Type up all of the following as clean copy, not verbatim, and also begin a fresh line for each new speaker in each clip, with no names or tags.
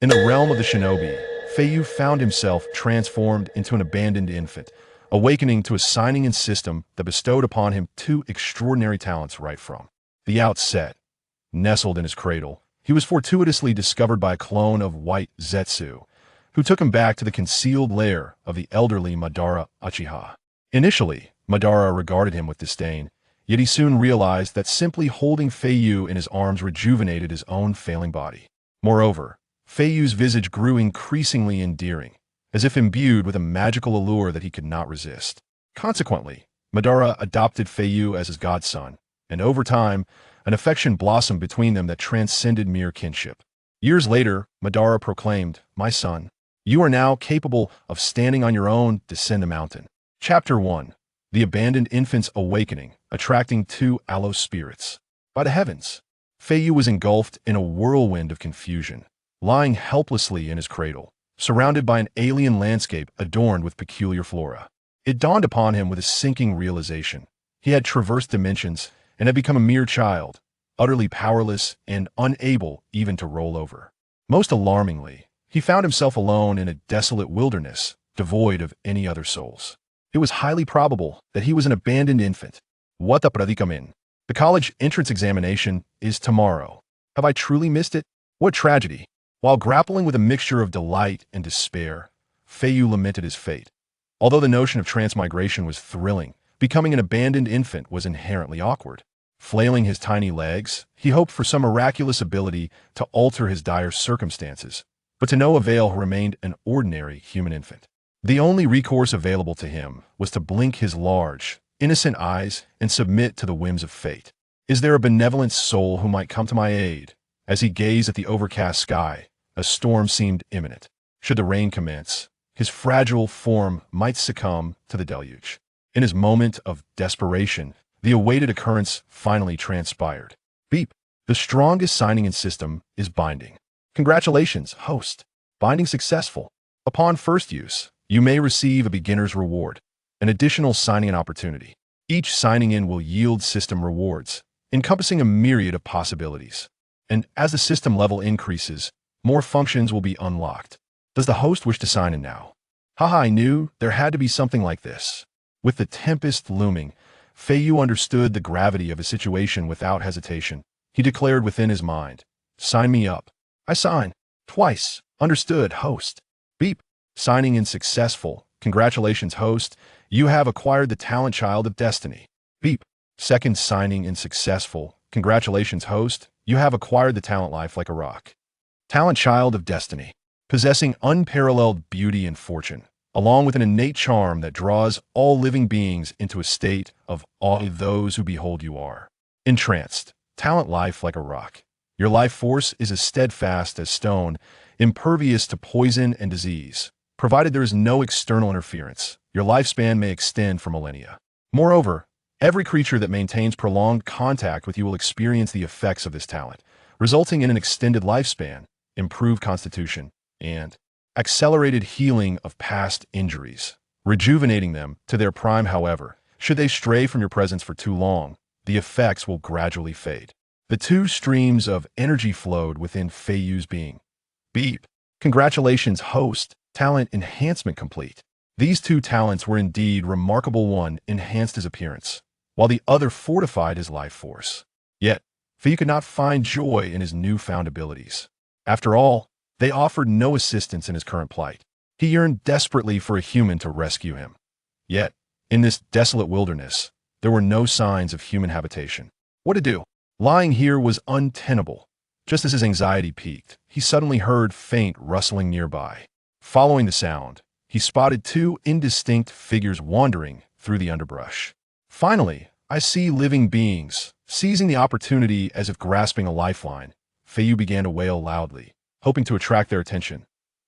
In the realm of the shinobi, Feiyu found himself transformed into an abandoned infant, awakening to a signing in system that bestowed upon him two extraordinary talents right from the outset. Nestled in his cradle, he was fortuitously discovered by a clone of White Zetsu, who took him back to the concealed lair of the elderly Madara Uchiha. Initially, Madara regarded him with disdain, yet he soon realized that simply holding Feiyu in his arms rejuvenated his own failing body. Moreover, Feiyu's visage grew increasingly endearing, as if imbued with a magical allure that he could not resist. Consequently, Madara adopted Feiyu as his godson, and over time, an affection blossomed between them that transcended mere kinship. Years later, Madara proclaimed, "My son, you are now capable of standing on your own. Descend the mountain." Chapter 1. The Abandoned Infant's Awakening, Attracting Two Aloe Spirits. By the heavens, Feiyu was engulfed in a whirlwind of confusion, lying helplessly in his cradle, surrounded by an alien landscape adorned with peculiar flora. It dawned upon him with a sinking realization. He had traversed dimensions and had become a mere child, utterly powerless and unable even to roll over. Most alarmingly, he found himself alone in a desolate wilderness, devoid of any other souls. It was highly probable that he was an abandoned infant. What the predicament? The college entrance examination is tomorrow. Have I truly missed it? What tragedy! While grappling with a mixture of delight and despair, Feiyu lamented his fate. Although the notion of transmigration was thrilling, becoming an abandoned infant was inherently awkward. Flailing his tiny legs, he hoped for some miraculous ability to alter his dire circumstances, but to no avail he remained an ordinary human infant. The only recourse available to him was to blink his large, innocent eyes and submit to the whims of fate. Is there a benevolent soul who might come to my aid? As he gazed at the overcast sky, a storm seemed imminent. Should the rain commence, his fragile form might succumb to the deluge. In his moment of desperation, the awaited occurrence finally transpired. Beep. The strongest signing in system is binding. Congratulations, host. Binding successful. Upon first use, you may receive a beginner's reward, an additional signing-in opportunity. Each signing-in will yield system rewards, encompassing a myriad of possibilities. And as the system level increases, more functions will be unlocked. Does the host wish to sign in now? Haha, I knew there had to be something like this. With the tempest looming, Feiyu understood the gravity of his situation without hesitation. He declared within his mind, "Sign me up." I sign. Twice. Understood, host. Beep. Signing in successful. Congratulations, host. You have acquired the talent child of destiny. Beep. Second signing in successful. Congratulations, host. You have acquired the talent life like a rock. Talent child of destiny. Possessing unparalleled beauty and fortune, along with an innate charm that draws all living beings into a state of awe. Those who behold you are entranced. Talent life like a rock. Your life force is as steadfast as stone, impervious to poison and disease. Provided there is no external interference, your lifespan may extend for millennia. Moreover, every creature that maintains prolonged contact with you will experience the effects of this talent, resulting in an extended lifespan, improved constitution, and accelerated healing of past injuries, rejuvenating them to their prime. However, should they stray from your presence for too long, the effects will gradually fade. The two streams of energy flowed within Feiyu's being. Beep. Congratulations, host. Talent enhancement complete. These two talents were indeed remarkable. One enhanced his appearance, while the other fortified his life force. Yet, Feiyu could not find joy in his newfound abilities. After all, they offered no assistance in his current plight. He yearned desperately for a human to rescue him. Yet, in this desolate wilderness, there were no signs of human habitation. What to do? Lying here was untenable. Just as his anxiety peaked, he suddenly heard faint rustling nearby. Following the sound, he spotted two indistinct figures wandering through the underbrush. Finally, I see living beings. Seizing the opportunity as if grasping a lifeline, Feiyu began to wail loudly, hoping to attract their attention.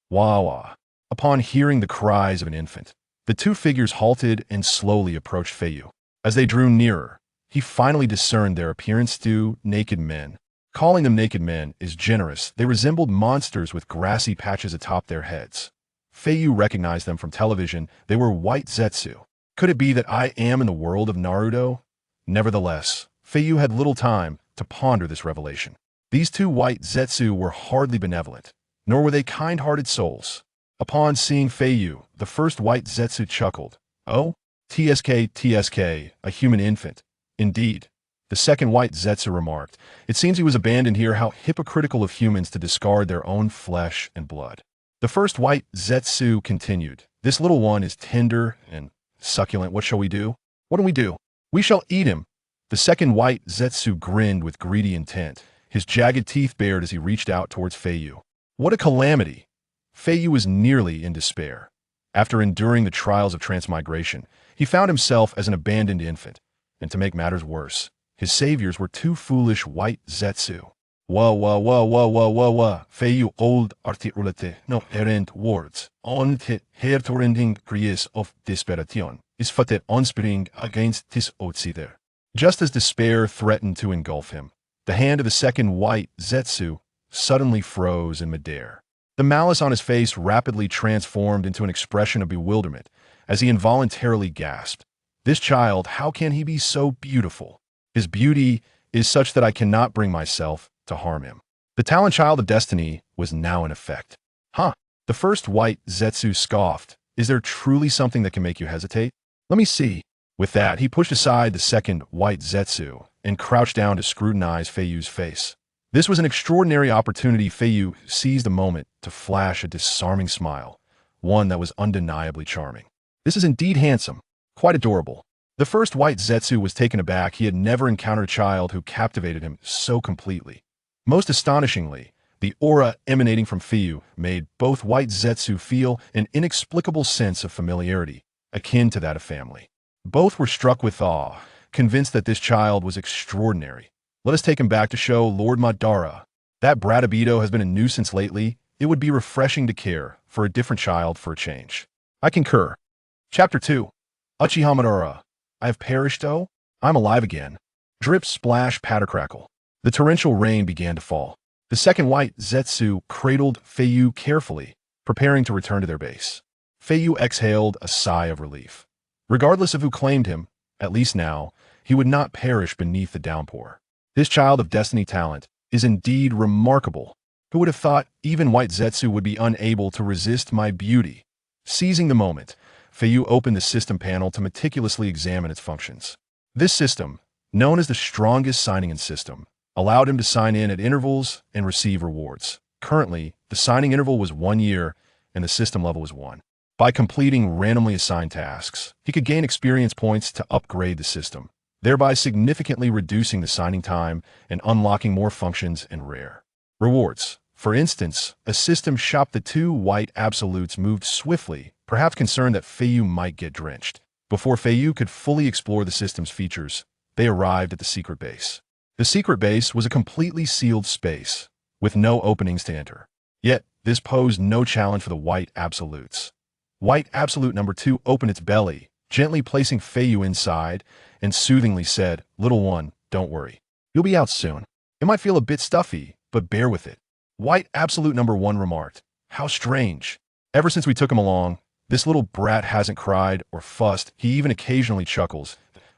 Wah wah. Upon hearing the cries of an infant, the two figures halted and slowly approached Feiyu. As they drew nearer, he finally discerned their appearance to naked men. Calling them naked men is generous. They resembled monsters with grassy patches atop their heads. Feiyu recognized them from television. They were White Zetsu. Could it be that I am in the world of Naruto? Nevertheless, Feiyu had little time to ponder this revelation. These two White Zetsu were hardly benevolent. nor were they kind-hearted souls. Upon seeing Feiyu, the first White Zetsu chuckled. "Oh? TSK, a human infant. Indeed." The second White Zetsu remarked, "It seems he was abandoned here. How hypocritical of humans to discard their own flesh and blood." The first White Zetsu continued, "This little one is tender and succulent. What shall we do?" "What do we do?" "We shall eat him." The second White Zetsu grinned with greedy intent, his jagged teeth bared as he reached out towards Feiyu. What a calamity! Feiyu was nearly in despair. After enduring the trials of transmigration, he found himself as an abandoned infant, and to make matters worse, his saviors were two foolish White Zetsu. Feiyu old articulate no errant words, on the heart-rending cries of desperation, is fatted onspring against his outsider. Just as despair threatened to engulf him, the hand of the second White Zetsu suddenly froze in midair. The malice on his face rapidly transformed into an expression of bewilderment as he involuntarily gasped, "This child, how can he be so beautiful? His beauty is such that I cannot bring myself to harm him." The talent child of destiny was now in effect. "Huh?" The first White Zetsu scoffed. "Is there truly something that can make you hesitate? Let me see." With that, he pushed aside the second White Zetsu and crouched down to scrutinize Feiyu's face. This was an extraordinary opportunity. Feiyu seized the moment to flash a disarming smile, one that was undeniably charming. "This is indeed handsome, quite adorable." The first White Zetsu was taken aback. He had never encountered a child who captivated him so completely. Most astonishingly, the aura emanating from Feiyu made both White Zetsu feel an inexplicable sense of familiarity, akin to that of family. Both were struck with awe, convinced that this child was extraordinary. Let us take him back to show Lord Madara. That brat Obito has been a nuisance lately. It would be refreshing to care for a different child for a change. I concur. Chapter 2. Uchiha Madara. I have perished, oh? I'm alive again. Drip, splash, patter, crackle. The torrential rain began to fall. The second White Zetsu cradled Feiyu carefully, preparing to return to their base. Feiyu exhaled a sigh of relief. Regardless of who claimed him, at least now, he would not perish beneath the downpour. This child of destiny talent is indeed remarkable. Who would have thought even White Zetsu would be unable to resist my beauty? Seizing the moment, Feiyu opened the system panel to meticulously examine its functions. This system, known as the strongest signing-in system, allowed him to sign in at intervals and receive rewards. Currently, the signing interval was 1 year and the system level was 1. By completing randomly assigned tasks, he could gain experience points to upgrade the system, thereby significantly reducing the signing time and unlocking more functions and rare rewards. For instance, a system shop. The two White Absolutes moved swiftly, perhaps concerned that Feiyu might get drenched. Before Feiyu could fully explore the system's features, they arrived at the secret base. The secret base was a completely sealed space, with no openings to enter. Yet, this posed no challenge for the White Absolutes. White Absolute number 2 opened its belly, gently placing Feiyu inside, and soothingly said, "Little one, don't worry. You'll be out soon. It might feel a bit stuffy, but bear with it." White Absolute number 1 remarked, "How strange. Ever since we took him along, this little brat hasn't cried or fussed. He even occasionally chuckles.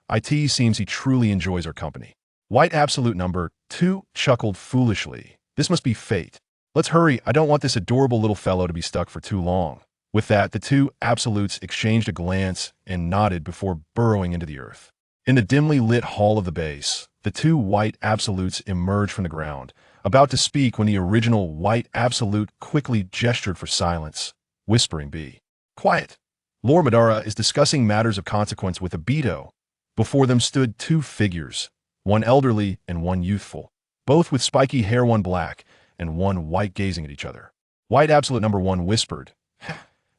It seems he truly enjoys our company." White Absolute number 2 chuckled foolishly. "This must be fate. Let's hurry. I don't want this adorable little fellow to be stuck for too long." With that, the two Absolutes exchanged a glance and nodded before burrowing into the earth. In the dimly lit hall of the base, the two White Absolutes emerged from the ground, about to speak when the original White Absolute quickly gestured for silence, whispering, "Be quiet. Lord Madara is discussing matters of consequence with Obito." Before them stood two figures, one elderly and one youthful, both with spiky hair, one black and one white, gazing at each other. White Absolute number 1 whispered,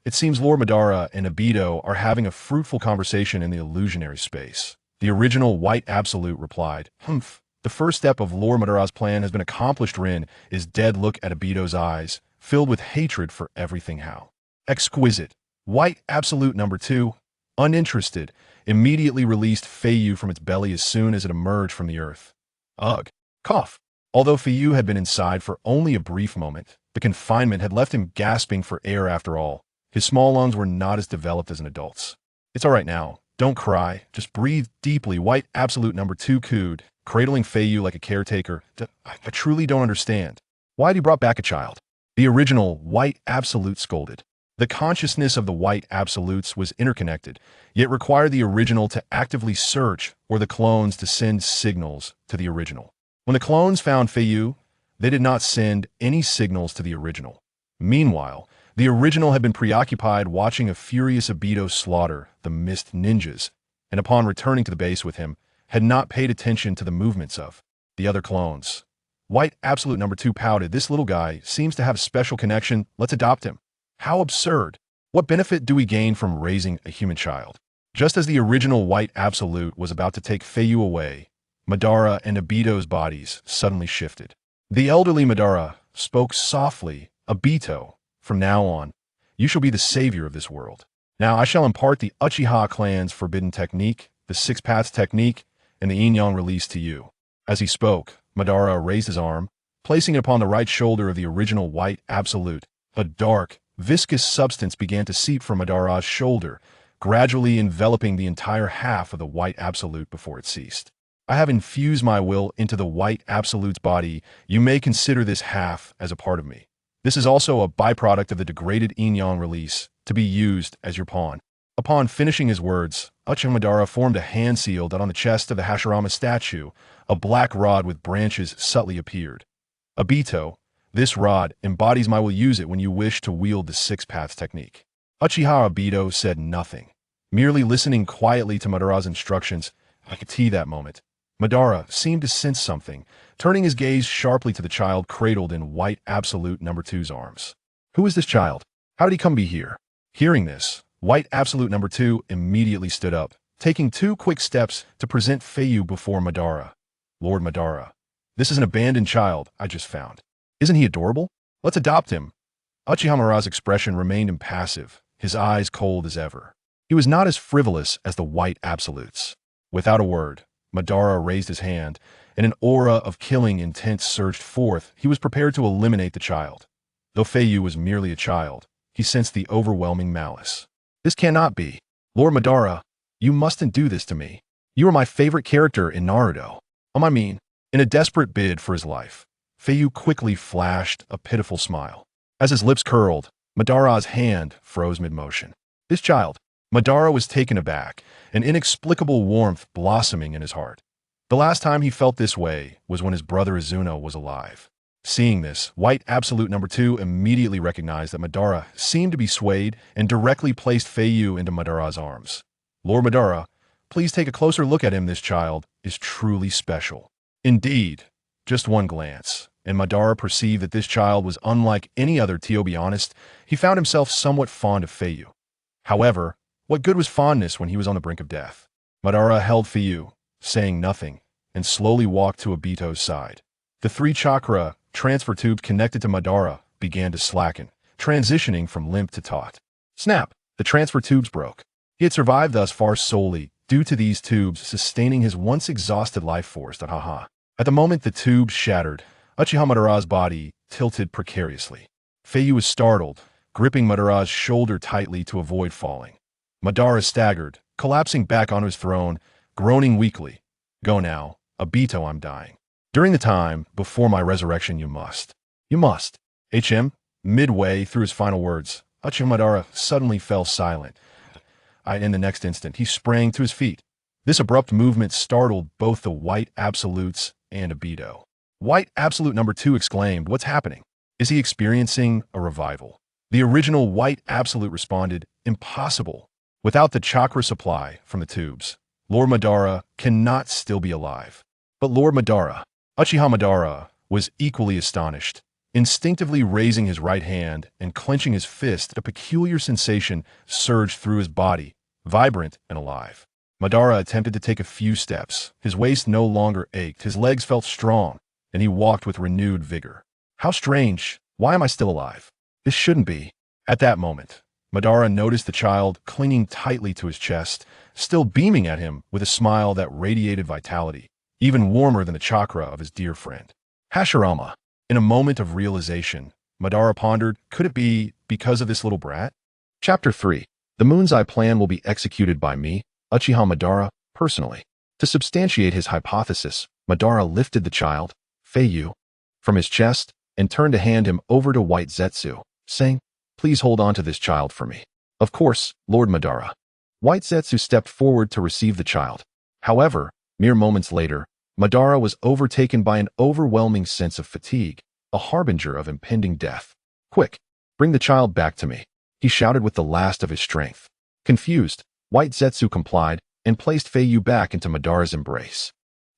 "It seems Lord Madara and Obito are having a fruitful conversation in the illusionary space." The original White Absolute replied, "Humph. The first step of Lord Madara's plan has been accomplished." Rin is dead. Look at Obito's eyes, filled with hatred for everything. How exquisite. White Absolute number 2, uninterested, immediately released Feiyu from its belly as soon as it emerged from the earth. Ugh. Cough. Although Feiyu had been inside for only a brief moment, the confinement had left him gasping for air. After all, his small lungs were not as developed as an adult's. "It's all right now. Don't cry. Just breathe deeply." White Absolute number 2 cooed, cradling Feiyu like a caretaker. I truly don't understand. Why had you brought back a child? The original White Absolute scolded. The consciousness of the White Absolutes was interconnected, yet required the original to actively search or the clones to send signals to the original. When the clones found Feiyu, they did not send any signals to the original. Meanwhile, the original had been preoccupied watching a furious Obito slaughter the Mist Ninjas, and upon returning to the base with him, had not paid attention to the movements of the other clones. White Absolute number 2 pouted. This little guy seems to have a special connection. Let's adopt him. How absurd. What benefit do we gain from raising a human child? Just as the original White Absolute was about to take Feiyu away, Madara and Obito's bodies suddenly shifted. The elderly Madara spoke softly. Obito, from now on, you shall be the savior of this world. Now I shall impart the Uchiha clan's forbidden technique, the Six Paths technique, and the Yin-Yang release to you. As he spoke, Madara raised his arm, placing it upon the right shoulder of the original White Absolute. A dark, viscous substance began to seep from Madara's shoulder, gradually enveloping the entire half of the White Absolute before it ceased. I have infused my will into the White Absolute's body. You may consider this half as a part of me. This is also a byproduct of the degraded Yin-Yang release, to be used as your pawn. Upon finishing his words, Uchiha Madara formed a hand seal that on the chest of the Hashirama statue, a black rod with branches subtly appeared. Obito, this rod embodies my will. Use it when you wish to wield the Six Paths technique. Uchiha Obito said nothing, merely listening quietly to Madara's instructions. I could see that moment. Madara seemed to sense something, turning his gaze sharply to the child cradled in White Absolute number 2's arms. Who is this child? How did he come be here? Hearing this, White Absolute number 2 immediately stood up, taking 2 quick steps to present Feiyu before Madara. Lord Madara, this is an abandoned child I just found. Isn't he adorable? Let's adopt him. Uchiha Madara's expression remained impassive, his eyes cold as ever. He was not as frivolous as the White Absolutes. Without a word, Madara raised his hand, and an aura of killing intent surged forth. He was prepared to eliminate the child. Though Feiyu was merely a child, he sensed the overwhelming malice. This cannot be. Lord Madara, you mustn't do this to me. You are my favorite character in Naruto. I mean, in a desperate bid for his life, Feiyu quickly flashed a pitiful smile. As his lips curled, Madara's hand froze mid-motion. This child. Madara was taken aback, an inexplicable warmth blossoming in his heart. The last time he felt this way was when his brother Izuno was alive. Seeing this, White Absolute number 2 immediately recognized that Madara seemed to be swayed and directly placed Feiyu into Madara's arms. Lord Madara, please take a closer look at him. This child is truly special. Indeed, just one glance, and Madara perceived that this child was unlike any other. To be honest, he found himself somewhat fond of Feiyu. However, what good was fondness when he was on the brink of death? Madara held Feiyu, saying nothing, and slowly walked to Obito's side. The 3 chakra transfer tubes connected to Madara began to slacken, transitioning from limp to taut. Snap! The transfer tubes broke. He had survived thus far solely due to these tubes sustaining his once exhausted life force. At the moment the tubes shattered, Uchiha Madara's body tilted precariously. Feiyu was startled, gripping Madara's shoulder tightly to avoid falling. Madara staggered, collapsing back onto his throne, groaning weakly. Go now, Obito, I'm dying. During the time before my resurrection you must. Midway through his final words, Uchiha Madara suddenly fell silent. In the next instant, he sprang to his feet. This abrupt movement startled both the White Absolutes and Obito. White Absolute number 2 exclaimed, what's happening? Is he experiencing a revival? The original White Absolute responded, impossible. Without the chakra supply from the tubes, Lord Madara cannot still be alive. But Lord Madara, Uchiha Madara, was equally astonished. Instinctively raising his right hand and clenching his fist, a peculiar sensation surged through his body, vibrant and alive. Madara attempted to take a few steps. His waist no longer ached, his legs felt strong, and he walked with renewed vigor. How strange! Why am I still alive? This shouldn't be. At that moment, Madara noticed the child clinging tightly to his chest, still beaming at him with a smile that radiated vitality, even warmer than the chakra of his dear friend. Hashirama. In a moment of realization, Madara pondered, could it be because of this little brat? Chapter 3. The Moon's Eye plan will be executed by me, Uchiha Madara, personally. To substantiate his hypothesis, Madara lifted the child, Feiyu, from his chest and turned to hand him over to White Zetsu, saying, "Please hold on to this child for me." "Of course, Lord Madara." White Zetsu stepped forward to receive the child. However, mere moments later, Madara was overtaken by an overwhelming sense of fatigue, a harbinger of impending death. "Quick, bring the child back to me," he shouted with the last of his strength. Confused, White Zetsu complied and placed Feiyu back into Madara's embrace.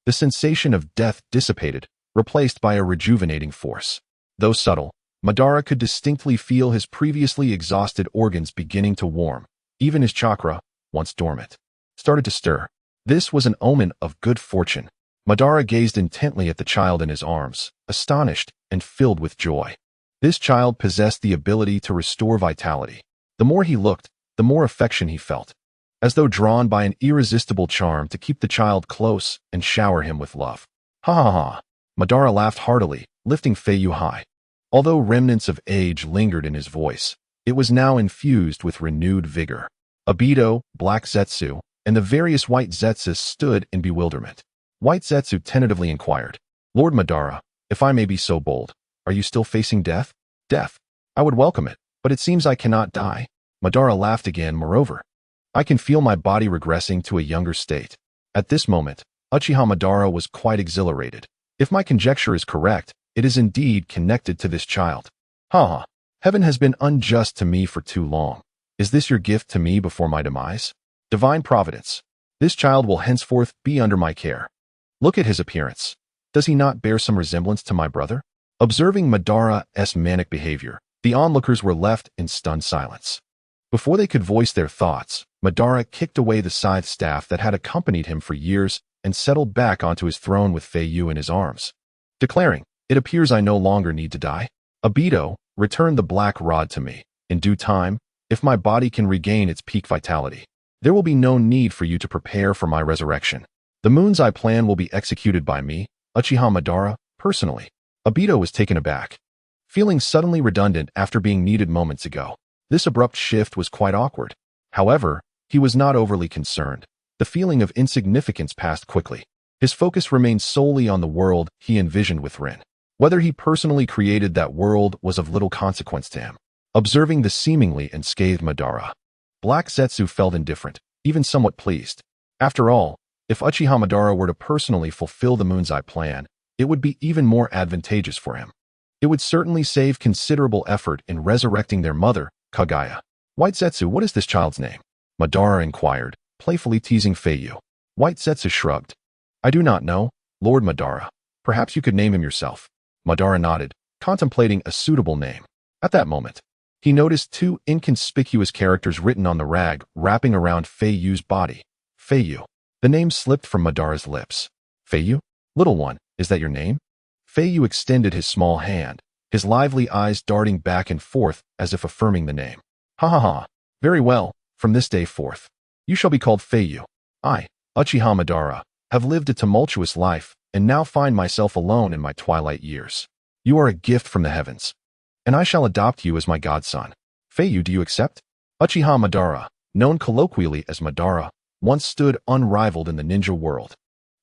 The sensation of death dissipated, replaced by a rejuvenating force. Though subtle, Madara could distinctly feel his previously exhausted organs beginning to warm. Even his chakra, once dormant, started to stir. This was an omen of good fortune. Madara gazed intently at the child in his arms, astonished and filled with joy. This child possessed the ability to restore vitality. The more he looked, the more affection he felt, as though drawn by an irresistible charm to keep the child close and shower him with love. "Ha ha ha!" Madara laughed heartily, lifting Feiyu high. Although remnants of age lingered in his voice, it was now infused with renewed vigor. Obito, Black Zetsu, and the various White Zetsus stood in bewilderment. White Zetsu tentatively inquired, "Lord Madara, if I may be so bold, are you still facing death?" "Death? I would welcome it, but it seems I cannot die." Madara laughed again. "Moreover, I can feel my body regressing to a younger state." At this moment, Uchiha Madara was quite exhilarated. "If my conjecture is correct, it is indeed connected to this child. Ha ha! Heaven has been unjust to me for too long. Is this your gift to me before my demise? Divine Providence. This child will henceforth be under my care. Look at his appearance. Does he not bear some resemblance to my brother?" Observing Madara's manic behavior, the onlookers were left in stunned silence. Before they could voice their thoughts, Madara kicked away the scythe staff that had accompanied him for years and settled back onto his throne with Feiyu in his arms, declaring, "It appears I no longer need to die. Obito, return the black rod to me. In due time, if my body can regain its peak vitality, there will be no need for you to prepare for my resurrection. The moon's eye plan will be executed by me, Uchiha Madara, personally." Obito was taken aback, feeling suddenly redundant after being needed moments ago. This abrupt shift was quite awkward. However, he was not overly concerned. The feeling of insignificance passed quickly. His focus remained solely on the world he envisioned with Rin. Whether he personally created that world was of little consequence to him. Observing the seemingly unscathed Madara, Black Zetsu felt indifferent, even somewhat pleased. After all, if Uchiha Madara were to personally fulfill the Moon's Eye plan, it would be even more advantageous for him. It would certainly save considerable effort in resurrecting their mother, Kaguya. "White Zetsu, what is this child's name?" Madara inquired, playfully teasing Feiyu. White Zetsu shrugged. "I do not know, Lord Madara. Perhaps you could name him yourself." Madara nodded, contemplating a suitable name. At that moment, he noticed two inconspicuous characters written on the rag wrapping around Feiyu's body. Feiyu. The name slipped from Madara's lips. "Feiyu? Little one, is that your name?" Feiyu extended his small hand, his lively eyes darting back and forth as if affirming the name. "Ha ha ha. Very well, from this day forth, you shall be called Feiyu. I, Uchiha Madara, have lived a tumultuous life and now find myself alone in my twilight years. You are a gift from the heavens, and I shall adopt you as my godson. Feiyu, do you accept?" Uchiha Madara, known colloquially as Madara, once stood unrivaled in the ninja world.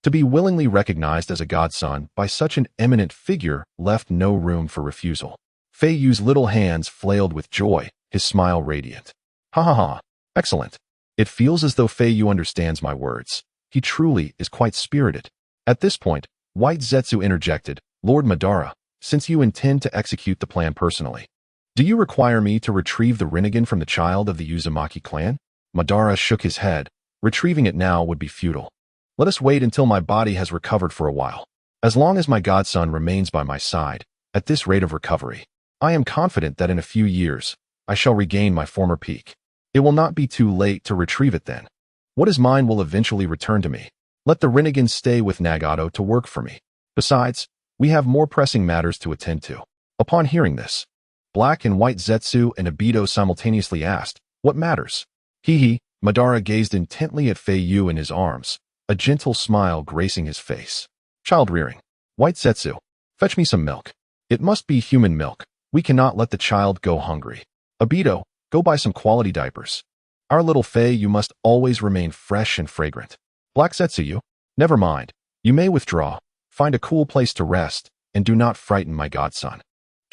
To be willingly recognized as a godson by such an eminent figure left no room for refusal. Feiyu's little hands flailed with joy, his smile radiant. "Ha ha ha, excellent. It feels as though Feiyu understands my words. He truly is quite spirited." At this point, White Zetsu interjected, "Lord Madara, since you intend to execute the plan personally, do you require me to retrieve the Rinnegan from the child of the Uzumaki clan?" Madara shook his head. Retrieving it now would be futile. "Let us wait until my body has recovered for a while. As long as my godson remains by my side, at this rate of recovery, I am confident that in a few years, I shall regain my former peak. It will not be too late to retrieve it then. What is mine will eventually return to me. Let the Rinnegan stay with Nagato to work for me. Besides, we have more pressing matters to attend to." Upon hearing this, Black and White Zetsu and Obito simultaneously asked, "What matters?" Hee. Madara gazed intently at Feiyu in his arms, a gentle smile gracing his face. "Child rearing. White Zetsu, fetch me some milk. It must be human milk. We cannot let the child go hungry. Obito, go buy some quality diapers. Our little Feiyu must always remain fresh and fragrant. Black Zetsu, never mind. You may withdraw, find a cool place to rest, and do not frighten my godson."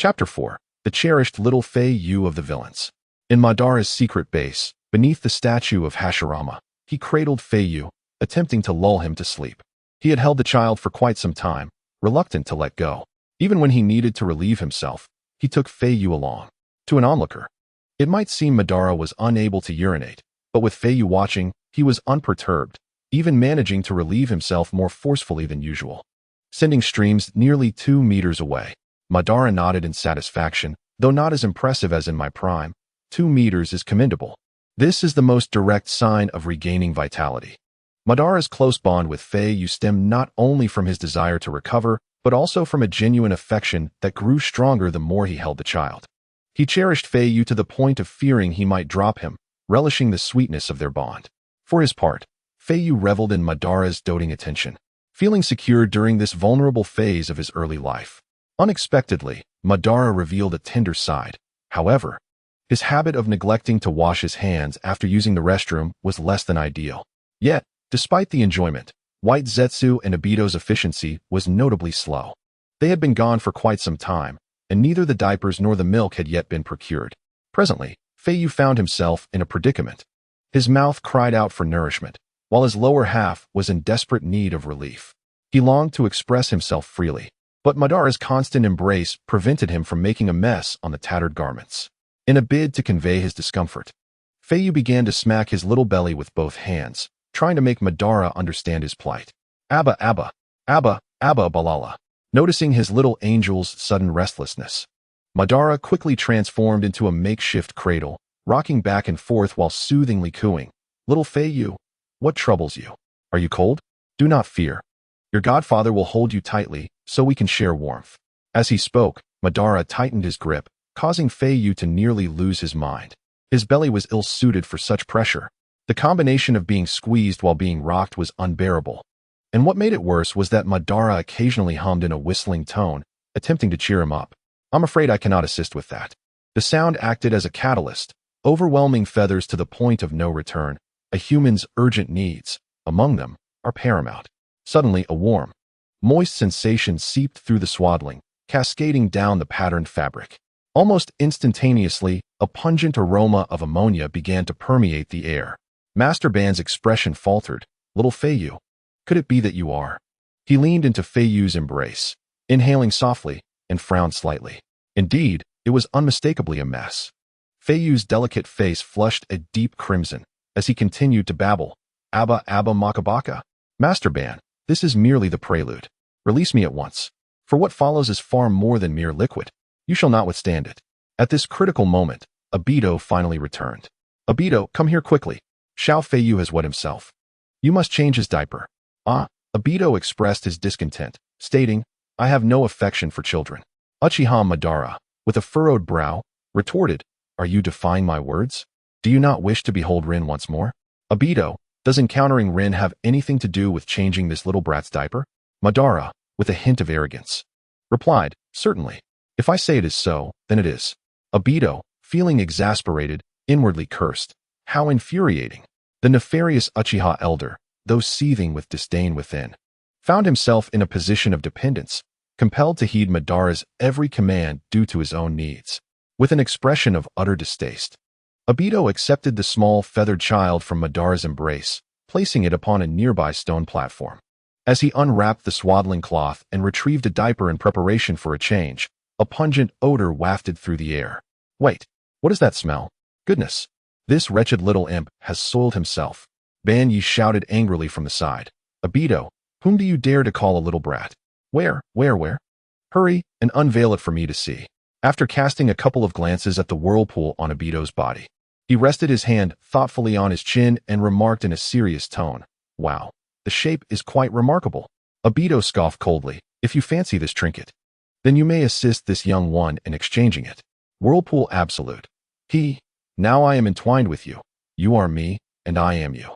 Chapter 4. The Cherished Little Feiyu of the Villains. In Madara's secret base, beneath the statue of Hashirama, he cradled Feiyu, attempting to lull him to sleep. He had held the child for quite some time, reluctant to let go. Even when he needed to relieve himself, he took Feiyu along. To an onlooker, it might seem Madara was unable to urinate, but with Feiyu watching, he was unperturbed, even managing to relieve himself more forcefully than usual, sending streams nearly 2 meters away. Madara nodded in satisfaction, though not as impressive as in my prime. 2 meters is commendable. This is the most direct sign of regaining vitality. Madara's close bond with Feiyu stemmed not only from his desire to recover, but also from a genuine affection that grew stronger the more he held the child. He cherished Feiyu to the point of fearing he might drop him, relishing the sweetness of their bond. For his part, Feiyu reveled in Madara's doting attention, feeling secure during this vulnerable phase of his early life. Unexpectedly, Madara revealed a tender side. However, his habit of neglecting to wash his hands after using the restroom was less than ideal. Yet, despite the enjoyment, White Zetsu and Obito's efficiency was notably slow. They had been gone for quite some time, and neither the diapers nor the milk had yet been procured. Presently, Feiyu found himself in a predicament. His mouth cried out for nourishment, while his lower half was in desperate need of relief. He longed to express himself freely, but Madara's constant embrace prevented him from making a mess on the tattered garments. In a bid to convey his discomfort, Feiyu began to smack his little belly with both hands, trying to make Madara understand his plight. Abba, Abba, Abba, Abba, Balala. Noticing his little angel's sudden restlessness, Madara quickly transformed into a makeshift cradle, rocking back and forth while soothingly cooing. Little Feiyu, what troubles you? Are you cold? Do not fear. Your godfather will hold you tightly, so we can share warmth. As he spoke, Madara tightened his grip, causing Feiyu to nearly lose his mind. His belly was ill-suited for such pressure. The combination of being squeezed while being rocked was unbearable. And what made it worse was that Madara occasionally hummed in a whistling tone, attempting to cheer him up. I'm afraid I cannot assist with that. The sound acted as a catalyst, overwhelming feathers to the point of no return. A human's urgent needs, among them, are paramount. Suddenly, a warm, moist sensation seeped through the swaddling, cascading down the patterned fabric. Almost instantaneously, a pungent aroma of ammonia began to permeate the air. Master Ban's expression faltered. Little Feiyu, could it be that you are? He leaned into Feiyu's embrace, inhaling softly, and frowned slightly. Indeed, it was unmistakably a mess. Feiyu's delicate face flushed a deep crimson as he continued to babble. Abba, Abba, Makabaka. Master Ban, this is merely the prelude. Release me at once, for what follows is far more than mere liquid. You shall not withstand it. At this critical moment, Obito finally returned. Obito, come here quickly. Xiao Feiyu has wet himself. You must change his diaper. Obito expressed his discontent, stating, I have no affection for children. Uchiha Madara, with a furrowed brow, retorted, Are you defying my words? Do you not wish to behold Rin once more? Obito, does encountering Rin have anything to do with changing this little brat's diaper? Madara, with a hint of arrogance, replied, Certainly. If I say it is so, then it is. Obito, feeling exasperated, inwardly cursed. How infuriating. The nefarious Uchiha elder, though seething with disdain within, found himself in a position of dependence, compelled to heed Madara's every command due to his own needs. With an expression of utter distaste, Obito accepted the small feathered child from Madara's embrace, placing it upon a nearby stone platform. As he unwrapped the swaddling cloth and retrieved a diaper in preparation for a change, a pungent odor wafted through the air. Wait, what is that smell? Goodness, this wretched little imp has soiled himself. Ban Yi shouted angrily from the side. Obito, whom do you dare to call a little brat? Where? Hurry and unveil it for me to see. After casting a couple of glances at the whirlpool on Obito's body, he rested his hand thoughtfully on his chin and remarked in a serious tone, Wow, the shape is quite remarkable. Obito scoffed coldly. If you fancy this trinket, then you may assist this young one in exchanging it. Whirlpool absolute. Now I am entwined with you. You are me, and I am you.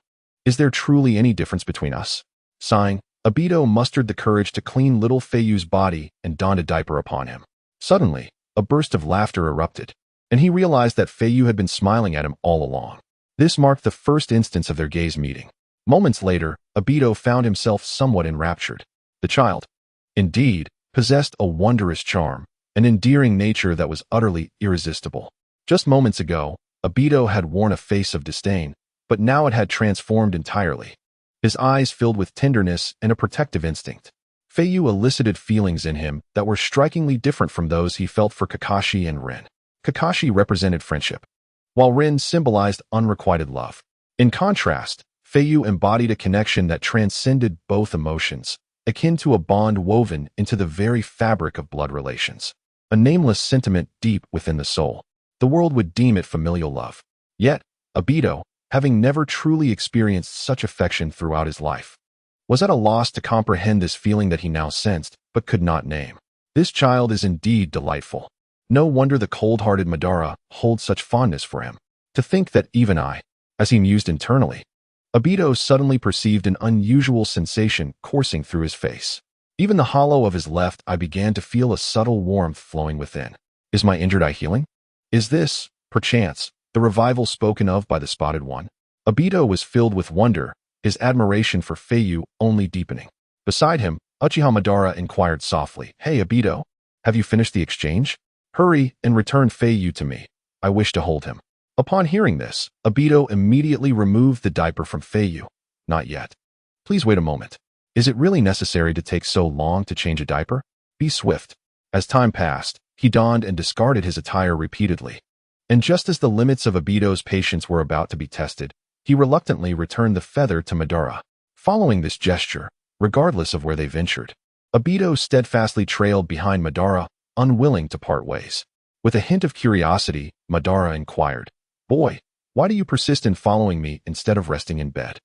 Is there truly any difference between us? Sighing, Obito mustered the courage to clean little Feiyu's body and donned a diaper upon him. Suddenly, a burst of laughter erupted, and he realized that Feiyu had been smiling at him all along. This marked the first instance of their gaze meeting. Moments later, Obito found himself somewhat enraptured. The child, indeed, possessed a wondrous charm, an endearing nature that was utterly irresistible. Just moments ago, Obito had worn a face of disdain, but now it had transformed entirely. His eyes filled with tenderness and a protective instinct. Feiyu elicited feelings in him that were strikingly different from those he felt for Kakashi and Rin. Kakashi represented friendship, while Rin symbolized unrequited love. In contrast, Feiyu embodied a connection that transcended both emotions, akin to a bond woven into the very fabric of blood relations. A nameless sentiment deep within the soul. The world would deem it familial love. Yet, Obito, having never truly experienced such affection throughout his life, was at a loss to comprehend this feeling that he now sensed, but could not name. This child is indeed delightful. No wonder the cold-hearted Madara holds such fondness for him. To think that even I, as he mused internally, Obito suddenly perceived an unusual sensation coursing through his face. Even the hollow of his left eye began to feel a subtle warmth flowing within. Is my injured eye healing? Is this, perchance, the revival spoken of by the Spotted One? Obito was filled with wonder, his admiration for Feiyu only deepening. Beside him, Uchiha Madara inquired softly, "Hey, Obito, have you finished the exchange? Hurry and return Feiyu to me. I wish to hold him." Upon hearing this, Obito immediately removed the diaper from Feiyu. "Not yet. Please wait a moment. Is it really necessary to take so long to change a diaper? Be swift." As time passed, he donned and discarded his attire repeatedly. And just as the limits of Obito's patience were about to be tested, he reluctantly returned the feather to Madara. Following this gesture, regardless of where they ventured, Obito steadfastly trailed behind Madara, unwilling to part ways. With a hint of curiosity, Madara inquired, "Boy, why do you persist in following me instead of resting in bed?"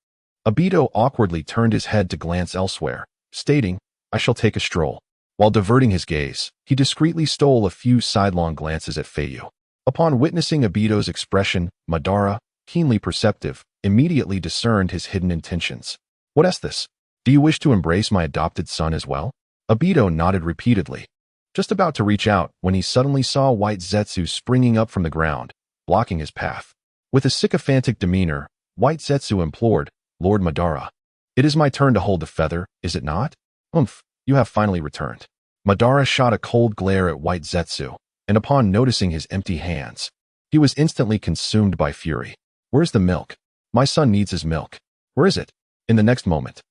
Obito awkwardly turned his head to glance elsewhere, stating, "I shall take a stroll." While diverting his gaze, he discreetly stole a few sidelong glances at Feiyu. Upon witnessing Obito's expression, Madara, keenly perceptive, immediately discerned his hidden intentions. "What is this? Do you wish to embrace my adopted son as well?" Obito nodded repeatedly, just about to reach out when he suddenly saw White Zetsu springing up from the ground, blocking his path. With a sycophantic demeanor, White Zetsu implored, "Lord Madara, it is my turn to hold the feather, is it not?" "Umph, you have finally returned." Madara shot a cold glare at White Zetsu, and upon noticing his empty hands, he was instantly consumed by fury. "Where's the milk? My son needs his milk. Where is it?" In the next moment,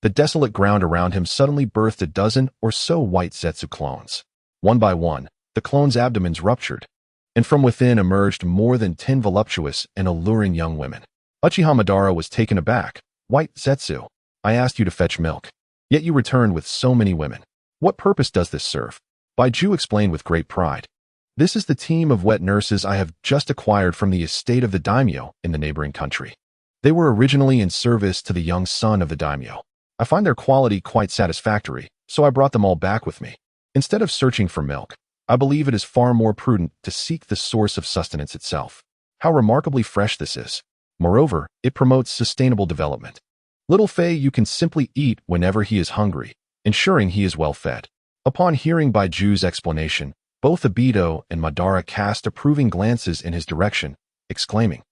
the desolate ground around him suddenly birthed a dozen or so White Zetsu clones. One by one, the clones' abdomens ruptured, and from within emerged more than 10 voluptuous and alluring young women. Uchiha Madara was taken aback. "White Zetsu, I asked you to fetch milk, yet you returned with so many women. What purpose does this serve?" Baiju explained with great pride. "This is the team of wet nurses I have just acquired from the estate of the daimyo in the neighboring country. They were originally in service to the young son of the daimyo. I find their quality quite satisfactory, so I brought them all back with me. Instead of searching for milk, I believe it is far more prudent to seek the source of sustenance itself. How remarkably fresh this is. Moreover, it promotes sustainable development. Little Feiyu can simply eat whenever he is hungry, ensuring he is well fed." Upon hearing Baiju's explanation, both Obito and Madara cast approving glances in his direction, exclaiming,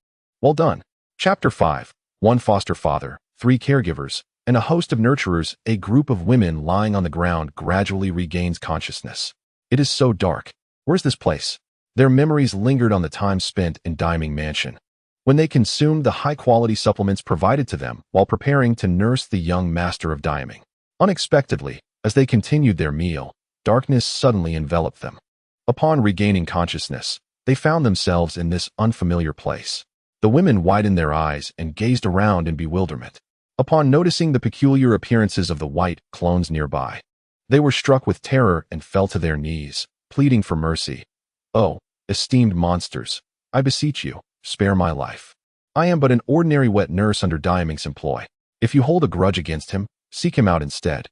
"Well done." Chapter 5. 1 foster father, 3 caregivers, and a host of nurturers. A group of women lying on the ground gradually regains consciousness. It is so dark. Where's this place? Their memories lingered on the time spent in Daiming Mansion, when they consumed the high-quality supplements provided to them while preparing to nurse the young master of Daiming. Unexpectedly, as they continued their meal, darkness suddenly enveloped them. Upon regaining consciousness, they found themselves in this unfamiliar place. The women widened their eyes and gazed around in bewilderment. Upon noticing the peculiar appearances of the white clones nearby, they were struck with terror and fell to their knees, pleading for mercy. "Oh, esteemed monsters, I beseech you, spare my life. I am but an ordinary wet nurse under Daiming's employ. If you hold a grudge against him, seek him out instead.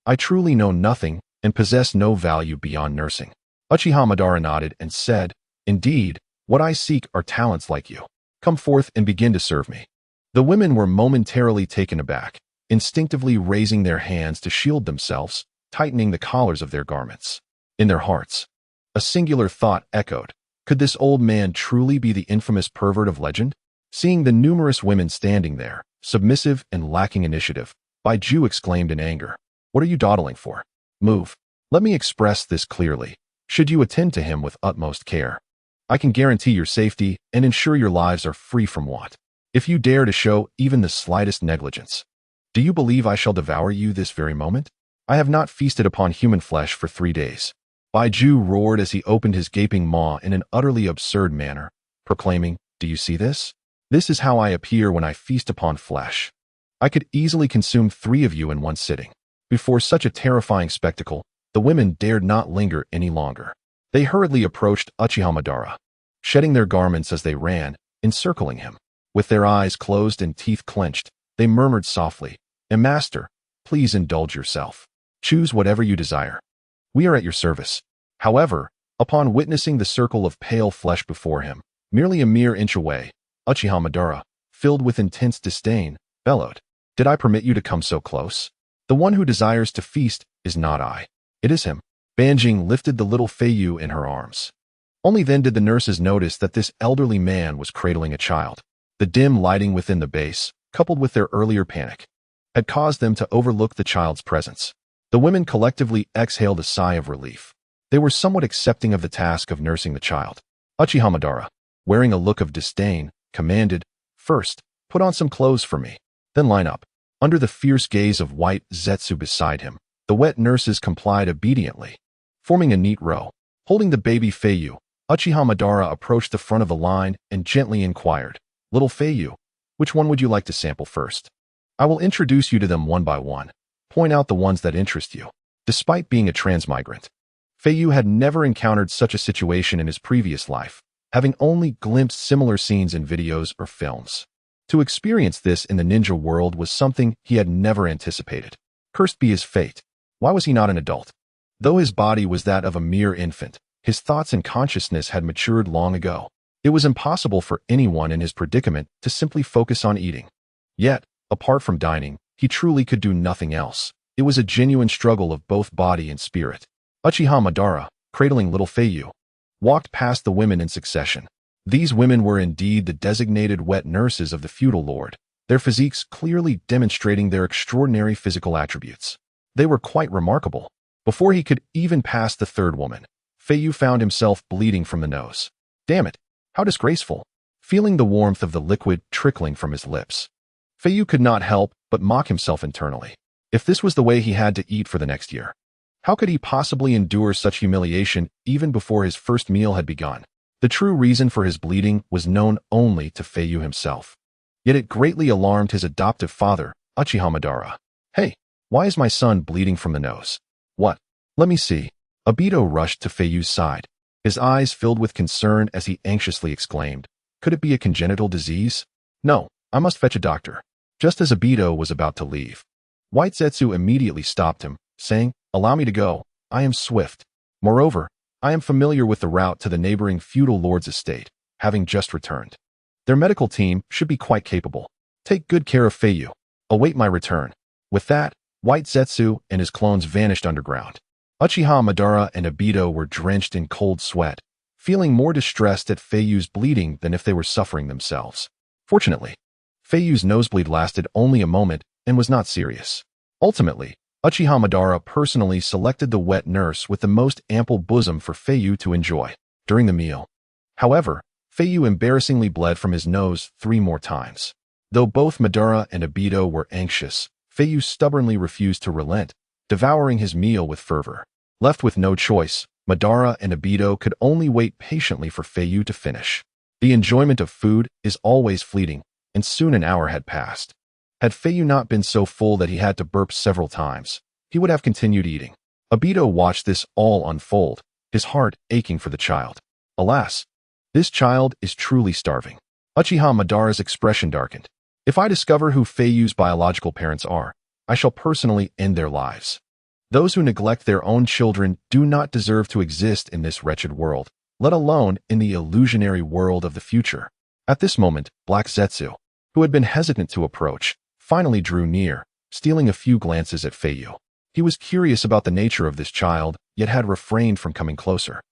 I truly know nothing and possess no value beyond nursing." Uchiha Madara nodded and said, "Indeed, what I seek are talents like you. Come forth and begin to serve me." The women were momentarily taken aback, instinctively raising their hands to shield themselves, tightening the collars of their garments. In their hearts, a singular thought echoed. Could this old man truly be the infamous pervert of legend? Seeing the numerous women standing there, submissive and lacking initiative, Baiju exclaimed in anger, "What are you dawdling for? Move. Let me express this clearly. should you attend to him with utmost care. I can guarantee your safety and ensure your lives are free from want. If you dare to show even the slightest negligence, do you believe I shall devour you this very moment? I have not feasted upon human flesh for 3 days. Feiyu roared as he opened his gaping maw in an utterly absurd manner, proclaiming, "Do you see this? This is how I appear when I feast upon flesh. I could easily consume 3 of you in one sitting." Before such a terrifying spectacle, the women dared not linger any longer. They hurriedly approached Uchiha Madara, shedding their garments as they ran, encircling him. With their eyes closed and teeth clenched, they murmured softly, "Master, please indulge yourself. Choose whatever you desire. We are at your service." However, upon witnessing the circle of pale flesh before him, merely a mere inch away, Uchiha Madara, filled with intense disdain, bellowed, "Did I permit you to come so close? The one who desires to feast is not I. It is him." Banjing lifted the little Feiyu in her arms. Only then did the nurses notice that this elderly man was cradling a child. The dim lighting within the base, coupled with their earlier panic, had caused them to overlook the child's presence. The women collectively exhaled a sigh of relief. They were somewhat accepting of the task of nursing the child. Uchiha Madara, wearing a look of disdain, commanded, "First, put on some clothes for me. Then line up." Under the fierce gaze of White Zetsu beside him, the wet nurses complied obediently, forming a neat row. Holding the baby Feiyu, Uchiha Madara approached the front of the line and gently inquired, "Little Feiyu, which one would you like to sample first? I will introduce you to them one by one. Point out the ones that interest you." Despite being a transmigrant, Feiyu had never encountered such a situation in his previous life, having only glimpsed similar scenes in videos or films. To experience this in the ninja world was something he had never anticipated. Cursed be his fate. Why was he not an adult? Though his body was that of a mere infant, his thoughts and consciousness had matured long ago. It was impossible for anyone in his predicament to simply focus on eating. Yet, apart from dining, he truly could do nothing else. It was a genuine struggle of both body and spirit. Uchiha Madara, cradling little Feiyu, walked past the women in succession. These women were indeed the designated wet nurses of the feudal lord, their physiques clearly demonstrating their extraordinary physical attributes. They were quite remarkable. Before he could even pass the third woman, Feiyu found himself bleeding from the nose. Damn it, how disgraceful. Feeling the warmth of the liquid trickling from his lips, Feiyu could not help but mock himself internally. If this was the way he had to eat for the next year, how could he possibly endure such humiliation even before his first meal had begun? The true reason for his bleeding was known only to Feiyu himself. Yet it greatly alarmed his adoptive father, Uchiha Madara. "Hey, why is my son bleeding from the nose? What? Let me see." Obito rushed to Feiyu's side, his eyes filled with concern as he anxiously exclaimed, "Could it be a congenital disease? No, I must fetch a doctor." Just as Obito was about to leave, White Zetsu immediately stopped him, saying, "Allow me to go. I am swift. Moreover, I am familiar with the route to the neighboring feudal lord's estate, having just returned. Their medical team should be quite capable. Take good care of Feiyu. Await my return." With that, White Zetsu and his clones vanished underground. Uchiha Madara and Obito were drenched in cold sweat, feeling more distressed at Feiyu's bleeding than if they were suffering themselves. Fortunately, Feiyu's nosebleed lasted only a moment and was not serious. Ultimately, Uchiha Madara personally selected the wet nurse with the most ample bosom for Feiyu to enjoy during the meal. However, Feiyu embarrassingly bled from his nose 3 more times. Though both Madara and Obito were anxious, Feiyu stubbornly refused to relent, devouring his meal with fervor. Left with no choice, Madara and Obito could only wait patiently for Feiyu to finish. The enjoyment of food is always fleeting, and soon an hour had passed. Had Feiyu not been so full that he had to burp several times, he would have continued eating. Obito watched this all unfold, his heart aching for the child. Alas, this child is truly starving. Uchiha Madara's expression darkened. "If I discover who Feiyu's biological parents are, I shall personally end their lives. Those who neglect their own children do not deserve to exist in this wretched world, let alone in the illusionary world of the future." At this moment, Black Zetsu, who had been hesitant to approach, finally drew near, stealing a few glances at Feiyu. He was curious about the nature of this child, yet had refrained from coming closer,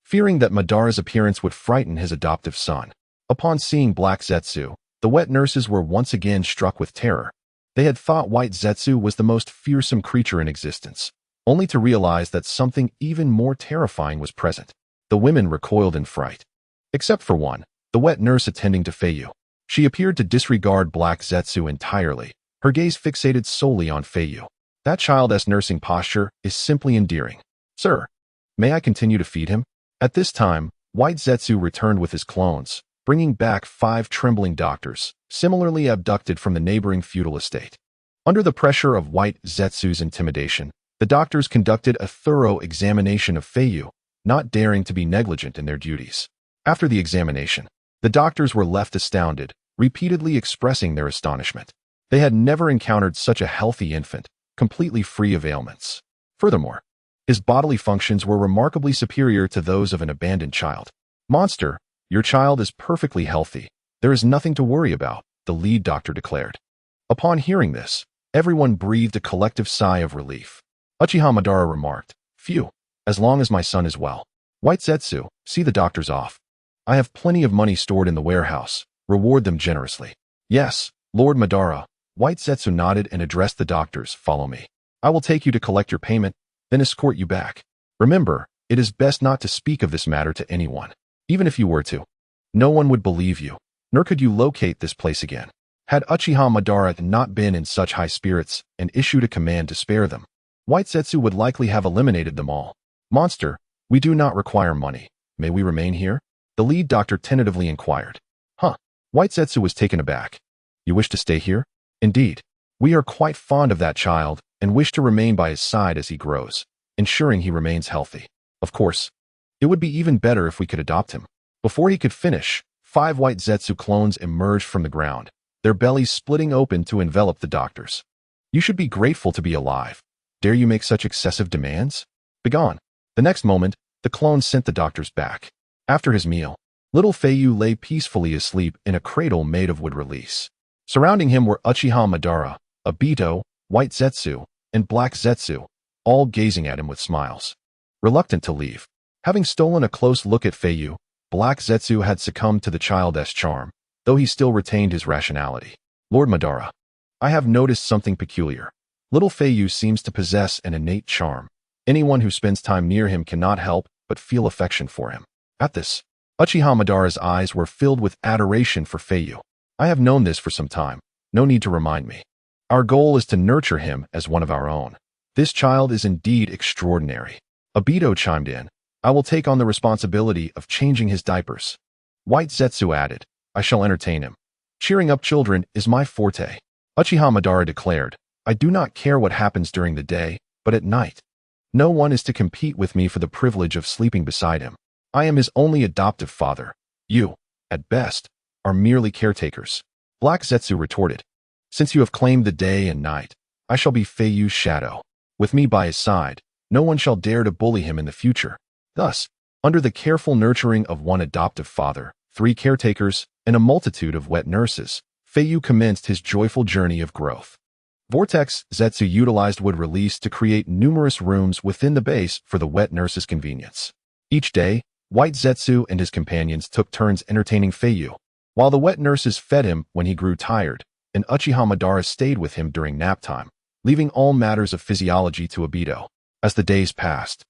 fearing that Madara's appearance would frighten his adoptive son. Upon seeing Black Zetsu, the wet nurses were once again struck with terror. They had thought White Zetsu was the most fearsome creature in existence, only to realize that something even more terrifying was present. The women recoiled in fright. Except for one, the wet nurse attending to Feiyu. She appeared to disregard Black Zetsu entirely, her gaze fixated solely on Feiyu. That child's nursing posture is simply endearing. Sir, may I continue to feed him? At this time, White Zetsu returned with his clones, bringing back 5 trembling doctors, similarly abducted from the neighboring feudal estate. Under the pressure of White Zetsu's intimidation, the doctors conducted a thorough examination of Feiyu, not daring to be negligent in their duties. After the examination, the doctors were left astounded, repeatedly expressing their astonishment. They had never encountered such a healthy infant, completely free of ailments. Furthermore, his bodily functions were remarkably superior to those of an abandoned child. Monster, your child is perfectly healthy. There is nothing to worry about, the lead doctor declared. Upon hearing this, everyone breathed a collective sigh of relief. Uchiha Madara remarked, Phew, as long as my son is well. White Zetsu, see the doctors off. I have plenty of money stored in the warehouse. Reward them generously. Yes, Lord Madara. White Zetsu nodded and addressed the doctors. Follow me. I will take you to collect your payment, then escort you back. Remember, it is best not to speak of this matter to anyone. Even if you were to, no one would believe you, nor could you locate this place again. Had Uchiha Madara not been in such high spirits and issued a command to spare them, White Zetsu would likely have eliminated them all. Monster, we do not require money. May we remain here? The lead doctor tentatively inquired. White Zetsu was taken aback. You wish to stay here? Indeed. We are quite fond of that child and wish to remain by his side as he grows, ensuring he remains healthy. Of course, it would be even better if we could adopt him. Before he could finish, 5 White Zetsu clones emerged from the ground, their bellies splitting open to envelop the doctors. You should be grateful to be alive. Dare you make such excessive demands? Begone. The next moment, the clones sent the doctors back. After his meal, little Feiyu lay peacefully asleep in a cradle made of wood release. Surrounding him were Uchiha Madara, Obito, White Zetsu, and Black Zetsu, all gazing at him with smiles. Reluctant to leave. Having stolen a close look at Feiyu, Black Zetsu had succumbed to the child's charm, though he still retained his rationality. Lord Madara, I have noticed something peculiar. Little Feiyu seems to possess an innate charm. Anyone who spends time near him cannot help but feel affection for him. At this, Uchiha Madara's eyes were filled with adoration for Feiyu. I have known this for some time. No need to remind me. Our goal is to nurture him as one of our own. This child is indeed extraordinary. Obito chimed in. I will take on the responsibility of changing his diapers. White Zetsu added. I shall entertain him. Cheering up children is my forte. Uchiha Madara declared. I do not care what happens during the day, but at night. No one is to compete with me for the privilege of sleeping beside him. I am his only adoptive father. You, at best, are merely caretakers. Black Zetsu retorted. Since you have claimed the day and night, I shall be Feiyu's shadow. With me by his side, no one shall dare to bully him in the future. Thus, under the careful nurturing of one adoptive father, 3 caretakers, and a multitude of wet nurses, Feiyu commenced his joyful journey of growth. Vortex Zetsu utilized wood release to create numerous rooms within the base for the wet nurse's convenience. Each day, White Zetsu and his companions took turns entertaining Feiyu, while the wet nurses fed him when he grew tired, and Uchiha Madara stayed with him during nap time, leaving all matters of physiology to Obito. As the days passed,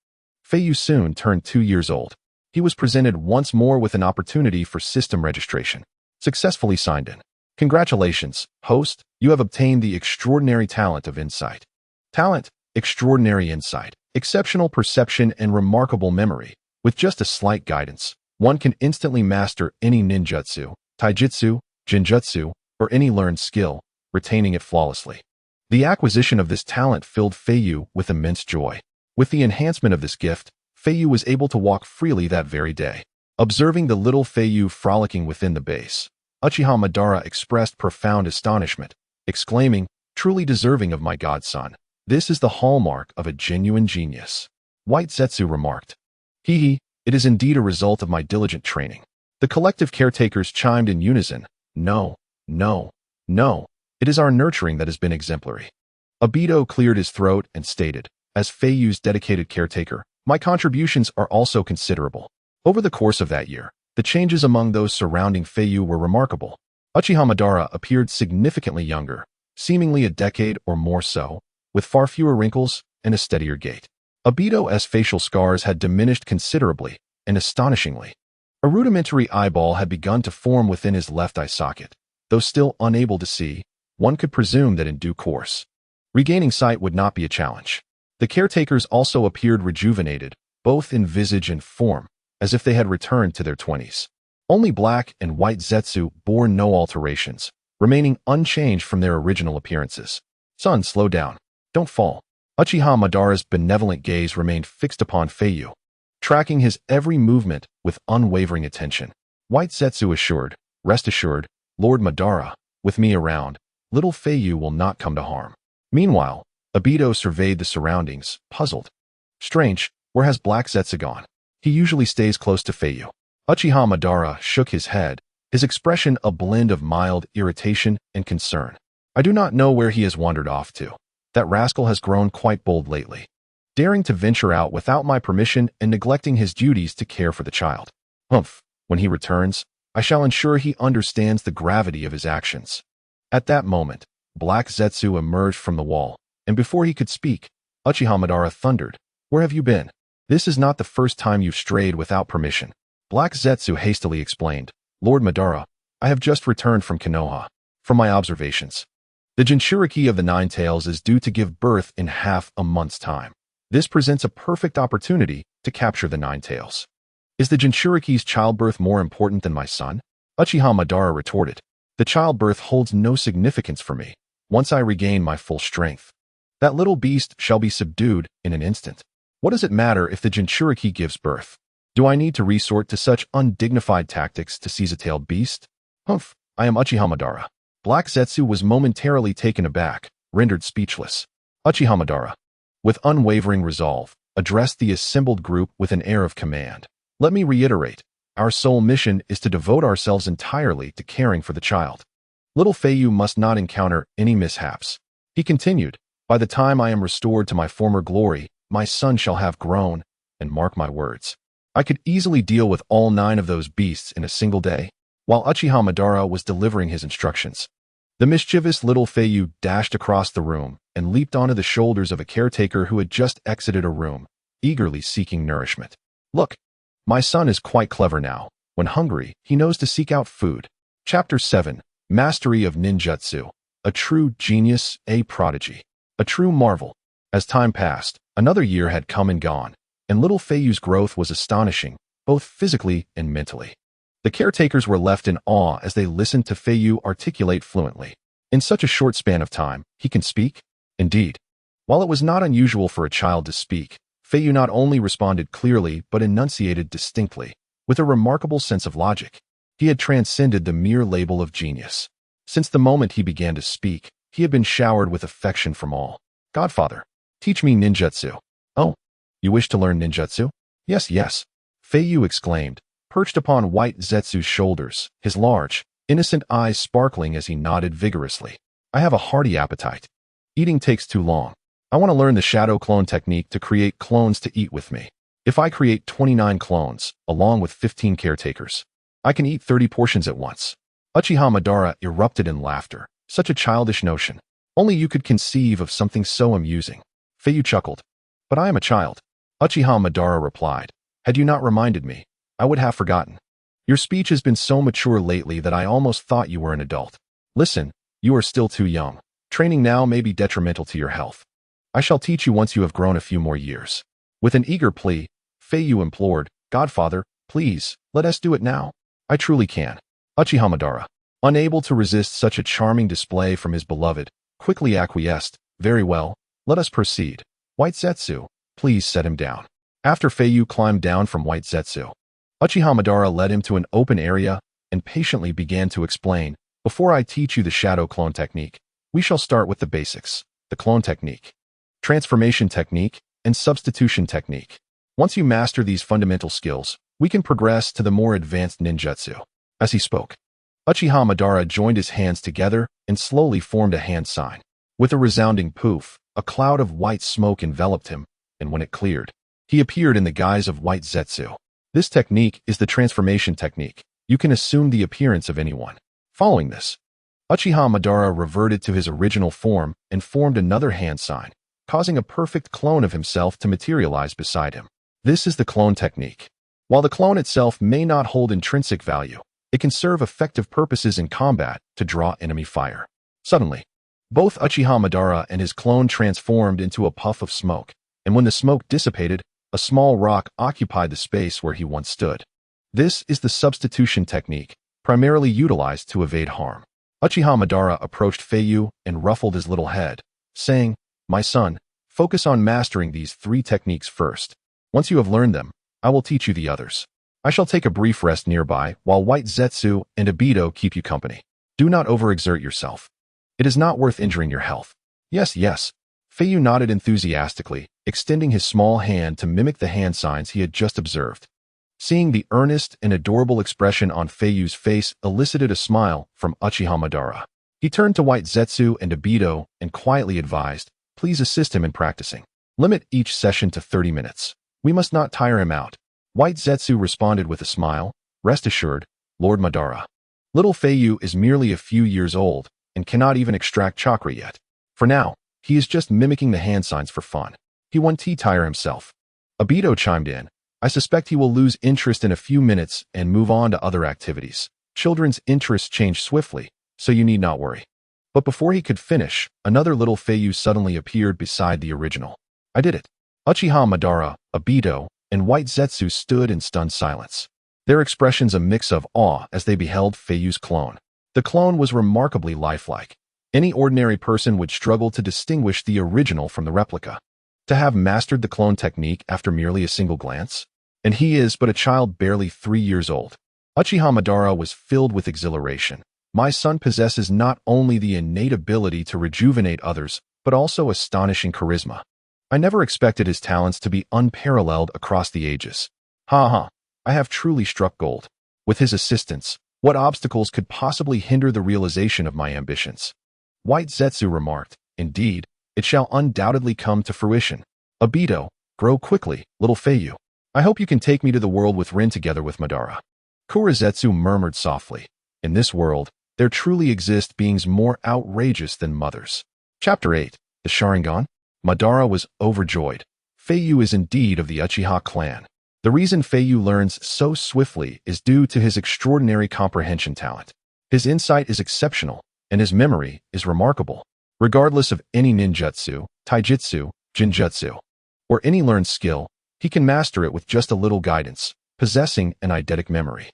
Feiyu soon turned 2 years old. He was presented once more with an opportunity for system registration. Successfully signed in. Congratulations, host, you have obtained the extraordinary talent of insight. Talent, extraordinary insight, exceptional perception, and remarkable memory. With just a slight guidance, one can instantly master any ninjutsu, taijutsu, jinjutsu, or any learned skill, retaining it flawlessly. The acquisition of this talent filled Feiyu with immense joy. With the enhancement of this gift, Feiyu was able to walk freely that very day. Observing the little Feiyu frolicking within the base, Uchiha Madara expressed profound astonishment, exclaiming, truly deserving of my godson. This is the hallmark of a genuine genius. White Zetsu remarked. Hee, it is indeed a result of my diligent training. The collective caretakers chimed in unison. No, no, no. It is our nurturing that has been exemplary. Obito cleared his throat and stated, as Feiyu's dedicated caretaker, my contributions are also considerable. Over the course of that year, the changes among those surrounding Feiyu were remarkable. Uchiha Madara appeared significantly younger, seemingly a decade or more so, with far fewer wrinkles and a steadier gait. Obito's facial scars had diminished considerably, and astonishingly. A rudimentary eyeball had begun to form within his left eye socket. Though still unable to see, one could presume that in due course, regaining sight would not be a challenge. The caretakers also appeared rejuvenated, both in visage and form, as if they had returned to their 20s. Only Black and White Zetsu bore no alterations, remaining unchanged from their original appearances. Son, slow down. Don't fall. Uchiha Madara's benevolent gaze remained fixed upon Feiyu, tracking his every movement with unwavering attention. White Zetsu assured, rest assured, Lord Madara, with me around, little Feiyu will not come to harm. Meanwhile, Obito surveyed the surroundings, puzzled. Strange, where has Black Zetsu gone? He usually stays close to Feiyu. Uchiha Madara shook his head, his expression a blend of mild irritation and concern. I do not know where he has wandered off to. That rascal has grown quite bold lately, daring to venture out without my permission and neglecting his duties to care for the child. Humph, when he returns, I shall ensure he understands the gravity of his actions. At that moment, Black Zetsu emerged from the wall, and before he could speak, Uchiha Madara thundered, "Where have you been? This is not the first time you've strayed without permission." Black Zetsu hastily explained, "Lord Madara, I have just returned from Konoha. From my observations, the Jinchuriki of the Nine Tails is due to give birth in half a month's time. This presents a perfect opportunity to capture the Nine Tails." "Is the Jinchuriki's childbirth more important than my son?" Uchiha Madara retorted. "The childbirth holds no significance for me. Once I regain my full strength, that little beast shall be subdued in an instant. What does it matter if the Jinchuriki gives birth? Do I need to resort to such undignified tactics to seize a tailed beast? Humph, I am Uchiha Madara." Black Zetsu was momentarily taken aback, rendered speechless. Uchiha Madara, with unwavering resolve, addressed the assembled group with an air of command. "Let me reiterate, our sole mission is to devote ourselves entirely to caring for the child. Little Feiyu must not encounter any mishaps." He continued, "By the time I am restored to my former glory, my son shall have grown, and mark my words, I could easily deal with all 9 of those beasts in a single day." While Uchiha Madara was delivering his instructions, the mischievous little Feiyu dashed across the room and leaped onto the shoulders of a caretaker who had just exited a room, eagerly seeking nourishment. "Look, my son is quite clever now. When hungry, he knows to seek out food." Chapter 7. Mastery of Ninjutsu. A true genius, a prodigy. A true marvel. As time passed, another year had come and gone, and little Feiyu's growth was astonishing, both physically and mentally. The caretakers were left in awe as they listened to Feiyu articulate fluently. In such a short span of time, he can speak? Indeed. While it was not unusual for a child to speak, Feiyu not only responded clearly but enunciated distinctly, with a remarkable sense of logic. He had transcended the mere label of genius. Since the moment he began to speak, he had been showered with affection from all. "Godfather, teach me ninjutsu." "Oh, you wish to learn ninjutsu?" Yes, yes," Feiyu exclaimed, perched upon White Zetsu's shoulders, his large, innocent eyes sparkling as he nodded vigorously. "I have a hearty appetite. Eating takes too long. I want to learn the shadow clone technique to create clones to eat with me. If I create 29 clones, along with 15 caretakers, I can eat 30 portions at once." Uchiha Madara erupted in laughter. "Such a childish notion. Only you could conceive of something so amusing." Feiyu chuckled. "But I am a child." Uchiha Madara replied, "Had you not reminded me, I would have forgotten. Your speech has been so mature lately that I almost thought you were an adult. Listen, you are still too young. Training now may be detrimental to your health. I shall teach you once you have grown a few more years." With an eager plea, Feiyu implored, "Godfather, please, let us do it now. I truly can." Uchiha Madara, unable to resist such a charming display from his beloved, quickly acquiesced. "Very well, let us proceed. White Zetsu, please set him down." After Feiyu climbed down from White Zetsu, Uchiha Madara led him to an open area and patiently began to explain, "Before I teach you the shadow clone technique, we shall start with the basics, the clone technique, transformation technique, and substitution technique. Once you master these fundamental skills, we can progress to the more advanced ninjutsu." As he spoke, Uchiha Madara joined his hands together and slowly formed a hand sign. With a resounding poof, a cloud of white smoke enveloped him, and when it cleared, he appeared in the guise of White Zetsu. This technique is the transformation technique. You can assume the appearance of anyone. Following this, Uchiha Madara reverted to his original form and formed another hand sign. causing a perfect clone of himself to materialize beside him. This is the clone technique. While the clone itself may not hold intrinsic value, it can serve effective purposes in combat to draw enemy fire. Suddenly, both Uchiha Madara and his clone transformed into a puff of smoke, and when the smoke dissipated, a small rock occupied the space where he once stood. This is the substitution technique, primarily utilized to evade harm. Uchiha Madara approached Feiyu and ruffled his little head, saying, "My son, focus on mastering these 3 techniques first. Once you have learned them, I will teach you the others. I shall take a brief rest nearby while White Zetsu and Obito keep you company. Do not overexert yourself. It is not worth injuring your health." "Yes, yes." Feiyu nodded enthusiastically, extending his small hand to mimic the hand signs he had just observed. Seeing the earnest and adorable expression on Feiyu's face elicited a smile from Uchiha Madara. He turned to White Zetsu and Obito and quietly advised, "Please assist him in practicing. Limit each session to 30 minutes. We must not tire him out." White Zetsu responded with a smile, "Rest assured, Lord Madara. Little Feiyu is merely a few years old and cannot even extract chakra yet. For now, he is just mimicking the hand signs for fun. He won't tire himself." Obito chimed in, "I suspect he will lose interest in a few minutes and move on to other activities. Children's interests change swiftly, so you need not worry." But before he could finish, another little Feiyu suddenly appeared beside the original. "I did it." Uchiha Madara, Obito, and White Zetsu stood in stunned silence, their expressions a mix of awe as they beheld Feiyu's clone. The clone was remarkably lifelike. Any ordinary person would struggle to distinguish the original from the replica. To have mastered the clone technique after merely a single glance? And he is but a child barely 3 years old. Uchiha Madara was filled with exhilaration. "My son possesses not only the innate ability to rejuvenate others, but also astonishing charisma. I never expected his talents to be unparalleled across the ages. Ha ha, I have truly struck gold. With his assistance, what obstacles could possibly hinder the realization of my ambitions?" White Zetsu remarked, "Indeed, it shall undoubtedly come to fruition. Obito, grow quickly, little Feiyu. I hope you can take me to the world with Rin together with Madara." Kurizetsu murmured softly, "In this world, there truly exist beings more outrageous than mothers." Chapter 8. The Sharingan. Madara was overjoyed. Feiyu is indeed of the Uchiha clan. The reason Feiyu learns so swiftly is due to his extraordinary comprehension talent. His insight is exceptional, and his memory is remarkable. Regardless of any ninjutsu, taijutsu, jinjutsu, or any learned skill, he can master it with just a little guidance, possessing an eidetic memory.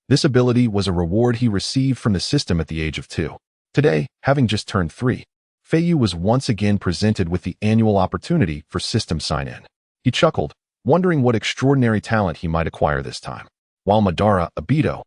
This ability was a reward he received from the system at the age of 2. Today, having just turned 3, Feiyu was once again presented with the annual opportunity for system sign-in. He chuckled, wondering what extraordinary talent he might acquire this time. While Madara, Obito,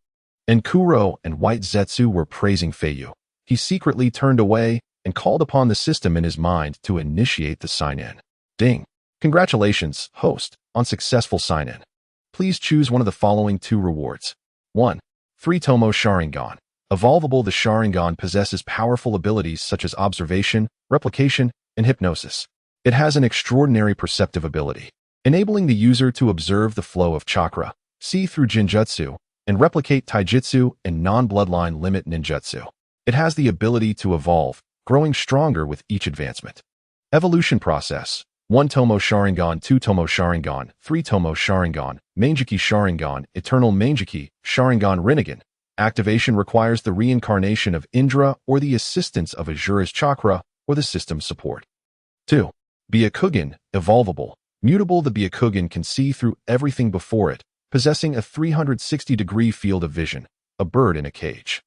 and Kuro and White Zetsu were praising Feiyu, he secretly turned away and called upon the system in his mind to initiate the sign-in. Ding! Congratulations, host, on successful sign-in. Please choose one of the following 2 rewards. 1. 3-Tomo Sharingan. Evolvable. The Sharingan possesses powerful abilities such as observation, replication, and hypnosis. It has an extraordinary perceptive ability, enabling the user to observe the flow of chakra, see through jinjutsu, and replicate taijutsu and non-bloodline limit ninjutsu. It has the ability to evolve, growing stronger with each advancement. Evolution process. 1-Tomo Sharingan, 2-Tomo Sharingan, 3-Tomo Sharingan, Manjiki Sharingan, Eternal Manjiki, Sharingan Rinnegan. Activation requires the reincarnation of Indra or the assistance of Azura's chakra or the system's support. 2. Byakugan, evolvable. Mutable. The Byakugan can see through everything before it, possessing a 360-degree field of vision, a bird in a cage.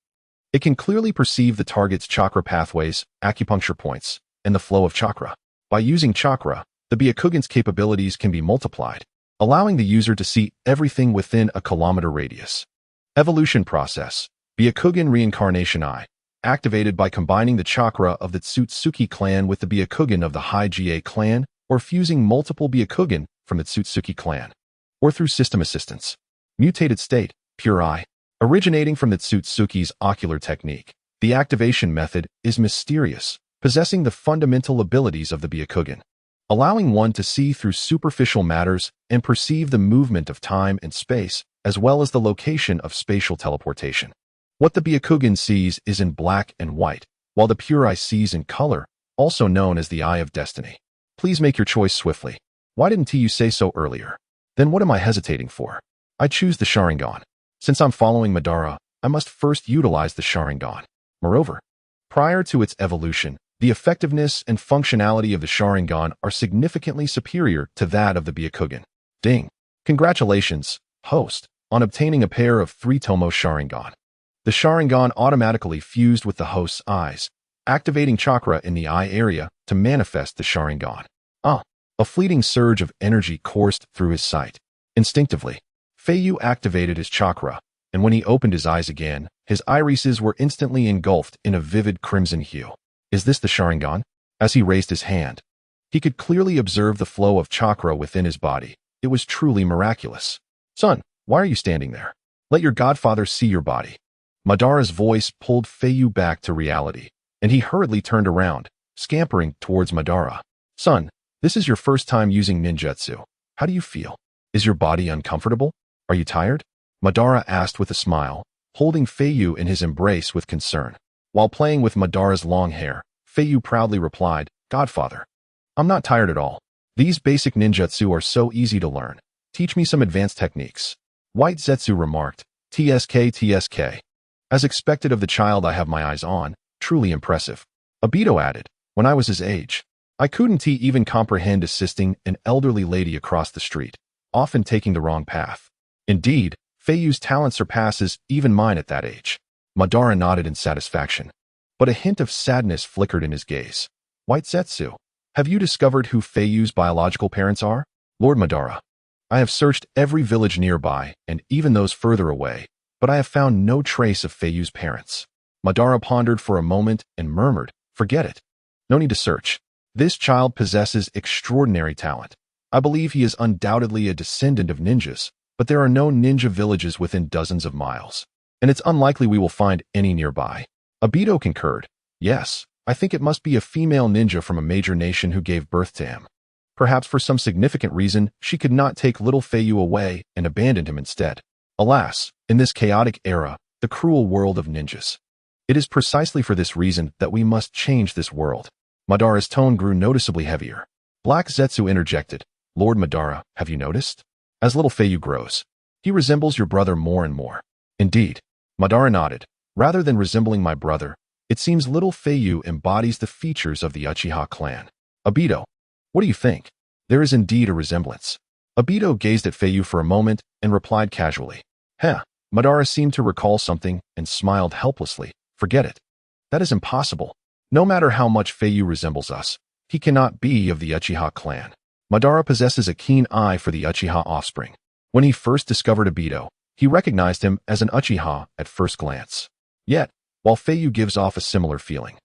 It can clearly perceive the target's chakra pathways, acupuncture points, and the flow of chakra. By using chakra, the Byakugan's capabilities can be multiplied, allowing the user to see everything within a kilometer radius. Evolution process. Byakugan reincarnation I. Activated by combining the chakra of the Tsutsuki clan with the Byakugan of the Hige clan, or fusing multiple Byakugan from the Tsutsuki clan, or through system assistance. Mutated state, pure eye. Originating from the Tsutsuki's ocular technique, the activation method is mysterious, possessing the fundamental abilities of the Byakugan, allowing one to see through superficial matters and perceive the movement of time and space, as well as the location of spatial teleportation. What the Byakugan sees is in black and white, while the pure eye sees in color, also known as the Eye of Destiny. Please make your choice swiftly. Why didn't you say so earlier? Then what am I hesitating for? I choose the sharingan. Since I'm following Madara, I must first utilize the sharingan. Moreover, prior to its evolution, the effectiveness and functionality of the sharingan are significantly superior to that of the Byakugan. Ding! Congratulations, host, on obtaining a pair of 3 Tomo sharingan. The sharingan automatically fused with the host's eyes, activating chakra in the eye area to manifest the sharingan. A fleeting surge of energy coursed through his sight. Instinctively, Feiyu activated his chakra, and when he opened his eyes again, his irises were instantly engulfed in a vivid crimson hue. Is this the sharingan? As he raised his hand, he could clearly observe the flow of chakra within his body. It was truly miraculous. Son, why are you standing there? Let your godfather see your body. Madara's voice pulled Feiyu back to reality, and he hurriedly turned around, scampering towards Madara. Son, this is your first time using ninjutsu. How do you feel? Is your body uncomfortable? Are you tired? Madara asked with a smile, holding Feiyu in his embrace with concern. While playing with Madara's long hair, Feiyu proudly replied, Godfather, I'm not tired at all. These basic ninjutsu are so easy to learn. Teach me some advanced techniques. White Zetsu remarked, TSK. As expected of the child I have my eyes on, truly impressive. Obito added, when I was his age, I couldn't even comprehend assisting an elderly lady across the street, often taking the wrong path. Indeed, Feiyu's talent surpasses even mine at that age. Madara nodded in satisfaction, but a hint of sadness flickered in his gaze. White Zetsu, have you discovered who Feiyu's biological parents are? Lord Madara, I have searched every village nearby and even those further away, but I have found no trace of Feiyu's parents. Madara pondered for a moment and murmured, forget it. No need to search. This child possesses extraordinary talent. I believe he is undoubtedly a descendant of ninjas, but there are no ninja villages within dozens of miles, and it's unlikely we will find any nearby. Obito concurred. Yes, I think it must be a female ninja from a major nation who gave birth to him. Perhaps for some significant reason, she could not take little Feiyu away and abandoned him instead. Alas, in this chaotic era, the cruel world of ninjas. It is precisely for this reason that we must change this world. Madara's tone grew noticeably heavier. Black Zetsu interjected, Lord Madara, have you noticed? As little Feiyu grows, he resembles your brother more and more. Indeed, Madara nodded. Rather than resembling my brother, it seems little Feiyu embodies the features of the Uchiha clan. Obito, what do you think? There is indeed a resemblance. Obito gazed at Feiyu for a moment and replied casually. Madara seemed to recall something and smiled helplessly. Forget it. That is impossible. No matter how much Feiyu resembles us, he cannot be of the Uchiha clan. Madara possesses a keen eye for the Uchiha offspring. When he first discovered Obito, he recognized him as an Uchiha at first glance. Yet, while Feiyu gives off a similar feeling,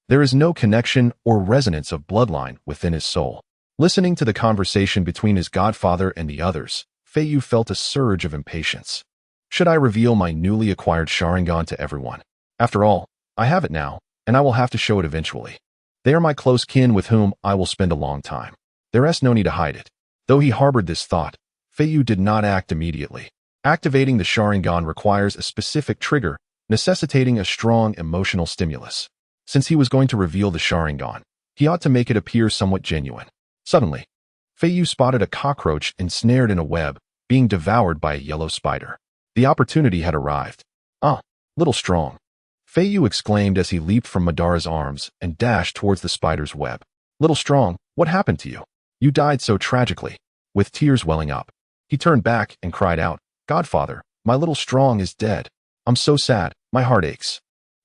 there is no connection or resonance of bloodline within his soul. Listening to the conversation between his godfather and the others, Feiyu felt a surge of impatience. Should I reveal my newly acquired sharingan to everyone? After all, I have it now, and I will have to show it eventually. They are my close kin with whom I will spend a long time. There is no need to hide it. Though he harbored this thought, Feiyu did not act immediately. Activating the sharingan requires a specific trigger, necessitating a strong emotional stimulus. Since he was going to reveal the sharingan, he ought to make it appear somewhat genuine. Suddenly, Feiyu spotted a cockroach ensnared in a web, being devoured by a yellow spider. The opportunity had arrived. Little strong. Feiyu exclaimed as he leaped from Madara's arms and dashed towards the spider's web. Little strong, what happened to you? You died so tragically. With tears welling up, he turned back and cried out, Godfather, my little strong is dead. I'm so sad, my heart aches.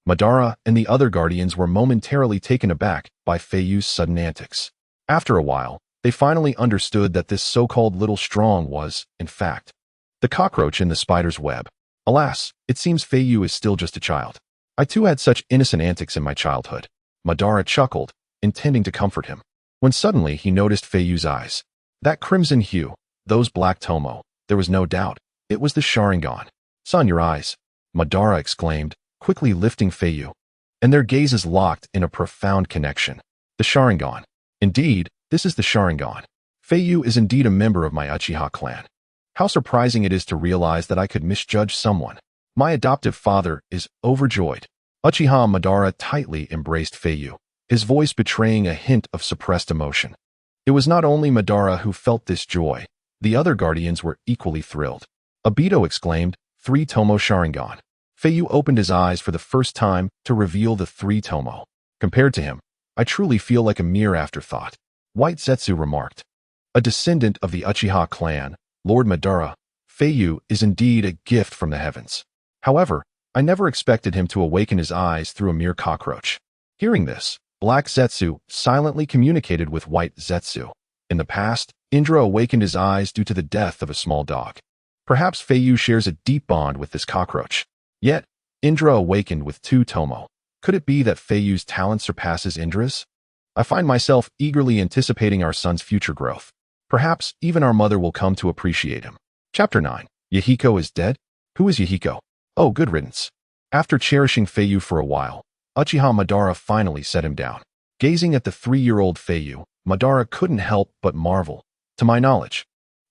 Madara and the other guardians were momentarily taken aback by Feiyu's sudden antics. After a while, they finally understood that this so-called little strong was, in fact, the cockroach in the spider's web. Alas, it seems Feiyu is still just a child. I too had such innocent antics in my childhood. Madara chuckled, intending to comfort him, when suddenly he noticed Feiyu's eyes. That crimson hue, those black tomo, there was no doubt, it was the sharingan. Son, your eyes, Madara exclaimed, quickly lifting Feiyu, and their gazes locked in a profound connection. The sharingan. Indeed, this is the sharingan. Feiyu is indeed a member of my Uchiha clan. How surprising it is to realize that I could misjudge someone. My adoptive father is overjoyed. Uchiha Madara tightly embraced Feiyu, his voice betraying a hint of suppressed emotion. It was not only Madara who felt this joy. The other guardians were equally thrilled. Obito exclaimed, "Three Tomo Sharingan." Feiyu opened his eyes for the first time to reveal the three Tomo. Compared to him, I truly feel like a mere afterthought. White Zetsu remarked. A descendant of the Uchiha clan, Lord Madara, Feiyu is indeed a gift from the heavens. However, I never expected him to awaken his eyes through a mere cockroach. Hearing this, Black Zetsu silently communicated with White Zetsu. In the past, Indra awakened his eyes due to the death of a small dog. Perhaps Feiyu shares a deep bond with this cockroach. Yet, Indra awakened with two Tomo. Could it be that Feiyu's talent surpasses Indra's? I find myself eagerly anticipating our son's future growth. Perhaps even our mother will come to appreciate him. Chapter 9. Yahiko is dead? Who is Yahiko? Oh, good riddance. After cherishing Feiyu for a while, Uchiha Madara finally set him down. Gazing at the 3-year-old Feiyu, Madara couldn't help but marvel. To my knowledge,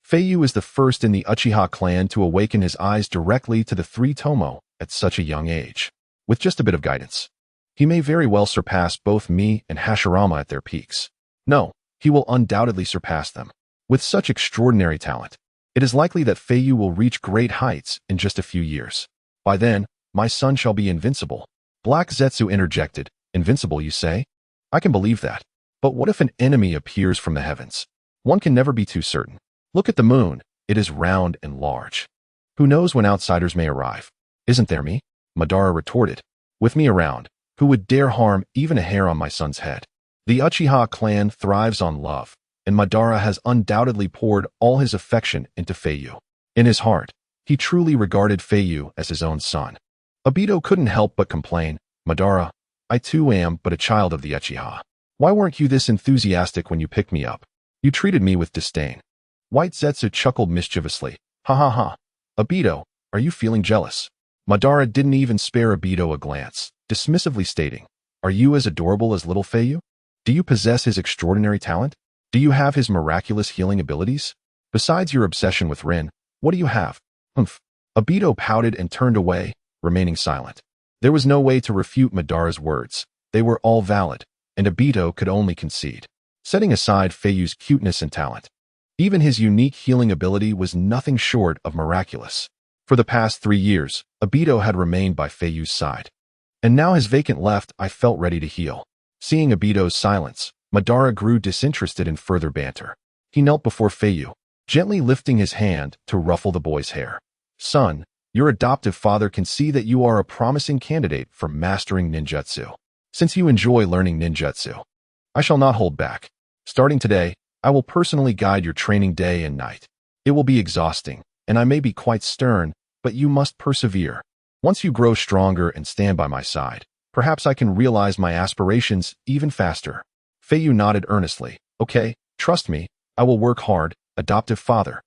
Feiyu is the first in the Uchiha clan to awaken his eyes directly to the three Tomo at such a young age. With just a bit of guidance, he may very well surpass both me and Hashirama at their peaks. No, he will undoubtedly surpass them. With such extraordinary talent, it is likely that Feiyu will reach great heights in just a few years. By then, my son shall be invincible. Black Zetsu interjected. Invincible, you say? I can believe that. But what if an enemy appears from the heavens? One can never be too certain. Look at the moon. It is round and large. Who knows when outsiders may arrive? Isn't there me? Madara retorted. With me around, who would dare harm even a hair on my son's head? The Uchiha clan thrives on love, and Madara has undoubtedly poured all his affection into Feiyu. In his heart, he truly regarded Feiyu as his own son. Obito couldn't help but complain, Madara, I too am but a child of the Uchiha. Why weren't you this enthusiastic when you picked me up? You treated me with disdain. White Zetsu chuckled mischievously. Ha ha ha. Obito, are you feeling jealous? Madara didn't even spare Obito a glance, dismissively stating, are you as adorable as little Feiyu? Do you possess his extraordinary talent? Do you have his miraculous healing abilities? Besides your obsession with Rin, what do you have? Humph. Obito pouted and turned away, remaining silent. There was no way to refute Madara's words. They were all valid, and Obito could only concede. Setting aside Feiyu's cuteness and talent, even his unique healing ability was nothing short of miraculous. For the past 3 years, Obito had remained by Feiyu's side. And now his vacant left, I felt ready to heal. Seeing Obito's silence, Madara grew disinterested in further banter. He knelt before Feiyu, gently lifting his hand to ruffle the boy's hair. Son, your adoptive father can see that you are a promising candidate for mastering ninjutsu. Since you enjoy learning ninjutsu, I shall not hold back. Starting today, I will personally guide your training day and night. It will be exhausting, and I may be quite stern, but you must persevere. Once you grow stronger and stand by my side, perhaps I can realize my aspirations even faster. Feiyu nodded earnestly. Okay, trust me, I will work hard, adoptive father.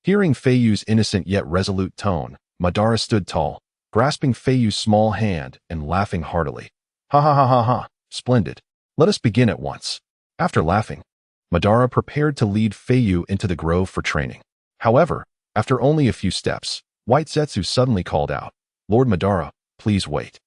Hearing Feiyu's innocent yet resolute tone, Madara stood tall, grasping Feiyu's small hand and laughing heartily. Ha ha ha ha ha, splendid. Let us begin at once. After laughing, Madara prepared to lead Feiyu into the grove for training. However, after only a few steps, White Zetsu suddenly called out, Lord Madara, please wait.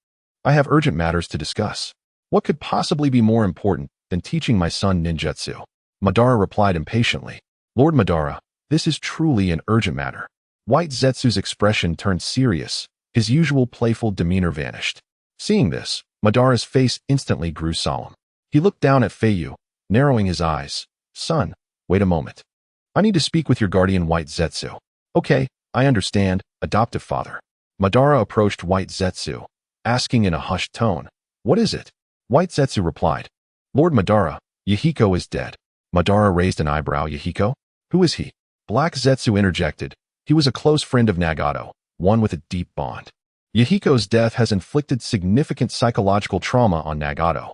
I have urgent matters to discuss. What could possibly be more important than teaching my son ninjutsu? Madara replied impatiently, Lord Madara, this is truly an urgent matter. White Zetsu's expression turned serious, his usual playful demeanor vanished. Seeing this, Madara's face instantly grew solemn. He looked down at Feiyu, narrowing his eyes. Son, wait a moment. I need to speak with your guardian White Zetsu. Okay, I understand, adoptive father. Madara approached White Zetsu, asking in a hushed tone, what is it? White Zetsu replied, Lord Madara, Yahiko is dead. Madara raised an eyebrow. Yahiko? Who is he? Black Zetsu interjected. He was a close friend of Nagato, one with a deep bond. Yahiko's death has inflicted significant psychological trauma on Nagato,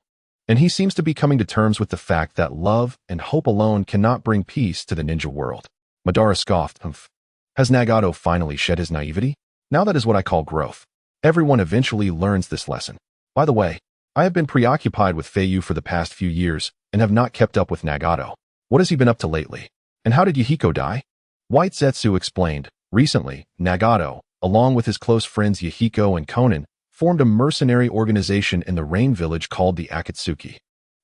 and he seems to be coming to terms with the fact that love and hope alone cannot bring peace to the ninja world. Madara scoffed. Humph. Has Nagato finally shed his naivety? Now that is what I call growth. Everyone eventually learns this lesson. By the way, I have been preoccupied with Feiyu for the past few years and have not kept up with Nagato. What has he been up to lately? And how did Yahiko die? White Zetsu explained. Recently, Nagato, along with his close friends Yahiko and Konin, formed a mercenary organization in the Rain Village called the Akatsuki.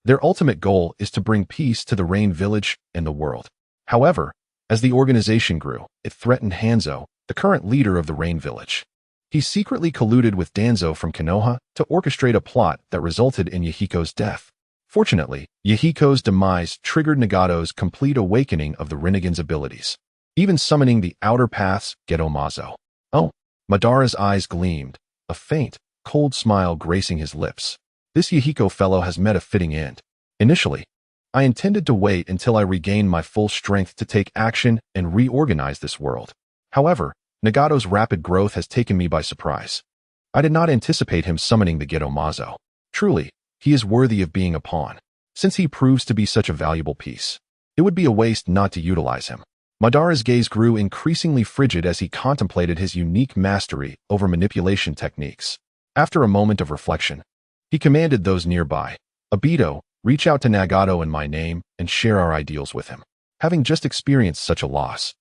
Their ultimate goal is to bring peace to the Rain Village and the world. However, as the organization grew, it threatened Hanzo, the current leader of the Rain Village. He secretly colluded with Danzo from Konoha to orchestrate a plot that resulted in Yahiko's death. Fortunately, Yahiko's demise triggered Nagato's complete awakening of the Rinnegan's abilities, even summoning the Outer Path's Gedomazo. Oh, Madara's eyes gleamed, a faint, cold smile gracing his lips. This Yahiko fellow has met a fitting end. Initially, I intended to wait until I regained my full strength to take action and reorganize this world. However, Nagato's rapid growth has taken me by surprise. I did not anticipate him summoning the Gedomazo. Truly, he is worthy of being a pawn, since he proves to be such a valuable piece. It would be a waste not to utilize him. Madara's gaze grew increasingly frigid as he contemplated his unique mastery over manipulation techniques. After a moment of reflection, he commanded those nearby, "Obito, reach out to Nagato in my name and share our ideals with him. Having just experienced such a loss,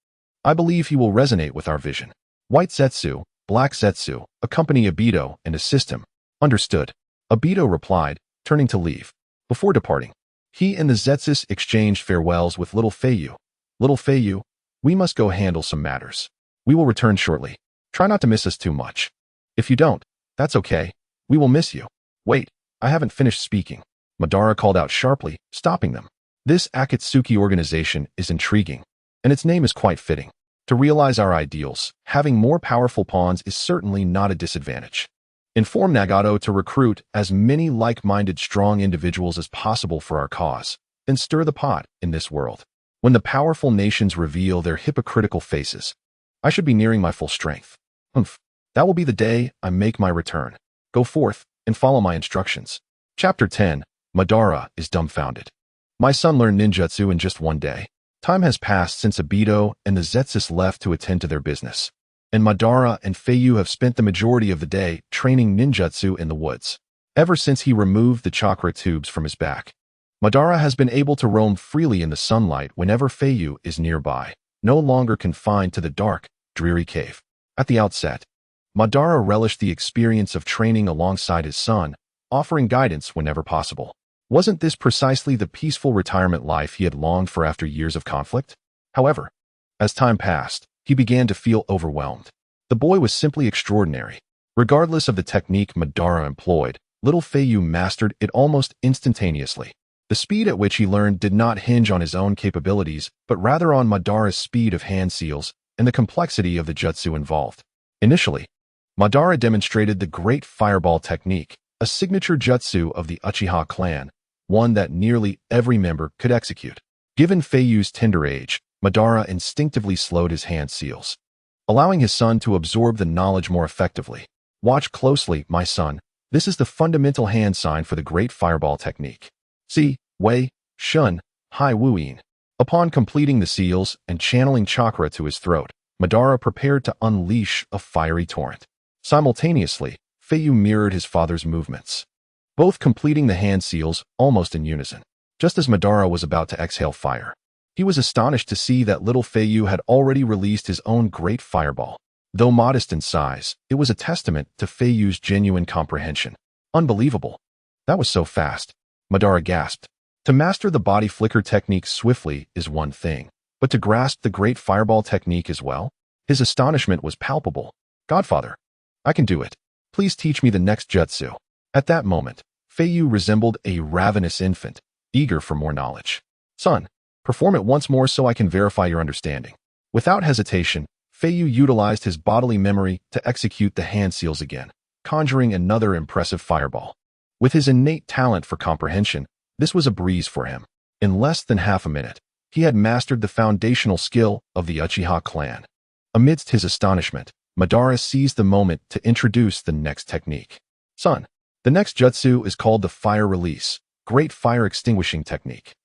I believe he will resonate with our vision." White Zetsu, Black Zetsu, accompany Obito and assist him. Understood. Obito replied, turning to leave. Before departing, he and the Zetsus exchanged farewells with little Feiyu. "Little Feiyu, we must go handle some matters. We will return shortly. Try not to miss us too much. If you don't, that's okay. We will miss you." "Wait, I haven't finished speaking," Madara called out sharply, stopping them. "This Akatsuki organization is intriguing, and its name is quite fitting. To realize our ideals, having more powerful pawns is certainly not a disadvantage. Inform Nagato to recruit as many like-minded strong individuals as possible for our cause, then stir the pot in this world. When the powerful nations reveal their hypocritical faces, I should be nearing my full strength. That will be the day I make my return. Go forth and follow my instructions." Chapter 10. Madara is dumbfounded. My son learned ninjutsu in just one day. Time has passed since Obito and the Zetsus left to attend to their business, and Madara and Feiyu have spent the majority of the day training ninjutsu in the woods. Ever since he removed the chakra tubes from his back, Madara has been able to roam freely in the sunlight whenever Feiyu is nearby, no longer confined to the dark, dreary cave. At the outset, Madara relished the experience of training alongside his son, offering guidance whenever possible. Wasn't this precisely the peaceful retirement life he had longed for after years of conflict? However, as time passed, he began to feel overwhelmed. The boy was simply extraordinary. Regardless of the technique Madara employed, little Feiyu mastered it almost instantaneously. The speed at which he learned did not hinge on his own capabilities, but rather on Madara's speed of hand seals and the complexity of the jutsu involved. Initially, Madara demonstrated the Great Fireball technique, a signature jutsu of the Uchiha clan, one that nearly every member could execute. Given Feiyu's tender age, Madara instinctively slowed his hand seals, allowing his son to absorb the knowledge more effectively. "Watch closely, my son. This is the fundamental hand sign for the Great Fireball technique. See, Wei, Shun, Hai Wuyin." Upon completing the seals and channeling chakra to his throat, Madara prepared to unleash a fiery torrent. Simultaneously, Feiyu mirrored his father's movements, both completing the hand seals almost in unison. Just as Madara was about to exhale fire, he was astonished to see that little Feiyu had already released his own great fireball. Though modest in size, it was a testament to Feiyu's genuine comprehension. Unbelievable. That was so fast, Madara gasped. To master the body flicker technique swiftly is one thing, but to grasp the great fireball technique as well? His astonishment was palpable. "Godfather, I can do it. Please teach me the next jutsu." At that moment, Feiyu resembled a ravenous infant, eager for more knowledge. "Son, perform it once more so I can verify your understanding." Without hesitation, Feiyu utilized his bodily memory to execute the hand seals again, conjuring another impressive fireball. With his innate talent for comprehension, this was a breeze for him. In less than half a minute, he had mastered the foundational skill of the Uchiha clan. Amidst his astonishment, Madara seized the moment to introduce the next technique. "Son, the next jutsu is called the Fire Release, Great Fire Extinguishing Technique.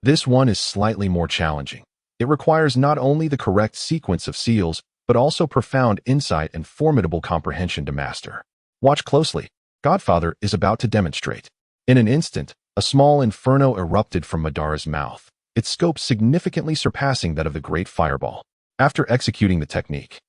This one is slightly more challenging. It requires not only the correct sequence of seals, but also profound insight and formidable comprehension to master. Watch closely. Godfather is about to demonstrate." In an instant, a small inferno erupted from Madara's mouth, its scope significantly surpassing that of the Great Fireball. After executing the technique,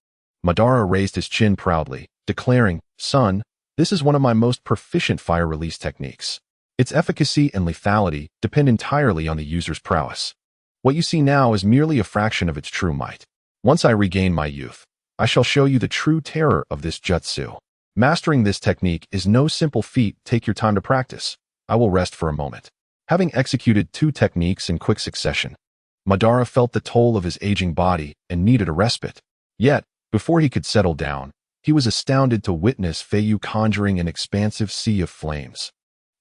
Madara raised his chin proudly, declaring, "Son, this is one of my most proficient fire release techniques. Its efficacy and lethality depend entirely on the user's prowess. What you see now is merely a fraction of its true might. Once I regain my youth, I shall show you the true terror of this jutsu. Mastering this technique is no simple feat. Take your time to practice. I will rest for a moment. Having executed 2 techniques in quick succession, Madara felt the toll of his aging body and needed a respite. Yet, before he could settle down, he was astounded to witness Feiyu conjuring an expansive sea of flames,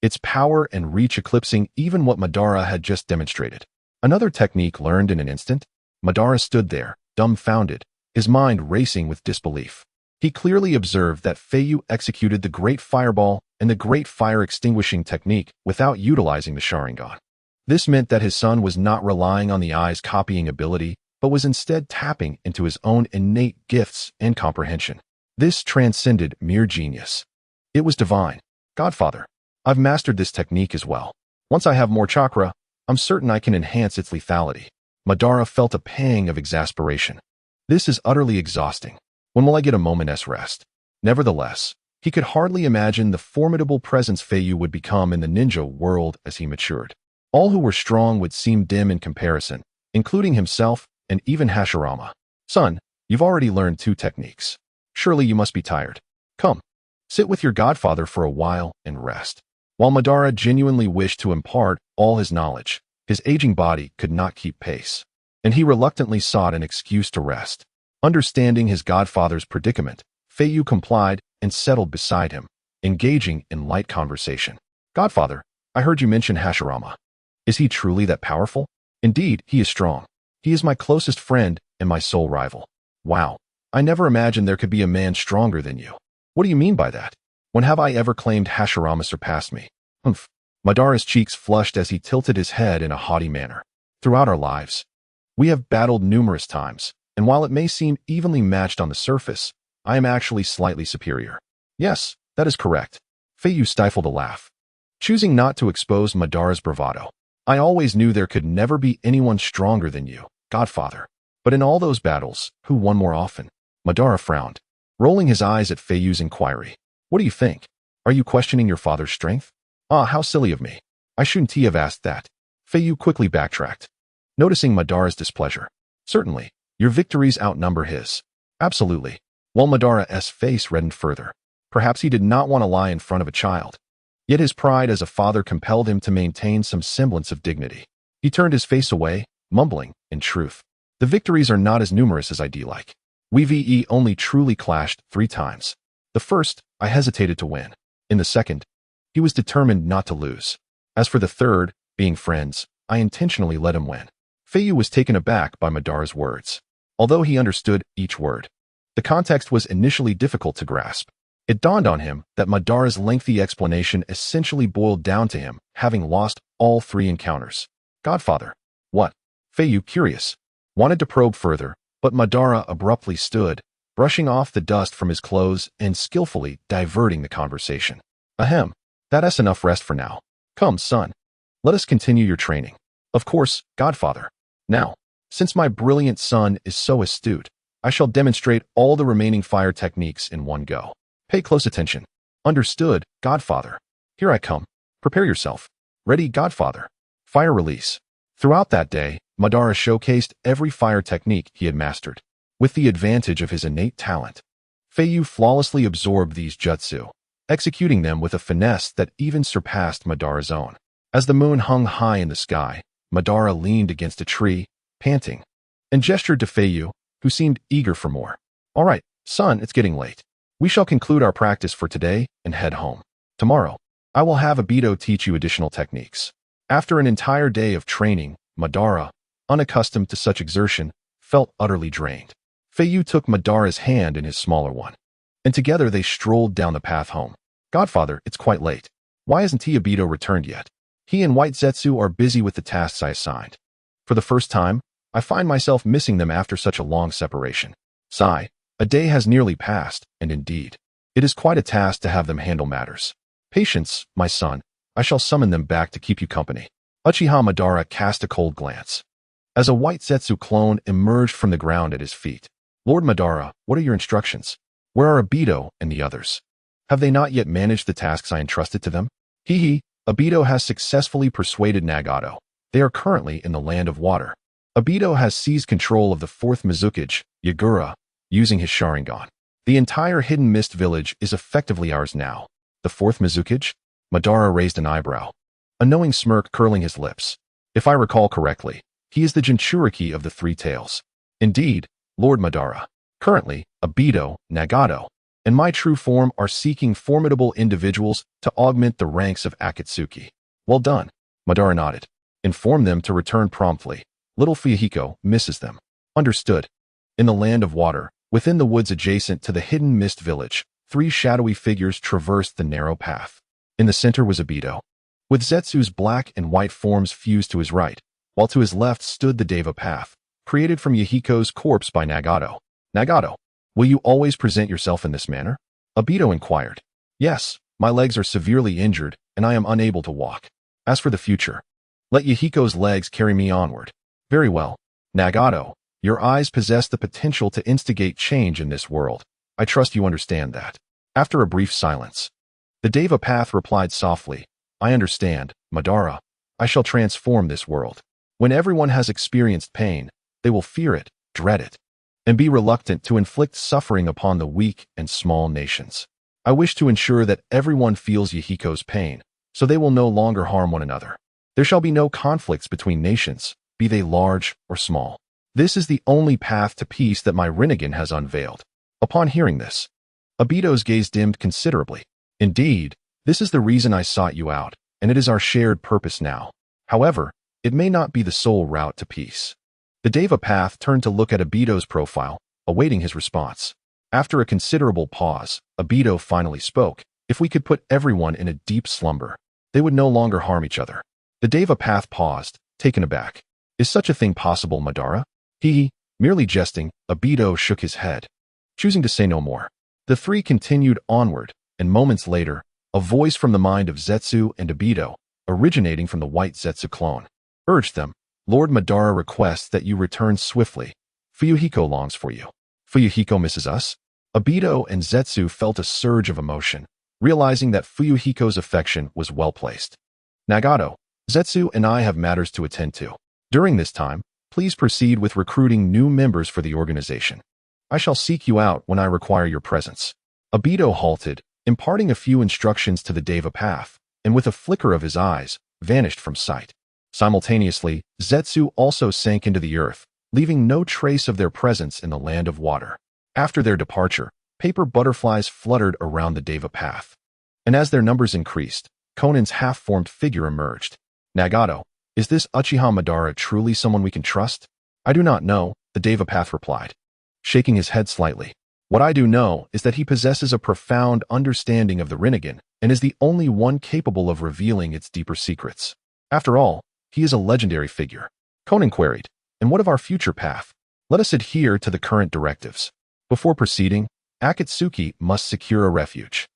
its power and reach eclipsing even what Madara had just demonstrated. Another technique learned in an instant, Madara stood there, dumbfounded, his mind racing with disbelief. He clearly observed that Feiyu executed the Great Fireball and the Great Fire Extinguishing technique without utilizing the sharingan. This meant that his son was not relying on the eye's copying ability, but was instead tapping into his own innate gifts and comprehension. This transcended mere genius. It was divine. Godfather, I've mastered this technique as well. Once I have more chakra, I'm certain I can enhance its lethality. Madara felt a pang of exasperation. This is utterly exhausting. When will I get a moment's rest? Nevertheless, he could hardly imagine the formidable presence Feiyu would become in the ninja world as he matured. All who were strong would seem dim in comparison, including himself and even Hashirama. Son, you've already learned 2 techniques. Surely you must be tired. Come, sit with your godfather for a while and rest. While Madara genuinely wished to impart all his knowledge, his aging body could not keep pace, and he reluctantly sought an excuse to rest. Understanding his godfather's predicament, Feiyu complied and settled beside him, engaging in light conversation. Godfather, I heard you mention Hashirama. Is he truly that powerful? Indeed, he is strong. He is my closest friend and my sole rival. Wow, I never imagined there could be a man stronger than you. What do you mean by that? When have I ever claimed Hashirama surpassed me? Humph. Madara's cheeks flushed as he tilted his head in a haughty manner. Throughout our lives, we have battled numerous times, and while it may seem evenly matched on the surface, I am actually slightly superior. Yes, that is correct. Feiyu stifled a laugh, choosing not to expose Madara's bravado. I always knew there could never be anyone stronger than you, Godfather. But in all those battles, who won more often? Madara frowned, rolling his eyes at Feiyu's inquiry. What do you think? Are you questioning your father's strength? Ah, how silly of me. I shouldn't have asked that. Feiyu quickly backtracked, noticing Madara's displeasure. Certainly, your victories outnumber his. Absolutely. While Madara's face reddened further. Perhaps he did not want to lie in front of a child. Yet his pride as a father compelled him to maintain some semblance of dignity. He turned his face away, mumbling, in truth, the victories are not as numerous as I'd like. We only truly clashed 3 times. The first, I hesitated to win. In the second, he was determined not to lose. As for the third, being friends, I intentionally let him win. Feiyu was taken aback by Madara's words. Although he understood each word, the context was initially difficult to grasp. It dawned on him that Madara's lengthy explanation essentially boiled down to him having lost all 3 encounters. Godfather. What? Feiyu, curious, wanted to probe further, but Madara abruptly stood, brushing off the dust from his clothes and skillfully diverting the conversation. Ahem. That's enough rest for now. Come, son. Let us continue your training. Of course, Godfather. Now, since my brilliant son is so astute, I shall demonstrate all the remaining fire techniques in one go. Pay close attention. Understood, Godfather. Here I come. Prepare yourself. Ready, Godfather. Fire release. Throughout that day, Madara showcased every fire technique he had mastered, with the advantage of his innate talent. Feiyu flawlessly absorbed these jutsu, executing them with a finesse that even surpassed Madara's own. As the moon hung high in the sky, Madara leaned against a tree, panting, and gestured to Feiyu, who seemed eager for more. All right, son, it's getting late. We shall conclude our practice for today and head home. Tomorrow, I will have Ibito teach you additional techniques. After an entire day of training, Madara, unaccustomed to such exertion, felt utterly drained. Feiyu took Madara's hand in his smaller one, and together they strolled down the path home. Godfather, it's quite late. Why hasn't Ibito returned yet? He and White Zetsu are busy with the tasks I assigned. For the first time, I find myself missing them after such a long separation. Sigh. A day has nearly passed, and indeed, it is quite a task to have them handle matters. Patience, my son. I shall summon them back to keep you company. Uchiha Madara cast a cold glance as a White Zetsu clone emerged from the ground at his feet. Lord Madara, what are your instructions? Where are Ibito and the others? Have they not yet managed the tasks I entrusted to them? Hee. Obito has successfully persuaded Nagato. They are currently in the land of water. Obito has seized control of the fourth Mizukage, Yagura, using his sharingan. The entire Hidden Mist village is effectively ours now. The fourth Mizukage? Madara raised an eyebrow, a knowing smirk curling his lips. If I recall correctly, he is the Jinchuriki of the Three Tails. Indeed, Lord Madara. Currently, Obito, Nagato, and my true form are seeking formidable individuals to augment the ranks of Akatsuki. Well done. Madara nodded. Inform them to return promptly. Little Fuyuhiko misses them. Understood. In the land of water, within the woods adjacent to the Hidden Mist village, three shadowy figures traversed the narrow path. In the center was Obito, with Zetsu's black and white forms fused to his right, while to his left stood the Deva path, created from Yahiko's corpse by Nagato. Nagato, will you always present yourself in this manner? Obito inquired. Yes, my legs are severely injured, and I am unable to walk. As for the future, let Yahiko's legs carry me onward. Very well. Nagato, your eyes possess the potential to instigate change in this world. I trust you understand that. After a brief silence, the Deva path replied softly, I understand, Madara. I shall transform this world. When everyone has experienced pain, they will fear it, dread it, and be reluctant to inflict suffering upon the weak and small nations. I wish to ensure that everyone feels Yahiko's pain, so they will no longer harm one another. There shall be no conflicts between nations, be they large or small. This is the only path to peace that my Rinnegan has unveiled. Upon hearing this, Obito's gaze dimmed considerably. Indeed, this is the reason I sought you out, and it is our shared purpose now. However, it may not be the sole route to peace. The Deva path turned to look at Obito's profile, awaiting his response. After a considerable pause, Obito finally spoke. If we could put everyone in a deep slumber, they would no longer harm each other. The Deva path paused, taken aback. Is such a thing possible, Madara? Merely jesting, Obito shook his head, choosing to say no more. The three continued onward, and moments later, a voice from the mind of Zetsu and Obito, originating from the White Zetsu clone, urged them, Lord Madara requests that you return swiftly. Fuyuhiko longs for you. Fuyuhiko misses us? Obito and Zetsu felt a surge of emotion, realizing that Fuyuhiko's affection was well placed. Nagato, Zetsu and I have matters to attend to. During this time, please proceed with recruiting new members for the organization. I shall seek you out when I require your presence. Obito halted, imparting a few instructions to the Deva path, and with a flicker of his eyes, vanished from sight. Simultaneously, Zetsu also sank into the earth, leaving no trace of their presence in the land of water. After their departure, paper butterflies fluttered around the Deva path. And as their numbers increased, Konan's half-formed figure emerged. Nagato, is this Uchiha Madara truly someone we can trust? I do not know, the Deva path replied, shaking his head slightly. What I do know is that he possesses a profound understanding of the Rinnegan and is the only one capable of revealing its deeper secrets. After all, he is a legendary figure. Konan queried, and what of our future path? Let us adhere to the current directives. Before proceeding, Akatsuki must secure a refuge.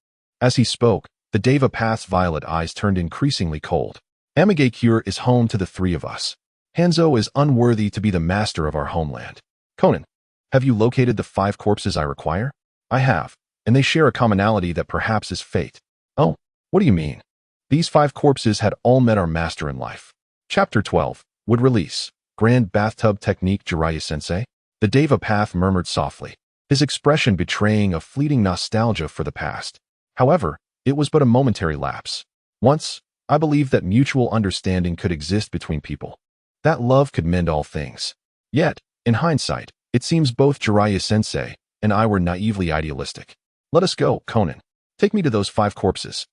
As he spoke, the Deva path's violet eyes turned increasingly cold. Amigakure is home to the three of us. Hanzo is unworthy to be the master of our homeland. Konan, have you located the 5 corpses I require? I have, and they share a commonality that perhaps is fate. Oh, what do you mean? These 5 corpses had all met our master in life. Chapter 12, Would Release, Grand Bathtub Technique Jiraiya-sensei? The Deva path murmured softly, his expression betraying a fleeting nostalgia for the past. However, it was but a momentary lapse. Once, I believed that mutual understanding could exist between people, that love could mend all things. Yet, in hindsight, it seems both Jiraiya-sensei and I were naively idealistic. Let us go, Konan. Take me to those 5 corpses.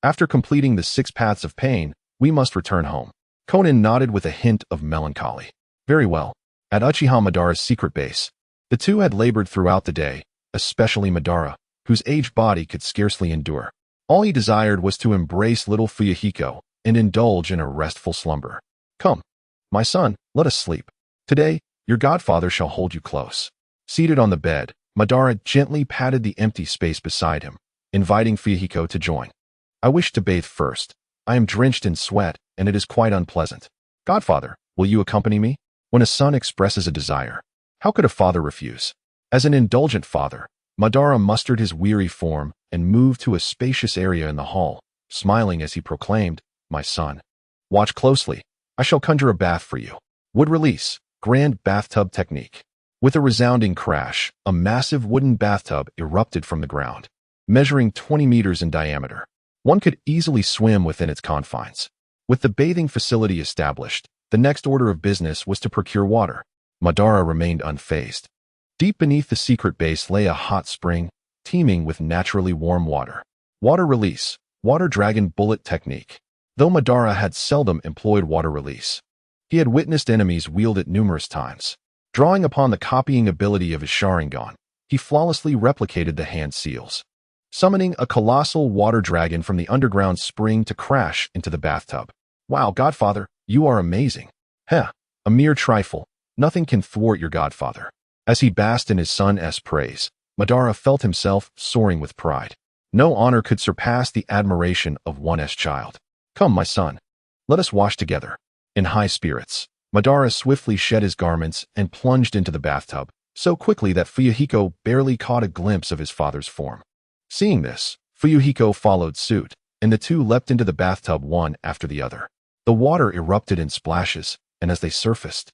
After completing the 6 paths of pain, we must return home. Konan nodded with a hint of melancholy. Very well. At Uchiha Madara's secret base, the two had labored throughout the day, especially Madara, whose aged body could scarcely endure. All he desired was to embrace little Fuyuhiko and indulge in a restful slumber. Come, my son, let us sleep. Today, your godfather shall hold you close. Seated on the bed, Madara gently patted the empty space beside him, inviting Fuyuhiko to join. I wish to bathe first. I am drenched in sweat, and it is quite unpleasant. Godfather, will you accompany me? When a son expresses a desire, how could a father refuse? As an indulgent father, Madara mustered his weary form and moved to a spacious area in the hall, smiling as he proclaimed, my son. Watch closely. I shall conjure a bath for you. Wood release. Grand bathtub technique. With a resounding crash, a massive wooden bathtub erupted from the ground, measuring 20 meters in diameter. One could easily swim within its confines. With the bathing facility established, the next order of business was to procure water. Madara remained unfazed. Deep beneath the secret base lay a hot spring, teeming with naturally warm water. Water release. Water dragon bullet technique. Though Madara had seldom employed water release, he had witnessed enemies wield it numerous times. Drawing upon the copying ability of his sharingan, he flawlessly replicated the hand seals, summoning a colossal water dragon from the underground spring to crash into the bathtub. Wow, Godfather, you are amazing. Heh, a mere trifle. Nothing can thwart your Godfather. As he basked in his son's praise, Madara felt himself soaring with pride. No honor could surpass the admiration of one's child. Come, my son. Let us wash together. In high spirits, Madara swiftly shed his garments and plunged into the bathtub, so quickly that Fuyuhiko barely caught a glimpse of his father's form. Seeing this, Fuyuhiko followed suit, and the two leapt into the bathtub one after the other. The water erupted in splashes, and as they surfaced,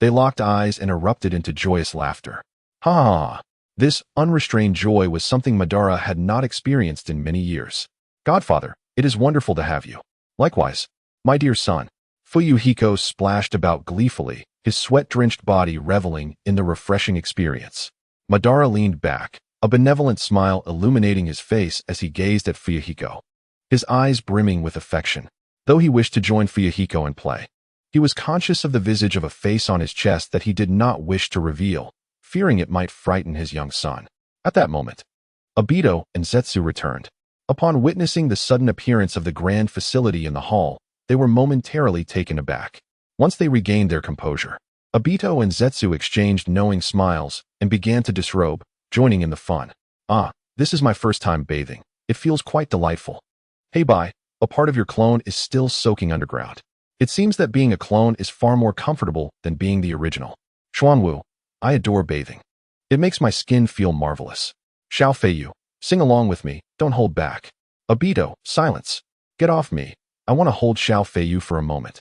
they locked eyes and erupted into joyous laughter. Ha ha ha! This unrestrained joy was something Madara had not experienced in many years. Godfather, it is wonderful to have you. Likewise, my dear son. Fuyuhiko splashed about gleefully, his sweat-drenched body reveling in the refreshing experience. Madara leaned back, a benevolent smile illuminating his face as he gazed at Fuyuhiko, his eyes brimming with affection. Though he wished to join Fuyuhiko in play, he was conscious of the visage of a face on his chest that he did not wish to reveal, fearing it might frighten his young son. At that moment, Obito and Zetsu returned. Upon witnessing the sudden appearance of the grand facility in the hall, they were momentarily taken aback. Once they regained their composure, Obito and Zetsu exchanged knowing smiles and began to disrobe, joining in the fun. Ah, this is my first time bathing. It feels quite delightful. Hey bye, a part of your clone is still soaking underground. It seems that being a clone is far more comfortable than being the original. Xuanwu, I adore bathing. It makes my skin feel marvelous. Xiao Feiyu, sing along with me, don't hold back. Obito, silence. Get off me. I want to hold Xiao Feiyu for a moment.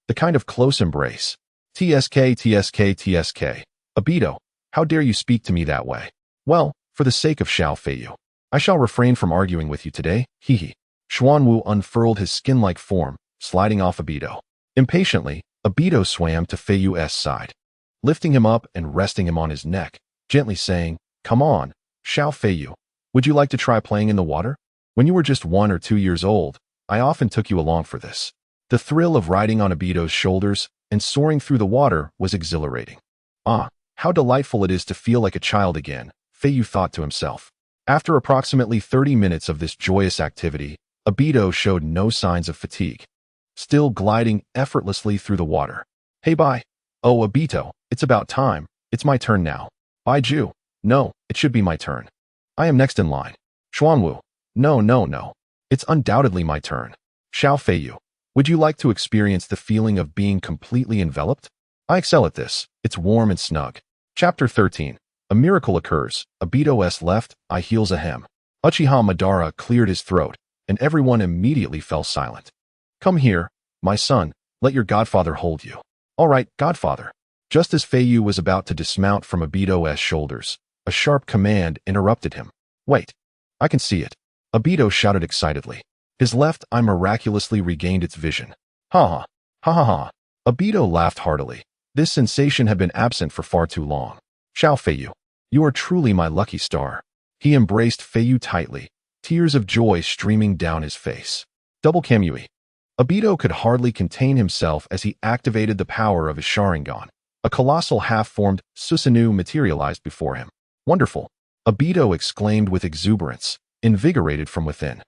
The kind of close embrace. TSK, TSK, TSK. Obito, how dare you speak to me that way? Well, for the sake of Xiao Feiyu, I shall refrain from arguing with you today, hee. Xuanwu unfurled his skin-like form, sliding off Obito. Impatiently, Obito swam to Feiyu's side, lifting him up and resting him on his neck, gently saying, Come on, Xiao Feiyu, would you like to try playing in the water? When you were just 1 or 2 years old, I often took you along for this. The thrill of riding on Obito's shoulders and soaring through the water was exhilarating. Ah, how delightful it is to feel like a child again, Feiyu thought to himself. After approximately 30 minutes of this joyous activity, Obito showed no signs of fatigue, still gliding effortlessly through the water. Hey bye. Oh Obito, it's about time. It's my turn now. Baiju. No, it should be my turn. I am next in line. Xuanwu. No. It's undoubtedly my turn. Xiao Feiyu, would you like to experience the feeling of being completely enveloped? I excel at this. It's warm and snug. Chapter 13. A miracle occurs. Obito's left eye heals a hem. Uchiha Madara cleared his throat, and everyone immediately fell silent. Come here, my son. Let your godfather hold you. All right, godfather. Just as Feiyu was about to dismount from Obito's shoulders, a sharp command interrupted him. Wait. I can see it. Obito shouted excitedly. His left eye miraculously regained its vision. Ha ha. Obito laughed heartily. This sensation had been absent for far too long. Xiao Feiyu, you are truly my lucky star. He embraced Feiyu tightly, tears of joy streaming down his face. Double Kamui. Obito could hardly contain himself as he activated the power of his sharingan. A colossal half-formed Susanoo materialized before him. Wonderful. Obito exclaimed with exuberance, invigorated from within.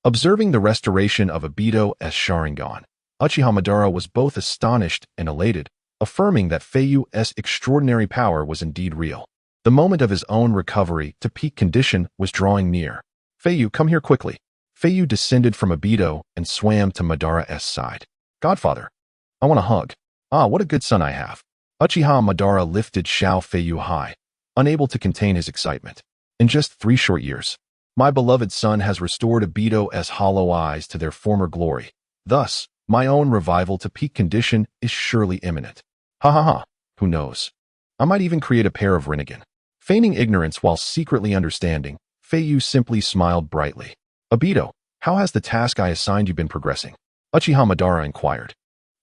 Observing the restoration of Obito's sharingan, Uchiha Madara was both astonished and elated, affirming that Feiyu's extraordinary power was indeed real. The moment of his own recovery to peak condition was drawing near. Feiyu, come here quickly. Feiyu descended from Obito and swam to Madara's side. Godfather, I want a hug. Ah, what a good son I have. Uchiha Madara lifted Xiao Feiyu high, unable to contain his excitement. In just 3 short years, my beloved son has restored Obito's hollow eyes to their former glory. Thus, my own revival to peak condition is surely imminent. Ha ha ha, who knows? I might even create a pair of Rinnegan. Feigning ignorance while secretly understanding, Feiyu simply smiled brightly. Obito, how has the task I assigned you been progressing? Uchiha Madara inquired,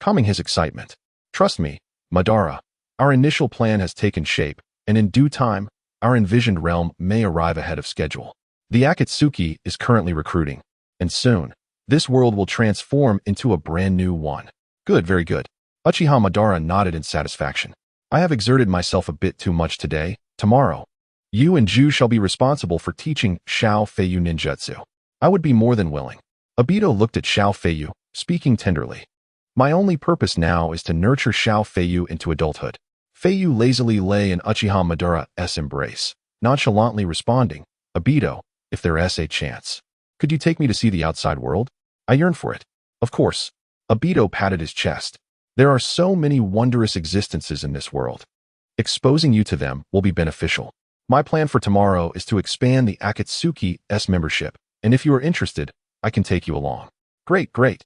calming his excitement. Trust me, Madara, our initial plan has taken shape, and in due time, our envisioned realm may arrive ahead of schedule. The Akatsuki is currently recruiting, and soon, this world will transform into a brand new one. Good, very good. Uchiha Madara nodded in satisfaction. I have exerted myself a bit too much today. Tomorrow, you and Ju shall be responsible for teaching Xiao Feiyu ninjutsu. I would be more than willing. Obito looked at Xiao Feiyu, speaking tenderly. My only purpose now is to nurture Xiao Feiyu into adulthood. Feiyu lazily lay in Uchiha Madara's embrace, nonchalantly responding, Obito, if there's a chance. Could you take me to see the outside world? I yearn for it. Of course. Obito patted his chest. There are so many wondrous existences in this world. Exposing you to them will be beneficial. My plan for tomorrow is to expand the Akatsuki's membership, and if you are interested, I can take you along. Great, great.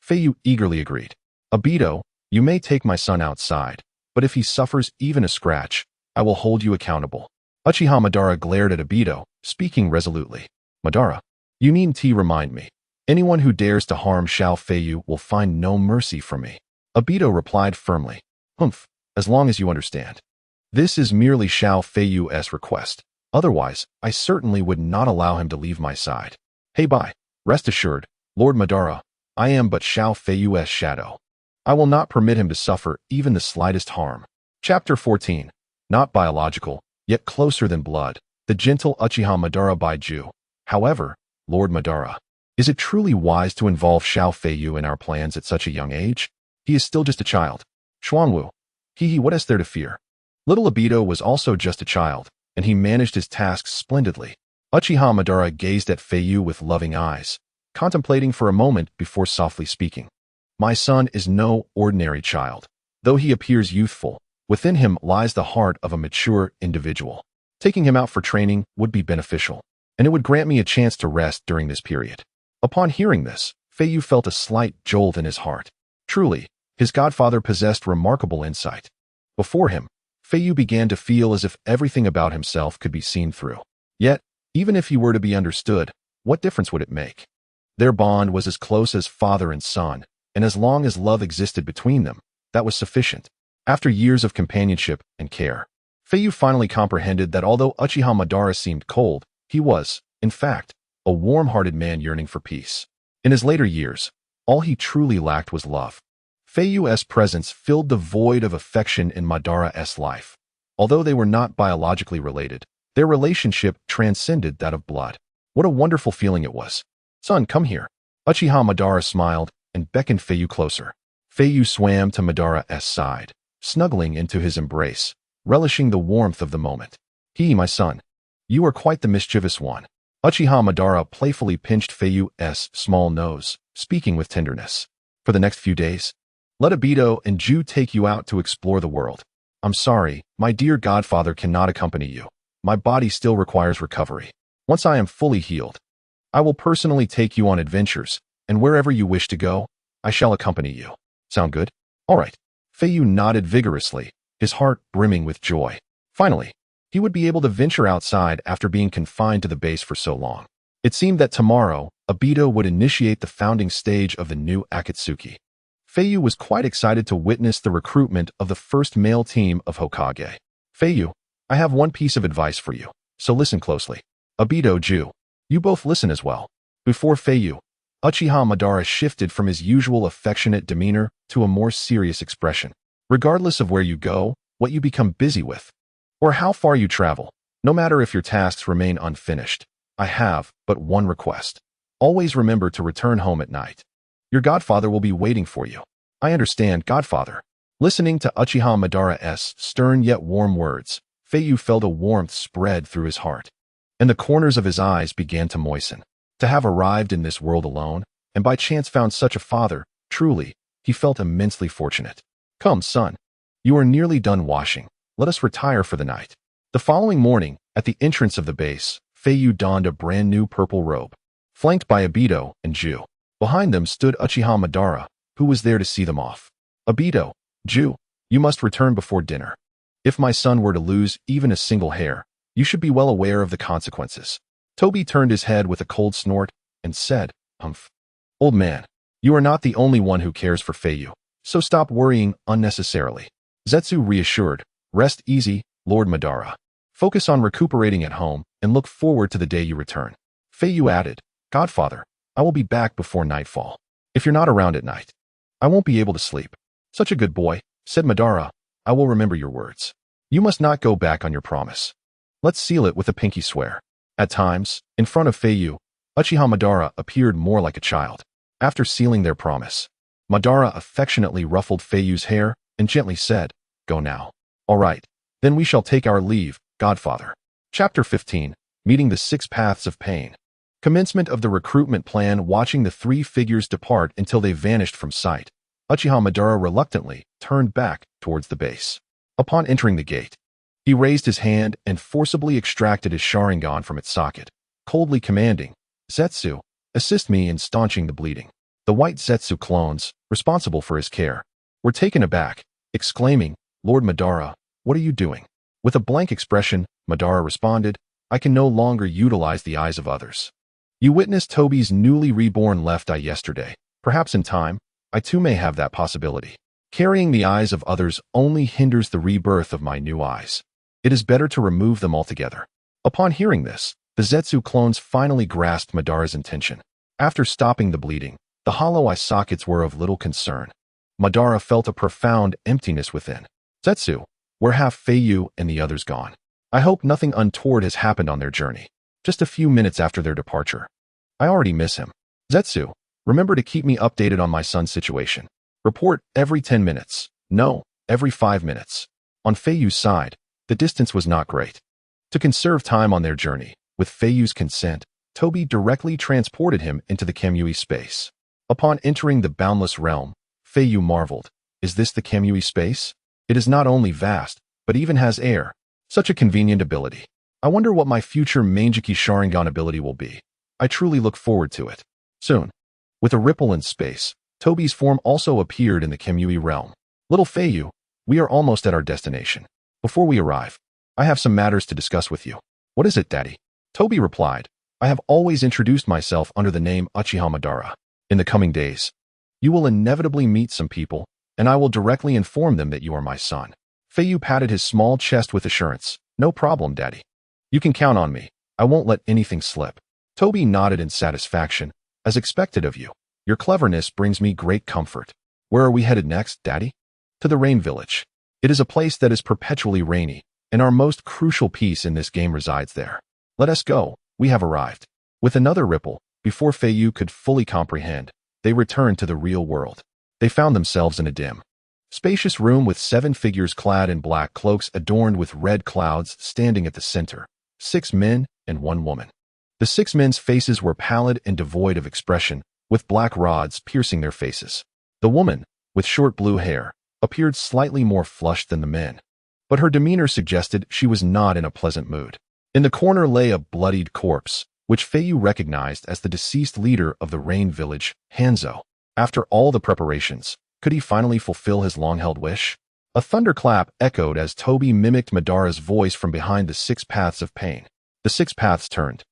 Feiyu eagerly agreed. Obito, you may take my son outside, but if he suffers even a scratch, I will hold you accountable. Uchiha Madara glared at Obito, speaking resolutely. Madara, you needn't remind me. Anyone who dares to harm Xiao Feiyu will find no mercy from me. Obito replied firmly. Humph, as long as you understand. This is merely Xiao Feiyu's request. Otherwise, I certainly would not allow him to leave my side. Hey bye. Rest assured, Lord Madara, I am but Xiao Feiyu's shadow. I will not permit him to suffer even the slightest harm. Chapter 14. Not biological, yet closer than blood. The gentle Uchiha Madara by Ju. However, Lord Madara, is it truly wise to involve Xiao Feiyu in our plans at such a young age? He is still just a child. Xuanwu. What is there to fear? Little Obito was also just a child, and he managed his tasks splendidly. Uchiha Madara gazed at Feiyu with loving eyes, contemplating for a moment before softly speaking. My son is no ordinary child. Though he appears youthful, within him lies the heart of a mature individual. Taking him out for training would be beneficial, and it would grant me a chance to rest during this period. Upon hearing this, Feiyu felt a slight jolt in his heart. Truly, his godfather possessed remarkable insight. Before him, Feiyu began to feel as if everything about himself could be seen through. Yet, even if he were to be understood, what difference would it make? Their bond was as close as father and son, and as long as love existed between them, that was sufficient. After years of companionship and care, Feiyu finally comprehended that although Uchiha Madara seemed cold, he was, in fact, a warm-hearted man yearning for peace. In his later years, all he truly lacked was love. Feiyu's presence filled the void of affection in Madara's life. Although they were not biologically related, their relationship transcended that of blood. What a wonderful feeling it was. Son, come here. Uchiha Madara smiled and beckoned Feiyu closer. Feiyu swam to Madara's side, snuggling into his embrace, relishing the warmth of the moment. My son. You are quite the mischievous one. Uchiha Madara playfully pinched Feiyu's small nose, speaking with tenderness. For the next few days, let Obito and Ju take you out to explore the world. I'm sorry, my dear godfather cannot accompany you. My body still requires recovery. Once I am fully healed, I will personally take you on adventures, and wherever you wish to go, I shall accompany you. Sound good? All right. Feiyu nodded vigorously, his heart brimming with joy. Finally, he would be able to venture outside after being confined to the base for so long. It seemed that tomorrow, Obito would initiate the founding stage of the new Akatsuki. Feiyu was quite excited to witness the recruitment of the first male team of Hokage. Feiyu, I have one piece of advice for you, so listen closely. Obito, Ju, you both listen as well. Before Feiyu, Uchiha Madara shifted from his usual affectionate demeanor to a more serious expression. Regardless of where you go, what you become busy with, or how far you travel, no matter if your tasks remain unfinished, I have but one request. Always remember to return home at night. Your godfather will be waiting for you. I understand, godfather. Listening to Uchiha Madara's stern yet warm words, Feiyu felt a warmth spread through his heart, and the corners of his eyes began to moisten. To have arrived in this world alone, and by chance found such a father, truly, he felt immensely fortunate. Come, son. You are nearly done washing. Let us retire for the night. The following morning, at the entrance of the base, Feiyu donned a brand new purple robe, flanked by Obito and Ju. Behind them stood Uchiha Madara, who was there to see them off. Obito, Ju, you must return before dinner. If my son were to lose even a single hair, you should be well aware of the consequences. Toby turned his head with a cold snort and said, Humph. Old man, you are not the only one who cares for Feiyu, so stop worrying unnecessarily. Zetsu reassured, rest easy, Lord Madara. Focus on recuperating at home and look forward to the day you return. Feiyu added, Godfather, I will be back before nightfall. If you're not around at night, I won't be able to sleep. Such a good boy, said Madara. I will remember your words. You must not go back on your promise. Let's seal it with a pinky swear. At times, in front of Feiyu, Uchiha Madara appeared more like a child. After sealing their promise, Madara affectionately ruffled Feiyu's hair and gently said, Go now. All right, then we shall take our leave, Godfather. Chapter 15, Meeting the Six Paths of Pain. Commencement of the recruitment plan. Watching the three figures depart until they vanished from sight, Uchiha Madara reluctantly turned back towards the base. Upon entering the gate, he raised his hand and forcibly extracted his sharingan from its socket, coldly commanding, Zetsu, assist me in staunching the bleeding. The White Zetsu clones, responsible for his care, were taken aback, exclaiming, Lord Madara, what are you doing? With a blank expression, Madara responded, I can no longer utilize the eyes of others. You witnessed Toby's newly reborn left eye yesterday. Perhaps in time, I too may have that possibility. Carrying the eyes of others only hinders the rebirth of my new eyes. It is better to remove them altogether. Upon hearing this, the Zetsu clones finally grasped Madara's intention. After stopping the bleeding, the hollow eye sockets were of little concern. Madara felt a profound emptiness within. Zetsu, where have Feiyu and the others gone? I hope nothing untoward has happened on their journey. Just a few minutes after their departure. I already miss him. Zetsu, remember to keep me updated on my son's situation. Report every 10 minutes. No, every 5 minutes. On Feiyu's side, the distance was not great. To conserve time on their journey, with Feiyu's consent, Toby directly transported him into the Kamui space. Upon entering the boundless realm, Feiyu marveled, is this the Kamui space? It is not only vast, but even has air. Such a convenient ability. I wonder what my future Manjiki Sharingan ability will be. I truly look forward to it. Soon. With a ripple in space, Toby's form also appeared in the Kamui realm. Little Feiyu, we are almost at our destination. Before we arrive, I have some matters to discuss with you. What is it, Daddy? Toby replied, I have always introduced myself under the name Uchiha Madara. In the coming days, you will inevitably meet some people, and I will directly inform them that you are my son. Feiyu patted his small chest with assurance. No problem, Daddy. You can count on me. I won't let anything slip. Toby nodded in satisfaction. As expected of you. Your cleverness brings me great comfort. Where are we headed next, Daddy? To the Rain Village. It is a place that is perpetually rainy, and our most crucial piece in this game resides there. Let us go. We have arrived. With another ripple, before Feiyu could fully comprehend, they returned to the real world. They found themselves in a dim, spacious room with 7 figures clad in black cloaks adorned with red clouds standing at the center. 6 men and 1 woman. The 6 men's faces were pallid and devoid of expression, with black rods piercing their faces. The woman, with short blue hair, appeared slightly more flushed than the men, but her demeanor suggested she was not in a pleasant mood. In the corner lay a bloodied corpse, which Feiyu recognized as the deceased leader of the Rain Village, Hanzo. After all the preparations, could he finally fulfill his long-held wish? A thunderclap echoed as Toby mimicked Madara's voice from behind the 6 paths of pain. The 6 paths turned,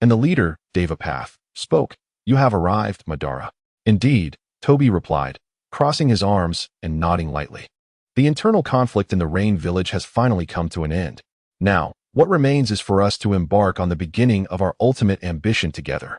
and the leader, Devapath, spoke. You have arrived, Madara. Indeed, Toby replied, crossing his arms and nodding lightly. The internal conflict in the Rain Village has finally come to an end. Now, what remains is for us to embark on the beginning of our ultimate ambition together.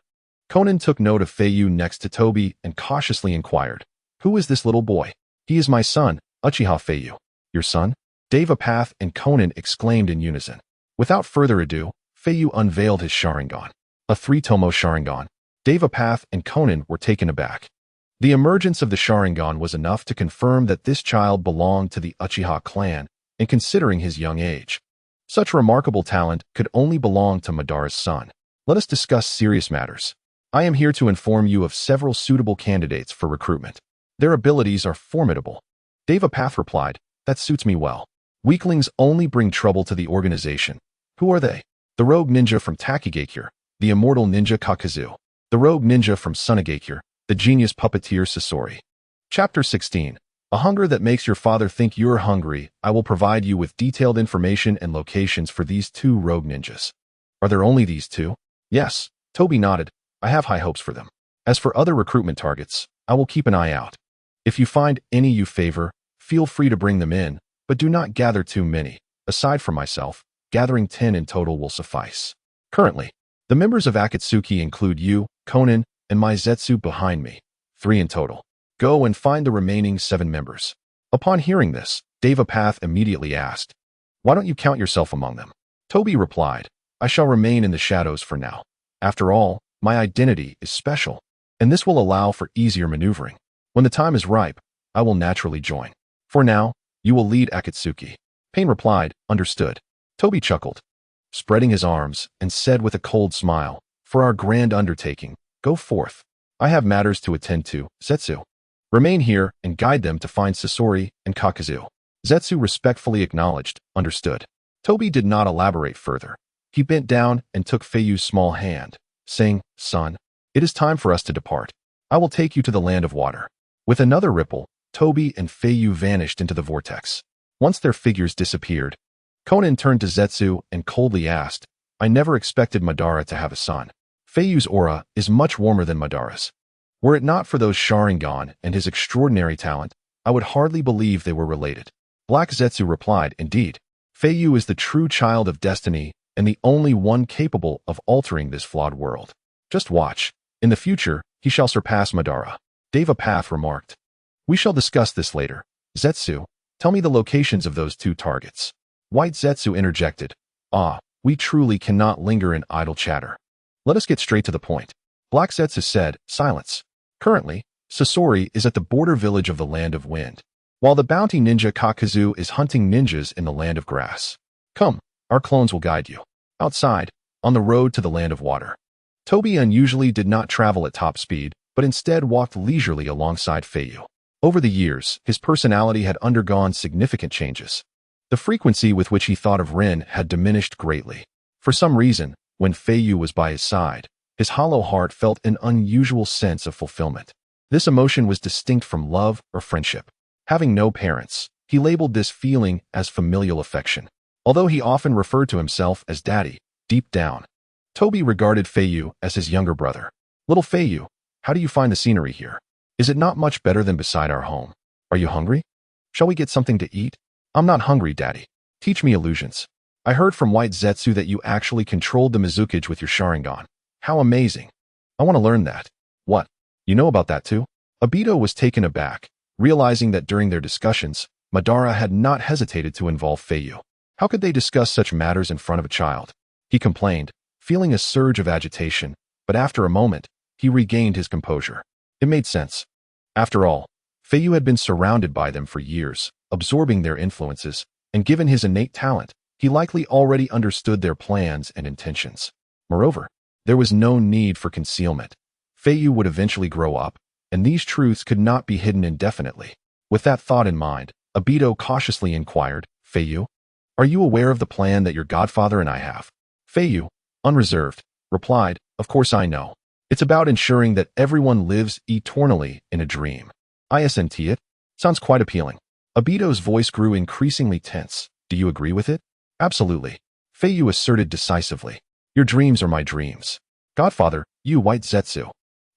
Conan took note of Feiyu next to Toby and cautiously inquired, Who is this little boy? He is my son, Uchiha Feiyu. Your son? Devapath and Conan exclaimed in unison. Without further ado, Feiyu unveiled his Sharingan. A 3-tomo Sharingan. Devapath and Conan were taken aback. The emergence of the Sharingan was enough to confirm that this child belonged to the Uchiha clan, and considering his young age, such remarkable talent could only belong to Madara's son. Let us discuss serious matters. I am here to inform you of several suitable candidates for recruitment. Their abilities are formidable. Devapath replied, That suits me well. Weaklings only bring trouble to the organization. Who are they? The rogue ninja from Takigakure, the immortal ninja Kakazu. The rogue ninja from Sunagakure, The Genius Puppeteer Sasori. Chapter 16. A hunger that makes your father think you're hungry. I will provide you with detailed information and locations for these two rogue ninjas. Are there only these two? Yes, Toby nodded. I have high hopes for them. As for other recruitment targets, I will keep an eye out. If you find any you favor, feel free to bring them in, but do not gather too many. Aside from myself, gathering 10 in total will suffice. Currently, the members of Akatsuki include you, Conan, and my Zetsu behind me, 3 in total. Go and find the remaining 7 members. Upon hearing this, Devapath immediately asked, Why don't you count yourself among them? Toby replied, I shall remain in the shadows for now. After all, my identity is special, and this will allow for easier maneuvering. When the time is ripe, I will naturally join. For now, you will lead Akatsuki. Pain replied, Understood. Toby chuckled, spreading his arms, and said with a cold smile, For our grand undertaking, go forth. I have matters to attend to, Zetsu. Remain here and guide them to find Sasori and Kakazu. Zetsu respectfully acknowledged, Understood. Toby did not elaborate further. He bent down and took Feiyu's small hand, saying, Son, it is time for us to depart. I will take you to the land of water. With another ripple, Toby and Feiyu vanished into the vortex. Once their figures disappeared, Conan turned to Zetsu and coldly asked, I never expected Madara to have a son. Feiyu's aura is much warmer than Madara's. Were it not for those sharingan and his extraordinary talent, I would hardly believe they were related. Black Zetsu replied, Indeed, Feiyu is the true child of destiny and the only one capable of altering this flawed world. Just watch. In the future, he shall surpass Madara. Devapath remarked. We shall discuss this later. Zetsu, tell me the locations of those 2 targets. White Zetsu interjected. We truly cannot linger in idle chatter. Let us get straight to the point. Black Zetsu said, Silence. Currently, Sasori is at the border village of the Land of Wind, while the bounty ninja Kakazu is hunting ninjas in the Land of Grass. Come, our clones will guide you. Outside, on the road to the Land of Water. Toby unusually did not travel at top speed, but instead walked leisurely alongside Feiyu. Over the years, his personality had undergone significant changes. The frequency with which he thought of Rin had diminished greatly. For some reason, when Feiyu was by his side, his hollow heart felt an unusual sense of fulfillment. This emotion was distinct from love or friendship. Having no parents, he labeled this feeling as familial affection. Although he often referred to himself as Daddy, deep down, Toby regarded Feiyu as his younger brother. Little Feiyu, how do you find the scenery here? Is it not much better than beside our home? Are you hungry? Shall we get something to eat? I'm not hungry, Daddy. Teach me illusions. I heard from White Zetsu that you actually controlled the Mizukage with your sharingan. How amazing. I want to learn that. What? You know about that too? Obito was taken aback, realizing that during their discussions, Madara had not hesitated to involve Feiyu. How could they discuss such matters in front of a child? He complained, feeling a surge of agitation, but after a moment, he regained his composure. It made sense. After all, Feiyu had been surrounded by them for years, absorbing their influences, and given his innate talent, he likely already understood their plans and intentions. Moreover, there was no need for concealment. Feiyu would eventually grow up, and these truths could not be hidden indefinitely. With that thought in mind, Obito cautiously inquired, Feiyu, are you aware of the plan that your godfather and I have? Feiyu, unreserved, replied, Of course I know. It's about ensuring that everyone lives eternally in a dream. Isn't it? Sounds quite appealing. Obito's voice grew increasingly tense. Do you agree with it? Absolutely. Feiyu asserted decisively. Your dreams are my dreams. Godfather, you White Zetsu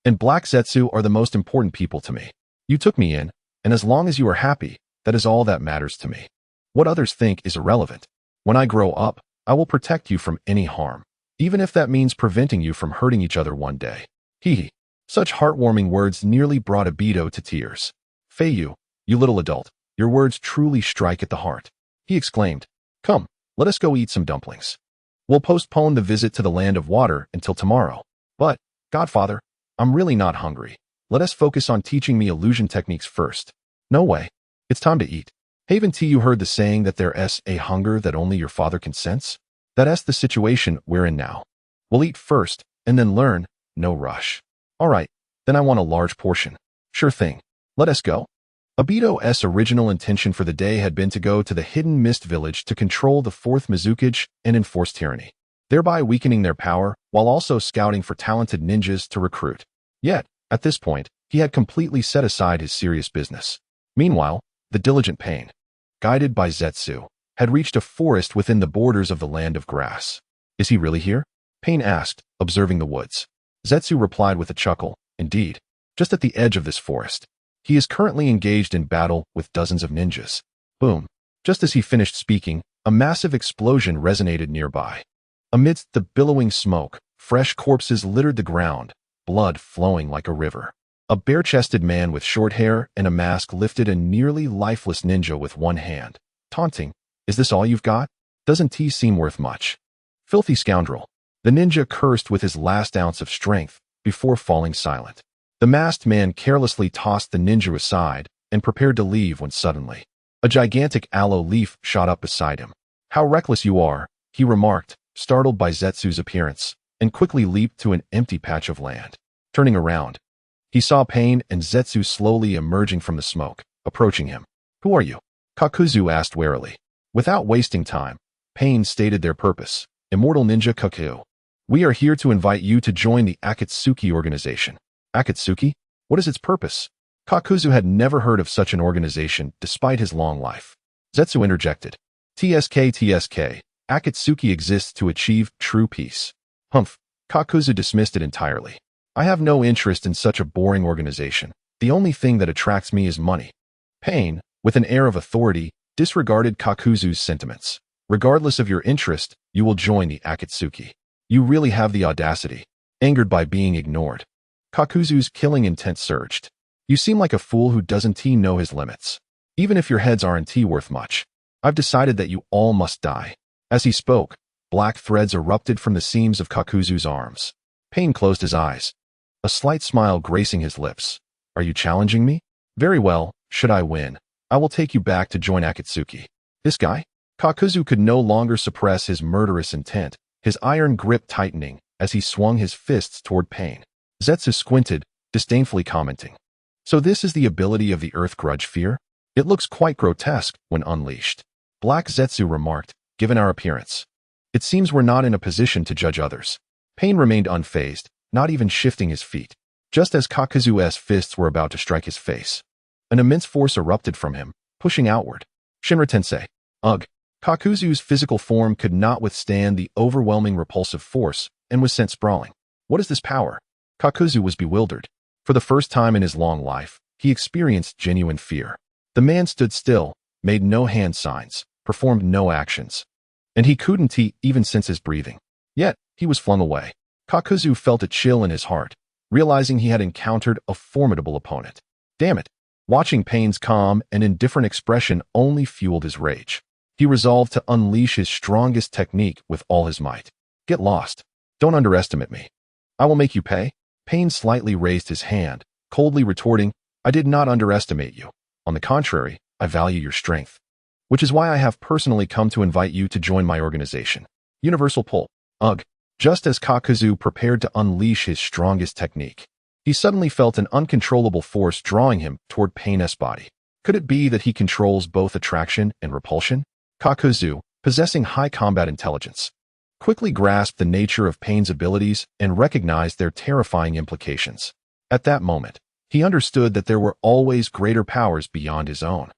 and Black Zetsu are the most important people to me. You took me in, and as long as you are happy, that is all that matters to me. What others think is irrelevant. When I grow up, I will protect you from any harm, even if that means preventing you from hurting each other one day. Hee. Such heartwarming words nearly brought Obito to tears. Feiyu, you little adult, your words truly strike at the heart. He exclaimed, Come, let us go eat some dumplings. We'll postpone the visit to the Land of Water until tomorrow. But, Godfather, I'm really not hungry. Let us focus on teaching me illusion techniques first. No way. It's time to eat. Haven't you heard the saying that there's a hunger that only your father can sense? That's the situation we're in now. We'll eat first, and then learn, no rush. All right, then I want a large portion. Sure thing. Let us go. Obito's original intention for the day had been to go to the Hidden Mist Village to control the 4th Mizukage and enforce tyranny, thereby weakening their power while also scouting for talented ninjas to recruit. Yet, at this point, He had completely set aside his serious business. Meanwhile, the diligent Pain, guided by Zetsu, had reached a forest within the borders of the land of grass. Is he really here? Pain asked, observing the woods. Zetsu replied with a chuckle, indeed, just at the edge of this forest. He is currently engaged in battle with dozens of ninjas. Boom. Just as he finished speaking, a massive explosion resonated nearby. Amidst the billowing smoke, fresh corpses littered the ground, blood flowing like a river. A bare-chested man with short hair and a mask lifted a nearly lifeless ninja with one hand, taunting, "Is this all you've got? Doesn't tea seem worth much?" Filthy scoundrel. The ninja cursed with his last ounce of strength before falling silent. The masked man carelessly tossed the ninja aside and prepared to leave when suddenly a gigantic aloe leaf shot up beside him. "How reckless you are," he remarked, startled by Zetsu's appearance, and quickly leaped to an empty patch of land. Turning around, he saw Pain and Zetsu slowly emerging from the smoke, approaching him. "Who are you?" Kakuzu asked warily. Without wasting time, Pain stated their purpose. "Immortal Ninja Kaku. We are here to invite you to join the Akatsuki organization." Akatsuki? What is its purpose? Kakuzu had never heard of such an organization despite his long life. Zetsu interjected. TSK, Akatsuki exists to achieve true peace. Humph. Kakuzu dismissed it entirely. I have no interest in such a boring organization. The only thing that attracts me is money. Pain, with an air of authority, disregarded Kakuzu's sentiments. Regardless of your interest, you will join the Akatsuki. You really have the audacity. Angered by being ignored, Kakuzu's killing intent surged. You seem like a fool who doesn't know his limits. Even if your heads aren't worth much, I've decided that you all must die. As he spoke, black threads erupted from the seams of Kakuzu's arms. Pain closed his eyes, a slight smile gracing his lips. Are you challenging me? Very well, should I win, I will take you back to join Akatsuki. This guy? Kakuzu could no longer suppress his murderous intent, his iron grip tightening as he swung his fists toward Pain. Zetsu squinted, disdainfully commenting. So this is the ability of the Earth Grudge Fear? It looks quite grotesque when unleashed. Black Zetsu remarked, given our appearance. It seems we're not in a position to judge others. Pain remained unfazed, not even shifting his feet. Just as Kakuzu's fists were about to strike his face, an immense force erupted from him, pushing outward. Shinra Tensei. Ugh. Kakuzu's physical form could not withstand the overwhelming repulsive force and was sent sprawling. What is this power? Kakuzu was bewildered. For the first time in his long life, he experienced genuine fear. The man stood still, made no hand signs, performed no actions. And he couldn't even sense his breathing. Yet, he was flung away. Kakuzu felt a chill in his heart, realizing he had encountered a formidable opponent. Damn it. Watching Pain's calm and indifferent expression only fueled his rage. He resolved to unleash his strongest technique with all his might. Get lost. Don't underestimate me. I will make you pay. Pain slightly raised his hand, coldly retorting, I did not underestimate you. On the contrary, I value your strength. Which is why I have personally come to invite you to join my organization. Universal Pull. Ugh. Just as Kakuzu prepared to unleash his strongest technique, he suddenly felt an uncontrollable force drawing him toward Pain's body. Could it be that he controls both attraction and repulsion? Kakuzu, possessing high combat intelligence, quickly grasped the nature of Pain's abilities and recognized their terrifying implications. At that moment, he understood that there were always greater powers beyond his own.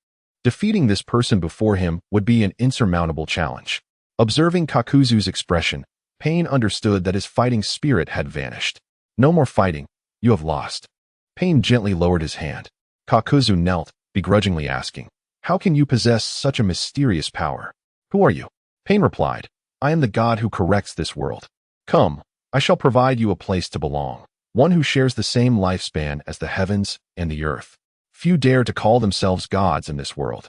Defeating this person before him would be an insurmountable challenge. Observing Kakuzu's expression, Pain understood that his fighting spirit had vanished. No more fighting, you have lost. Pain gently lowered his hand. Kakuzu knelt, begrudgingly asking, how can you possess such a mysterious power? Who are you? Pain replied, I am the god who corrects this world. Come, I shall provide you a place to belong, one who shares the same lifespan as the heavens and the earth. Few dare to call themselves gods in this world.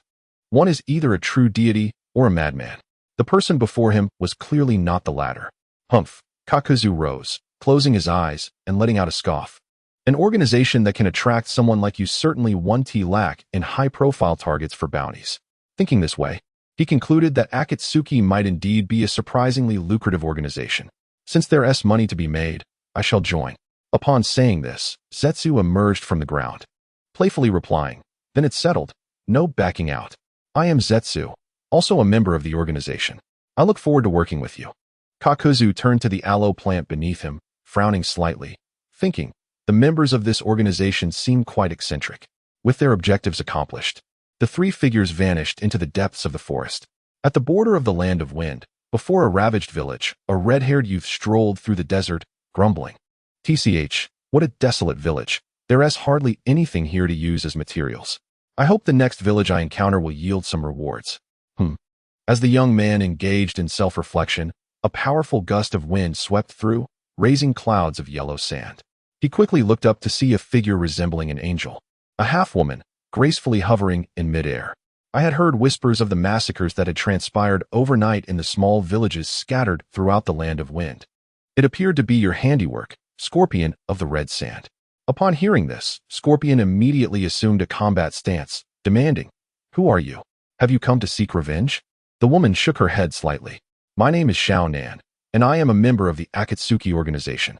One is either a true deity or a madman. The person before him was clearly not the latter. Humph. Kakuzu rose, closing his eyes and letting out a scoff. An organization that can attract someone like you certainly won't lack in high-profile targets for bounties. Thinking this way, he concluded that Akatsuki might indeed be a surprisingly lucrative organization. Since there is money to be made, I shall join. Upon saying this, Zetsu emerged from the ground, playfully replying, then it's settled. No backing out. I am Zetsu, also a member of the organization. I look forward to working with you. Kakuzu turned to the aloe plant beneath him, frowning slightly, thinking, The members of this organization seemed quite eccentric. With their objectives accomplished, the three figures vanished into the depths of the forest. At the border of the Land of Wind, before a ravaged village, a red-haired youth strolled through the desert, grumbling. "TCH, what a desolate village. There is hardly anything here to use as materials. I hope the next village I encounter will yield some rewards." As the young man engaged in self-reflection, a powerful gust of wind swept through, raising clouds of yellow sand. He quickly looked up to see a figure resembling an angel, a half-woman, gracefully hovering in midair. I had heard whispers of the massacres that had transpired overnight in the small villages scattered throughout the Land of Wind. It appeared to be your handiwork, Scorpion of the Red Sand. Upon hearing this, Scorpion immediately assumed a combat stance, demanding, "Who are you? Have you come to seek revenge?" The woman shook her head slightly. "My name is Shaonan, and I am a member of the Akatsuki organization.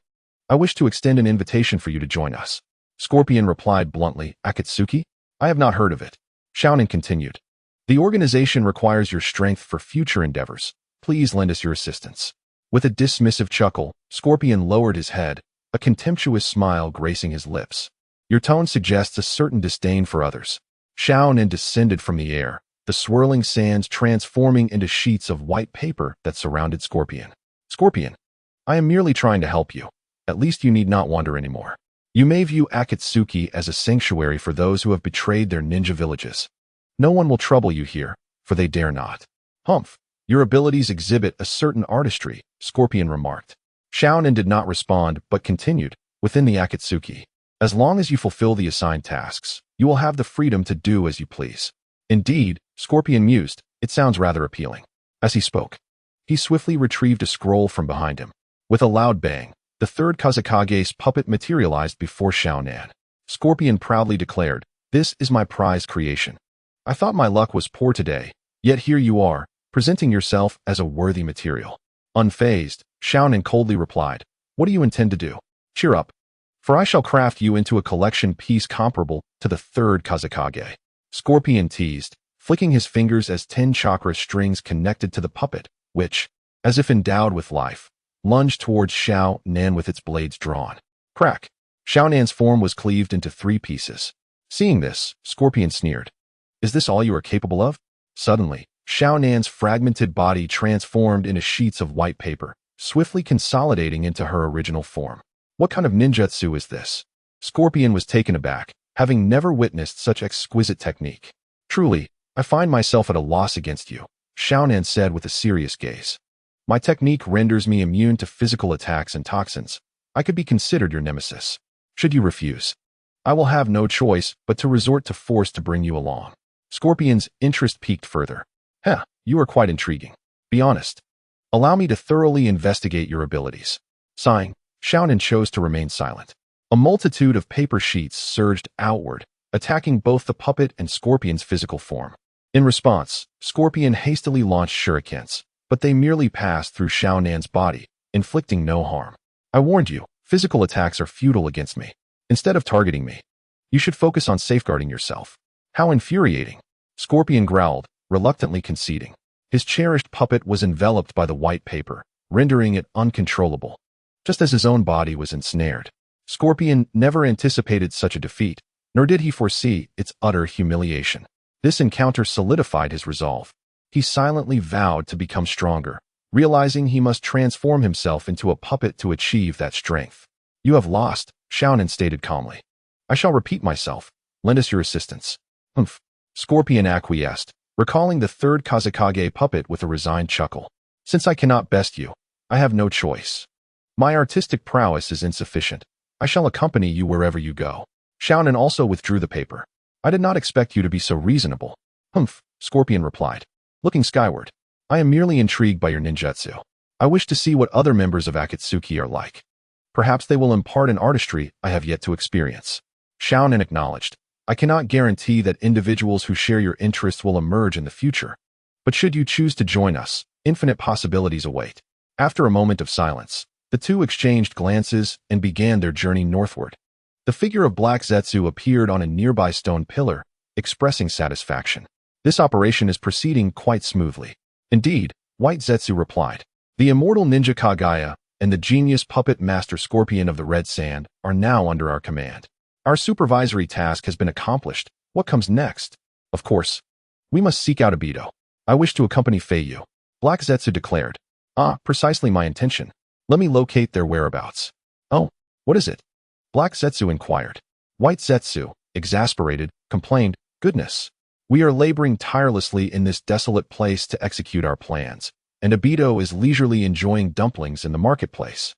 I wish to extend an invitation for you to join us." Scorpion replied bluntly, "Akatsuki? I have not heard of it." Shaonan continued, "The organization requires your strength for future endeavors. Please lend us your assistance." With a dismissive chuckle, Scorpion lowered his head, a contemptuous smile gracing his lips. "Your tone suggests a certain disdain for others." Shaonan descended from the air, the swirling sands transforming into sheets of white paper that surrounded Scorpion. "Scorpion, I am merely trying to help you. At least you need not wander anymore. You may view Akatsuki as a sanctuary for those who have betrayed their ninja villages. No one will trouble you here, for they dare not." "Humph, your abilities exhibit a certain artistry," Scorpion remarked. Shaonan did not respond but continued, "Within the Akatsuki, as long as you fulfill the assigned tasks, you will have the freedom to do as you please." "Indeed," Scorpion mused, "it sounds rather appealing." As he spoke, he swiftly retrieved a scroll from behind him. With a loud bang, the third Kazekage's puppet materialized before Shaonan. Scorpion proudly declared, "This is my prized creation. I thought my luck was poor today, yet here you are, presenting yourself as a worthy material." Unfazed, Shaonan coldly replied, "What do you intend to do? Cheer up, for I shall craft you into a collection piece comparable to the third Kazekage." Scorpion teased, flicking his fingers as 10 chakra strings connected to the puppet, which, as if endowed with life, lunged towards Shaonan with its blades drawn. Crack! Shaonan's form was cleaved into 3 pieces. Seeing this, Scorpion sneered, "Is this all you are capable of?" Suddenly, Shaonan's fragmented body transformed into sheets of white paper, swiftly consolidating into her original form. "What kind of ninjutsu is this?" Scorpion was taken aback, having never witnessed such exquisite technique. "Truly, I find myself at a loss against you," Shaonan said with a serious gaze. "My technique renders me immune to physical attacks and toxins. I could be considered your nemesis. Should you refuse, I will have no choice but to resort to force to bring you along." Scorpion's interest piqued further. You are quite intriguing. Be honest. Allow me to thoroughly investigate your abilities." Sighing, Shaonan chose to remain silent. A multitude of paper sheets surged outward, attacking both the puppet and Scorpion's physical form. In response, Scorpion hastily launched shurikens, but they merely passed through Shaonan's body, inflicting no harm. "I warned you, physical attacks are futile against me. Instead of targeting me, you should focus on safeguarding yourself." "How infuriating," Scorpion growled, reluctantly conceding. His cherished puppet was enveloped by the white paper, rendering it uncontrollable, just as his own body was ensnared. Scorpion never anticipated such a defeat, nor did he foresee its utter humiliation. This encounter solidified his resolve. He silently vowed to become stronger, realizing he must transform himself into a puppet to achieve that strength. "You have lost," Shaonan stated calmly. "I shall repeat myself. Lend us your assistance." "Humph," Scorpion acquiesced, recalling the third Kazekage puppet with a resigned chuckle. "Since I cannot best you, I have no choice. My artistic prowess is insufficient. I shall accompany you wherever you go." Shaonan also withdrew the paper. "I did not expect you to be so reasonable." "Humph," Scorpion replied, looking skyward. "I am merely intrigued by your ninjutsu. I wish to see what other members of Akatsuki are like. Perhaps they will impart an artistry I have yet to experience." Shaonan acknowledged, "I cannot guarantee that individuals who share your interests will emerge in the future. But should you choose to join us, infinite possibilities await." After a moment of silence, the two exchanged glances and began their journey northward. The figure of Black Zetsu appeared on a nearby stone pillar, expressing satisfaction. "This operation is proceeding quite smoothly." "Indeed," White Zetsu replied. "The immortal ninja Kagaya and the genius puppet master scorpion of the red sand are now under our command. Our supervisory task has been accomplished. What comes next? Of course, we must seek out Obito. I wish to accompany Feiyu, Black Zetsu declared. Ah, precisely my intention. Let me locate their whereabouts. Oh, what is it? Black Zetsu inquired. White Zetsu, exasperated, complained, goodness. We are laboring tirelessly in this desolate place to execute our plans, and Obito is leisurely enjoying dumplings in the marketplace.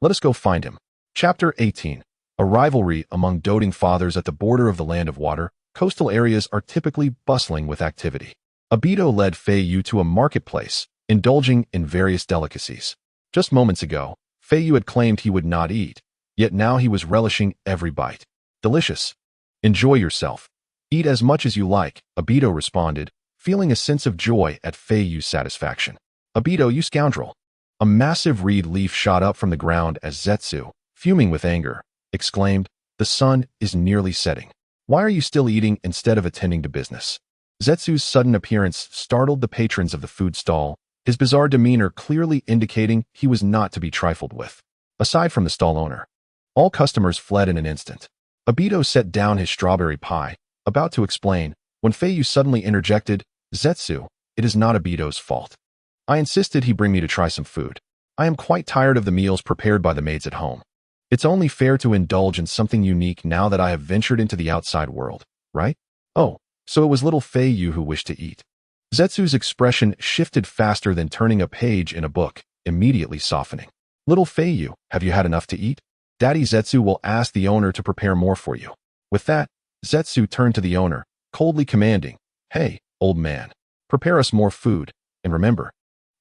Let us go find him. Chapter 18. A rivalry among doting fathers at the border of the land of water. Coastal areas are typically bustling with activity. Obito led Feiyu to a marketplace, indulging in various delicacies. Just moments ago, Feiyu had claimed he would not eat, yet now he was relishing every bite. Delicious. Enjoy yourself. Eat as much as you like, Obito responded, feeling a sense of joy at Feiyu's satisfaction. Obito, you scoundrel. A massive reed leaf shot up from the ground as Zetsu, fuming with anger, exclaimed, the sun is nearly setting. Why are you still eating instead of attending to business? Zetsu's sudden appearance startled the patrons of the food stall, his bizarre demeanor clearly indicating he was not to be trifled with. Aside from the stall owner, all customers fled in an instant. Obito set down his strawberry pie, about to explain, when Feiyu suddenly interjected, Zetsu, it is not Obito's fault. I insisted he bring me to try some food. I am quite tired of the meals prepared by the maids at home. It's only fair to indulge in something unique now that I have ventured into the outside world, right? Oh, so it was little Feiyu who wished to eat. Zetsu's expression shifted faster than turning a page in a book, immediately softening. Little Feiyu, have you had enough to eat? Daddy Zetsu will ask the owner to prepare more for you. With that, Zetsu turned to the owner, coldly commanding, hey, old man, prepare us more food, and remember,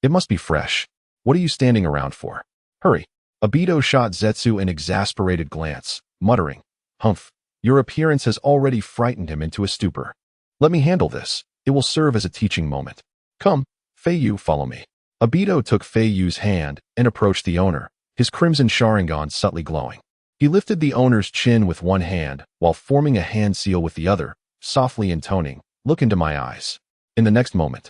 it must be fresh. What are you standing around for? Hurry. Obito shot Zetsu an exasperated glance, muttering, humph, your appearance has already frightened him into a stupor. Let me handle this. It will serve as a teaching moment. Come, Feiyu, follow me. Obito took Feiyu's hand and approached the owner, his crimson sharingan subtly glowing. He lifted the owner's chin with one hand while forming a hand seal with the other, softly intoning, look into my eyes. In the next moment,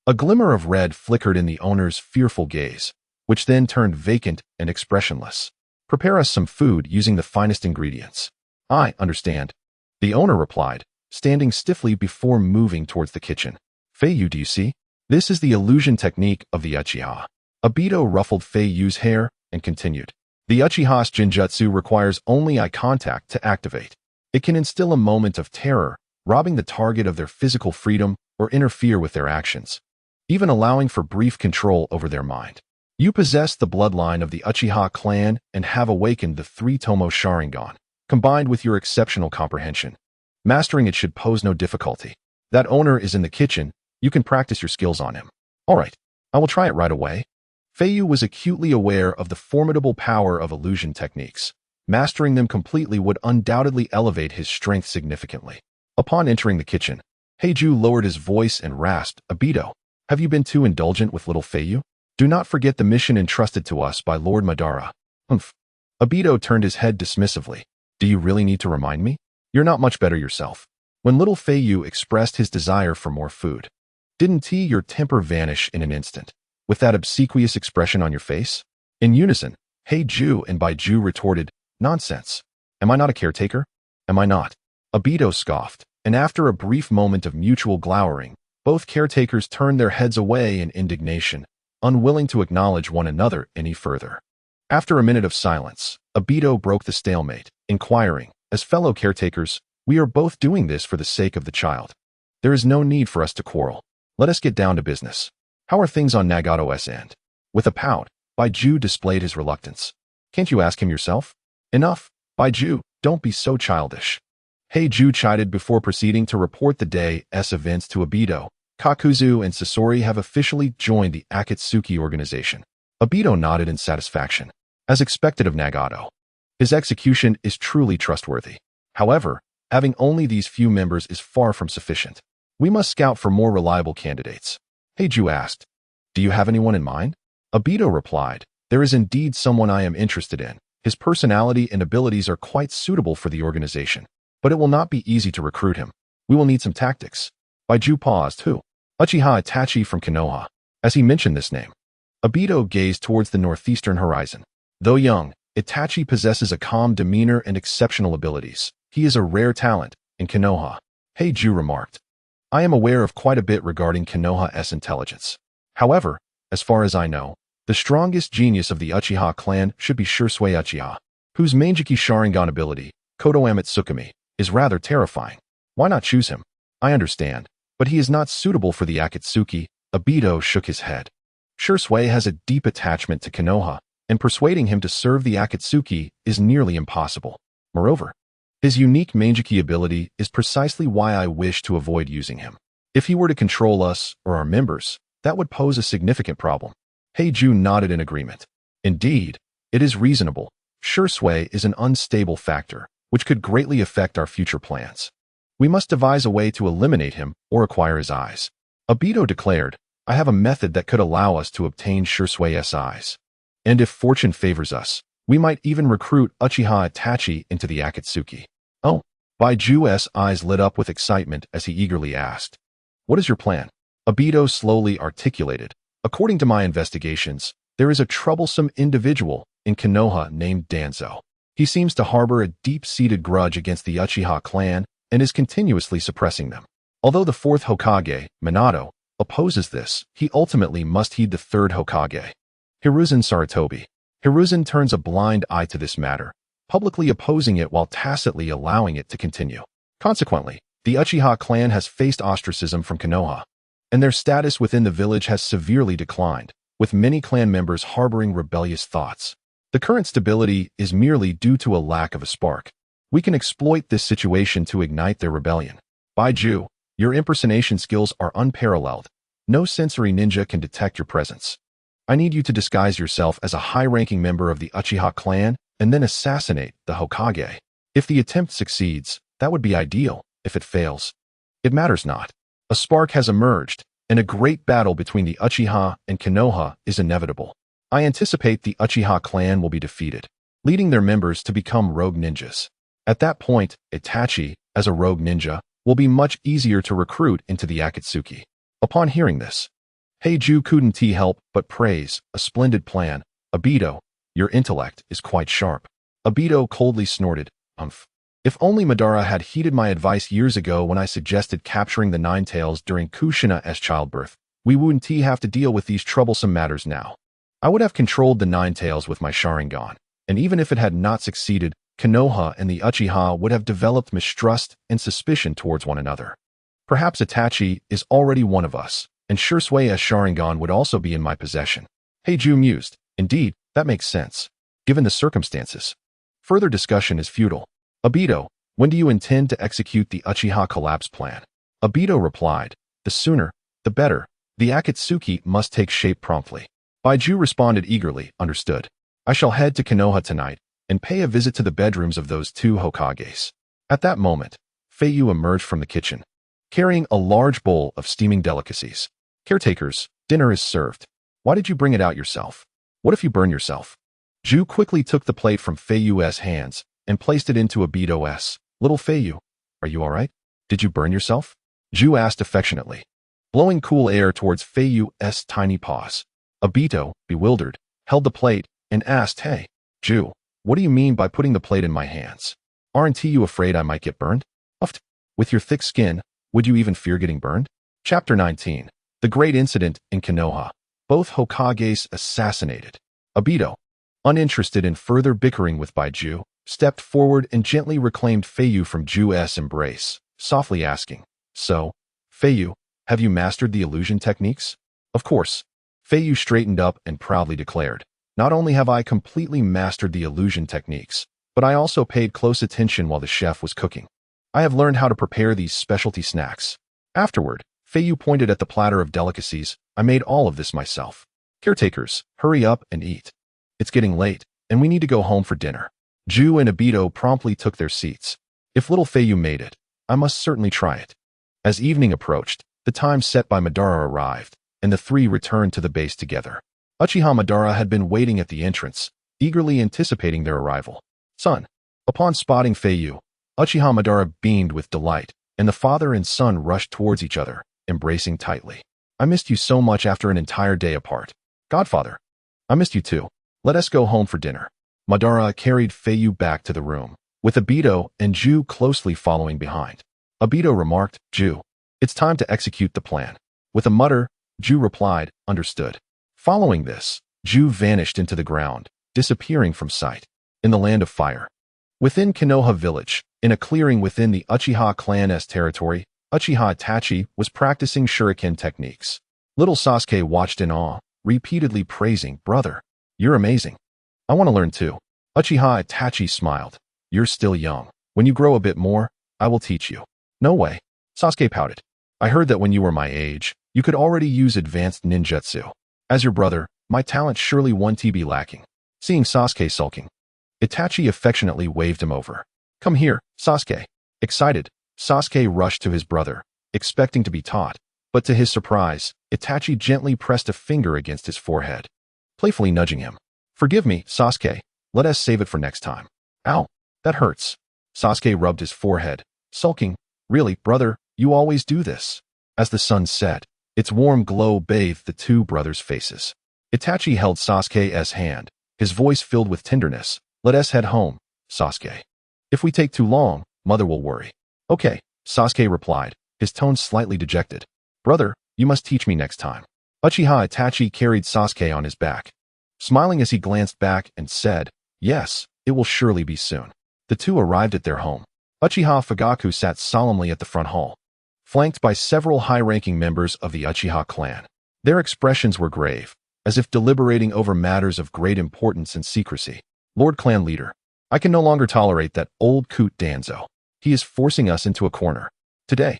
a glimmer of red flickered in the owner's fearful gaze, which then turned vacant and expressionless. Prepare us some food using the finest ingredients. I understand, the owner replied, standing stiffly before moving towards the kitchen. Feiyu, do you see? This is the illusion technique of the Uchiha. Obito ruffled Feiyu's hair and continued. The Uchiha's Jinjutsu requires only eye contact to activate. It can instill a moment of terror, robbing the target of their physical freedom or interfere with their actions, even allowing for brief control over their mind. You possess the bloodline of the Uchiha clan and have awakened the three-tomo sharingan, combined with your exceptional comprehension. Mastering it should pose no difficulty. That owner is in the kitchen. You can practice your skills on him. All right, I will try it right away. Feiyu was acutely aware of the formidable power of illusion techniques. Mastering them completely would undoubtedly elevate his strength significantly. Upon entering the kitchen, Heiju lowered his voice and rasped, Obito, have you been too indulgent with little Feiyu? Do not forget the mission entrusted to us by Lord Madara. Humph. Obito turned his head dismissively. Do you really need to remind me? You're not much better yourself. When little Feiyu expressed his desire for more food, didn't your temper vanish in an instant, with that obsequious expression on your face? In unison, Heiju and Baiju retorted, nonsense. Am I not a caretaker? Am I not? Obito scoffed, and after a brief moment of mutual glowering, both caretakers turned their heads away in indignation, unwilling to acknowledge one another any further. After a minute of silence, Obito broke the stalemate, inquiring, as fellow caretakers, we are both doing this for the sake of the child. There is no need for us to quarrel. Let us get down to business. How are things on Nagato's end? With a pout, Baiju displayed his reluctance. Can't you ask him yourself? Enough, Baiju, don't be so childish. Heiju chided before proceeding to report the day's events to Obito. Kakuzu and Sasori have officially joined the Akatsuki organization. Obito nodded in satisfaction. As expected of Nagato, his execution is truly trustworthy. However, having only these few members is far from sufficient. We must scout for more reliable candidates. Heiju asked, do you have anyone in mind? Obito replied, there is indeed someone I am interested in. His personality and abilities are quite suitable for the organization, but it will not be easy to recruit him. We will need some tactics. Baiju paused. Who? Uchiha Itachi from Konoha. As he mentioned this name, Obito gazed towards the northeastern horizon. Though young, Itachi possesses a calm demeanor and exceptional abilities. He is a rare talent in Konoha. Heiju remarked. I am aware of quite a bit regarding Konoha's intelligence. However, as far as I know, the strongest genius of the Uchiha clan should be Shisui Uchiha, whose Manjiki Sharingan ability, Kodo Amatsukami, is rather terrifying. Why not choose him? I understand, but he is not suitable for the Akatsuki. Obito shook his head. Shisui has a deep attachment to Konoha, and persuading him to serve the Akatsuki is nearly impossible. Moreover, his unique Manjiki ability is precisely why I wish to avoid using him. If he were to control us or our members, that would pose a significant problem. Heiju nodded in agreement. Indeed, it is reasonable. Shisui is an unstable factor, which could greatly affect our future plans. We must devise a way to eliminate him or acquire his eyes. Obito declared, I have a method that could allow us to obtain Shisui's eyes. And if fortune favors us, we might even recruit Uchiha Itachi into the Akatsuki. Oh, Baiju's eyes lit up with excitement as he eagerly asked. What is your plan? Obito slowly articulated. According to my investigations, there is a troublesome individual in Konoha named Danzo. He seems to harbor a deep-seated grudge against the Uchiha clan and is continuously suppressing them. Although the fourth Hokage, Minato, opposes this, he ultimately must heed the third Hokage, Hiruzen Sarutobi. Hiruzen turns a blind eye to this matter, publicly opposing it while tacitly allowing it to continue. Consequently, the Uchiha clan has faced ostracism from Konoha, and their status within the village has severely declined, with many clan members harboring rebellious thoughts. The current stability is merely due to a lack of a spark. We can exploit this situation to ignite their rebellion. Baiju, your impersonation skills are unparalleled. No sensory ninja can detect your presence. I need you to disguise yourself as a high-ranking member of the Uchiha clan and then assassinate the Hokage. If the attempt succeeds, that would be ideal. If it fails, it matters not. A spark has emerged, and a great battle between the Uchiha and Konoha is inevitable. I anticipate the Uchiha clan will be defeated, leading their members to become rogue ninjas. At that point, Itachi, as a rogue ninja, will be much easier to recruit into the Akatsuki. Upon hearing this, Heiju couldn't help but praise, a splendid plan. Obito, your intellect is quite sharp. Obito coldly snorted, umph. If only Madara had heeded my advice years ago when I suggested capturing the Nine Tails during Kushina's childbirth, we wouldn't have to deal with these troublesome matters now. I would have controlled the Nine Tails with my sharingan, and even if it had not succeeded, Konoha and the Uchiha would have developed mistrust and suspicion towards one another. Perhaps Itachi is already one of us, and Shisui's sharingan would also be in my possession. Heiju mused. Indeed, that makes sense, given the circumstances. Further discussion is futile. Obito, when do you intend to execute the Uchiha collapse plan? Obito replied, the sooner, the better. The Akatsuki must take shape promptly. Baiju responded eagerly, understood. I shall head to Konoha tonight and pay a visit to the bedrooms of those two Hokages. At that moment, Feiyu emerged from the kitchen, carrying a large bowl of steaming delicacies. Caretakers, dinner is served. Why did you bring it out yourself? What if you burn yourself? Ju quickly took the plate from Feiyu's hands and placed it into Obito's. Little Feiyu, are you all right? Did you burn yourself? Ju asked affectionately, blowing cool air towards Feiyu's tiny paws. Obito, bewildered, held the plate and asked, Hey, Ju, what do you mean by putting the plate in my hands? Aren't you afraid I might get burned? Uffed. With your thick skin, would you even fear getting burned? Chapter 19. The Great Incident in Konoha. Both Hokages assassinated. Obito, uninterested in further bickering with Baiju, stepped forward and gently reclaimed Feiyu from Ju's embrace, softly asking, So, Feiyu, have you mastered the illusion techniques? Of course. Feiyu straightened up and proudly declared, Not only have I completely mastered the illusion techniques, but I also paid close attention while the chef was cooking. I have learned how to prepare these specialty snacks. Afterward, Feiyu pointed at the platter of delicacies. I made all of this myself. Caretakers, hurry up and eat. It's getting late, and we need to go home for dinner. Ju and Obito promptly took their seats. If little Feiyu made it, I must certainly try it. As evening approached, the time set by Madara arrived, and the three returned to the base together. Uchiha Madara had been waiting at the entrance, eagerly anticipating their arrival. Son. Upon spotting Feiyu, Uchiha Madara beamed with delight, and the father and son rushed towards each other, embracing tightly. I missed you so much after an entire day apart. Godfather. I missed you too. Let us go home for dinner. Madara carried Feiyu back to the room, with Obito and Ju closely following behind. Obito remarked, Ju, it's time to execute the plan. With a mutter, Ju replied, understood. Following this, Ju vanished into the ground, disappearing from sight. In the land of fire. Within Konoha village, in a clearing within the Uchiha clan's territory, Uchiha Itachi was practicing shuriken techniques. Little Sasuke watched in awe, repeatedly praising, brother, you're amazing. I want to learn too. Uchiha Itachi smiled. You're still young. When you grow a bit more, I will teach you. No way. Sasuke pouted. I heard that when you were my age, you could already use advanced ninjutsu. As your brother, my talent surely won't be lacking. Seeing Sasuke sulking, Itachi affectionately waved him over. Come here, Sasuke. Excited, Sasuke rushed to his brother, expecting to be taught, but to his surprise, Itachi gently pressed a finger against his forehead, playfully nudging him. Forgive me, Sasuke. Let us save it for next time. Ow, that hurts. Sasuke rubbed his forehead, sulking. Really, brother, you always do this. As the sun set, its warm glow bathed the two brothers' faces. Itachi held Sasuke's hand, his voice filled with tenderness. Let us head home, Sasuke. If we take too long, mother will worry. Okay, Sasuke replied, his tone slightly dejected. Brother, you must teach me next time. Uchiha Itachi carried Sasuke on his back, smiling as he glanced back and said, yes, it will surely be soon. The two arrived at their home. Uchiha Fugaku sat solemnly at the front hall, flanked by several high-ranking members of the Uchiha clan. Their expressions were grave, as if deliberating over matters of great importance and secrecy. Lord Clan Leader, I can no longer tolerate that old coot Danzo. He is forcing us into a corner. Today,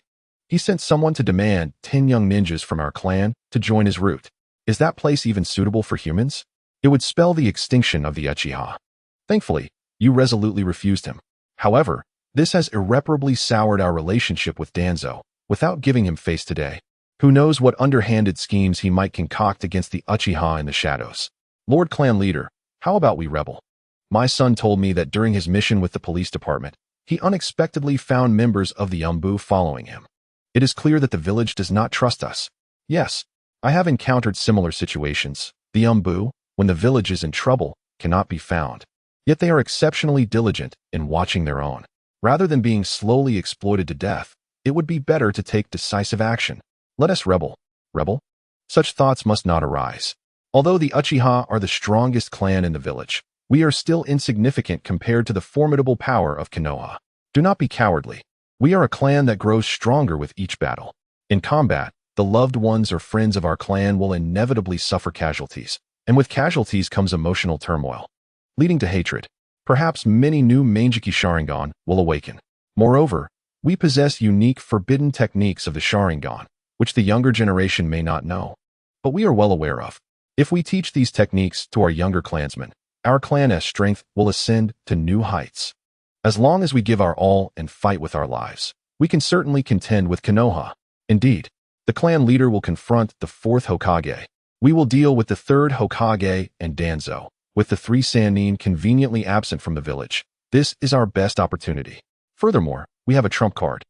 he sent someone to demand 10 young ninjas from our clan to join his route. Is that place even suitable for humans? It would spell the extinction of the Uchiha. Thankfully, you resolutely refused him. However, this has irreparably soured our relationship with Danzo, without giving him face today. Who knows what underhanded schemes he might concoct against the Uchiha in the shadows. Lord Clan Leader, how about we rebel? My son told me that during his mission with the police department, he unexpectedly found members of the imbued following him. It is clear that the village does not trust us. Yes, I have encountered similar situations. The imbued, when the village is in trouble, cannot be found. Yet they are exceptionally diligent in watching their own. Rather than being slowly exploited to death, it would be better to take decisive action. Let us rebel. Rebel? Such thoughts must not arise. Although the Uchiha are the strongest clan in the village, we are still insignificant compared to the formidable power of Konoha. Do not be cowardly. We are a clan that grows stronger with each battle. In combat, the loved ones or friends of our clan will inevitably suffer casualties, and with casualties comes emotional turmoil, leading to hatred. Perhaps many new Manjiki Sharingan will awaken. Moreover, we possess unique forbidden techniques of the Sharingan, which the younger generation may not know, but we are well aware of. If we teach these techniques to our younger clansmen, our clan's strength will ascend to new heights. As long as we give our all and fight with our lives, we can certainly contend with Konoha. Indeed, the clan leader will confront the 4th Hokage. We will deal with the 3rd Hokage and Danzo, with the 3 Sannin conveniently absent from the village. This is our best opportunity. Furthermore, we have a trump card.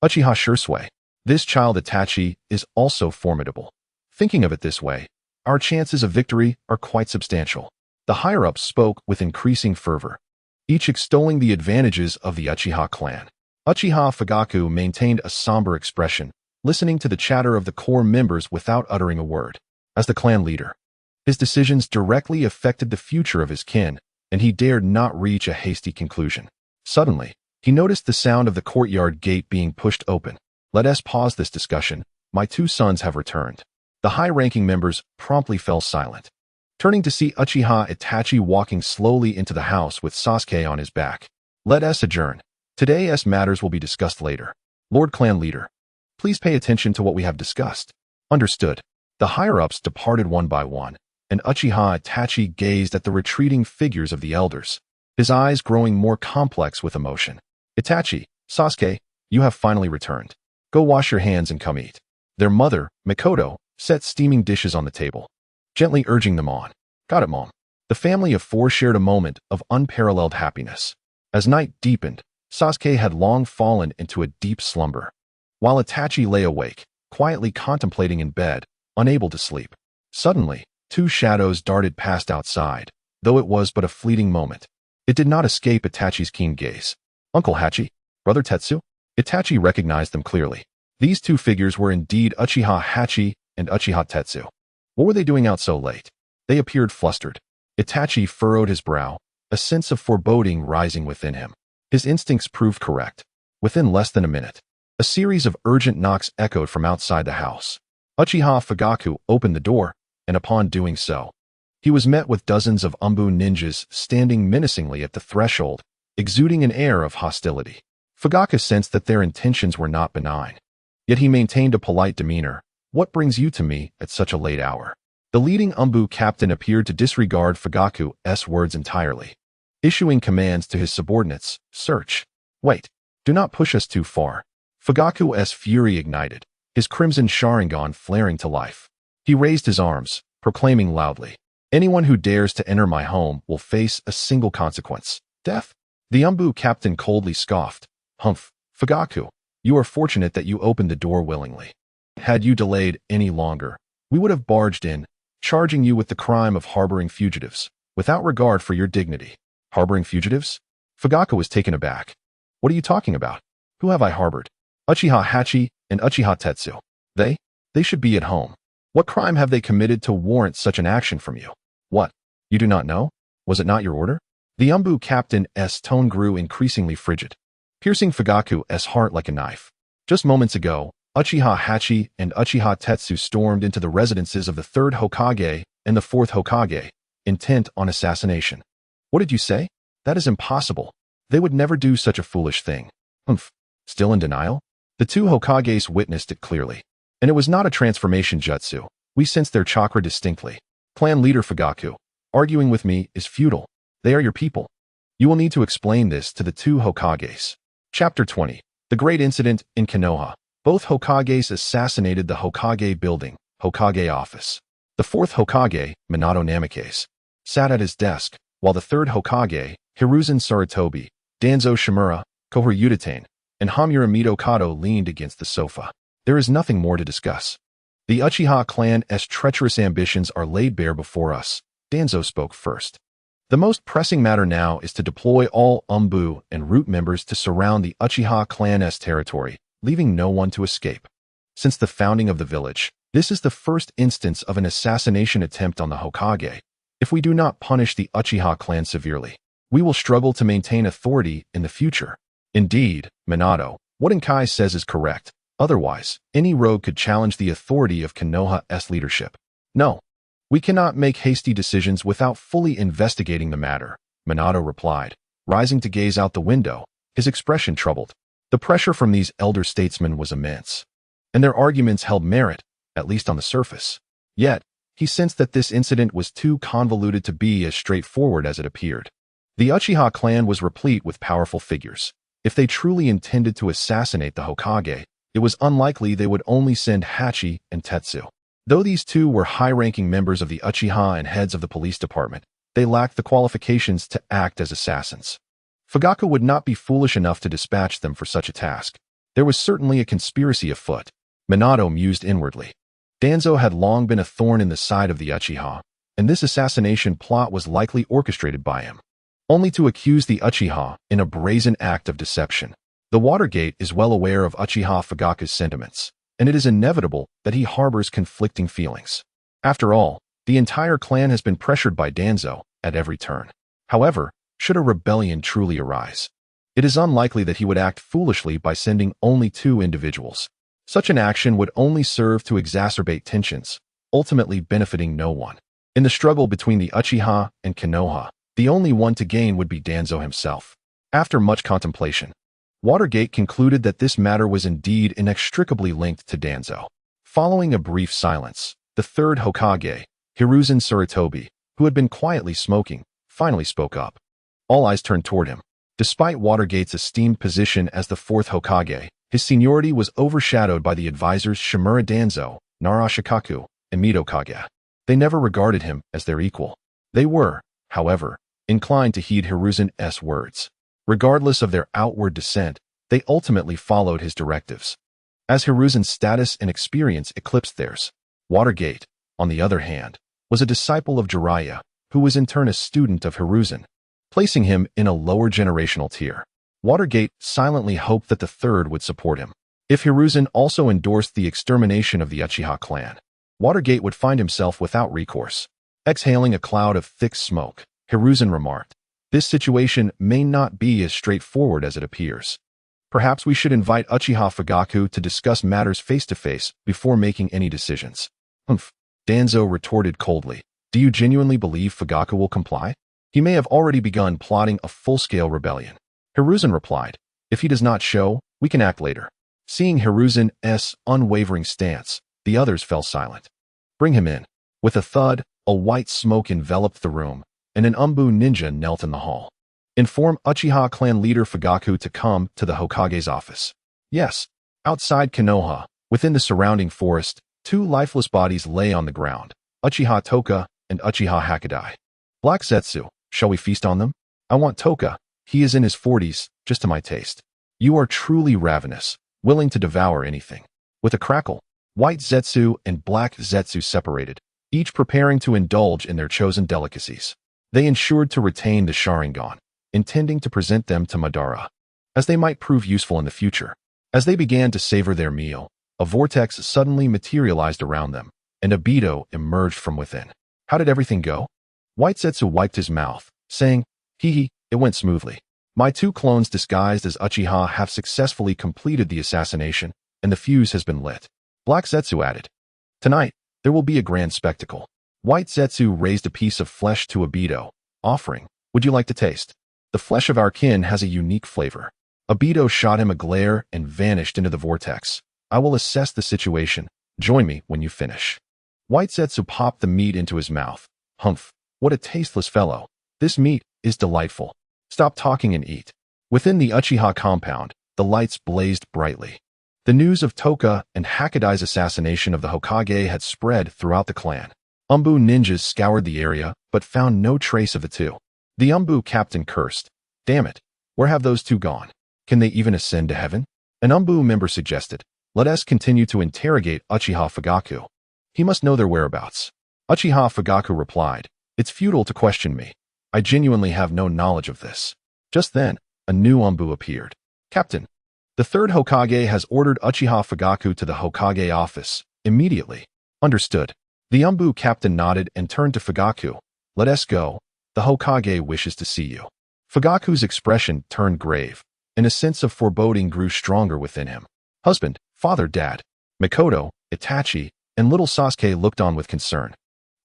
Uchiha Shursui. This child Itachi is also formidable. Thinking of it this way, our chances of victory are quite substantial. The higher-ups spoke with increasing fervor, each extolling the advantages of the Uchiha clan. Uchiha Fugaku maintained a somber expression, listening to the chatter of the core members without uttering a word. As the clan leader, his decisions directly affected the future of his kin, and he dared not reach a hasty conclusion. Suddenly, he noticed the sound of the courtyard gate being pushed open. Let us pause this discussion. My 2 sons have returned. The high-ranking members promptly fell silent, turning to see Uchiha Itachi walking slowly into the house with Sasuke on his back. Let us adjourn. Today's matters will be discussed later. Lord Clan Leader, please pay attention to what we have discussed. Understood. The higher-ups departed one by one, and Uchiha Itachi gazed at the retreating figures of the elders, his eyes growing more complex with emotion. Itachi, Sasuke, you have finally returned. Go wash your hands and come eat. Their mother, Mikoto, set steaming dishes on the table, gently urging them on. Got it, Mom. The family of 4 shared a moment of unparalleled happiness. As night deepened, Sasuke had long fallen into a deep slumber, while Itachi lay awake, quietly contemplating in bed, unable to sleep. Suddenly, 2 shadows darted past outside, though it was but a fleeting moment. It did not escape Itachi's keen gaze. Uncle Hachi? Brother Tetsu? Itachi recognized them clearly. These two figures were indeed Uchiha Hachi and Uchiha Tetsu. What were they doing out so late? They appeared flustered. Itachi furrowed his brow, a sense of foreboding rising within him. His instincts proved correct. Within less than a minute, a series of urgent knocks echoed from outside the house. Uchiha Fugaku opened the door, and upon doing so, he was met with dozens of imbued ninjas standing menacingly at the threshold, exuding an air of hostility. Fugaku sensed that their intentions were not benign. Yet he maintained a polite demeanor. What brings you to me at such a late hour? The leading imbued captain appeared to disregard Fugaku's words entirely, issuing commands to his subordinates. Search. Wait. Do not push us too far. Fugaku's fury ignited, his crimson sharingan flaring to life. He raised his arms, proclaiming loudly, anyone who dares to enter my home will face a single consequence. Death. The imbued captain coldly scoffed. Humph. Fugaku, you are fortunate that you opened the door willingly. Had you delayed any longer, we would have barged in, charging you with the crime of harboring fugitives, without regard for your dignity. Harboring fugitives? Fugaku was taken aback. What are you talking about? Who have I harbored? Uchiha Hachi and Uchiha Tetsu. They should be at home. What crime have they committed to warrant such an action from you? What? You do not know? Was it not your order? The imbued captain's tone grew increasingly frigid, piercing Fugaku's heart like a knife. Just moments ago, Uchiha Hachi and Uchiha Tetsu stormed into the residences of the 3rd Hokage and the 4th Hokage, intent on assassination. What did you say? That is impossible. They would never do such a foolish thing. Humph. Still in denial? The 2 Hokages witnessed it clearly. And it was not a transformation jutsu. We sensed their chakra distinctly. Clan leader Fugaku, arguing with me is futile. They are your people. You will need to explain this to the 2 Hokages. Chapter 20. The Great Incident in Konoha. Both Hokages assassinated the Hokage building, Hokage office. The 4th Hokage, Minato Namikaze, sat at his desk, while the 3rd Hokage, Hiruzen Sarutobi, Danzo Shimura, Kohor Udatain, and Hamura Mitokado leaned against the sofa. There is nothing more to discuss. The Uchiha clan's treacherous ambitions are laid bare before us. Danzo spoke first. The most pressing matter now is to deploy all imbued and root members to surround the Uchiha clan's territory, leaving no one to escape. Since the founding of the village, this is the first instance of an assassination attempt on the Hokage. If we do not punish the Uchiha clan severely, we will struggle to maintain authority in the future. Indeed, Minato, what Inkai says is correct. Otherwise, any rogue could challenge the authority of Konoha's leadership. No, we cannot make hasty decisions without fully investigating the matter, Minato replied, rising to gaze out the window, his expression troubled. The pressure from these elder statesmen was immense, and their arguments held merit, at least on the surface. Yet, he sensed that this incident was too convoluted to be as straightforward as it appeared. The Uchiha clan was replete with powerful figures. If they truly intended to assassinate the Hokage, it was unlikely they would only send Hachi and Tetsu. Though these two were high-ranking members of the Uchiha and heads of the police department, they lacked the qualifications to act as assassins. Fugaku would not be foolish enough to dispatch them for such a task. There was certainly a conspiracy afoot. Minato mused inwardly. Danzo had long been a thorn in the side of the Uchiha, and this assassination plot was likely orchestrated by him, only to accuse the Uchiha in a brazen act of deception. The Watergate is well aware of Uchiha Fugaku's sentiments, and it is inevitable that he harbors conflicting feelings. After all, the entire clan has been pressured by Danzo at every turn. However, should a rebellion truly arise, it is unlikely that he would act foolishly by sending only 2 individuals. Such an action would only serve to exacerbate tensions, ultimately benefiting no one. In the struggle between the Uchiha and Konoha, the only one to gain would be Danzo himself. After much contemplation, Watergate concluded that this matter was indeed inextricably linked to Danzo. Following a brief silence, the 3rd Hokage, Hiruzen Sarutobi, who had been quietly smoking, finally spoke up. All eyes turned toward him. Despite Watergate's esteemed position as the 4th Hokage, his seniority was overshadowed by the advisors Shimura Danzo, Nara Shikaku, and Mitokage. They never regarded him as their equal. They were, however, inclined to heed Hiruzen's words. Regardless of their outward dissent, they ultimately followed his directives. As Hiruzen's status and experience eclipsed theirs, Watergate, on the other hand, was a disciple of Jiraiya, who was in turn a student of Hiruzen, placing him in a lower generational tier. Watergate silently hoped that the third would support him. If Hiruzen also endorsed the extermination of the Uchiha clan, Watergate would find himself without recourse. Exhaling a cloud of thick smoke, Hiruzen remarked, "This situation may not be as straightforward as it appears. Perhaps we should invite Uchiha Fugaku to discuss matters face-to-face before making any decisions." "Humph," Danzo retorted coldly. "Do you genuinely believe Fugaku will comply? He may have already begun plotting a full-scale rebellion." Hiruzen replied, "If he does not show, we can act later." Seeing Hiruzen's unwavering stance, the others fell silent. "Bring him in." With a thud, a white smoke enveloped the room, and an Umbu ninja knelt in the hall. "Inform Uchiha clan leader Fugaku to come to the Hokage's office." Yes. Outside Konoha, within the surrounding forest, two lifeless bodies lay on the ground, Uchiha Toka and Uchiha Hakadai. "Black Zetsu, shall we feast on them? I want Toka. He is in his 40s, just to my taste." "You are truly ravenous, willing to devour anything." With a crackle, White Zetsu and Black Zetsu separated, each preparing to indulge in their chosen delicacies. They ensured to retain the sharingan, intending to present them to Madara, as they might prove useful in the future. As they began to savor their meal, a vortex suddenly materialized around them, and a beetle emerged from within. "How did everything go?" White Zetsu wiped his mouth, saying, "Hee, it went smoothly. My two clones disguised as Uchiha have successfully completed the assassination, and the fuse has been lit." Black Zetsu added, "Tonight, there will be a grand spectacle." White Zetsu raised a piece of flesh to Obito, offering, "Would you like to taste? The flesh of our kin has a unique flavor." Obito shot him a glare and vanished into the vortex. "I will assess the situation. Join me when you finish." White Zetsu popped the meat into his mouth. "Humph, what a tasteless fellow. This meat is delightful. Stop talking and eat." Within the Uchiha compound, the lights blazed brightly. The news of Toka and Hakadai's assassination of the Hokage had spread throughout the clan. Umbu ninjas scoured the area, but found no trace of the two. The Umbu captain cursed, "Damn it, where have those two gone? Can they even ascend to heaven?" An Umbu member suggested, "Let us continue to interrogate Uchiha Fugaku. He must know their whereabouts." Uchiha Fugaku replied, "It's futile to question me. I genuinely have no knowledge of this." Just then, a new Umbu appeared. "Captain, the third Hokage has ordered Uchiha Fugaku to the Hokage office, immediately." "Understood." The Umbu captain nodded and turned to Fugaku. "Let us go. The Hokage wishes to see you." Fugaku's expression turned grave, and a sense of foreboding grew stronger within him. Husband, father, dad, Mikoto, Itachi, and little Sasuke looked on with concern.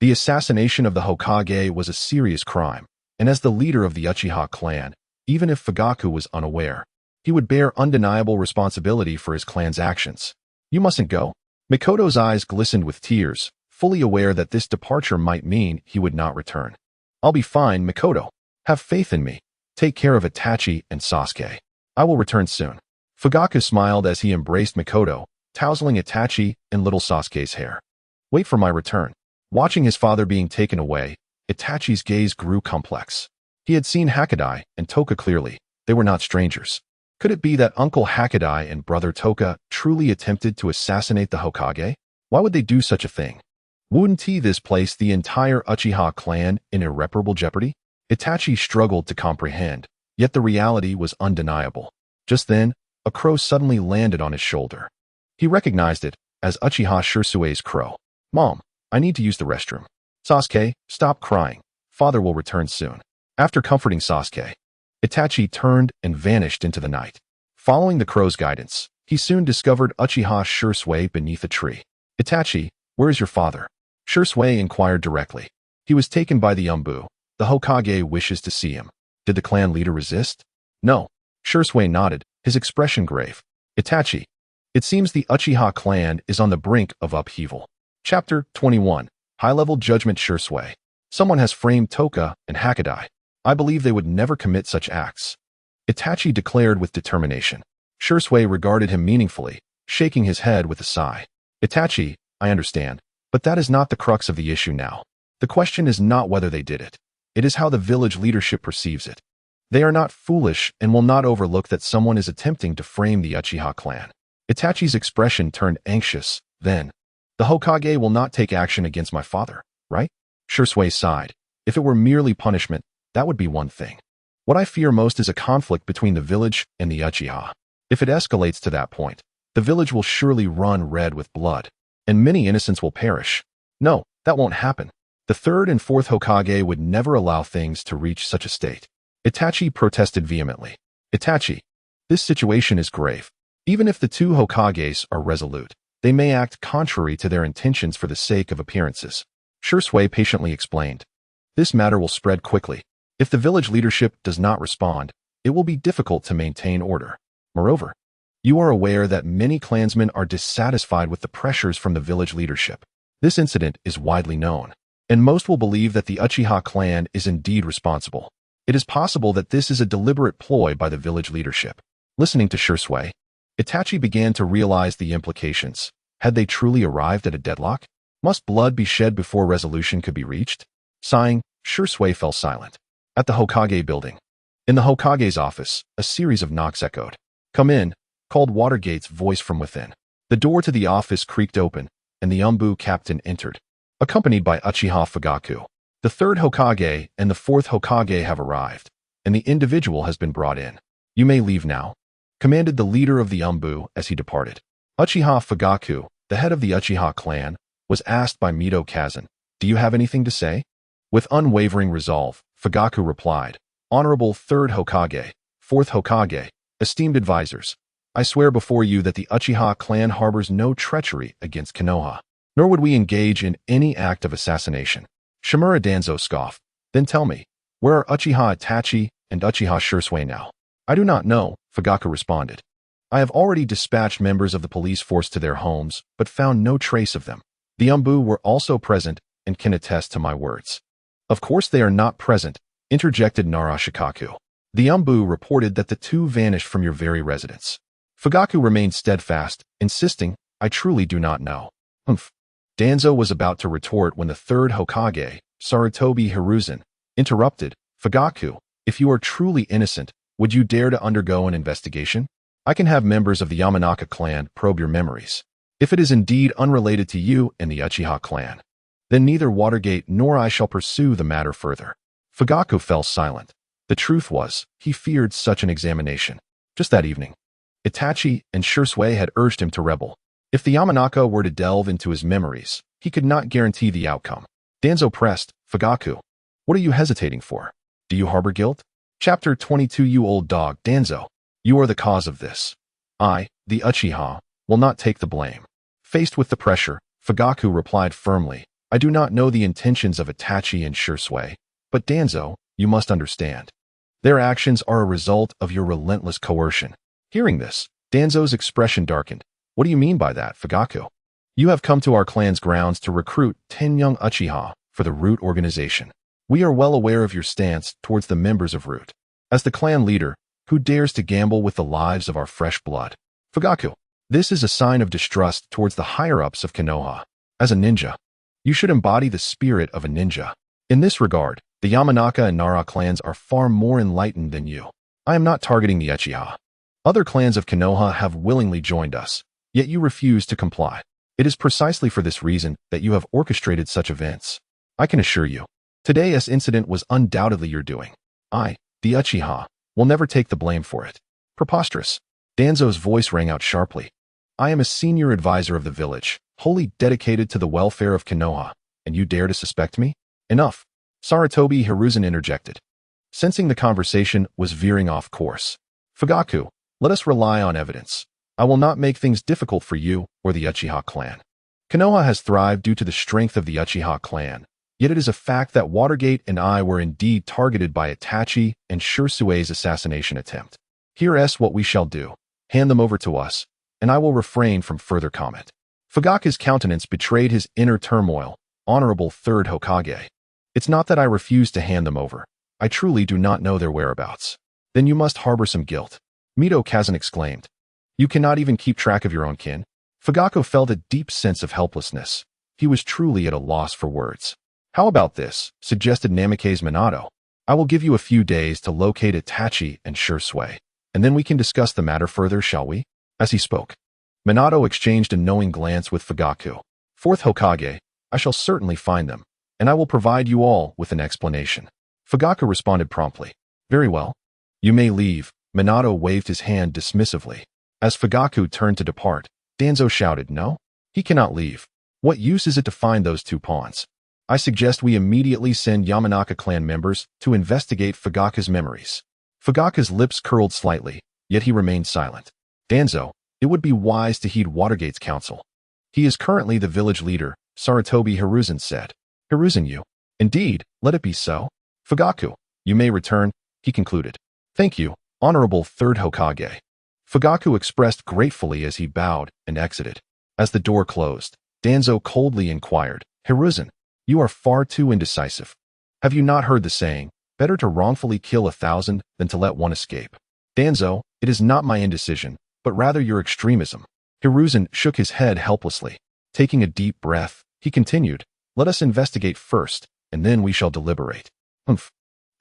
The assassination of the Hokage was a serious crime, and as the leader of the Uchiha clan, even if Fugaku was unaware, he would bear undeniable responsibility for his clan's actions. "You mustn't go." Mikoto's eyes glistened with tears, fully aware that this departure might mean he would not return. "I'll be fine, Mikoto. Have faith in me. Take care of Itachi and Sasuke. I will return soon." Fugaku smiled as he embraced Mikoto, tousling Itachi and little Sasuke's hair. "Wait for my return." Watching his father being taken away, Itachi's gaze grew complex. He had seen Hakadai and Toka clearly. They were not strangers. Could it be that Uncle Hakadai and brother Toka truly attempted to assassinate the Hokage? Why would they do such a thing? Wouldn't this place the entire Uchiha clan in irreparable jeopardy? Itachi struggled to comprehend, yet the reality was undeniable. Just then, a crow suddenly landed on his shoulder. He recognized it as Uchiha Shirsue's crow. "Mom, I need to use the restroom." "Sasuke, stop crying. Father will return soon." After comforting Sasuke, Itachi turned and vanished into the night. Following the crow's guidance, he soon discovered Uchiha Shirsue beneath a tree. "Itachi, where is your father?" Shirsue inquired directly. "He was taken by the Umbu. The Hokage wishes to see him." "Did the clan leader resist?" "No." Shirsue nodded, his expression grave. "Itachi, it seems the Uchiha clan is on the brink of upheaval." Chapter 21. High-level judgment. Shirsue. "Someone has framed Toka and Hakadai. I believe they would never commit such acts," Itachi declared with determination. Shirsue regarded him meaningfully, shaking his head with a sigh. "Itachi, I understand, but that is not the crux of the issue now. The question is not whether they did it. It is how the village leadership perceives it. They are not foolish and will not overlook that someone is attempting to frame the Uchiha clan." Itachi's expression turned anxious, then, "The Hokage will not take action against my father, right?" Shirsue sighed. If it were merely punishment, that would be one thing. What I fear most is a conflict between the village and the Uchiha. If it escalates to that point, the village will surely run red with blood, and many innocents will perish. No, that won't happen. The third and fourth Hokage would never allow things to reach such a state. Itachi protested vehemently. Itachi, this situation is grave. Even if the two Hokages are resolute, they may act contrary to their intentions for the sake of appearances. Shisui patiently explained. This matter will spread quickly. If the village leadership does not respond, it will be difficult to maintain order. Moreover, you are aware that many clansmen are dissatisfied with the pressures from the village leadership. This incident is widely known, and most will believe that the Uchiha clan is indeed responsible. It is possible that this is a deliberate ploy by the village leadership. Listening to Shisui, Itachi began to realize the implications. Had they truly arrived at a deadlock? Must blood be shed before resolution could be reached? Sighing, Shisui fell silent. At the Hokage building. In the Hokage's office, a series of knocks echoed. "Come in," called Watergate's voice from within. The door to the office creaked open, and the imbued captain entered, accompanied by Uchiha Fugaku. The third Hokage and the fourth Hokage have arrived, and the individual has been brought in. "You may leave now," commanded the leader of the imbued as he departed. Uchiha Fugaku, the head of the Uchiha clan, was asked by Mito Kazan, "Do you have anything to say?" With unwavering resolve, Fugaku replied, "Honorable third Hokage, fourth Hokage, esteemed advisors, I swear before you that the Uchiha clan harbors no treachery against Konoha, nor would we engage in any act of assassination." Shimura Danzo scoffed. "Then tell me, where are Uchiha Itachi and Uchiha Shisui now?" "I do not know," Fugaku responded. "I have already dispatched members of the police force to their homes, but found no trace of them. The imbued were also present and can attest to my words." "Of course they are not present," interjected Narashikaku. "The imbued reported that the two vanished from your very residence." Fugaku remained steadfast, insisting, "I truly do not know." "Humph." Danzo was about to retort when the third Hokage, Sarutobi Hiruzen, interrupted. "Fugaku, if you are truly innocent, would you dare to undergo an investigation? I can have members of the Yamanaka clan probe your memories. If it is indeed unrelated to you and the Uchiha clan, then neither Watergate nor I shall pursue the matter further." Fugaku fell silent. The truth was, he feared such an examination. Just that evening, Itachi and Shisui had urged him to rebel. If the Yamanaka were to delve into his memories, he could not guarantee the outcome. Danzo pressed, "Fugaku, what are you hesitating for? Do you harbor guilt?" Chapter 22. "You old dog, Danzo, you are the cause of this. I, the Uchiha, will not take the blame." Faced with the pressure, Fugaku replied firmly, "I do not know the intentions of Itachi and Shisui, but Danzo, you must understand. Their actions are a result of your relentless coercion." Hearing this, Danzo's expression darkened. "What do you mean by that, Fugaku?" "You have come to our clan's grounds to recruit 10 young Uchiha for the Root organization. We are well aware of your stance towards the members of Root. As the clan leader, who dares to gamble with the lives of our fresh blood? Fugaku, this is a sign of distrust towards the higher-ups of Konoha. As a ninja, you should embody the spirit of a ninja. In this regard, the Yamanaka and Nara clans are far more enlightened than you. I am not targeting the Uchiha. Other clans of Konoha have willingly joined us, yet you refuse to comply. It is precisely for this reason that you have orchestrated such events. I can assure you, today's incident was undoubtedly your doing. I, the Uchiha, will never take the blame for it." "Preposterous." Danzo's voice rang out sharply. "I am a senior advisor of the village, wholly dedicated to the welfare of Konoha, and you dare to suspect me?" "Enough," Sarutobi Hiruzen interjected, sensing the conversation was veering off course. "Fugaku, let us rely on evidence. I will not make things difficult for you or the Uchiha clan. Konoha has thrived due to the strength of the Uchiha clan, yet it is a fact that Watergate and I were indeed targeted by Itachi and Shirsui's assassination attempt. Here's what we shall do. Hand them over to us, and I will refrain from further comment." Fugaku's countenance betrayed his inner turmoil. "Honorable third Hokage, it's not that I refuse to hand them over. I truly do not know their whereabouts." "Then you must harbor some guilt," Mito Kazan exclaimed. "You cannot even keep track of your own kin?" Fugaku felt a deep sense of helplessness. He was truly at a loss for words. "How about this?" suggested Namikaze Minato. "I will give you a few days to locate Itachi and Shisui, and then we can discuss the matter further, shall we?" As he spoke, Minato exchanged a knowing glance with Fugaku. "Fourth Hokage, I shall certainly find them, and I will provide you all with an explanation. Fugaku responded promptly. Very well. You may leave. Minato waved his hand dismissively. As Fugaku turned to depart, Danzo shouted, No? He cannot leave. What use is it to find those two pawns? I suggest we immediately send Yamanaka clan members to investigate Fugaku's memories. Fugaku's lips curled slightly, yet he remained silent. Danzo, it would be wise to heed Watergate's counsel. He is currently the village leader, Sarutobi Hiruzen said. Hiruzen you? Indeed, let it be so. Fugaku, you may return, he concluded. Thank you, Honorable Third Hokage. Fugaku expressed gratefully as he bowed and exited. As the door closed, Danzo coldly inquired, Hiruzen, you are far too indecisive. Have you not heard the saying, better to wrongfully kill 1,000 than to let one escape? Danzo, it is not my indecision, but rather your extremism. Hiruzen shook his head helplessly. Taking a deep breath, he continued, Let us investigate first, and then we shall deliberate. Humph.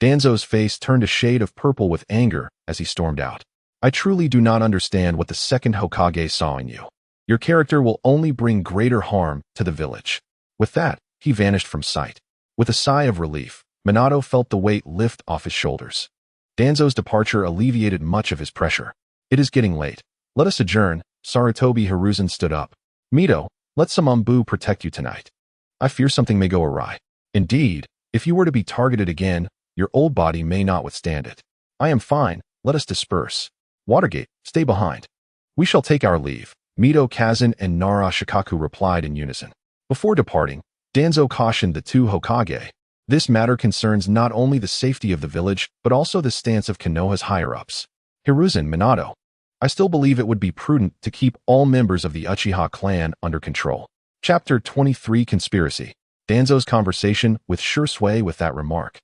Danzo's face turned a shade of purple with anger as he stormed out. I truly do not understand what the second Hokage saw in you. Your character will only bring greater harm to the village. With that, he vanished from sight. With a sigh of relief, Minato felt the weight lift off his shoulders. Danzo's departure alleviated much of his pressure. It is getting late. Let us adjourn. Sarutobi Hiruzen stood up. Mito, let some umbu protect you tonight. I fear something may go awry. Indeed, if you were to be targeted again, your old body may not withstand it. I am fine. Let us disperse. Watergate, stay behind. We shall take our leave. Mito Kazan and Nara Shikaku replied in unison. Before departing, Danzo cautioned the two Hokage. This matter concerns not only the safety of the village, but also the stance of Konoha's higher-ups. Hiruzen, Minato, I still believe it would be prudent to keep all members of the Uchiha clan under control. Chapter 23 Conspiracy. Danzo's conversation with Shursui. With that remark,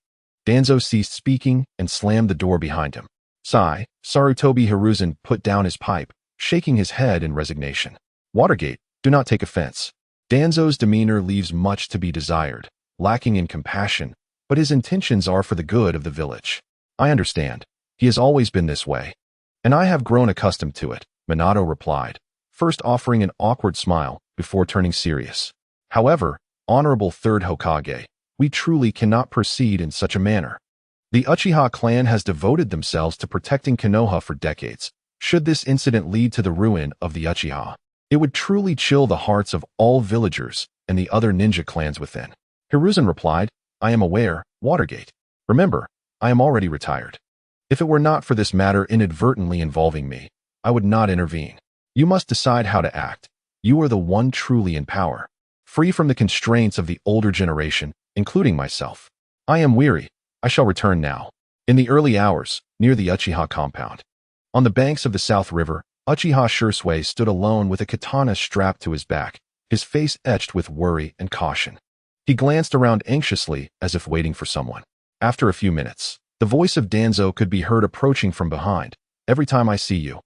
Danzo ceased speaking and slammed the door behind him. Sigh, Sarutobi Hiruzen put down his pipe, shaking his head in resignation. Watergate, do not take offense. Danzo's demeanor leaves much to be desired, lacking in compassion, but his intentions are for the good of the village. I understand. He has always been this way. And I have grown accustomed to it, Minato replied, first offering an awkward smile before turning serious. However, Honorable Third Hokage, we truly cannot proceed in such a manner. The Uchiha clan has devoted themselves to protecting Konoha for decades. Should this incident lead to the ruin of the Uchiha, it would truly chill the hearts of all villagers and the other ninja clans within. Hiruzen replied, I am aware, Watergate. Remember, I am already retired. If it were not for this matter inadvertently involving me, I would not intervene. You must decide how to act. You are the one truly in power, free from the constraints of the older generation, including myself. I am weary. I shall return now. In the early hours, near the Uchiha compound, on the banks of the South River, Uchiha Shursui stood alone with a katana strapped to his back, his face etched with worry and caution. He glanced around anxiously as if waiting for someone. After a few minutes, the voice of Danzo could be heard approaching from behind. Every time I see you,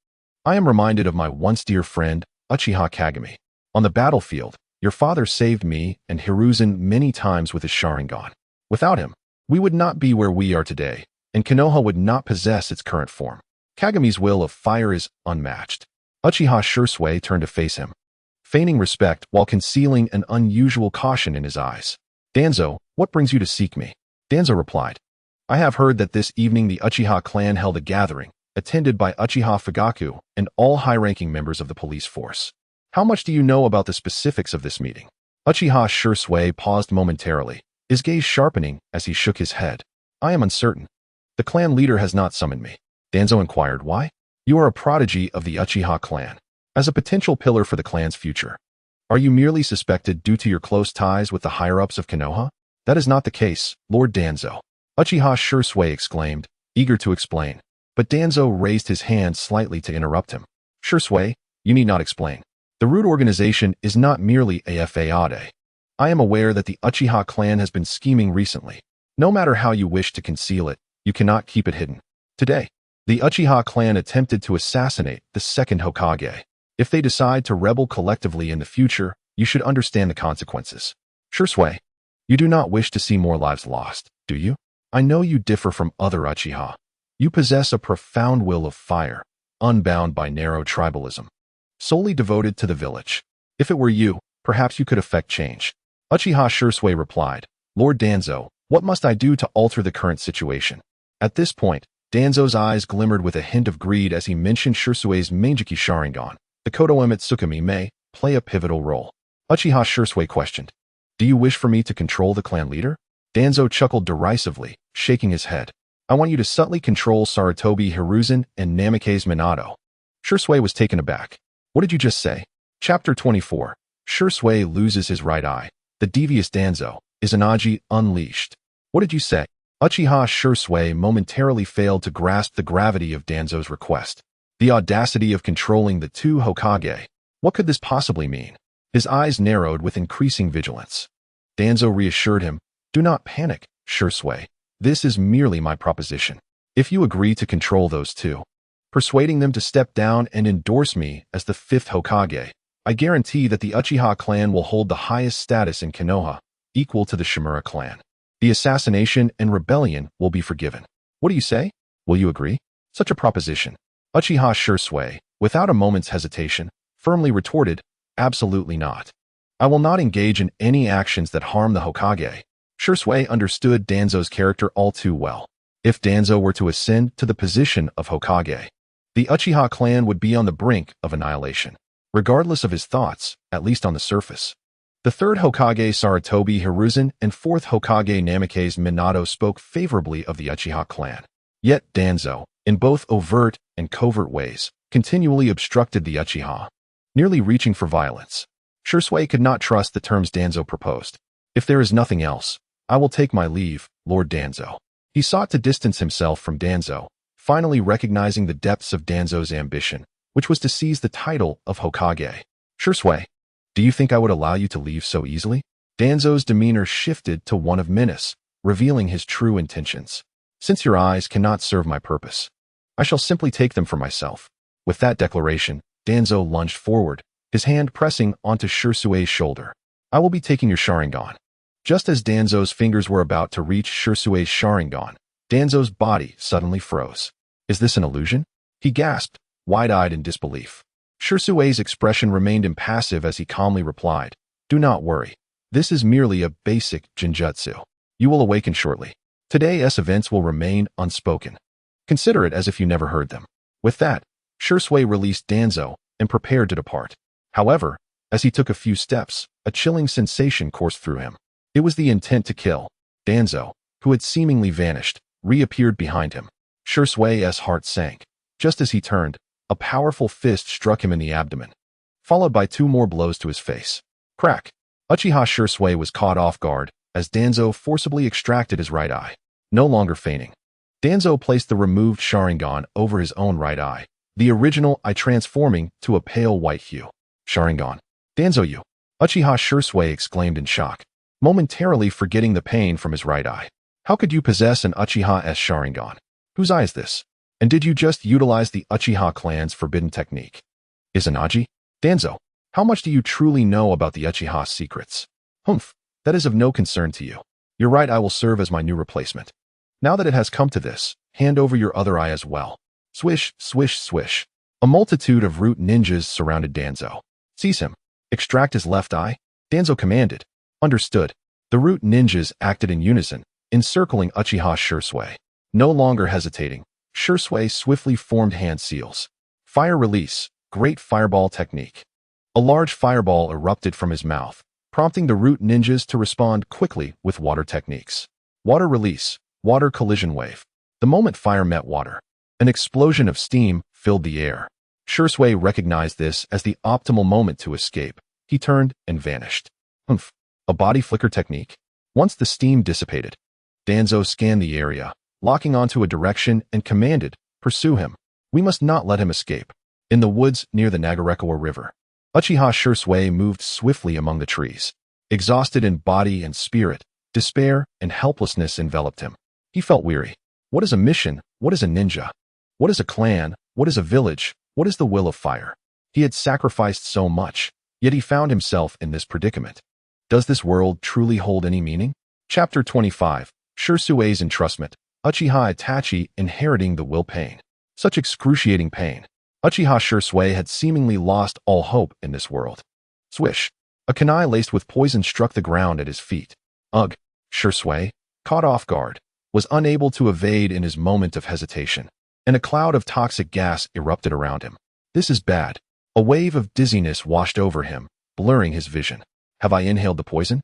I am reminded of my once dear friend, Uchiha Kagami. On the battlefield, your father saved me and Hiruzen many times with his sharingan. Without him, we would not be where we are today, and Konoha would not possess its current form. Kagami's will of fire is unmatched. Uchiha Shursui turned to face him, feigning respect while concealing an unusual caution in his eyes. Danzo, what brings you to seek me? Danzo replied, I have heard that this evening the Uchiha clan held a gathering, attended by Uchiha Fugaku and all high-ranking members of the police force. How much do you know about the specifics of this meeting? Uchiha Shursui paused momentarily, his gaze sharpening as he shook his head. I am uncertain. The clan leader has not summoned me. Danzo inquired, why? You are a prodigy of the Uchiha clan, as a potential pillar for the clan's future. Are you merely suspected due to your close ties with the higher-ups of Konoha? That is not the case, Lord Danzo. Uchiha Shursui exclaimed, eager to explain. But Danzo raised his hand slightly to interrupt him. Shursui, you need not explain. The root organization is not merely a fade. I am aware that the Uchiha clan has been scheming recently. No matter how you wish to conceal it, you cannot keep it hidden. Today, the Uchiha clan attempted to assassinate the second Hokage. If they decide to rebel collectively in the future, you should understand the consequences. Shursui, you do not wish to see more lives lost, do you? I know you differ from other Uchiha. You possess a profound will of fire, unbound by narrow tribalism, solely devoted to the village. If it were you, perhaps you could effect change. Uchiha Shursui replied, Lord Danzo, what must I do to alter the current situation? At this point, Danzo's eyes glimmered with a hint of greed as he mentioned Shirsui's Meijiki Sharingan. The Kodo Tsukumi may play a pivotal role. Uchiha Shirsui questioned, "Do you wish for me to control the clan leader?" Danzo chuckled derisively, shaking his head. "I want you to subtly control Sarutobi Hiruzen and Namikaze Minato." Shirsui was taken aback. "What did you just say?" Chapter 24. Shirsui loses his right eye. The devious Danzo, Izanagi unleashed. "What did you say?" Uchiha Shirsui momentarily failed to grasp the gravity of Danzo's request. The audacity of controlling the two Hokage. What could this possibly mean? His eyes narrowed with increasing vigilance. Danzo reassured him, "Do not panic, Shirsui. This is merely my proposition. If you agree to control those two, persuading them to step down and endorse me as the fifth Hokage, I guarantee that the Uchiha clan will hold the highest status in Konoha, equal to the Shimura clan. The assassination and rebellion will be forgiven. What do you say? Will you agree?" Such a proposition. Uchiha Shirsui, without a moment's hesitation, firmly retorted, "Absolutely not. I will not engage in any actions that harm the Hokage." Shirsui understood Danzo's character all too well. If Danzo were to ascend to the position of Hokage, the Uchiha clan would be on the brink of annihilation, regardless of his thoughts, at least on the surface. The third Hokage Sarutobi Hiruzen and fourth Hokage Namikaze Minato spoke favorably of the Uchiha clan. Yet Danzo, in both overt and covert ways, continually obstructed the Uchiha, nearly reaching for violence. Shirsui could not trust the terms Danzo proposed. "If there is nothing else, I will take my leave, Lord Danzo." He sought to distance himself from Danzo, finally recognizing the depths of Danzo's ambition, which was to seize the title of Hokage. "Shirsui, do you think I would allow you to leave so easily?" Danzo's demeanor shifted to one of menace, revealing his true intentions. "Since your eyes cannot serve my purpose, I shall simply take them for myself." With that declaration, Danzo lunged forward, his hand pressing onto Shirsui's shoulder. "I will be taking your Sharingan." Just as Danzo's fingers were about to reach Shirsui's Sharingan, Danzo's body suddenly froze. "Is this an illusion?" he gasped, wide-eyed in disbelief. Shirsui's expression remained impassive as he calmly replied, "Do not worry. This is merely a basic genjutsu. You will awaken shortly. Today's events will remain unspoken. Consider it as if you never heard them." With that, Shirsui released Danzo and prepared to depart. However, as he took a few steps, a chilling sensation coursed through him. It was the intent to kill. Danzo, who had seemingly vanished, reappeared behind him. Shirsui's heart sank. Just as he turned, a powerful fist struck him in the abdomen, followed by two more blows to his face. Crack! Uchiha Shirsui was caught off guard as Danzo forcibly extracted his right eye. No longer feigning, Danzo placed the removed Sharingan over his own right eye, the original eye transforming to a pale white hue. "Sharingan! Danzo, you!" Uchiha Shirsui exclaimed in shock, momentarily forgetting the pain from his right eye. "How could you possess an Uchiha's Sharingan? Whose eye is this? And did you just utilize the Uchiha clan's forbidden technique?" "Izanagi? Danzo, how much do you truly know about the Uchiha secrets?" "Humph, that is of no concern to you. Your right eye will serve as my new replacement. Now that it has come to this, hand over your other eye as well." Swish, swish, swish. A multitude of root ninjas surrounded Danzo. "Seize him. Extract his left eye," Danzo commanded. Understood. The root ninjas acted in unison, encircling Uchiha Shirsui. No longer hesitating, Shirsui swiftly formed hand seals. Fire release, great fireball technique. A large fireball erupted from his mouth, prompting the root ninjas to respond quickly with water techniques. Water release, water collision wave. The moment fire met water, an explosion of steam filled the air. Shirsui recognized this as the optimal moment to escape. He turned and vanished. Humph. A body flicker technique? Once the steam dissipated, Danzo scanned the area, locking onto a direction and commanded, "Pursue him. We must not let him escape." In the woods near the Nagarekoa River, Uchiha Shirsui moved swiftly among the trees. Exhausted in body and spirit, despair and helplessness enveloped him. He felt weary. What is a mission? What is a ninja? What is a clan? What is a village? What is the will of fire? He had sacrificed so much, yet he found himself in this predicament. Does this world truly hold any meaning? Chapter 25. Shirsui's entrustment. Uchiha Itachi inheriting the will pain. Such excruciating pain. Uchiha Shirsui had seemingly lost all hope in this world. Swish. A kunai laced with poison struck the ground at his feet. Ugh. Shursui, caught off guard, was unable to evade in his moment of hesitation, and a cloud of toxic gas erupted around him. This is bad. A wave of dizziness washed over him, blurring his vision. Have I inhaled the poison?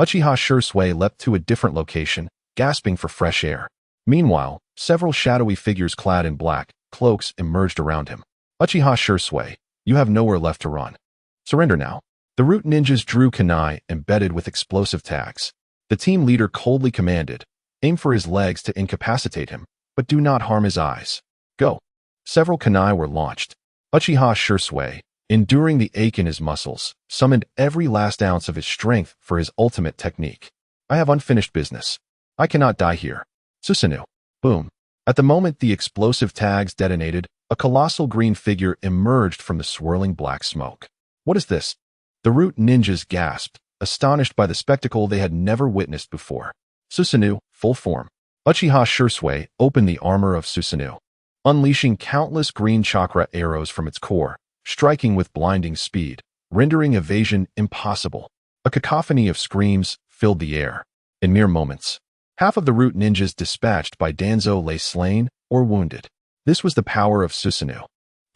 Uchiha Shursui leapt to a different location, gasping for fresh air. Meanwhile, several shadowy figures clad in black cloaks emerged around him. Uchiha Shursui, you have nowhere left to run. Surrender now. The root ninjas drew kunai embedded with explosive tags. The team leader coldly commanded, aim for his legs to incapacitate him, but do not harm his eyes. Go. Several kunai were launched. Uchiha Shursui, enduring the ache in his muscles, summoned every last ounce of his strength for his ultimate technique. I have unfinished business. I cannot die here. Susanoo. Boom. At the moment the explosive tags detonated, a colossal green figure emerged from the swirling black smoke. What is this? The root ninjas gasped, astonished by the spectacle they had never witnessed before. Susanoo, full form. Uchiha Shursui opened the armor of Susanoo, unleashing countless green chakra arrows from its core, striking with blinding speed, rendering evasion impossible. A cacophony of screams filled the air. In mere moments, half of the root ninjas dispatched by Danzo lay slain or wounded. This was the power of Susanoo.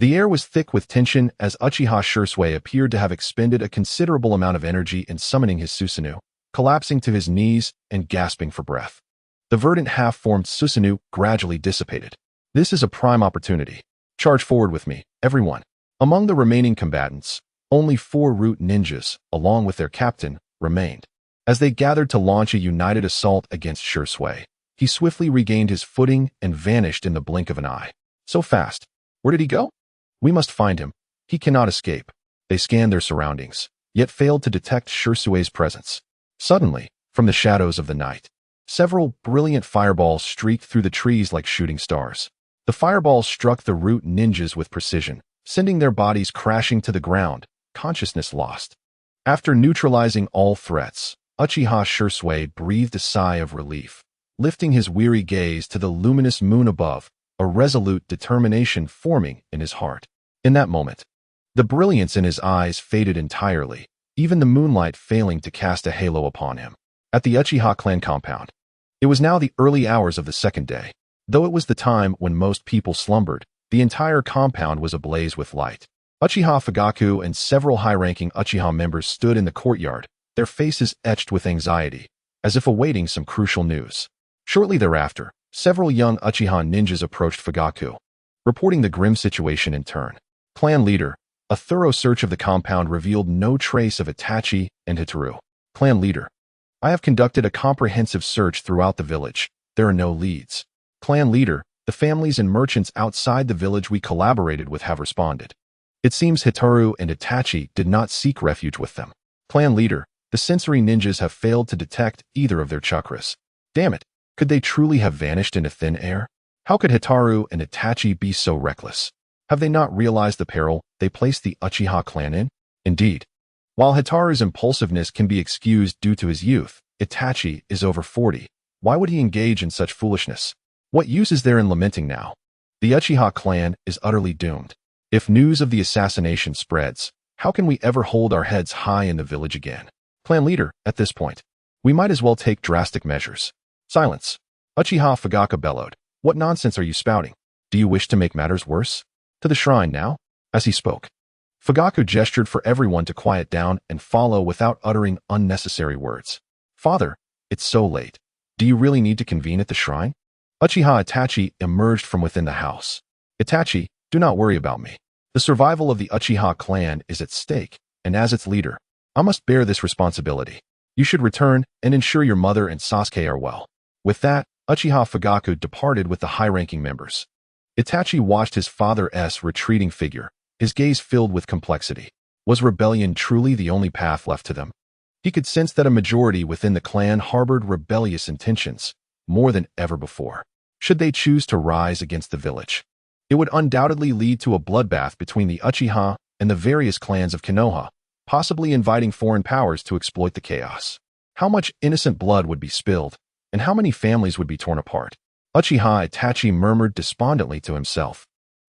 The air was thick with tension as Uchiha Shursui appeared to have expended a considerable amount of energy in summoning his Susanoo, collapsing to his knees and gasping for breath. The verdant half-formed Susanoo gradually dissipated. This is a prime opportunity. Charge forward with me, everyone. Among the remaining combatants, only 4 root ninjas, along with their captain, remained. As they gathered to launch a united assault against Shursui, he swiftly regained his footing and vanished in the blink of an eye. So fast. Where did he go? We must find him. He cannot escape. They scanned their surroundings, yet failed to detect Shursui's presence. Suddenly, from the shadows of the night, several brilliant fireballs streaked through the trees like shooting stars. The fireballs struck the root ninjas with precision, sending their bodies crashing to the ground, consciousness lost. After neutralizing all threats, Uchiha Shursui breathed a sigh of relief, lifting his weary gaze to the luminous moon above, a resolute determination forming in his heart. In that moment, the brilliance in his eyes faded entirely, even the moonlight failing to cast a halo upon him. At the Uchiha clan compound, it was now the early hours of the second day. Though it was the time when most people slumbered, the entire compound was ablaze with light. Uchiha Fugaku and several high-ranking Uchiha members stood in the courtyard, their faces etched with anxiety, as if awaiting some crucial news. Shortly thereafter, several young Uchiha ninjas approached Fugaku, reporting the grim situation in turn. Clan leader, a thorough search of the compound revealed no trace of Itachi and Hitoru. Clan leader, I have conducted a comprehensive search throughout the village. There are no leads. Clan leader, the families and merchants outside the village we collaborated with have responded. It seems Hitoru and Itachi did not seek refuge with them. Clan leader, the sensory ninjas have failed to detect either of their chakras. Damn it, could they truly have vanished into thin air? How could Hitoru and Itachi be so reckless? Have they not realized the peril they placed the Uchiha clan in? Indeed, while Hitoru's impulsiveness can be excused due to his youth, Itachi is over 40. Why would he engage in such foolishness? What use is there in lamenting now? The Uchiha clan is utterly doomed. If news of the assassination spreads, how can we ever hold our heads high in the village again? Clan leader, at this point, we might as well take drastic measures. Silence. Uchiha Fugaku bellowed. What nonsense are you spouting? Do you wish to make matters worse? To the shrine now? As he spoke, Fugaku gestured for everyone to quiet down and follow without uttering unnecessary words. Father, it's so late. Do you really need to convene at the shrine? Uchiha Itachi emerged from within the house. Itachi, do not worry about me. The survival of the Uchiha clan is at stake, and as its leader, I must bear this responsibility. You should return and ensure your mother and Sasuke are well. With that, Uchiha Fugaku departed with the high-ranking members. Itachi watched his father's retreating figure, his gaze filled with complexity. Was rebellion truly the only path left to them? He could sense that a majority within the clan harbored rebellious intentions, more than ever before. Should they choose to rise against the village, it would undoubtedly lead to a bloodbath between the Uchiha and the various clans of Konoha, possibly inviting foreign powers to exploit the chaos. How much innocent blood would be spilled, and how many families would be torn apart? Uchiha Itachi murmured despondently to himself,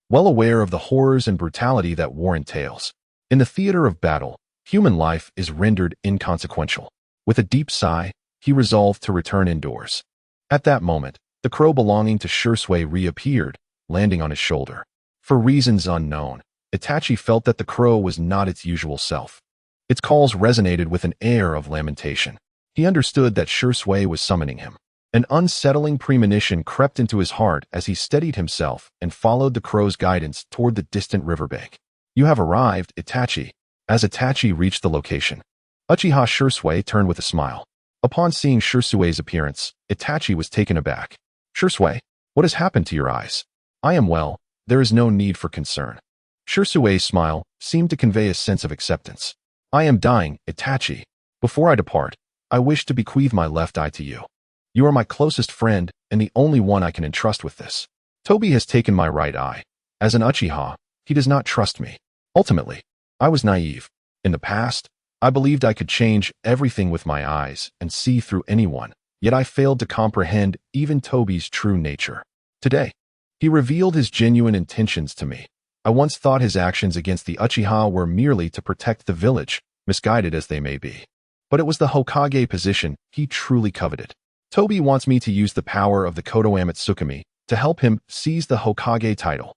well aware of the horrors and brutality that war entails. In the theater of battle, human life is rendered inconsequential. With a deep sigh, he resolved to return indoors. At that moment, the crow belonging to Shisui reappeared, landing on his shoulder. For reasons unknown, Itachi felt that the crow was not its usual self. Its calls resonated with an air of lamentation. He understood that Shisui was summoning him. An unsettling premonition crept into his heart as he steadied himself and followed the crow's guidance toward the distant riverbank. "You have arrived, Itachi." As Itachi reached the location, Uchiha Shisui turned with a smile. Upon seeing Shisui's appearance, Itachi was taken aback. "Shisui, what has happened to your eyes?" "I am well. There is no need for concern." Shisui's smile seemed to convey a sense of acceptance. "I am dying, Itachi. Before I depart, I wish to bequeath my left eye to you. You are my closest friend and the only one I can entrust with this. Toby has taken my right eye. As an Uchiha, he does not trust me. Ultimately, I was naive. In the past, I believed I could change everything with my eyes and see through anyone, yet I failed to comprehend even Toby's true nature. Today, he revealed his genuine intentions to me. I once thought his actions against the Uchiha were merely to protect the village, misguided as they may be. But it was the Hokage position he truly coveted. Toby wants me to use the power of the Kodohama Tsukumi to help him seize the Hokage title.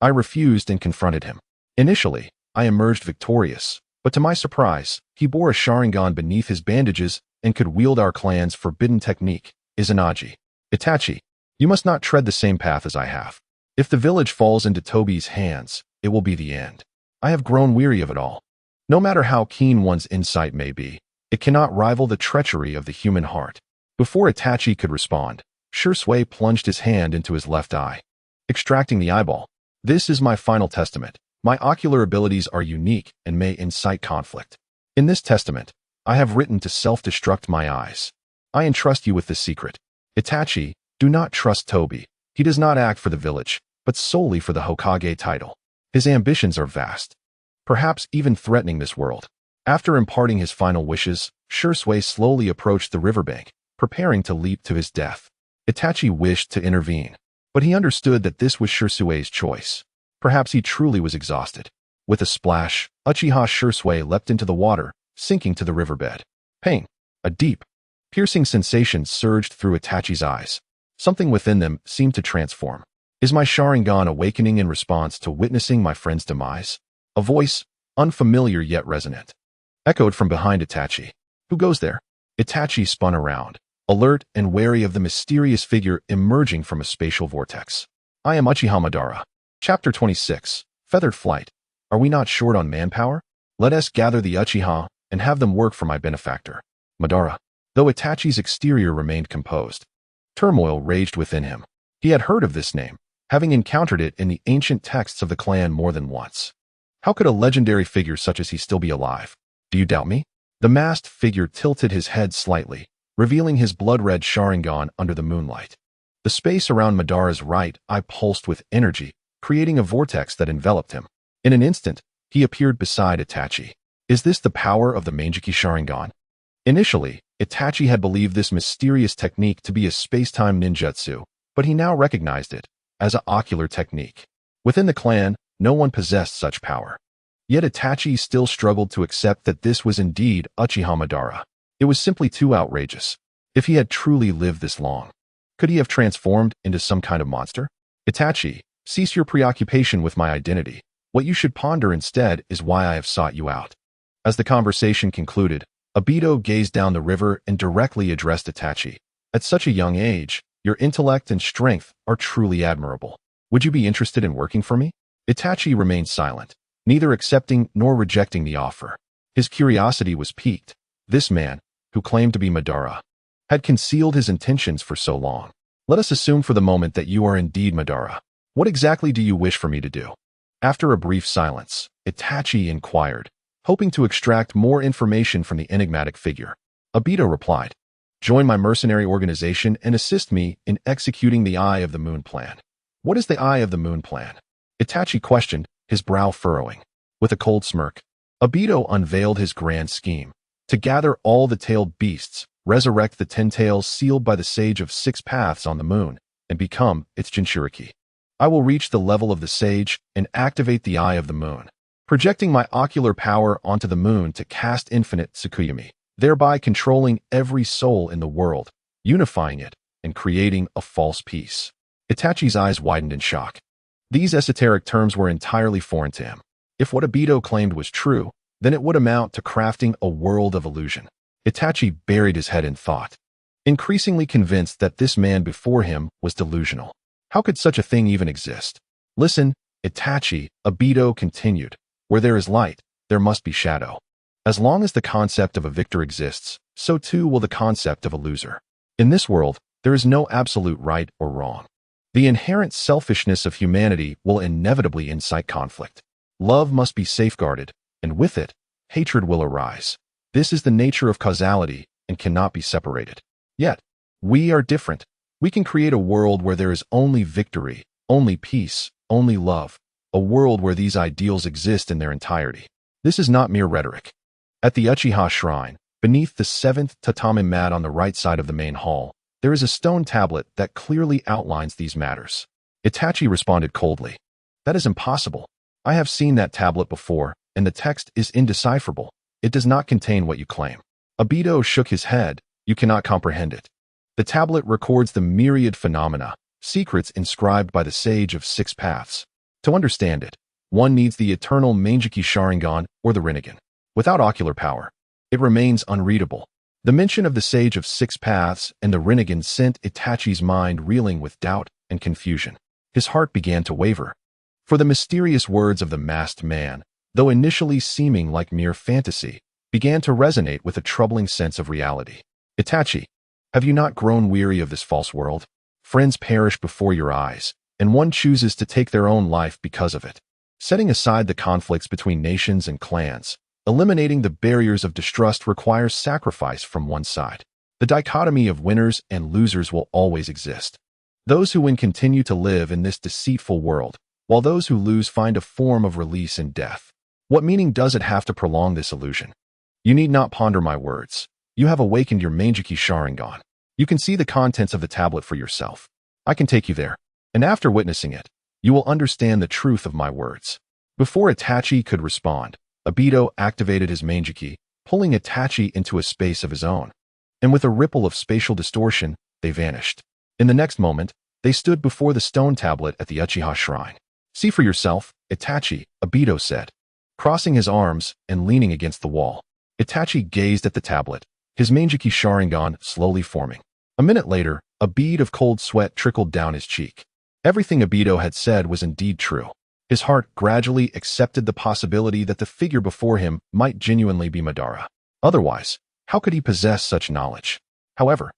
I refused and confronted him. Initially, I emerged victorious, but to my surprise, he bore a sharingan beneath his bandages and could wield our clan's forbidden technique, Izanagi. "Itachi, you must not tread the same path as I have. If the village falls into Toby's hands, it will be the end. I have grown weary of it all. No matter how keen one's insight may be, it cannot rival the treachery of the human heart." Before Itachi could respond, Shisui plunged his hand into his left eye, extracting the eyeball. "This is my final testament. My ocular abilities are unique and may incite conflict. In this testament, I have written to self-destruct my eyes. I entrust you with this secret. Itachi, do not trust Toby. He does not act for the village, but solely for the Hokage title. His ambitions are vast, perhaps even threatening this world." After imparting his final wishes, Shisui slowly approached the riverbank, preparing to leap to his death. Itachi wished to intervene, but he understood that this was Shisui's choice. Perhaps he truly was exhausted. With a splash, Uchiha Shisui leapt into the water, sinking to the riverbed. Pain. A deep, piercing sensation surged through Itachi's eyes. Something within them seemed to transform. "Is my sharingan awakening in response to witnessing my friend's demise?" A voice, unfamiliar yet resonant, echoed from behind Itachi. "Who goes there?" Itachi spun around, alert and wary of the mysterious figure emerging from a spatial vortex. "I am Uchiha Madara." Chapter 26. Feathered Flight. Are we not short on manpower? Let us gather the Uchiha and have them work for my benefactor, Madara. Though Itachi's exterior remained composed, turmoil raged within him. He had heard of this name, having encountered it in the ancient texts of the clan more than once. How could a legendary figure such as he still be alive? "Do you doubt me?" The masked figure tilted his head slightly, revealing his blood-red sharingan under the moonlight. The space around Madara's right eye pulsed with energy, creating a vortex that enveloped him. In an instant, he appeared beside Itachi. Is this the power of the Manjiki Sharingan? Initially, Itachi had believed this mysterious technique to be a space-time ninjutsu, but he now recognized it as an ocular technique. Within the clan, no one possessed such power. Yet Itachi still struggled to accept that this was indeed Uchiha Madara. It was simply too outrageous. If he had truly lived this long, could he have transformed into some kind of monster? "Itachi, cease your preoccupation with my identity. What you should ponder instead is why I have sought you out." As the conversation concluded, Obito gazed down the river and directly addressed Itachi. "At such a young age, your intellect and strength are truly admirable. Would you be interested in working for me?" Itachi remained silent, neither accepting nor rejecting the offer. His curiosity was piqued. This man, who claimed to be Madara, had concealed his intentions for so long. "Let us assume for the moment that you are indeed Madara. What exactly do you wish for me to do?" After a brief silence, Itachi inquired, hoping to extract more information from the enigmatic figure. Obito replied, "Join my mercenary organization and assist me in executing the Eye of the Moon plan." "What is the Eye of the Moon plan?" Itachi questioned, his brow furrowing. With a cold smirk, Obito unveiled his grand scheme: to gather all the tailed beasts, resurrect the 10 tails sealed by the Sage of 6 Paths on the moon, and become its Jinchuriki. I will reach the level of the Sage and activate the Eye of the Moon, projecting my ocular power onto the moon to cast infinite Tsukuyomi. thereby controlling every soul in the world, unifying it, and creating a false peace. Itachi's eyes widened in shock. These esoteric terms were entirely foreign to him. If what Obito claimed was true, then it would amount to crafting a world of illusion. Itachi buried his head in thought, increasingly convinced that this man before him was delusional. How could such a thing even exist? Listen, Itachi, Obito continued. Where there is light, there must be shadow. As long as the concept of a victor exists, so too will the concept of a loser. In this world, there is no absolute right or wrong. The inherent selfishness of humanity will inevitably incite conflict. Love must be safeguarded, and with it, hatred will arise. This is the nature of causality and cannot be separated. Yet, we are different. We can create a world where there is only victory, only peace, only love, a world where these ideals exist in their entirety. This is not mere rhetoric. At the Uchiha Shrine, beneath the 7th tatami mat on the right side of the main hall, there is a stone tablet that clearly outlines these matters. Itachi responded coldly. That is impossible. I have seen that tablet before, and the text is indecipherable. It does not contain what you claim. Obito shook his head. You cannot comprehend it. The tablet records the myriad phenomena, secrets inscribed by the sage of 6 paths. To understand it, one needs the eternal Manjiki Sharingan or the Rinnegan. Without ocular power, it remains unreadable. The mention of the sage of 6 paths and the Rinnegan sent Itachi's mind reeling with doubt and confusion. His heart began to waver. For the mysterious words of the masked man, though initially seeming like mere fantasy, began to resonate with a troubling sense of reality. Itachi, have you not grown weary of this false world? Friends perish before your eyes, and one chooses to take their own life because of it. Setting aside the conflicts between nations and clans, eliminating the barriers of distrust requires sacrifice from one side. The dichotomy of winners and losers will always exist. Those who win continue to live in this deceitful world, while those who lose find a form of release in death. What meaning does it have to prolong this illusion? You need not ponder my words. You have awakened your Manjiki Sharingan. You can see the contents of the tablet for yourself. I can take you there, and after witnessing it, you will understand the truth of my words. Before Itachi could respond, Obito activated his Manjiki, pulling Itachi into a space of his own. And with a ripple of spatial distortion, they vanished. In the next moment, they stood before the stone tablet at the Uchiha Shrine. See for yourself, Itachi, Obito said, crossing his arms and leaning against the wall. Itachi gazed at the tablet, his Manjiki Sharingan slowly forming. A minute later, a bead of cold sweat trickled down his cheek. Everything Obito had said was indeed true. His heart gradually accepted the possibility that the figure before him might genuinely be Madara. Otherwise, how could he possess such knowledge? However,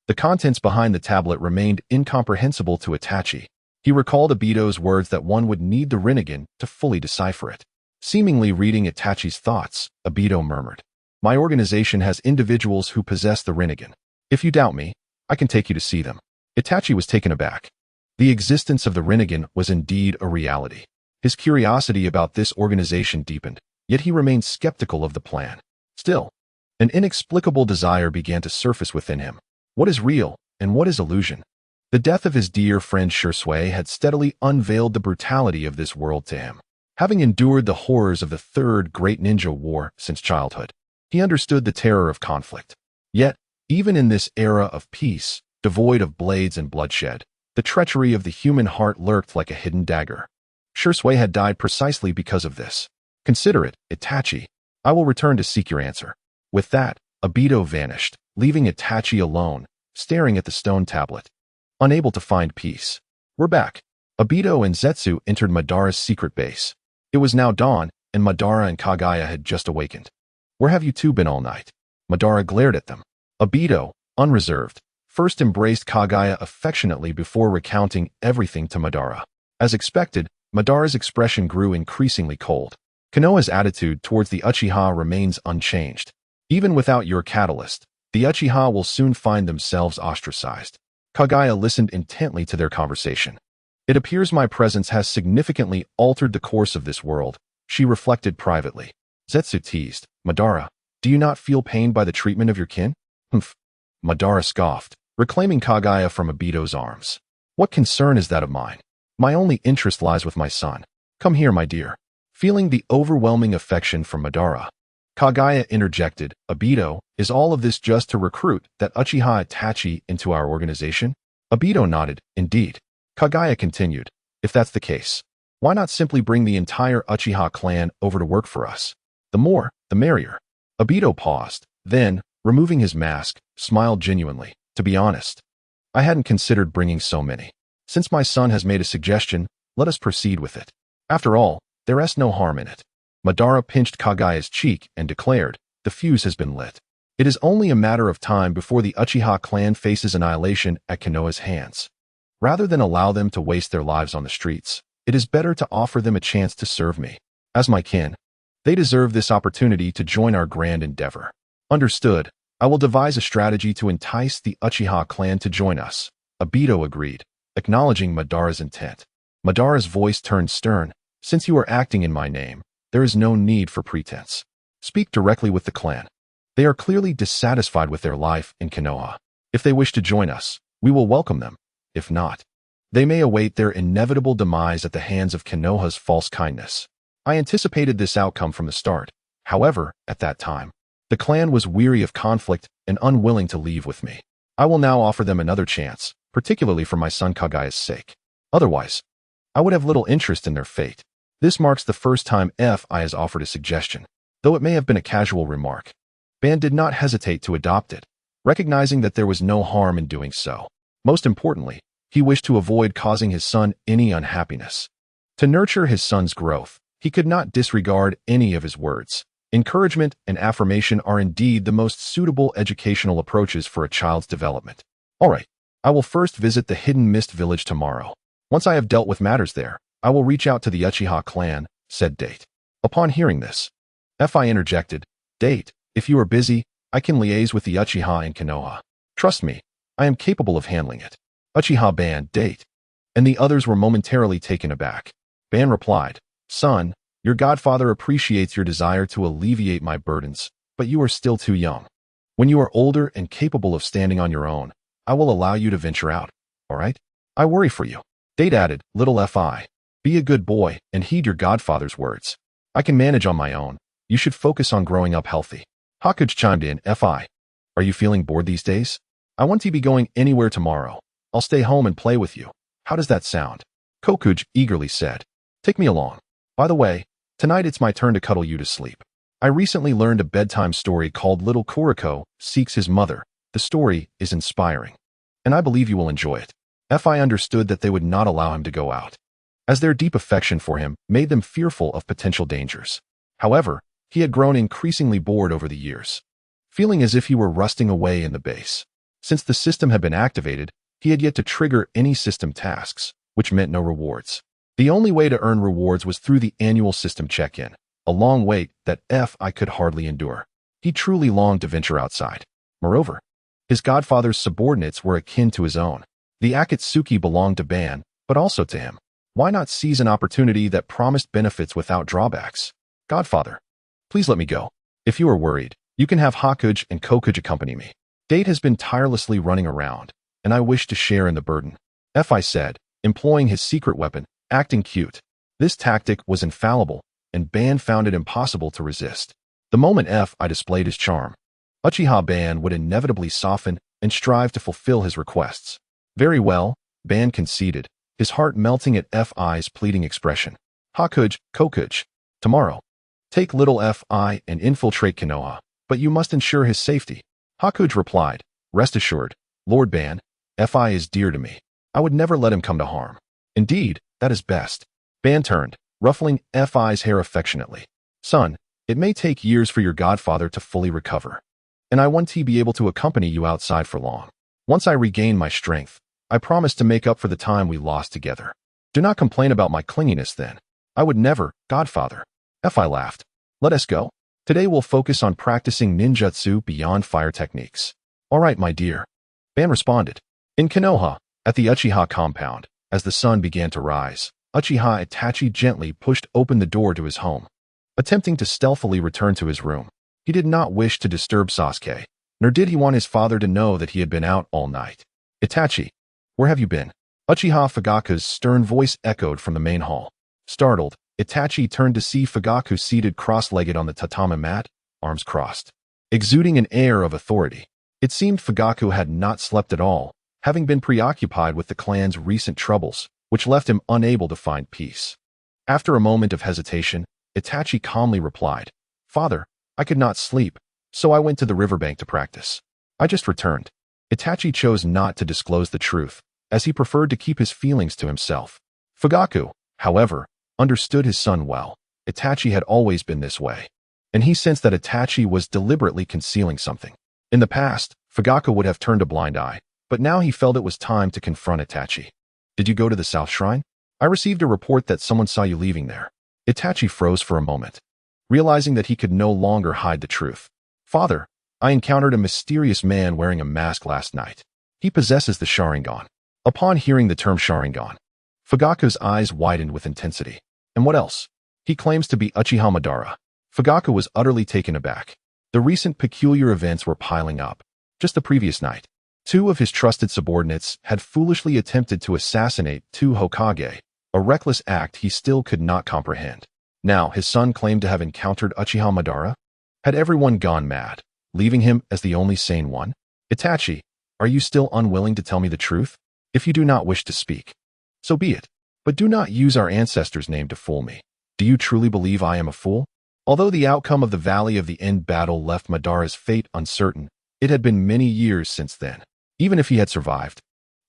the contents behind the tablet remained incomprehensible to Itachi. He recalled Obito's words that one would need the Rinnegan to fully decipher it. Seemingly reading Itachi's thoughts, Obito murmured, "My organization has individuals who possess the Rinnegan. If you doubt me, I can take you to see them." Itachi was taken aback. The existence of the Rinnegan was indeed a reality. His curiosity about this organization deepened, yet he remained skeptical of the plan. Still, an inexplicable desire began to surface within him. What is real, and what is illusion? The death of his dear friend Cherished had steadily unveiled the brutality of this world to him. Having endured the horrors of the Third Great Ninja War since childhood, he understood the terror of conflict. Yet, even in this era of peace, devoid of blades and bloodshed, the treachery of the human heart lurked like a hidden dagger. Cherished had died precisely because of this. Consider it, Itachi. I will return to seek your answer. With that, Obito vanished, leaving Itachi alone, staring at the stone tablet, unable to find peace. We're back. Obito and Zetsu entered Madara's secret base. It was now dawn, and Madara and Kagaya had just awakened. Where have you two been all night? Madara glared at them. Obito, unreserved, first embraced Kagaya affectionately before recounting everything to Madara. As expected, Madara's expression grew increasingly cold. Konoha's attitude towards the Uchiha remains unchanged. Even without your catalyst, the Uchiha will soon find themselves ostracized. Kagaya listened intently to their conversation. It appears my presence has significantly altered the course of this world, she reflected privately. Zetsu teased, Madara, do you not feel pained by the treatment of your kin? Humph. Madara scoffed, reclaiming Kagaya from Obito's arms. What concern is that of mine? My only interest lies with my son. Come here, my dear. Feeling the overwhelming affection from Madara, Kagaya interjected, Obito, is all of this just to recruit that Uchiha Itachi into our organization? Obito nodded, indeed. Kagaya continued, if that's the case, why not simply bring the entire Uchiha clan over to work for us? The more, the merrier. Obito paused, then, removing his mask, smiled genuinely. To be honest, I hadn't considered bringing so many. Since my son has made a suggestion, let us proceed with it. After all, there is no harm in it. Madara pinched Kagaya's cheek and declared, the fuse has been lit. It is only a matter of time before the Uchiha clan faces annihilation at Konoha's hands. Rather than allow them to waste their lives on the streets, it is better to offer them a chance to serve me. As my kin, they deserve this opportunity to join our grand endeavor. Understood. I will devise a strategy to entice the Uchiha clan to join us. Obito agreed, acknowledging Madara's intent. Madara's voice turned stern. Since you are acting in my name, there is no need for pretense. Speak directly with the clan. They are clearly dissatisfied with their life in Konoha. If they wish to join us, we will welcome them. If not, they may await their inevitable demise at the hands of Konoha's false kindness. I anticipated this outcome from the start. However, at that time, the clan was weary of conflict and unwilling to leave with me. I will now offer them another chance, particularly for my son Kagaya's sake. Otherwise, I would have little interest in their fate. This marks the first time Fi has offered a suggestion, though it may have been a casual remark. Ban did not hesitate to adopt it, recognizing that there was no harm in doing so. Most importantly, he wished to avoid causing his son any unhappiness. To nurture his son's growth, he could not disregard any of his words. Encouragement and affirmation are indeed the most suitable educational approaches for a child's development. All right, I will first visit the Hidden Mist village tomorrow. Once I have dealt with matters there, I will reach out to the Uchiha clan, said Date. Upon hearing this, Fi interjected, Date, if you are busy, I can liaise with the Uchiha in Konoha. Trust me, I am capable of handling it. Uchiha Ban, Date. And the others were momentarily taken aback. Ban replied, Son, your godfather appreciates your desire to alleviate my burdens, but you are still too young. When you are older and capable of standing on your own, I will allow you to venture out, all right? I worry for you. Date added, Little Fi. Be a good boy and heed your godfather's words. I can manage on my own. You should focus on growing up healthy. Hakuj chimed in, Fi. Are you feeling bored these days? I won't be going anywhere tomorrow. I'll stay home and play with you. How does that sound? Kokuj eagerly said. Take me along. By the way, tonight it's my turn to cuddle you to sleep. I recently learned a bedtime story called Little Kuriko Seeks His Mother. The story is inspiring, and I believe you will enjoy it. Fi understood that they would not allow him to go out, as their deep affection for him made them fearful of potential dangers. However, he had grown increasingly bored over the years, feeling as if he were rusting away in the base. Since the system had been activated, he had yet to trigger any system tasks, which meant no rewards. The only way to earn rewards was through the annual system check-in, a long wait that Fi could hardly endure. He truly longed to venture outside. Moreover, his godfather's subordinates were akin to his own. The Akatsuki belonged to Ban, but also to him. Why not seize an opportunity that promised benefits without drawbacks? Godfather, please let me go. If you are worried, you can have Hakuj and Kokuj accompany me. Date has been tirelessly running around, and I wish to share in the burden. Fi said, employing his secret weapon, acting cute. This tactic was infallible, and Ban found it impossible to resist. The moment Fi displayed his charm, Uchiha Ban would inevitably soften and strive to fulfill his requests. Very well, Ban conceded, his heart melting at Fi's pleading expression. Hakuj, Kokuj, tomorrow. Take little Fi and infiltrate Konoha, but you must ensure his safety. Hakuj replied, Rest assured, Lord Ban, Fi is dear to me. I would never let him come to harm. Indeed, that is best. Ban turned, ruffling Fi's hair affectionately. Son, it may take years for your godfather to fully recover, and I want to be able to accompany you outside for long. Once I regain my strength, I promise to make up for the time we lost together. Do not complain about my clinginess then. I would never, godfather. Fi laughed. Let us go. Today we'll focus on practicing ninjutsu beyond fire techniques. All right, my dear. Ban responded. In Konoha, at the Uchiha compound, as the sun began to rise, Uchiha Itachi gently pushed open the door to his home, attempting to stealthily return to his room. He did not wish to disturb Sasuke, nor did he want his father to know that he had been out all night. Itachi, where have you been? Uchiha Fugaku's stern voice echoed from the main hall. Startled, Itachi turned to see Fugaku seated cross-legged on the tatami mat. arms crossed, exuding an air of authority. It seemed Fugaku had not slept at all, having been preoccupied with the clan's recent troubles, which left him unable to find peace. After a moment of hesitation, Itachi calmly replied, "Father, I could not sleep, so I went to the riverbank to practice. I just returned." Itachi chose not to disclose the truth, as he preferred to keep his feelings to himself. Fugaku, however, understood his son well. Itachi had always been this way, and he sensed that Itachi was deliberately concealing something. In the past, Fugaku would have turned a blind eye, but now he felt it was time to confront Itachi. "Did you go to the South Shrine? I received a report that someone saw you leaving there." Itachi froze for a moment, realizing that he could no longer hide the truth. "Father, I encountered a mysterious man wearing a mask last night. He possesses the sharingan." Upon hearing the term sharingan, Fugaku's eyes widened with intensity. "And what else?" "He claims to be Uchiha Madara." Fugaku was utterly taken aback. The recent peculiar events were piling up. Just the previous night, two of his trusted subordinates had foolishly attempted to assassinate two Hokage, a reckless act he still could not comprehend. Now, his son claimed to have encountered Uchiha Madara? Had everyone gone mad, leaving him as the only sane one? "Itachi, are you still unwilling to tell me the truth? If you do not wish to speak, so be it. But do not use our ancestors' name to fool me. Do you truly believe I am a fool?" Although the outcome of the Valley of the End battle left Madara's fate uncertain, it had been many years since then. Even if he had survived,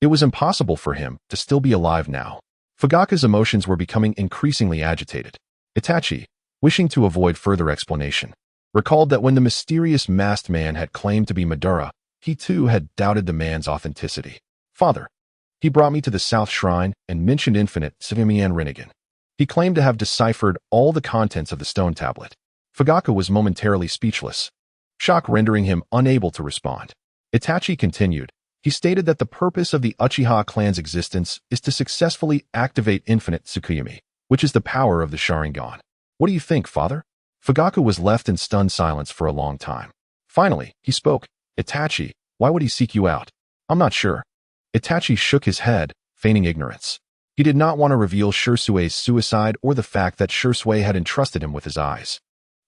it was impossible for him to still be alive now. Fugaku's emotions were becoming increasingly agitated. Itachi, wishing to avoid further explanation, recalled that when the mysterious masked man had claimed to be Madara, he too had doubted the man's authenticity. "Father, he brought me to the South Shrine and mentioned infinite Savimian Rinnegan. He claimed to have deciphered all the contents of the stone tablet." Fugaku was momentarily speechless, shock rendering him unable to respond. Itachi continued, "He stated that the purpose of the Uchiha clan's existence is to successfully activate infinite Tsukuyomi, which is the power of the sharingan. What do you think, father?" Fugaku was left in stunned silence for a long time. Finally, he spoke. "Itachi, why would he seek you out?" "I'm not sure." Itachi shook his head, feigning ignorance. He did not want to reveal Shirsui's suicide or the fact that Shirsui had entrusted him with his eyes.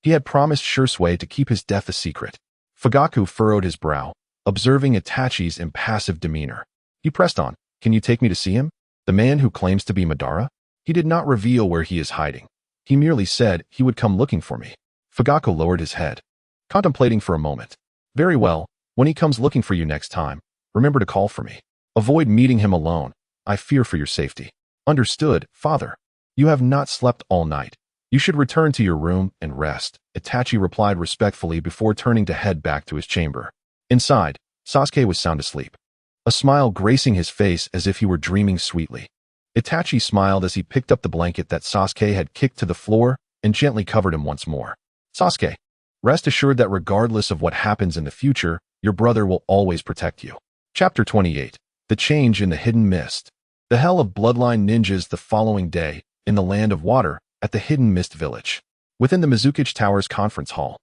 He had promised Shirsui to keep his death a secret. Fugaku furrowed his brow, observing Itachi's impassive demeanor. He pressed on, "Can you take me to see him? The man who claims to be Madara?" "He did not reveal where he is hiding. He merely said he would come looking for me." Fugaku lowered his head, contemplating for a moment. "Very well, when he comes looking for you next time, remember to call for me. Avoid meeting him alone. I fear for your safety." "Understood, father. You have not slept all night. You should return to your room and rest," Itachi replied respectfully before turning to head back to his chamber. Inside, Sasuke was sound asleep, a smile gracing his face as if he were dreaming sweetly. Itachi smiled as he picked up the blanket that Sasuke had kicked to the floor and gently covered him once more. "Sasuke, rest assured that regardless of what happens in the future, your brother will always protect you." Chapter 28. The Change in the Hidden Mist. The hell of bloodline ninjas the following day, in the Land of Water, at the Hidden Mist Village. Within the Mizukage Tower's conference hall,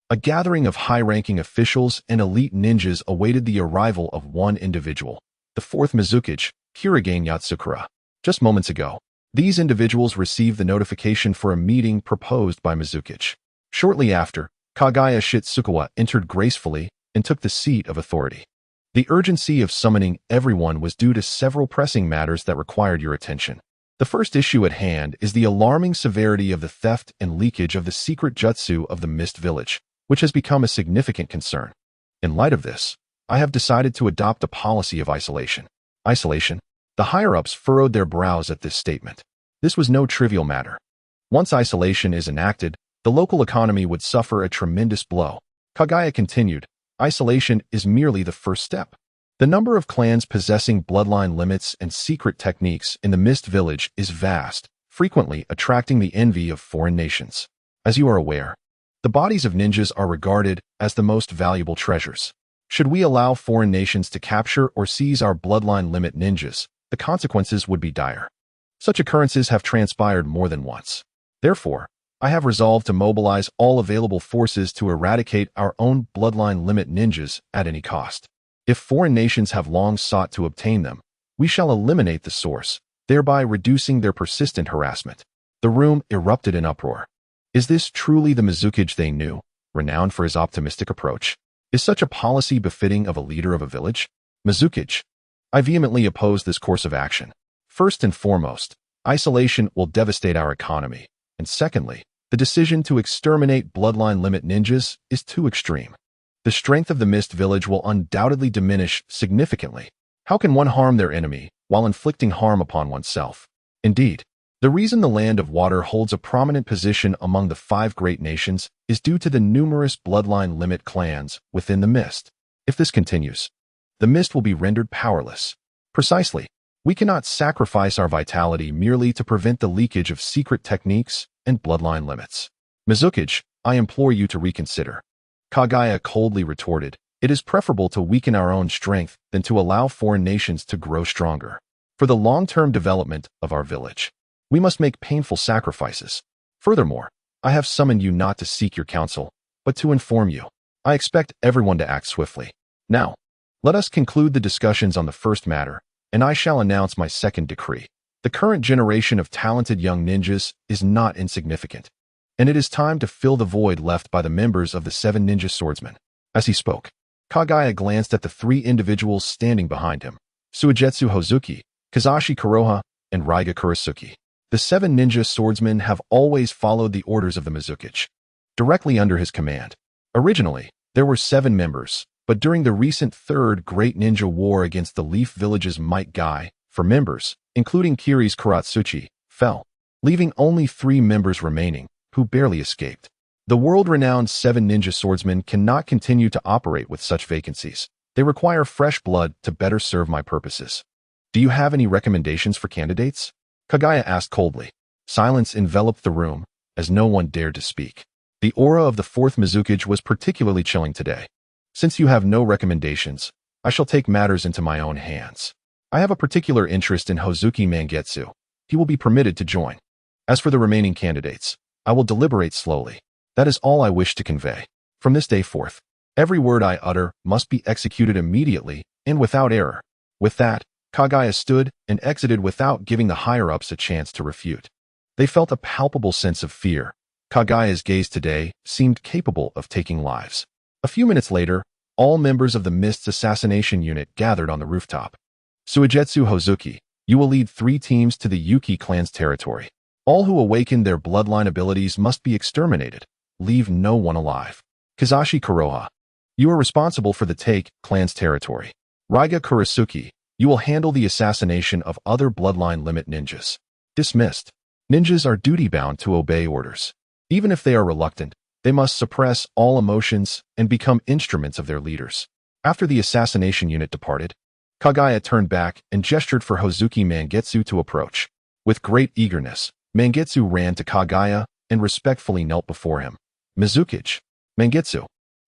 a gathering of high-ranking officials and elite ninjas awaited the arrival of one individual, the fourth Mizukage, Kurigane Yatsukura. Just moments ago, these individuals received the notification for a meeting proposed by Mizukage. Shortly after, Kagaya Shitsukawa entered gracefully and took the seat of authority. The urgency of summoning everyone was due to several pressing matters that required your attention. The first issue at hand is the alarming severity of the theft and leakage of the secret jutsu of the Mist Village, which has become a significant concern. In light of this, I have decided to adopt a policy of isolation. Isolation? The higher-ups furrowed their brows at this statement. This was no trivial matter. Once isolation is enacted, the local economy would suffer a tremendous blow. Kagaya continued, "Isolation is merely the first step. The number of clans possessing bloodline limits and secret techniques in the Mist Village is vast, frequently attracting the envy of foreign nations. As you are aware, the bodies of ninjas are regarded as the most valuable treasures. Should we allow foreign nations to capture or seize our bloodline limit ninjas, the consequences would be dire. Such occurrences have transpired more than once. Therefore, I have resolved to mobilize all available forces to eradicate our own bloodline limit ninjas at any cost. If foreign nations have long sought to obtain them, we shall eliminate the source, thereby reducing their persistent harassment." The room erupted in uproar. Is this truly the Mizukage they knew? renowned for his optimistic approach. Is such a policy befitting of a leader of a village? Mizukage, I vehemently oppose this course of action. First and foremost, isolation will devastate our economy. And secondly, the decision to exterminate bloodline limit ninjas is too extreme. The strength of the Mist Village will undoubtedly diminish significantly. How can one harm their enemy while inflicting harm upon oneself? Indeed, the reason the Land of Water holds a prominent position among the 5 great nations is due to the numerous bloodline limit clans within the Mist. If this continues, the Mist will be rendered powerless. Precisely, we cannot sacrifice our vitality merely to prevent the leakage of secret techniques and bloodline limits. Mizukage, I implore you to reconsider. Kaguya coldly retorted, it is preferable to weaken our own strength than to allow foreign nations to grow stronger. For the long-term development of our village, we must make painful sacrifices. Furthermore, I have summoned you not to seek your counsel, but to inform you. I expect everyone to act swiftly. Now, let us conclude the discussions on the first matter, and I shall announce my second decree. The current generation of talented young ninjas is not insignificant, and it is time to fill the void left by the members of the 7 ninja swordsmen. As he spoke, Kaguya glanced at the 3 individuals standing behind him, Suigetsu Hozuki, Kazashi Kuroha, and Raiga Kurisuki. The 7 ninja swordsmen have always followed the orders of the Mizukage, directly under his command. Originally, there were 7 members, but during the recent Third Great Ninja War against the Leaf Village's Might Guy, 4 members, including Kiri's Kuratsuchi, fell, leaving only 3 members remaining, who barely escaped. The world-renowned 7 ninja swordsmen cannot continue to operate with such vacancies. They require fresh blood to better serve my purposes. Do you have any recommendations for candidates? Kaguya asked coldly. Silence enveloped the room, as no one dared to speak. The aura of the 4th Mizukage was particularly chilling today. Since you have no recommendations, I shall take matters into my own hands. I have a particular interest in Hozuki Mangetsu. He will be permitted to join. As for the remaining candidates, I will deliberate slowly. That is all I wish to convey. From this day forth, every word I utter must be executed immediately and without error. With that, Kaguya stood and exited without giving the higher-ups a chance to refute. They felt a palpable sense of fear. Kaguya's gaze today seemed capable of taking lives. A few minutes later, all members of the Mist's assassination unit gathered on the rooftop. Suigetsu Hozuki, you will lead 3 teams to the Yuki clan's territory. All who awaken their bloodline abilities must be exterminated. Leave no one alive. Kazashi Kuroha, you are responsible for the Take clan's territory. Raiga Kurisuki, you will handle the assassination of other bloodline limit ninjas. Dismissed. Ninjas are duty-bound to obey orders. Even if they are reluctant, they must suppress all emotions and become instruments of their leaders. After the assassination unit departed, Kaguya turned back and gestured for Hozuki Mangetsu to approach. With great eagerness, Mangetsu ran to Kaguya and respectfully knelt before him. Mizukage, Mangetsu,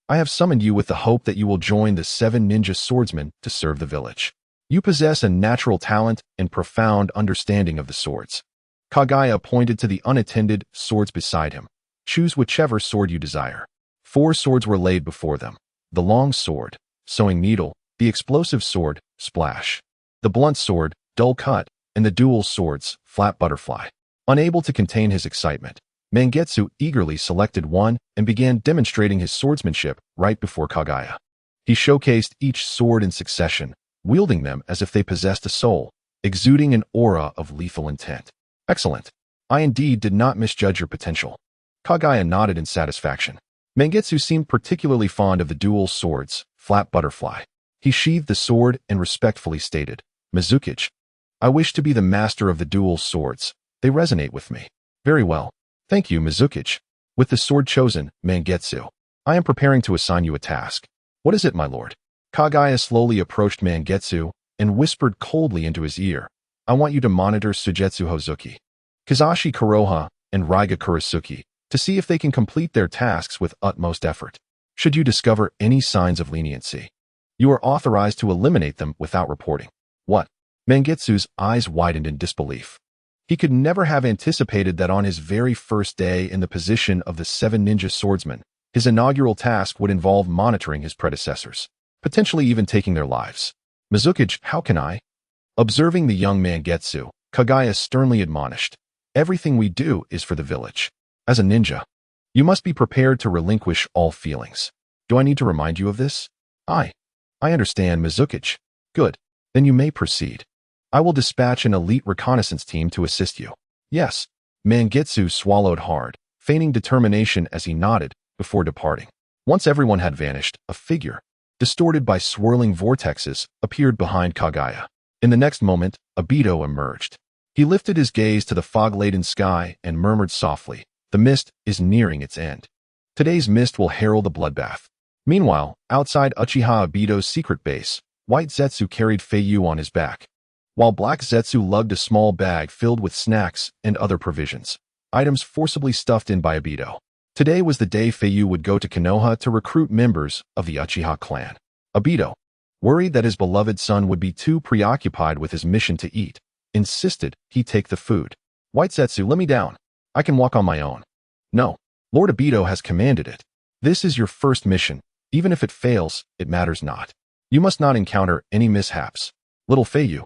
I have summoned you with the hope that you will join the 7 ninja swordsmen to serve the village. You possess a natural talent and profound understanding of the swords. Kaguya pointed to the unattended swords beside him. Choose whichever sword you desire. 4 swords were laid before them. The long sword, sewing needle, the explosive sword, splash. The blunt sword, dull cut, and the dual swords, flat butterfly. Unable to contain his excitement, Mangetsu eagerly selected one and began demonstrating his swordsmanship right before Kaguya. He showcased each sword in succession, wielding them as if they possessed a soul, exuding an aura of lethal intent. Excellent. I indeed did not misjudge your potential. Kaguya nodded in satisfaction. Mangetsu seemed particularly fond of the dual swords, flat butterfly. He sheathed the sword and respectfully stated, Mizukage, I wish to be the master of the dual swords. They resonate with me. Very well. Thank you, Mizukage. With the sword chosen, Mangetsu, I am preparing to assign you a task. What is it, my lord? Kaguya slowly approached Mangetsu and whispered coldly into his ear. I want you to monitor Suigetsu Hozuki, Kazashi Kuroha, and Raiga Kurisuki to see if they can complete their tasks with utmost effort. Should you discover any signs of leniency, you are authorized to eliminate them without reporting. What? Mangetsu's eyes widened in disbelief. He could never have anticipated that on his very first day in the position of the 7 ninja swordsmen, his inaugural task would involve monitoring his predecessors, potentially even taking their lives. Mizukage, how can I? Observing the young Mangetsu, Kaguya sternly admonished, everything we do is for the village. As a ninja, You must be prepared to relinquish all feelings. Do I need to remind you of this? I understand, Mizukichi. Good. Then you may proceed. I will dispatch an elite reconnaissance team to assist you. Yes. Mangetsu swallowed hard, feigning determination as he nodded before departing. Once everyone had vanished, a figure, distorted by swirling vortexes, appeared behind Kaguya. In the next moment, Obito emerged. He lifted his gaze to the fog-laden sky and murmured softly, "The mist is nearing its end. Today's mist will herald the bloodbath." Meanwhile, outside Uchiha Obito's secret base, White Zetsu carried Feiyu on his back, while Black Zetsu lugged a small bag filled with snacks and other provisions, items forcibly stuffed in by Obito. Today was the day Feiyu would go to Konoha to recruit members of the Uchiha clan. Obito, worried that his beloved son would be too preoccupied with his mission to eat, insisted he take the food. "White Zetsu, let me down. I can walk on my own." "No. Lord Obito has commanded it. This is your first mission. Even if it fails, it matters not. You must not encounter any mishaps. Little Feiyu,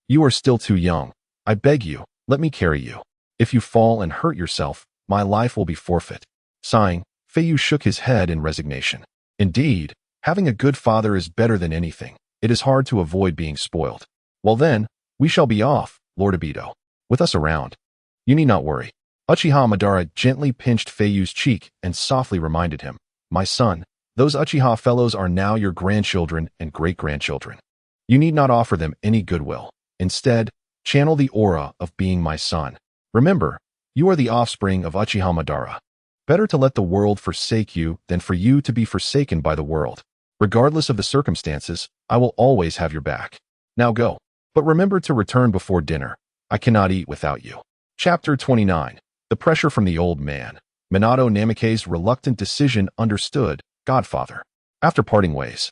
you are still too young. I beg you, let me carry you. If you fall and hurt yourself, my life will be forfeit." Sighing, Feiyu shook his head in resignation. Indeed, having a good father is better than anything. It is hard to avoid being spoiled. "Well then, we shall be off, Lord Obito. With us around, you need not worry." Uchiha Madara gently pinched Feiyu's cheek and softly reminded him, "My son, those Uchiha fellows are now your grandchildren and great-grandchildren. You need not offer them any goodwill. Instead, channel the aura of being my son. Remember, you are the offspring of Uchiha Madara. Better to let the world forsake you than for you to be forsaken by the world. Regardless of the circumstances, I will always have your back. Now go. But remember to return before dinner. I cannot eat without you." Chapter 29. The pressure from the old man. Minato Namikaze's reluctant decision understood, Godfather. After parting ways,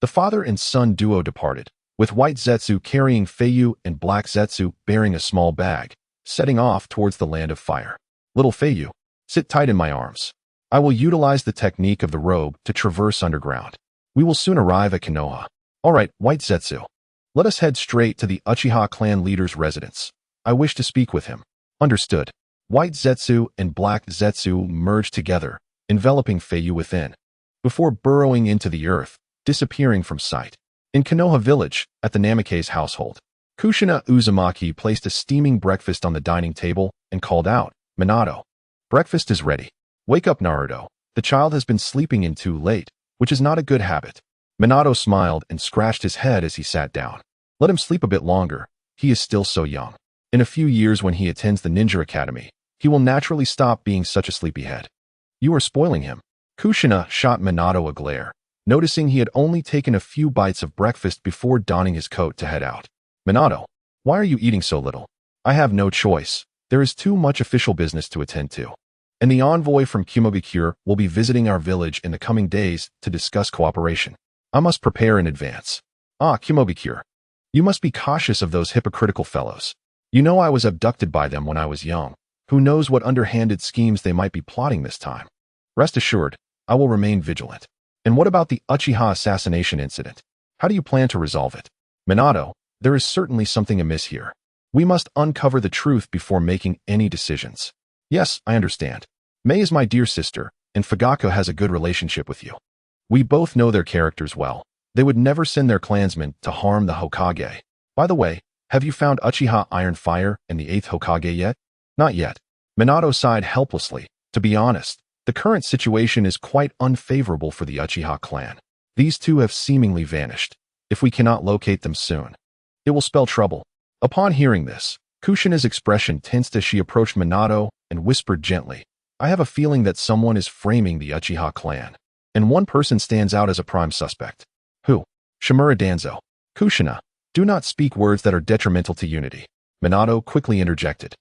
the father and son duo departed, with White Zetsu carrying Feiyu and Black Zetsu bearing a small bag, setting off towards the land of fire. "Little Feiyu, sit tight in my arms. I will utilize the technique of the robe to traverse underground. We will soon arrive at Konoha." "All right, White Zetsu. Let us head straight to the Uchiha clan leader's residence. I wish to speak with him." Understood. White Zetsu and Black Zetsu merged together, enveloping Feiyu within, before burrowing into the earth, disappearing from sight. In Konoha village, at the Namikaze household, Kushina Uzumaki placed a steaming breakfast on the dining table and called out, "Minato, breakfast is ready. Wake up, Naruto. The child has been sleeping in too late, which is not a good habit." Minato smiled and scratched his head as he sat down. "Let him sleep a bit longer. He is still so young. In a few years when he attends the ninja academy, he will naturally stop being such a sleepyhead. You are spoiling him." Kushina shot Minato a glare, noticing he had only taken a few bites of breakfast before donning his coat to head out. "Minato, why are you eating so little?" "I have no choice. There is too much official business to attend to. And the envoy from Kumogakure will be visiting our village in the coming days to discuss cooperation. I must prepare in advance." "Ah, Kumogakure. You must be cautious of those hypocritical fellows. You know I was abducted by them when I was young. Who knows what underhanded schemes they might be plotting this time. Rest assured, I will remain vigilant." "And what about the Uchiha assassination incident? How do you plan to resolve it?" "Minato, there is certainly something amiss here. We must uncover the truth before making any decisions." "Yes, I understand. Mei is my dear sister, and Fugaku has a good relationship with you. We both know their characters well. They would never send their clansmen to harm the Hokage. By the way, have you found Uchiha Iron Fire and the 8th Hokage yet?" "Not yet." Minato sighed helplessly. "To be honest, the current situation is quite unfavorable for the Uchiha clan. These two have seemingly vanished. If we cannot locate them soon, it will spell trouble." Upon hearing this, Kushina's expression tensed as she approached Minato and whispered gently, "I have a feeling that someone is framing the Uchiha clan, and one person stands out as a prime suspect." "Who?" "Shimura Danzo." "Kushina, do not speak words that are detrimental to unity," Minato quickly interjected.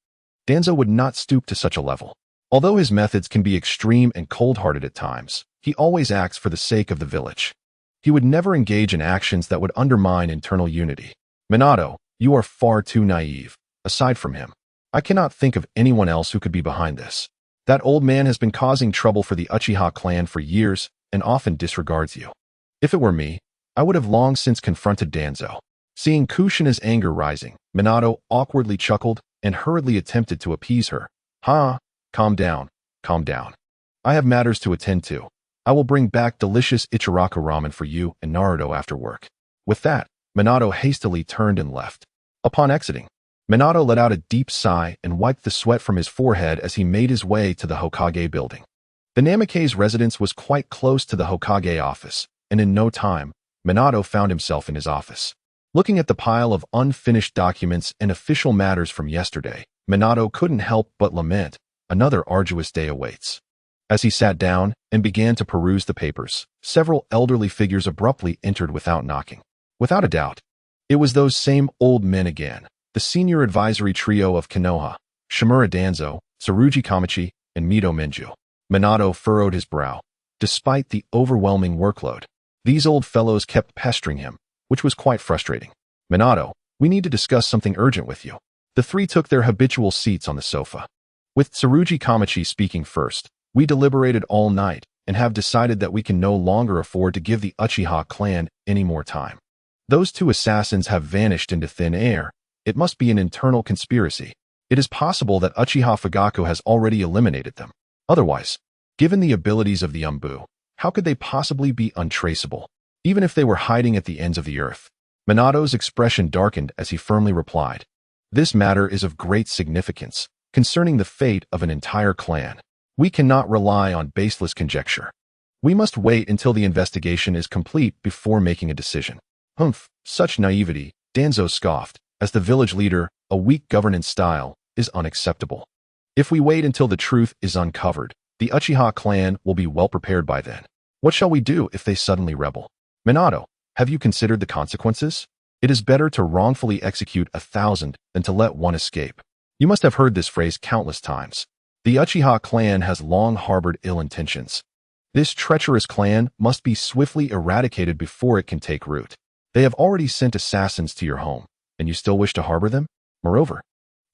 "Danzo would not stoop to such a level. Although his methods can be extreme and cold-hearted at times, he always acts for the sake of the village. He would never engage in actions that would undermine internal unity." "Minato, you are far too naive. Aside from him, I cannot think of anyone else who could be behind this. That old man has been causing trouble for the Uchiha clan for years and often disregards you. If it were me, I would have long since confronted Danzo." Seeing Kushina's anger rising, Minato awkwardly chuckled and hurriedly attempted to appease her. "Ha, calm down, calm down. I have matters to attend to. I will bring back delicious Ichiraku ramen for you and Naruto after work." With that, Minato hastily turned and left. Upon exiting, Minato let out a deep sigh and wiped the sweat from his forehead as he made his way to the Hokage building. The Namikaze residence was quite close to the Hokage office, and in no time, Minato found himself in his office. Looking at the pile of unfinished documents and official matters from yesterday, Minato couldn't help but lament, another arduous day awaits. As he sat down and began to peruse the papers, several elderly figures abruptly entered without knocking. Without a doubt, it was those same old men again, the senior advisory trio of Konoha, Shimura Danzo, Tsurugi Kamachi, and Mito Minju. Minato furrowed his brow. Despite the overwhelming workload, these old fellows kept pestering him, which was quite frustrating. "Minato, we need to discuss something urgent with you." The three took their habitual seats on the sofa. With Tsurugi Kamachi speaking first, "We deliberated all night and have decided that we can no longer afford to give the Uchiha clan any more time. Those two assassins have vanished into thin air. It must be an internal conspiracy. It is possible that Uchiha Fugaku has already eliminated them. Otherwise, given the abilities of the Umbu, how could they possibly be untraceable, even if they were hiding at the ends of the earth?" Minato's expression darkened as he firmly replied, "This matter is of great significance, concerning the fate of an entire clan. We cannot rely on baseless conjecture. We must wait until the investigation is complete before making a decision." "Humph, such naivety," Danzo scoffed. "As the village leader, a weak governance style is unacceptable. If we wait until the truth is uncovered, the Uchiha clan will be well prepared by then. What shall we do if they suddenly rebel? Minato, have you considered the consequences? It is better to wrongfully execute 1,000 than to let one escape. You must have heard this phrase countless times. The Uchiha clan has long harbored ill intentions. This treacherous clan must be swiftly eradicated before it can take root. They have already sent assassins to your home, and you still wish to harbor them? Moreover,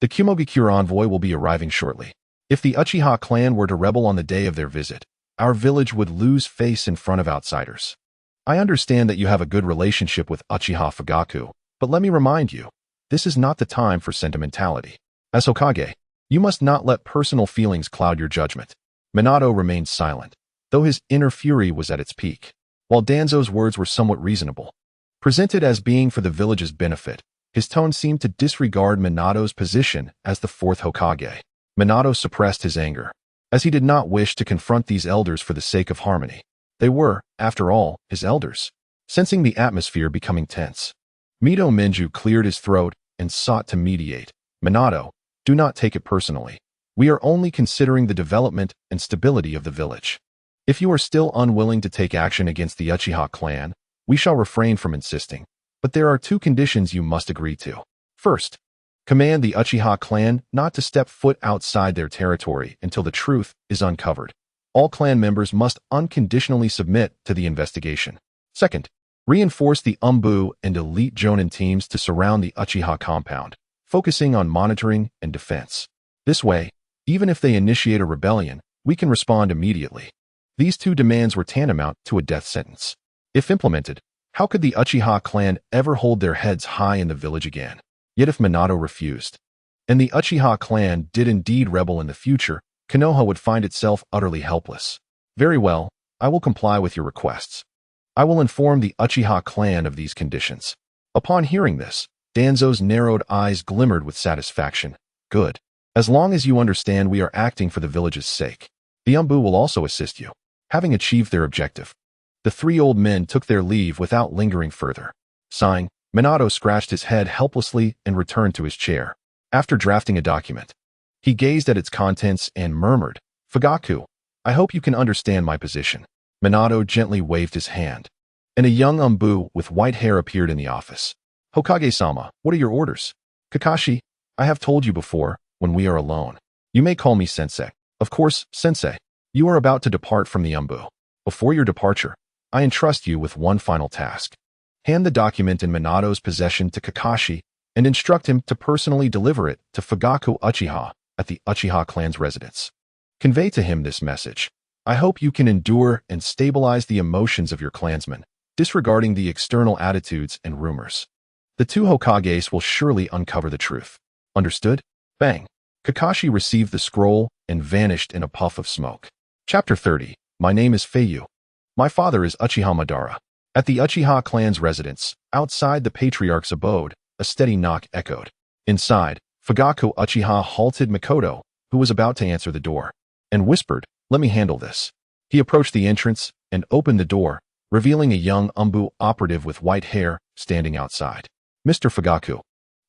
the Kumogakure envoy will be arriving shortly. If the Uchiha clan were to rebel on the day of their visit, our village would lose face in front of outsiders. I understand that you have a good relationship with Uchiha Fugaku, but let me remind you, this is not the time for sentimentality. As Hokage, you must not let personal feelings cloud your judgment." Minato remained silent, though his inner fury was at its peak. While Danzo's words were somewhat reasonable, presented as being for the village's benefit, his tone seemed to disregard Minato's position as the fourth Hokage. Minato suppressed his anger, as he did not wish to confront these elders for the sake of harmony. They were, after all, his elders. Sensing the atmosphere becoming tense, Mito Minju cleared his throat and sought to mediate. "Minato, do not take it personally. We are only considering the development and stability of the village. If you are still unwilling to take action against the Uchiha clan, we shall refrain from insisting. But there are two conditions you must agree to. First, command the Uchiha clan not to step foot outside their territory until the truth is uncovered. All clan members must unconditionally submit to the investigation. Second, reinforce the Umbu and elite Jonin teams to surround the Uchiha compound, focusing on monitoring and defense. This way, even if they initiate a rebellion, we can respond immediately." These two demands were tantamount to a death sentence. If implemented, how could the Uchiha clan ever hold their heads high in the village again? Yet if Minato refused, and the Uchiha clan did indeed rebel in the future, Konoha would find itself utterly helpless. "Very well, I will comply with your requests. I will inform the Uchiha clan of these conditions." Upon hearing this, Danzo's narrowed eyes glimmered with satisfaction. "Good. As long as you understand we are acting for the village's sake. The Umbu will also assist you." Having achieved their objective, the three old men took their leave without lingering further. Sighing, Minato scratched his head helplessly and returned to his chair. After drafting a document, he gazed at its contents and murmured, "Fugaku, I hope you can understand my position." Minato gently waved his hand, and a young Umbu with white hair appeared in the office. "Hokage-sama, what are your orders?" "Kakashi, I have told you before, when we are alone. You may call me Sensei." "Of course, Sensei. You are about to depart from the Umbu. Before your departure, I entrust you with one final task. Hand the document in Minato's possession to Kakashi and instruct him to personally deliver it to Fugaku Uchiha at the Uchiha clan's residence. Convey to him this message. I hope you can endure and stabilize the emotions of your clansmen, disregarding the external attitudes and rumors. The two Hokages will surely uncover the truth. Understood?" Bang! Kakashi received the scroll and vanished in a puff of smoke. Chapter 30. My name is Feiyu. My father is Uchiha Madara. At the Uchiha clan's residence, outside the patriarch's abode, a steady knock echoed. Inside, Fugaku Uchiha halted Makoto, who was about to answer the door, and whispered, "Let me handle this." He approached the entrance and opened the door, revealing a young imbued operative with white hair standing outside. "Mr. Fugaku,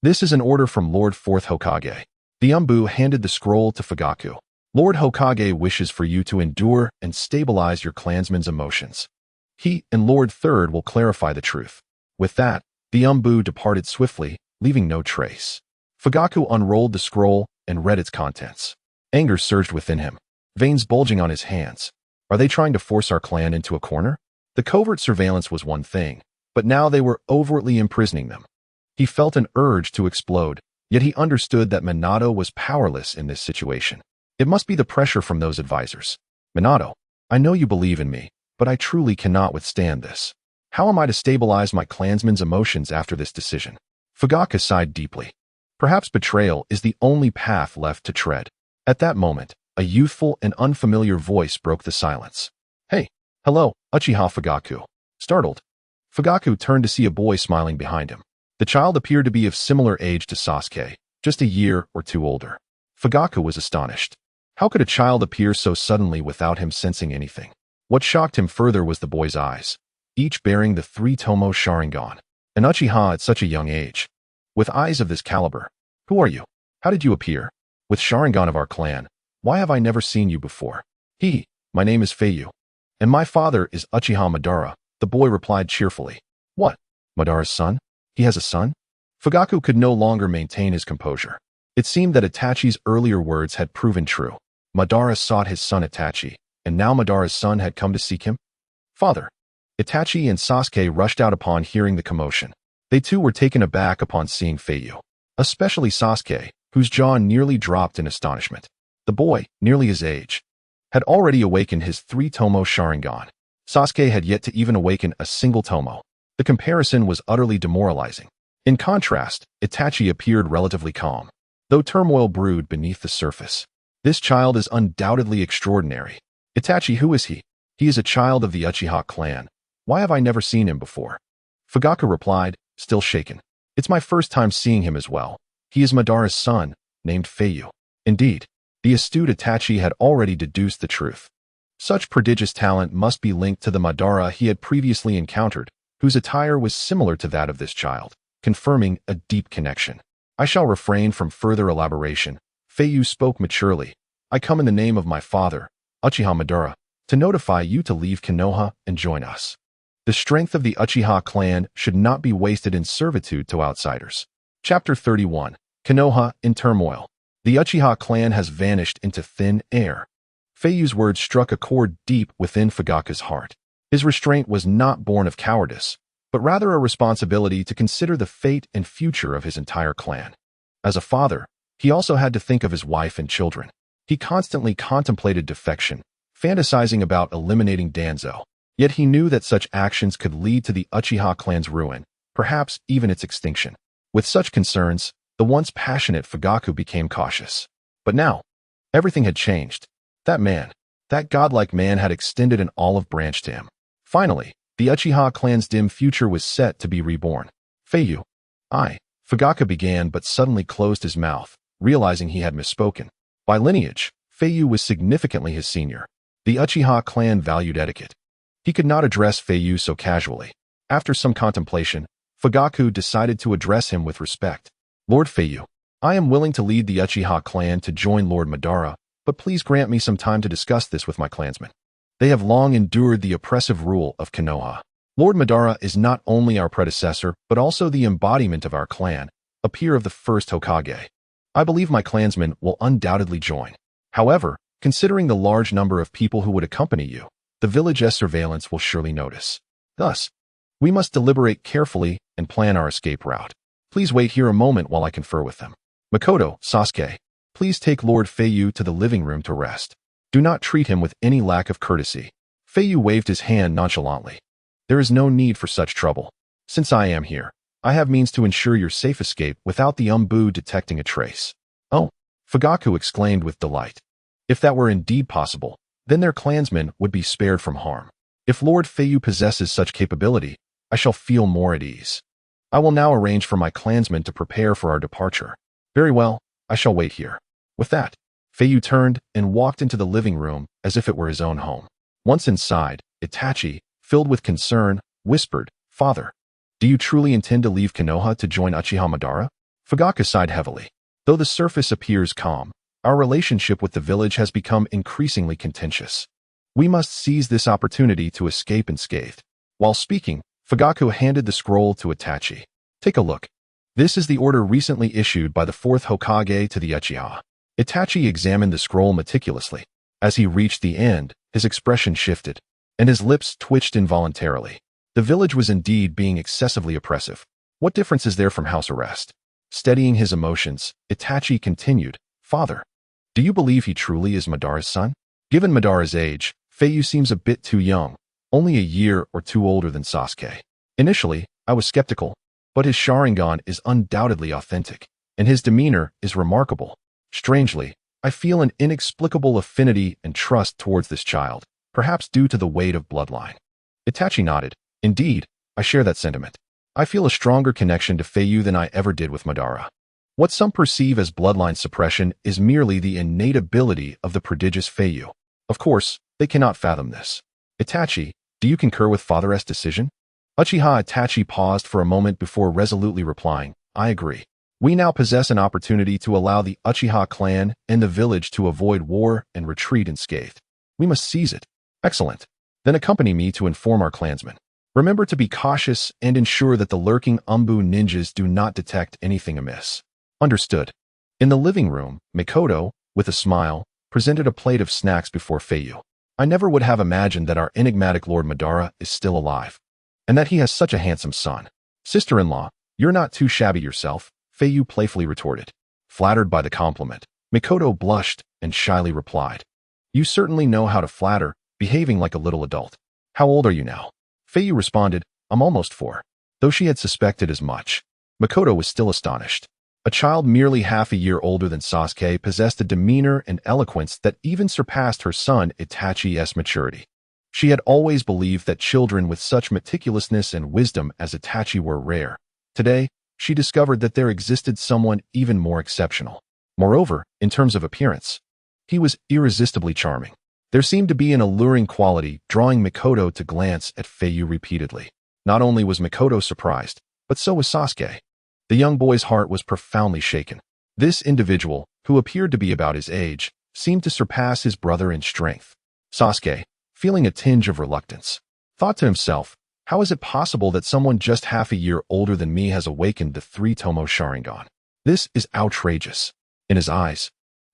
this is an order from Lord 4th Hokage." The imbued handed the scroll to Fugaku. "Lord Hokage wishes for you to endure and stabilize your clansmen's emotions. He and Lord 3rd will clarify the truth." With that, the imbued departed swiftly, leaving no trace. Fugaku unrolled the scroll and read its contents. Anger surged within him, veins bulging on his hands. Are they trying to force our clan into a corner? The covert surveillance was one thing, but now they were overtly imprisoning them. He felt an urge to explode, yet he understood that Minato was powerless in this situation. It must be the pressure from those advisors. "Minato, I know you believe in me, but I truly cannot withstand this. How am I to stabilize my clansmen's emotions after this decision?" Fugaku sighed deeply. Perhaps betrayal is the only path left to tread. At that moment, a youthful and unfamiliar voice broke the silence. "Hey, hello, Uchiha Fugaku." Startled, Fugaku turned to see a boy smiling behind him. The child appeared to be of similar age to Sasuke, just a year or two older. Fugaku was astonished. How could a child appear so suddenly without him sensing anything? What shocked him further was the boy's eyes, each bearing the 3-tomo sharingan. An Uchiha at such a young age. With eyes of this caliber. "Who are you? How did you appear? With sharingan of our clan, why have I never seen you before?" My name is Feiyu. And my father is Uchiha Madara," the boy replied cheerfully. "What? Madara's son? He has a son?" Fugaku could no longer maintain his composure. It seemed that Itachi's earlier words had proven true. Madara sought his son Itachi, and now Madara's son had come to seek him? "Father." Itachi and Sasuke rushed out upon hearing the commotion. They too were taken aback upon seeing Feiyu, especially Sasuke, whose jaw nearly dropped in astonishment. The boy, nearly his age, had already awakened his 3-tomo sharingan. Sasuke had yet to even awaken a single tomo. The comparison was utterly demoralizing. In contrast, Itachi appeared relatively calm, though turmoil brewed beneath the surface. "This child is undoubtedly extraordinary." "Itachi, who is he?" "He is a child of the Uchiha clan. Why have I never seen him before?" Fugaku replied, still shaken. "It's my first time seeing him as well. He is Madara's son, named Feiyu." Indeed, the astute Itachi had already deduced the truth. Such prodigious talent must be linked to the Madara he had previously encountered, whose attire was similar to that of this child, confirming a deep connection. "I shall refrain from further elaboration." Feiyu spoke maturely. "I come in the name of my father, Uchiha Madara, to notify you to leave Konoha and join us. The strength of the Uchiha clan should not be wasted in servitude to outsiders." Chapter 31. Konoha in turmoil. The Uchiha clan has vanished into thin air. Feiyu's words struck a chord deep within Fugaku's heart. His restraint was not born of cowardice, but rather a responsibility to consider the fate and future of his entire clan. As a father, he also had to think of his wife and children. He constantly contemplated defection, fantasizing about eliminating Danzo. Yet he knew that such actions could lead to the Uchiha clan's ruin, perhaps even its extinction. With such concerns, the once passionate Fugaku became cautious. But now, everything had changed. That godlike man had extended an olive branch to him. Finally, the Uchiha clan's dim future was set to be reborn. "Feiyu." Fugaku began but suddenly closed his mouth, realizing he had misspoken. By lineage, Feiyu was significantly his senior. The Uchiha clan valued etiquette. He could not address Feiyu so casually. After some contemplation, Fugaku decided to address him with respect. "Lord Feiyu, I am willing to lead the Uchiha clan to join Lord Madara, but please grant me some time to discuss this with my clansmen. They have long endured the oppressive rule of Konoha. Lord Madara is not only our predecessor, but also the embodiment of our clan, a peer of the first Hokage. I believe my clansmen will undoubtedly join. However, considering the large number of people who would accompany you, the village's surveillance will surely notice. Thus, we must deliberate carefully and plan our escape route. Please wait here a moment while I confer with them. Makoto, Sasuke, please take Lord Feiyu to the living room to rest. Do not treat him with any lack of courtesy." Feiyu waved his hand nonchalantly. "There is no need for such trouble. Since I am here, I have means to ensure your safe escape without the imbued detecting a trace." "Oh," Fugaku exclaimed with delight. If that were indeed possible, then their clansmen would be spared from harm. If Lord Feiyu possesses such capability, I shall feel more at ease. I will now arrange for my clansmen to prepare for our departure. Very well, I shall wait here. With that, Feiyu turned and walked into the living room as if it were his own home. Once inside, Itachi, filled with concern, whispered, "Father, do you truly intend to leave Konoha to join Uchiha Madara?" Fugaku sighed heavily. Though the surface appears calm, our relationship with the village has become increasingly contentious. We must seize this opportunity to escape unscathed. While speaking, Fugaku handed the scroll to Itachi. Take a look. This is the order recently issued by the 4th Hokage to the Uchiha. Itachi examined the scroll meticulously. As he reached the end, his expression shifted, and his lips twitched involuntarily. The village was indeed being excessively oppressive. What difference is there from house arrest? Steadying his emotions, Itachi continued, "Father, do you believe he truly is Madara's son? Given Madara's age, Feiyu seems a bit too young, only a year or two older than Sasuke. Initially, I was skeptical, but his sharingan is undoubtedly authentic, and his demeanor is remarkable. Strangely, I feel an inexplicable affinity and trust towards this child, perhaps due to the weight of bloodline." Itachi nodded. "Indeed, I share that sentiment. I feel a stronger connection to Feiyu than I ever did with Madara. What some perceive as bloodline suppression is merely the innate ability of the prodigious Feiyu. Of course, they cannot fathom this. Itachi, do you concur with Father's decision?" Uchiha Itachi paused for a moment before resolutely replying, "I agree. We now possess an opportunity to allow the Uchiha clan and the village to avoid war and retreat unscathed. We must seize it." "Excellent. Then accompany me to inform our clansmen. Remember to be cautious and ensure that the lurking Umbu ninjas do not detect anything amiss." "Understood." In the living room, Mikoto, with a smile, presented a plate of snacks before Feiyu. "I never would have imagined that our enigmatic Lord Madara is still alive, and that he has such a handsome son." "Sister-in-law, you're not too shabby yourself," Feiyu playfully retorted. Flattered by the compliment, Mikoto blushed and shyly replied, "You certainly know how to flatter, behaving like a little adult. How old are you now?" Feiyu responded, "I'm almost 4. Though she had suspected as much, Mikoto was still astonished. A child merely half a year older than Sasuke possessed a demeanor and eloquence that even surpassed her son Itachi's maturity. She had always believed that children with such meticulousness and wisdom as Itachi were rare. Today, she discovered that there existed someone even more exceptional. Moreover, in terms of appearance, he was irresistibly charming. There seemed to be an alluring quality drawing Mikoto to glance at Feiyu repeatedly. Not only was Mikoto surprised, but so was Sasuke. The young boy's heart was profoundly shaken. This individual, who appeared to be about his age, seemed to surpass his brother in strength. Sasuke, feeling a tinge of reluctance, thought to himself, "How is it possible that someone just half a year older than me has awakened the 3-tomo sharingan? This is outrageous." In his eyes,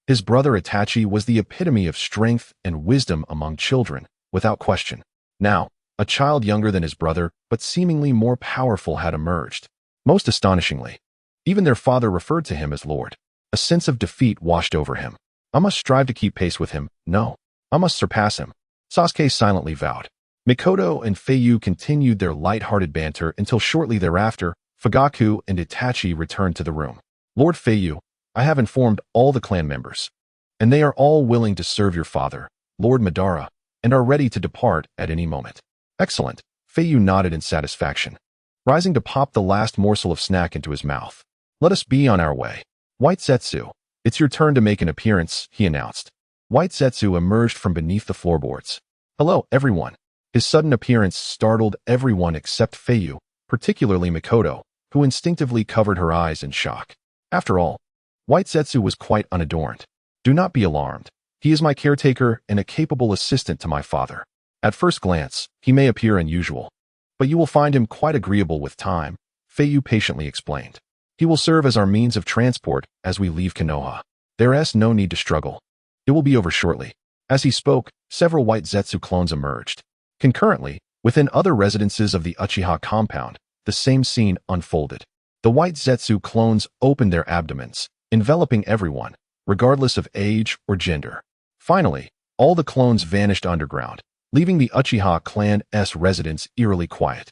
his brother Itachi was the epitome of strength and wisdom among children, without question. Now, a child younger than his brother, but seemingly more powerful, had emerged. Most astonishingly, even their father referred to him as Lord. A sense of defeat washed over him. "I must strive to keep pace with him. No, I must surpass him," Sasuke silently vowed. Mikoto and Feiyu continued their light-hearted banter until shortly thereafter, Fugaku and Itachi returned to the room. "Lord Feiyu, I have informed all the clan members, and they are all willing to serve your father, Lord Madara, and are ready to depart at any moment." "Excellent," Feiyu nodded in satisfaction, rising to pop the last morsel of snack into his mouth. "Let us be on our way. White Zetsu, it's your turn to make an appearance," he announced. White Zetsu emerged from beneath the floorboards. "Hello, everyone." His sudden appearance startled everyone except Feiyu, particularly Mikoto, who instinctively covered her eyes in shock. After all, White Zetsu was quite unadorned. "Do not be alarmed. He is my caretaker and a capable assistant to my father. At first glance, he may appear unusual, but you will find him quite agreeable with time," Feiyu patiently explained. "He will serve as our means of transport as we leave Konoha. There is no need to struggle. It will be over shortly." As he spoke, several White Zetsu clones emerged. Concurrently, within other residences of the Uchiha compound, the same scene unfolded. The White Zetsu clones opened their abdomens, enveloping everyone, regardless of age or gender. Finally, all the clones vanished underground, leaving the Uchiha clan's residence eerily quiet,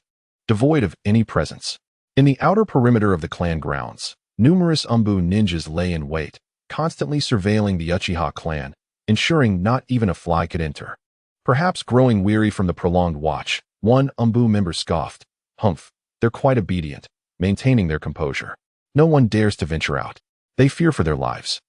devoid of any presence. In the outer perimeter of the clan grounds, numerous Umbu ninjas lay in wait, constantly surveilling the Uchiha clan, ensuring not even a fly could enter. Perhaps growing weary from the prolonged watch, one Umbu member scoffed, "Humph, they're quite obedient, maintaining their composure. No one dares to venture out. They fear for their lives.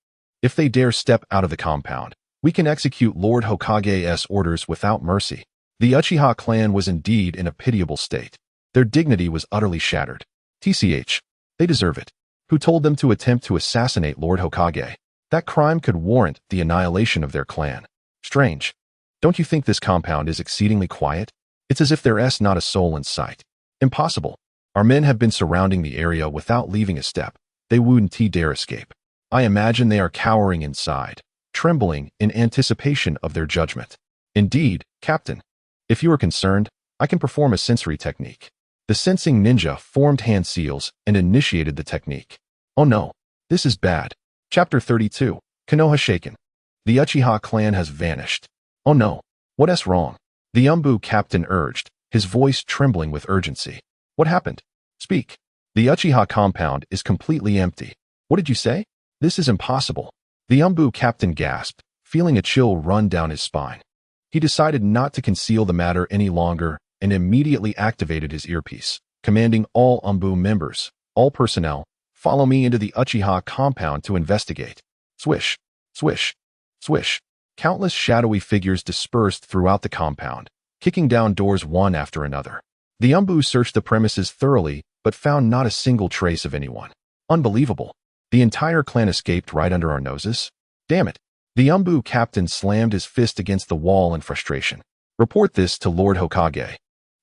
If they dare step out of the compound, we can execute Lord Hokage's orders without mercy." The Uchiha clan was indeed in a pitiable state. Their dignity was utterly shattered. TCH. They deserve it. Who told them to attempt to assassinate Lord Hokage? That crime could warrant the annihilation of their clan. Strange. Don't you think this compound is exceedingly quiet? It's as if there's not a soul in sight. Impossible. Our men have been surrounding the area without leaving a step. They wouldn't dare escape. I imagine they are cowering inside, trembling in anticipation of their judgment. Indeed, Captain. If you are concerned, I can perform a sensory technique. The sensing ninja formed hand seals and initiated the technique. Oh no, this is bad. Chapter 32. Konoha shaken. The Uchiha clan has vanished. Oh no, what's wrong? The Umbu captain urged, his voice trembling with urgency. What happened? Speak. The Uchiha compound is completely empty. What did you say? This is impossible. The Umbu captain gasped, feeling a chill run down his spine. He decided not to conceal the matter any longer and immediately activated his earpiece, commanding all Umbu members, all personnel, follow me into the Uchiha compound to investigate. Swish, swish, swish. Countless shadowy figures dispersed throughout the compound, kicking down doors one after another. The Umbu searched the premises thoroughly, but found not a single trace of anyone. Unbelievable. The entire clan escaped right under our noses? Damn it. The Umbu captain slammed his fist against the wall in frustration. Report this to Lord Hokage.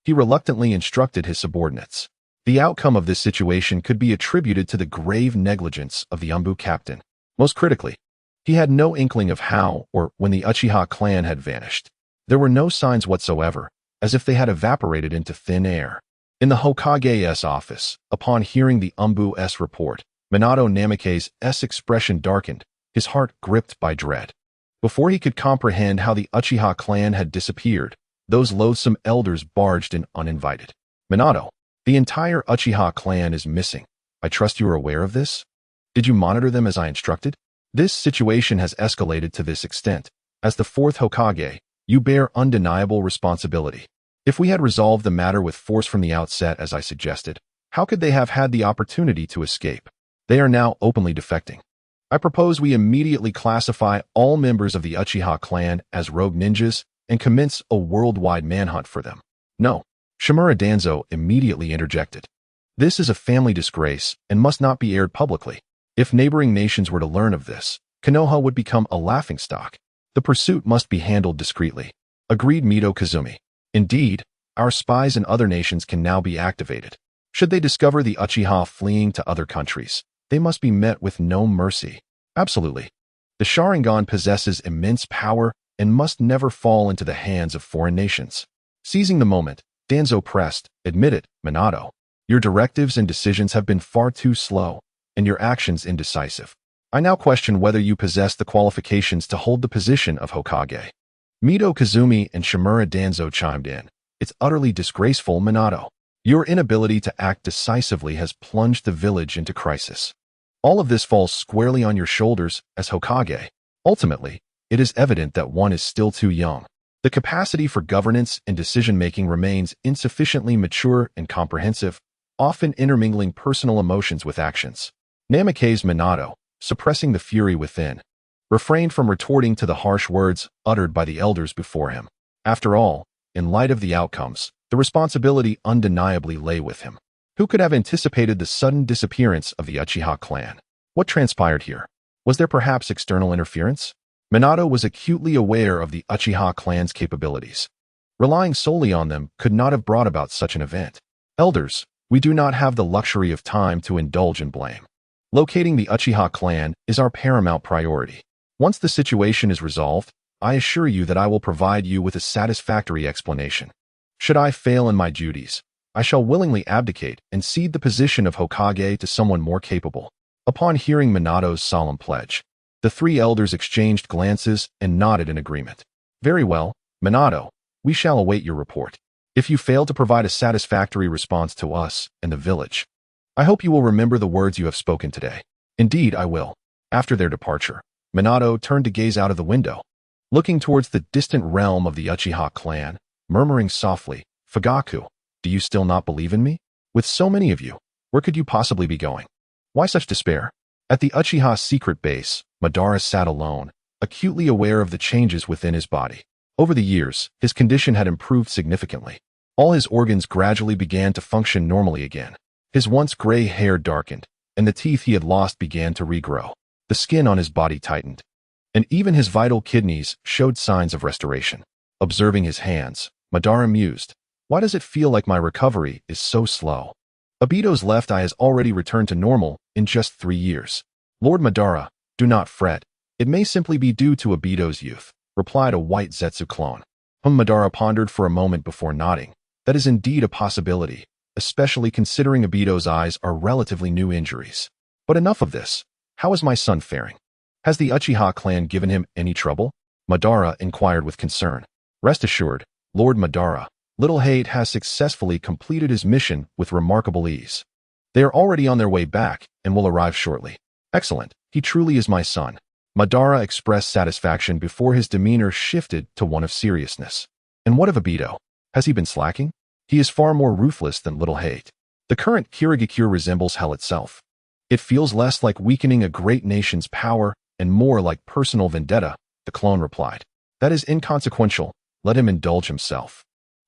He reluctantly instructed his subordinates. The outcome of this situation could be attributed to the grave negligence of the Umbu captain. Most critically, he had no inkling of how or when the Uchiha clan had vanished. There were no signs whatsoever, as if they had evaporated into thin air. In the Hokage's office, upon hearing the Umbu's report, Minato Namake's expression darkened, his heart gripped by dread. Before he could comprehend how the Uchiha clan had disappeared, those loathsome elders barged in uninvited. Minato, the entire Uchiha clan is missing. I trust you are aware of this? Did you monitor them as I instructed? This situation has escalated to this extent. As the fourth Hokage, you bear undeniable responsibility. If we had resolved the matter with force from the outset as I suggested, how could they have had the opportunity to escape? They are now openly defecting. I propose we immediately classify all members of the Uchiha clan as rogue ninjas and commence a worldwide manhunt for them. No, Shimura Danzo immediately interjected. This is a family disgrace and must not be aired publicly. If neighboring nations were to learn of this, Konoha would become a laughingstock. The pursuit must be handled discreetly. Agreed Mito Kazumi. Indeed, our spies in other nations can now be activated. Should they discover the Uchiha fleeing to other countries, they must be met with no mercy. Absolutely. The sharingan possesses immense power and must never fall into the hands of foreign nations. Seizing the moment, Danzo pressed, "Admit it, Minato. Your directives and decisions have been far too slow, and your actions indecisive. I now question whether you possess the qualifications to hold the position of Hokage." Mito Kazumi and Shimura Danzo chimed in. "It's utterly disgraceful, Minato. Your inability to act decisively has plunged the village into crisis. All of this falls squarely on your shoulders as Hokage. Ultimately, it is evident that one is still too young. The capacity for governance and decision-making remains insufficiently mature and comprehensive, often intermingling personal emotions with actions." Namake's Minato, suppressing the fury within, refrained from retorting to the harsh words uttered by the elders before him. After all, in light of the outcomes, the responsibility undeniably lay with him. Who could have anticipated the sudden disappearance of the Uchiha clan? What transpired here? Was there perhaps external interference? Minato was acutely aware of the Uchiha clan's capabilities. Relying solely on them could not have brought about such an event. Elders, we do not have the luxury of time to indulge in blame. Locating the Uchiha clan is our paramount priority. Once the situation is resolved, I assure you that I will provide you with a satisfactory explanation. Should I fail in my duties, I shall willingly abdicate and cede the position of Hokage to someone more capable. Upon hearing Minato's solemn pledge, the three elders exchanged glances and nodded in agreement. Very well, Minato, we shall await your report. If you fail to provide a satisfactory response to us and the village, I hope you will remember the words you have spoken today. Indeed, I will. After their departure, Minato turned to gaze out of the window. looking towards the distant realm of the Uchiha clan, murmuring softly, "Fugaku, do you still not believe in me? With so many of you, where could you possibly be going? Why such despair?" At the Uchiha secret base, Madara sat alone, acutely aware of the changes within his body. Over the years, his condition had improved significantly. All his organs gradually began to function normally again. His once gray hair darkened, and the teeth he had lost began to regrow. The skin on his body tightened, and even his vital kidneys showed signs of restoration. Observing his hands, Madara mused, "Why does it feel like my recovery is so slow? Obito's left eye has already returned to normal in just 3 years. Lord Madara, do not fret. It may simply be due to Obito's youth," replied a White Zetsu clone. Madara pondered for a moment before nodding. That is indeed a possibility, especially considering Obito's eyes are relatively new injuries. But enough of this. How is my son faring? Has the Uchiha clan given him any trouble? Madara inquired with concern. Rest assured, Lord Madara, Little Hate has successfully completed his mission with remarkable ease. They are already on their way back and will arrive shortly. Excellent, he truly is my son. Madara expressed satisfaction before his demeanor shifted to one of seriousness. And what of Obito? Has he been slacking? He is far more ruthless than Little Hate. The current Kirigakure resembles hell itself. It feels less like weakening a great nation's power and more like personal vendetta, the clone replied. That is inconsequential. Let him indulge himself.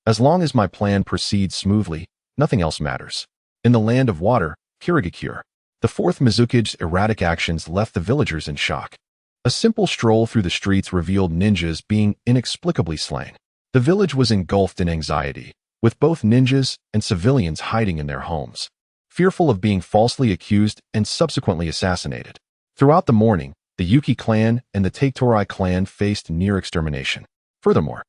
As long as my plan proceeds smoothly, nothing else matters. In the land of water, Kirigakure, the fourth Mizukige's erratic actions left the villagers in shock. A simple stroll through the streets revealed ninjas being inexplicably slain. The village was engulfed in anxiety, with both ninjas and civilians hiding in their homes, fearful of being falsely accused and subsequently assassinated. Throughout the morning, the Yuki clan and the Taketorai clan faced near extermination. Furthermore,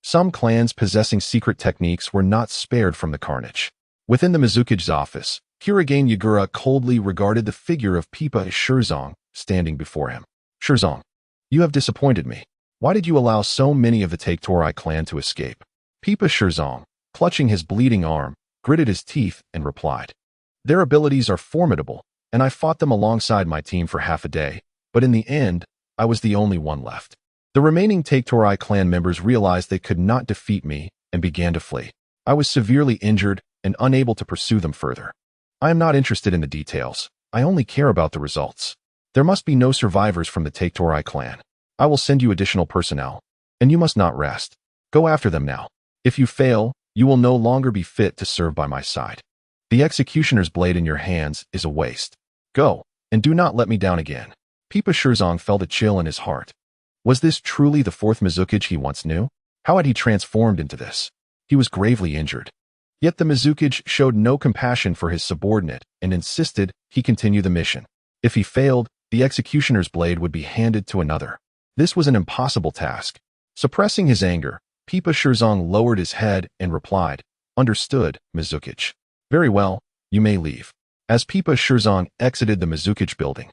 some clans possessing secret techniques were not spared from the carnage. Within the Mizukige's office, Kurigane Yagura coldly regarded the figure of Pipa Shirzong standing before him. "Shirzong, you have disappointed me. Why did you allow so many of the Taketorai clan to escape?" Pipa Shirzong, clutching his bleeding arm, gritted his teeth and replied, "Their abilities are formidable, and I fought them alongside my team for half a day, but in the end, I was the only one left. The remaining Taketorai clan members realized they could not defeat me and began to flee. I was severely injured and unable to pursue them further. I am not interested in the details. I only care about the results. There must be no survivors from the Taketorai clan. I will send you additional personnel, and you must not rest. Go after them now. If you fail, you will no longer be fit to serve by my side. The executioner's blade in your hands is a waste. Go, and do not let me down again." Pipa Shirzong felt a chill in his heart. Was this truly the fourth Mizukige he once knew? How had he transformed into this? He was gravely injured. Yet the Mizukige showed no compassion for his subordinate and insisted he continue the mission. If he failed, the executioner's blade would be handed to another. This was an impossible task. Suppressing his anger, Pipa Shirzong lowered his head and replied, "Understood, Mizukige. Very well, you may leave." As Pipa Shirzong exited the Mizukige building,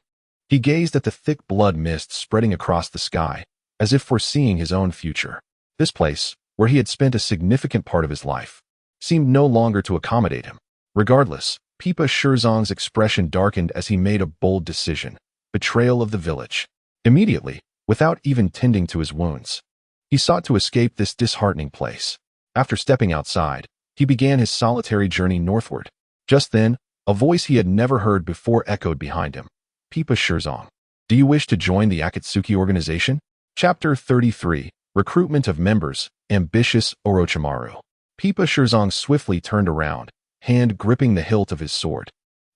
he gazed at the thick blood mist spreading across the sky, as if foreseeing his own future. This place, where he had spent a significant part of his life, seemed no longer to accommodate him. Regardless, Pipa Shirzong's expression darkened as he made a bold decision: betrayal of the village. Immediately, without even tending to his wounds, he sought to escape this disheartening place. After stepping outside, he began his solitary journey northward. Just then, a voice he had never heard before echoed behind him. "Pipa Shirzong, do you wish to join the Akatsuki organization?" Chapter 33, Recruitment of Members, Ambitious Orochimaru. Pipa Shirzong swiftly turned around, hand gripping the hilt of his sword.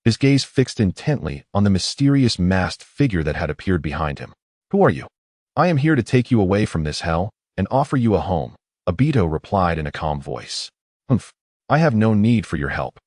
His gaze fixed intently on the mysterious masked figure that had appeared behind him. "Who are you?" "I am here to take you away from this hell and offer you a home," Obito replied in a calm voice. "Humph, I have no need for your help.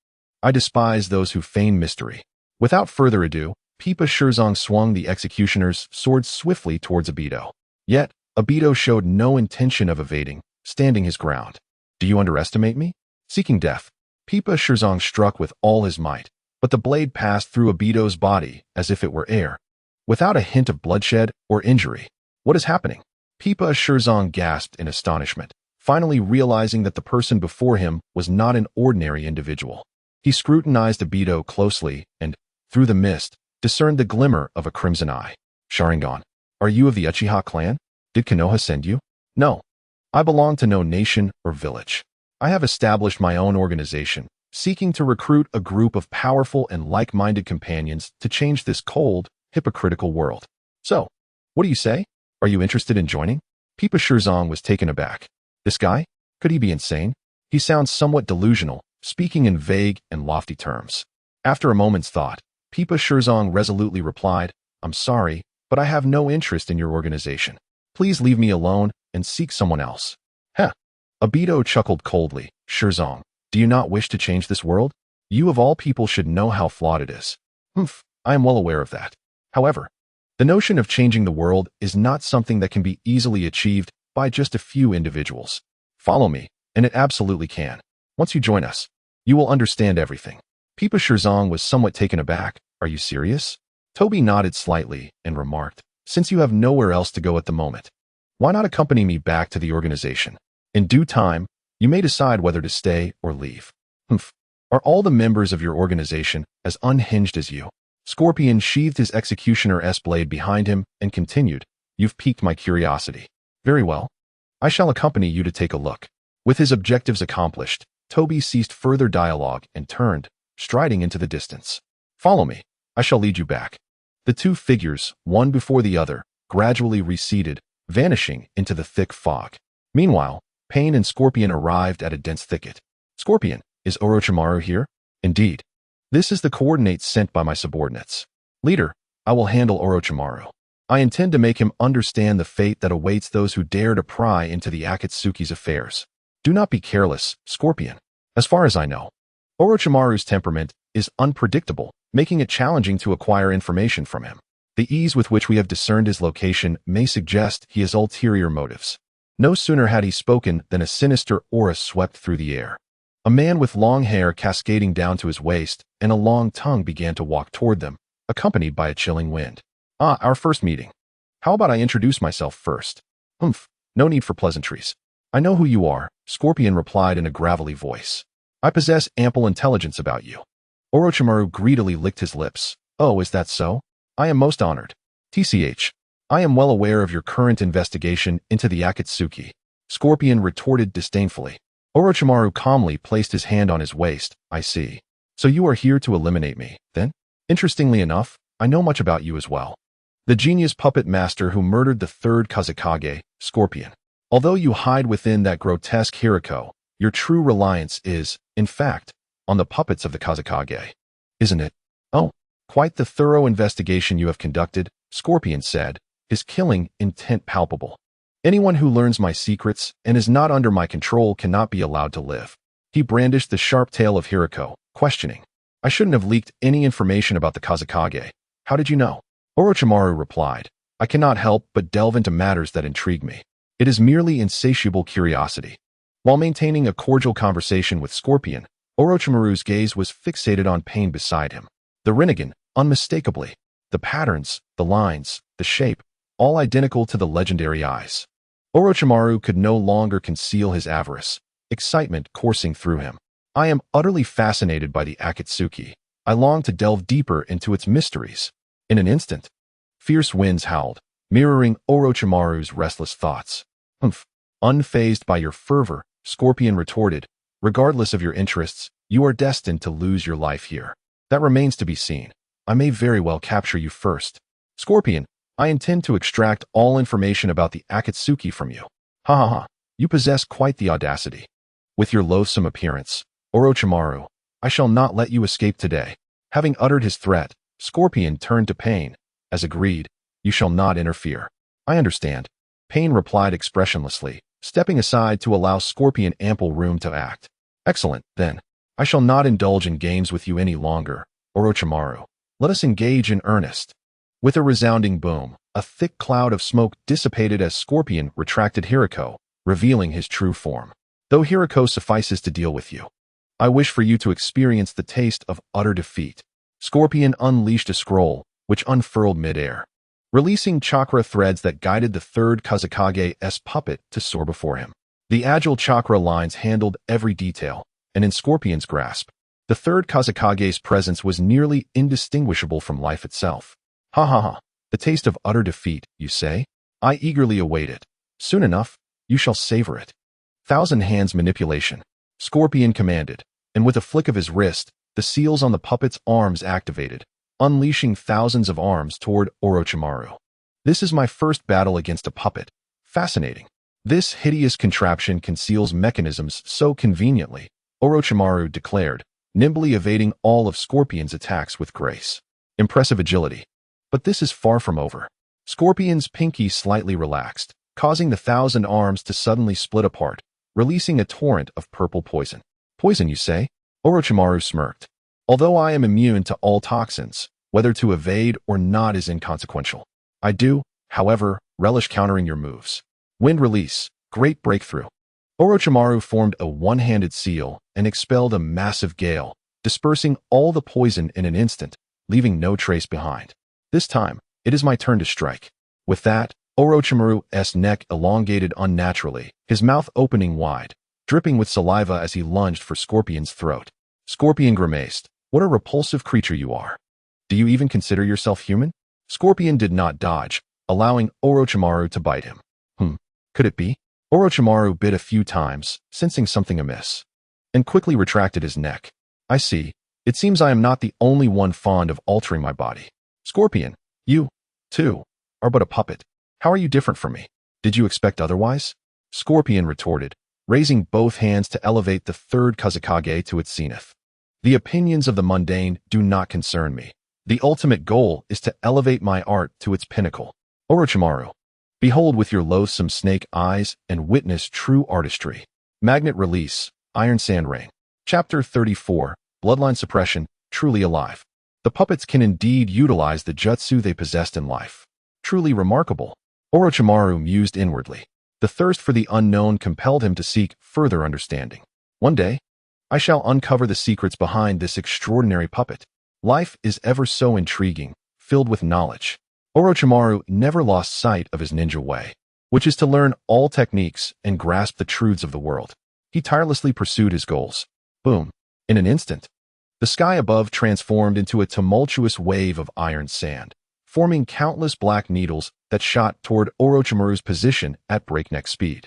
I despise those who feign mystery." Without further ado, Pipa Shirzong swung the executioner's sword swiftly towards Obito. Yet, Obito showed no intention of evading, standing his ground. "Do you underestimate me?" Seeking death, Pipa Shirzong struck with all his might, but the blade passed through Obito's body as if it were air, without a hint of bloodshed or injury. "What is happening?" Pipa Shirzong gasped in astonishment, finally realizing that the person before him was not an ordinary individual. He scrutinized Obito closely and, through the mist, discerned the glimmer of a crimson eye. "Sharingan, are you of the Uchiha clan?" Did Konoha send you? No. I belong to no nation or village. I have established my own organization, seeking to recruit a group of powerful and like-minded companions to change this cold, hypocritical world. So, what do you say? Are you interested in joining? Pipa Shirzong was taken aback. This guy? Could he be insane? He sounds somewhat delusional, speaking in vague and lofty terms. After a moment's thought, Pipa Shirzong resolutely replied, I'm sorry, but I have no interest in your organization. Please leave me alone and seek someone else. Heh. Obito chuckled coldly. Shirzong, do you not wish to change this world? You of all people should know how flawed it is. Humph, I am well aware of that. However, the notion of changing the world is not something that can be easily achieved by just a few individuals. Follow me, and it absolutely can. Once you join us, you will understand everything. Pipa Shirzong was somewhat taken aback. Are you serious? Toby nodded slightly and remarked, since you have nowhere else to go at the moment, why not accompany me back to the organization? In due time, you may decide whether to stay or leave. Humph. Are all the members of your organization as unhinged as you? Scorpion sheathed his executioner-s blade behind him and continued, You've piqued my curiosity. Very well. I shall accompany you to take a look. With his objectives accomplished, Toby ceased further dialogue and turned, striding into the distance. Follow me. I shall lead you back. The two figures, one before the other, gradually receded, vanishing into the thick fog. Meanwhile, Pain and Scorpion arrived at a dense thicket. Scorpion, is Orochimaru here? Indeed. This is the coordinates sent by my subordinates. Leader, I will handle Orochimaru. I intend to make him understand the fate that awaits those who dare to pry into the Akatsuki's affairs. Do not be careless, Scorpion. As far as I know, Orochimaru's temperament is unpredictable, making it challenging to acquire information from him. The ease with which we have discerned his location may suggest he has ulterior motives. No sooner had he spoken than a sinister aura swept through the air. A man with long hair cascading down to his waist and a long tongue began to walk toward them, accompanied by a chilling wind. Ah, our first meeting. How about I introduce myself first? Humph, no need for pleasantries. I know who you are, Scorpion replied in a gravelly voice. I possess ample intelligence about you. Orochimaru greedily licked his lips. Oh, is that so? I am most honored. TCH. I am well aware of your current investigation into the Akatsuki. Scorpion retorted disdainfully. Orochimaru calmly placed his hand on his waist. I see. So you are here to eliminate me, then? Interestingly enough, I know much about you as well. The genius puppet master who murdered the third Kazekage, Scorpion. Although you hide within that grotesque Hiriko, your true reliance is, in fact, on the puppets of the Kazekage. Isn't it? Oh, quite the thorough investigation you have conducted, Scorpion said, his killing intent palpable. Anyone who learns my secrets and is not under my control cannot be allowed to live. He brandished the sharp tail of Hiriko, questioning. I shouldn't have leaked any information about the Kazekage. How did you know? Orochimaru replied. I cannot help but delve into matters that intrigue me. It is merely insatiable curiosity. While maintaining a cordial conversation with Scorpion, Orochimaru's gaze was fixated on Pain beside him. The Rinnegan, unmistakably. The patterns, the lines, the shape, all identical to the legendary eyes. Orochimaru could no longer conceal his avarice, excitement coursing through him. I am utterly fascinated by the Akatsuki. I long to delve deeper into its mysteries. In an instant, fierce winds howled, mirroring Orochimaru's restless thoughts. Humph. Unfazed by your fervor, Scorpion retorted, regardless of your interests, you are destined to lose your life here. That remains to be seen. I may very well capture you first. Scorpion, I intend to extract all information about the Akatsuki from you. Ha ha ha, you possess quite the audacity. With your loathsome appearance, Orochimaru, I shall not let you escape today. Having uttered his threat, Scorpion turned to Pain. As agreed, you shall not interfere. I understand. Pain replied expressionlessly, stepping aside to allow Scorpion ample room to act. Excellent, then. I shall not indulge in games with you any longer, Orochimaru. Let us engage in earnest. With a resounding boom, a thick cloud of smoke dissipated as Scorpion retracted Hiriko, revealing his true form. Though Hiriko suffices to deal with you, I wish for you to experience the taste of utter defeat. Scorpion unleashed a scroll, which unfurled midair, releasing chakra threads that guided the third Kazekage's puppet to soar before him. The agile chakra lines handled every detail, and in Scorpion's grasp, the third Kazekage's presence was nearly indistinguishable from life itself. Ha ha ha, the taste of utter defeat, you say? I eagerly await it. Soon enough, you shall savor it. Thousand hands manipulation. Scorpion commanded, and with a flick of his wrist, the seals on the puppet's arms activated, unleashing thousands of arms toward Orochimaru. This is my first battle against a puppet. Fascinating. This hideous contraption conceals mechanisms so conveniently, Orochimaru declared, nimbly evading all of Scorpion's attacks with grace. Impressive agility. But this is far from over. Scorpion's pinky slightly relaxed, causing the 1,000 arms to suddenly split apart, releasing a torrent of purple poison. Poison, you say? Orochimaru smirked. Although I am immune to all toxins, whether to evade or not is inconsequential. I do, however, relish countering your moves. Wind release, great breakthrough. Orochimaru formed a one-handed seal and expelled a massive gale, dispersing all the poison in an instant, leaving no trace behind. This time, it is my turn to strike. With that, Orochimaru's neck elongated unnaturally, his mouth opening wide, dripping with saliva as he lunged for Scorpion's throat. Scorpion grimaced. What a repulsive creature you are. Do you even consider yourself human? Scorpion did not dodge, allowing Orochimaru to bite him. Could it be? Orochimaru bit a few times, sensing something amiss, and quickly retracted his neck. I see. It seems I am not the only one fond of altering my body. Scorpion, you, too, are but a puppet. How are you different from me? Did you expect otherwise? Scorpion retorted, raising both hands to elevate the third Kazekage to its zenith. The opinions of the mundane do not concern me. The ultimate goal is to elevate my art to its pinnacle. Orochimaru, behold with your loathsome snake eyes and witness true artistry. Magnet release, Iron Sand Rain. Chapter 34, Bloodline Suppression, Truly Alive. The puppets can indeed utilize the jutsu they possessed in life. Truly remarkable. Orochimaru mused inwardly. The thirst for the unknown compelled him to seek further understanding. One day, I shall uncover the secrets behind this extraordinary puppet. Life is ever so intriguing, filled with knowledge. Orochimaru never lost sight of his ninja way, which is to learn all techniques and grasp the truths of the world. He tirelessly pursued his goals. Boom. In an instant, the sky above transformed into a tumultuous wave of iron sand, forming countless black needles that shot toward Orochimaru's position at breakneck speed.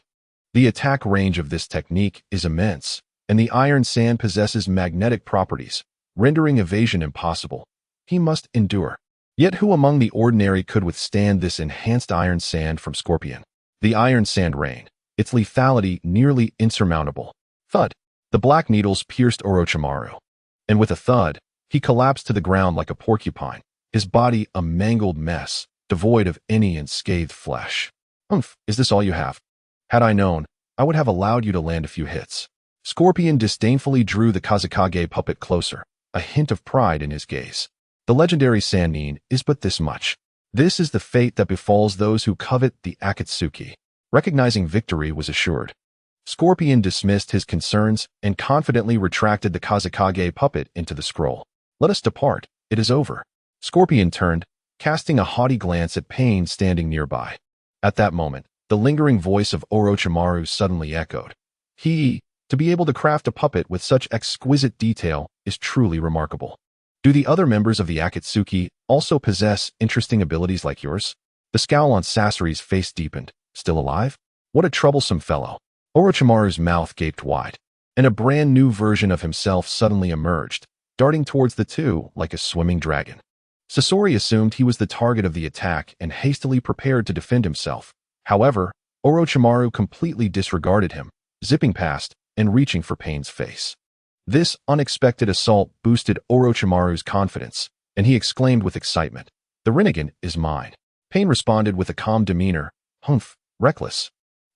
The attack range of this technique is immense, and the iron sand possesses magnetic properties, rendering evasion impossible. He must endure. Yet who among the ordinary could withstand this enhanced iron sand from Scorpion? The iron sand rain, its lethality nearly insurmountable. Thud. The black needles pierced Orochimaru, and with a thud, he collapsed to the ground like a porcupine, his body a mangled mess, devoid of any unscathed flesh. Is this all you have? Had I known, I would have allowed you to land a few hits. Scorpion disdainfully drew the Kazekage puppet closer, a hint of pride in his gaze. The legendary Sannin is but this much. This is the fate that befalls those who covet the Akatsuki. Recognizing victory was assured. Scorpion dismissed his concerns and confidently retracted the Kazekage puppet into the scroll. Let us depart. It is over. Scorpion turned, casting a haughty glance at Pain standing nearby. At that moment, the lingering voice of Orochimaru suddenly echoed. To be able to craft a puppet with such exquisite detail is truly remarkable. Do the other members of the Akatsuki also possess interesting abilities like yours? The scowl on Sasori's face deepened. Still alive? What a troublesome fellow. Orochimaru's mouth gaped wide, and a brand new version of himself suddenly emerged, darting towards the two like a swimming dragon. Sasori assumed he was the target of the attack and hastily prepared to defend himself. However, Orochimaru completely disregarded him, zipping past and reaching for Pain's face. This unexpected assault boosted Orochimaru's confidence, and he exclaimed with excitement, "The Rinnegan is mine." Pain responded with a calm demeanor, reckless.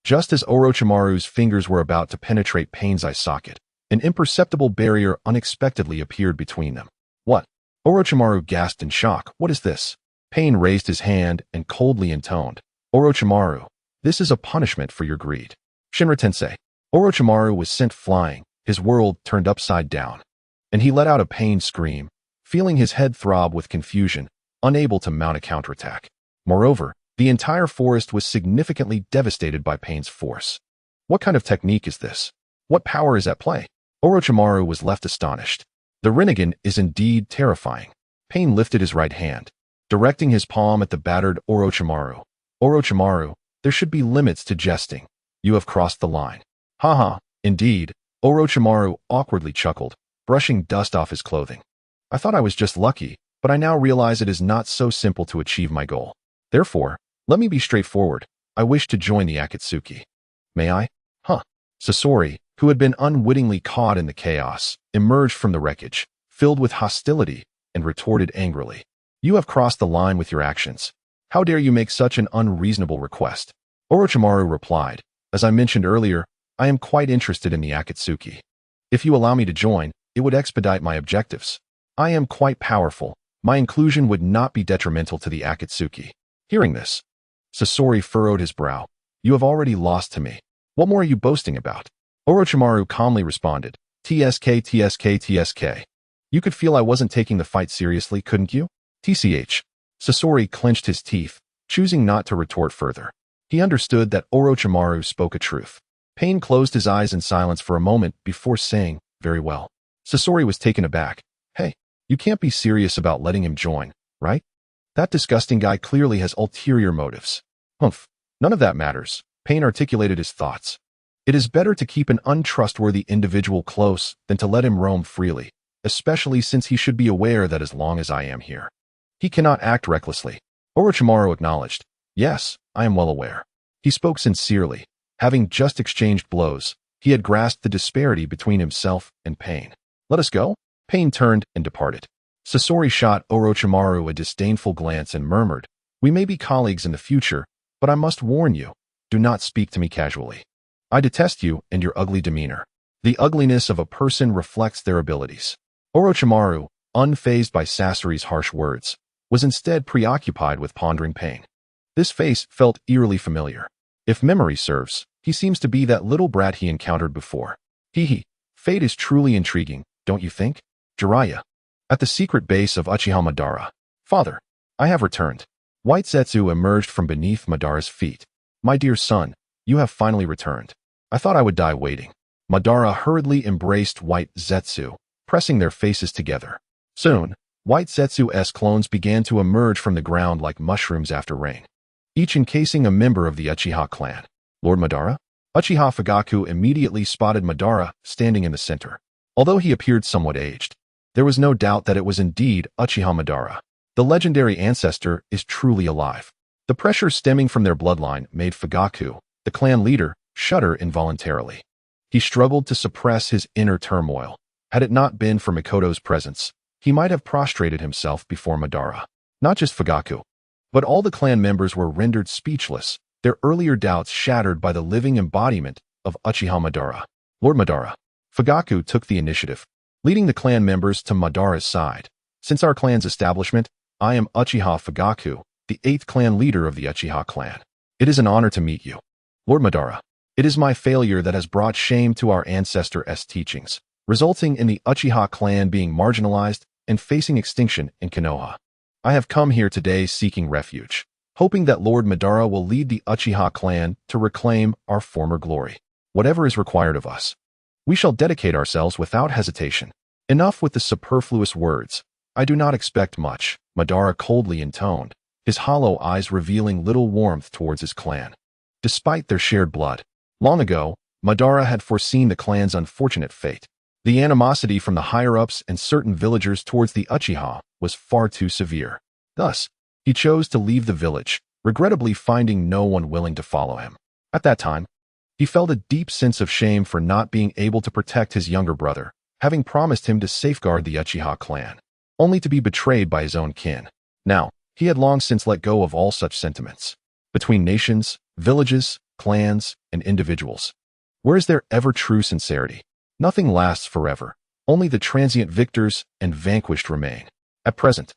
Just as Orochimaru's fingers were about to penetrate Pain's eye socket, an imperceptible barrier unexpectedly appeared between them. What? Orochimaru gasped in shock. What is this? Pain raised his hand and coldly intoned, Orochimaru, this is a punishment for your greed. Shinra Tensei. Orochimaru was sent flying, his world turned upside down, and he let out a pained scream, feeling his head throb with confusion, unable to mount a counterattack. Moreover, the entire forest was significantly devastated by Pain's force. What kind of technique is this? What power is at play? Orochimaru was left astonished. The Rinnegan is indeed terrifying. Pain lifted his right hand, directing his palm at the battered Orochimaru. Orochimaru, there should be limits to jesting. You have crossed the line. Haha, indeed, Orochimaru awkwardly chuckled, brushing dust off his clothing. I thought I was just lucky, but I now realize it is not so simple to achieve my goal. Therefore, let me be straightforward. I wish to join the Akatsuki. May I? Huh. Sasori, who had been unwittingly caught in the chaos, emerged from the wreckage, filled with hostility, and retorted angrily. You have crossed the line with your actions. How dare you make such an unreasonable request? Orochimaru replied, as I mentioned earlier, I am quite interested in the Akatsuki. If you allow me to join, it would expedite my objectives. I am quite powerful. My inclusion would not be detrimental to the Akatsuki. Hearing this, Sasori furrowed his brow. You have already lost to me. What more are you boasting about? Orochimaru calmly responded, TSK, TSK, TSK. You could feel I wasn't taking the fight seriously, couldn't you? TCH. Sasori clenched his teeth, choosing not to retort further. He understood that Orochimaru spoke a truth. Pain closed his eyes in silence for a moment before saying, very well. Sasori was taken aback. Hey, you can't be serious about letting him join, right? That disgusting guy clearly has ulterior motives. Humph, none of that matters. Pain articulated his thoughts. It is better to keep an untrustworthy individual close than to let him roam freely, especially since he should be aware that as long as I am here, he cannot act recklessly. Orochimaru acknowledged. Yes, I am well aware. He spoke sincerely. Having just exchanged blows, he had grasped the disparity between himself and Pain. Let us go? Pain turned and departed. Sasori shot Orochimaru a disdainful glance and murmured, We may be colleagues in the future, but I must warn you, do not speak to me casually. I detest you and your ugly demeanor. The ugliness of a person reflects their abilities. Orochimaru, unfazed by Sasori's harsh words, was instead preoccupied with pondering Pain. This face felt eerily familiar. If memory serves, he seems to be that little brat he encountered before. Hee. Fate is truly intriguing, don't you think? Jiraiya. At the secret base of Uchiha Madara. Father, I have returned. White Zetsu emerged from beneath Madara's feet. My dear son, you have finally returned. I thought I would die waiting. Madara hurriedly embraced White Zetsu, pressing their faces together. Soon, White Zetsu's clones began to emerge from the ground like mushrooms after rain, each encasing a member of the Uchiha clan. Lord Madara? Uchiha Fugaku immediately spotted Madara standing in the center. Although he appeared somewhat aged, there was no doubt that it was indeed Uchiha Madara. The legendary ancestor is truly alive. The pressure stemming from their bloodline made Fugaku, the clan leader, shudder involuntarily. He struggled to suppress his inner turmoil. Had it not been for Mikoto's presence, he might have prostrated himself before Madara. Not just Fugaku, but all the clan members were rendered speechless, their earlier doubts shattered by the living embodiment of Uchiha Madara. Lord Madara. Fugaku took the initiative, leading the clan members to Madara's side. Since our clan's establishment, I am Uchiha Fugaku, the 8th clan leader of the Uchiha clan. It is an honor to meet you. Lord Madara, it is my failure that has brought shame to our ancestor's teachings, resulting in the Uchiha clan being marginalized and facing extinction in Konoha. I have come here today seeking refuge, hoping that Lord Madara will lead the Uchiha clan to reclaim our former glory. Whatever is required of us, we shall dedicate ourselves without hesitation. Enough with the superfluous words. I do not expect much, Madara coldly intoned, his hollow eyes revealing little warmth towards his clan. Despite their shared blood, long ago, Madara had foreseen the clan's unfortunate fate. The animosity from the higher-ups and certain villagers towards the Uchiha was far too severe. Thus, he chose to leave the village, regrettably finding no one willing to follow him. At that time, he felt a deep sense of shame for not being able to protect his younger brother, having promised him to safeguard the Uchiha clan, only to be betrayed by his own kin. Now, he had long since let go of all such sentiments. Between nations, villages, clans, and individuals, where is there ever true sincerity? Nothing lasts forever. Only the transient victors and vanquished remain. At present,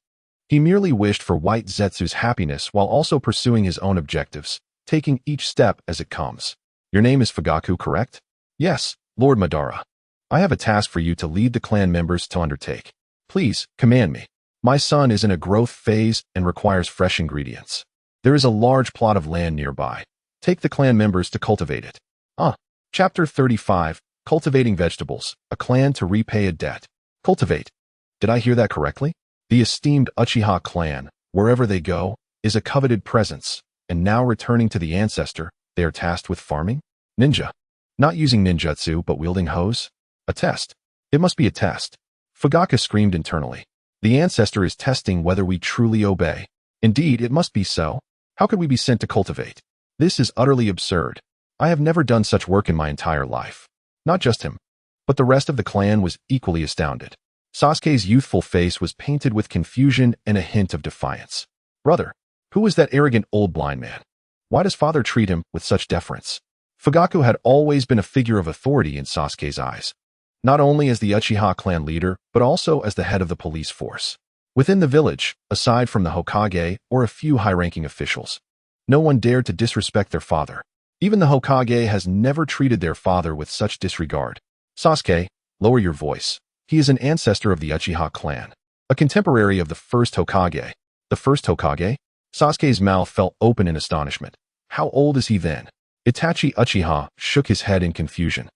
he merely wished for White Zetsu's happiness while also pursuing his own objectives, taking each step as it comes. Your name is Fugaku, correct? Yes, Lord Madara. I have a task for you to lead the clan members to undertake. Please, command me. My son is in a growth phase and requires fresh ingredients. There is a large plot of land nearby. Take the clan members to cultivate it. Chapter 35, Cultivating Vegetables, a Clan to Repay a Debt. Cultivate. Did I hear that correctly? The esteemed Uchiha clan, wherever they go, is a coveted presence, and now returning to the ancestor, they are tasked with farming? Ninja. Not using ninjutsu, but wielding hoes? A test. It must be a test. Fugaka screamed internally. The ancestor is testing whether we truly obey. Indeed, it must be so. How could we be sent to cultivate? This is utterly absurd. I have never done such work in my entire life. Not just him, but the rest of the clan was equally astounded. Sasuke's youthful face was painted with confusion and a hint of defiance. Brother, who is that arrogant old blind man? Why does father treat him with such deference? Fugaku had always been a figure of authority in Sasuke's eyes, not only as the Uchiha clan leader, but also as the head of the police force. Within the village, aside from the Hokage or a few high-ranking officials, no one dared to disrespect their father. Even the Hokage has never treated their father with such disregard. Sasuke, lower your voice. He is an ancestor of the Uchiha clan, a contemporary of the first Hokage. The first Hokage? Sasuke's mouth fell open in astonishment. How old is he then? Itachi Uchiha shook his head in confusion.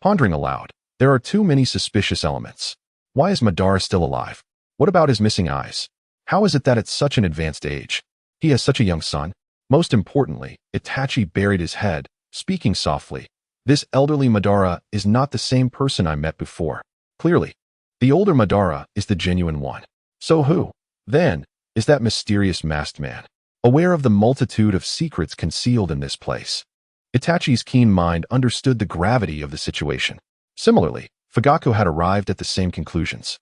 Pondering aloud, there are too many suspicious elements. Why is Madara still alive? What about his missing eyes? How is it that at such an advanced age, he has such a young son? Most importantly, Itachi buried his head, speaking softly. This elderly Madara is not the same person I met before. Clearly, the older Madara is the genuine one. So who, then, is that mysterious masked man? Aware of the multitude of secrets concealed in this place, Itachi's keen mind understood the gravity of the situation. Similarly, Fugaku had arrived at the same conclusions.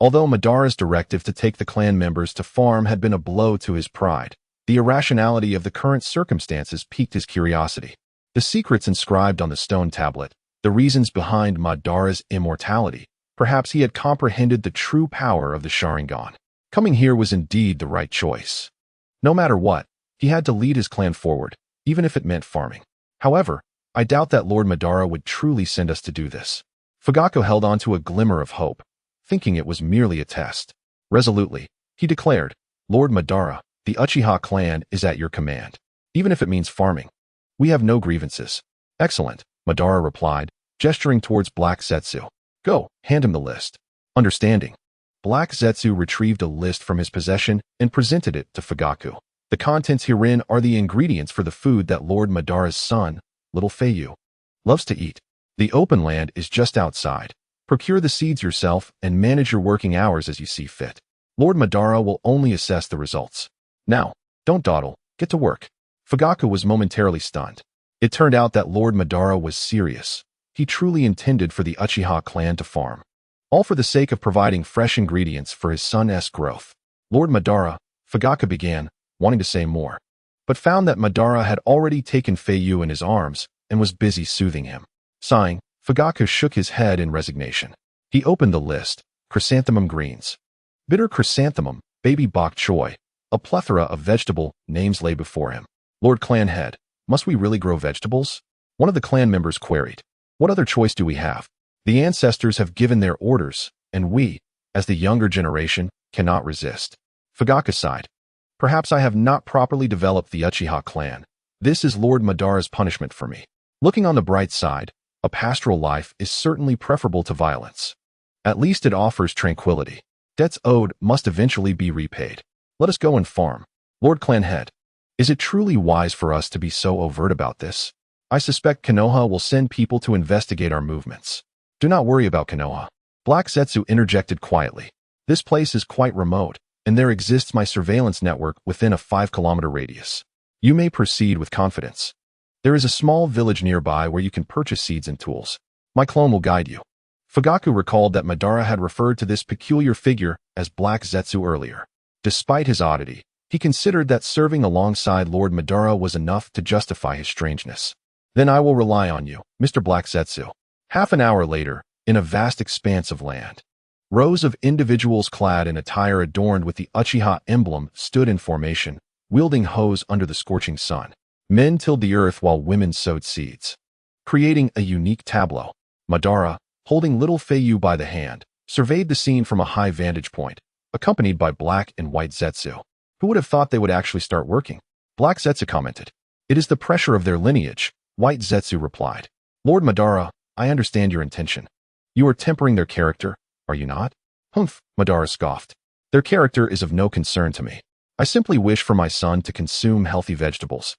Although Madara's directive to take the clan members to farm had been a blow to his pride, the irrationality of the current circumstances piqued his curiosity. The secrets inscribed on the stone tablet, the reasons behind Madara's immortality, perhaps he had comprehended the true power of the sharingan. Coming here was indeed the right choice. No matter what, he had to lead his clan forward, even if it meant farming. However, I doubt that Lord Madara would truly send us to do this. Fugaku held on to a glimmer of hope, thinking it was merely a test. Resolutely, he declared, Lord Madara, the Uchiha clan is at your command, even if it means farming. We have no grievances. Excellent, Madara replied, gesturing towards Black Zetsu. Go, hand him the list. Understanding. Black Zetsu retrieved a list from his possession and presented it to Fugaku. The contents herein are the ingredients for the food that Lord Madara's son, little Feiyu, loves to eat. The open land is just outside. Procure the seeds yourself and manage your working hours as you see fit. Lord Madara will only assess the results. Now, don't dawdle, get to work. Fugaku was momentarily stunned. It turned out that Lord Madara was serious. He truly intended for the Uchiha clan to farm, all for the sake of providing fresh ingredients for his son's growth. Lord Madara, Fugaku began, wanting to say more, but found that Madara had already taken Feiyu in his arms and was busy soothing him. Sighing, Fugaku shook his head in resignation. He opened the list, chrysanthemum greens, bitter chrysanthemum, baby bok choy, a plethora of vegetable names lay before him. Lord Clan Head, must we really grow vegetables? One of the clan members queried. What other choice do we have? The ancestors have given their orders, and we, as the younger generation, cannot resist. Fugaku sighed. Perhaps I have not properly developed the Uchiha clan. This is Lord Madara's punishment for me. Looking on the bright side, a pastoral life is certainly preferable to violence. At least it offers tranquility. Debts owed must eventually be repaid. Let us go and farm. Lord Clan Head, is it truly wise for us to be so overt about this? I suspect Konoha will send people to investigate our movements. Do not worry about Konoha. Black Zetsu interjected quietly. This place is quite remote, and there exists my surveillance network within a 5-kilometer radius. You may proceed with confidence. There is a small village nearby where you can purchase seeds and tools. My clone will guide you. Fugaku recalled that Madara had referred to this peculiar figure as Black Zetsu earlier. Despite his oddity, he considered that serving alongside Lord Madara was enough to justify his strangeness. Then I will rely on you, Mr. Black Zetsu. Half an hour later, in a vast expanse of land, rows of individuals clad in attire adorned with the Uchiha emblem stood in formation, wielding hoes under the scorching sun. Men tilled the earth while women sowed seeds, creating a unique tableau. Madara, holding little Feiyu by the hand, surveyed the scene from a high vantage point, accompanied by Black and White Zetsu. Who would have thought they would actually start working? Black Zetsu commented. It is the pressure of their lineage, White Zetsu replied. Lord Madara, I understand your intention. You are tempering their character, are you not? Humph, Madara scoffed. Their character is of no concern to me. I simply wish for my son to consume healthy vegetables.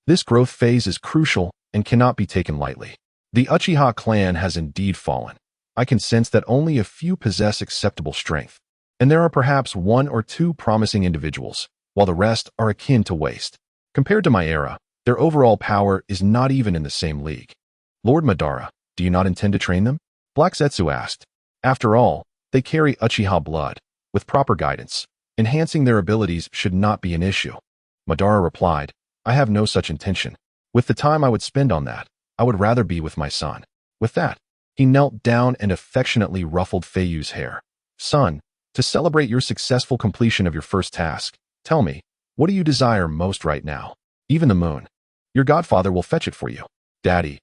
This growth phase is crucial and cannot be taken lightly. The Uchiha clan has indeed fallen. I can sense that only a few possess acceptable strength, and there are perhaps one or two promising individuals, while the rest are akin to waste. Compared to my era, their overall power is not even in the same league. Lord Madara, do you not intend to train them? Black Zetsu asked. After all, they carry Uchiha blood. With proper guidance, enhancing their abilities should not be an issue. Madara replied, I have no such intention. With the time I would spend on that, I would rather be with my son. With that, he knelt down and affectionately ruffled Feiyu's hair. Son, to celebrate your successful completion of your first task, tell me, what do you desire most right now? Even the moon. Your godfather will fetch it for you. Daddy,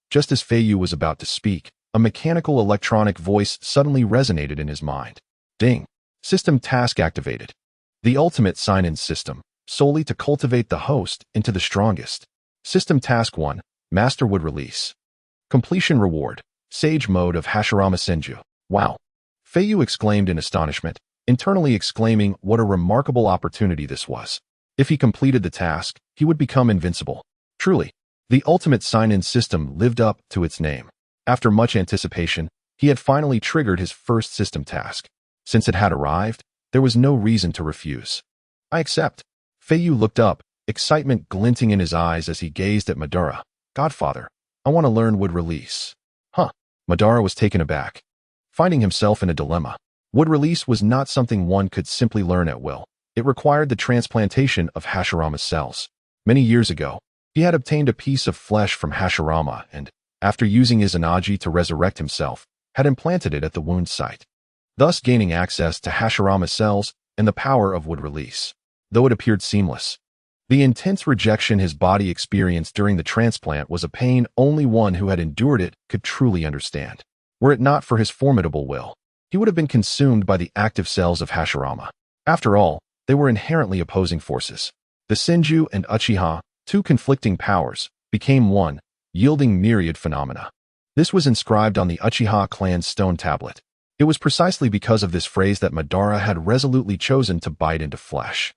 just as Feiyu was about to speak, a mechanical electronic voice suddenly resonated in his mind. Ding. System task activated. The ultimate sign-in system, solely to cultivate the host into the strongest. System task 1, Master would release. Completion reward, Sage mode of Hashirama Senju. Wow. Feiyu exclaimed in astonishment, internally exclaiming what a remarkable opportunity this was. If he completed the task, he would become invincible. Truly, the ultimate sign-in system lived up to its name. After much anticipation, he had finally triggered his first system task. Since it had arrived, there was no reason to refuse. I accept. Feiyu looked up, excitement glinting in his eyes as he gazed at Madara. Godfather, I want to learn wood release. Huh. Madara was taken aback, finding himself in a dilemma. Wood release was not something one could simply learn at will. It required the transplantation of Hashirama's cells. Many years ago, he had obtained a piece of flesh from Hashirama and, after using Izanagi to resurrect himself, had implanted it at the wound site, thus gaining access to Hashirama's cells and the power of wood release. Though it appeared seamless, the intense rejection his body experienced during the transplant was a pain only one who had endured it could truly understand. Were it not for his formidable will, he would have been consumed by the active cells of Hashirama. After all, they were inherently opposing forces. The Senju and Uchiha, two conflicting powers, became one, yielding myriad phenomena. This was inscribed on the Uchiha clan's stone tablet. It was precisely because of this phrase that Madara had resolutely chosen to bite into flesh.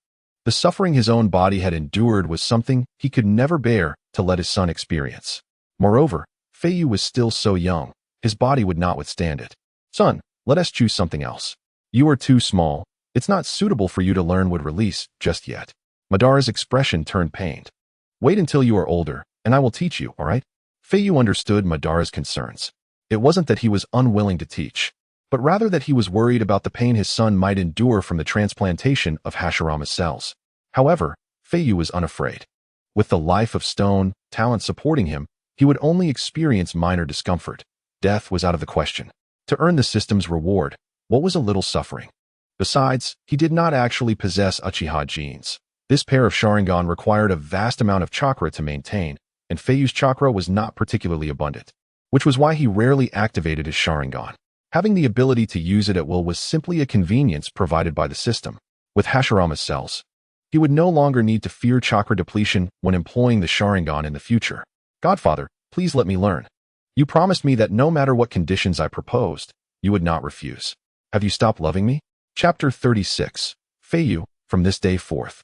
The suffering his own body had endured was something he could never bear to let his son experience. Moreover, Feiyu was still so young, his body would not withstand it. Son, let us choose something else. You are too small. It's not suitable for you to learn wood release just yet. Madara's expression turned pained. Wait until you are older, and I will teach you, all right? Feiyu understood Madara's concerns. It wasn't that he was unwilling to teach, but rather that he was worried about the pain his son might endure from the transplantation of Hashirama's cells. However, Feiyu was unafraid. With the life of stone, talent supporting him, he would only experience minor discomfort. Death was out of the question. To earn the system's reward, what was a little suffering? Besides, he did not actually possess Uchiha genes. This pair of sharingan required a vast amount of chakra to maintain, and Feiyu's chakra was not particularly abundant, which was why he rarely activated his sharingan. Having the ability to use it at will was simply a convenience provided by the system. With Hashirama's cells, he would no longer need to fear chakra depletion when employing the sharingan in the future. Godfather, please let me learn. You promised me that no matter what conditions I proposed, you would not refuse. Have you stopped loving me? Chapter 36. Feiyu, from this day forth.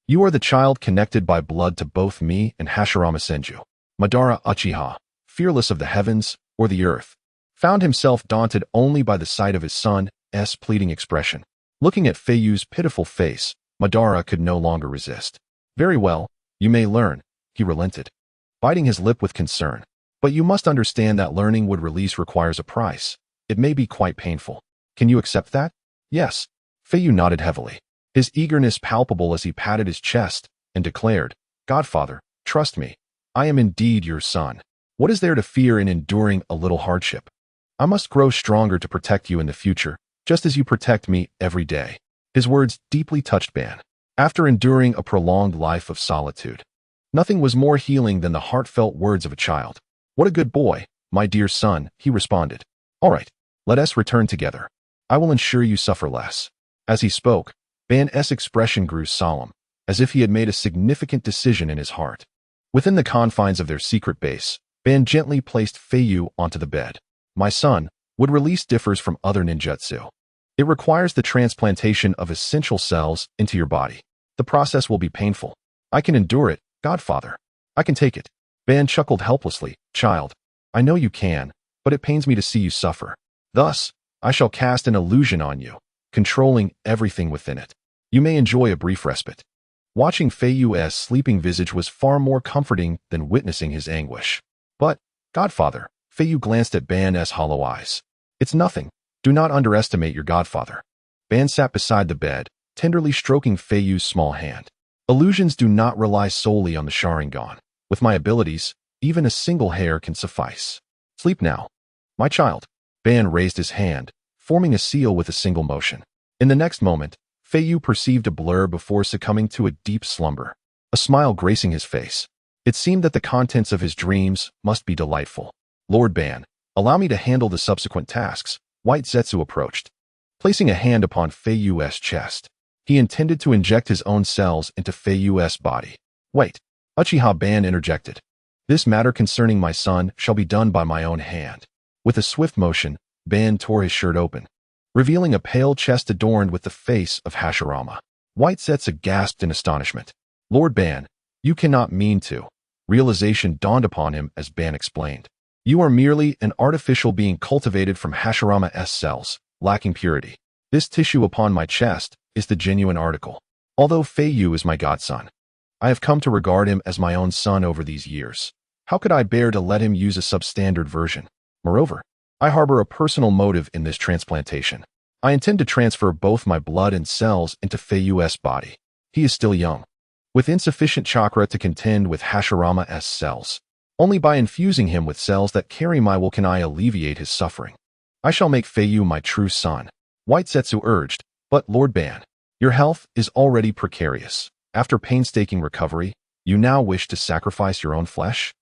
You are the child connected by blood to both me and Hashirama Senju. Madara Uchiha, fearless of the heavens or the earth, found himself daunted only by the sight of his son's pleading expression. Looking at Feiyu's pitiful face, Madara could no longer resist. Very well, you may learn, he relented, biting his lip with concern. But you must understand that learning wood release requires a price. It may be quite painful. Can you accept that? Yes. Feiyu nodded heavily, his eagerness palpable as he patted his chest and declared, Godfather, trust me, I am indeed your son. What is there to fear in enduring a little hardship? I must grow stronger to protect you in the future, just as you protect me every day. His words deeply touched Ban. After enduring a prolonged life of solitude, nothing was more healing than the heartfelt words of a child. What a good boy, my dear son, he responded. All right, let us return together. I will ensure you suffer less. As he spoke, Ban's expression grew solemn, as if he had made a significant decision in his heart. Within the confines of their secret base, Ban gently placed Feiyu onto the bed. My son, wood release differs from other ninjutsu. It requires the transplantation of essential cells into your body. The process will be painful. I can endure it, Godfather. I can take it. Ban chuckled helplessly. Child, I know you can, but it pains me to see you suffer. Thus, I shall cast an illusion on you, controlling everything within it. You may enjoy a brief respite. Watching Feiyu's sleeping visage was far more comforting than witnessing his anguish. But, Godfather, Feiyu glanced at Ban's hollow eyes. It's nothing. Do not underestimate your godfather. Ban sat beside the bed, tenderly stroking Feiyu's small hand. Illusions do not rely solely on the sharingan. With my abilities, even a single hair can suffice. Sleep now. My child. Ban raised his hand, forming a seal with a single motion. In the next moment, Feiyu perceived a blur before succumbing to a deep slumber, a smile gracing his face. It seemed that the contents of his dreams must be delightful. Lord Ban, allow me to handle the subsequent tasks. White Zetsu approached, placing a hand upon Feiyu's chest. He intended to inject his own cells into Feiyu's body. Wait, Uchiha Ban interjected. This matter concerning my son shall be done by my own hand. With a swift motion, Ban tore his shirt open, revealing a pale chest adorned with the face of Hashirama. White Zetsu gasped in astonishment. Lord Ban, you cannot mean to. Realization dawned upon him as Ban explained. You are merely an artificial being cultivated from Hashirama's cells, lacking purity. This tissue upon my chest is the genuine article. Although Feiyu is my godson, I have come to regard him as my own son over these years. How could I bear to let him use a substandard version? Moreover, I harbor a personal motive in this transplantation. I intend to transfer both my blood and cells into Feiyu's body. He is still young, with insufficient chakra to contend with Hashirama's cells. Only by infusing him with cells that carry my will can I alleviate his suffering. I shall make Feiyu my true son. White Zetsu urged, but Lord Ban, your health is already precarious. After painstaking recovery, you now wish to sacrifice your own flesh?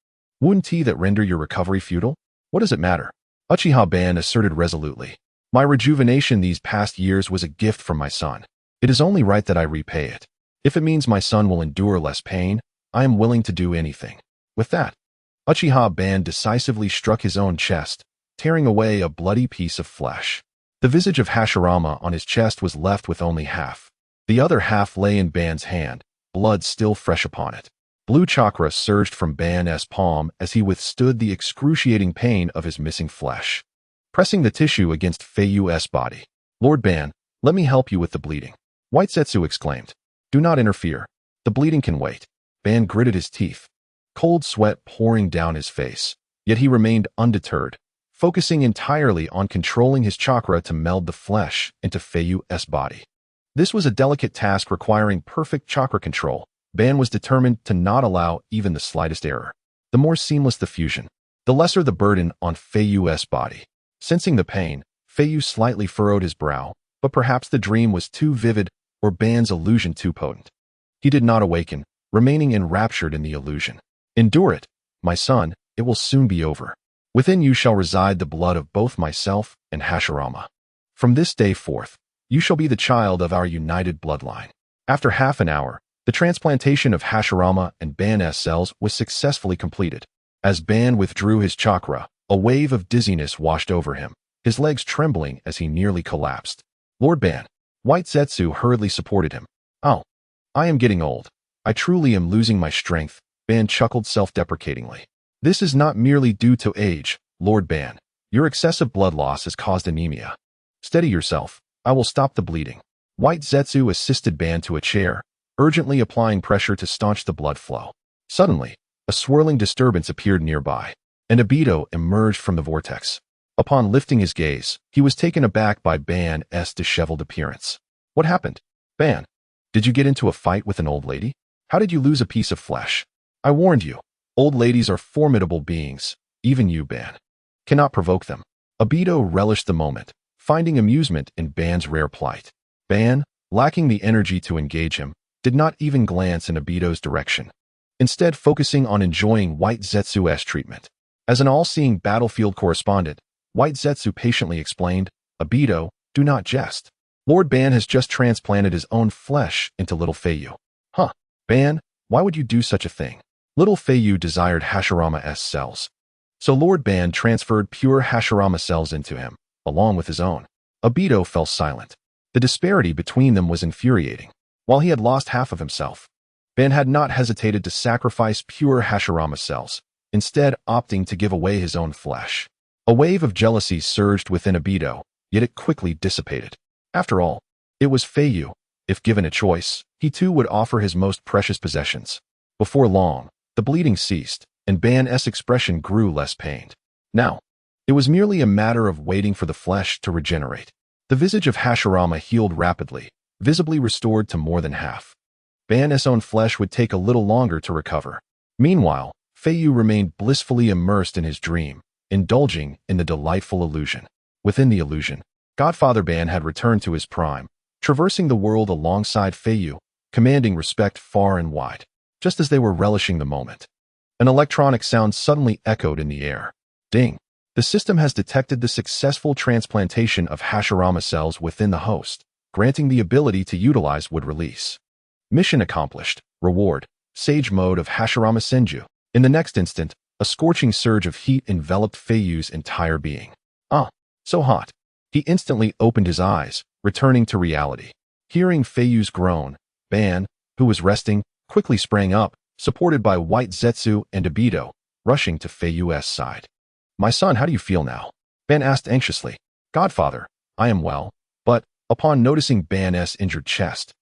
Wouldn't that render your recovery futile? What does it matter? Uchiha Ban asserted resolutely. My rejuvenation these past years was a gift from my son. It is only right that I repay it. If it means my son will endure less pain, I am willing to do anything. With that, Uchiha Ban decisively struck his own chest, tearing away a bloody piece of flesh. The visage of Hashirama on his chest was left with only half. The other half lay in Ban's hand, blood still fresh upon it. Blue chakra surged from Ban's palm as he withstood the excruciating pain of his missing flesh, pressing the tissue against Feiyu's body. Lord Ban, let me help you with the bleeding. White Zetsu exclaimed. Do not interfere. The bleeding can wait. Ban gritted his teeth, cold sweat pouring down his face. Yet he remained undeterred, focusing entirely on controlling his chakra to meld the flesh into Feiyu's body. This was a delicate task requiring perfect chakra control. Ban was determined to not allow even the slightest error. The more seamless the fusion, the lesser the burden on Feiyu's body. Sensing the pain, Feiyu slightly furrowed his brow, but perhaps the dream was too vivid or Ban's illusion too potent. He did not awaken, remaining enraptured in the illusion. Endure it, my son, it will soon be over. Within you shall reside the blood of both myself and Hashirama. From this day forth, you shall be the child of our united bloodline. After half an hour, the transplantation of Hashirama and Ban's cells was successfully completed. As Ban withdrew his chakra, a wave of dizziness washed over him, his legs trembling as he nearly collapsed. Lord Ban, White Zetsu hurriedly supported him. Oh, I am getting old. I truly am losing my strength, Ban chuckled self-deprecatingly. This is not merely due to age, Lord Ban. Your excessive blood loss has caused anemia. Steady yourself. I will stop the bleeding. White Zetsu assisted Ban to a chair, urgently applying pressure to staunch the blood flow. Suddenly, a swirling disturbance appeared nearby. An Ibito emerged from the vortex. Upon lifting his gaze, he was taken aback by Ban's disheveled appearance. What happened? Ban, did you get into a fight with an old lady? How did you lose a piece of flesh? I warned you. Old ladies are formidable beings. Even you, Ban, cannot provoke them. Ibito relished the moment, finding amusement in Ban's rare plight. Ban, lacking the energy to engage him, did not even glance in Ibito's direction, instead focusing on enjoying White Zetsu's treatment. As an all-seeing battlefield correspondent, White Zetsu patiently explained, Ibito, do not jest. Lord Ban has just transplanted his own flesh into little Feiyu. Huh, Ban, why would you do such a thing? Little Feiyu desired Hashirama's cells. So Lord Ban transferred pure Hashirama cells into him, along with his own. Ibito fell silent. The disparity between them was infuriating. While he had lost half of himself, Ben had not hesitated to sacrifice pure Hashirama cells, instead opting to give away his own flesh. A wave of jealousy surged within Obito, yet it quickly dissipated. After all, it was Feiyu. If given a choice, he too would offer his most precious possessions. Before long, the bleeding ceased, and Ban's expression grew less pained. Now, it was merely a matter of waiting for the flesh to regenerate. The visage of Hashirama healed rapidly, visibly restored to more than half. Ban's own flesh would take a little longer to recover. Meanwhile, Feiyu remained blissfully immersed in his dream, indulging in the delightful illusion. Within the illusion, Godfather Ban had returned to his prime, traversing the world alongside Feiyu, commanding respect far and wide. Just as they were relishing the moment, an electronic sound suddenly echoed in the air. Ding! The system has detected the successful transplantation of Hashirama cells within the host, granting the ability to utilize would release. Mission accomplished. Reward. Sage mode of Hashirama Senju. In the next instant, a scorching surge of heat enveloped Feiyu's entire being. Ah, so hot. He instantly opened his eyes, returning to reality. Hearing Feiyu's groan, Ban, who was resting, quickly sprang up, supported by White Zetsu and Obito, rushing to Feiyu's side. My son, how do you feel now? Ban asked anxiously. Godfather, I am well, but, upon noticing Ban's injured chest,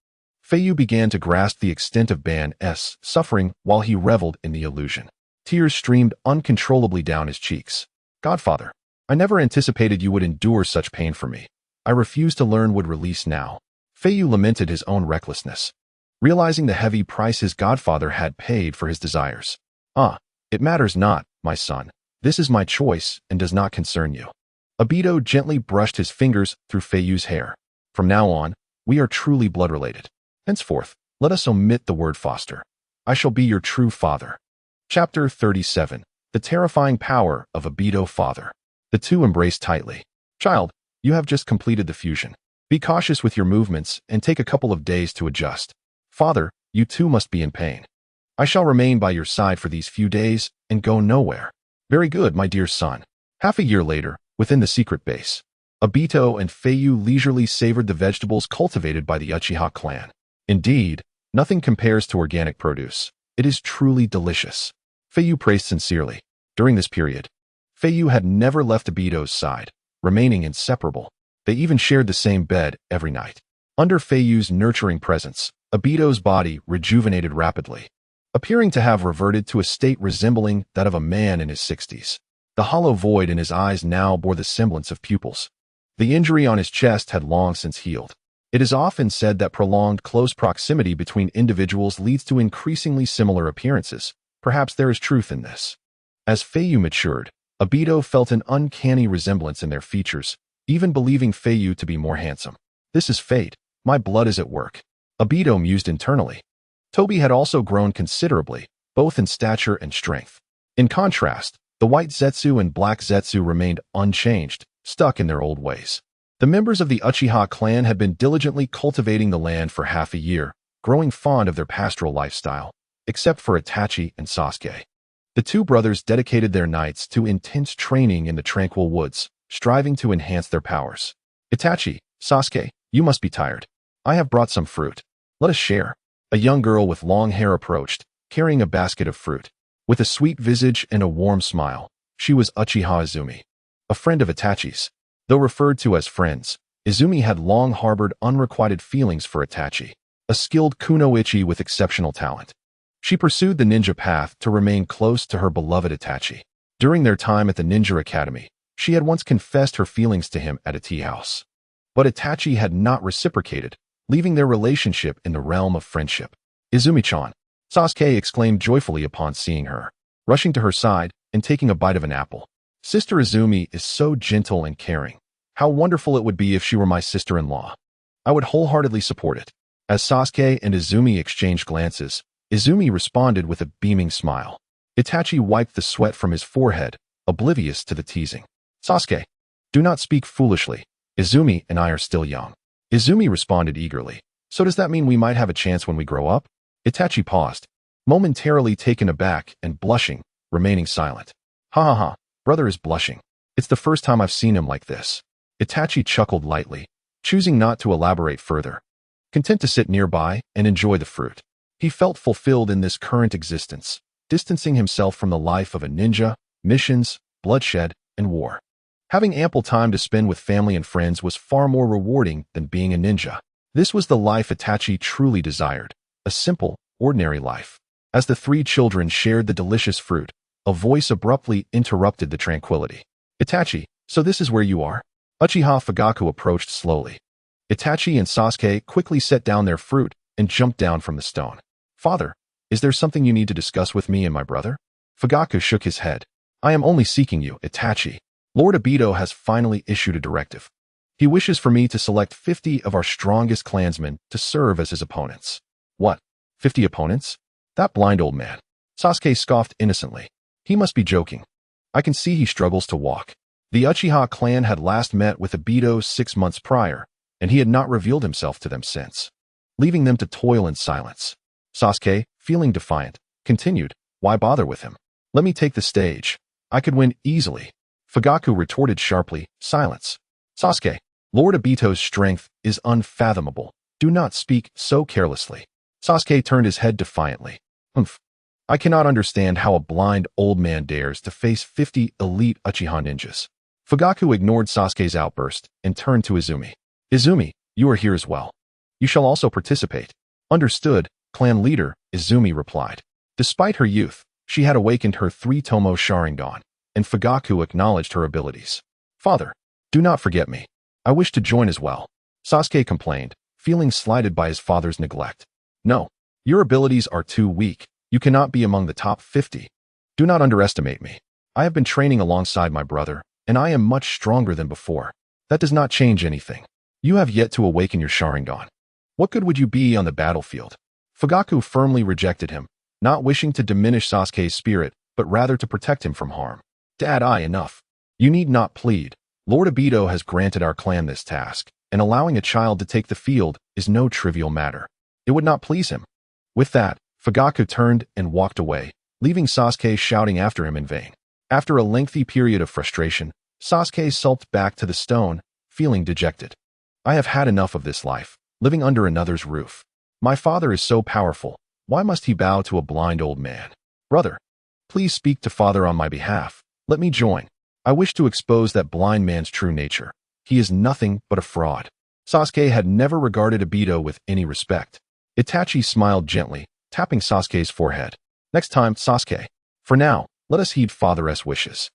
Feiyu began to grasp the extent of Ban's suffering while he reveled in the illusion. Tears streamed uncontrollably down his cheeks. Godfather, I never anticipated you would endure such pain for me. I refuse to learn would release now. Feiyu lamented his own recklessness, realizing the heavy price his godfather had paid for his desires. Ah, it matters not, my son. This is my choice and does not concern you. Obito gently brushed his fingers through Feiyu's hair. From now on, we are truly blood-related. Henceforth, let us omit the word foster. I shall be your true father. Chapter 37. The terrifying power of Obito father. The two embraced tightly. Child, you have just completed the fusion. Be cautious with your movements and take a couple of days to adjust. Father, you too must be in pain. I shall remain by your side for these few days and go nowhere. Very good, my dear son. Half a year later, within the secret base, Obito and Feiyu leisurely savored the vegetables cultivated by the Uchiha clan. Indeed, nothing compares to organic produce. It is truly delicious. Feiyu praised sincerely. During this period, Feiyu had never left Obito's side, remaining inseparable. They even shared the same bed every night. Under Feiyu's nurturing presence, Obito's body rejuvenated rapidly, appearing to have reverted to a state resembling that of a man in his 60s. The hollow void in his eyes now bore the semblance of pupils. The injury on his chest had long since healed. It is often said that prolonged close proximity between individuals leads to increasingly similar appearances. Perhaps there is truth in this. As Feiyu matured, Obito felt an uncanny resemblance in their features, even believing Feiyu to be more handsome. This is fate. My blood is at work. Obito mused internally. Toby had also grown considerably, both in stature and strength. In contrast, the White Zetsu and Black Zetsu remained unchanged, stuck in their old ways. The members of the Uchiha clan had been diligently cultivating the land for half a year, growing fond of their pastoral lifestyle, except for Itachi and Sasuke. The two brothers dedicated their nights to intense training in the tranquil woods, striving to enhance their powers. Itachi, Sasuke, you must be tired. I have brought some fruit. Let us share. A young girl with long hair approached, carrying a basket of fruit. With a sweet visage and a warm smile, she was Uchiha Izumi, a friend of Itachi's. Though referred to as friends, Izumi had long harbored unrequited feelings for Itachi, a skilled kunoichi with exceptional talent. She pursued the ninja path to remain close to her beloved Itachi. During their time at the Ninja Academy, she had once confessed her feelings to him at a tea house. But Itachi had not reciprocated, leaving their relationship in the realm of friendship. Izumi-chan, Sasuke exclaimed joyfully upon seeing her, rushing to her side and taking a bite of an apple. Sister Izumi is so gentle and caring. How wonderful it would be if she were my sister-in-law. I would wholeheartedly support it. As Sasuke and Izumi exchanged glances, Izumi responded with a beaming smile. Itachi wiped the sweat from his forehead, oblivious to the teasing. Sasuke, do not speak foolishly. Izumi and I are still young. Izumi responded eagerly. So does that mean we might have a chance when we grow up? Itachi paused, momentarily taken aback and blushing, remaining silent. Ha ha ha, brother is blushing. It's the first time I've seen him like this. Itachi chuckled lightly, choosing not to elaborate further. content to sit nearby and enjoy the fruit. He felt fulfilled in this current existence, distancing himself from the life of a ninja, missions, bloodshed, and war. Having ample time to spend with family and friends was far more rewarding than being a ninja. This was the life Itachi truly desired, a simple, ordinary life. As the three children shared the delicious fruit, a voice abruptly interrupted the tranquility. Itachi, so this is where you are? Uchiha Fugaku approached slowly. Itachi and Sasuke quickly set down their fruit and jumped down from the stone. Father, is there something you need to discuss with me and my brother? Fugaku shook his head. I am only seeking you, Itachi. Lord Obito has finally issued a directive. He wishes for me to select 50 of our strongest clansmen to serve as his opponents. What? 50 opponents? That blind old man. Sasuke scoffed innocently. He must be joking. I can see he struggles to walk. The Uchiha clan had last met with Obito 6 months prior, and he had not revealed himself to them since, leaving them to toil in silence. Sasuke, feeling defiant, continued, why bother with him? Let me take the stage. I could win easily. Fugaku retorted sharply, silence. Sasuke, Lord Obito's strength is unfathomable. Do not speak so carelessly. Sasuke turned his head defiantly. Humph. I cannot understand how a blind old man dares to face 50 elite Uchiha ninjas. Fugaku ignored Sasuke's outburst and turned to Izumi. Izumi, you are here as well. You shall also participate. Understood, clan leader, Izumi replied. Despite her youth, she had awakened her 3-tomo sharingan, and Fugaku acknowledged her abilities. Father, do not forget me. I wish to join as well. Sasuke complained, feeling slighted by his father's neglect. No, your abilities are too weak. You cannot be among the top 50. Do not underestimate me. I have been training alongside my brother, and I am much stronger than before. That does not change anything. You have yet to awaken your sharingan. What good would you be on the battlefield? Fugaku firmly rejected him, not wishing to diminish Sasuke's spirit, but rather to protect him from harm. Dad, enough. You need not plead. Lord Obito has granted our clan this task, and allowing a child to take the field is no trivial matter. It would not please him. With that, Fugaku turned and walked away, leaving Sasuke shouting after him in vain. After a lengthy period of frustration, Sasuke sulked back to the stone, feeling dejected. I have had enough of this life, living under another's roof. My father is so powerful. Why must he bow to a blind old man? Brother, please speak to father on my behalf. Let me join. I wish to expose that blind man's true nature. He is nothing but a fraud. Sasuke had never regarded Obito with any respect. Itachi smiled gently, tapping Sasuke's forehead. Next time, Sasuke. For now, let us heed father's wishes.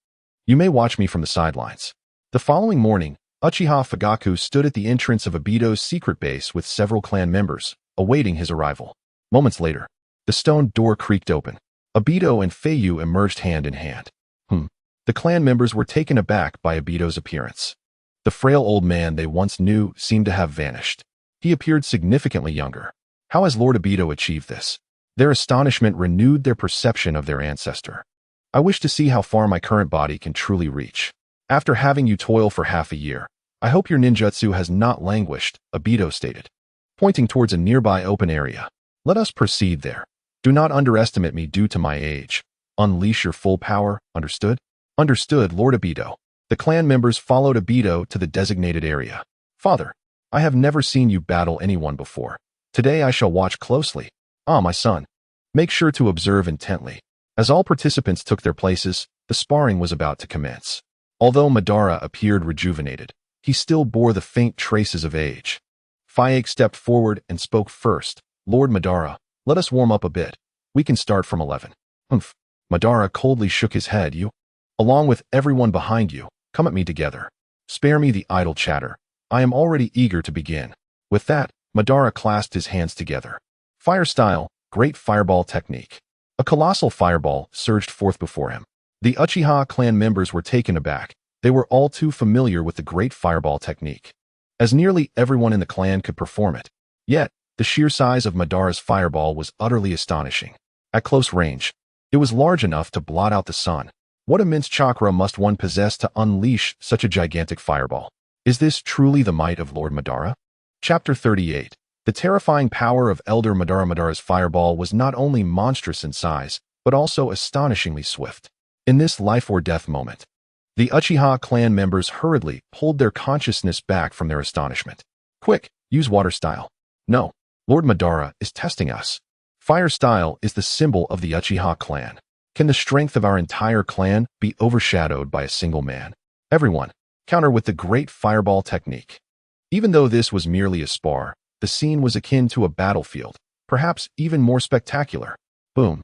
You may watch me from the sidelines. The following morning, Uchiha Fugaku stood at the entrance of Obito's secret base with several clan members, awaiting his arrival. Moments later, the stone door creaked open. Obito and Feiyu emerged hand in hand. The clan members were taken aback by Obito's appearance. The frail old man they once knew seemed to have vanished. He appeared significantly younger. How has Lord Obito achieved this? Their astonishment renewed their perception of their ancestor. I wish to see how far my current body can truly reach. After having you toil for half a year, I hope your ninjutsu has not languished, Obito stated, pointing towards a nearby open area. Let us proceed there. Do not underestimate me due to my age. Unleash your full power, understood? Understood, Lord Obito. The clan members followed Obito to the designated area. Father, I have never seen you battle anyone before. Today I shall watch closely. My son. Make sure to observe intently. As all participants took their places, the sparring was about to commence. Although Madara appeared rejuvenated, he still bore the faint traces of age. Feiyu stepped forward and spoke first. Lord Madara, let us warm up a bit. We can start from 11. Humph. Madara coldly shook his head. You, along with everyone behind you, come at me together. Spare me the idle chatter. I am already eager to begin. With that, Madara clasped his hands together. Fire style, great fireball technique. A colossal fireball surged forth before him. The Uchiha clan members were taken aback. They were all too familiar with the great fireball technique, as nearly everyone in the clan could perform it. Yet, the sheer size of Madara's fireball was utterly astonishing. At close range, it was large enough to blot out the sun. What immense chakra must one possess to unleash such a gigantic fireball? Is this truly the might of Lord Madara? Chapter 38. The terrifying power of Elder Madara's fireball was not only monstrous in size, but also astonishingly swift. In this life-or-death moment, the Uchiha clan members hurriedly pulled their consciousness back from their astonishment. Quick, use water style. No, Lord Madara is testing us. Fire style is the symbol of the Uchiha clan. Can the strength of our entire clan be overshadowed by a single man? Everyone, counter with the great fireball technique. Even though this was merely a spar, the scene was akin to a battlefield, perhaps even more spectacular. Boom.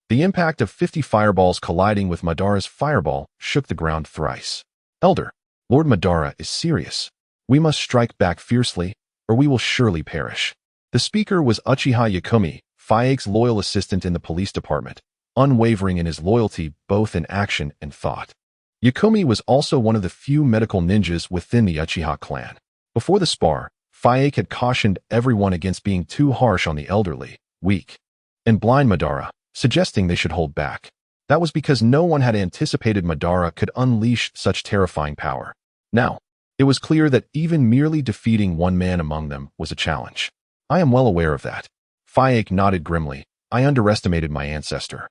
The impact of 50 fireballs colliding with Madara's fireball shook the ground thrice. Elder, Lord Madara is serious. We must strike back fiercely, or we will surely perish. The speaker was Uchiha Yakumi, Feiju's loyal assistant in the police department, unwavering in his loyalty both in action and thought. Yakumi was also one of the few medical ninjas within the Uchiha clan. Before the spar, Feiyu had cautioned everyone against being too harsh on the elderly, weak, and blind Madara, suggesting they should hold back. That was because no one had anticipated Madara could unleash such terrifying power. Now, it was clear that even merely defeating one man among them was a challenge. I am well aware of that. Feiyu nodded grimly. I underestimated my ancestor.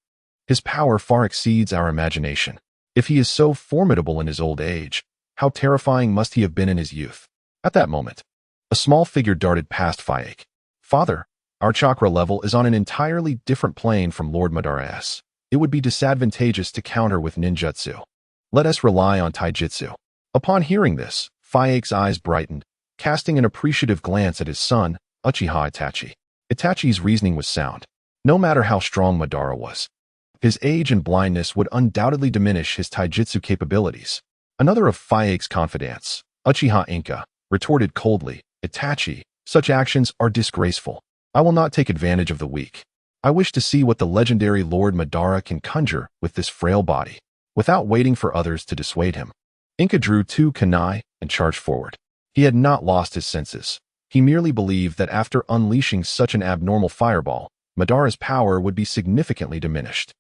His power far exceeds our imagination. If he is so formidable in his old age, how terrifying must he have been in his youth? At that moment, a small figure darted past Feiyu. Father, our chakra level is on an entirely different plane from Lord Madara's. It would be disadvantageous to counter with ninjutsu. Let us rely on taijutsu. Upon hearing this, Feiyu's eyes brightened, casting an appreciative glance at his son, Uchiha Itachi. Itachi's reasoning was sound. No matter how strong Madara was, his age and blindness would undoubtedly diminish his taijutsu capabilities. Another of Feiyu's confidants, Uchiha Inka, retorted coldly, Itachi, such actions are disgraceful. I will not take advantage of the weak. I wish to see what the legendary Lord Madara can conjure with this frail body, without waiting for others to dissuade him. Inka drew 2 kunai and charged forward. He had not lost his senses. He merely believed that after unleashing such an abnormal fireball, Madara's power would be significantly diminished.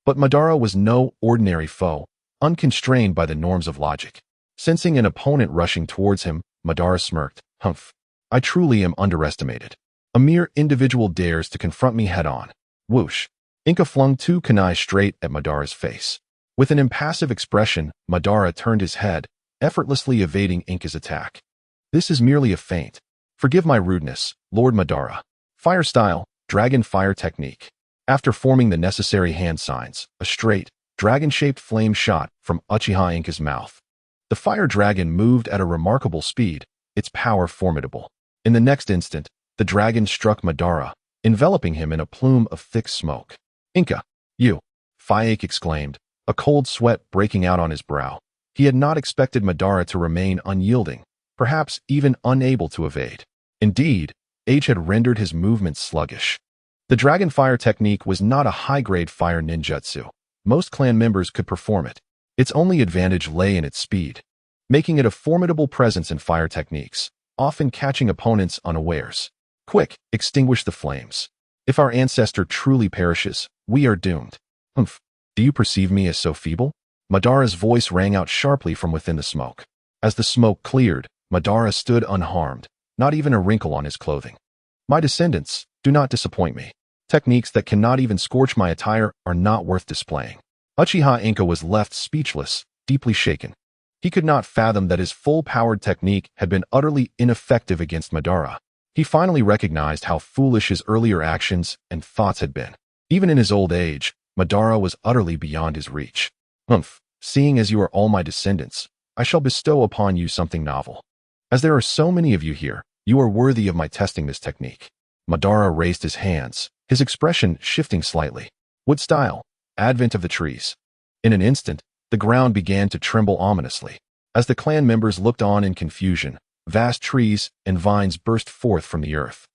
But Madara was no ordinary foe, unconstrained by the norms of logic. Sensing an opponent rushing towards him, Madara smirked. Humph. I truly am underestimated. A mere individual dares to confront me head-on. Whoosh. Inka flung 2 kunai straight at Madara's face. With an impassive expression, Madara turned his head, effortlessly evading Inka's attack. This is merely a feint. Forgive my rudeness, Lord Madara. Fire style, dragon fire technique. After forming the necessary hand signs, a straight, dragon-shaped flame shot from Uchiha Inka's mouth. The fire dragon moved at a remarkable speed, its power formidable. In the next instant, the dragon struck Madara, enveloping him in a plume of thick smoke. Inka, you! Feiyu exclaimed, a cold sweat breaking out on his brow. He had not expected Madara to remain unyielding, perhaps even unable to evade. Indeed, age had rendered his movements sluggish. The dragon fire technique was not a high-grade fire ninjutsu. Most clan members could perform it. Its only advantage lay in its speed, making it a formidable presence in fire techniques, often catching opponents unawares. Quick, extinguish the flames. If our ancestor truly perishes, we are doomed. Humph. Do you perceive me as so feeble? Madara's voice rang out sharply from within the smoke. As the smoke cleared, Madara stood unharmed, not even a wrinkle on his clothing. My descendants, do not disappoint me. Techniques that cannot even scorch my attire are not worth displaying. Uchiha Inka was left speechless, deeply shaken. He could not fathom that his full-powered technique had been utterly ineffective against Madara. He finally recognized how foolish his earlier actions and thoughts had been. Even in his old age, Madara was utterly beyond his reach. Humph, seeing as you are all my descendants, I shall bestow upon you something novel. As there are so many of you here, you are worthy of my testing this technique. Madara raised his hands, his expression shifting slightly. Wood style, advent of the trees. In an instant, the ground began to tremble ominously. As the clan members looked on in confusion, vast trees and vines burst forth from the earth.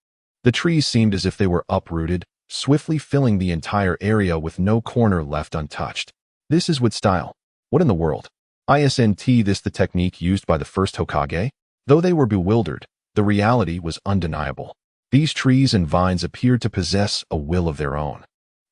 The trees seemed as if they were uprooted, swiftly filling the entire area with no corner left untouched. This is wood style. What in the world? Isn't this the technique used by the first Hokage? Though they were bewildered, the reality was undeniable. These trees and vines appeared to possess a will of their own,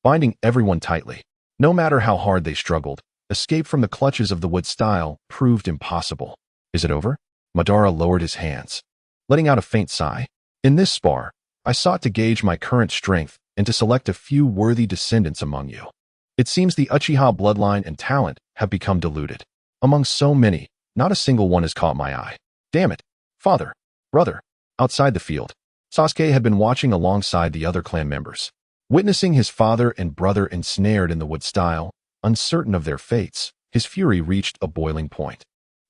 binding everyone tightly. No matter how hard they struggled, escape from the clutches of the wood style proved impossible. Is it over? Madara lowered his hands, letting out a faint sigh. In this spar, I sought to gauge my current strength and to select a few worthy descendants among you. It seems the Uchiha bloodline and talent have become diluted. Among so many, not a single one has caught my eye. Damn it! Father, brother, outside the field, Sasuke had been watching alongside the other clan members. Witnessing his father and brother ensnared in the wood style, uncertain of their fates, his fury reached a boiling point.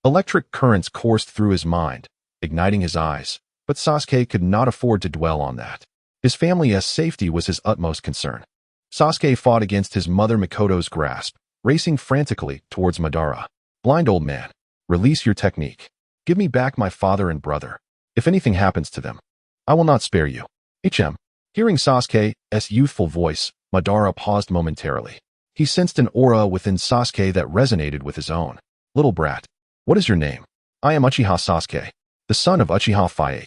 Electric currents coursed through his mind, igniting his eyes, but Sasuke could not afford to dwell on that. His family's safety was his utmost concern. Sasuke fought against his mother Mikoto's grasp, racing frantically towards Madara. Blind old man, release your technique. Give me back my father and brother. If anything happens to them, I will not spare you. Hearing Sasuke's youthful voice, Madara paused momentarily. He sensed an aura within Sasuke that resonated with his own. Little brat, what is your name? I am Uchiha Sasuke, the son of Uchiha Feiyu,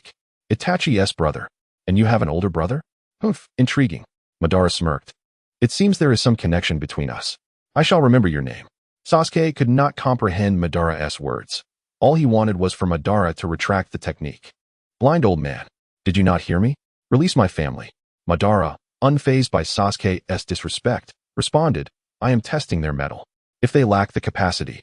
Itachi's brother. And you have an older brother? Humph, intriguing. Madara smirked. It seems there is some connection between us. I shall remember your name. Sasuke could not comprehend Madara's words. All he wanted was for Madara to retract the technique. Blind old man, did you not hear me? Release my family. Madara, unfazed by Sasuke's disrespect, responded, I am testing their mettle. If they lack the capacity,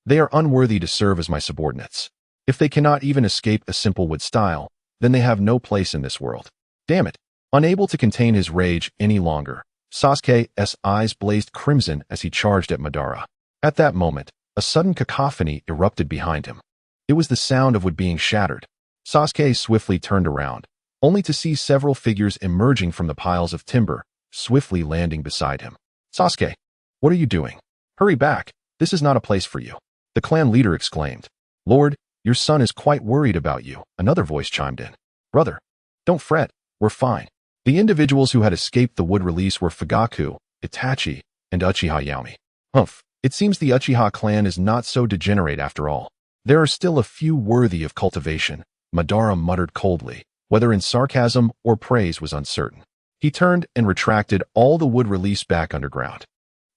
they are unworthy to serve as my subordinates. If they cannot even escape a simple wood style, then they have no place in this world. Damn it. Unable to contain his rage any longer, Sasuke's eyes blazed crimson as he charged at Madara. At that moment, a sudden cacophony erupted behind him. It was the sound of wood being shattered. Sasuke swiftly turned around, only to see several figures emerging from the piles of timber, swiftly landing beside him. Sasuke, what are you doing? Hurry back, this is not a place for you. The clan leader exclaimed. Lord, your son is quite worried about you, another voice chimed in. Brother, don't fret, we're fine. The individuals who had escaped the wood release were Fugaku, Itachi, and Uchiha Yaomi. Humph, it seems the Uchiha clan is not so degenerate after all. There are still a few worthy of cultivation, Madara muttered coldly, whether in sarcasm or praise was uncertain. He turned and retracted all the wood release back underground.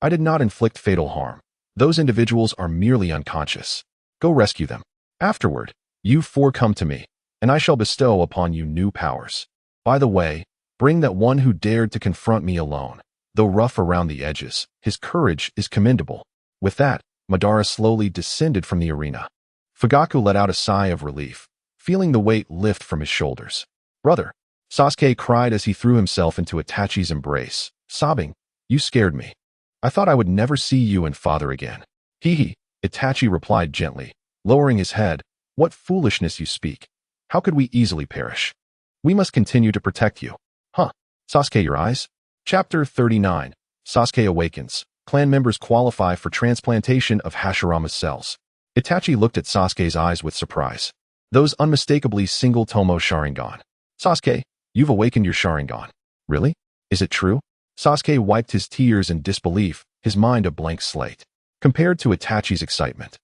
I did not inflict fatal harm. Those individuals are merely unconscious. Go rescue them. Afterward, you four come to me, and I shall bestow upon you new powers. By the way, bring that one who dared to confront me alone. Though rough around the edges, his courage is commendable. With that, Madara slowly descended from the arena. Fugaku let out a sigh of relief, feeling the weight lift from his shoulders. Brother, Sasuke cried as he threw himself into Itachi's embrace, sobbing, you scared me. I thought I would never see you and father again. Hee, Itachi replied gently, lowering his head. What foolishness you speak. How could we easily perish? We must continue to protect you. Huh. Sasuke, your eyes? Chapter 39. Sasuke awakens. Clan members qualify for transplantation of Hashirama's cells. Itachi looked at Sasuke's eyes with surprise. Those unmistakably single tomo sharingan. Sasuke, you've awakened your sharingan. Really? Is it true? Sasuke wiped his tears in disbelief, his mind a blank slate. Compared to Itachi's excitement,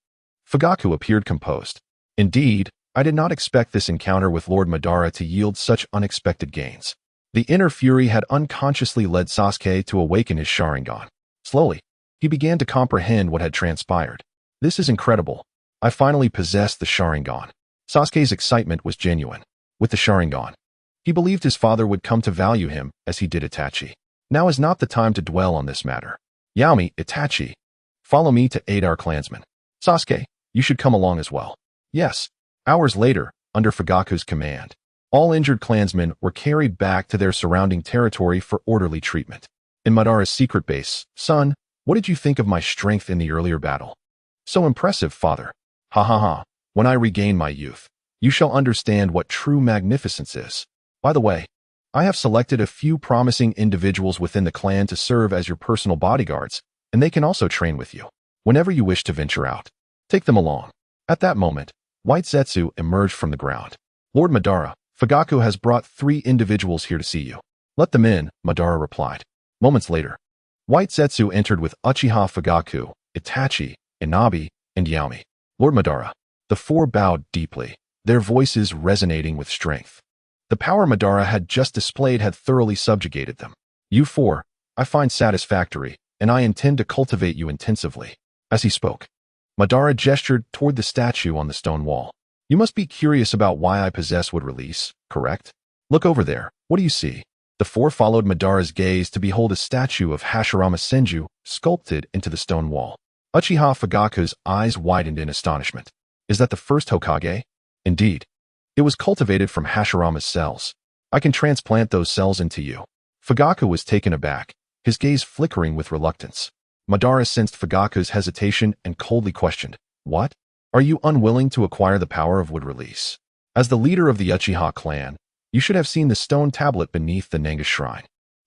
Fugaku appeared composed. Indeed, I did not expect this encounter with Lord Madara to yield such unexpected gains. The inner fury had unconsciously led Sasuke to awaken his sharingan. Slowly, he began to comprehend what had transpired. This is incredible. I finally possessed the sharingan. Sasuke's excitement was genuine. With the sharingan, he believed his father would come to value him as he did Itachi. Now is not the time to dwell on this matter. Yaomi, Itachi, follow me to aid our clansmen. Sasuke, you should come along as well. Yes. Hours later, under Fugaku's command, all injured clansmen were carried back to their surrounding territory for orderly treatment. In Madara's secret base, son, what did you think of my strength in the earlier battle? So impressive, father. Ha ha ha. When I regain my youth, you shall understand what true magnificence is. By the way, I have selected a few promising individuals within the clan to serve as your personal bodyguards, and they can also train with you. Whenever you wish to venture out, take them along. At that moment, White Zetsu emerged from the ground. Lord Madara, Fugaku has brought 3 individuals here to see you. Let them in, Madara replied. Moments later, White Zetsu entered with Uchiha Fugaku, Itachi, Inabi, and Yaomi. Lord Madara. The 4 bowed deeply, their voices resonating with strength. The power Madara had just displayed had thoroughly subjugated them. You 4, I find satisfactory, and I intend to cultivate you intensively. As he spoke, Madara gestured toward the statue on the stone wall. You must be curious about why I possess wood release, correct? Look over there, what do you see? The 4 followed Madara's gaze to behold a statue of Hashirama Senju sculpted into the stone wall. Uchiha Fugaku's eyes widened in astonishment. Is that the first Hokage? Indeed. It was cultivated from Hashirama's cells. I can transplant those cells into you. Fugaku was taken aback, his gaze flickering with reluctance. Madara sensed Fugaku's hesitation and coldly questioned, "What? Are you unwilling to acquire the power of wood release? As the leader of the Uchiha clan, you should have seen the stone tablet beneath the Nanga shrine.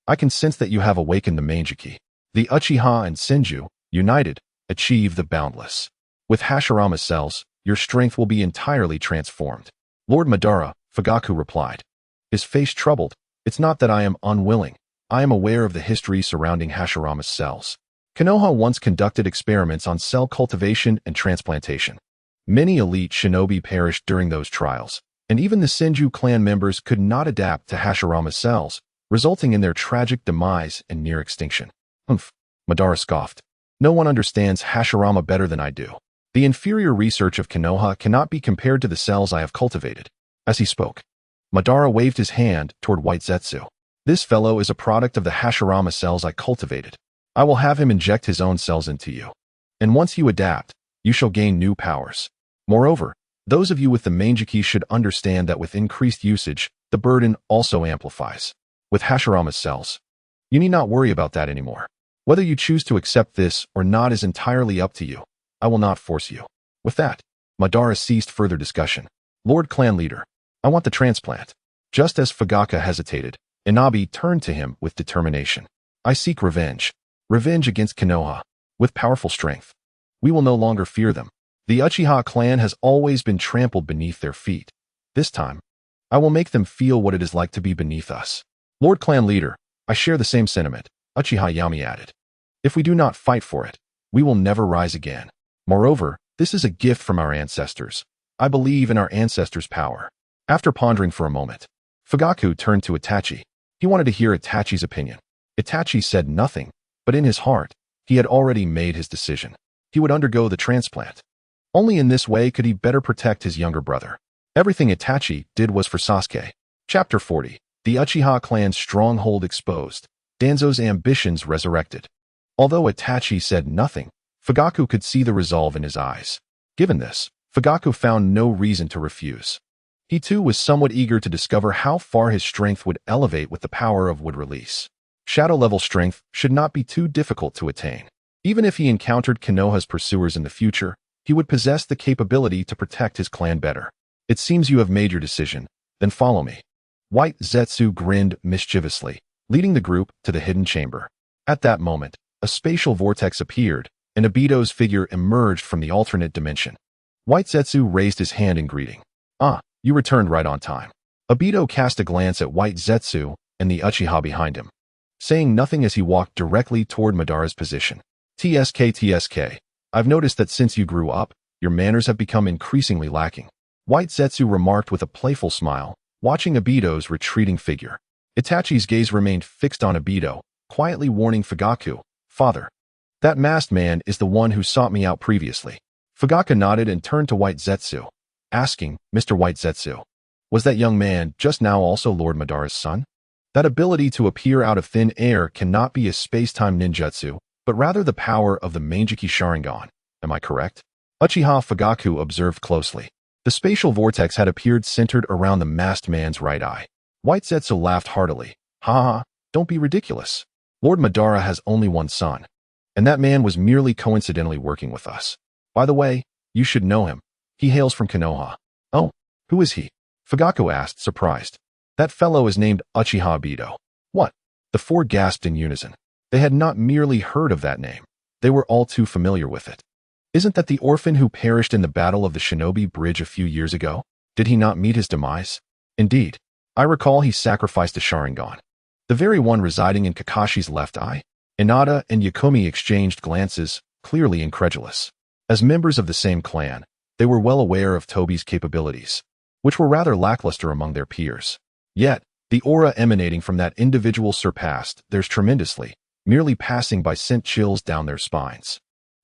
I can sense that you have awakened the Manjiki. The Uchiha and Senju, united, achieve the boundless. With Hashirama cells, your strength will be entirely transformed." "Lord Madara," Fugaku replied, his face troubled, "it's not that I am unwilling. I am aware of the history surrounding Hashirama's cells. Konoha once conducted experiments on cell cultivation and transplantation. Many elite shinobi perished during those trials, and even the Senju clan members could not adapt to Hashirama's cells, resulting in their tragic demise and near extinction." "Humph," Madara scoffed. "No one understands Hashirama better than I do. The inferior research of Konoha cannot be compared to the cells I have cultivated." As he spoke, Madara waved his hand toward White Zetsu. "This fellow is a product of the Hashirama cells I cultivated. I will have him inject his own cells into you. And once you adapt, you shall gain new powers. Moreover, those of you with the Manjiki should understand that with increased usage, the burden also amplifies. With Hashirama's cells, you need not worry about that anymore. Whether you choose to accept this or not is entirely up to you. I will not force you." With that, Madara ceased further discussion. "Lord Clan Leader, I want the transplant." Just as Fugaku hesitated, Inabi turned to him with determination. "I seek revenge. Revenge against Konoha. With powerful strength. We will no longer fear them. The Uchiha clan has always been trampled beneath their feet. This time, I will make them feel what it is like to be beneath us." "Lord Clan Leader, I share the same sentiment," Uchiha Yami added. "If we do not fight for it, we will never rise again. Moreover, this is a gift from our ancestors. I believe in our ancestors' power." After pondering for a moment, Fugaku turned to Itachi. He wanted to hear Itachi's opinion. Itachi said nothing, but in his heart, he had already made his decision. He would undergo the transplant. Only in this way could he better protect his younger brother. Everything Itachi did was for Sasuke. Chapter 40. The Uchiha clan's stronghold exposed. Danzo's ambitions resurrected. Although Itachi said nothing, Fugaku could see the resolve in his eyes. Given this, Fugaku found no reason to refuse. He too was somewhat eager to discover how far his strength would elevate with the power of wood release. Shadow-level strength should not be too difficult to attain. Even if he encountered Konoha's pursuers in the future, he would possess the capability to protect his clan better. "It seems you have made your decision. Then follow me." White Zetsu grinned mischievously, leading the group to the hidden chamber. At that moment, a spatial vortex appeared, and Obito's figure emerged from the alternate dimension. White Zetsu raised his hand in greeting. "Ah, you returned right on time." Obito cast a glance at White Zetsu and the Uchiha behind him, saying nothing as he walked directly toward Madara's position. TSK, I've noticed that since you grew up, your manners have become increasingly lacking." White Zetsu remarked with a playful smile, watching Obito's retreating figure. Itachi's gaze remained fixed on Obito, quietly warning Fugaku, "Father, that masked man is the one who sought me out previously." Fugaku nodded and turned to White Zetsu, asking, "Mr. White Zetsu, was that young man just now also Lord Madara's son?" That ability to appear out of thin air cannot be a space-time ninjutsu, but rather the power of the Manjiki Sharingan. Am I correct? Uchiha Fugaku observed closely. The spatial vortex had appeared centered around the masked man's right eye. White Zetsu laughed heartily. "Ha ha, don't be ridiculous. Lord Madara has only one son, and that man was merely coincidentally working with us. By the way, you should know him. He hails from Konoha." "Oh, who is he?" Fugaku asked, surprised. "That fellow is named Uchiha Obito." "What?" The four gasped in unison. They had not merely heard of that name. They were all too familiar with it. "Isn't that the orphan who perished in the Battle of the Shinobi Bridge a few years ago? Did he not meet his demise?" "Indeed. I recall he sacrificed a sharingan. The very one residing in Kakashi's left eye." Inada and Yakumi exchanged glances, clearly incredulous. As members of the same clan, they were well aware of Tobi's capabilities, which were rather lackluster among their peers. Yet, the aura emanating from that individual surpassed theirs tremendously, merely passing by sent chills down their spines.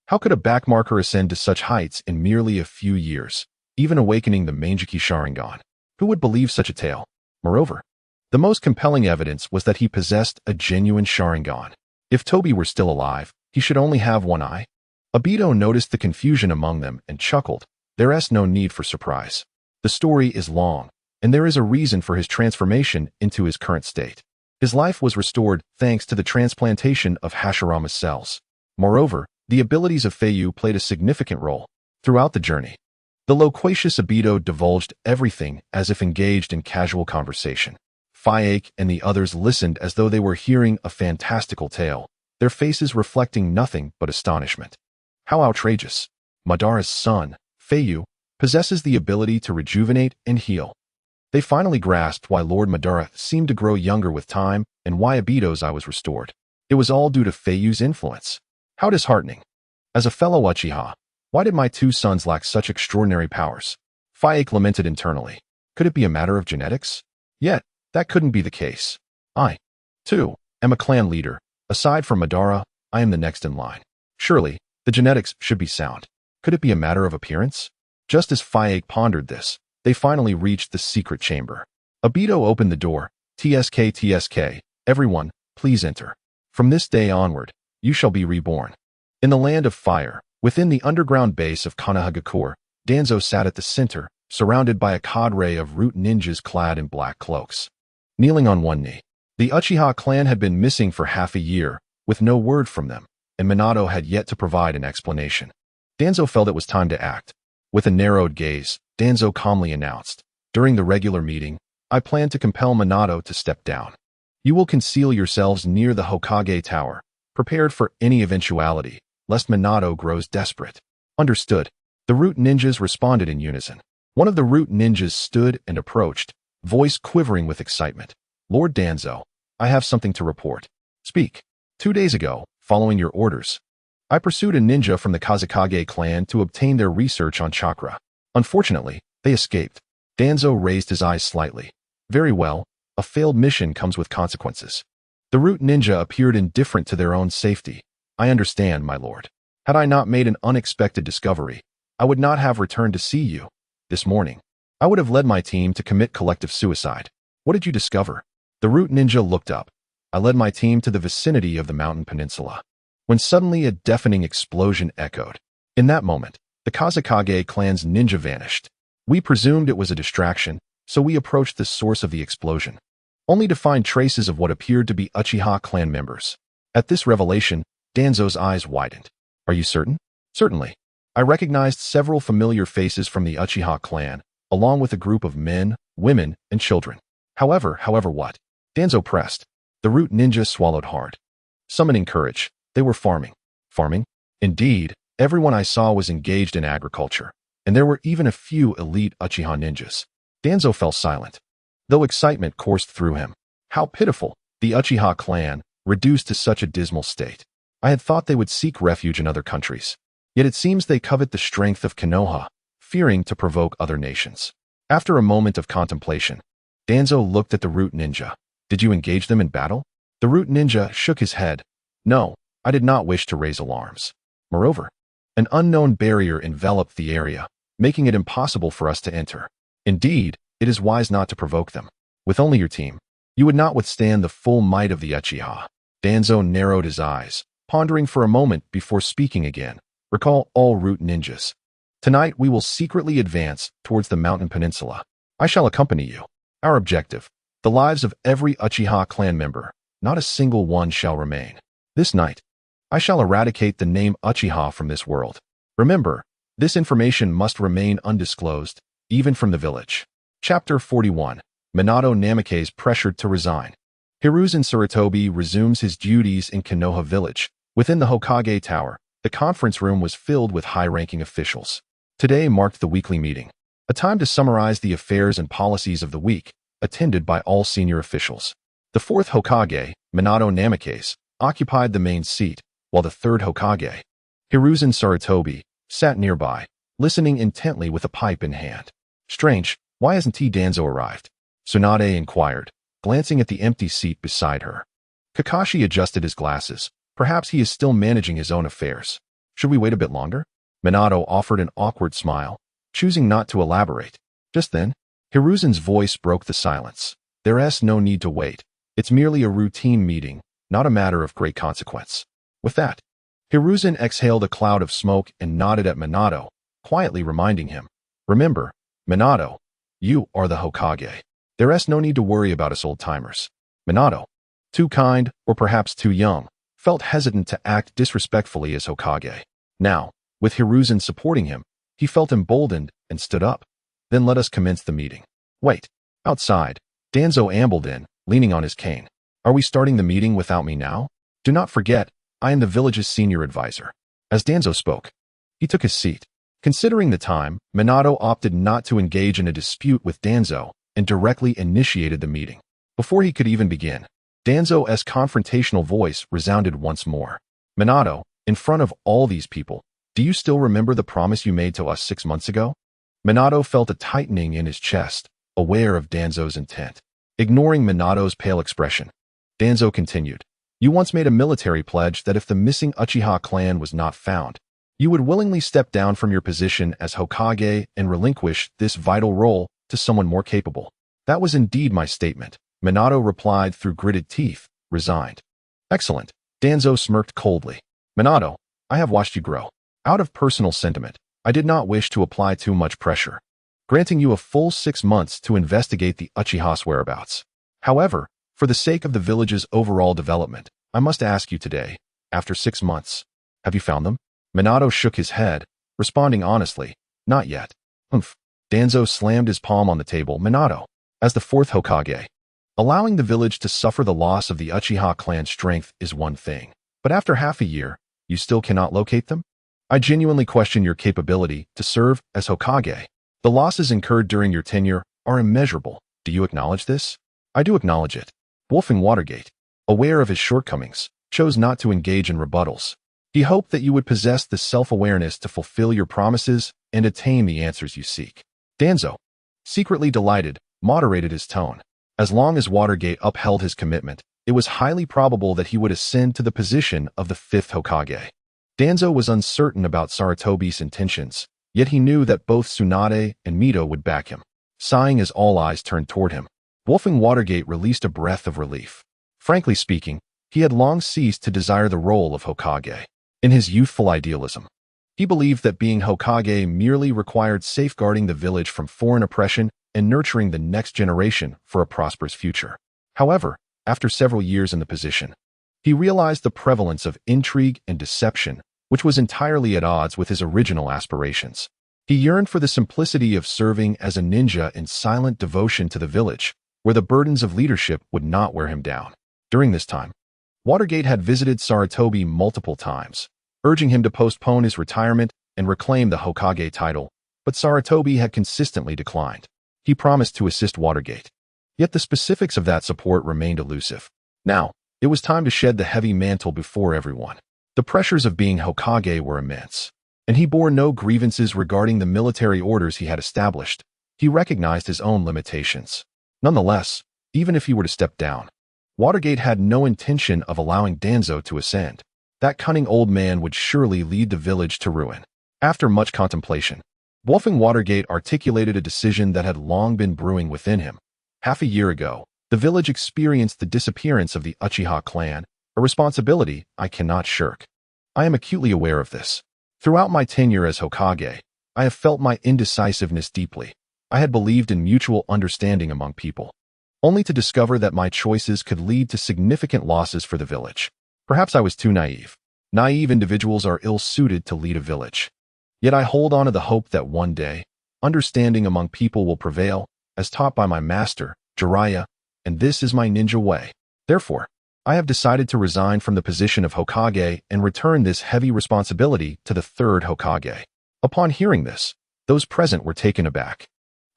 How could a backmarker ascend to such heights in merely a few years, even awakening the Manjiki Sharingan? Who would believe such a tale? Moreover, the most compelling evidence was that he possessed a genuine Sharingan. If Tobi were still alive, he should only have one eye. Obito noticed the confusion among them and chuckled. There is no need for surprise. The story is long, and there is a reason for his transformation into his current state. His life was restored thanks to the transplantation of Hashirama's cells. Moreover, the abilities of Feiyu played a significant role throughout the journey. The loquacious Obito divulged everything as if engaged in casual conversation. Feiyu and the others listened as though they were hearing a fantastical tale, their faces reflecting nothing but astonishment. How outrageous! Madara's son, Feiyu, possesses the ability to rejuvenate and heal. They finally grasped why Lord Madara seemed to grow younger with time and why Obito's eye was restored. It was all due to Feiyu's influence. How disheartening. As a fellow Uchiha, why did my two sons lack such extraordinary powers? Feiyu lamented internally. Could it be a matter of genetics? Yet, that couldn't be the case. I, too, am a clan leader. Aside from Madara, I am the next in line. Surely, the genetics should be sound. Could it be a matter of appearance? Just as Feiyu pondered this, they finally reached the secret chamber. Obito opened the door. TSK, everyone, please enter. From this day onward, you shall be reborn. In the land of fire, within the underground base of Konoha, Danzo sat at the center, surrounded by a cadre of root ninjas clad in black cloaks. Kneeling on one knee, the Uchiha clan had been missing for half a year, with no word from them, and Minato had yet to provide an explanation. Danzo felt it was time to act. With a narrowed gaze, Danzo calmly announced, "During the regular meeting, I plan to compel Minato to step down. You will conceal yourselves near the Hokage Tower, prepared for any eventuality, lest Minato grows desperate." Understood. The root ninjas responded in unison. One of the root ninjas stood and approached, voice quivering with excitement. "Lord Danzo, I have something to report." "Speak." 2 days ago, following your orders, I pursued a ninja from the Kazekage clan to obtain their research on chakra. Unfortunately, they escaped. Danzo raised his eyes slightly. "Very well, a failed mission comes with consequences." The root ninja appeared indifferent to their own safety. "I understand, my lord. Had I not made an unexpected discovery, I would not have returned to see you. This morning, I would have led my team to commit collective suicide." "What did you discover?" The root ninja looked up. "I led my team to the vicinity of the mountain peninsula, when suddenly a deafening explosion echoed. In that moment, the Kazekage clan's ninja vanished. We presumed it was a distraction, so we approached the source of the explosion, only to find traces of what appeared to be Uchiha clan members." At this revelation, Danzo's eyes widened. "Are you certain?" "Certainly. I recognized several familiar faces from the Uchiha clan, along with a group of men, women, and children. However what?" Danzo pressed. The root ninja swallowed hard. Summoning courage, they were farming. Farming? Indeed, everyone I saw was engaged in agriculture, and there were even a few elite Uchiha ninjas. Danzo fell silent, though excitement coursed through him. How pitiful, the Uchiha clan, reduced to such a dismal state. I had thought they would seek refuge in other countries. Yet it seems they covet the strength of Konoha, fearing to provoke other nations. After a moment of contemplation, Danzo looked at the root ninja. "Did you engage them in battle?" The root ninja shook his head. "No, I did not wish to raise alarms. Moreover, an unknown barrier enveloped the area, making it impossible for us to enter. Indeed, it is wise not to provoke them. With only your team, you would not withstand the full might of the Uchiha." Danzo narrowed his eyes, pondering for a moment before speaking again. "Recall all root ninjas. Tonight we will secretly advance towards the mountain peninsula. I shall accompany you. Our objective, the lives of every Uchiha clan member. Not a single one shall remain. This night, I shall eradicate the name Uchiha from this world. Remember, this information must remain undisclosed, even from the village." Chapter 41. Minato Namake's pressured to resign. Hiruzen Sarutobi resumes his duties in Konoha village. Within the Hokage Tower, the conference room was filled with high-ranking officials. Today marked the weekly meeting, a time to summarize the affairs and policies of the week, attended by all senior officials. The fourth Hokage, Minato Namikaze, occupied the main seat, while the third Hokage, Hiruzen Sarutobi, sat nearby, listening intently with a pipe in hand. "Strange, why hasn't Danzo arrived?" Tsunade inquired, glancing at the empty seat beside her. Kakashi adjusted his glasses. Perhaps he is still managing his own affairs. "Should we wait a bit longer?" Minato offered an awkward smile, choosing not to elaborate. Just then, Hiruzen's voice broke the silence. "There's no need to wait. It's merely a routine meeting, not a matter of great consequence." With that, Hiruzen exhaled a cloud of smoke and nodded at Minato, quietly reminding him, "Remember, Minato, You are the Hokage. There's no need to worry about us old-timers. Minato, too kind, or perhaps too young, felt hesitant to act disrespectfully as Hokage. Now, with Hiruzen supporting him, he felt emboldened and stood up. Then let us commence the meeting. Wait. Outside, Danzo ambled in, leaning on his cane. Are we starting the meeting without me now? Do not forget, I am the village's senior advisor. As Danzo spoke, he took his seat. Considering the time, Minato opted not to engage in a dispute with Danzo and directly initiated the meeting. Before he could even begin, Danzo's confrontational voice resounded once more. Minato, in front of all these people, do you still remember the promise you made to us 6 months ago? Minato felt a tightening in his chest, aware of Danzo's intent. Ignoring Minato's pale expression, Danzo continued, you once made a military pledge that if the missing Uchiha clan was not found, you would willingly step down from your position as Hokage and relinquish this vital role to someone more capable. That was indeed my statement, Minato replied through gritted teeth, resigned. Excellent, Danzo smirked coldly. Minato, I have watched you grow. Out of personal sentiment, I did not wish to apply too much pressure, granting you a full 6 months to investigate the Uchiha's whereabouts. However, for the sake of the village's overall development, I must ask you today, after 6 months, have you found them? Minato shook his head, responding honestly, not yet. Humph. Danzo slammed his palm on the table. Minato, as the 4th Hokage, allowing the village to suffer the loss of the Uchiha clan's strength is one thing, but after half a year, you still cannot locate them? I genuinely question your capability to serve as Hokage. The losses incurred during your tenure are immeasurable. Do you acknowledge this? I do acknowledge it. Wolfing Watergate, aware of his shortcomings, chose not to engage in rebuttals. He hoped that you would possess the self-awareness to fulfill your promises and attain the answers you seek. Danzo, secretly delighted, moderated his tone. As long as Watergate upheld his commitment, it was highly probable that he would ascend to the position of the 5th Hokage. Danzo was uncertain about Sarutobi's intentions, yet he knew that both Tsunade and Mito would back him. Sighing as all eyes turned toward him, Wolfing Watergate released a breath of relief. Frankly speaking, he had long ceased to desire the role of Hokage. In his youthful idealism, he believed that being Hokage merely required safeguarding the village from foreign oppression and nurturing the next generation for a prosperous future. However, after several years in the position, he realized the prevalence of intrigue and deception, which was entirely at odds with his original aspirations. He yearned for the simplicity of serving as a ninja in silent devotion to the village, where the burdens of leadership would not wear him down. During this time, Watergate had visited Sarutobi multiple times, urging him to postpone his retirement and reclaim the Hokage title, but Sarutobi had consistently declined. He promised to assist Watergate, yet the specifics of that support remained elusive. Now, it was time to shed the heavy mantle before everyone. The pressures of being Hokage were immense, and he bore no grievances regarding the military orders he had established. He recognized his own limitations. Nonetheless, even if he were to step down, Watergate had no intention of allowing Danzo to ascend. That cunning old man would surely lead the village to ruin. After much contemplation, Wolfing Watergate articulated a decision that had long been brewing within him. Half a year ago, the village experienced the disappearance of the Uchiha clan, a responsibility I cannot shirk. I am acutely aware of this. Throughout my tenure as Hokage, I have felt my indecisiveness deeply. I had believed in mutual understanding among people, only to discover that my choices could lead to significant losses for the village. Perhaps I was too naive. Naive individuals are ill-suited to lead a village. Yet I hold on to the hope that one day, understanding among people will prevail, as taught by my master, Jiraiya, and this is my ninja way. Therefore, I have decided to resign from the position of Hokage and return this heavy responsibility to the 3rd Hokage. Upon hearing this, those present were taken aback.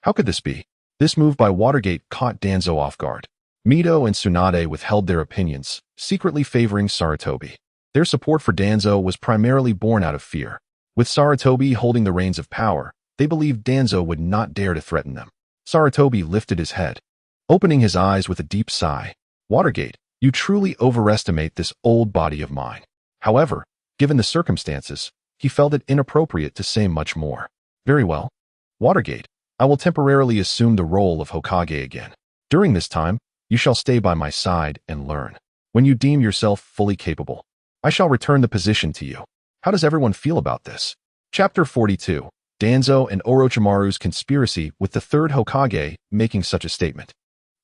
How could this be? This move by Watergate caught Danzo off guard. Mito and Tsunade withheld their opinions, secretly favoring Sarutobi. Their support for Danzo was primarily born out of fear. With Sarutobi holding the reins of power, they believed Danzo would not dare to threaten them. Sarutobi lifted his head, opening his eyes with a deep sigh. Watergate, you truly overestimate this old body of mine. However, given the circumstances, he felt it inappropriate to say much more. Very well. Watergate, I will temporarily assume the role of Hokage again. During this time, you shall stay by my side and learn. When you deem yourself fully capable, I shall return the position to you. How does everyone feel about this? Chapter 42. Danzo and Orochimaru's conspiracy with the third Hokage making such a statement.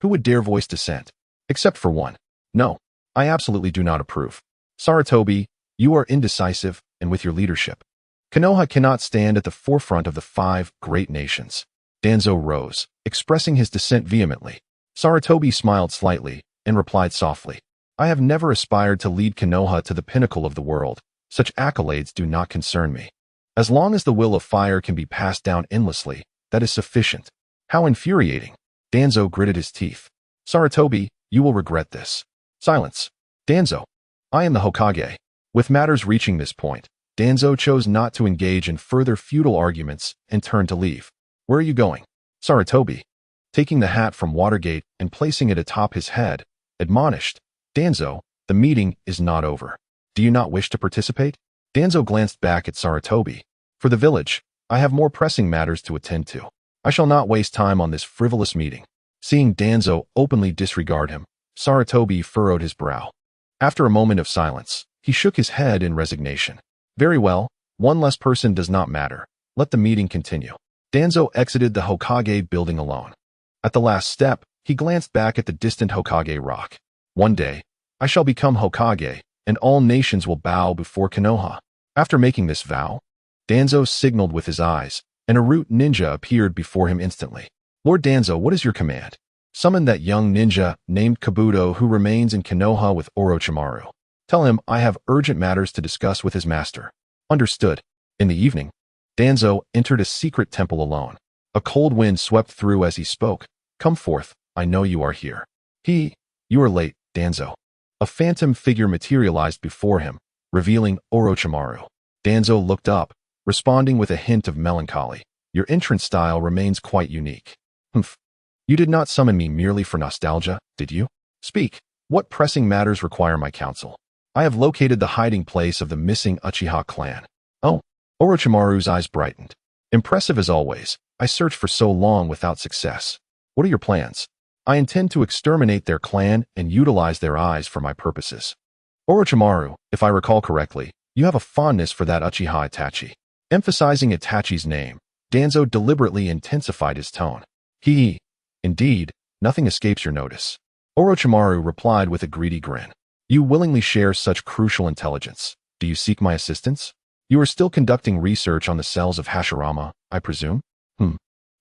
Who would dare voice dissent? Except for one. No, I absolutely do not approve. Sarutobi, you are indecisive, and with your leadership, Konoha cannot stand at the forefront of the 5 great nations. Danzo rose, expressing his dissent vehemently. Sarutobi smiled slightly and replied softly, I have never aspired to lead Konoha to the pinnacle of the world. Such accolades do not concern me. As long as the will of fire can be passed down endlessly, that is sufficient. How infuriating. Danzo gritted his teeth. Sarutobi, you will regret this. Silence. Danzo. I am the Hokage. With matters reaching this point, Danzo chose not to engage in further futile arguments and turned to leave. Where are you going? Sarutobi, taking the hat from Watergate and placing it atop his head, admonished, Danzo, the meeting is not over. Do you not wish to participate? Danzo glanced back at Sarutobi. For the village, I have more pressing matters to attend to. I shall not waste time on this frivolous meeting. Seeing Danzo openly disregard him, Sarutobi furrowed his brow. After a moment of silence, he shook his head in resignation. Very well, one less person does not matter. Let the meeting continue. Danzo exited the Hokage building alone. At the last step, he glanced back at the distant Hokage rock. One day, I shall become Hokage, and all nations will bow before Konoha. After making this vow, Danzo signaled with his eyes, and a root ninja appeared before him instantly. Lord Danzo, what is your command? Summon that young ninja named Kabuto who remains in Konoha with Orochimaru. Tell him I have urgent matters to discuss with his master. Understood. In the evening, Danzo entered a secret temple alone. A cold wind swept through as he spoke. Come forth, I know you are here. You are late, Danzo. A phantom figure materialized before him, revealing Orochimaru. Danzo looked up, responding with a hint of melancholy. Your entrance style remains quite unique. Humph. You did not summon me merely for nostalgia, did you? Speak. What pressing matters require my counsel? I have located the hiding place of the missing Uchiha clan. Oh. Orochimaru's eyes brightened. Impressive as always. I searched for so long without success. What are your plans? I intend to exterminate their clan and utilize their eyes for my purposes. Orochimaru, if I recall correctly, you have a fondness for that Uchiha Itachi. Emphasizing Itachi's name, Danzo deliberately intensified his tone. Indeed, nothing escapes your notice. Orochimaru replied with a greedy grin. You willingly share such crucial intelligence. Do you seek my assistance? You are still conducting research on the cells of Hashirama, I presume?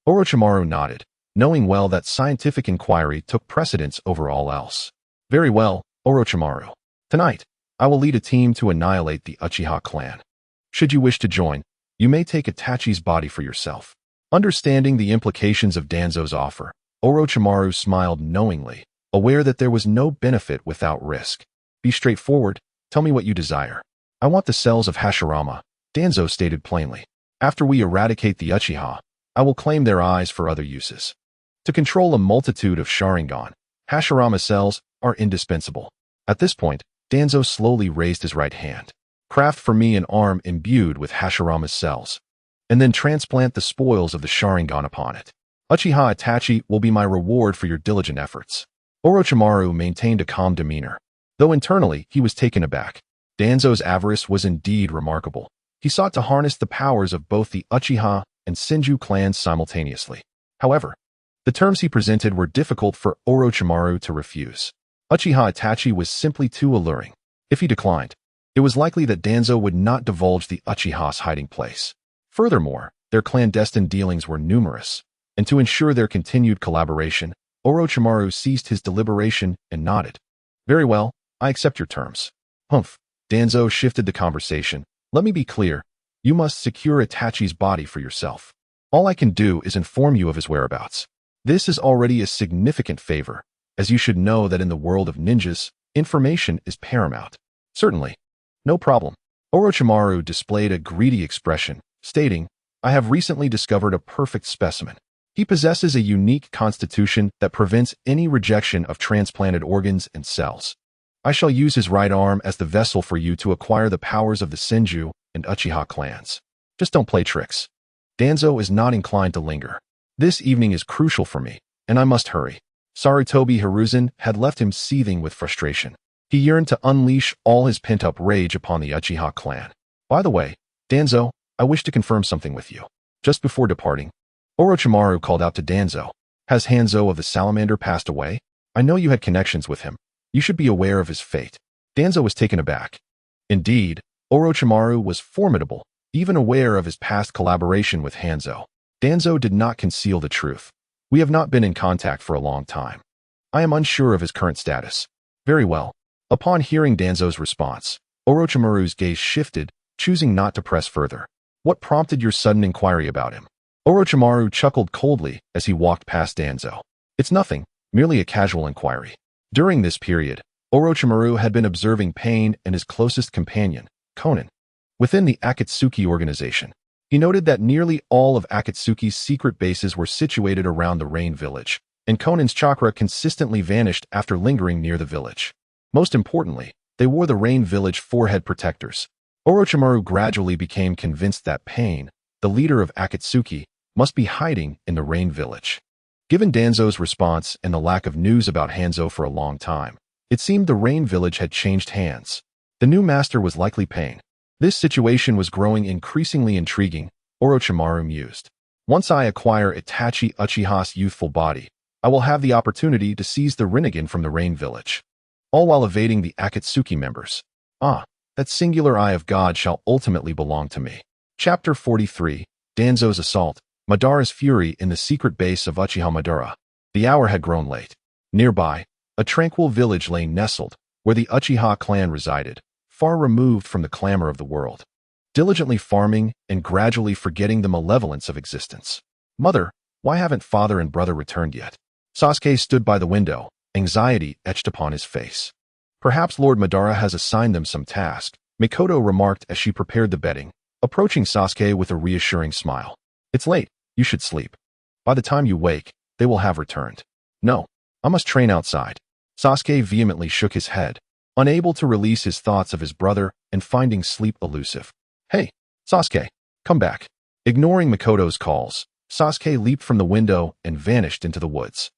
Orochimaru nodded, knowing well that scientific inquiry took precedence over all else. Very well, Orochimaru. Tonight, I will lead a team to annihilate the Uchiha clan. Should you wish to join, you may take Itachi's body for yourself. Understanding the implications of Danzo's offer, Orochimaru smiled knowingly, aware that there was no benefit without risk. Be straightforward, tell me what you desire. I want the cells of Hashirama, Danzo stated plainly. After we eradicate the Uchiha, I will claim their eyes for other uses. To control a multitude of sharingan, Hashirama cells are indispensable. At this point, Danzo slowly raised his right hand. Craft for me an arm imbued with Hashirama's cells, and then transplant the spoils of the sharingan upon it. Uchiha Itachi will be my reward for your diligent efforts. Orochimaru maintained a calm demeanor, though internally he was taken aback. Danzo's avarice was indeed remarkable. He sought to harness the powers of both the Uchiha and Senju clans simultaneously. However, the terms he presented were difficult for Orochimaru to refuse. Uchiha Itachi was simply too alluring. If he declined, it was likely that Danzo would not divulge the Uchiha's hiding place. Furthermore, their clandestine dealings were numerous, and to ensure their continued collaboration, Orochimaru ceased his deliberation and nodded. Very well, I accept your terms. Humph. Danzo shifted the conversation. Let me be clear. You must secure Itachi's body for yourself. All I can do is inform you of his whereabouts. This is already a significant favor, as you should know that in the world of ninjas, information is paramount. Certainly. No problem. Orochimaru displayed a greedy expression, stating, I have recently discovered a perfect specimen. He possesses a unique constitution that prevents any rejection of transplanted organs and cells. I shall use his right arm as the vessel for you to acquire the powers of the Senju and Uchiha clans. Just don't play tricks. Danzo is not inclined to linger. This evening is crucial for me, and I must hurry. Sarutobi Hiruzen had left him seething with frustration. He yearned to unleash all his pent-up rage upon the Uchiha clan. By the way, Danzo, I wish to confirm something with you. Just before departing, Orochimaru called out to Danzo. Has Hanzo of the Salamander passed away? I know you had connections with him. You should be aware of his fate. Danzo was taken aback. Indeed, Orochimaru was formidable, even aware of his past collaboration with Hanzo. Danzo did not conceal the truth. We have not been in contact for a long time. I am unsure of his current status. Very well. Upon hearing Danzo's response, Orochimaru's gaze shifted, choosing not to press further. What prompted your sudden inquiry about him? Orochimaru chuckled coldly as he walked past Danzo. It's nothing, merely a casual inquiry. During this period, Orochimaru had been observing Pain and his closest companion, Konan. Within the Akatsuki organization, he noted that nearly all of Akatsuki's secret bases were situated around the Rain Village, and Konan's chakra consistently vanished after lingering near the village. Most importantly, they wore the Rain Village forehead protectors. Orochimaru gradually became convinced that Pain, the leader of Akatsuki, must be hiding in the Rain Village. Given Danzo's response and the lack of news about Hanzo for a long time, it seemed the Rain Village had changed hands. The new master was likely Pain. This situation was growing increasingly intriguing, Orochimaru mused. Once I acquire Itachi Uchiha's youthful body, I will have the opportunity to seize the Rinnegan from the Rain Village, all while evading the Akatsuki members. That singular eye of God shall ultimately belong to me. Chapter 43, Danzo's Assault, Madara's Fury in the secret base of Uchiha Madara. The hour had grown late. Nearby, a tranquil village lay nestled, where the Uchiha clan resided, far removed from the clamor of the world, diligently farming and gradually forgetting the malevolence of existence. Mother, why haven't father and brother returned yet? Sasuke stood by the window, anxiety etched upon his face. Perhaps Lord Madara has assigned them some task, Mikoto remarked as she prepared the bedding, approaching Sasuke with a reassuring smile. It's late, you should sleep. By the time you wake, they will have returned. No, I must train outside. Sasuke vehemently shook his head, unable to release his thoughts of his brother and finding sleep elusive. Hey, Sasuke, come back. Ignoring Mikoto's calls, Sasuke leaped from the window and vanished into the woods.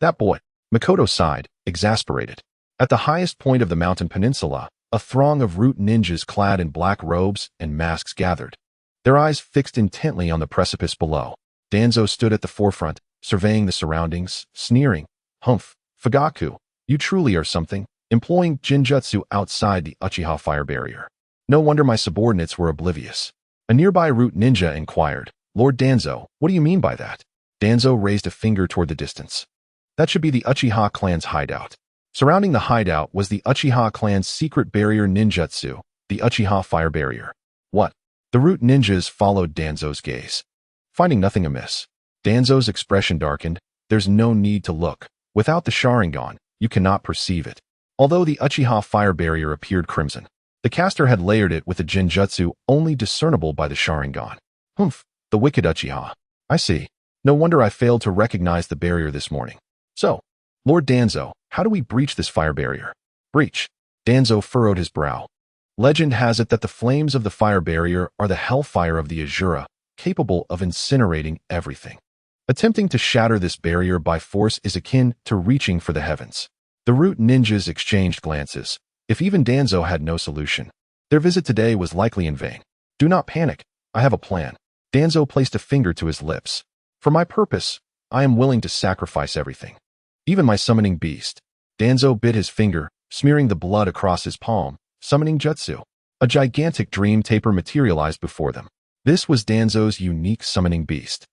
That boy, Mikoto sighed, exasperated. At the highest point of the mountain peninsula, a throng of root ninjas clad in black robes and masks gathered, their eyes fixed intently on the precipice below. Danzo stood at the forefront, surveying the surroundings, sneering. Humph, Fugaku, you truly are something, employing Jinjutsu outside the Uchiha fire barrier. No wonder my subordinates were oblivious. A nearby root ninja inquired, Lord Danzo, what do you mean by that? Danzo raised a finger toward the distance. That should be the Uchiha clan's hideout. Surrounding the hideout was the Uchiha clan's secret barrier ninjutsu, the Uchiha fire barrier. What? The root ninjas followed Danzo's gaze. Finding nothing amiss, Danzo's expression darkened. There's no need to look. Without the sharingan, you cannot perceive it. Although the Uchiha fire barrier appeared crimson, the caster had layered it with a jinjutsu only discernible by the sharingan. Humph, the wicked Uchiha. I see. No wonder I failed to recognize the barrier this morning. So, Lord Danzo, how do we breach this fire barrier? Breach. Danzo furrowed his brow. Legend has it that the flames of the fire barrier are the hellfire of the Asura, capable of incinerating everything. Attempting to shatter this barrier by force is akin to reaching for the heavens. The root ninjas exchanged glances. If even Danzo had no solution, their visit today was likely in vain. Do not panic. I have a plan. Danzo placed a finger to his lips. For my purpose, I am willing to sacrifice everything. Even my summoning beast. Danzo bit his finger, smearing the blood across his palm. Summoning jutsu. A gigantic dream taper materialized before them. This was Danzo's unique summoning beast,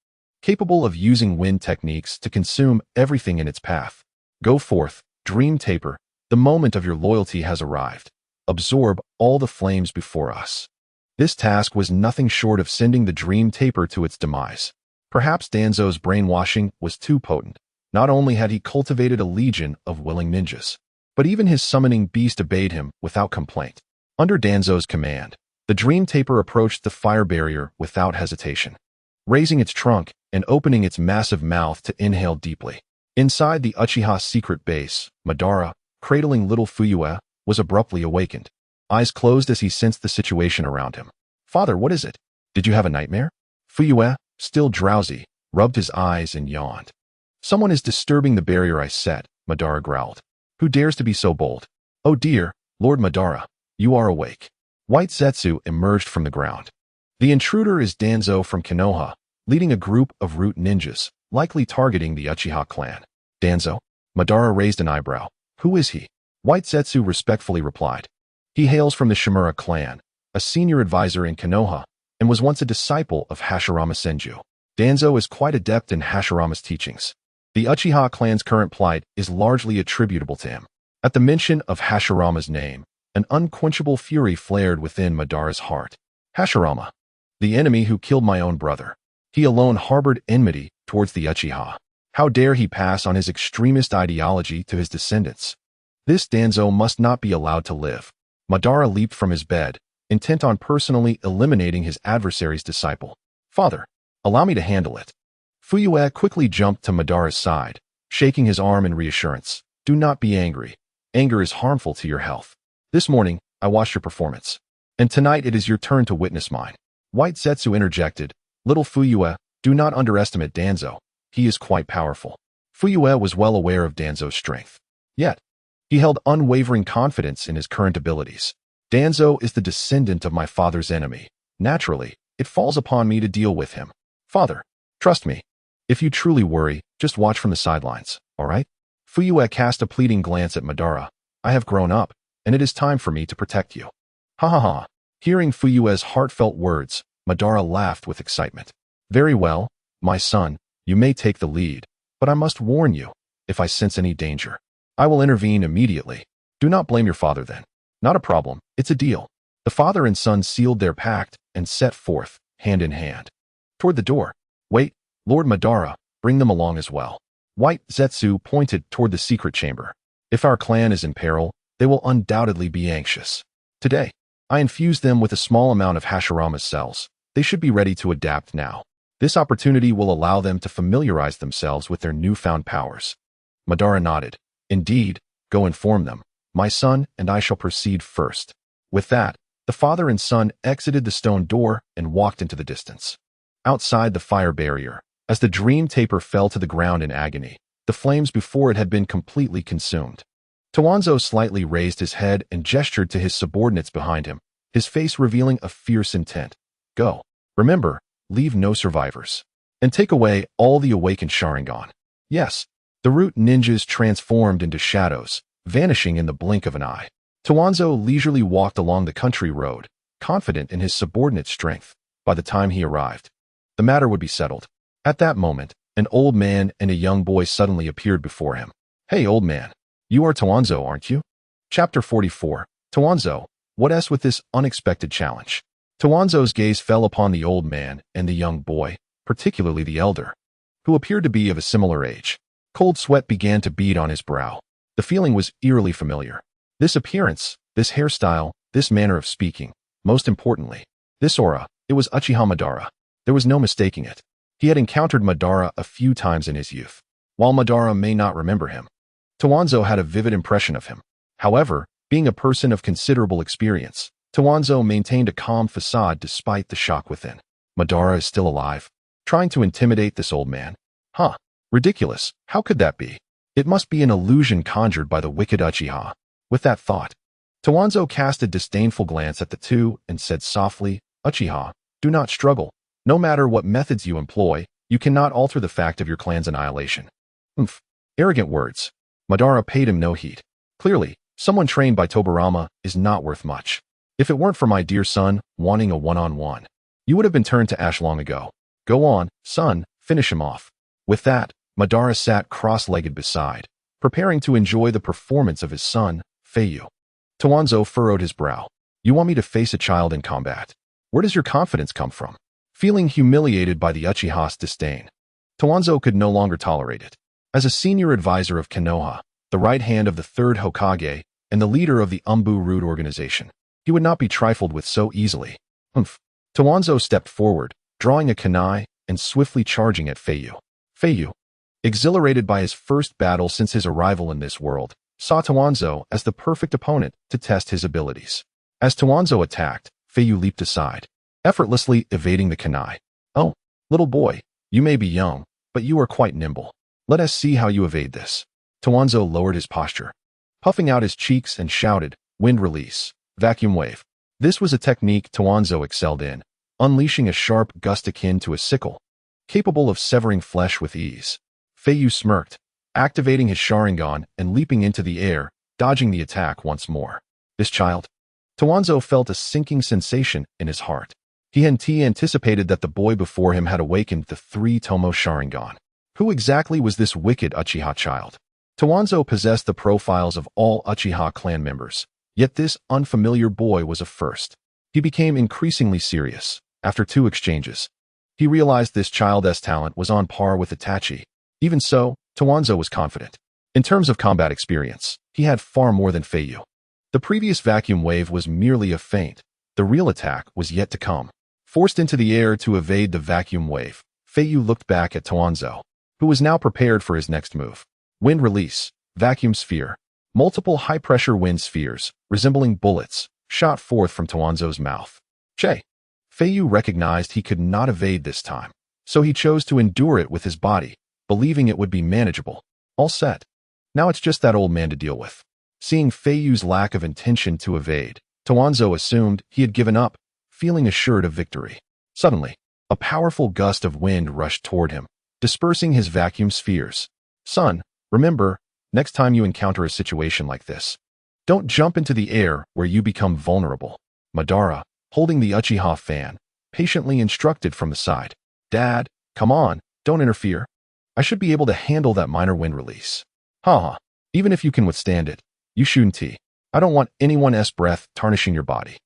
capable of using wind techniques to consume everything in its path. Go forth, dream taper. The moment of your loyalty has arrived. Absorb all the flames before us. This task was nothing short of sending the dream taper to its demise. Perhaps Danzo's brainwashing was too potent. Not only had he cultivated a legion of willing ninjas, but even his summoning beast obeyed him without complaint. Under Danzo's command, the dream taper approached the fire barrier without hesitation, raising its trunk and opening its massive mouth to inhale deeply. Inside the Uchiha secret base, Madara, cradling little Feiyu, was abruptly awakened, eyes closed as he sensed the situation around him. Father, what is it? Did you have a nightmare? Feiyu, still drowsy, rubbed his eyes and yawned. Someone is disturbing the barrier I set, Madara growled. Who dares to be so bold? Oh dear, Lord Madara, you are awake. White Zetsu emerged from the ground. The intruder is Danzo from Konoha, leading a group of root ninjas, likely targeting the Uchiha clan. Danzo? Madara raised an eyebrow. Who is he? White Zetsu respectfully replied. He hails from the Shimura clan, a senior advisor in Konoha, and was once a disciple of Hashirama Senju. Danzo is quite adept in Hashirama's teachings. The Uchiha clan's current plight is largely attributable to him. At the mention of Hashirama's name, an unquenchable fury flared within Madara's heart. Hashirama, the enemy who killed my own brother. He alone harbored enmity towards the Uchiha. How dare he pass on his extremist ideology to his descendants? This Danzo must not be allowed to live. Madara leaped from his bed, intent on personally eliminating his adversary's disciple. Father, allow me to handle it. Feiyu quickly jumped to Madara's side, shaking his arm in reassurance. Do not be angry. Anger is harmful to your health. This morning, I watched your performance. And tonight it is your turn to witness mine. White Zetsu interjected. Little Feiyu, do not underestimate Danzo. He is quite powerful. Feiyu was well aware of Danzo's strength. Yet, he held unwavering confidence in his current abilities. Danzo is the descendant of my father's enemy. Naturally, it falls upon me to deal with him. Father, trust me. If you truly worry, just watch from the sidelines, all right? Feiyu cast a pleading glance at Madara. I have grown up, and it is time for me to protect you. Ha ha ha. Hearing Feiyu's heartfelt words, Madara laughed with excitement. Very well, my son, you may take the lead, but I must warn you, if I sense any danger, I will intervene immediately. Do not blame your father then. Not a problem, it's a deal. The father and son sealed their pact and set forth, hand in hand, toward the door. Wait, Lord Madara, bring them along as well. White Zetsu pointed toward the secret chamber. If our clan is in peril, they will undoubtedly be anxious. Today, I infused them with a small amount of Hashirama's cells. They should be ready to adapt now. This opportunity will allow them to familiarize themselves with their newfound powers. Madara nodded. Indeed, go inform them. My son and I shall proceed first. With that, the father and son exited the stone door and walked into the distance. Outside the fire barrier, as the dream taper fell to the ground in agony, the flames before it had been completely consumed. Towanzo slightly raised his head and gestured to his subordinates behind him, his face revealing a fierce intent. Go. Remember, leave no survivors. And take away all the awakened sharingan. Yes. The root ninjas transformed into shadows, vanishing in the blink of an eye. Towanzo leisurely walked along the country road, confident in his subordinate's strength. By the time he arrived, the matter would be settled. At that moment, an old man and a young boy suddenly appeared before him. Hey, old man. You are Towanzo, aren't you? Chapter 44. Towanzo, what's with this unexpected challenge? Towanzo's gaze fell upon the old man and the young boy, particularly the elder, who appeared to be of a similar age. Cold sweat began to bead on his brow. The feeling was eerily familiar. This appearance, this hairstyle, this manner of speaking, most importantly, this aura, it was Uchiha Madara. There was no mistaking it. He had encountered Madara a few times in his youth. While Madara may not remember him, Towanzo had a vivid impression of him. However, being a person of considerable experience, Towanzo maintained a calm facade despite the shock within. Madara is still alive, trying to intimidate this old man. Huh. Ridiculous. How could that be? It must be an illusion conjured by the wicked Uchiha. With that thought, Towanzo cast a disdainful glance at the two and said softly, Uchiha, do not struggle. No matter what methods you employ, you cannot alter the fact of your clan's annihilation. Oomph. Arrogant words. Madara paid him no heed. Clearly, someone trained by Tobirama is not worth much. If it weren't for my dear son wanting a one-on-one, you would have been turned to ash long ago. Go on, son, finish him off. With that, Madara sat cross-legged beside, preparing to enjoy the performance of his son, Feiyu. Towanzo furrowed his brow. You want me to face a child in combat? Where does your confidence come from? Feeling humiliated by the Uchiha's disdain, Towanzo could no longer tolerate it. As a senior advisor of Konoha, the right hand of the third Hokage, and the leader of the imbued organization, he would not be trifled with so easily. Humph. Towanzo stepped forward, drawing a kunai and swiftly charging at Feiyu. Feiyu, exhilarated by his first battle since his arrival in this world, saw Towanzo as the perfect opponent to test his abilities. As Towanzo attacked, Feiyu leaped aside, effortlessly evading the kunai. Oh, little boy, you may be young, but you are quite nimble. Let us see how you evade this. Towanzo lowered his posture, puffing out his cheeks and shouted, wind release, vacuum wave. This was a technique Towanzo excelled in, unleashing a sharp gust akin to a sickle. capable of severing flesh with ease. Feiyu smirked, activating his sharingan and leaping into the air, dodging the attack once more. This child? Tawanzo felt a sinking sensation in his heart. He hadn't anticipated that the boy before him had awakened the 3-tomo sharingan. Who exactly was this wicked Uchiha child? Tawanzo possessed the profiles of all Uchiha clan members, yet this unfamiliar boy was a first. He became increasingly serious. After 2 exchanges, he realized this child's talent was on par with Itachi. Even so, Tawanzo was confident. In terms of combat experience, he had far more than Feiyu. The previous vacuum wave was merely a feint. The real attack was yet to come. Forced into the air to evade the vacuum wave, Feiyu looked back at Tawanzo, who was now prepared for his next move. Wind release, vacuum sphere. Multiple high-pressure wind spheres, resembling bullets, shot forth from Tawanzo's mouth. Che! Feiyu recognized he could not evade this time, so he chose to endure it with his body, believing it would be manageable. All set. Now it's just that old man to deal with. Seeing Feiyu's lack of intention to evade, Tawanzo assumed he had given up, feeling assured of victory. Suddenly, a powerful gust of wind rushed toward him, dispersing his vacuum spheres. Son, remember, next time you encounter a situation like this, don't jump into the air where you become vulnerable. Madara, holding the Uchiha fan, patiently instructed from the side. Dad, come on, don't interfere. I should be able to handle that minor wind release. Haha, even if you can withstand it, you shouldn't. I don't want anyone's breath tarnishing your body.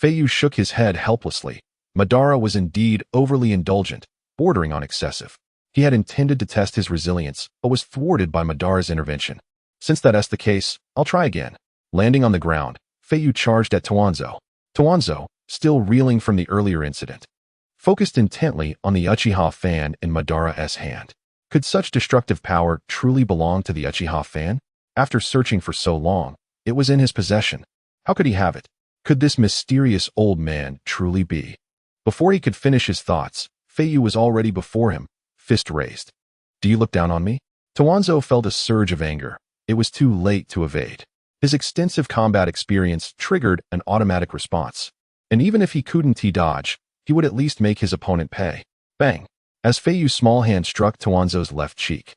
Feiyu shook his head helplessly. Madara was indeed overly indulgent, bordering on excessive. He had intended to test his resilience, but was thwarted by Madara's intervention. Since that's the case, I'll try again. Landing on the ground, Feiyu charged at Tawanzo. Tawanzo, still reeling from the earlier incident, focused intently on the Uchiha fan in Madara's hand. Could such destructive power truly belong to the Uchiha fan? After searching for so long, it was in his possession. How could he have it? Could this mysterious old man truly be? Before he could finish his thoughts, Feiyu was already before him, fist raised. Do you look down on me? Tawanzo felt a surge of anger. It was too late to evade. His extensive combat experience triggered an automatic response. And even if he couldn't dodge, he would at least make his opponent pay. Bang! As Feiyu's small hand struck Tawanzo's left cheek,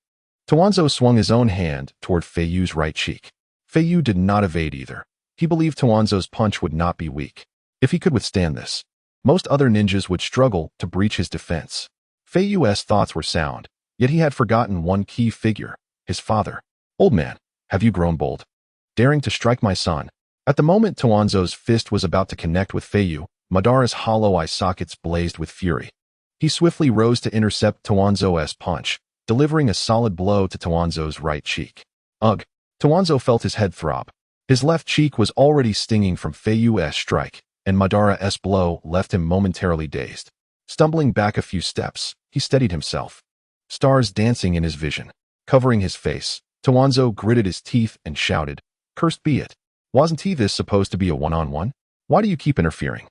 Tawanzo swung his own hand toward Feiyu's right cheek. Feiyu did not evade either. He believed Tawanzo's punch would not be weak. If he could withstand this, most other ninjas would struggle to breach his defense. Feiyu's thoughts were sound, yet he had forgotten one key figure, his father. Old man, have you grown bold? Daring to strike my son? At the moment Tawanzo's fist was about to connect with Feiyu, Madara's hollow eye sockets blazed with fury. He swiftly rose to intercept Tawanzo's punch, delivering a solid blow to Tawanzo's right cheek. Ugh! Tawanzo felt his head throb. His left cheek was already stinging from Feiyu's strike, and Madara's blow left him momentarily dazed. Stumbling back a few steps, he steadied himself. Stars dancing in his vision. Covering his face, Tawanzo gritted his teeth and shouted, "Cursed be it! Wasn't this supposed to be a one-on-one? Why do you keep interfering?"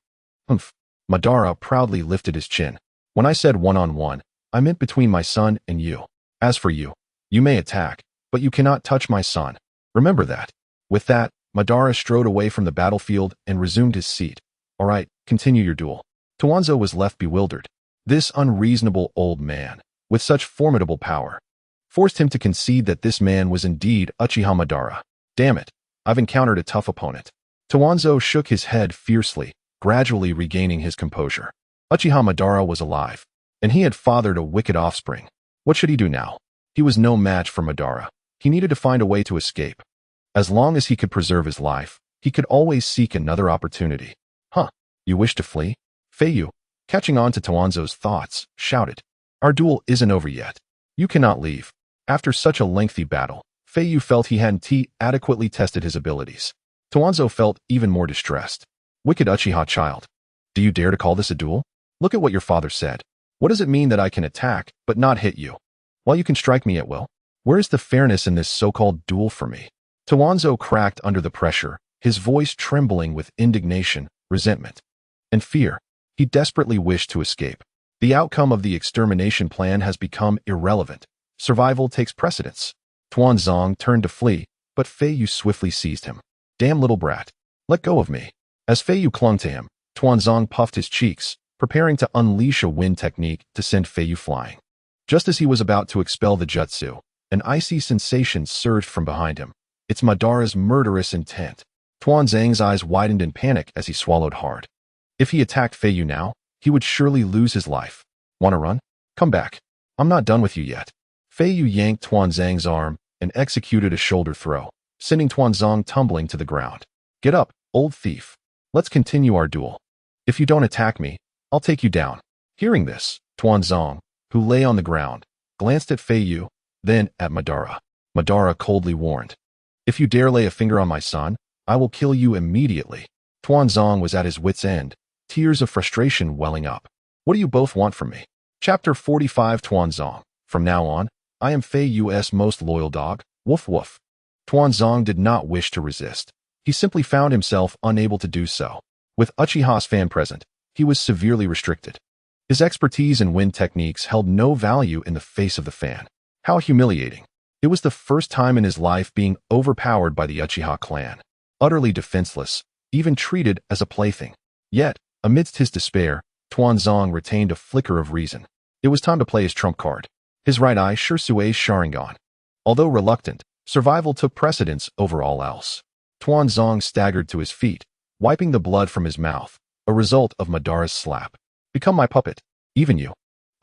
Humph! Madara proudly lifted his chin. When I said one-on-one, I meant between my son and you. As for you, you may attack, but you cannot touch my son. Remember that. With that, Madara strode away from the battlefield and resumed his seat. All right, continue your duel. Tawanzo was left bewildered. This unreasonable old man, with such formidable power, forced him to concede that this man was indeed Uchiha Madara. Damn it, I've encountered a tough opponent. Tawanzo shook his head fiercely, gradually regaining his composure. Uchiha Madara was alive, and he had fathered a wicked offspring. What should he do now? He was no match for Madara. He needed to find a way to escape. As long as he could preserve his life, he could always seek another opportunity. Huh, you wish to flee? Feiyu, catching on to Tawanzo's thoughts, shouted. Our duel isn't over yet. You cannot leave. After such a lengthy battle, Feiyu felt he hadn't adequately tested his abilities. Tawanzo felt even more distressed. Wicked Uchiha child. Do you dare to call this a duel? Look at what your father said. What does it mean that I can attack, but not hit you, while you can strike me at will? Where is the fairness in this so-called duel for me? Tawanzo cracked under the pressure, his voice trembling with indignation, resentment, and fear. He desperately wished to escape. The outcome of the extermination plan has become irrelevant. Survival takes precedence. Tuanzong turned to flee, but Feiyu swiftly seized him. Damn little brat. Let go of me. As Feiyu clung to him, Tuanzong puffed his cheeks, preparing to unleash a wind technique to send Feiyu flying. Just as he was about to expel the jutsu, an icy sensation surged from behind him. It's Madara's murderous intent. Tuanzang's eyes widened in panic as he swallowed hard. If he attacked Feiyu now, he would surely lose his life. Wanna run? Come back. I'm not done with you yet. Feiyu yanked Tuanzang's arm and executed a shoulder throw, sending Tuanzang tumbling to the ground. Get up, old thief. Let's continue our duel. If you don't attack me, I'll take you down. Hearing this, Tuanzang, who lay on the ground, glanced at Feiyu, then at Madara. Madara coldly warned, "If you dare lay a finger on my son, I will kill you immediately." Tuanzang was at his wit's end, tears of frustration welling up. What do you both want from me? Chapter 45 Tuanzang. From now on, I am Feiyu's most loyal dog. Woof woof. Tuanzang did not wish to resist. He simply found himself unable to do so. With Uchiha's fan present, he was severely restricted. His expertise and wind techniques held no value in the face of the fan. How humiliating. It was the first time in his life being overpowered by the Uchiha clan. Utterly defenseless, even treated as a plaything. Yet, amidst his despair, Tuanzang retained a flicker of reason. It was time to play his trump card. His right eye Shirsui's sharingan. Although reluctant, survival took precedence over all else. Tuanzang staggered to his feet, wiping the blood from his mouth, a result of Madara's slap. Become my puppet. Even you,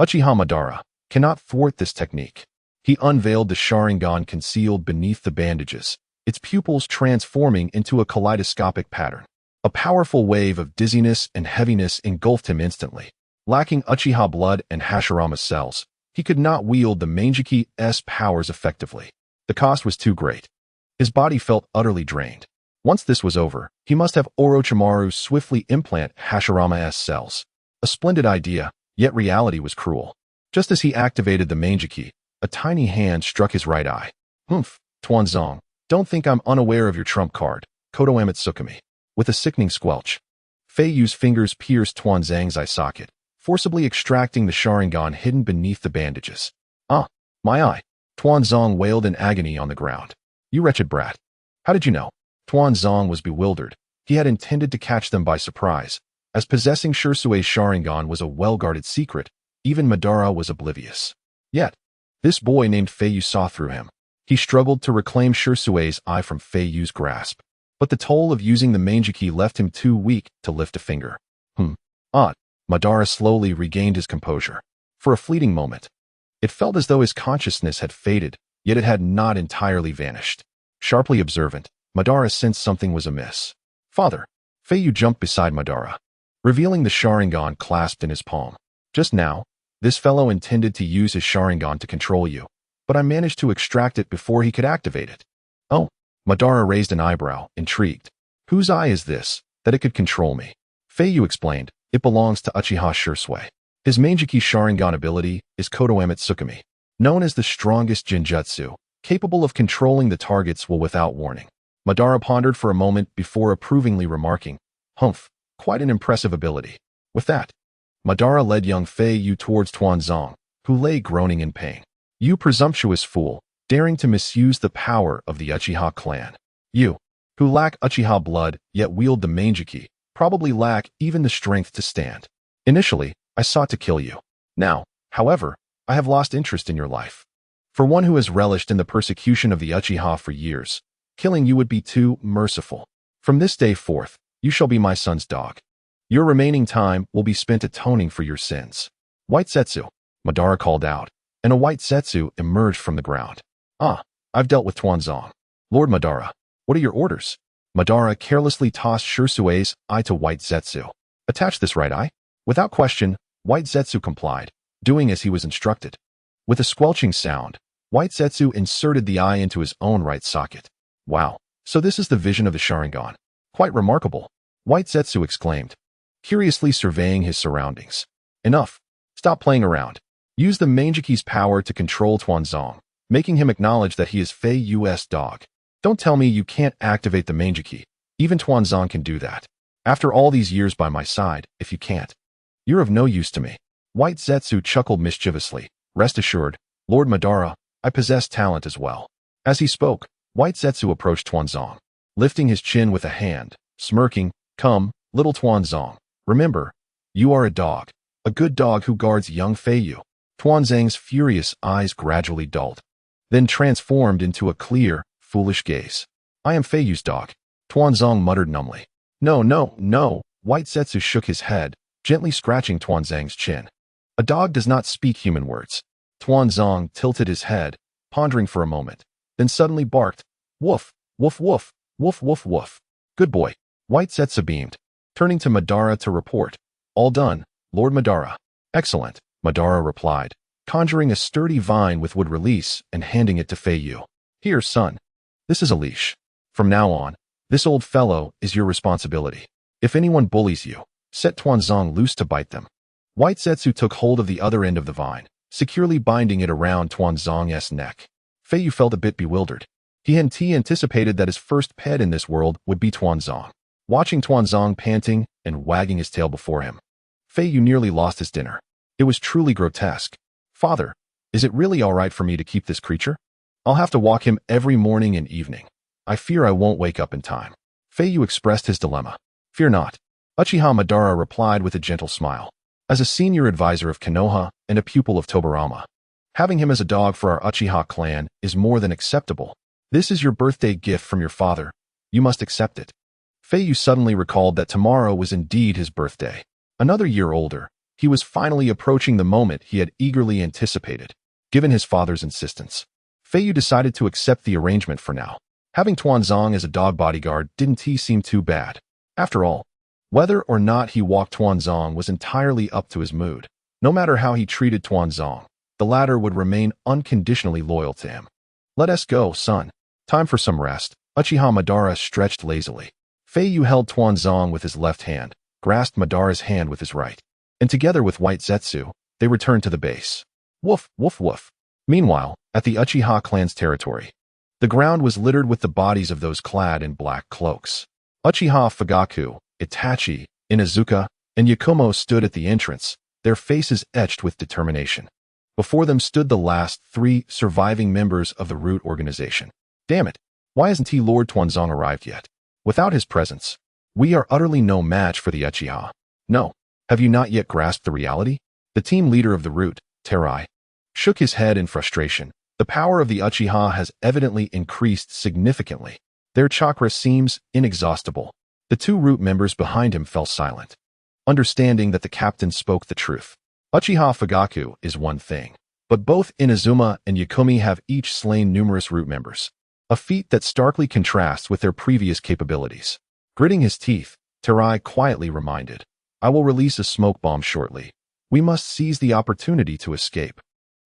Uchiha Madara, cannot thwart this technique. He unveiled the sharingan concealed beneath the bandages, its pupils transforming into a kaleidoscopic pattern. A powerful wave of dizziness and heaviness engulfed him instantly. Lacking Uchiha blood and Hashirama cells, he could not wield the Mangeky's powers effectively. The cost was too great. His body felt utterly drained. Once this was over, he must have Orochimaru swiftly implant Hashirama's cells. A splendid idea, yet reality was cruel. Just as he activated the Mangeky, a tiny hand struck his right eye. Humph, Tuanzang, don't think I'm unaware of your trump card, Koto Amatsukami. With a sickening squelch, Feiyu's fingers pierced Tuanzang's eye socket, forcibly extracting the sharingan hidden beneath the bandages. Ah, my eye. Tuanzang wailed in agony on the ground. You wretched brat. How did you know? Tuanzang was bewildered. He had intended to catch them by surprise. As possessing Shirsui's sharingan was a well-guarded secret, even Madara was oblivious. Yet, this boy named Feiyu saw through him. He struggled to reclaim Shirsui's eye from Feiyu's grasp. But the toll of using the Mangeky left him too weak to lift a finger. Odd. Madara slowly regained his composure. For a fleeting moment, it felt as though his consciousness had faded, yet it had not entirely vanished. Sharply observant, Madara sensed something was amiss. Father. Feiyu jumped beside Madara, revealing the sharingan clasped in his palm. Just now, this fellow intended to use his sharingan to control you, but I managed to extract it before he could activate it. Oh. Madara raised an eyebrow, intrigued. Whose eye is this, that it could control me? Feiyu explained, it belongs to Uchiha Shirsui. His Mangeky sharingan ability is Koto Amatsukami, known as the strongest genjutsu, capable of controlling the target's will without warning. Madara pondered for a moment before approvingly remarking, Humph, quite an impressive ability. With that, Madara led young Feiyu towards Tuanzang, who lay groaning in pain. You presumptuous fool, daring to misuse the power of the Uchiha clan. You, who lack Uchiha blood yet wield the Mangeky, probably lack even the strength to stand. Initially, I sought to kill you. Now, however, I have lost interest in your life. For one who has relished in the persecution of the Uchiha for years, killing you would be too merciful. From this day forth, you shall be my son's dog. Your remaining time will be spent atoning for your sins. White Zetsu, Madara called out, and a White Zetsu emerged from the ground. Ah, I've dealt with Tuanzang. Lord Madara, what are your orders? Madara carelessly tossed Shirsui's eye to White Zetsu. Attach this right eye. Without question, White Zetsu complied, doing as he was instructed. With a squelching sound, White Zetsu inserted the eye into his own right socket. Wow, so this is the vision of the sharingan. Quite remarkable, White Zetsu exclaimed, curiously surveying his surroundings. Enough. Stop playing around. Use the Mangeky's power to control Tuanzang, making him acknowledge that he is Feiyu's dog. Don't tell me you can't activate the Mangeky. Even Tuanzang can do that. After all these years by my side, if you can't, you're of no use to me. White Zetsu chuckled mischievously. Rest assured, Lord Madara, I possess talent as well. As he spoke, White Zetsu approached Tuanzang, lifting his chin with a hand, smirking, Come, little Tuanzang, remember, you are a dog, a good dog who guards young Feiyu. Tuanzang's furious eyes gradually dulled, then transformed into a clear, foolish gaze. I am Feiyu's dog, Tuanzang muttered numbly. No, no, no. White Zetsu shook his head, gently scratching Tuanzang's chin. A dog does not speak human words. Tuanzang tilted his head, pondering for a moment, then suddenly barked, woof, woof, woof, woof, woof, woof. Good boy. White Zetsu beamed, turning to Madara to report. All done, Lord Madara. Excellent, Madara replied, conjuring a sturdy vine with wood release and handing it to Feiyu. Here, son. This is a leash. From now on, this old fellow is your responsibility. If anyone bullies you, set Tuanzang loose to bite them. White Zetsu took hold of the other end of the vine, securely binding it around Tuanzang's neck. Feiyu felt a bit bewildered. He hadn't anticipated that his first pet in this world would be Tuanzang. Watching Tuanzang panting and wagging his tail before him, Feiyu nearly lost his dinner. It was truly grotesque. Father, is it really all right for me to keep this creature? I'll have to walk him every morning and evening. I fear I won't wake up in time. Feiyu expressed his dilemma. Fear not. Uchiha Madara replied with a gentle smile. As a senior advisor of Konoha and a pupil of Tobirama, having him as a dog for our Uchiha clan is more than acceptable. This is your birthday gift from your father. You must accept it. Feiyu suddenly recalled that tomorrow was indeed his birthday. Another year older, he was finally approaching the moment he had eagerly anticipated. Given his father's insistence, Feiyu decided to accept the arrangement for now. Having Tuanzang as a dog bodyguard didn't seem too bad. After all, whether or not he walked Tuanzang was entirely up to his mood. No matter how he treated Tuanzang, the latter would remain unconditionally loyal to him. Let us go, son. Time for some rest. Uchiha Madara stretched lazily. Feiyu held Tuanzang with his left hand, grasped Madara's hand with his right, and together with White Zetsu, they returned to the base. Woof, woof, woof. Meanwhile, at the Uchiha clan's territory, the ground was littered with the bodies of those clad in black cloaks. Uchiha Fugaku, Itachi, Inuzuka, and Yakumo stood at the entrance, their faces etched with determination. Before them stood the last 3 surviving members of the Root organization. Damn it, why hasn't Lord Tuanzang arrived yet? Without his presence, we are utterly no match for the Uchiha. No, have you not yet grasped the reality? The team leader of the Root, Terai, shook his head in frustration. The power of the Uchiha has evidently increased significantly. Their chakra seems inexhaustible. The 2 Root members behind him fell silent, understanding that the captain spoke the truth. Uchiha Fugaku is one thing, but both Inazuma and Yakumi have each slain numerous Root members, a feat that starkly contrasts with their previous capabilities. Gritting his teeth, Terai quietly reminded, I will release a smoke bomb shortly. We must seize the opportunity to escape,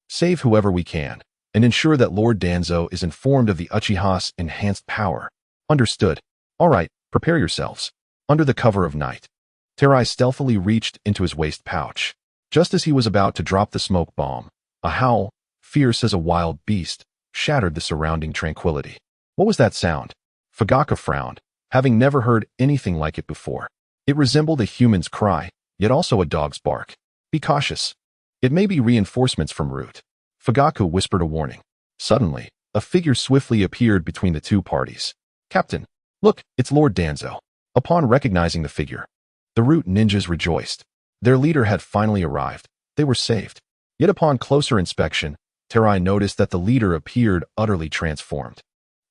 save whoever we can, and ensure that Lord Danzo is informed of the Uchiha's enhanced power. Understood. All right, prepare yourselves. Under the cover of night, Terai stealthily reached into his waist pouch. Just as he was about to drop the smoke bomb, a howl, fierce as a wild beast, shattered the surrounding tranquility. What was that sound? Fugaku frowned, having never heard anything like it before. It resembled a human's cry, yet also a dog's bark. Be cautious. It may be reinforcements from Root. Fugaku whispered a warning. Suddenly, a figure swiftly appeared between the 2 parties. Captain, look, it's Lord Danzo. Upon recognizing the figure, the Root ninjas rejoiced. Their leader had finally arrived. They were saved. Yet upon closer inspection, Terai noticed that the leader appeared utterly transformed.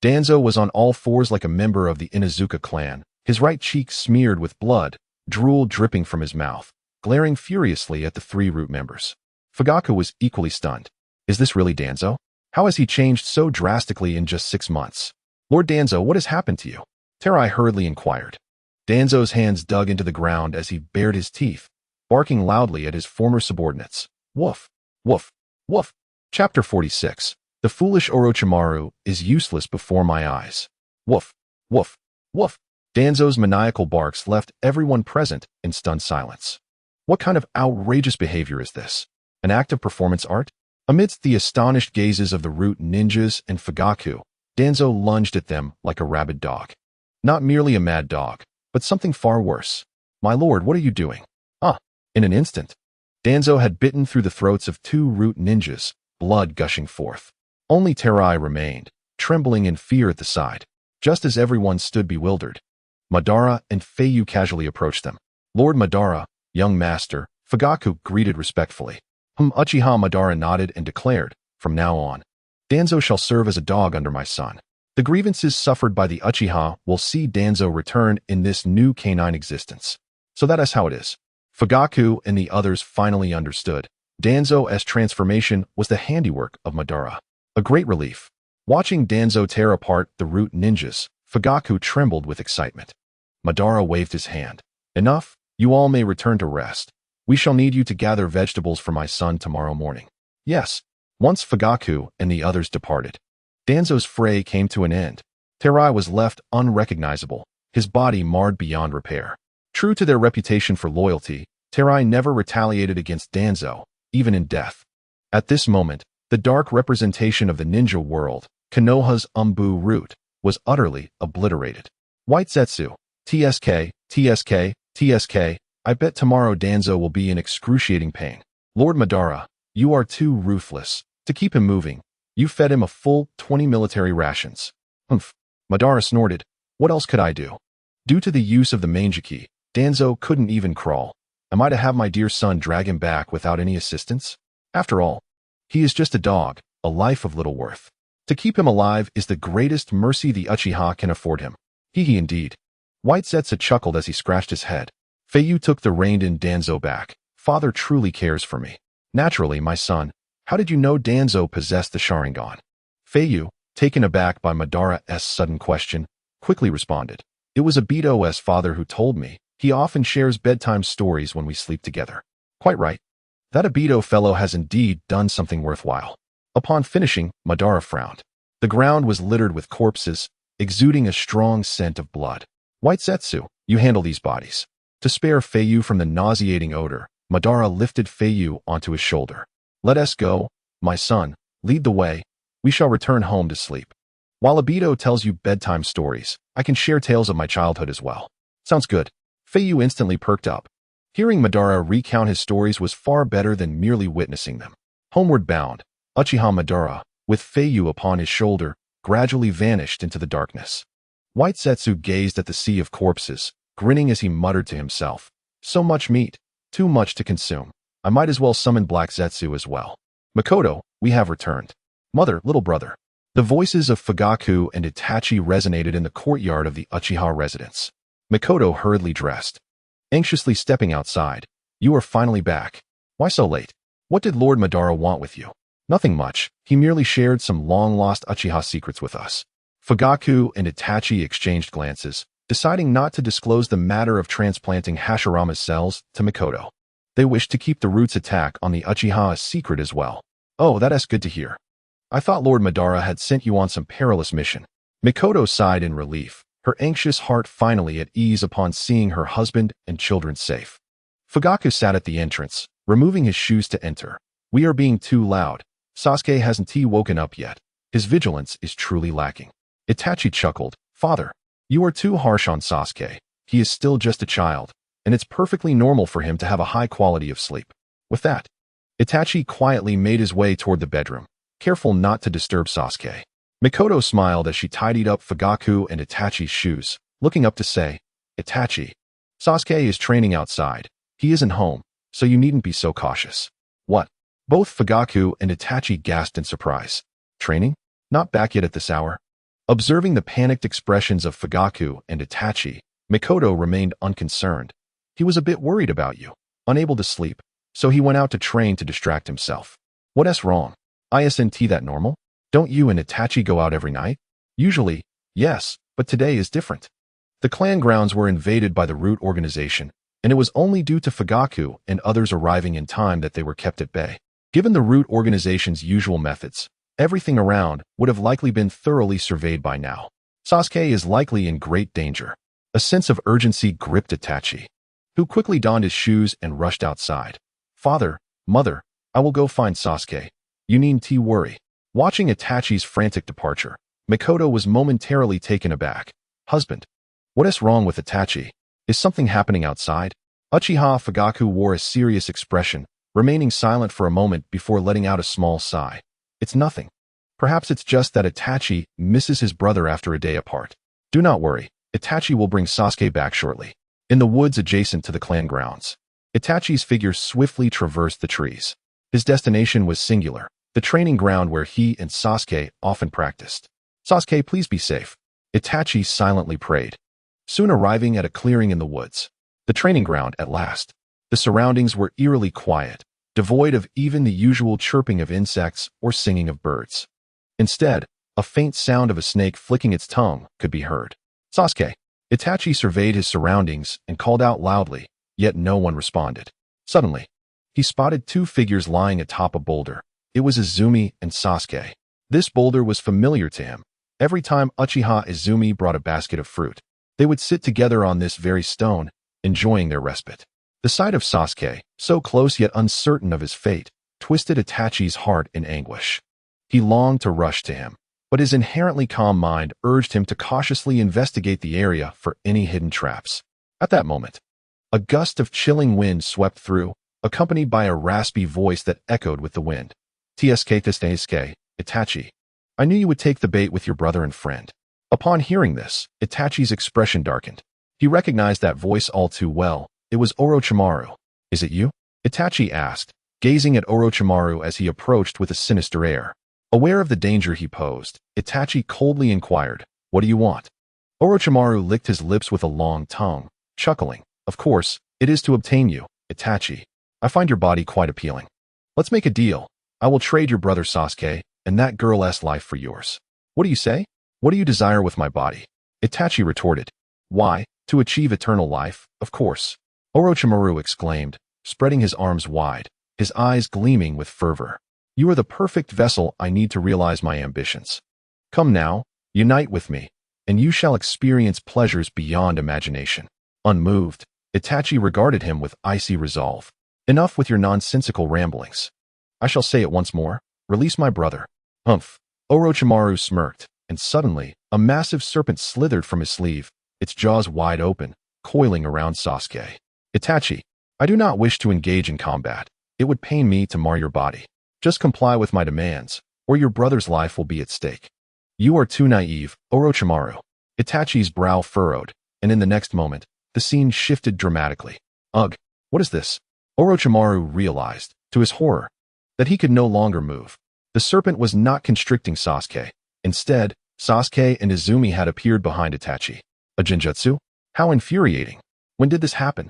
Danzo was on all fours like a member of the Inuzuka clan, his right cheek smeared with blood, drool dripping from his mouth, glaring furiously at the 3 Root members. Fugaku was equally stunned. Is this really Danzo? How has he changed so drastically in just 6 months? Lord Danzo, what has happened to you? Terai hurriedly inquired. Danzo's hands dug into the ground as he bared his teeth, barking loudly at his former subordinates. Woof, woof, woof. Chapter 46. The foolish Orochimaru is useless before my eyes. Woof, woof, woof. Danzo's maniacal barks left everyone present in stunned silence. What kind of outrageous behavior is this? An act of performance art? Amidst the astonished gazes of the Root ninjas and Fugaku, Danzo lunged at them like a rabid dog. Not merely a mad dog, but something far worse. My lord, what are you doing? In an instant, Danzo had bitten through the throats of 2 Root ninjas, blood gushing forth. Only Terai remained, trembling in fear at the side. Just as everyone stood bewildered, Madara and Feiyu casually approached them. Lord Madara, young master, Fugaku greeted respectfully. Uchiha Madara nodded and declared, "From now on, Danzo shall serve as a dog under my son. The grievances suffered by the Uchiha will see Danzo return in this new canine existence." So that is how it is. Fugaku and the others finally understood. Danzo's transformation was the handiwork of Madara. A great relief. Watching Danzo tear apart the root ninjas, Fugaku trembled with excitement. Madara waved his hand. "Enough, you all may return to rest. We shall need you to gather vegetables for my son tomorrow morning." Yes. Once Fugaku and the others departed, Danzo's fray came to an end. Terai was left unrecognizable, his body marred beyond repair. True to their reputation for loyalty, Terai never retaliated against Danzo, even in death. At this moment, the dark representation of the ninja world, Konoha's Umbu root, was utterly obliterated. White Zetsu, TSK, TSK, TSK, I bet tomorrow Danzo will be in excruciating pain. Lord Madara, you are too ruthless. To keep him moving, you fed him a full 20 military rations. Humph. Madara snorted. What else could I do? Due to the use of the Mangeki, Danzo couldn't even crawl. Am I to have my dear son drag him back without any assistance? After all, he is just a dog, a life of little worth. To keep him alive is the greatest mercy the Uchiha can afford him. Hee indeed. White Zetsu chuckled as he scratched his head. Feiyu took the reined-in Danzo back. Father truly cares for me. Naturally, my son. How did you know Danzo possessed the sharingan? Feiyu, taken aback by Madara's sudden question, quickly responded. It was Obito's father who told me. He often shares bedtime stories when we sleep together. Quite right. That Obito fellow has indeed done something worthwhile. Upon finishing, Madara frowned. The ground was littered with corpses, exuding a strong scent of blood. White Zetsu, you handle these bodies. To spare Feiyu from the nauseating odor, Madara lifted Feiyu onto his shoulder. Let us go, my son, lead the way. We shall return home to sleep. While Obito tells you bedtime stories, I can share tales of my childhood as well. Sounds good. Feiyu instantly perked up. Hearing Madara recount his stories was far better than merely witnessing them. Homeward bound, Uchiha Madara, with Feiyu upon his shoulder, gradually vanished into the darkness. White Zetsu gazed at the sea of corpses, grinning as he muttered to himself. So much meat, too much to consume. I might as well summon Black Zetsu as well. Makoto, we have returned. Mother, little brother. The voices of Fugaku and Itachi resonated in the courtyard of the Uchiha residence. Makoto hurriedly dressed, anxiously stepping outside. You are finally back. Why so late? What did Lord Madara want with you? Nothing much. He merely shared some long-lost Uchiha secrets with us. Fugaku and Itachi exchanged glances, deciding not to disclose the matter of transplanting Hashirama's cells to Makoto. They wished to keep the root's attack on the Uchiha a secret as well. Oh, that is good to hear. I thought Lord Madara had sent you on some perilous mission. Makoto sighed in relief, her anxious heart finally at ease upon seeing her husband and children safe. Fugaku sat at the entrance, removing his shoes to enter. We are being too loud. Sasuke hasn't woken up yet. His vigilance is truly lacking. Itachi chuckled. Father, you are too harsh on Sasuke. He is still just a child, and it's perfectly normal for him to have a high quality of sleep. With that, Itachi quietly made his way toward the bedroom, careful not to disturb Sasuke. Makoto smiled as she tidied up Fugaku and Itachi's shoes, looking up to say, Itachi, Sasuke is training outside. He isn't home, so you needn't be so cautious. What? Both Fugaku and Itachi gasped in surprise. Training? Not back yet at this hour? Observing the panicked expressions of Fugaku and Itachi, Makoto remained unconcerned. He was a bit worried about you, unable to sleep, so he went out to train to distract himself. What's wrong? Isn't that normal? Don't you and Itachi go out every night? Usually, yes, but today is different. The clan grounds were invaded by the Root organization, and it was only due to Fugaku and others arriving in time that they were kept at bay. Given the Root organization's usual methods, everything around would have likely been thoroughly surveyed by now. Sasuke is likely in great danger. A sense of urgency gripped Itachi, who quickly donned his shoes and rushed outside. Father, mother, I will go find Sasuke. You needn't worry. Watching Itachi's frantic departure, Makoto was momentarily taken aback. Husband, what is wrong with Itachi? Is something happening outside? Uchiha Fugaku wore a serious expression, remaining silent for a moment before letting out a small sigh. It's nothing. Perhaps it's just that Itachi misses his brother after a day apart. Do not worry. Itachi will bring Sasuke back shortly. In the woods adjacent to the clan grounds, Itachi's figure swiftly traversed the trees. His destination was singular, the training ground where he and Sasuke often practiced. "Sasuke, please be safe," Itachi silently prayed. Soon arriving at a clearing in the woods. The training ground at last. The surroundings were eerily quiet, devoid of even the usual chirping of insects or singing of birds. Instead, a faint sound of a snake flicking its tongue could be heard. "Sasuke." Itachi surveyed his surroundings and called out loudly, yet no one responded. Suddenly, he spotted two figures lying atop a boulder. It was Izumi and Sasuke. This boulder was familiar to him. Every time Uchiha Izumi brought a basket of fruit, they would sit together on this very stone, enjoying their respite. The sight of Sasuke, so close yet uncertain of his fate, twisted Itachi's heart in anguish. He longed to rush to him, but his inherently calm mind urged him to cautiously investigate the area for any hidden traps. At that moment, a gust of chilling wind swept through, accompanied by a raspy voice that echoed with the wind. "Tsuke, Itachi. I knew you would take the bait with your brother and friend." Upon hearing this, Itachi's expression darkened. He recognized that voice all too well. It was Orochimaru. "Is it you?" Itachi asked, gazing at Orochimaru as he approached with a sinister air. Aware of the danger he posed, Itachi coldly inquired, "What do you want?" Orochimaru licked his lips with a long tongue, chuckling. "Of course, it is to obtain you, Itachi. I find your body quite appealing. Let's make a deal. I will trade your brother Sasuke and that girl's life for yours." "What do you say? What do you desire with my body?" Itachi retorted. "Why, to achieve eternal life, of course," Orochimaru exclaimed, spreading his arms wide, his eyes gleaming with fervor. "You are the perfect vessel I need to realize my ambitions. Come now, unite with me, and you shall experience pleasures beyond imagination." Unmoved, Itachi regarded him with icy resolve. "Enough with your nonsensical ramblings. I shall say it once more. Release my brother." "Humph." Orochimaru smirked, and suddenly, a massive serpent slithered from his sleeve, its jaws wide open, coiling around Sasuke. "Itachi, I do not wish to engage in combat. It would pain me to mar your body. Just comply with my demands, or your brother's life will be at stake." "You are too naive, Orochimaru." Itachi's brow furrowed, and in the next moment, the scene shifted dramatically. "Ugh, what is this?" Orochimaru realized, to his horror, that he could no longer move. The serpent was not constricting Sasuke. Instead, Sasuke and Izumi had appeared behind Itachi. A genjutsu? How infuriating. When did this happen?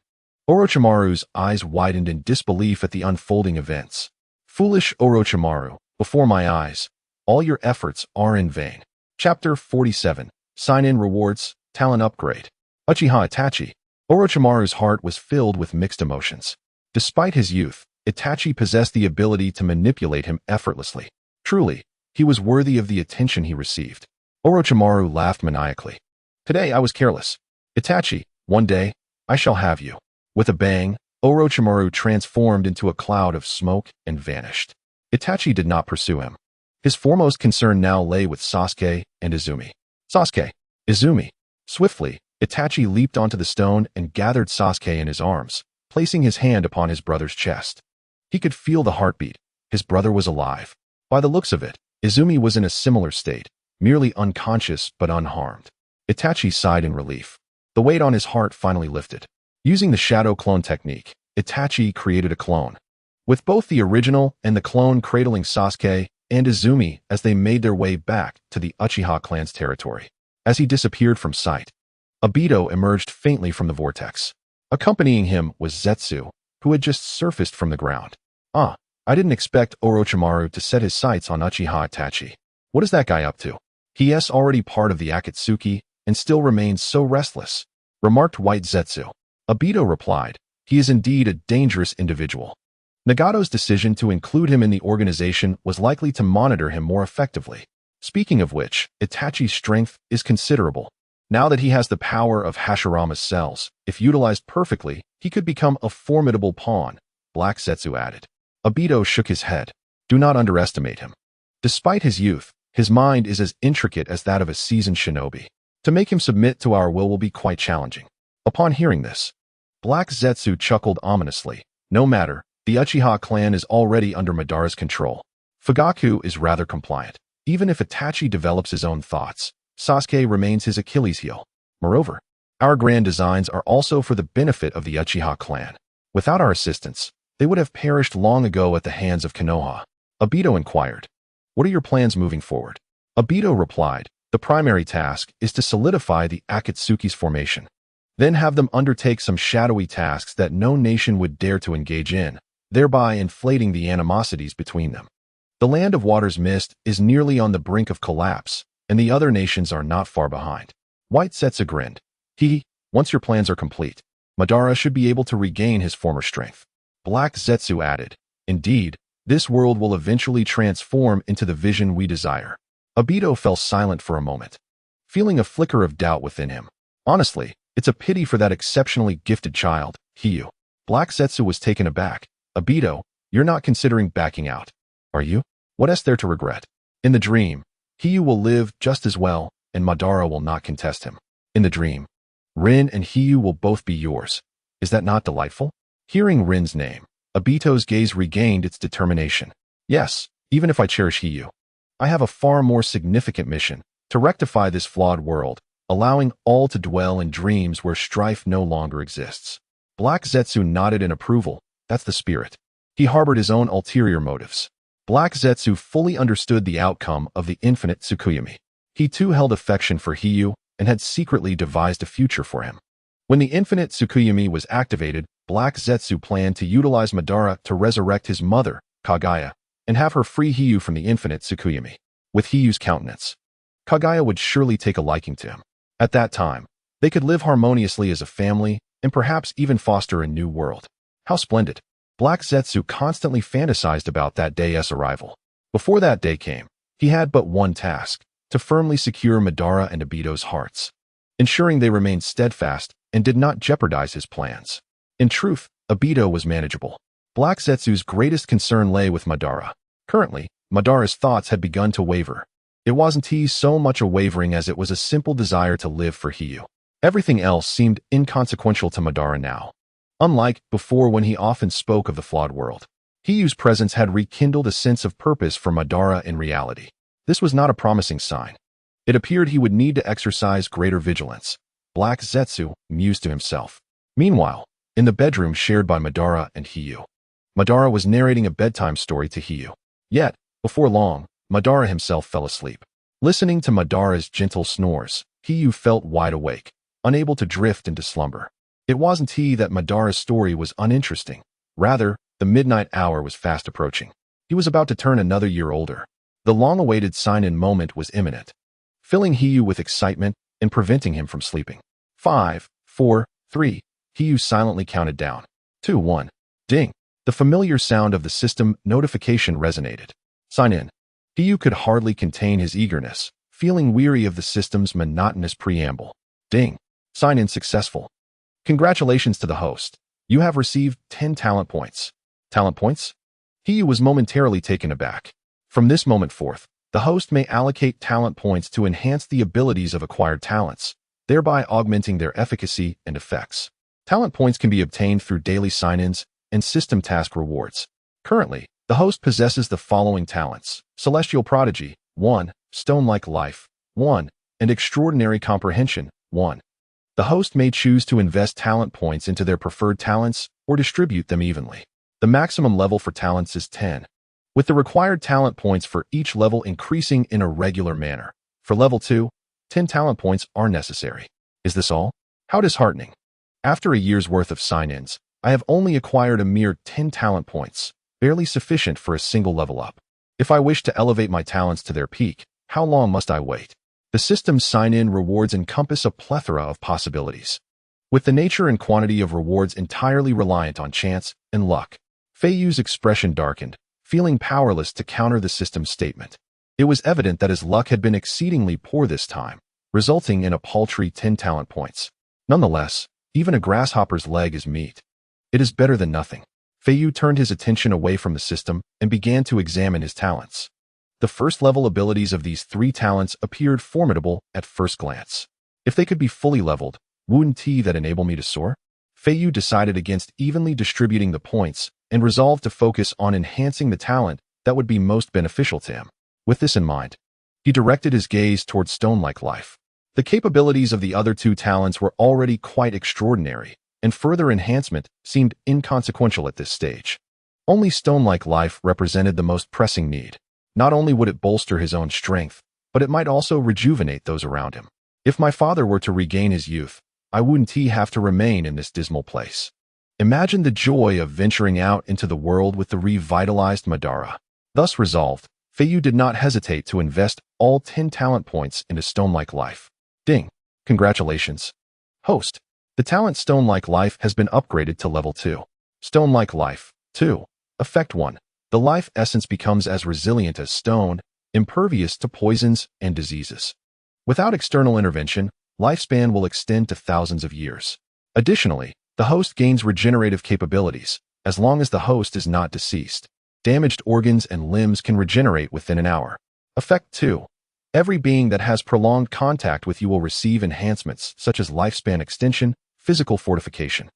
Orochimaru's eyes widened in disbelief at the unfolding events. "Foolish Orochimaru, before my eyes, all your efforts are in vain." Chapter 47. Sign-in rewards, talent upgrade. Uchiha Itachi. Orochimaru's heart was filled with mixed emotions. Despite his youth, Itachi possessed the ability to manipulate him effortlessly. Truly, he was worthy of the attention he received. Orochimaru laughed maniacally. "Today I was careless. Itachi, one day, I shall have you." With a bang, Orochimaru transformed into a cloud of smoke and vanished. Itachi did not pursue him. His foremost concern now lay with Sasuke and Izumi. "Sasuke, Izumi." Swiftly, Itachi leaped onto the stone and gathered Sasuke in his arms, placing his hand upon his brother's chest. He could feel the heartbeat. His brother was alive. By the looks of it, Izumi was in a similar state, merely unconscious but unharmed. Itachi sighed in relief. The weight on his heart finally lifted. Using the shadow clone technique, Itachi created a clone. With both the original and the clone cradling Sasuke and Izumi as they made their way back to the Uchiha clan's territory. As he disappeared from sight, Obito emerged faintly from the vortex. Accompanying him was Zetsu, who had just surfaced from the ground. "Ah, I didn't expect Orochimaru to set his sights on Uchiha Itachi. What is that guy up to? He's already part of the Akatsuki and still remains so restless," remarked White Zetsu. Obito replied, "He is indeed a dangerous individual. Nagato's decision to include him in the organization was likely to monitor him more effectively. Speaking of which, Itachi's strength is considerable. Now that he has the power of Hashirama's cells, if utilized perfectly, he could become a formidable pawn," Black Zetsu added. Obito shook his head. "Do not underestimate him. Despite his youth, his mind is as intricate as that of a seasoned shinobi. To make him submit to our will be quite challenging." Upon hearing this, Black Zetsu chuckled ominously. "No matter, the Uchiha clan is already under Madara's control. Fugaku is rather compliant. Even if Itachi develops his own thoughts, Sasuke remains his Achilles heel. Moreover, our grand designs are also for the benefit of the Uchiha clan. Without our assistance, they would have perished long ago at the hands of Konoha. Obito inquired, "What are your plans moving forward?" Obito replied, "The primary task is to solidify the Akatsuki's formation. Then have them undertake some shadowy tasks that no nation would dare to engage in, thereby inflating the animosities between them. The land of Water's Mist is nearly on the brink of collapse, and the other nations are not far behind." White Zetsu grinned. Once your plans are complete, Madara should be able to regain his former strength." Black Zetsu added, "Indeed, this world will eventually transform into the vision we desire." Obito fell silent for a moment, feeling a flicker of doubt within him. "Honestly, it's a pity for that exceptionally gifted child, Feiyu." Black Zetsu was taken aback. "Obito, you're not considering backing out, are you? What is there to regret? In the dream, Feiyu will live just as well, and Madara will not contest him. In the dream, Rin and Feiyu will both be yours. Is that not delightful?" Hearing Rin's name, Obito's gaze regained its determination. "Yes, even if I cherish Feiyu, I have a far more significant mission, to rectify this flawed world, allowing all to dwell in dreams where strife no longer exists." Black Zetsu nodded in approval. That's the spirit. He harbored his own ulterior motives. Black Zetsu fully understood the outcome of the infinite Tsukuyomi. He too held affection for Feiyu and had secretly devised a future for him. When the infinite Tsukuyomi was activated, Black Zetsu planned to utilize Madara to resurrect his mother, Kaguya, and have her free Feiyu from the infinite Tsukuyomi. With Feiyu's countenance, Kaguya would surely take a liking to him. At that time, they could live harmoniously as a family and perhaps even foster a new world. How splendid! Black Zetsu constantly fantasized about that day's arrival. Before that day came, he had but one task: to firmly secure Madara and Obito's hearts, ensuring they remained steadfast and did not jeopardize his plans. In truth, Obito was manageable. Black Zetsu's greatest concern lay with Madara. Currently, Madara's thoughts had begun to waver. It wasn't so much a wavering as it was a simple desire to live for Feiyu. Everything else seemed inconsequential to Madara now. Unlike before when he often spoke of the flawed world, Feiyu's presence had rekindled a sense of purpose for Madara in reality. This was not a promising sign. It appeared he would need to exercise greater vigilance. Black Zetsu mused to himself. Meanwhile, in the bedroom shared by Madara and Feiyu, Madara was narrating a bedtime story to Feiyu. Yet, before long, Madara himself fell asleep. Listening to Madara's gentle snores, Feiyu felt wide awake, unable to drift into slumber. It wasn't that Madara's story was uninteresting. Rather, the midnight hour was fast approaching. He was about to turn another year older. The long-awaited sign-in moment was imminent, filling Feiyu with excitement and preventing him from sleeping. 5, 4, 3. Feiyu silently counted down. 2, 1. Ding. The familiar sound of the system notification resonated. Sign in. Feiyu could hardly contain his eagerness, feeling weary of the system's monotonous preamble. Ding. Sign in successful. Congratulations to the host. You have received 10 talent points. Talent points? Feiyu was momentarily taken aback. From this moment forth, the host may allocate talent points to enhance the abilities of acquired talents, thereby augmenting their efficacy and effects. Talent points can be obtained through daily sign-ins and system task rewards. Currently, the host possesses the following talents: Celestial Prodigy, 1, Stone-like Life, 1, and Extraordinary Comprehension, 1. The host may choose to invest talent points into their preferred talents or distribute them evenly. The maximum level for talents is 10, with the required talent points for each level increasing in a regular manner. For level 2, 10 talent points are necessary. Is this all? How disheartening. After a year's worth of sign-ins, I have only acquired a mere 10 talent points, barely sufficient for a single level up. If I wish to elevate my talents to their peak, how long must I wait? The system's sign-in rewards encompass a plethora of possibilities, with the nature and quantity of rewards entirely reliant on chance and luck. Feiyu's expression darkened, feeling powerless to counter the system's statement. It was evident that his luck had been exceedingly poor this time, resulting in a paltry 10 talent points. Nonetheless, even a grasshopper's leg is meat. It is better than nothing. Feiyu turned his attention away from the system and began to examine his talents. The first-level abilities of these 3 talents appeared formidable at first glance. If they could be fully leveled, wouldn't that enable me to soar? Feiyu decided against evenly distributing the points and resolved to focus on enhancing the talent that would be most beneficial to him. With this in mind, he directed his gaze towards Stone-like Life. The capabilities of the other 2 talents were already quite extraordinary, and further enhancement seemed inconsequential at this stage. Only stone-like life represented the most pressing need. Not only would it bolster his own strength, but it might also rejuvenate those around him. If my father were to regain his youth, I wouldn't he have to remain in this dismal place. Imagine the joy of venturing out into the world with the revitalized Madara. Thus resolved, Feiyu did not hesitate to invest all 10 talent points into stone-like life. Ding! Congratulations. Host. The talent stone-like life has been upgraded to level 2. Stone-like life. 2. Effect 1. The life essence becomes as resilient as stone, impervious to poisons and diseases. Without external intervention, lifespan will extend to thousands of years. Additionally, the host gains regenerative capabilities, as long as the host is not deceased. Damaged organs and limbs can regenerate within an hour. Effect 2. Every being that has prolonged contact with you will receive enhancements such as lifespan extension, physical fortification,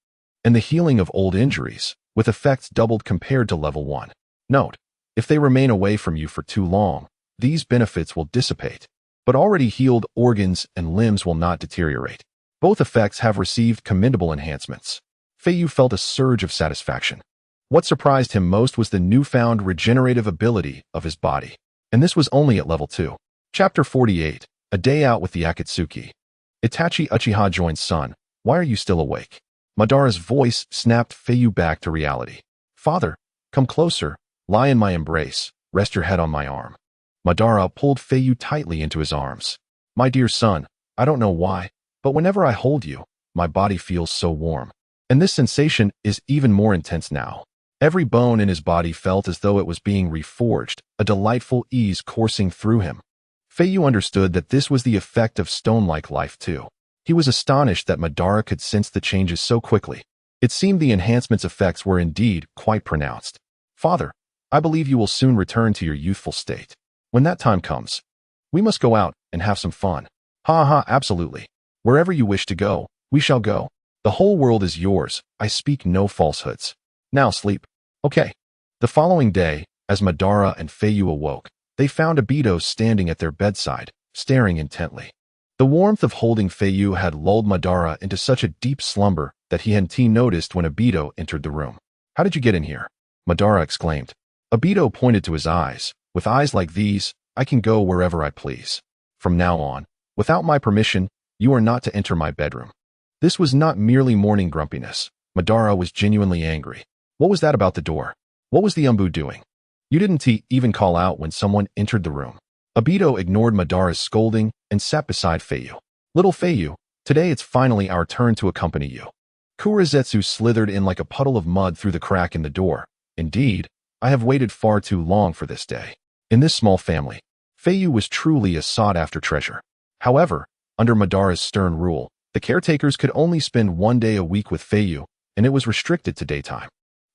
and the healing of old injuries, with effects doubled compared to level 1. Note: if they remain away from you for too long, these benefits will dissipate, but already healed organs and limbs will not deteriorate. Both effects have received commendable enhancements. Feiyu felt a surge of satisfaction. What surprised him most was the newfound regenerative ability of his body, and this was only at level 2. Chapter 48. A Day Out with the Akatsuki. Itachi Uchiha joins Son. Why are you still awake? Madara's voice snapped Feiyu back to reality. Father, come closer, lie in my embrace, rest your head on my arm. Madara pulled Feiyu tightly into his arms. My dear son, I don't know why, but whenever I hold you, my body feels so warm. And this sensation is even more intense now. Every bone in his body felt as though it was being reforged, a delightful ease coursing through him. Feiyu understood that this was the effect of stone-like life too. He was astonished that Madara could sense the changes so quickly. It seemed the enhancement's effects were indeed quite pronounced. Father, I believe you will soon return to your youthful state. When that time comes, we must go out and have some fun. Ha ha, absolutely. Wherever you wish to go, we shall go. The whole world is yours. I speak no falsehoods. Now sleep. Okay. The following day, as Madara and Feiyu awoke, they found Obito standing at their bedside, staring intently. The warmth of holding Feiyu had lulled Madara into such a deep slumber that he hadn't noticed when Obito entered the room. How did you get in here? Madara exclaimed. Obito pointed to his eyes. With eyes like these, I can go wherever I please. From now on, without my permission, you are not to enter my bedroom. This was not merely morning grumpiness. Madara was genuinely angry. What was that about the door? What was the imbued doing? You didn't even call out when someone entered the room. Obito ignored Madara's scolding and sat beside Feiyu. Little Feiyu, today it's finally our turn to accompany you. Zetsu slithered in like a puddle of mud through the crack in the door. Indeed, I have waited far too long for this day. In this small family, Feiyu was truly a sought-after treasure. However, under Madara's stern rule, the caretakers could only spend 1 day a week with Feiyu, and it was restricted to daytime.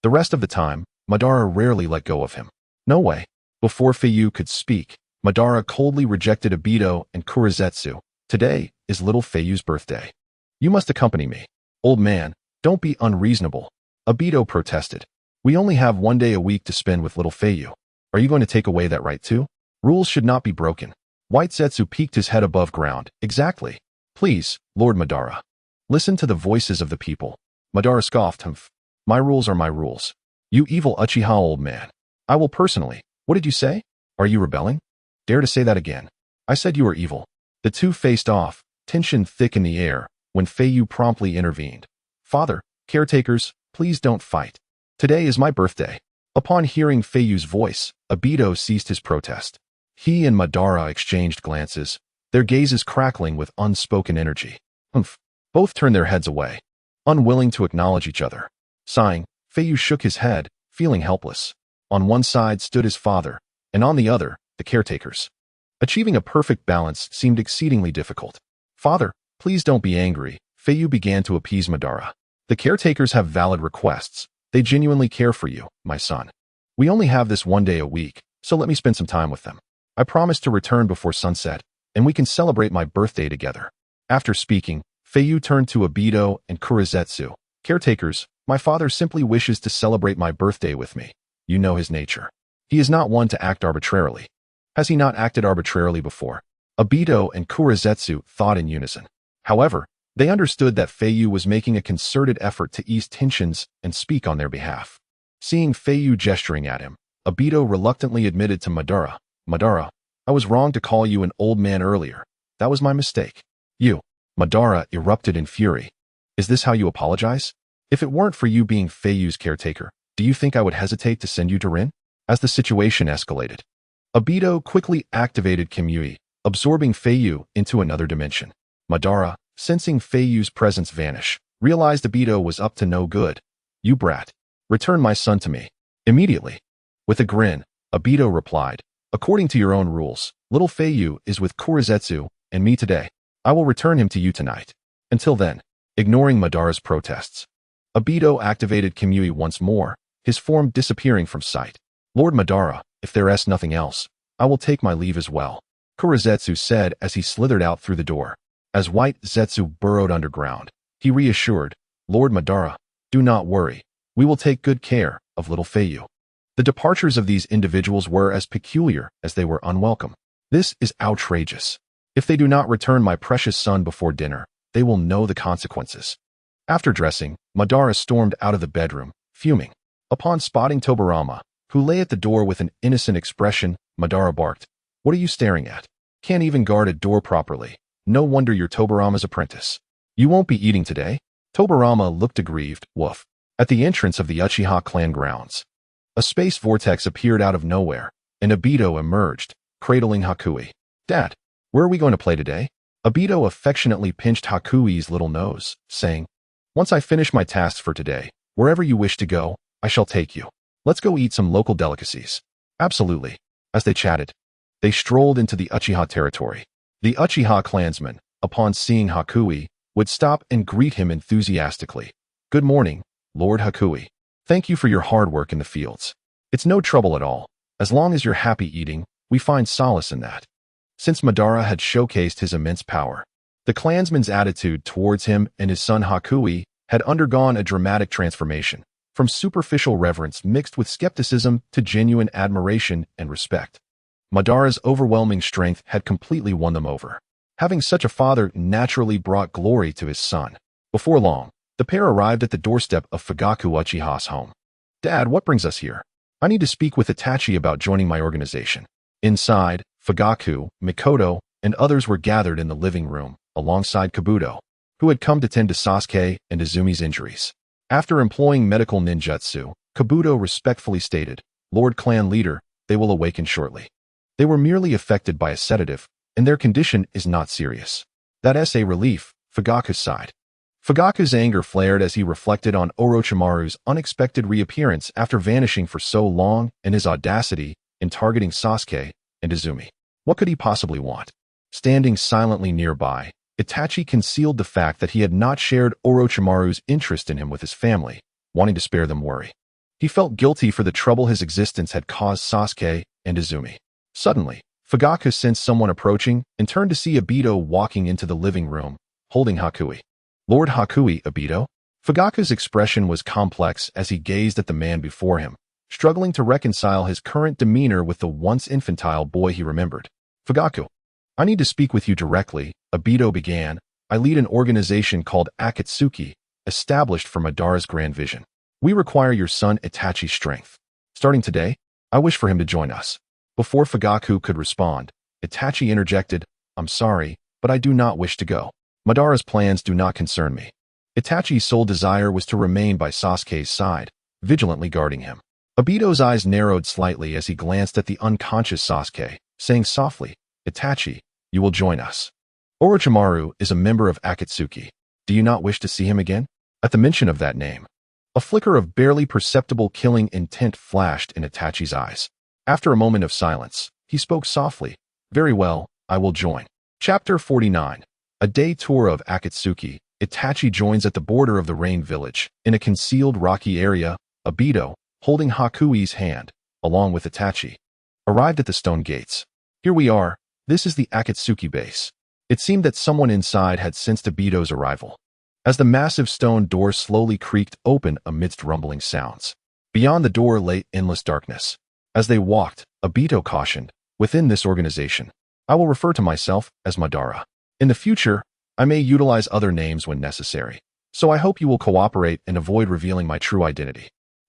The rest of the time, Madara rarely let go of him. No way. Before Feiyu could speak, Madara coldly rejected Obito and Zetsu. Today is little Feiyu's birthday. You must accompany me. Old man, don't be unreasonable. Obito protested. We only have 1 day a week to spend with little Feiyu. Are you going to take away that right too? Rules should not be broken. White Zetsu peeked his head above ground. Exactly. Please, Lord Madara. Listen to the voices of the people. Madara scoffed. Humph. My rules are my rules. You evil Uchiha old man. I will personally. What did you say? Are you rebelling? Dare to say that again. I said you are evil. The two faced off, tension thick in the air, when Feiyu promptly intervened. Father, caretakers, please don't fight. Today is my birthday. Upon hearing Feiyu's voice, Obito ceased his protest. He and Madara exchanged glances, their gazes crackling with unspoken energy. Humph. Both turned their heads away, unwilling to acknowledge each other. Sighing, Feiyu shook his head, feeling helpless. On one side stood his father, and on the other, the caretakers. Achieving a perfect balance seemed exceedingly difficult. Father, please don't be angry, Feiyu began to appease Madara. The caretakers have valid requests. They genuinely care for you, my son. We only have this 1 day a week, so let me spend some time with them. I promise to return before sunset, and we can celebrate my birthday together. After speaking, Feiyu turned to Obito and Zetsu. Caretakers, my father simply wishes to celebrate my birthday with me. You know his nature. He is not one to act arbitrarily. Has he not acted arbitrarily before? Obito and Zetsu thought in unison. However, they understood that Feiyu was making a concerted effort to ease tensions and speak on their behalf. Seeing Feiyu gesturing at him, Obito reluctantly admitted to Madara, Madara, I was wrong to call you an old man earlier. That was my mistake. You. Madara erupted in fury. Is this how you apologize? If it weren't for you being Feiyu's caretaker, do you think I would hesitate to send you to Rin? As the situation escalated, Obito quickly activated Kimui, absorbing Feiyu into another dimension. Madara, sensing Feiyu's presence vanish, realized Obito was up to no good. You brat. Return my son to me. Immediately. With a grin, Obito replied, according to your own rules, little Feiyu is with White Zetsu and me today. I will return him to you tonight. Until then, ignoring Madara's protests, Obito activated Kimui once more, his form disappearing from sight. Lord Madara, if there is nothing else, I will take my leave as well, White Zetsu said as he slithered out through the door. As White Zetsu burrowed underground, he reassured, Lord Madara, do not worry. We will take good care of little Feiyu. The departures of these individuals were as peculiar as they were unwelcome. This is outrageous. If they do not return my precious son before dinner, they will know the consequences. After dressing, Madara stormed out of the bedroom, fuming. Upon spotting Tobirama, who lay at the door with an innocent expression, Madara barked, What are you staring at? Can't even guard a door properly. No wonder you're Tobirama's apprentice. You won't be eating today? Tobirama looked aggrieved, woof. At the entrance of the Uchiha clan grounds, a space vortex appeared out of nowhere, and Obito emerged, cradling Hakui. Dad, where are we going to play today? Obito affectionately pinched Hakui's little nose, saying, Once I finish my tasks for today, wherever you wish to go, I shall take you. Let's go eat some local delicacies. Absolutely. As they chatted, they strolled into the Uchiha territory. The Uchiha clansmen, upon seeing Hakui, would stop and greet him enthusiastically. Good morning, Lord Hakui. Thank you for your hard work in the fields. It's no trouble at all. As long as you're happy eating, we find solace in that. Since Madara had showcased his immense power, the clansman's attitude towards him and his son Hakui had undergone a dramatic transformation, from superficial reverence mixed with skepticism to genuine admiration and respect. Madara's overwhelming strength had completely won them over. Having such a father naturally brought glory to his son. Before long, the pair arrived at the doorstep of Fugaku Uchiha's home. Dad, what brings us here? I need to speak with Itachi about joining my organization. Inside, Fugaku, Mikoto, and others were gathered in the living room, alongside Kabuto, who had come to tend to Sasuke and Izumi's injuries. After employing medical ninjutsu, Kabuto respectfully stated, Lord Clan Leader, they will awaken shortly. They were merely affected by a sedative, and their condition is not serious. That's a relief, Fugaku sighed. Fugaku's anger flared as he reflected on Orochimaru's unexpected reappearance after vanishing for so long and his audacity in targeting Sasuke and Izumi. What could he possibly want? Standing silently nearby, Itachi concealed the fact that he had not shared Orochimaru's interest in him with his family, wanting to spare them worry. He felt guilty for the trouble his existence had caused Sasuke and Izumi. Suddenly, Fugaku sensed someone approaching and turned to see Obito walking into the living room, holding Hakui. Lord Hakui, Obito? Fugaku's expression was complex as he gazed at the man before him, struggling to reconcile his current demeanor with the once infantile boy he remembered. Fugaku, I need to speak with you directly, Obito began. I lead an organization called Akatsuki, established for Madara's grand vision. We require your son Itachi's strength. Starting today, I wish for him to join us. Before Fugaku could respond, Itachi interjected, I'm sorry, but I do not wish to go. Madara's plans do not concern me. Itachi's sole desire was to remain by Sasuke's side, vigilantly guarding him. Obito's eyes narrowed slightly as he glanced at the unconscious Sasuke, saying softly, Itachi, you will join us. Orochimaru is a member of Akatsuki. Do you not wish to see him again? At the mention of that name, a flicker of barely perceptible killing intent flashed in Itachi's eyes. After a moment of silence, he spoke softly, Very well, I will join. Chapter 49. A day tour of Akatsuki. Itachi joins at the border of the Rain Village, in a concealed rocky area. Obito, holding Hakui's hand, along with Itachi, arrived at the stone gates. Here we are. This is the Akatsuki base. It seemed that someone inside had sensed Obito's arrival, as the massive stone door slowly creaked open amidst rumbling sounds. Beyond the door lay endless darkness. As they walked, Obito cautioned, Within this organization, I will refer to myself as Madara. In the future, I may utilize other names when necessary, so I hope you will cooperate and avoid revealing my true identity.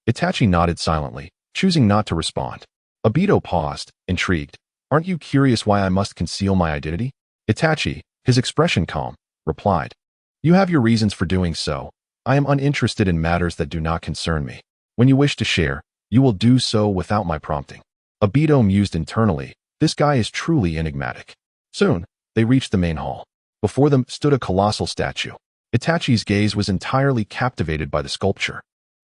Itachi nodded silently, choosing not to respond. Obito paused, intrigued. Aren't you curious why I must conceal my identity? Itachi, his expression calm, replied. You have your reasons for doing so. I am uninterested in matters that do not concern me. When you wish to share, you will do so without my prompting. Obito mused internally. This guy is truly enigmatic. Soon, they reached the main hall. Before them stood a colossal statue. Itachi's gaze was entirely captivated by the sculpture,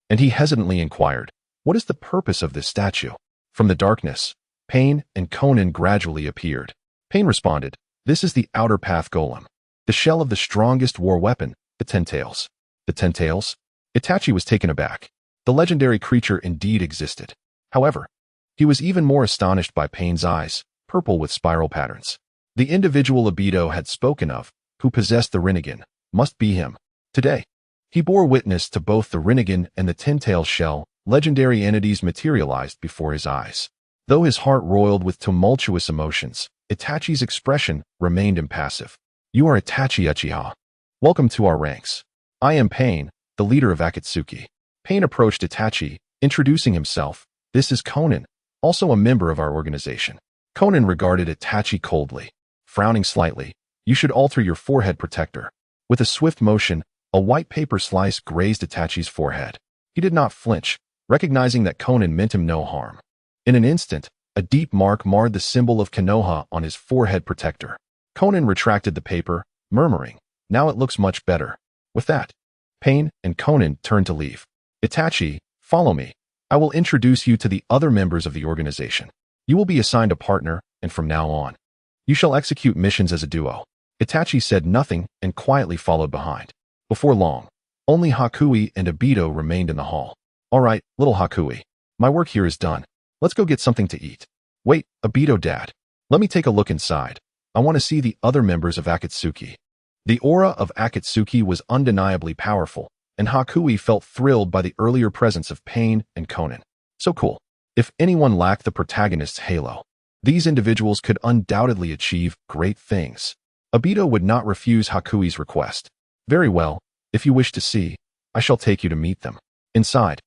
and he hesitantly inquired, what is the purpose of this statue? From the darkness, Pain and Konan gradually appeared. Pain responded, this is the outer path golem, the shell of the strongest war weapon, the Ten Tails. The Ten Tails? Itachi was taken aback. The legendary creature indeed existed. However, he was even more astonished by Pain's eyes, purple with spiral patterns. The individual Obito had spoken of, who possessed the Rinnegan, must be him. Today, he bore witness to both the Rinnegan and the Ten-Tailed shell, legendary entities materialized before his eyes. Though his heart roiled with tumultuous emotions, Itachi's expression remained impassive. You are Itachi Uchiha. Welcome to our ranks. I am Pain, the leader of Akatsuki. Pain approached Itachi, introducing himself. This is Konan, also a member of our organization. Konan regarded Itachi coldly. Frowning slightly, you should alter your forehead protector. With a swift motion, a white paper slice grazed Itachi's forehead. He did not flinch, recognizing that Konan meant him no harm. In an instant, a deep mark marred the symbol of Konoha on his forehead protector. Konan retracted the paper, murmuring, now it looks much better. With that, Pain and Konan turned to leave. Itachi, follow me. I will introduce you to the other members of the organization. You will be assigned a partner, and from now on, you shall execute missions as a duo. Itachi said nothing and quietly followed behind. Before long, only Hakui and Obito remained in the hall. All right, little Hakui. My work here is done. Let's go get something to eat. Wait, Obito dad. Let me take a look inside. I want to see the other members of Akatsuki. The aura of Akatsuki was undeniably powerful, and Hakui felt thrilled by the earlier presence of Pain and Konan. So cool. If anyone lacked the protagonist's halo, these individuals could undoubtedly achieve great things. Obito would not refuse Hakui's request. Very well, if you wish to see, I shall take you to meet them. Inside,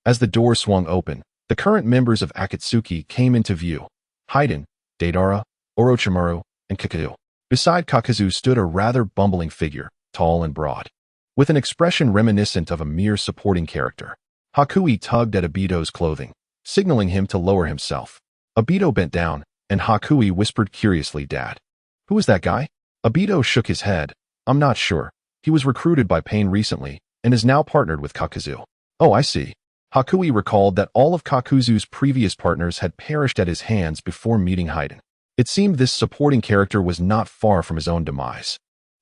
as the door swung open, the current members of Akatsuki came into view. Haiden, Deidara, Orochimaru, and Kakazu. Beside Kakazu stood a rather bumbling figure, tall and broad, with an expression reminiscent of a mere supporting character. Hakui tugged at Obito's clothing, signaling him to lower himself. Obito bent down, and Hakui whispered curiously, Dad. Who is that guy? Obito shook his head. I'm not sure. He was recruited by Pain recently, and is now partnered with Kakazu. Oh, I see. Hakui recalled that all of Kakuzu's previous partners had perished at his hands before meeting Haiden. It seemed this supporting character was not far from his own demise.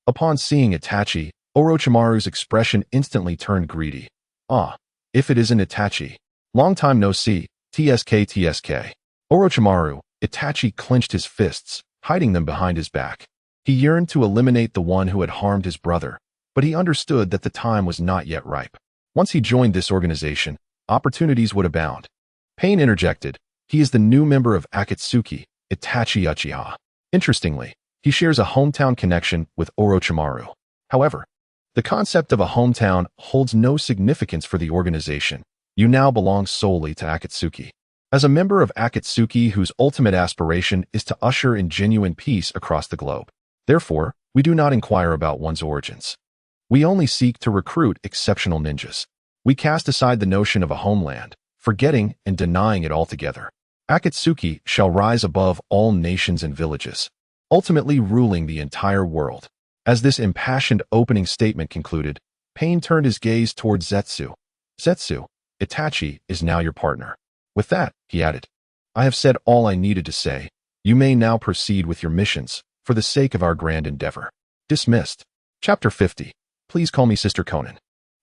Upon seeing Itachi, Orochimaru's expression instantly turned greedy. Ah, if it isn't Itachi. Long time no see, TSK. Orochimaru, Itachi clenched his fists, hiding them behind his back. He yearned to eliminate the one who had harmed his brother, but he understood that the time was not yet ripe. Once he joined this organization, opportunities would abound. Pain interjected, he is the new member of Akatsuki, Itachi Uchiha. Interestingly, he shares a hometown connection with Orochimaru. However, the concept of a hometown holds no significance for the organization. You now belong solely to Akatsuki. As a member of Akatsuki whose ultimate aspiration is to usher in genuine peace across the globe. Therefore, we do not inquire about one's origins. We only seek to recruit exceptional ninjas. We cast aside the notion of a homeland, forgetting and denying it altogether. Akatsuki shall rise above all nations and villages, ultimately ruling the entire world. As this impassioned opening statement concluded, Pain turned his gaze toward Zetsu. Zetsu, Itachi is now your partner. With that, he added, I have said all I needed to say. You may now proceed with your missions, for the sake of our grand endeavor. Dismissed. Chapter 50. Please call me Sister Konan.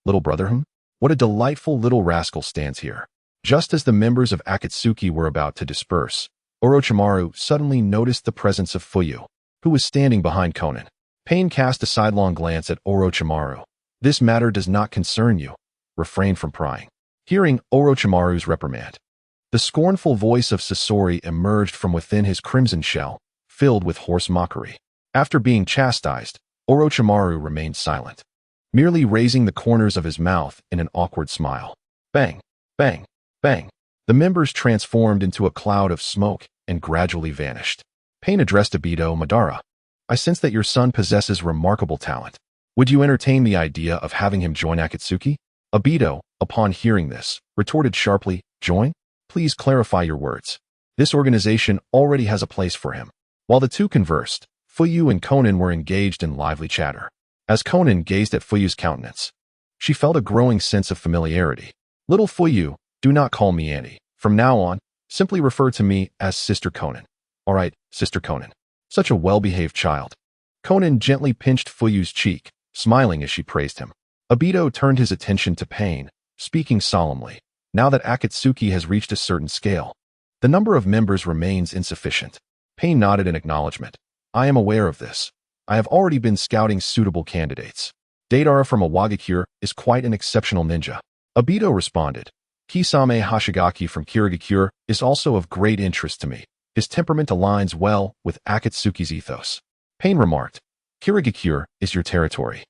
Little brother, What a delightful little rascal stands here. Just as the members of Akatsuki were about to disperse, Orochimaru suddenly noticed the presence of Feiyu, who was standing behind Konan. Pain cast a sidelong glance at Orochimaru. This matter does not concern you. Refrain from prying. Hearing Orochimaru's reprimand, the scornful voice of Sasori emerged from within his crimson shell, filled with hoarse mockery. After being chastised, Orochimaru remained silent, merely raising the corners of his mouth in an awkward smile. Bang! Bang, bang. The members transformed into a cloud of smoke and gradually vanished. Pain addressed Obito. Madara, I sense that your son possesses remarkable talent. Would you entertain the idea of having him join Akatsuki? Obito, upon hearing this, retorted sharply, join? Please clarify your words. This organization already has a place for him. While the two conversed, Feiyu and Konan were engaged in lively chatter. As Konan gazed at Feiyu's countenance, she felt a growing sense of familiarity. Little Feiyu, do not call me Auntie. From now on, simply refer to me as Sister Konan. All right, Sister Konan. Such a well-behaved child. Konan gently pinched Feiyu's cheek, smiling as she praised him. Obito turned his attention to Pain, speaking solemnly. Now that Akatsuki has reached a certain scale, the number of members remains insufficient. Pain nodded in acknowledgement. I am aware of this. I have already been scouting suitable candidates. Deidara from Awagakure is quite an exceptional ninja. Obito responded. Kisame Hashigaki from Kirigakure is also of great interest to me. His temperament aligns well with Akatsuki's ethos. Pain remarked. Kirigakure is your territory.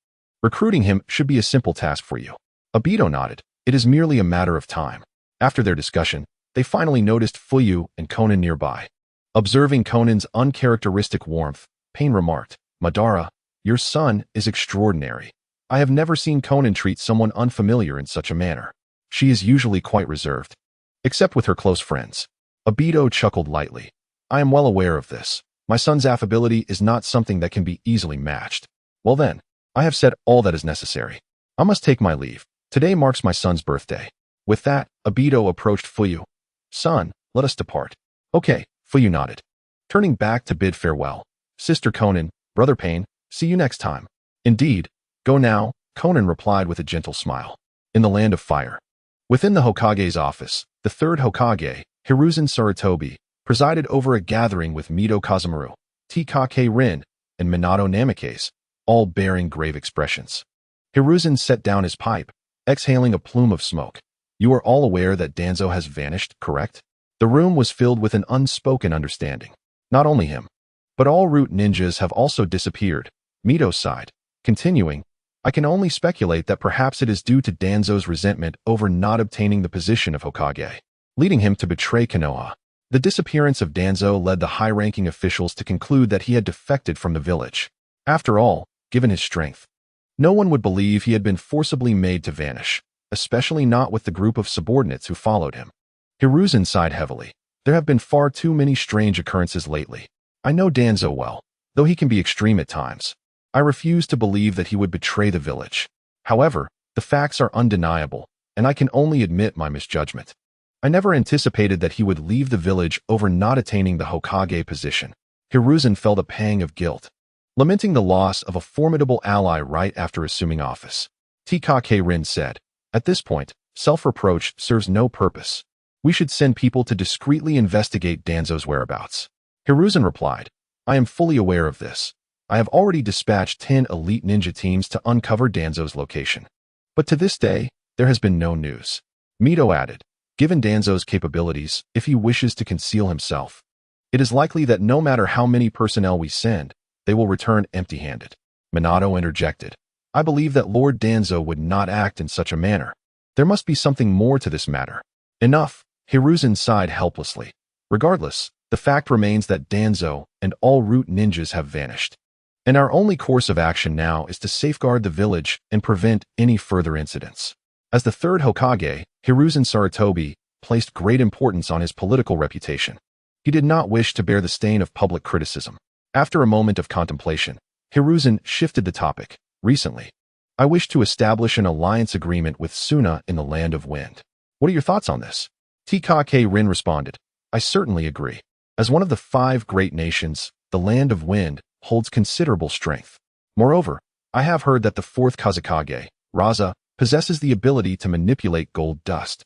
Recruiting him should be a simple task for you. Obito nodded. It is merely a matter of time. After their discussion, they finally noticed Feiyu and Konan nearby. Observing Konan's uncharacteristic warmth, Pain remarked, Madara, your son is extraordinary. I have never seen Konan treat someone unfamiliar in such a manner. She is usually quite reserved, except with her close friends. Obito chuckled lightly. I am well aware of this. My son's affability is not something that can be easily matched. Well then, I have said all that is necessary. I must take my leave. Today marks my son's birthday. With that, Obito approached Feiyu. Son, let us depart. Okay, Feiyu nodded. Turning back to bid farewell. Sister Konan, Brother Pain, see you next time. Indeed, go now, Konan replied with a gentle smile. In the land of fire. Within the Hokage's office, the third Hokage, Hiruzen Sarutobi, presided over a gathering with Mito Kazemaru, Tikake Rin, and Minato Namikaze, all bearing grave expressions. Hiruzen set down his pipe, exhaling a plume of smoke. You are all aware that Danzo has vanished, correct? The room was filled with an unspoken understanding. Not only him, but all root ninjas have also disappeared. Mito sighed, continuing, I can only speculate that perhaps it is due to Danzo's resentment over not obtaining the position of Hokage, leading him to betray Konoha. The disappearance of Danzo led the high-ranking officials to conclude that he had defected from the village. After all, given his strength, no one would believe he had been forcibly made to vanish, especially not with the group of subordinates who followed him. Hiruzen sighed heavily. There have been far too many strange occurrences lately. I know Danzo well, though he can be extreme at times. I refuse to believe that he would betray the village. However, the facts are undeniable, and I can only admit my misjudgment. I never anticipated that he would leave the village over not attaining the Hokage position. Hiruzen felt a pang of guilt, lamenting the loss of a formidable ally right after assuming office. Tikake Rin said, at this point, self-reproach serves no purpose. We should send people to discreetly investigate Danzo's whereabouts. Hiruzen replied, I am fully aware of this. I have already dispatched 10 elite ninja teams to uncover Danzo's location. But to this day, there has been no news. Mito added, given Danzo's capabilities, if he wishes to conceal himself, it is likely that no matter how many personnel we send, they will return empty-handed. Minato interjected, I believe that Lord Danzo would not act in such a manner. There must be something more to this matter. Enough, Hiruzen sighed helplessly. Regardless, the fact remains that Danzo and all root ninjas have vanished. And our only course of action now is to safeguard the village and prevent any further incidents. As the third Hokage, Hiruzen Sarutobi placed great importance on his political reputation. He did not wish to bear the stain of public criticism. After a moment of contemplation, Hiruzen shifted the topic. Recently, I wish to establish an alliance agreement with Suna in the Land of Wind. What are your thoughts on this? Tikake Rin responded, I certainly agree. As one of the 5 great nations, the Land of Wind holds considerable strength. Moreover, I have heard that the 4th Kazekage, Raza, possesses the ability to manipulate gold dust,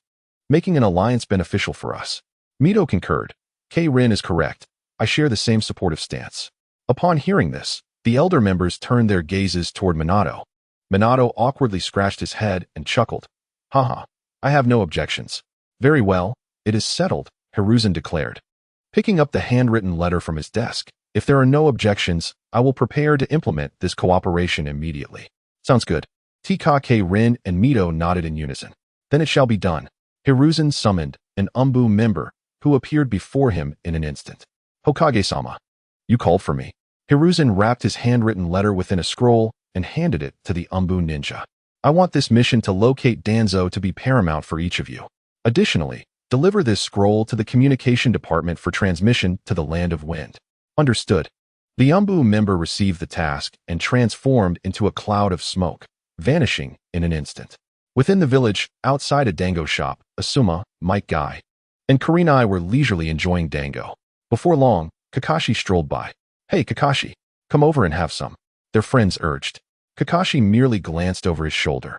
making an alliance beneficial for us. Mito concurred. K-Rin is correct. I share the same supportive stance. Upon hearing this, the elder members turned their gazes toward Minato. Minato awkwardly scratched his head and chuckled. Haha, I have no objections. Very well, it is settled, Hiruzen declared. Picking up the handwritten letter from his desk, if there are no objections, I will prepare to implement this cooperation immediately. Sounds good. Tikake Rin and Mito nodded in unison. Then it shall be done. Hiruzen summoned an Umbu member who appeared before him in an instant. Hokage-sama, you called for me. Hiruzen wrapped his handwritten letter within a scroll and handed it to the Umbu ninja. I want this mission to locate Danzo to be paramount for each of you. Additionally, deliver this scroll to the communication department for transmission to the Land of Wind. Understood. The Umbu member received the task and transformed into a cloud of smoke, vanishing in an instant. Within the village, outside a dango shop, Asuma, Mike Guy, and Kurenai were leisurely enjoying dango. Before long, Kakashi strolled by. Hey Kakashi, come over and have some, their friends urged. Kakashi merely glanced over his shoulder,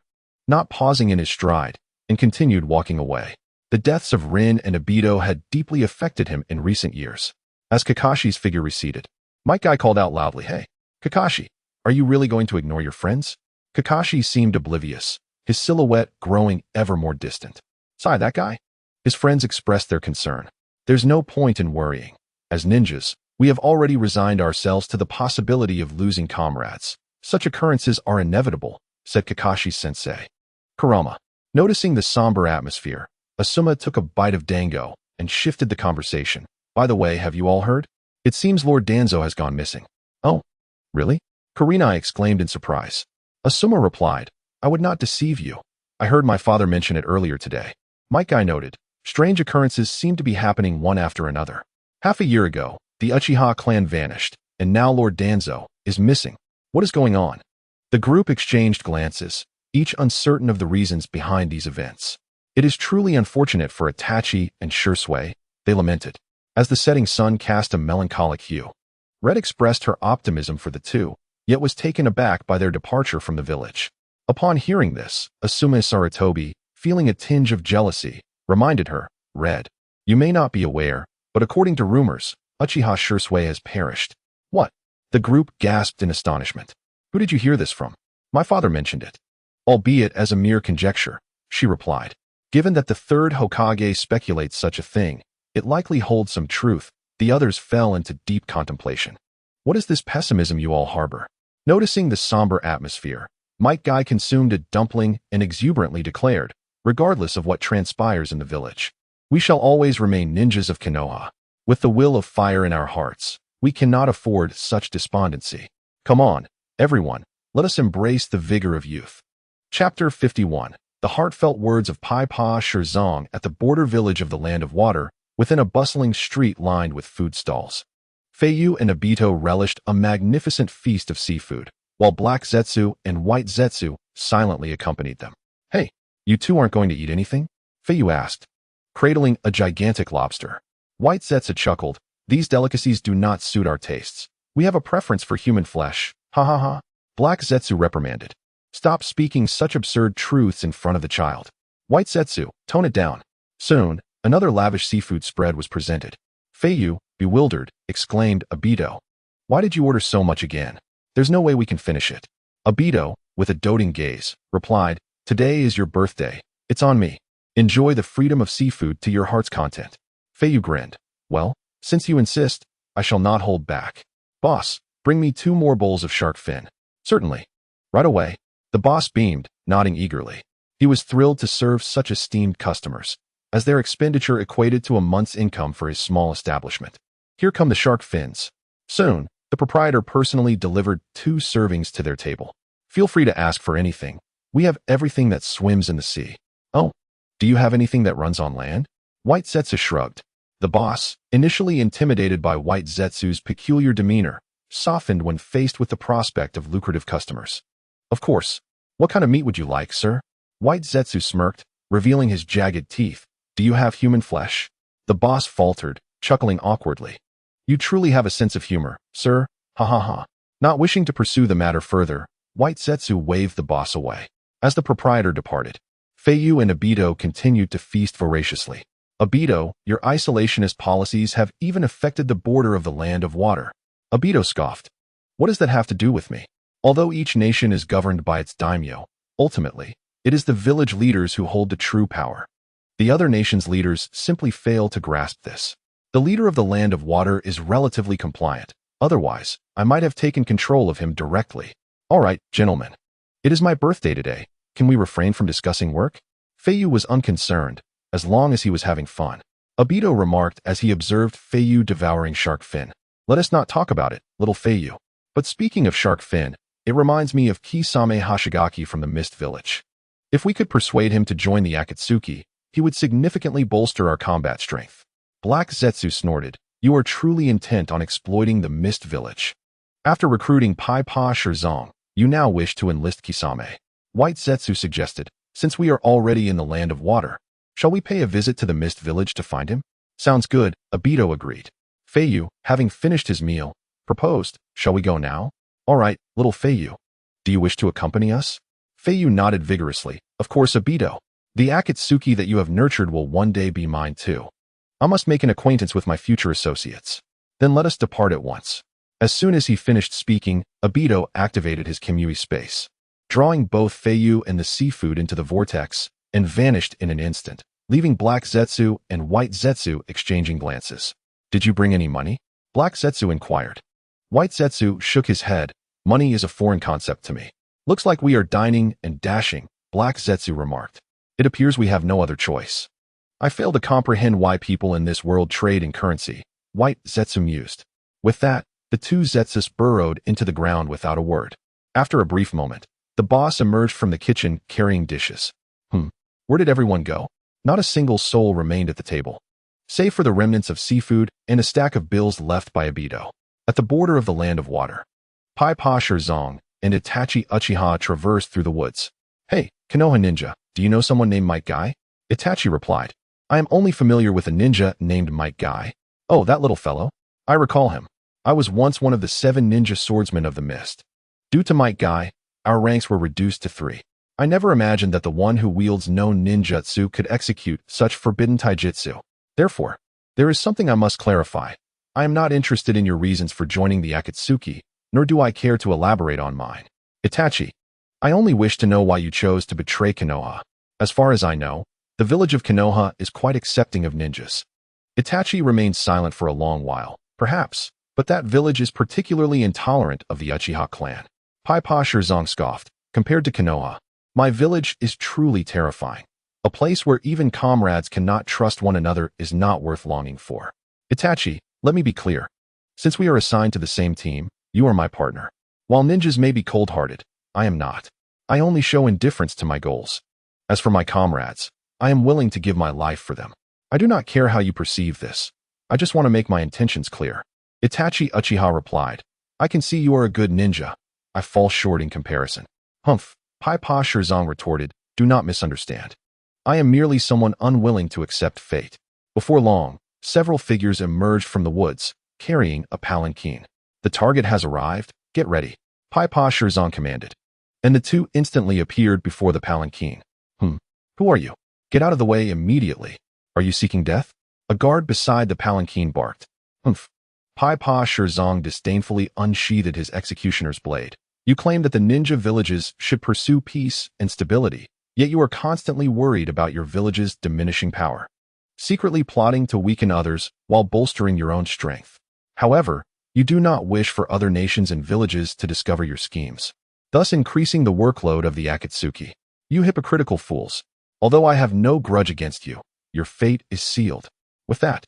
not pausing in his stride, and continued walking away. The deaths of Rin and Obito had deeply affected him in recent years. As Kakashi's figure receded, Mike Guy called out loudly, Hey, Kakashi, are you really going to ignore your friends? Kakashi seemed oblivious, his silhouette growing ever more distant. Sigh, that guy? His friends expressed their concern. There's no point in worrying. As ninjas, we have already resigned ourselves to the possibility of losing comrades. Such occurrences are inevitable, said Kakashi's sensei. Kurama. Noticing the somber atmosphere, Asuma took a bite of dango and shifted the conversation. By the way, have you all heard? It seems Lord Danzo has gone missing. Oh, really? Kurenai exclaimed in surprise. Asuma replied, I would not deceive you. I heard my father mention it earlier today. Mike Guy noted, strange occurrences seem to be happening one after another. Half a year ago, the Uchiha clan vanished, and now Lord Danzo is missing. What is going on? The group exchanged glances, each uncertain of the reasons behind these events. It is truly unfortunate for Itachi and Shursui, they lamented, as the setting sun cast a melancholic hue. Red expressed her optimism for the two, yet was taken aback by their departure from the village. Upon hearing this, Asuma Sarutobi, feeling a tinge of jealousy, reminded her, Red, you may not be aware, but according to rumors, Uchiha Shursui has perished. What? The group gasped in astonishment. Who did you hear this from? My father mentioned it. Albeit as a mere conjecture, she replied. Given that the third Hokage speculates such a thing, it likely holds some truth. The others fell into deep contemplation. What is this pessimism you all harbor? Noticing the somber atmosphere, Mike Guy consumed a dumpling and exuberantly declared, regardless of what transpires in the village, we shall always remain ninjas of Konoha. With the will of fire in our hearts, we cannot afford such despondency. Come on, everyone, let us embrace the vigor of youth. Chapter 51. The heartfelt words of Pai Pa Shirzong at the border village of the Land of Water, within a bustling street lined with food stalls. Feiyu and Obito relished a magnificent feast of seafood, while Black Zetsu and White Zetsu silently accompanied them. Hey, you two aren't going to eat anything? Feiyu asked, cradling a gigantic lobster. White Zetsu chuckled, these delicacies do not suit our tastes. We have a preference for human flesh. Ha ha ha. Black Zetsu reprimanded. Stop speaking such absurd truths in front of the child. White Zetsu, tone it down. Soon, another lavish seafood spread was presented. Feiyu, bewildered, exclaimed, Obito. Why did you order so much again? There's no way we can finish it. Obito, with a doting gaze, replied, Today is your birthday. It's on me. Enjoy the freedom of seafood to your heart's content. Feiyu grinned. Well, since you insist, I shall not hold back. Boss, bring me 2 more bowls of shark fin. Certainly. Right away. The boss beamed, nodding eagerly. He was thrilled to serve such esteemed customers, as their expenditure equated to a month's income for his small establishment. Here come the shark fins. Soon, the proprietor personally delivered 2 servings to their table. Feel free to ask for anything. We have everything that swims in the sea. Oh, do you have anything that runs on land? White Zetsu shrugged. The boss, initially intimidated by White Zetsu's peculiar demeanor, softened when faced with the prospect of lucrative customers. Of course. What kind of meat would you like, sir? White Zetsu smirked, revealing his jagged teeth. Do you have human flesh? The boss faltered, chuckling awkwardly. You truly have a sense of humor, sir. Ha ha ha. Not wishing to pursue the matter further, White Zetsu waved the boss away. As the proprietor departed, Feiyu and Obito continued to feast voraciously. Obito, your isolationist policies have even affected the border of the Land of Water. Obito scoffed. What does that have to do with me? Although each nation is governed by its daimyo, ultimately, it is the village leaders who hold the true power. The other nation's leaders simply fail to grasp this. The leader of the Land of Water is relatively compliant. Otherwise, I might have taken control of him directly. All right, gentlemen. It is my birthday today. Can we refrain from discussing work? Feiyu was unconcerned, as long as he was having fun. Obito remarked as he observed Feiyu devouring shark fin. Let us not talk about it, little Feiyu. But speaking of shark fin, it reminds me of Kisame Hashigaki from the Mist Village. If we could persuade him to join the Akatsuki, he would significantly bolster our combat strength. Black Zetsu snorted. You are truly intent on exploiting the Mist Village. After recruiting Pai Pa Shirzong, you now wish to enlist Kisame. White Zetsu suggested, since we are already in the land of water, shall we pay a visit to the Mist Village to find him? Sounds good, Obito agreed. Feiyu, having finished his meal, proposed, shall we go now? All right, little Feiyu. Do you wish to accompany us? Feiyu nodded vigorously. Of course, Obito. The Akatsuki that you have nurtured will one day be mine too. I must make an acquaintance with my future associates. Then let us depart at once. As soon as he finished speaking, Obito activated his Kimui space, drawing both Feiyu and the seafood into the vortex, and vanished in an instant, leaving Black Zetsu and White Zetsu exchanging glances. Did you bring any money? Black Zetsu inquired. White Zetsu shook his head. Money is a foreign concept to me. Looks like we are dining and dashing, Black Zetsu remarked. It appears we have no other choice. I fail to comprehend why people in this world trade in currency, White Zetsu mused. With that, the two Zetsus burrowed into the ground without a word. After a brief moment, the boss emerged from the kitchen carrying dishes. Where did everyone go? Not a single soul remained at the table, save for the remnants of seafood and a stack of bills left by Obito. At the border of the land of water, Pai Pa Shirzong and Itachi Uchiha traversed through the woods. Hey, Konoha ninja, do you know someone named Might Guy? Itachi replied. I am only familiar with a ninja named Might Guy. Oh, that little fellow? I recall him. I was once one of the 7 ninja swordsmen of the mist. Due to Might Guy, our ranks were reduced to 3. I never imagined that the one who wields no ninjutsu could execute such forbidden taijutsu. Therefore, there is something I must clarify. I am not interested in your reasons for joining the Akatsuki, nor do I care to elaborate on mine. Itachi, I only wish to know why you chose to betray Konoha. As far as I know, the village of Konoha is quite accepting of ninjas. Itachi remained silent for a long while, perhaps, but that village is particularly intolerant of the Uchiha clan. Pai Pa Shirzong scoffed. Compared to Konoha, my village is truly terrifying. A place where even comrades cannot trust one another is not worth longing for. Itachi, let me be clear. Since we are assigned to the same team, you are my partner. While ninjas may be cold-hearted, I am not. I only show indifference to my goals. As for my comrades, I am willing to give my life for them. I do not care how you perceive this. I just want to make my intentions clear. Itachi Uchiha replied. I can see you are a good ninja. I fall short in comparison. Humph, Pai Pa Shirzong retorted. Do not misunderstand. I am merely someone unwilling to accept fate. Before long, several figures emerged from the woods, carrying a palanquin. The target has arrived. Get ready, Pai Pa Shirzong commanded. And the two instantly appeared before the palanquin. Who are you? Get out of the way immediately. Are you seeking death? A guard beside the palanquin barked. Pai Pa Shirzong disdainfully unsheathed his executioner's blade. You claim that the ninja villages should pursue peace and stability, yet you are constantly worried about your village's diminishing power, secretly plotting to weaken others while bolstering your own strength. However, you do not wish for other nations and villages to discover your schemes, thus increasing the workload of the Akatsuki. You hypocritical fools. Although I have no grudge against you, your fate is sealed. With that,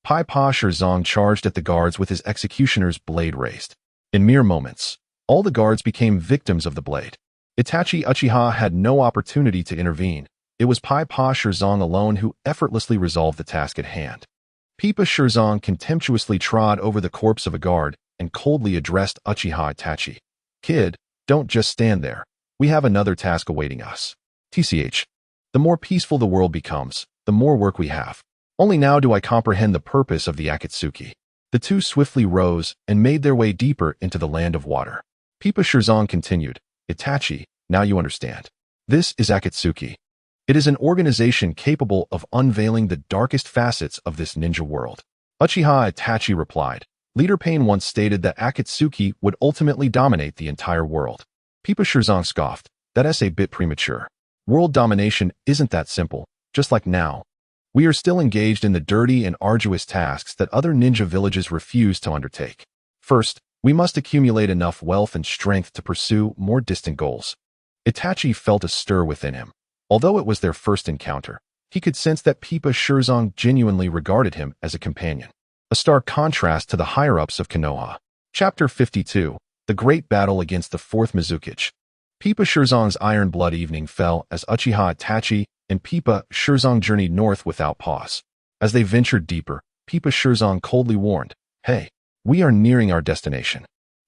Pai Pa Shirzong charged at the guards with his executioner's blade raised. In mere moments, all the guards became victims of the blade. Itachi Uchiha had no opportunity to intervene. It was Pai Pa Shirzong alone who effortlessly resolved the task at hand. Pipa Shirzong contemptuously trod over the corpse of a guard and coldly addressed Uchiha Itachi. Kid, don't just stand there. We have another task awaiting us. TCH. The more peaceful the world becomes, the more work we have. Only now do I comprehend the purpose of the Akatsuki. The two swiftly rose and made their way deeper into the land of water. Pipa Shirzong continued. Itachi, now you understand. This is Akatsuki. It is an organization capable of unveiling the darkest facets of this ninja world. Uchiha Itachi replied. Leader Pain once stated that Akatsuki would ultimately dominate the entire world. Pipa Shirzong scoffed. That's a bit premature. World domination isn't that simple, just like now. We are still engaged in the dirty and arduous tasks that other ninja villages refuse to undertake. First, we must accumulate enough wealth and strength to pursue more distant goals. Itachi felt a stir within him. Although it was their first encounter, He could sense that Pippa Shirzong genuinely regarded him as a companion. A stark contrast to the higher-ups of Konoha. Chapter 52. The Great Battle Against the Fourth Mizukage. Pippa Shirzong's iron blood evening fell as Uchiha Itachi and Pippa Shirzong journeyed north without pause. As they ventured deeper, Pippa Shirzong coldly warned, "Hey, we are nearing our destination.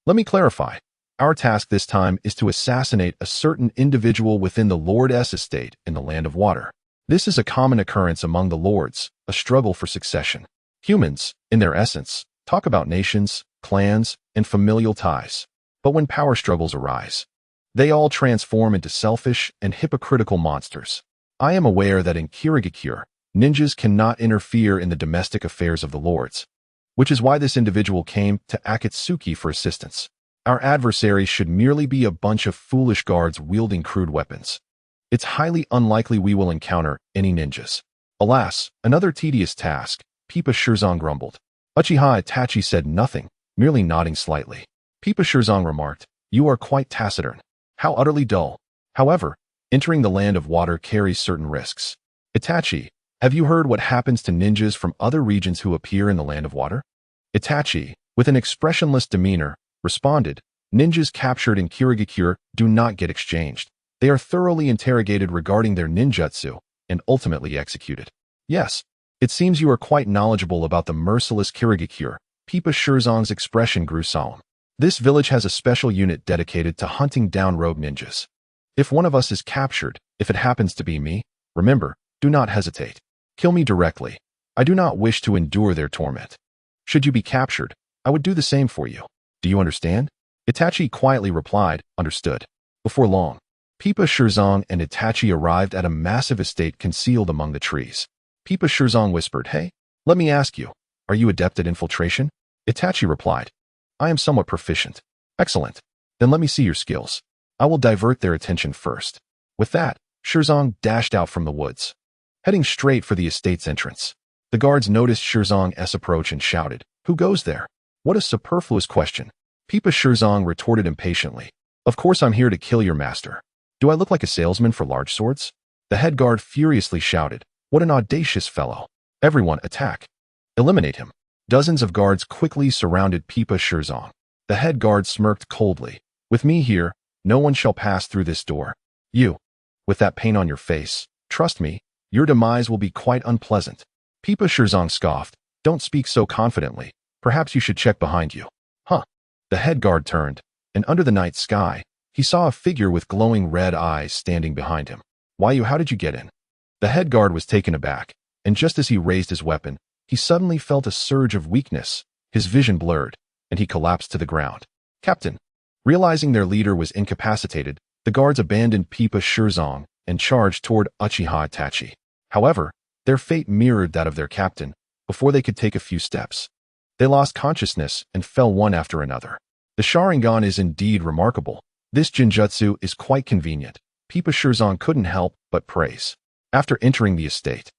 Let me clarify. Our task this time is to assassinate a certain individual within the Lord's estate in the Land of Water. This is a common occurrence among the lords, a struggle for succession. Humans, in their essence, talk about nations, clans, and familial ties. But when power struggles arise, they all transform into selfish and hypocritical monsters. I am aware that in Kirigakure, ninjas cannot interfere in the domestic affairs of the lords, which is why this individual came to Akatsuki for assistance. Our adversary should merely be a bunch of foolish guards wielding crude weapons. It's highly unlikely we will encounter any ninjas." Alas, another tedious task, Pippa Shirzong grumbled. Uchiha Itachi said nothing, merely nodding slightly. Pippa Shirzong remarked, "You are quite taciturn. How utterly dull. However, entering the Land of Water carries certain risks. Itachi, have you heard what happens to ninjas from other regions who appear in the Land of Water?" Itachi, with an expressionless demeanor, responded, "Ninjas captured in Kirigakure do not get exchanged. They are thoroughly interrogated regarding their ninjutsu and ultimately executed." "Yes, it seems you are quite knowledgeable about the merciless Kirigakure." Pippa Shirzong's expression grew solemn. "This village has a special unit dedicated to hunting down rogue ninjas. If one of us is captured, if it happens to be me, remember, do not hesitate. Kill me directly. I do not wish to endure their torment. Should you be captured, I would do the same for you. Do you understand?" Itachi quietly replied, "Understood." Before long, Pippa Shirzong and Itachi arrived at a massive estate concealed among the trees. Pippa Shirzong whispered, "Hey, let me ask you, are you adept at infiltration?" Itachi replied, "I am somewhat proficient." "Excellent. Then let me see your skills. I will divert their attention first." With that, Shirzong dashed out from the woods, heading straight for the estate's entrance. The guards noticed Shirzong's approach and shouted, "Who goes there?" "What a superfluous question." Pippa Shirzong retorted impatiently, "Of course I'm here to kill your master. Do I look like a salesman for large swords?" The head guard furiously shouted, "What an audacious fellow. Everyone attack. Eliminate him." Dozens of guards quickly surrounded Pippa Shirzong. The head guard smirked coldly, "With me here, no one shall pass through this door. You, with that pain on your face, trust me, your demise will be quite unpleasant." Pippa Shirzong scoffed, "Don't speak so confidently. Perhaps you should check behind you." "Huh." The head guard turned, and under the night sky, he saw a figure with glowing red eyes standing behind him. "Why, how did you get in?" The head guard was taken aback, and just as he raised his weapon, he suddenly felt a surge of weakness, his vision blurred, and he collapsed to the ground. "Captain." Realizing their leader was incapacitated, the guards abandoned Pippa Shirzong and charged toward Uchiha Itachi. However, their fate mirrored that of their captain. Before they could take a few steps, they lost consciousness and fell one after another. The sharingan is indeed remarkable. This genjutsu is quite convenient. Pippa Shirzong couldn't help but praise. After entering the estate,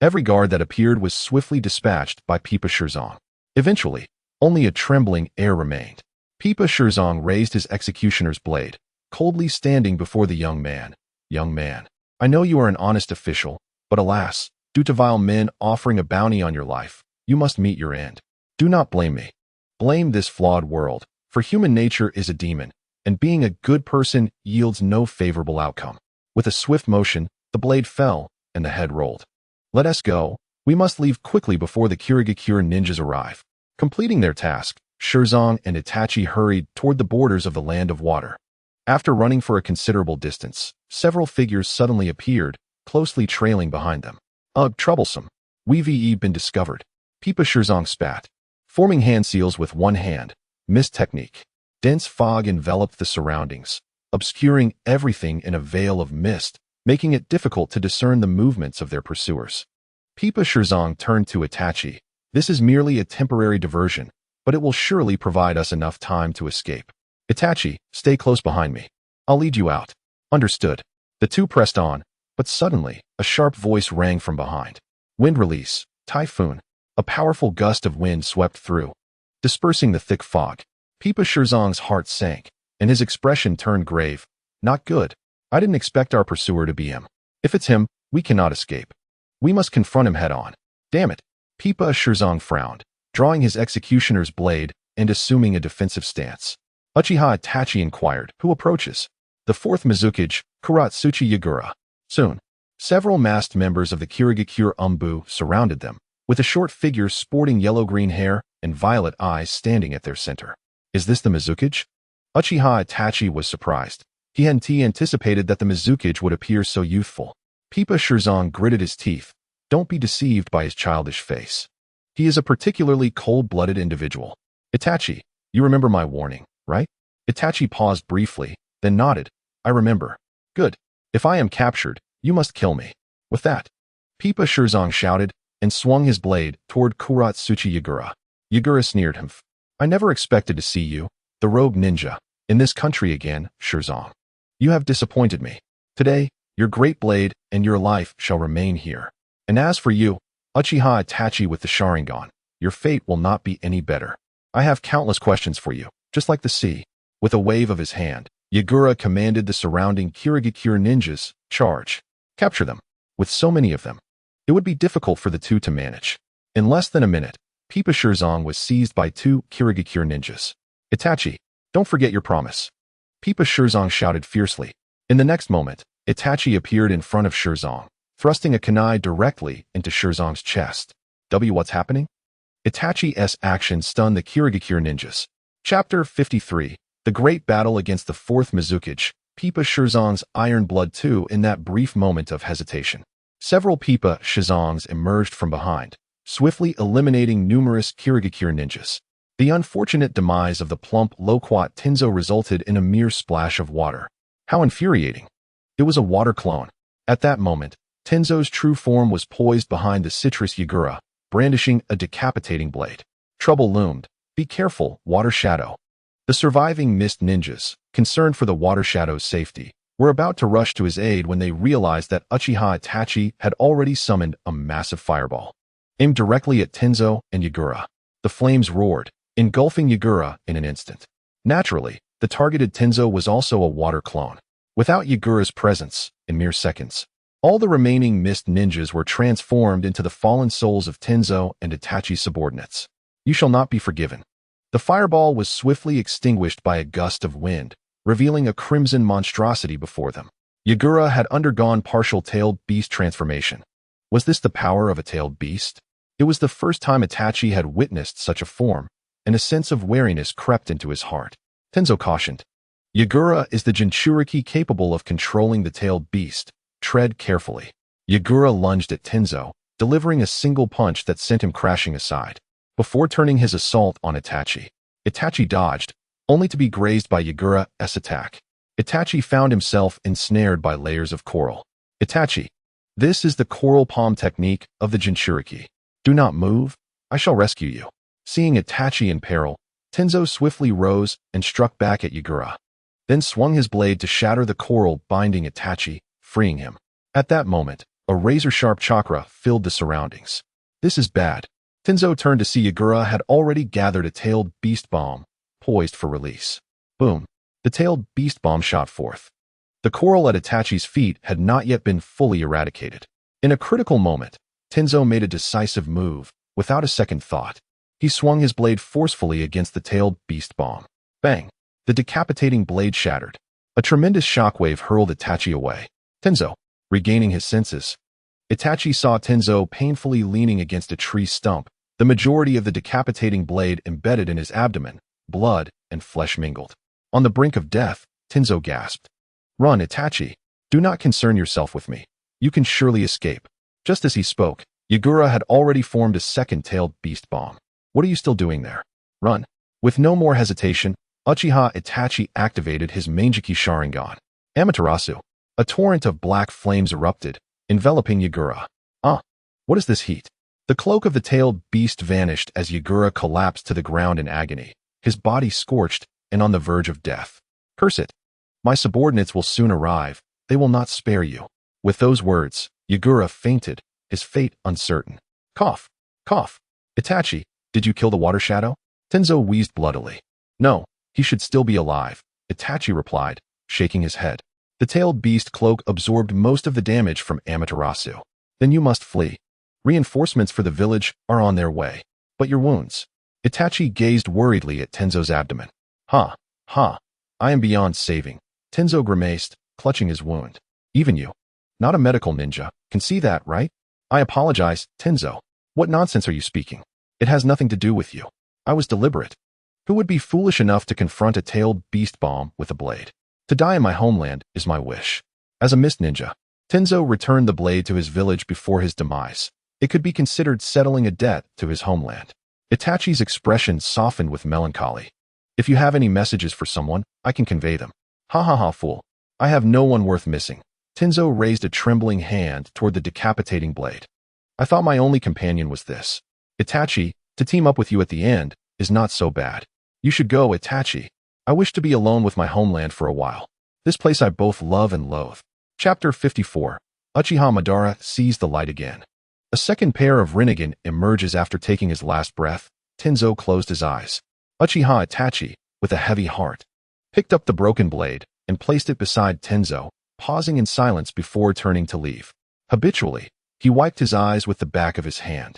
every guard that appeared was swiftly dispatched by Pippa Shirzong. Eventually, only a trembling heir remained. Pippa Shirzong raised his executioner's blade, coldly standing before the young man. "Young man, I know you are an honest official, but alas, due to vile men offering a bounty on your life, you must meet your end. Do not blame me. Blame this flawed world, for human nature is a demon, and being a good person yields no favorable outcome." With a swift motion, the blade fell, and the head rolled. "Let us go. We must leave quickly before the Kirigakure ninjas arrive." Completing their task, Shirzong and Itachi hurried toward the borders of the Land of Water. After running for a considerable distance, several figures suddenly appeared, closely trailing behind them. "Ugh, troublesome. We've been discovered." Pippa Shirzong spat, forming hand seals with one hand. Mist technique. Dense fog enveloped the surroundings, obscuring everything in a veil of mist, making it difficult to discern the movements of their pursuers. Pippa Shirzong turned to Itachi. "This is merely a temporary diversion, but it will surely provide us enough time to escape. Itachi, stay close behind me. I'll lead you out." "Understood." The two pressed on, but suddenly, a sharp voice rang from behind. "Wind release, typhoon." A powerful gust of wind swept through, dispersing the thick fog. Pippa Shirzong's heart sank, and his expression turned grave. "Not good. I didn't expect our pursuer to be him. If it's him, we cannot escape." We must confront him head-on. Damn it. Pipa Shirzong frowned, drawing his executioner's blade and assuming a defensive stance. Uchiha Itachi inquired, who approaches? The fourth Mizukage, Kuratsuchi Yagura. Soon, several masked members of the Kirigakure Umbu surrounded them, with a short figure sporting yellow-green hair and violet eyes standing at their center. Is this the Mizukage? Uchiha Itachi was surprised. He hadn't anticipated that the Mizukage would appear so youthful. Pipa Shirzong gritted his teeth. Don't be deceived by his childish face. He is a particularly cold-blooded individual. Itachi, you remember my warning, right? Itachi paused briefly, then nodded. I remember. Good. If I am captured, you must kill me. With that, Pipa Shirzong shouted and swung his blade toward Kuratsuchi Yagura. Yagura sneered him. I never expected to see you, the rogue ninja, in this country again, Shirzong. You have disappointed me. Today, your great blade and your life shall remain here. And as for you, Uchiha Itachi with the sharingan, your fate will not be any better. I have countless questions for you, just like the sea. With a wave of his hand, Yagura commanded the surrounding Kirigakure ninjas, charge. Capture them. With so many of them, it would be difficult for the two to manage. In less than a minute, Pipa Shirzong was seized by two Kirigakure ninjas. Itachi, don't forget your promise. Pipa Shirzong shouted fiercely. In the next moment, Itachi appeared in front of Shirzong, thrusting a kunai directly into Shirzong's chest. What's happening? Itachi's action stunned the Kirigakure ninjas. Chapter 53. The Great Battle Against the Fourth Mizukage, Pipa Shirzong's Iron Blood 2. In that brief moment of hesitation, several Pipa Shirzongs emerged from behind, swiftly eliminating numerous Kirigakure ninjas. The unfortunate demise of the plump loquat Tenzo resulted in a mere splash of water. How infuriating. It was a water clone. At that moment, Tenzo's true form was poised behind the citrus Yagura, brandishing a decapitating blade. Trouble loomed. Be careful, Water Shadow. The surviving mist ninjas, concerned for the Water Shadow's safety, were about to rush to his aid when they realized that Uchiha Itachi had already summoned a massive fireball, aimed directly at Tenzo and Yagura. The flames roared, engulfing Yagura in an instant. Naturally, the targeted Tenzo was also a water clone. Without Yagura's presence, in mere seconds, all the remaining mist ninjas were transformed into the fallen souls of Tenzo and Itachi's subordinates. You shall not be forgiven. The fireball was swiftly extinguished by a gust of wind, revealing a crimson monstrosity before them. Yagura had undergone partial tailed beast transformation. Was this the power of a tailed beast? It was the first time Itachi had witnessed such a form, and a sense of wariness crept into his heart. Tenzo cautioned. Yagura is the Jinchuriki capable of controlling the tailed beast. Tread carefully. Yagura lunged at Tenzo, delivering a single punch that sent him crashing aside. Before turning his assault on Itachi, Itachi dodged, only to be grazed by Yagura's attack. Itachi found himself ensnared by layers of coral. Itachi, this is the coral palm technique of the Jinchuriki. Do not move. I shall rescue you. Seeing Itachi in peril, Tenzo swiftly rose and struck back at Yagura, then swung his blade to shatter the coral binding Itachi, freeing him. At that moment, a razor-sharp chakra filled the surroundings. This is bad. Tenzo turned to see Yagura had already gathered a tailed beast bomb, poised for release. Boom. The tailed beast bomb shot forth. The coral at Itachi's feet had not yet been fully eradicated. In a critical moment, Tenzo made a decisive move, without a second thought. He swung his blade forcefully against the tailed beast bomb. Bang! The decapitating blade shattered. A tremendous shockwave hurled Itachi away. Tenzo, regaining his senses. Itachi saw Tenzo painfully leaning against a tree stump, the majority of the decapitating blade embedded in his abdomen, blood and flesh mingled. On the brink of death, Tenzo gasped. Run, Itachi. Do not concern yourself with me. You can surely escape. Just as he spoke, Yagura had already formed a second tailed beast bomb. What are you still doing there? Run. With no more hesitation, Uchiha Itachi activated his Manjiki Sharingan. Amaterasu. A torrent of black flames erupted, enveloping Yagura. What is this heat? The cloak of the tailed beast vanished as Yagura collapsed to the ground in agony, his body scorched and on the verge of death. Curse it. My subordinates will soon arrive. They will not spare you. With those words, Yagura fainted, his fate uncertain. Cough. Cough. Itachi, did you kill the water shadow? Tenzo wheezed bloodily. No, he should still be alive, Itachi replied, shaking his head. The tailed beast cloak absorbed most of the damage from Amaterasu. Then you must flee. Reinforcements for the village are on their way. But your wounds. Itachi gazed worriedly at Tenzo's abdomen. Ha, ha, I am beyond saving. Tenzo grimaced, clutching his wound. Even you. Not a medical ninja, can see that, right? I apologize, Tenzo. What nonsense are you speaking? It has nothing to do with you. I was deliberate. Who would be foolish enough to confront a tailed beast bomb with a blade? To die in my homeland is my wish. As a mist ninja, Tenzo returned the blade to his village before his demise. It could be considered settling a debt to his homeland. Itachi's expression softened with melancholy. If you have any messages for someone, I can convey them. Ha ha ha, fool. I have no one worth missing. Tenzo raised a trembling hand toward the decapitating blade. I thought my only companion was this. Itachi, to team up with you at the end, is not so bad. You should go, Itachi. I wish to be alone with my homeland for a while. This place I both love and loathe. Chapter 54. Uchiha Madara sees the light again. A second pair of Rinnegan emerges after taking his last breath. Tenzo closed his eyes. Uchiha Itachi, with a heavy heart, picked up the broken blade and placed it beside Tenzo, pausing in silence before turning to leave. Habitually, he wiped his eyes with the back of his hand.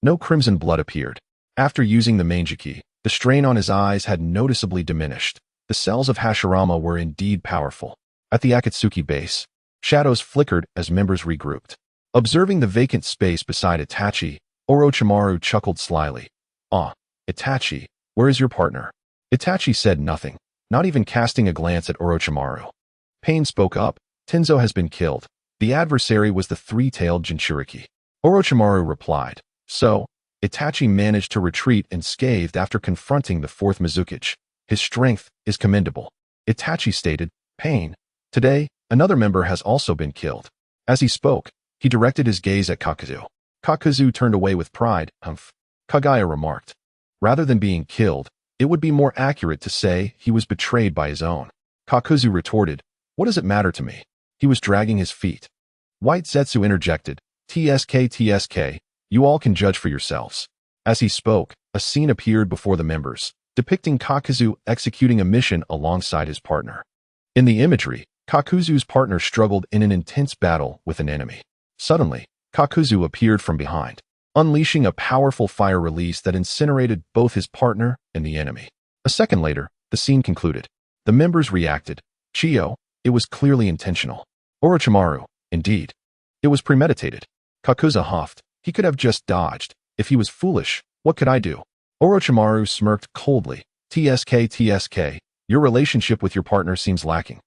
No crimson blood appeared. After using the Manjiki, the strain on his eyes had noticeably diminished. The cells of Hashirama were indeed powerful. At the Akatsuki base, shadows flickered as members regrouped. Observing the vacant space beside Itachi, Orochimaru chuckled slyly. Ah, Itachi, where is your partner? Itachi said nothing, not even casting a glance at Orochimaru. Pain spoke up. Tenzo has been killed. The adversary was the three-tailed Jinchuriki. Orochimaru replied. So, Itachi managed to retreat unscathed after confronting the fourth Mizukage. His strength is commendable. Itachi stated, Pain. Today, another member has also been killed. As he spoke, he directed his gaze at Kakuzu. Kakuzu turned away with pride. Humph. Kagaya remarked. Rather than being killed, it would be more accurate to say he was betrayed by his own. Kakuzu retorted, What does it matter to me? He was dragging his feet. White Zetsu interjected, TSK, you all can judge for yourselves. As he spoke, a scene appeared before the members, depicting Kakuzu executing a mission alongside his partner. In the imagery, Kakuzu's partner struggled in an intense battle with an enemy. Suddenly, Kakuzu appeared from behind, unleashing a powerful fire release that incinerated both his partner and the enemy. A second later, the scene concluded. The members reacted. Chiyo, it was clearly intentional. Orochimaru, indeed. It was premeditated. Kakuzu huffed. He could have just dodged. If he was foolish, what could I do? Orochimaru smirked coldly. TSK, your relationship with your partner seems lacking.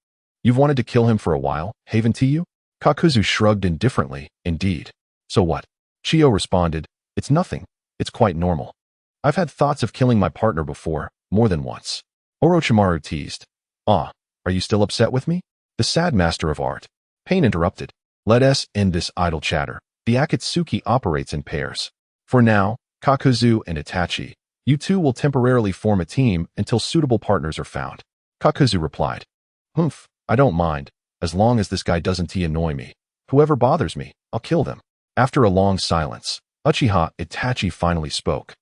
You've wanted to kill him for a while, haven't you? Kakuzu shrugged indifferently. Indeed. So what? Chiyo responded, It's nothing. It's quite normal. I've had thoughts of killing my partner before, more than once. Orochimaru teased. Ah, are you still upset with me? The sad master of art. Pain interrupted. Let us end this idle chatter. The Akatsuki operates in pairs. For now, Kakuzu and Itachi, you two will temporarily form a team until suitable partners are found. Kakuzu replied. Humph, I don't mind, as long as this guy doesn't annoy me. Whoever bothers me, I'll kill them. After a long silence, Uchiha Itachi finally spoke.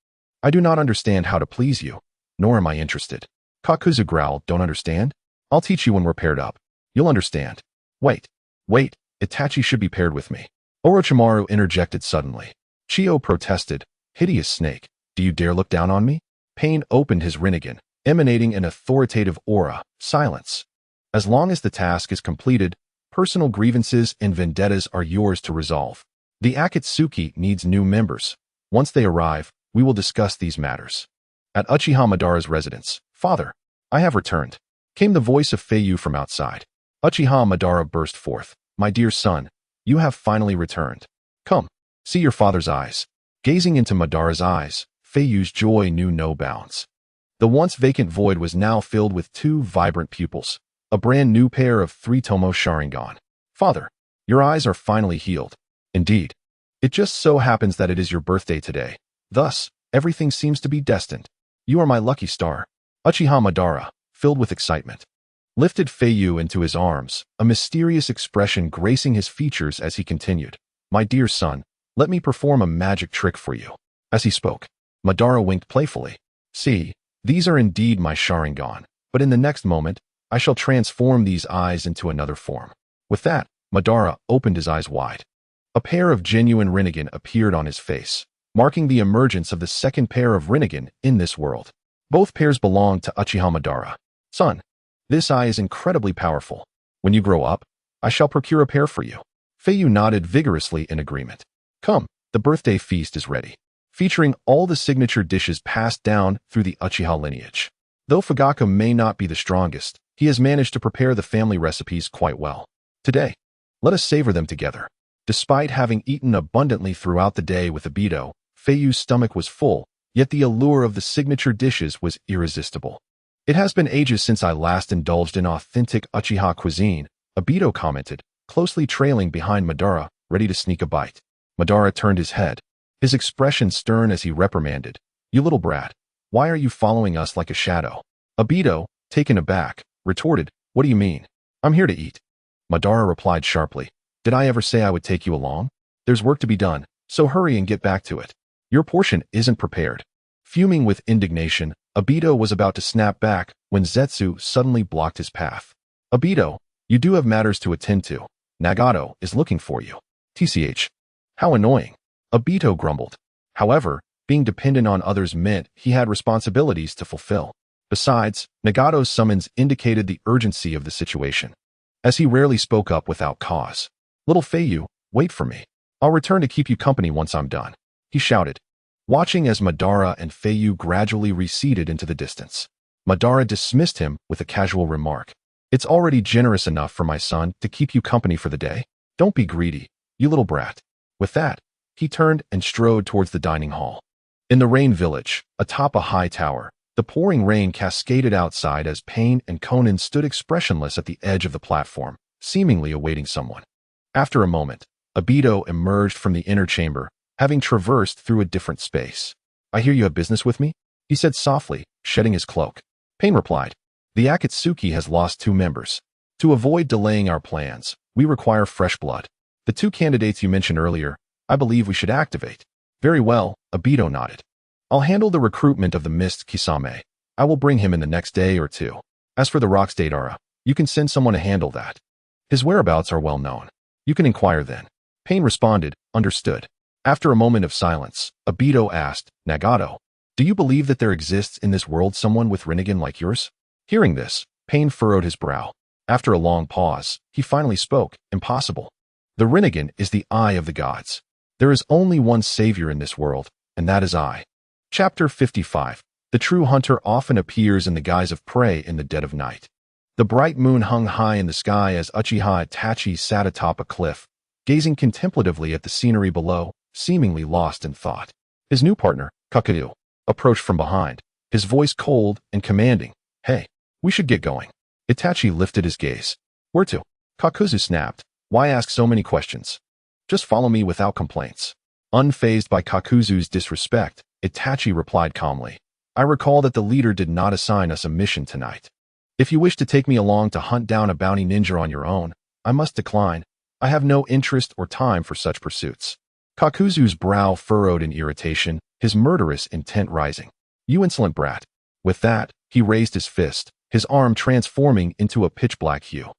I do not understand how to please you, nor am I interested. Kakuzu growled, Don't understand? I'll teach you when we're paired up. You'll understand. Wait, Itachi should be paired with me. Orochimaru interjected suddenly. Chiyo protested, Hideous snake, do you dare look down on me? Pain opened his Rinnegan, emanating an authoritative aura. Silence. As long as the task is completed, personal grievances and vendettas are yours to resolve. The Akatsuki needs new members. Once they arrive, we will discuss these matters. At Uchiha Madara's residence, Father, I have returned, came the voice of Feiyu from outside. Uchiha Madara burst forth. My dear son, you have finally returned. Come, see your father's eyes. Gazing into Madara's eyes, Feiyu's joy knew no bounds. The once vacant void was now filled with two vibrant pupils, a brand new pair of three-tomo sharingan. Father, your eyes are finally healed. Indeed. It just so happens that it is your birthday today. Thus, everything seems to be destined. You are my lucky star. Uchiha Madara, filled with excitement, lifted Feiyu into his arms, a mysterious expression gracing his features as he continued. My dear son, let me perform a magic trick for you. As he spoke, Madara winked playfully. See, these are indeed my sharingan, but in the next moment, I shall transform these eyes into another form. With that, Madara opened his eyes wide. A pair of genuine Rinnegan appeared on his face, marking the emergence of the second pair of Rinnegan in this world. Both pairs belonged to Uchiha Madara. Son, this eye is incredibly powerful. When you grow up, I shall procure a pair for you. Feiyu nodded vigorously in agreement. Come, the birthday feast is ready, featuring all the signature dishes passed down through the Uchiha lineage. Though Fugaku may not be the strongest, he has managed to prepare the family recipes quite well. Today, let us savor them together. Despite having eaten abundantly throughout the day with Obito, Feiyu's stomach was full, yet the allure of the signature dishes was irresistible. It has been ages since I last indulged in authentic Uchiha cuisine, Obito commented, closely trailing behind Madara, ready to sneak a bite. Madara turned his head, his expression stern as he reprimanded, "You little brat, why are you following us like a shadow?" Obito, taken aback, retorted, "What do you mean? I'm here to eat." Madara replied sharply, "Did I ever say I would take you along? There's work to be done, so hurry and get back to it. Your portion isn't prepared." Fuming with indignation, Obito was about to snap back when Zetsu suddenly blocked his path. "Obito, you do have matters to attend to. Nagato is looking for you." TCH. How annoying. Obito grumbled. However, being dependent on others meant he had responsibilities to fulfill. Besides, Nagato's summons indicated the urgency of the situation, as he rarely spoke up without cause. "Little Feiyu, wait for me. I'll return to keep you company once I'm done," he shouted, watching as Madara and Feiyu gradually receded into the distance. Madara dismissed him with a casual remark. "It's already generous enough for my son to keep you company for the day. Don't be greedy, you little brat." With that, he turned and strode towards the dining hall. In the Rain Village, atop a high tower, the pouring rain cascaded outside as Pain and Conan stood expressionless at the edge of the platform, seemingly awaiting someone. After a moment, Obito emerged from the inner chamber, having traversed through a different space. "I hear you have business with me?" he said softly, shedding his cloak. Pain replied, "The Akatsuki has lost 2 members. To avoid delaying our plans, we require fresh blood. The 2 candidates you mentioned earlier, I believe we should activate." "Very well," Obito nodded. "I'll handle the recruitment of the Mist Kisame. I will bring him in the next day or 2. As for the Rock State Aura, you can send someone to handle that. His whereabouts are well known. You can inquire then." Pain responded, "Understood." After a moment of silence, Obito asked, "Nagato, do you believe that there exists in this world someone with Rinnegan like yours?" Hearing this, Pain furrowed his brow. After a long pause, he finally spoke, "Impossible. The Rinnegan is the eye of the gods. There is only one savior in this world, and that is I." Chapter 55. The true hunter often appears in the guise of prey in the dead of night. The bright moon hung high in the sky as Uchiha Itachi sat atop a cliff, gazing contemplatively at the scenery below, seemingly lost in thought. His new partner, Kakuzu, approached from behind, his voice cold and commanding. "Hey, we should get going." Itachi lifted his gaze. "Where to?" Kakuzu snapped. "Why ask so many questions? Just follow me without complaints." Unfazed by Kakuzu's disrespect, Itachi replied calmly, "I recall that the leader did not assign us a mission tonight. If you wish to take me along to hunt down a bounty ninja on your own, I must decline. I have no interest or time for such pursuits." Kakuzu's brow furrowed in irritation, his murderous intent rising. "You insolent brat." With that, he raised his fist, his arm transforming into a pitch-black hue.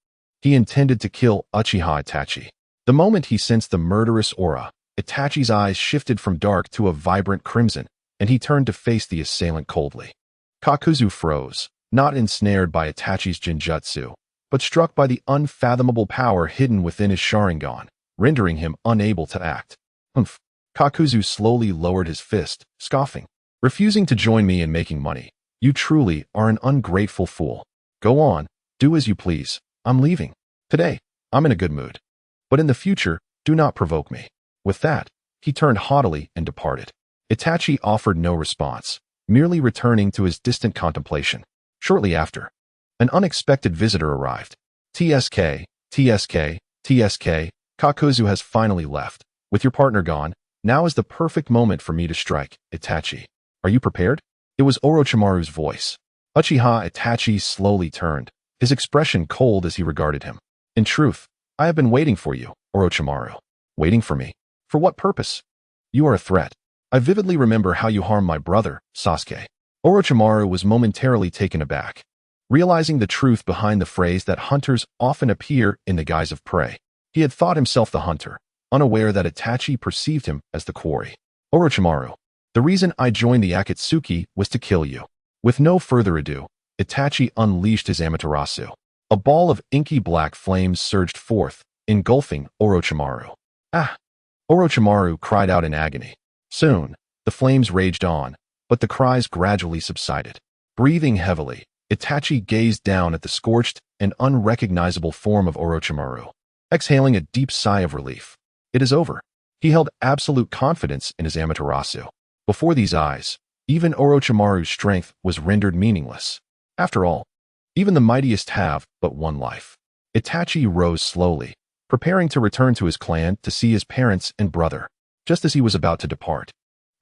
He intended to kill Uchiha Itachi. The moment he sensed the murderous aura, Itachi's eyes shifted from dark to a vibrant crimson, and he turned to face the assailant coldly. Kakuzu froze, not ensnared by Itachi's genjutsu, but struck by the unfathomable power hidden within his sharingan, rendering him unable to act. "Humph." Kakuzu slowly lowered his fist, scoffing. "Refusing to join me in making money. You truly are an ungrateful fool. Go on, do as you please. I'm leaving. Today, I'm in a good mood. But in the future, do not provoke me." With that, he turned haughtily and departed. Itachi offered no response, merely returning to his distant contemplation. Shortly after, an unexpected visitor arrived. "TSK, TSK, TSK, Kakuzu has finally left. With your partner gone, now is the perfect moment for me to strike, Itachi. Are you prepared?" It was Orochimaru's voice. Uchiha Itachi slowly turned, his expression cold as he regarded him. "In truth, I have been waiting for you, Orochimaru." "Waiting for me? For what purpose?" "You are a threat. I vividly remember how you harmed my brother, Sasuke." Orochimaru was momentarily taken aback, realizing the truth behind the phrase that hunters often appear in the guise of prey. He had thought himself the hunter, unaware that Itachi perceived him as the quarry. Orochimaru, the reason I joined the Akatsuki was to kill you. With no further ado, Itachi unleashed his Amaterasu. A ball of inky black flames surged forth, engulfing Orochimaru. Ah! Orochimaru cried out in agony. Soon, the flames raged on, but the cries gradually subsided. Breathing heavily, Itachi gazed down at the scorched and unrecognizable form of Orochimaru, exhaling a deep sigh of relief. It is over. He held absolute confidence in his Amaterasu. Before these eyes, even Orochimaru's strength was rendered meaningless. After all, even the mightiest have but one life. Itachi rose slowly, preparing to return to his clan to see his parents and brother. Just as he was about to depart,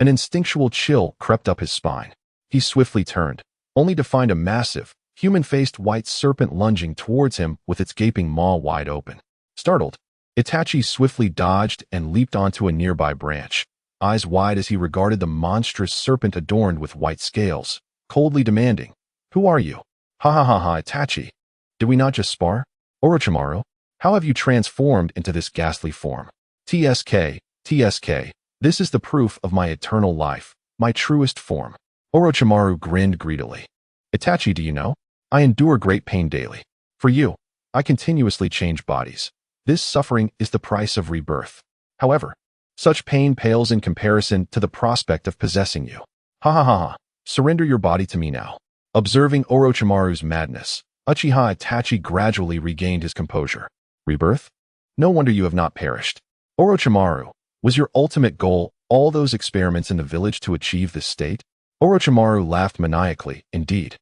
an instinctual chill crept up his spine. He swiftly turned, only to find a massive, human-faced white serpent lunging towards him with its gaping maw wide open. Startled, Itachi swiftly dodged and leaped onto a nearby branch, eyes wide as he regarded the monstrous serpent adorned with white scales, coldly demanding, "Who are you?" "Ha ha ha ha, Itachi. Did we not just spar? Orochimaru, how have you transformed into this ghastly form?" "TSK, TSK, this is the proof of my eternal life, my truest form." Orochimaru grinned greedily. "Itachi, do you know? I endure great pain daily. For you, I continuously change bodies. This suffering is the price of rebirth. However, such pain pales in comparison to the prospect of possessing you. Ha ha ha ha, surrender your body to me now." Observing Orochimaru's madness, Uchiha Itachi gradually regained his composure. "Rebirth? No wonder you have not perished. Orochimaru, was your ultimate goal all those experiments in the village to achieve this state?" Orochimaru laughed maniacally. "Indeed.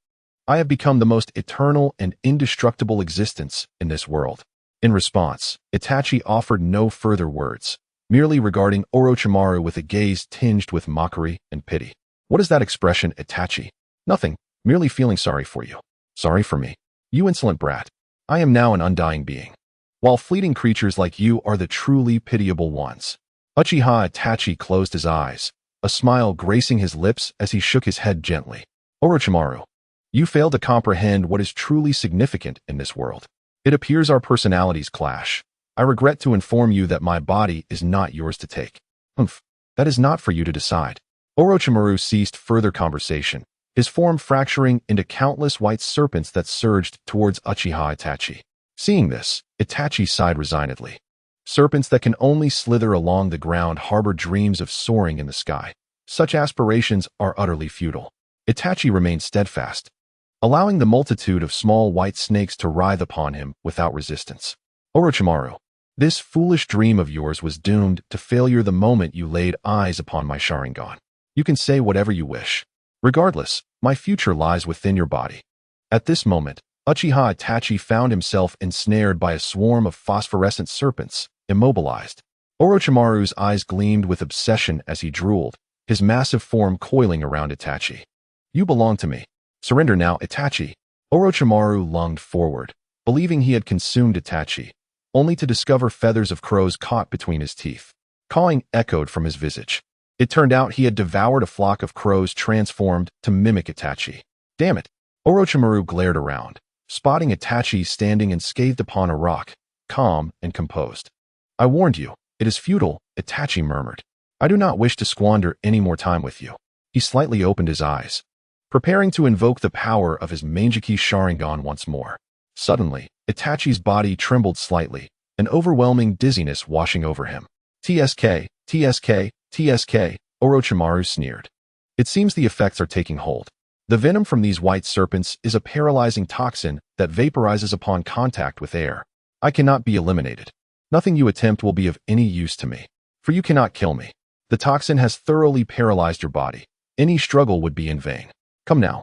I have become the most eternal and indestructible existence in this world." In response, Itachi offered no further words, merely regarding Orochimaru with a gaze tinged with mockery and pity. "What is that expression, Itachi?" "Nothing, merely feeling sorry for you." "Sorry for me? You insolent brat. I am now an undying being, while fleeting creatures like you are the truly pitiable ones." Uchiha Itachi closed his eyes, a smile gracing his lips as he shook his head gently. "Orochimaru, you fail to comprehend what is truly significant in this world. It appears our personalities clash. I regret to inform you that my body is not yours to take." "Humph, that is not for you to decide." Orochimaru ceased further conversation, his form fracturing into countless white serpents that surged towards Uchiha Itachi. Seeing this, Itachi sighed resignedly. Serpents that can only slither along the ground harbor dreams of soaring in the sky. Such aspirations are utterly futile. Itachi remained steadfast, allowing the multitude of small white snakes to writhe upon him without resistance. "Orochimaru, this foolish dream of yours was doomed to failure the moment you laid eyes upon my sharingan. You can say whatever you wish. Regardless, my future lies within your body." At this moment, Uchiha Itachi found himself ensnared by a swarm of phosphorescent serpents, immobilized. Orochimaru's eyes gleamed with obsession as he drooled, his massive form coiling around Itachi. "You belong to me. Surrender now, Itachi." Orochimaru lunged forward, believing he had consumed Itachi, only to discover feathers of crows caught between his teeth. Cawing echoed from his visage. It turned out he had devoured a flock of crows transformed to mimic Itachi. "Damn it!" Orochimaru glared around, spotting Itachi standing enscathed upon a rock, calm and composed. "I warned you, it is futile," Itachi murmured. "I do not wish to squander any more time with you." He slightly opened his eyes, preparing to invoke the power of his Mangeki Sharingan once more. Suddenly, Itachi's body trembled slightly, an overwhelming dizziness washing over him. "TSK, TSK, TSK, Orochimaru sneered. "It seems the effects are taking hold. The venom from these white serpents is a paralyzing toxin that vaporizes upon contact with air. I cannot be eliminated. Nothing you attempt will be of any use to me, for you cannot kill me. The toxin has thoroughly paralyzed your body. Any struggle would be in vain. Come now.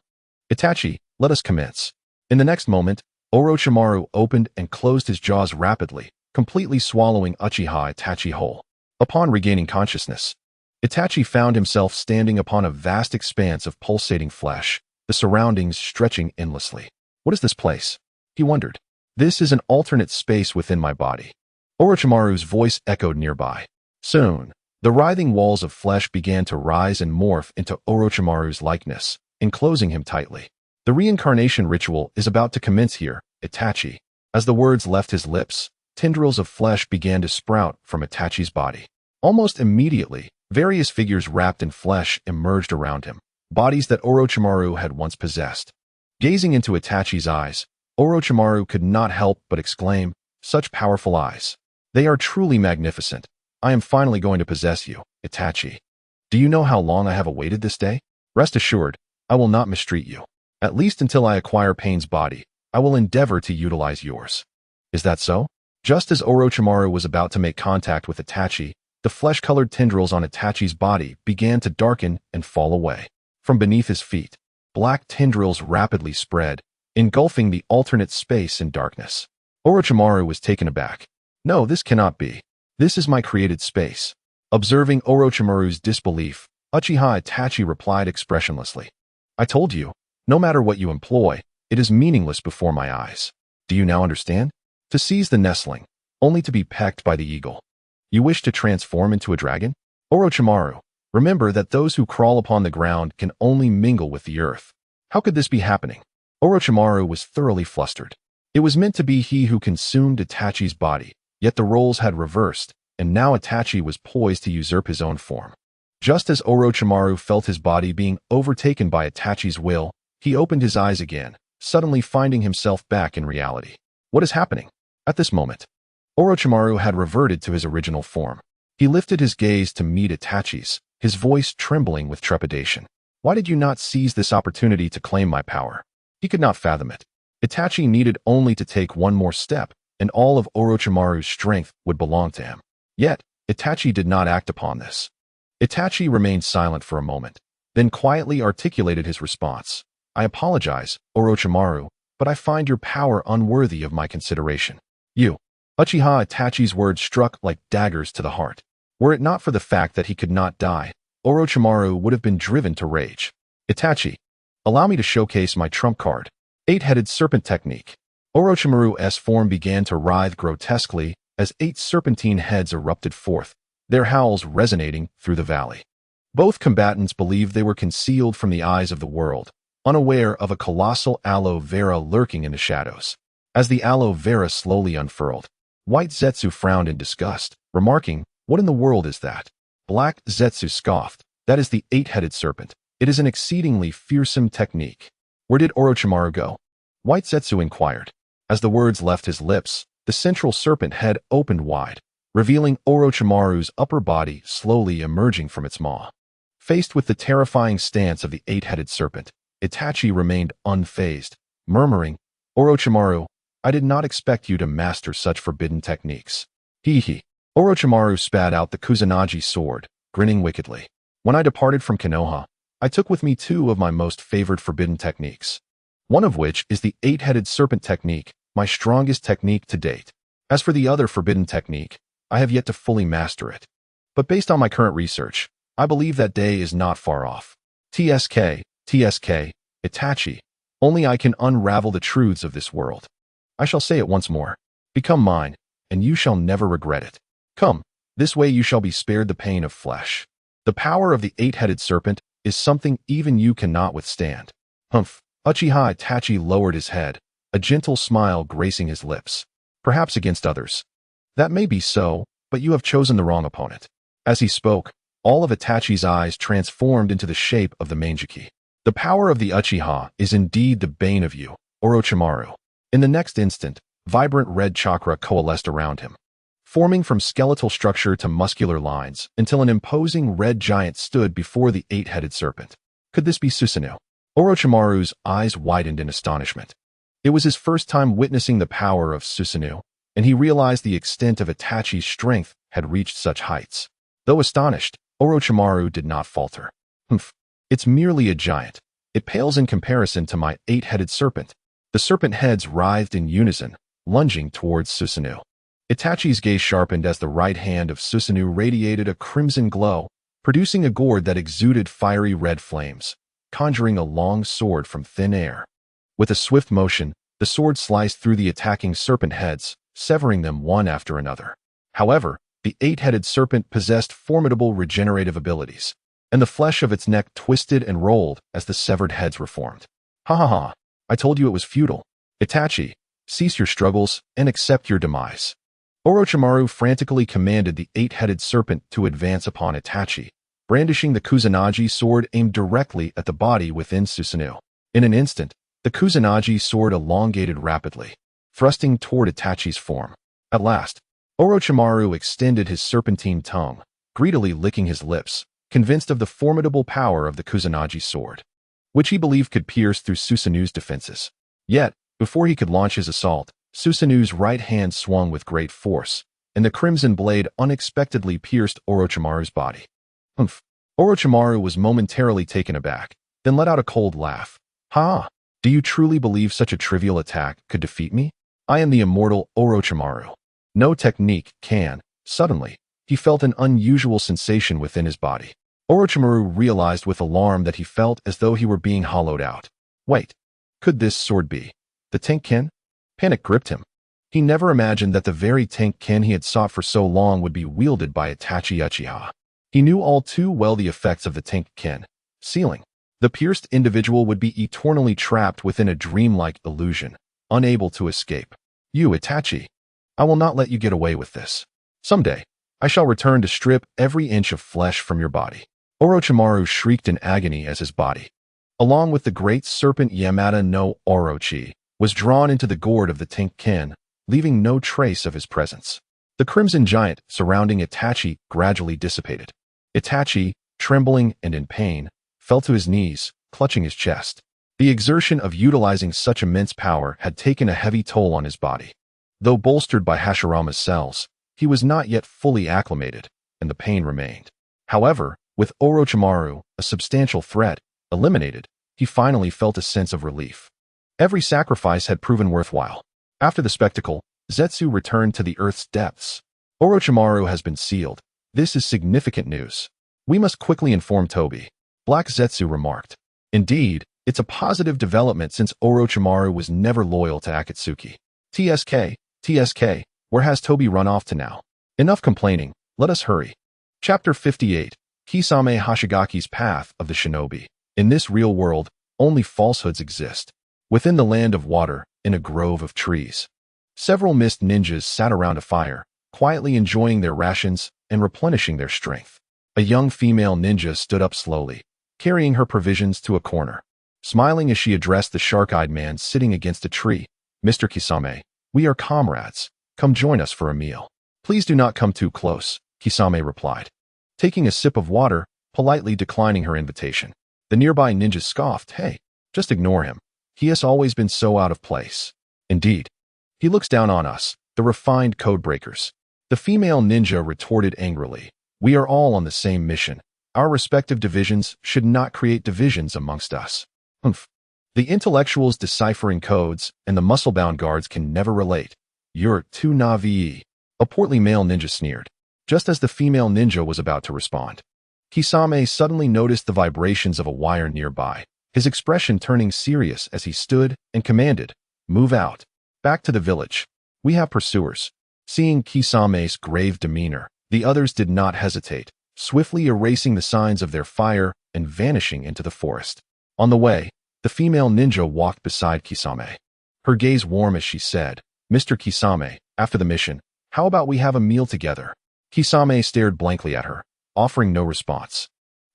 Itachi, let us commence." In the next moment, Orochimaru opened and closed his jaws rapidly, completely swallowing Uchiha Itachi whole. Upon regaining consciousness, Itachi found himself standing upon a vast expanse of pulsating flesh, the surroundings stretching endlessly. "What is this place?" he wondered. "This is an alternate space within my body." Orochimaru's voice echoed nearby. Soon, the writhing walls of flesh began to rise and morph into Orochimaru's likeness, enclosing him tightly. "The reincarnation ritual is about to commence here, Itachi." As the words left his lips, tendrils of flesh began to sprout from Itachi's body. Almost immediately, various figures wrapped in flesh emerged around him, bodies that Orochimaru had once possessed. Gazing into Itachi's eyes, Orochimaru could not help but exclaim, "Such powerful eyes. They are truly magnificent. I am finally going to possess you, Itachi. Do you know how long I have awaited this day? Rest assured, I will not mistreat you. At least until I acquire Pain's body, I will endeavor to utilize yours." Is that so? Just as Orochimaru was about to make contact with Itachi, the flesh-colored tendrils on Itachi's body began to darken and fall away. From beneath his feet, black tendrils rapidly spread, engulfing the alternate space and darkness. Orochimaru was taken aback. "No, this cannot be. This is my created space." Observing Orochimaru's disbelief, Uchiha Itachi replied expressionlessly, "I told you, no matter what you employ, it is meaningless before my eyes. Do you now understand? To seize the nestling, only to be pecked by the eagle. You wish to transform into a dragon? Orochimaru, remember that those who crawl upon the ground can only mingle with the earth. How could this be happening?" Orochimaru was thoroughly flustered. It was meant to be he who consumed Itachi's body, yet the roles had reversed, and now Itachi was poised to usurp his own form. Just as Orochimaru felt his body being overtaken by Itachi's will, he opened his eyes again, suddenly finding himself back in reality. What is happening? At this moment, Orochimaru had reverted to his original form. He lifted his gaze to meet Itachi's, his voice trembling with trepidation. "Why did you not seize this opportunity to claim my power?" He could not fathom it. Itachi needed only to take one more step, and all of Orochimaru's strength would belong to him. Yet, Itachi did not act upon this. Itachi remained silent for a moment, then quietly articulated his response. "I apologize, Orochimaru, but I find your power unworthy of my consideration." "You." Uchiha Itachi's words struck like daggers to the heart. Were it not for the fact that he could not die, Orochimaru would have been driven to rage. "Itachi, allow me to showcase my trump card. Eight-headed serpent technique." Orochimaru's form began to writhe grotesquely as 8 serpentine heads erupted forth, their howls resonating through the valley. Both combatants believed they were concealed from the eyes of the world, unaware of a colossal aloe vera lurking in the shadows. As the aloe vera slowly unfurled, White Zetsu frowned in disgust, remarking, "What in the world is that?" Black Zetsu scoffed, "That is the 8-headed serpent. It is an exceedingly fearsome technique." "Where did Orochimaru go?" White Zetsu inquired. As the words left his lips, the central serpent head opened wide, revealing Orochimaru's upper body slowly emerging from its maw. Faced with the terrifying stance of the 8-headed serpent, Itachi remained unfazed, murmuring, "Orochimaru, I did not expect you to master such forbidden techniques." Hee. Orochimaru spat out the Kusanagi sword, grinning wickedly. "When I departed from Konoha, I took with me 2 of my most favored forbidden techniques. One of which is the 8-headed serpent technique, my strongest technique to date. As for the other forbidden technique, I have yet to fully master it. But based on my current research, I believe that day is not far off. TSK, Itachi, only I can unravel the truths of this world. I shall say it once more. Become mine, and you shall never regret it. Come, this way you shall be spared the pain of flesh. The power of the 8-headed serpent is something even you cannot withstand." Humph. Uchiha Itachi lowered his head, a gentle smile gracing his lips. "Perhaps against others. That may be so, but you have chosen the wrong opponent." As he spoke, all of Itachi's eyes transformed into the shape of the Manjiki. "The power of the Uchiha is indeed the bane of you, Orochimaru." In the next instant, vibrant red chakra coalesced around him, forming from skeletal structure to muscular lines until an imposing red giant stood before the 8-headed serpent. Could this be Susanoo? Orochimaru's eyes widened in astonishment. It was his first time witnessing the power of Susanoo, and he realized the extent of Itachi's strength had reached such heights. Though astonished, Orochimaru did not falter. "Humph, it's merely a giant. It pales in comparison to my 8-headed serpent." The serpent heads writhed in unison, lunging towards Susanoo. Itachi's gaze sharpened as the right hand of Susanoo radiated a crimson glow, producing a gourd that exuded fiery red flames, conjuring a long sword from thin air. With a swift motion, the sword sliced through the attacking serpent heads, severing them one after another. However, the 8-headed serpent possessed formidable regenerative abilities, and the flesh of its neck twisted and rolled as the severed heads reformed. "Ha ha ha! I told you it was futile. Itachi, cease your struggles and accept your demise." Orochimaru frantically commanded the eight-headed serpent to advance upon Itachi, brandishing the Kusanagi sword aimed directly at the body within Susanoo. In an instant, the Kusanagi sword elongated rapidly, thrusting toward Itachi's form. At last, Orochimaru extended his serpentine tongue, greedily licking his lips, convinced of the formidable power of the Kusanagi sword, which he believed could pierce through Susanoo's defenses. Yet, before he could launch his assault, Susanoo's right hand swung with great force, and the crimson blade unexpectedly pierced Orochimaru's body. Humph! Orochimaru was momentarily taken aback, then let out a cold laugh. Ha! Do you truly believe such a trivial attack could defeat me? I am the immortal Orochimaru. No technique can. Suddenly, he felt an unusual sensation within his body. Orochimaru realized with alarm that he felt as though he were being hollowed out. Wait, could this sword be the Tenkken? Panic gripped him. He never imagined that the very Tenkken he had sought for so long would be wielded by Itachi Uchiha. He knew all too well the effects of the Tenkken sealing. The pierced individual would be eternally trapped within a dreamlike illusion, unable to escape. You, Itachi, I will not let you get away with this. Someday, I shall return to strip every inch of flesh from your body. Orochimaru shrieked in agony as his body, along with the great serpent Yamata no Orochi, was drawn into the gourd of the Tenkken, leaving no trace of his presence. The crimson giant surrounding Itachi gradually dissipated. Itachi, trembling and in pain, fell to his knees, clutching his chest. The exertion of utilizing such immense power had taken a heavy toll on his body. Though bolstered by Hashirama's cells, he was not yet fully acclimated, and the pain remained. However, with Orochimaru, a substantial threat, eliminated, he finally felt a sense of relief. Every sacrifice had proven worthwhile. After the spectacle, Zetsu returned to the earth's depths. Orochimaru has been sealed. This is significant news. We must quickly inform Tobi. Black Zetsu remarked. Indeed, it's a positive development since Orochimaru was never loyal to Akatsuki. TSK, where has Tobi run off to now? Enough complaining, let us hurry. Chapter 58, Kisame Hashigaki's Path of the Shinobi. In this real world, only falsehoods exist. Within the land of water, in a grove of trees, several mist ninjas sat around a fire, quietly enjoying their rations and replenishing their strength. A young female ninja stood up slowly, carrying her provisions to a corner. Smiling as she addressed the shark-eyed man sitting against a tree, Mr. Kisame, we are comrades. Come join us for a meal. Please do not come too close, Kisame replied, taking a sip of water, politely declining her invitation. The nearby ninja scoffed, hey, just ignore him. He has always been so out of place. Indeed, he looks down on us, the refined code breakers. The female ninja retorted angrily, we are all on the same mission. Our respective divisions should not create divisions amongst us. Humph. The intellectuals deciphering codes and the muscle-bound guards can never relate. You're too naive. A portly male ninja sneered, just as the female ninja was about to respond. Kisame suddenly noticed the vibrations of a wire nearby, his expression turning serious as he stood and commanded, move out. Back to the village. We have pursuers. Seeing Kisame's grave demeanor, the others did not hesitate, swiftly erasing the signs of their fire and vanishing into the forest. On the way, the female ninja walked beside Kisame, her gaze warm as she said, Mr. Kisame, after the mission, how about we have a meal together? Kisame stared blankly at her, offering no response.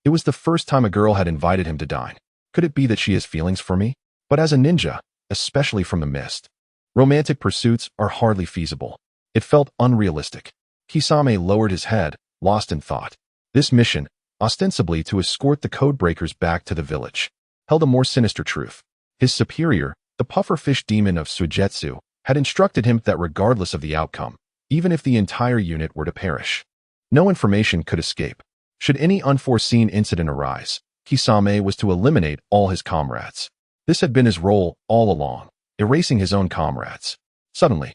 It was the first time a girl had invited him to dine. Could it be that she has feelings for me? But as a ninja, especially from the mist, romantic pursuits are hardly feasible. It felt unrealistic. Kisame lowered his head, lost in thought. This mission, ostensibly to escort the codebreakers back to the village, held a more sinister truth. His superior, the pufferfish demon of Suigetsu, had instructed him that regardless of the outcome, even if the entire unit were to perish, no information could escape. Should any unforeseen incident arise, Kisame was to eliminate all his comrades. This had been his role all along, erasing his own comrades. Suddenly,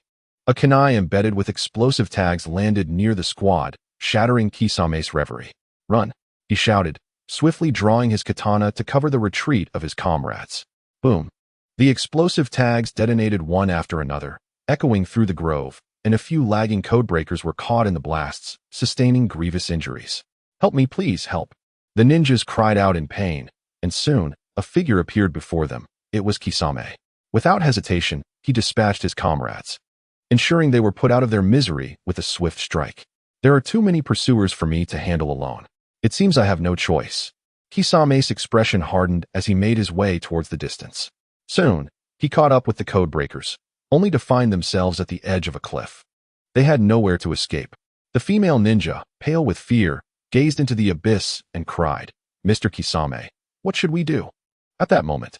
a kunai embedded with explosive tags landed near the squad, shattering Kisame's reverie. Run, he shouted, swiftly drawing his katana to cover the retreat of his comrades. Boom. The explosive tags detonated one after another, echoing through the grove, and a few lagging codebreakers were caught in the blasts, sustaining grievous injuries. Help me, please, help. The ninjas cried out in pain, and soon, a figure appeared before them. It was Kisame. Without hesitation, he dispatched his comrades. ensuring they were put out of their misery with a swift strike. There are too many pursuers for me to handle alone. It seems I have no choice. Kisame's expression hardened as he made his way towards the distance. Soon, he caught up with the codebreakers, only to find themselves at the edge of a cliff. They had nowhere to escape. The female ninja, pale with fear, gazed into the abyss and cried, "Mr. Kisame, what should we do?" At that moment,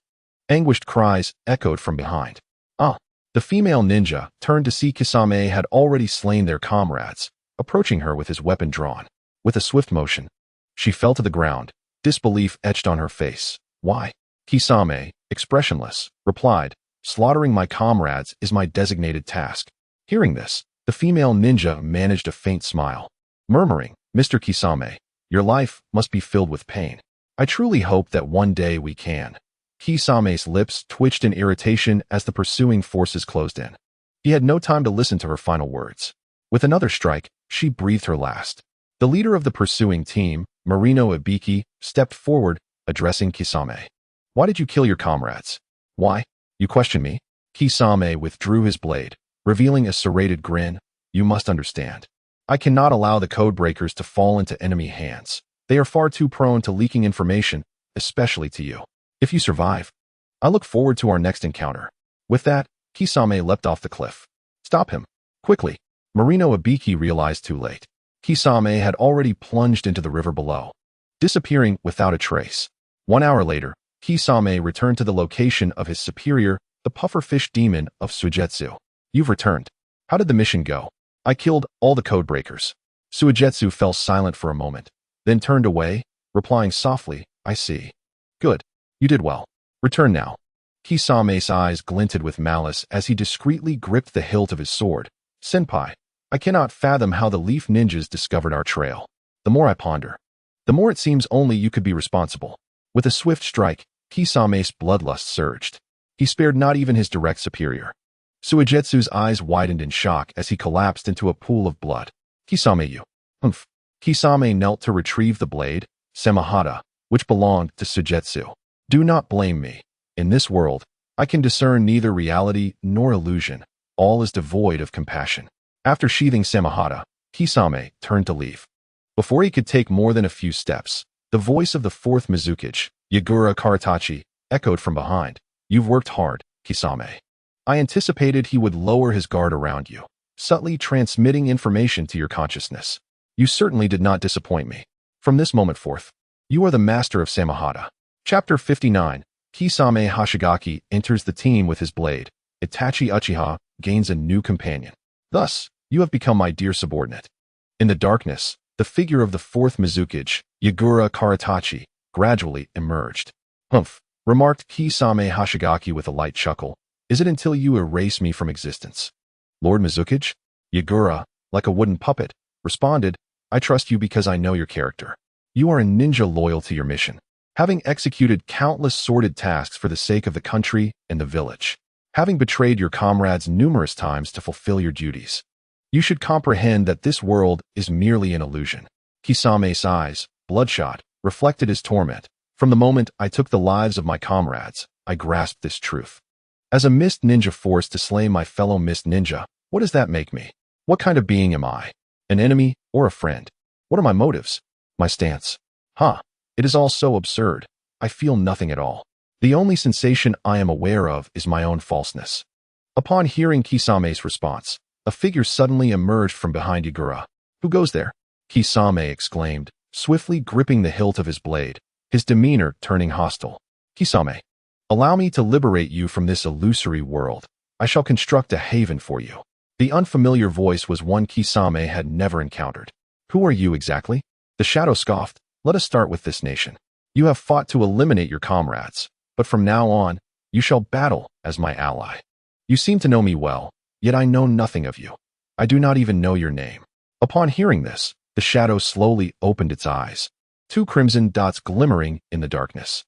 anguished cries echoed from behind. Ah! The female ninja turned to see Kisame had already slain their comrades, approaching her with his weapon drawn. With a swift motion, she fell to the ground, disbelief etched on her face. "Why?" Kisame, expressionless, replied, "Slaughtering my comrades is my designated task." Hearing this, the female ninja managed a faint smile, murmuring, "Mr. Kisame, your life must be filled with pain. I truly hope that one day we can." Kisame's lips twitched in irritation as the pursuing forces closed in. He had no time to listen to her final words. With another strike, she breathed her last. The leader of the pursuing team, Marino Ibiki, stepped forward, addressing Kisame. "Why did you kill your comrades?" "Why? You question me?" Kisame withdrew his blade, revealing a serrated grin. "You must understand. I cannot allow the codebreakers to fall into enemy hands. They are far too prone to leaking information, especially to you. If you survive, I look forward to our next encounter." With that, Kisame leapt off the cliff. "Stop him! Quickly!" Marino Ibiki realized too late. Kisame had already plunged into the river below, disappearing without a trace. 1 hour later, Kisame returned to the location of his superior, the pufferfish demon of Suigetsu. "You've returned. How did the mission go?" "I killed all the codebreakers." Suigetsu fell silent for a moment, then turned away, replying softly, "I see. Good. You did well. Return now." Kisame's eyes glinted with malice as he discreetly gripped the hilt of his sword. "Senpai, I cannot fathom how the Leaf Ninjas discovered our trail. The more I ponder, the more it seems only you could be responsible." With a swift strike, Kisame's bloodlust surged. He spared not even his direct superior. Suigetsu's eyes widened in shock as he collapsed into a pool of blood. "Kisame, you." "Humph." Kisame knelt to retrieve the blade, Semihata, which belonged to Suigetsu. "Do not blame me. In this world, I can discern neither reality nor illusion. All is devoid of compassion." After sheathing Semihata, Kisame turned to leave. Before he could take more than a few steps, the voice of the fourth Mizukage, Yagura Karatachi, echoed from behind. "You've worked hard, Kisame." I anticipated he would lower his guard around you, subtly transmitting information to your consciousness. You certainly did not disappoint me. From this moment forth, you are the master of Semihata. Chapter 59. Kisame Hashigaki enters the team with his blade. Itachi Uchiha gains a new companion. Thus, you have become my dear subordinate. In the darkness, the figure of the fourth Mizukage, Yagura Karatachi, gradually emerged. "Humph," remarked Kisame Hashigaki with a light chuckle. "Is it until you erase me from existence?" "Lord Mizukage?" Yagura, like a wooden puppet, responded, "I trust you because I know your character. You are a ninja loyal to your mission, having executed countless sordid tasks for the sake of the country and the village, having betrayed your comrades numerous times to fulfill your duties. You should comprehend that this world is merely an illusion." Kisame's eyes, bloodshot, reflected his torment. "From the moment I took the lives of my comrades, I grasped this truth. As a mist ninja forced to slay my fellow mist ninja, what does that make me? What kind of being am I? An enemy or a friend? What are my motives? My stance? It is all so absurd. I feel nothing at all. The only sensation I am aware of is my own falseness." Upon hearing Kisame's response, a figure suddenly emerged from behind Yagura. "Who goes there?" Kisame exclaimed, swiftly gripping the hilt of his blade, his demeanor turning hostile. "Kisame, allow me to liberate you from this illusory world. I shall construct a haven for you." The unfamiliar voice was one Kisame had never encountered. "Who are you exactly?" The shadow scoffed. "Let us start with this nation. You have fought to eliminate your comrades, but from now on, you shall battle as my ally. You seem to know me well, yet I know nothing of you. I do not even know your name." Upon hearing this, the shadow slowly opened its eyes, 2 crimson dots glimmering in the darkness.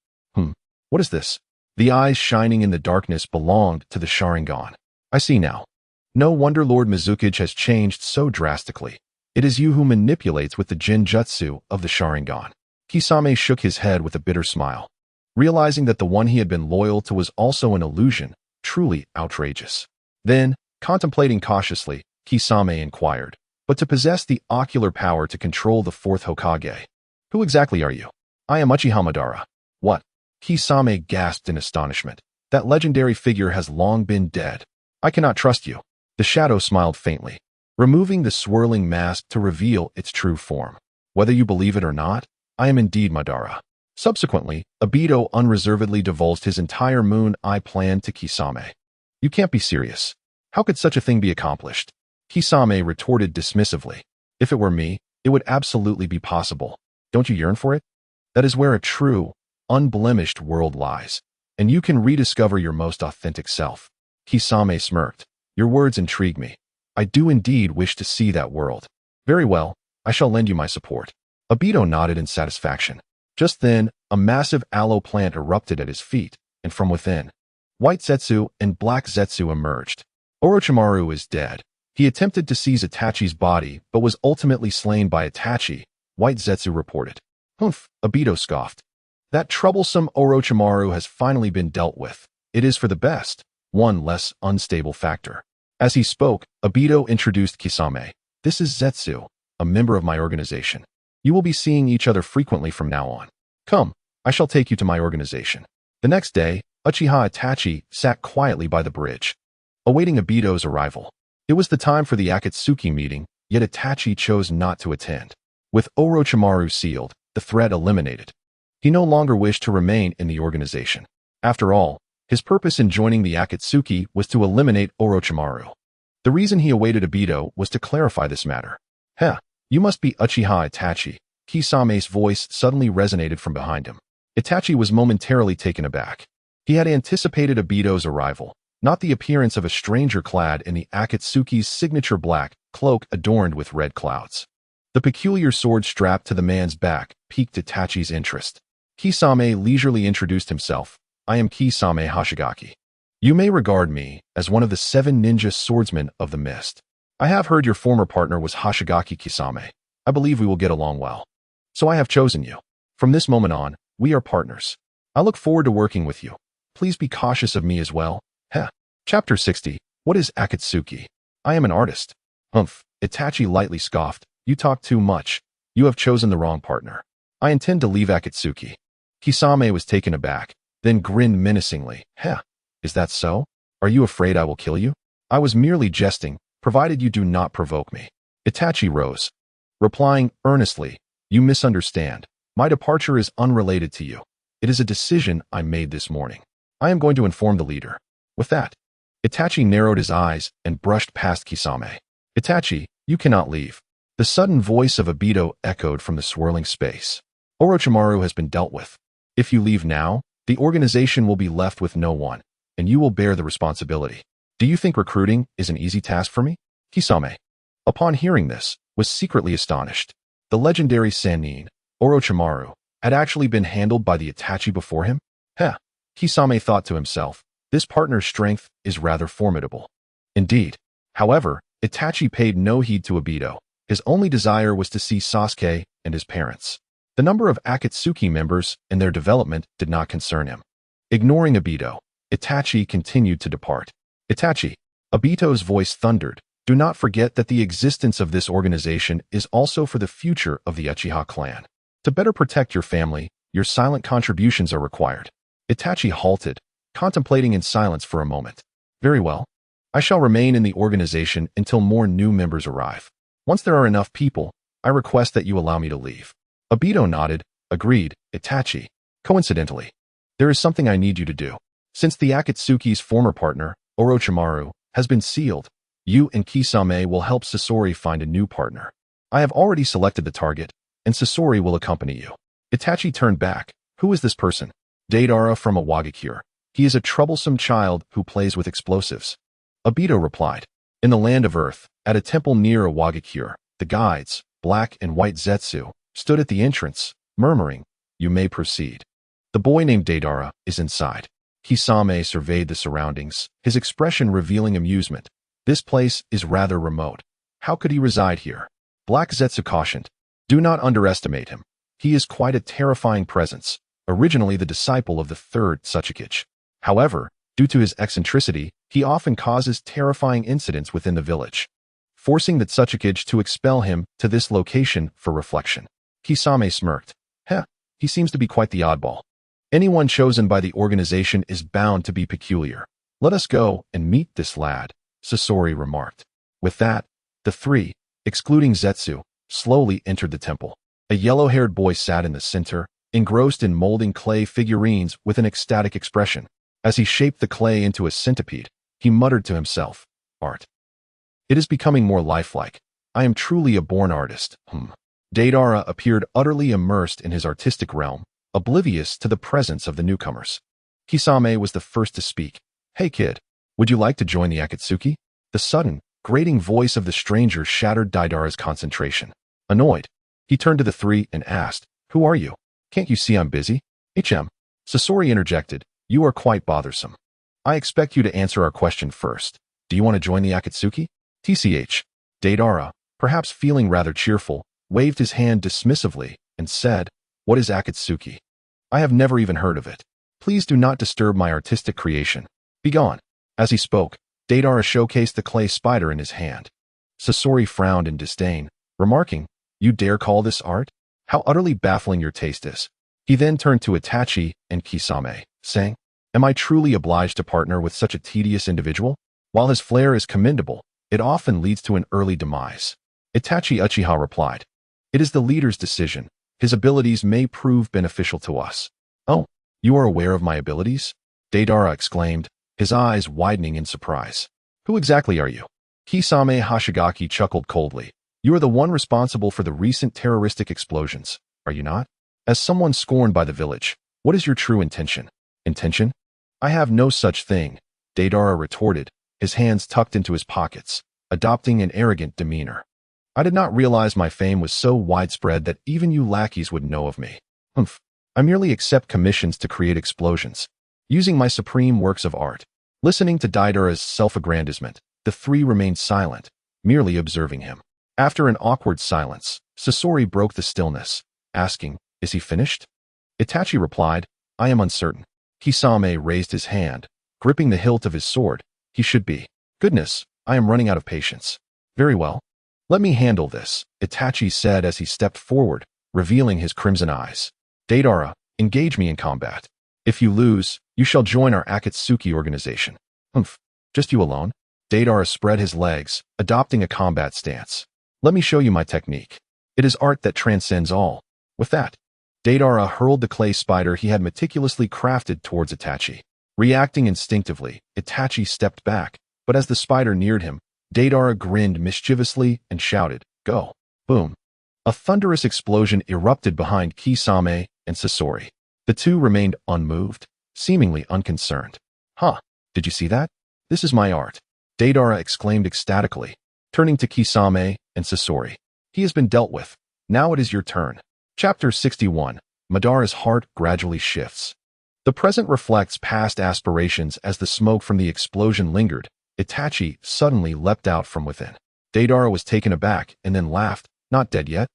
What is this?" The eyes shining in the darkness belonged to the sharingan. "I see now. No wonder Lord Mizukage has changed so drastically. It is you who manipulates with the genjutsu of the sharingan." Kisame shook his head with a bitter smile, realizing that the one he had been loyal to was also an illusion, truly outrageous. Then, Contemplating cautiously, Kisame inquired. But to possess the ocular power to control the fourth Hokage. Who exactly are you? I am Uchiha Madara. What? Kisame gasped in astonishment. That legendary figure has long been dead. I cannot trust you. The shadow smiled faintly, removing the swirling mask to reveal its true form. Whether you believe it or not, I am indeed Madara. Subsequently, Obito unreservedly divulged his entire Moon Eye plan to Kisame. You can't be serious. How could such a thing be accomplished? Kisame retorted dismissively. If it were me, it would absolutely be possible. Don't you yearn for it? That is where a true, unblemished world lies, and you can rediscover your most authentic self. Kisame smirked. Your words intrigue me. I do indeed wish to see that world. Very well, I shall lend you my support. Obito nodded in satisfaction. Just then, a massive aloe plant erupted at his feet, and from within, White Zetsu and Black Zetsu emerged. Orochimaru is dead. He attempted to seize Itachi's body, but was ultimately slain by Itachi, White Zetsu reported. Humph, Obito scoffed. That troublesome Orochimaru has finally been dealt with. It is for the best. One less unstable factor. As he spoke, Obito introduced Kisame. This is Zetsu, a member of my organization. You will be seeing each other frequently from now on. Come, I shall take you to my organization. The next day, Uchiha Itachi sat quietly by the bridge, awaiting Obito's arrival. It was the time for the Akatsuki meeting, yet Itachi chose not to attend. With Orochimaru sealed, the threat eliminated. He no longer wished to remain in the organization. After all, his purpose in joining the Akatsuki was to eliminate Orochimaru. The reason he awaited Obito was to clarify this matter. Heh, you must be Uchiha Itachi. Kisame's voice suddenly resonated from behind him. Itachi was momentarily taken aback. He had anticipated Obito's arrival, not the appearance of a stranger clad in the Akatsuki's signature black cloak adorned with red clouds. The peculiar sword strapped to the man's back piqued Itachi's interest. Kisame leisurely introduced himself. I am Kisame Hoshigaki. You may regard me as one of the 7 ninja swordsmen of the mist. I have heard your former partner was Hoshigaki Kisame. I believe we will get along well. So I have chosen you. From this moment on, we are partners. I look forward to working with you. Please be cautious of me as well. Heh. Chapter 60. What is Akatsuki? I am an artist. Humph. Itachi lightly scoffed. You talk too much. You have chosen the wrong partner. I intend to leave Akatsuki. Kisame was taken aback, then grinned menacingly. Heh. Is that so? Are you afraid I will kill you? I was merely jesting, provided you do not provoke me. Itachi rose, replying earnestly, you misunderstand. My departure is unrelated to you. It is a decision I made this morning. I am going to inform the leader. With that, Itachi narrowed his eyes and brushed past Kisame. Itachi, you cannot leave. The sudden voice of Obito echoed from the swirling space. Orochimaru has been dealt with. If you leave now, the organization will be left with no one, and you will bear the responsibility. Do you think recruiting is an easy task for me? Kisame, upon hearing this, was secretly astonished. The legendary Sannin, Orochimaru, had actually been handled by the Itachi before him? Heh, Kisame thought to himself, this partner's strength is rather formidable. Indeed. However, Itachi paid no heed to Obito. His only desire was to see Sasuke and his parents. The number of Akatsuki members and their development did not concern him. Ignoring Obito, Itachi continued to depart. Itachi, Obito's voice thundered, do not forget that the existence of this organization is also for the future of the Uchiha clan. To better protect your family, your silent contributions are required. Itachi halted, contemplating in silence for a moment. Very well. I shall remain in the organization until more new members arrive. Once there are enough people, I request that you allow me to leave. Obito nodded, agreed, Itachi. Coincidentally, there is something I need you to do. Since the Akatsuki's former partner, Orochimaru, has been sealed, you and Kisame will help Sasori find a new partner. I have already selected the target, and Sasori will accompany you. Itachi turned back. Who is this person? Deidara from Awagakure. He is a troublesome child who plays with explosives. Obito replied. In the land of Earth, at a temple near Awagakure, the guides, Black and White Zetsu, stood at the entrance, murmuring, you may proceed. The boy named Deidara is inside. Kisame surveyed the surroundings, his expression revealing amusement. This place is rather remote. How could he reside here? Black Zetsu cautioned. Do not underestimate him. He is quite a terrifying presence, originally the disciple of the third Tsuchikage. However, due to his eccentricity, he often causes terrifying incidents within the village, forcing the Tsuchikage to expel him to this location for reflection. Kisame smirked. Heh, he seems to be quite the oddball. Anyone chosen by the organization is bound to be peculiar. Let us go and meet this lad, Sasori remarked. With that, the three, excluding Zetsu, slowly entered the temple. A yellow-haired boy sat in the center, engrossed in molding clay figurines with an ecstatic expression. As he shaped the clay into a centipede, he muttered to himself, "Art. It is becoming more lifelike. I am truly a born artist." Deidara appeared utterly immersed in his artistic realm, oblivious to the presence of the newcomers. Kisame was the first to speak. "Hey kid, would you like to join the Akatsuki?" The sudden, grating voice of the stranger shattered Deidara's concentration. Annoyed, he turned to the three and asked, "Who are you? Can't you see I'm busy?" Sasori interjected, "You are quite bothersome. I expect you to answer our question first. Do you want to join the Akatsuki?" Deidara, perhaps feeling rather cheerful, waved his hand dismissively and said, "What is Akatsuki? I have never even heard of it. Please do not disturb my artistic creation. Begone." As he spoke, Deidara showcased the clay spider in his hand. Sasori frowned in disdain, remarking, "You dare call this art? How utterly baffling your taste is." He then turned to Itachi and Kisame, saying, "Am I truly obliged to partner with such a tedious individual? While his flair is commendable, it often leads to an early demise." Itachi Uchiha replied, "It is the leader's decision. His abilities may prove beneficial to us." "Oh, you are aware of my abilities?" Deidara exclaimed, his eyes widening in surprise. "Who exactly are you?" Kisame Hashigaki chuckled coldly. "You are the one responsible for the recent terroristic explosions, are you not? As someone scorned by the village, what is your true intention?" "Intention? I have no such thing," Deidara retorted, his hands tucked into his pockets, adopting an arrogant demeanor. "I did not realize my fame was so widespread that even you lackeys would know of me. I merely accept commissions to create explosions, using my supreme works of art." Listening to Deidara's self-aggrandizement, the three remained silent, merely observing him. After an awkward silence, Sasori broke the stillness, asking, "Is he finished?" Itachi replied, "I am uncertain." Kisame raised his hand, gripping the hilt of his sword. "He should be." "Goodness, I am running out of patience." "Very well. Let me handle this," Itachi said as he stepped forward, revealing his crimson eyes. "Deidara, engage me in combat. If you lose, you shall join our Akatsuki organization." Just you alone?" Deidara spread his legs, adopting a combat stance. "Let me show you my technique. It is art that transcends all." With that, Deidara hurled the clay spider he had meticulously crafted towards Itachi. Reacting instinctively, Itachi stepped back, but as the spider neared him, Deidara grinned mischievously and shouted, "Go!" Boom! A thunderous explosion erupted behind Kisame and Sasori. The two remained unmoved, seemingly unconcerned. Did you see that? This is my art," Deidara exclaimed ecstatically, turning to Kisame and Sasori. "He has been dealt with. Now it is your turn." Chapter 61. Madara's heart gradually shifts. The present reflects past aspirations as the smoke from the explosion lingered. Itachi suddenly leapt out from within. Deidara was taken aback and then laughed. "Not dead yet?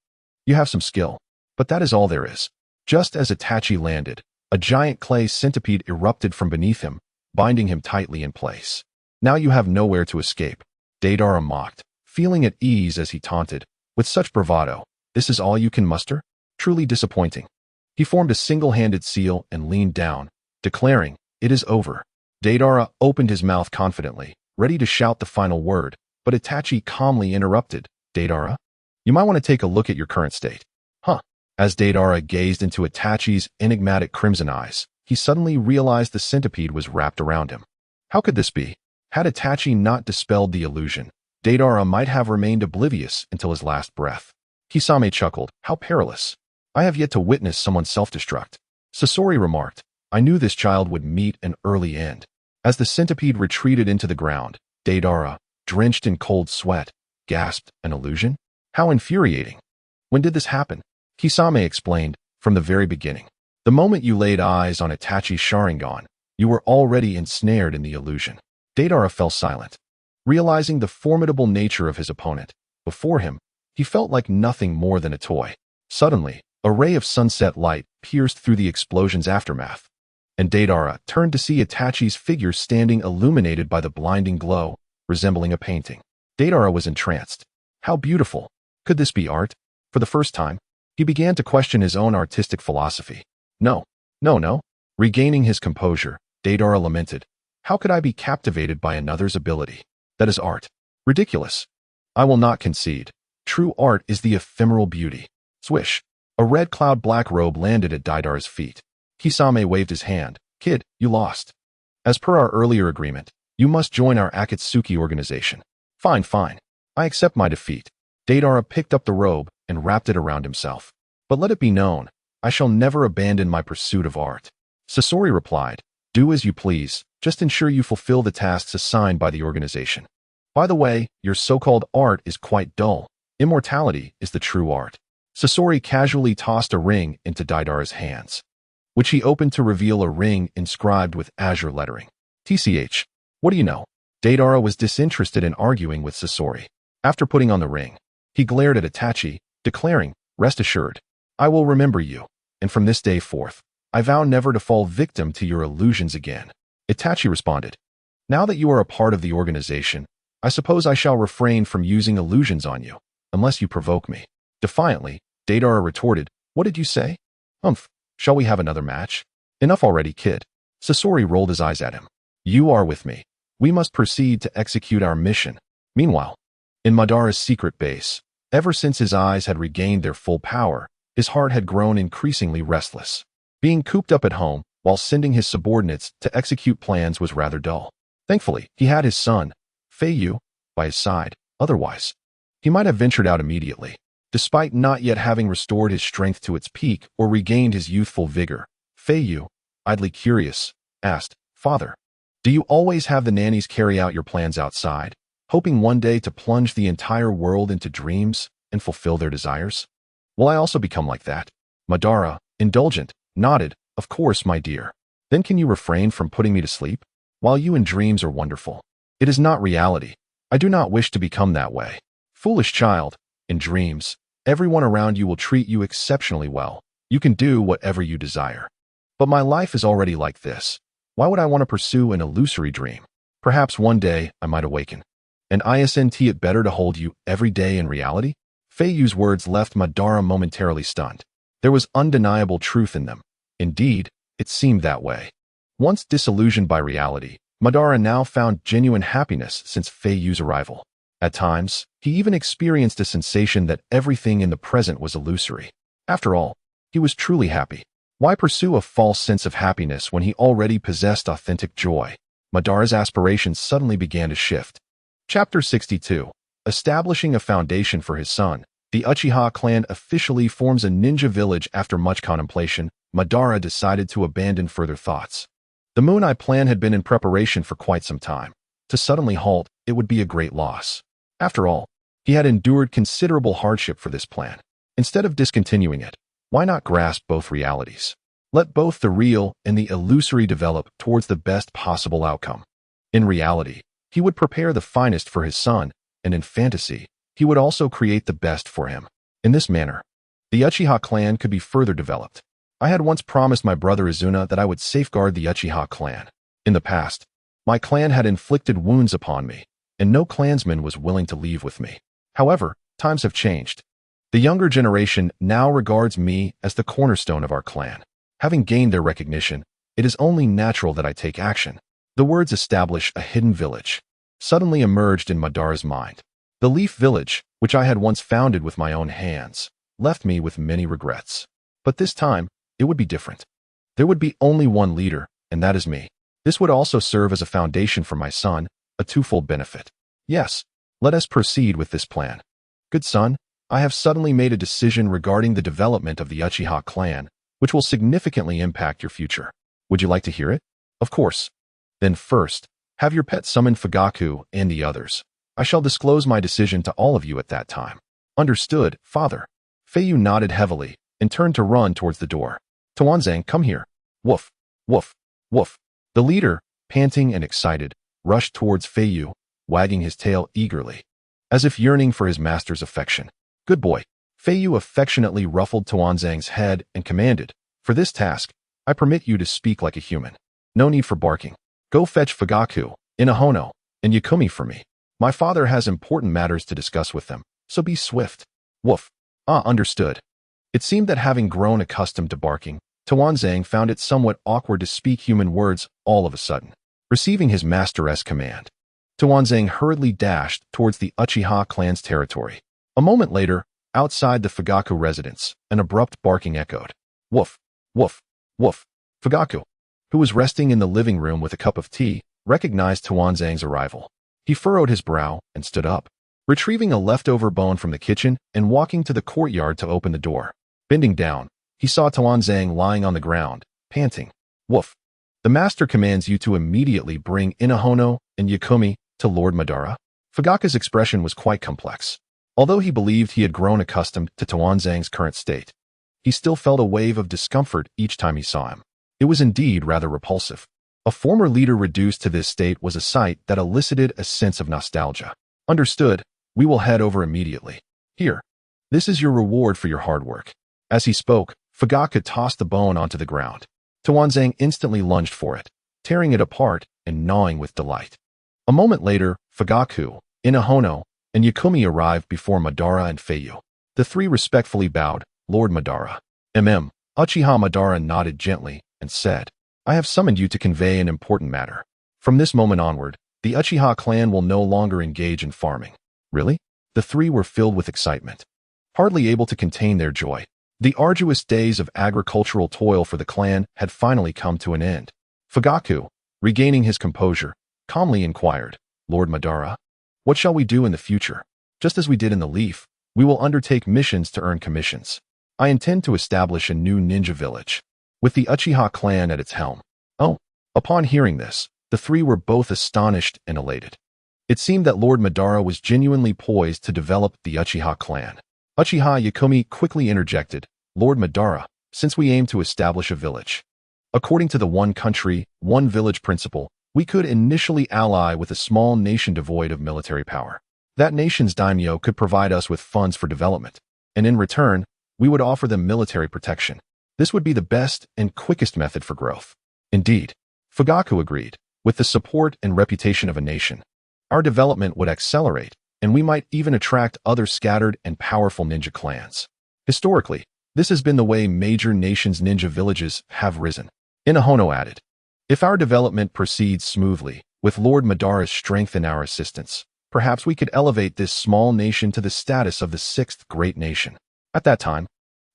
You have some skill. But that is all there is." Just as Itachi landed, a giant clay centipede erupted from beneath him, binding him tightly in place. "Now you have nowhere to escape," Deidara mocked, feeling at ease as he taunted, "With such bravado, this is all you can muster? Truly disappointing." He formed a single-handed seal and leaned down, declaring, "It is over." Deidara opened his mouth confidently, ready to shout the final word, but Itachi calmly interrupted. "Deidara, you might want to take a look at your current state." As Deidara gazed into Itachi's enigmatic crimson eyes, he suddenly realized the centipede was wrapped around him. How could this be? Had Itachi not dispelled the illusion, Deidara might have remained oblivious until his last breath. Kisame chuckled, "How perilous. I have yet to witness someone self-destruct." Sasori remarked, "I knew this child would meet an early end." As the centipede retreated into the ground, Deidara, drenched in cold sweat, gasped, "An illusion? How infuriating. When did this happen?" Kisame explained, "From the very beginning. The moment you laid eyes on Itachi's sharingan, you were already ensnared in the illusion." Deidara fell silent. Realizing the formidable nature of his opponent, before him, he felt like nothing more than a toy. Suddenly, a ray of sunset light pierced through the explosion's aftermath. and Deidara turned to see Itachi's figure standing illuminated by the blinding glow, resembling a painting. Deidara was entranced. How beautiful! Could this be art? For the first time, he began to question his own artistic philosophy. No. Regaining his composure, Deidara lamented. How could I be captivated by another's ability? That is art. Ridiculous. I will not concede. True art is the ephemeral beauty. Swish. A red cloud black robe landed at Deidara's feet. Kisame waved his hand. Kid, you lost. As per our earlier agreement, you must join our Akatsuki organization. Fine. I accept my defeat. Deidara picked up the robe and wrapped it around himself. But let it be known, I shall never abandon my pursuit of art. Sasori replied, do as you please, just ensure you fulfill the tasks assigned by the organization. By the way, your so-called art is quite dull. Immortality is the true art. Sasori casually tossed a ring into Deidara's hands, which he opened to reveal a ring inscribed with azure lettering. TCH. What do you know? Deidara was disinterested in arguing with Sasori. After putting on the ring, he glared at Itachi, declaring, rest assured, I will remember you, and from this day forth, I vow never to fall victim to your illusions again. Itachi responded, now that you are a part of the organization, I suppose I shall refrain from using illusions on you, unless you provoke me. Defiantly, Deidara retorted, what did you say? Shall we have another match? Enough already, kid. Sasori rolled his eyes at him. You are with me. We must proceed to execute our mission. Meanwhile, in Madara's secret base, ever since his eyes had regained their full power, his heart had grown increasingly restless. Being cooped up at home, while sending his subordinates to execute plans was rather dull. Thankfully, he had his son, Feiyu, by his side. Otherwise, he might have ventured out immediately. Despite not yet having restored his strength to its peak or regained his youthful vigor, Feiyu, idly curious, asked, Father, do you always have the nannies carry out your plans outside, hoping one day to plunge the entire world into dreams and fulfill their desires? Will I also become like that? Madara, indulgent, nodded, of course, my dear. Then can you refrain from putting me to sleep? While you in dreams are wonderful, it is not reality. I do not wish to become that way. Foolish child, in dreams, everyone around you will treat you exceptionally well. You can do whatever you desire. But my life is already like this. Why would I want to pursue an illusory dream? Perhaps one day I might awaken. And isn't it better to hold you every day in reality? Feiyu's words left Madara momentarily stunned. There was undeniable truth in them. Indeed, it seemed that way. Once disillusioned by reality, Madara now found genuine happiness since Feiyu's arrival. At times, he even experienced a sensation that everything in the present was illusory. After all, he was truly happy. Why pursue a false sense of happiness when he already possessed authentic joy? Madara's aspirations suddenly began to shift. Chapter 62. Establishing a foundation for his son, the Uchiha clan officially forms a ninja village. After much contemplation, Madara decided to abandon further thoughts. The Moon Eye plan had been in preparation for quite some time. To suddenly halt, it would be a great loss. After all, he had endured considerable hardship for this plan. Instead of discontinuing it, why not grasp both realities? Let both the real and the illusory develop towards the best possible outcome. In reality, he would prepare the finest for his son, and in fantasy, he would also create the best for him. In this manner, the Uchiha clan could be further developed. I had once promised my brother Izuna that I would safeguard the Uchiha clan. In the past, my clan had inflicted wounds upon me, and no clansman was willing to leave with me. However, times have changed. The younger generation now regards me as the cornerstone of our clan. Having gained their recognition, it is only natural that I take action. The words establish a hidden village suddenly emerged in Madara's mind. The Leaf Village, which I had once founded with my own hands, left me with many regrets. But this time, it would be different. There would be only one leader, and that is me. This would also serve as a foundation for my son, a twofold benefit. Yes, let us proceed with this plan. Good son, I have suddenly made a decision regarding the development of the Uchiha clan, which will significantly impact your future. Would you like to hear it? Of course. Then first, have your pet summon Fugaku and the others. I shall disclose my decision to all of you at that time. Understood, father. Feiyu nodded heavily and turned to run towards the door. Tawanzang, come here. Woof, woof, woof. The leader, panting and excited, rushed towards Feiyu, wagging his tail eagerly, as if yearning for his master's affection. Good boy. Feiyu affectionately ruffled Tawanzang's head and commanded, for this task, I permit you to speak like a human. No need for barking. Go fetch Fugaku, Inahono, and Yakumi for me. My father has important matters to discuss with them, so be swift. Woof. Ah, understood. It seemed that having grown accustomed to barking, Tawanzang found it somewhat awkward to speak human words all of a sudden. Receiving his master's command, Tawanzang hurriedly dashed towards the Uchiha clan's territory. A moment later, outside the Fugaku residence, an abrupt barking echoed. Woof, woof, woof. Fugaku, who was resting in the living room with a cup of tea, recognized Tawanzang's arrival. He furrowed his brow and stood up, retrieving a leftover bone from the kitchen and walking to the courtyard to open the door. Bending down, he saw Tawanzang lying on the ground, panting. Woof. The master commands you to immediately bring Inahono and Yakumi to Lord Madara. Fugaku's expression was quite complex. Although he believed he had grown accustomed to Tawanzang's current state, he still felt a wave of discomfort each time he saw him. It was indeed rather repulsive. A former leader reduced to this state was a sight that elicited a sense of nostalgia. Understood, we will head over immediately. Here. This is your reward for your hard work. As he spoke, Fugaku tossed the bone onto the ground. Tawanzang instantly lunged for it, tearing it apart and gnawing with delight. A moment later, Fugaku, Inahono, and Yakumi arrived before Madara and Feiyu. The three respectfully bowed. Lord Madara. Uchiha Madara nodded gently and said, I have summoned you to convey an important matter. From this moment onward, the Uchiha clan will no longer engage in farming. Really? The three were filled with excitement, hardly able to contain their joy. The arduous days of agricultural toil for the clan had finally come to an end. Fugaku, regaining his composure, calmly inquired, Lord Madara, what shall we do in the future? Just as we did in the Leaf, we will undertake missions to earn commissions. I intend to establish a new ninja village, with the Uchiha clan at its helm. Oh, upon hearing this, the three were both astonished and elated. It seemed that Lord Madara was genuinely poised to develop the Uchiha clan. Uchiha Yakumi quickly interjected, Lord Madara, since we aim to establish a village, according to the one country, one village principle, we could initially ally with a small nation devoid of military power. That nation's daimyo could provide us with funds for development, and in return, we would offer them military protection. This would be the best and quickest method for growth. Indeed, Fugaku agreed, with the support and reputation of a nation, our development would accelerate, and we might even attract other scattered and powerful ninja clans. Historically, this has been the way major nations' ninja villages have risen. Inahono added, if our development proceeds smoothly, with Lord Madara's strength and our assistance, perhaps we could elevate this small nation to the status of the sixth great nation. At that time,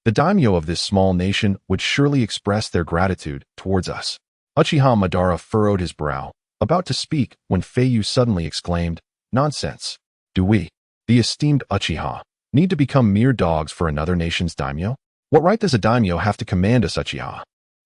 the daimyo of this small nation would surely express their gratitude towards us. Uchiha Madara furrowed his brow, about to speak when Feiyu suddenly exclaimed, Nonsense. Do we, the esteemed Uchiha, need to become mere dogs for another nation's daimyo? What right does a daimyo have to command us, Uchiha?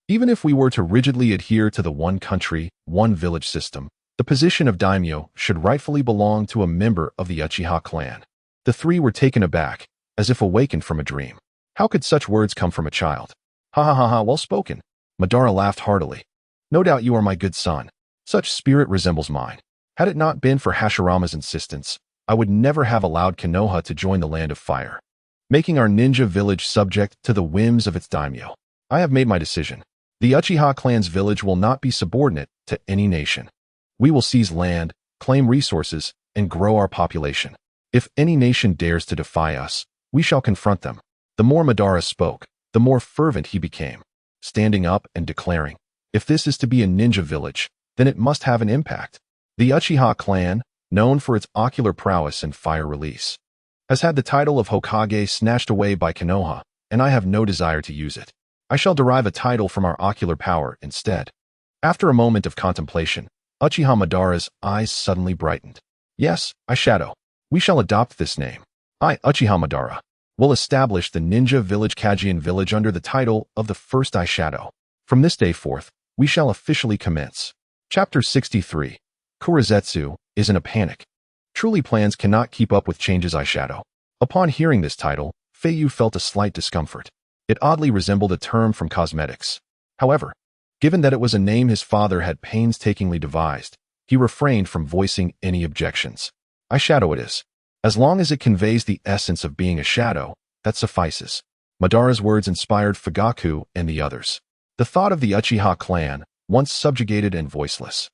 Even if we were to rigidly adhere to the one country, one village system, the position of daimyo should rightfully belong to a member of the Uchiha clan. The three were taken aback, as if awakened from a dream. How could such words come from a child? Ha ha ha ha, well spoken. Madara laughed heartily. No doubt you are my good son. Such spirit resembles mine. Had it not been for Hashirama's insistence, I would never have allowed Konoha to join the Land of Fire, making our ninja village subject to the whims of its daimyo. I have made my decision. The Uchiha clan's village will not be subordinate to any nation. We will seize land, claim resources, and grow our population. If any nation dares to defy us, we shall confront them. The more Madara spoke, the more fervent he became, standing up and declaring, if this is to be a ninja village, then it must have an impact. The Uchiha clan, known for its ocular prowess and fire release, has had the title of Hokage snatched away by Konoha, and I have no desire to use it. I shall derive a title from our ocular power instead. After a moment of contemplation, Uchiha Madara's eyes suddenly brightened. Yes, eyeshadow. We shall adopt this name. I, Uchiha Madara, will establish the ninja village Kajian village under the title of the first eyeshadow. From this day forth, we shall officially commence. Chapter 63. Kurizetsu is in a panic. Truly plans cannot keep up with changes eyeshadow. Upon hearing this title, Feiyu felt a slight discomfort. It oddly resembled a term from cosmetics. However, given that it was a name his father had painstakingly devised, he refrained from voicing any objections. Eyeshadow it is. As long as it conveys the essence of being a shadow, that suffices. Madara's words inspired Fugaku and the others. The thought of the Uchiha clan, once subjugated and voiceless,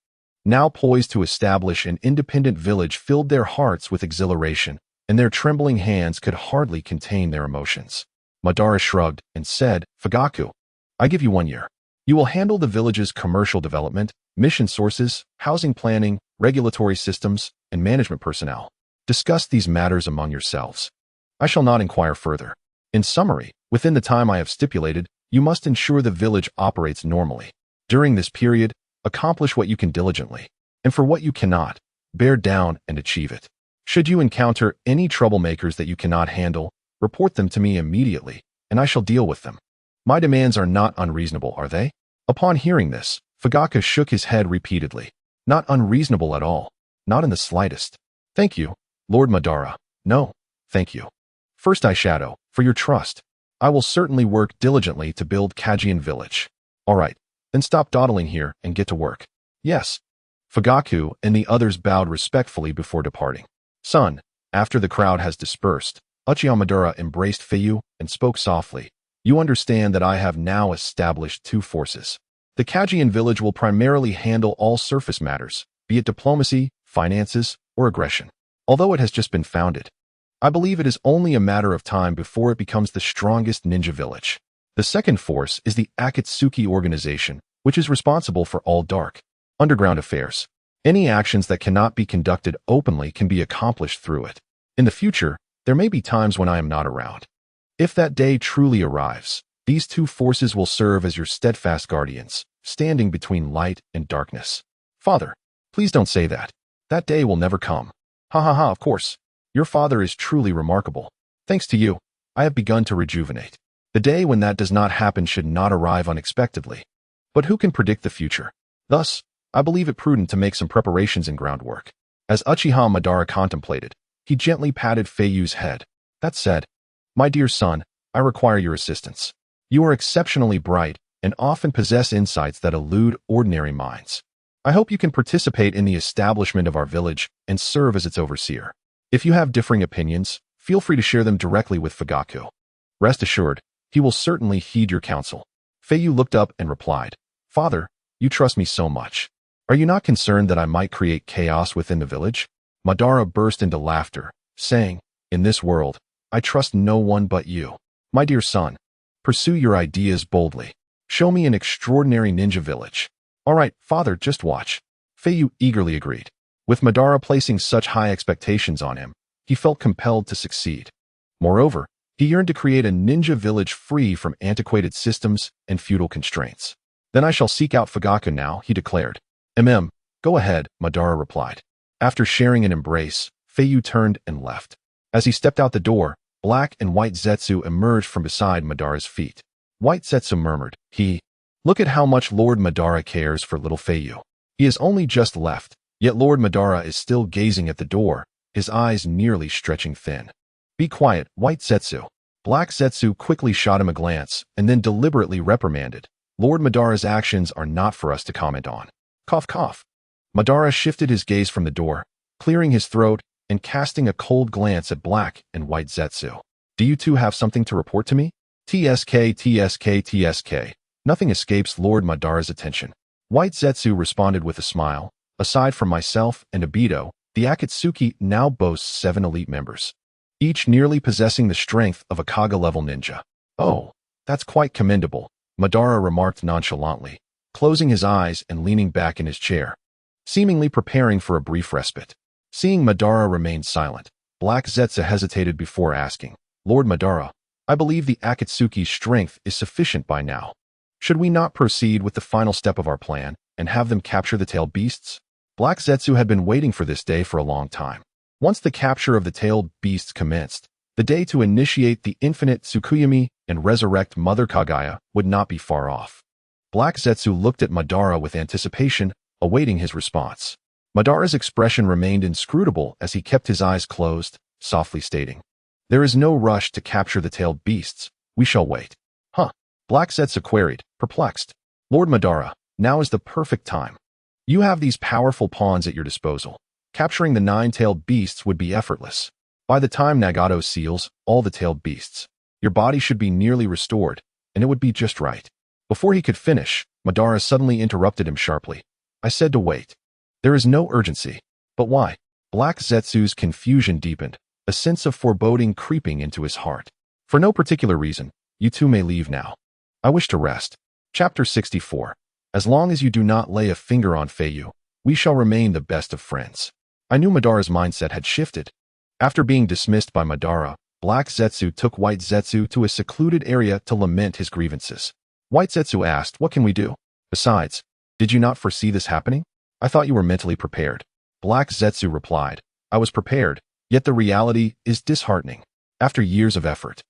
now poised to establish an independent village, filled their hearts with exhilaration, and their trembling hands could hardly contain their emotions. Madara shrugged and said, "Fugaku, I give you 1 year. You will handle the village's commercial development, mission sources, housing planning, regulatory systems, and management personnel. Discuss these matters among yourselves. I shall not inquire further. In summary, within the time I have stipulated, you must ensure the village operates normally. During this period, accomplish what you can diligently, and for what you cannot, bear down and achieve it. Should you encounter any troublemakers that you cannot handle, report them to me immediately, and I shall deal with them. My demands are not unreasonable, are they?" Upon hearing this, Fugaku shook his head repeatedly. "Not unreasonable at all. Not in the slightest. Thank you, Lord Madara. No, thank you. First Eyeshadow, for your trust. I will certainly work diligently to build Kajian Village. All right, then stop dawdling here and get to work." "Yes." Fugaku and the others bowed respectfully before departing. "Son," after the crowd has dispersed, Uchiha Madara embraced Feiyu and spoke softly. "You understand that I have now established 2 forces. The Kajian village will primarily handle all surface matters, be it diplomacy, finances, or aggression. Although it has just been founded, I believe it is only a matter of time before it becomes the strongest ninja village. The second force is the Akatsuki organization, which is responsible for all dark, underground affairs. Any actions that cannot be conducted openly can be accomplished through it. In the future, there may be times when I am not around. If that day truly arrives, these 2 forces will serve as your steadfast guardians, standing between light and darkness." "Father, please don't say that. That day will never come." "Ha ha ha, of course. Your father is truly remarkable. Thanks to you, I have begun to rejuvenate. The day when that does not happen should not arrive unexpectedly. But who can predict the future? Thus, I believe it prudent to make some preparations and groundwork." As Uchiha Madara contemplated, he gently patted Feiyu's head. "That said, my dear son, I require your assistance. You are exceptionally bright and often possess insights that elude ordinary minds. I hope you can participate in the establishment of our village and serve as its overseer. If you have differing opinions, feel free to share them directly with Fugaku. Rest assured, he will certainly heed your counsel." Feiyu looked up and replied, "Father, you trust me so much. Are you not concerned that I might create chaos within the village?" Madara burst into laughter, saying, "In this world, I trust no one but you. My dear son, pursue your ideas boldly. Show me an extraordinary ninja village." "All right, father, just watch." Feiyu eagerly agreed. With Madara placing such high expectations on him, he felt compelled to succeed. Moreover, he yearned to create a ninja village free from antiquated systems and feudal constraints. "Then I shall seek out Fugaku now," he declared. Go ahead," Madara replied. After sharing an embrace, Feiyu turned and left. As he stepped out the door, Black and White Zetsu emerged from beside Madara's feet. White Zetsu murmured, "Look at how much Lord Madara cares for little Feiyu. He has only just left, yet Lord Madara is still gazing at the door, his eyes nearly stretching thin." "Be quiet, White Zetsu." Black Zetsu quickly shot him a glance and then deliberately reprimanded. "Lord Madara's actions are not for us to comment on." Cough, cough. Madara shifted his gaze from the door, clearing his throat and casting a cold glance at Black and White Zetsu. "Do you two have something to report to me?" TSK. Nothing escapes Lord Madara's attention. White Zetsu responded with a smile. "Aside from myself and Obito, the Akatsuki now boasts 7 elite members, each nearly possessing the strength of a Kaga-level ninja." "Oh, that's quite commendable," Madara remarked nonchalantly, closing his eyes and leaning back in his chair, seemingly preparing for a brief respite. Seeing Madara remain silent, Black Zetsu hesitated before asking, "Lord Madara, I believe the Akatsuki's strength is sufficient by now. Should we not proceed with the final step of our plan and have them capture the tailed beasts?" Black Zetsu had been waiting for this day for a long time. Once the capture of the tailed beasts commenced, the day to initiate the infinite Tsukuyomi and resurrect Mother Kaguya would not be far off. Black Zetsu looked at Madara with anticipation, awaiting his response. Madara's expression remained inscrutable as he kept his eyes closed, softly stating, "There is no rush to capture the tailed beasts. We shall wait." "Huh?" Black Zetsu queried, perplexed. "Lord Madara, now is the perfect time. You have these powerful pawns at your disposal. Capturing the 9 tailed beasts would be effortless. By the time Nagato seals all the tailed beasts, your body should be nearly restored, and it would be just right." Before he could finish, Madara suddenly interrupted him sharply. I said to wait. There is no urgency. But why? Black Zetsu's confusion deepened, a sense of foreboding creeping into his heart. For no particular reason, you two may leave now. I wish to rest. Chapter 64. As long as you do not lay a finger on Feiyu, we shall remain the best of friends. I knew Madara's mindset had shifted. After being dismissed by Madara, Black Zetsu took White Zetsu to a secluded area to lament his grievances. White Zetsu asked, what can we do? Besides, did you not foresee this happening? I thought you were mentally prepared. Black Zetsu replied, I was prepared, yet the reality is disheartening. After years of effort,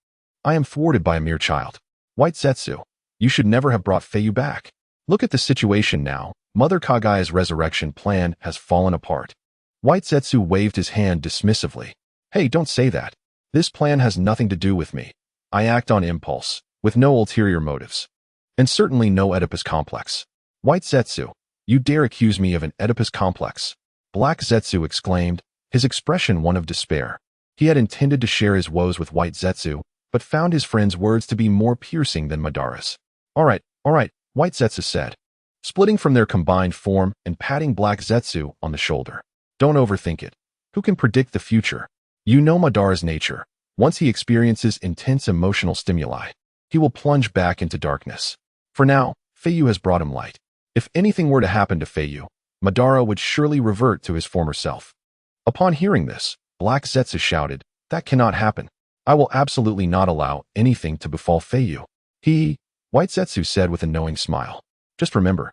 I am thwarted by a mere child. White Zetsu, you should never have brought Feiyu back. Look at the situation now. Mother Kagaya's resurrection plan has fallen apart. White Zetsu waved his hand dismissively. Hey, don't say that. This plan has nothing to do with me. I act on impulse, with no ulterior motives. And certainly no Oedipus complex. White Zetsu, you dare accuse me of an Oedipus complex? Black Zetsu exclaimed, his expression one of despair. He had intended to share his woes with White Zetsu, but found his friend's words to be more piercing than Madara's. All right, White Zetsu said, splitting from their combined form and patting Black Zetsu on the shoulder. Don't overthink it. Who can predict the future? You know Madara's nature. Once he experiences intense emotional stimuli, he will plunge back into darkness. For now, Feiyu has brought him light. If anything were to happen to Feiyu, Madara would surely revert to his former self. Upon hearing this, Black Zetsu shouted, that cannot happen. I will absolutely not allow anything to befall Feiyu. White Zetsu said with a knowing smile. Just remember,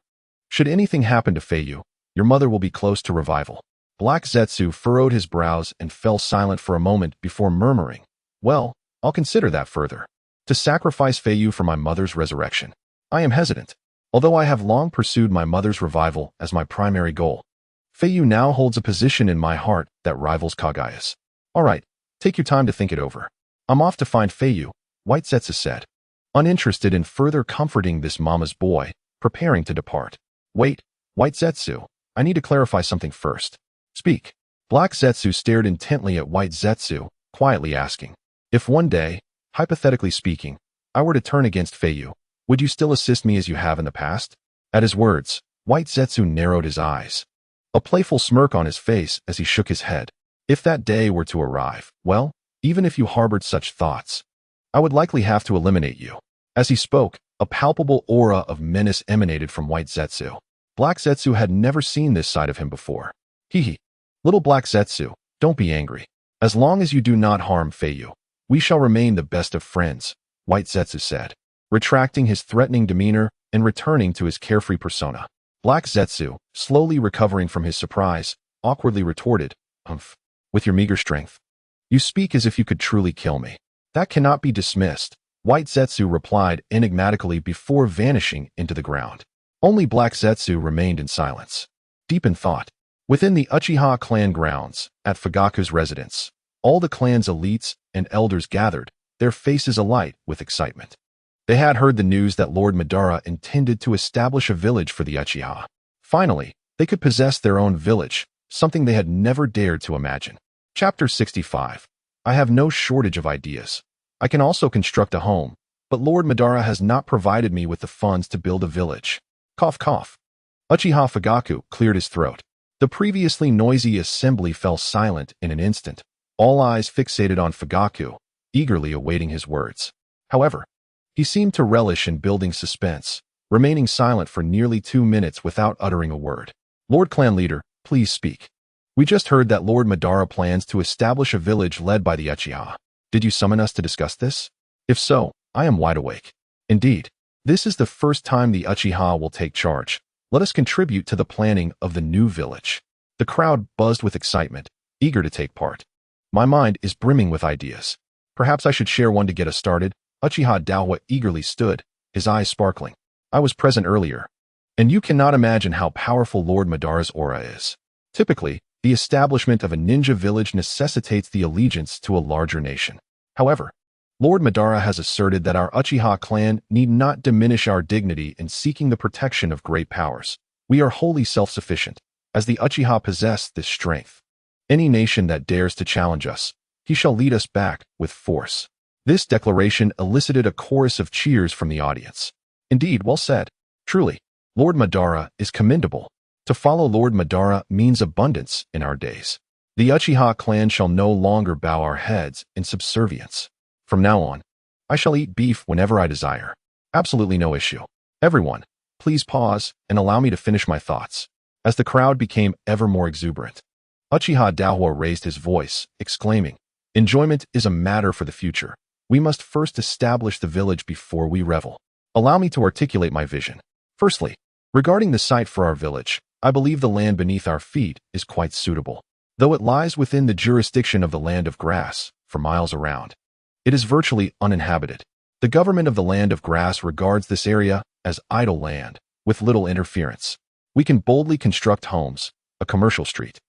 should anything happen to Feiyu, your mother will be close to revival. Black Zetsu furrowed his brows and fell silent for a moment before murmuring, well, I'll consider that further. To sacrifice Feiyu for my mother's resurrection. I am hesitant. Although I have long pursued my mother's revival as my primary goal, Feiyu now holds a position in my heart that rivals Kagaya's. All right, take your time to think it over. I'm off to find Feiyu, White Zetsu said, uninterested in further comforting this mama's boy, preparing to depart. Wait, White Zetsu, I need to clarify something first. Speak. Black Zetsu stared intently at White Zetsu, quietly asking, if one day, hypothetically speaking, I were to turn against Feiyu, would you still assist me as you have in the past? At his words, White Zetsu narrowed his eyes, a playful smirk on his face as he shook his head. If that day were to arrive, well, even if you harbored such thoughts, I would likely have to eliminate you. As he spoke, a palpable aura of menace emanated from White Zetsu. Black Zetsu had never seen this side of him before. Little Black Zetsu, don't be angry. As long as you do not harm Feiyu, we shall remain the best of friends, White Zetsu said, retracting his threatening demeanor and returning to his carefree persona. Black Zetsu, slowly recovering from his surprise, awkwardly retorted, with your meager strength. You speak as if you could truly kill me. That cannot be dismissed, White Zetsu replied enigmatically before vanishing into the ground. Only Black Zetsu remained in silence, deep in thought. Within the Uchiha clan grounds, at Fugaku's residence, all the clan's elites and elders gathered, their faces alight with excitement. They had heard the news that Lord Madara intended to establish a village for the Uchiha. Finally, they could possess their own village, something they had never dared to imagine. Chapter 65. I have no shortage of ideas. I can also construct a home, but Lord Madara has not provided me with the funds to build a village. Cough, cough. Uchiha Fugaku cleared his throat. The previously noisy assembly fell silent in an instant, all eyes fixated on Fugaku, eagerly awaiting his words. However, he seemed to relish in building suspense, remaining silent for nearly 2 minutes without uttering a word. Lord Clan Leader, please speak. We just heard that Lord Madara plans to establish a village led by the Uchiha. Did you summon us to discuss this? If so, I am wide awake. Indeed, this is the first time the Uchiha will take charge. Let us contribute to the planning of the new village. The crowd buzzed with excitement, eager to take part. My mind is brimming with ideas. Perhaps I should share one to get us started. Uchiha Daohua eagerly stood, his eyes sparkling. I was present earlier, and you cannot imagine how powerful Lord Madara's aura is. Typically, the establishment of a ninja village necessitates the allegiance to a larger nation. However, Lord Madara has asserted that our Uchiha clan need not diminish our dignity in seeking the protection of great powers. We are wholly self-sufficient, as the Uchiha possess this strength. Any nation that dares to challenge us, he shall lead us back with force. This declaration elicited a chorus of cheers from the audience. Indeed, well said. Truly, Lord Madara is commendable. To follow Lord Madara means abundance in our days. The Uchiha clan shall no longer bow our heads in subservience. From now on, I shall eat beef whenever I desire. Absolutely no issue. Everyone, please pause and allow me to finish my thoughts. As the crowd became ever more exuberant, Uchiha Daihua raised his voice, exclaiming, "Enjoyment is a matter for the future. We must first establish the village before we revel. Allow me to articulate my vision. Firstly, regarding the site for our village, I believe the land beneath our feet is quite suitable. Though it lies within the jurisdiction of the land of grass, for miles around, it is virtually uninhabited. The government of the land of grass regards this area as idle land, with little interference. We can boldly construct homes, a commercial street,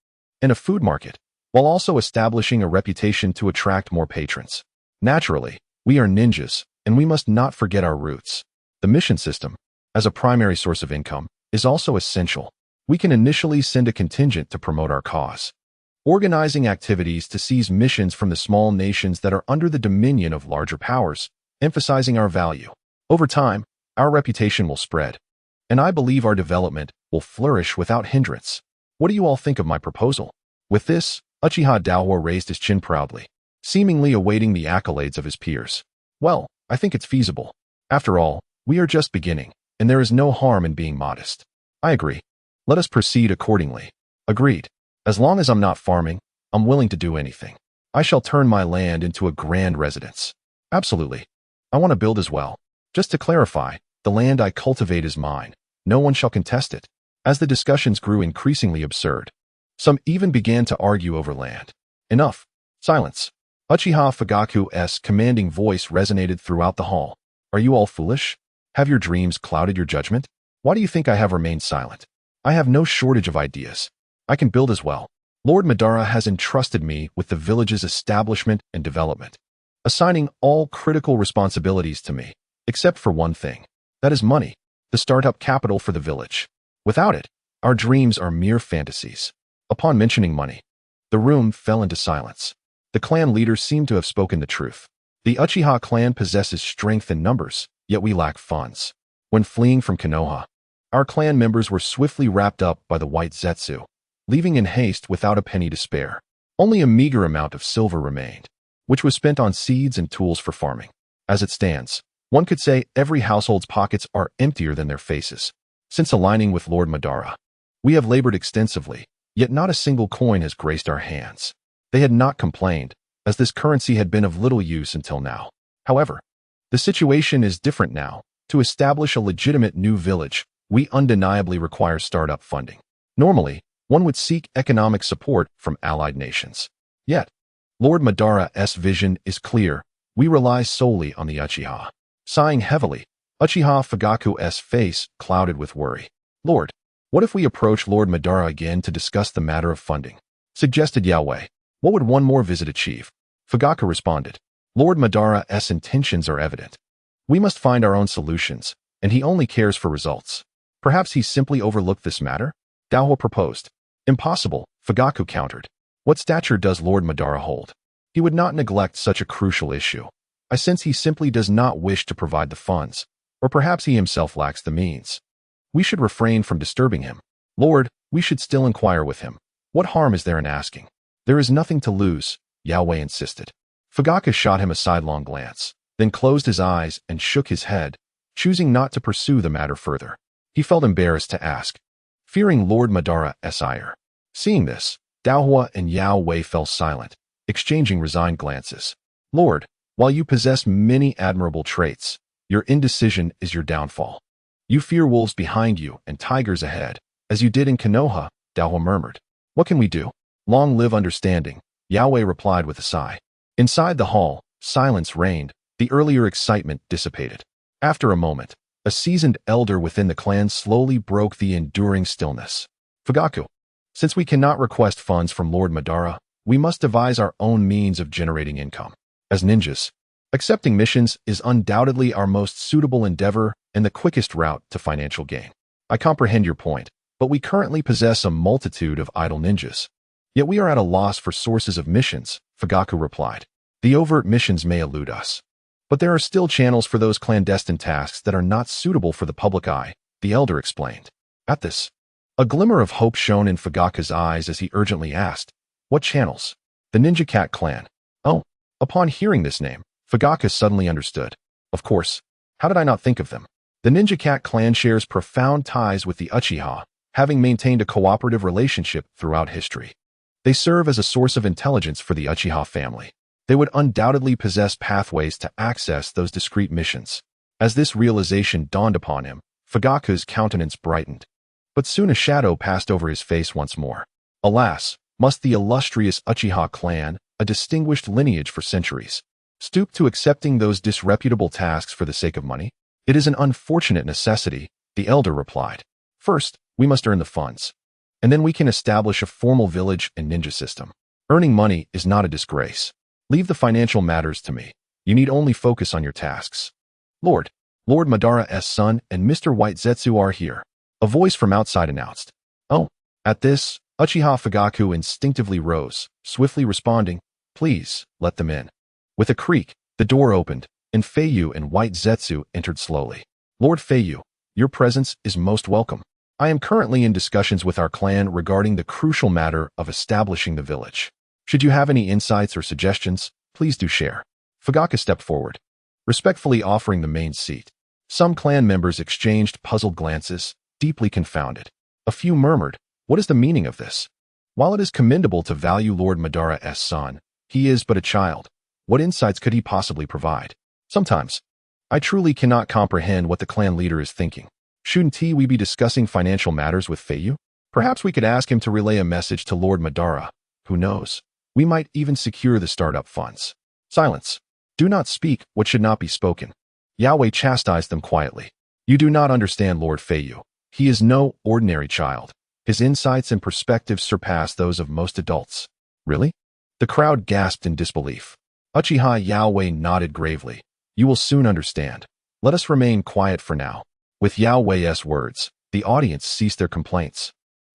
and a food market, while also establishing a reputation to attract more patrons. Naturally, we are ninjas, and we must not forget our roots. The mission system, as a primary source of income, is also essential. We can initially send a contingent to promote our cause, organizing activities to seize missions from the small nations that are under the dominion of larger powers, emphasizing our value. Over time, our reputation will spread, and I believe our development will flourish without hindrance. What do you all think of my proposal?" With this, Uchiha Daihua raised his chin proudly, seemingly awaiting the accolades of his peers. "Well, I think it's feasible. After all, we are just beginning, and there is no harm in being modest." "I agree. Let us proceed accordingly." "Agreed. As long as I'm not farming, I'm willing to do anything. I shall turn my land into a grand residence." "Absolutely. I want to build as well. Just to clarify, the land I cultivate is mine. No one shall contest it." As the discussions grew increasingly absurd, some even began to argue over land. "Enough. Silence." Uchiha Fugaku's commanding voice resonated throughout the hall. "Are you all foolish? Have your dreams clouded your judgment? Why do you think I have remained silent? I have no shortage of ideas. I can build as well. Lord Madara has entrusted me with the village's establishment and development, assigning all critical responsibilities to me, except for one thing. That is money, the startup capital for the village. Without it, our dreams are mere fantasies." Upon mentioning money, the room fell into silence. The clan leader seemed to have spoken the truth. The Uchiha clan possesses strength in numbers, yet we lack funds. When fleeing from Konoha, our clan members were swiftly wrapped up by the White Zetsu, leaving in haste without a penny to spare. Only a meager amount of silver remained, which was spent on seeds and tools for farming. As it stands, one could say every household's pockets are emptier than their faces. Since aligning with Lord Madara, we have labored extensively, yet not a single coin has graced our hands. They had not complained, as this currency had been of little use until now. However, the situation is different now. To establish a legitimate new village, we undeniably require startup funding. Normally, one would seek economic support from allied nations. Yet, Lord Madara's vision is clear. We rely solely on the Uchiha. Sighing heavily, Uchiha Fugaku's face clouded with worry. "Lord, what if we approach Lord Madara again to discuss the matter of funding?" suggested Yahweh. "What would one more visit achieve?" Fugaku responded. "Lord Madara's intentions are evident. We must find our own solutions, and he only cares for results. Perhaps he simply overlooked this matter?" Daihua proposed. "Impossible," Fugaku countered. "What stature does Lord Madara hold? He would not neglect such a crucial issue. I sense he simply does not wish to provide the funds, or perhaps he himself lacks the means. We should refrain from disturbing him. Lord, we should still inquire with him. What harm is there in asking?" "There is nothing to lose," Yahweh insisted. Fugaku shot him a sidelong glance, then closed his eyes and shook his head, choosing not to pursue the matter further. He felt embarrassed to ask, fearing Lord Madara's ire. Seeing this, Daihua and Yahweh fell silent, exchanging resigned glances. "Lord, while you possess many admirable traits, your indecision is your downfall. You fear wolves behind you and tigers ahead, as you did in Konoha," Daihua murmured. "What can we do?" "Long live understanding," Yahweh replied with a sigh. Inside the hall, silence reigned. The earlier excitement dissipated. After a moment, a seasoned elder within the clan slowly broke the enduring stillness. "Fugaku, since we cannot request funds from Lord Madara, we must devise our own means of generating income. As ninjas, accepting missions is undoubtedly our most suitable endeavor and the quickest route to financial gain. I comprehend your point, but we currently possess a multitude of idle ninjas. Yet we are at a loss for sources of missions," Fugaku replied. "The overt missions may elude us. But there are still channels for those clandestine tasks that are not suitable for the public eye, the elder explained. At this, a glimmer of hope shone in Fugaku's eyes as he urgently asked, "What channels?" "The Ninja Cat clan." Oh, upon hearing this name, Fugaku suddenly understood. Of course, how did I not think of them? The Ninja Cat clan shares profound ties with the Uchiha, having maintained a cooperative relationship throughout history. They serve as a source of intelligence for the Uchiha family. They would undoubtedly possess pathways to access those discrete missions. As this realization dawned upon him, Fugaku's countenance brightened. But soon a shadow passed over his face once more. Alas, must the illustrious Uchiha clan, a distinguished lineage for centuries, stoop to accepting those disreputable tasks for the sake of money? "It is an unfortunate necessity," the elder replied. "First, we must earn the funds. And then we can establish a formal village and ninja system. Earning money is not a disgrace. Leave the financial matters to me. You need only focus on your tasks." Lord Madara's son and Mr. White Zetsu are here," a voice from outside announced. Oh, at this, Uchiha Fugaku instinctively rose, swiftly responding, "Please, let them in." With a creak, the door opened, and Feiyu and White Zetsu entered slowly. "Lord Feiyu, your presence is most welcome. I am currently in discussions with our clan regarding the crucial matter of establishing the village. Should you have any insights or suggestions, please do share." Fugaku stepped forward, respectfully offering the main seat. Some clan members exchanged puzzled glances, deeply confounded. A few murmured, "What is the meaning of this?" While it is commendable to value Lord Madara's son, he is but a child. What insights could he possibly provide? Sometimes, I truly cannot comprehend what the clan leader is thinking. Shouldn't we be discussing financial matters with Feiyu? Perhaps we could ask him to relay a message to Lord Madara. Who knows? We might even secure the startup funds. Silence. Do not speak what should not be spoken. Yahweh chastised them quietly. You do not understand Lord Feiyu. He is no ordinary child. His insights and perspectives surpass those of most adults. Really? The crowd gasped in disbelief. Uchiha Yahweh nodded gravely. You will soon understand. Let us remain quiet for now. With Yahweh's words, the audience ceased their complaints,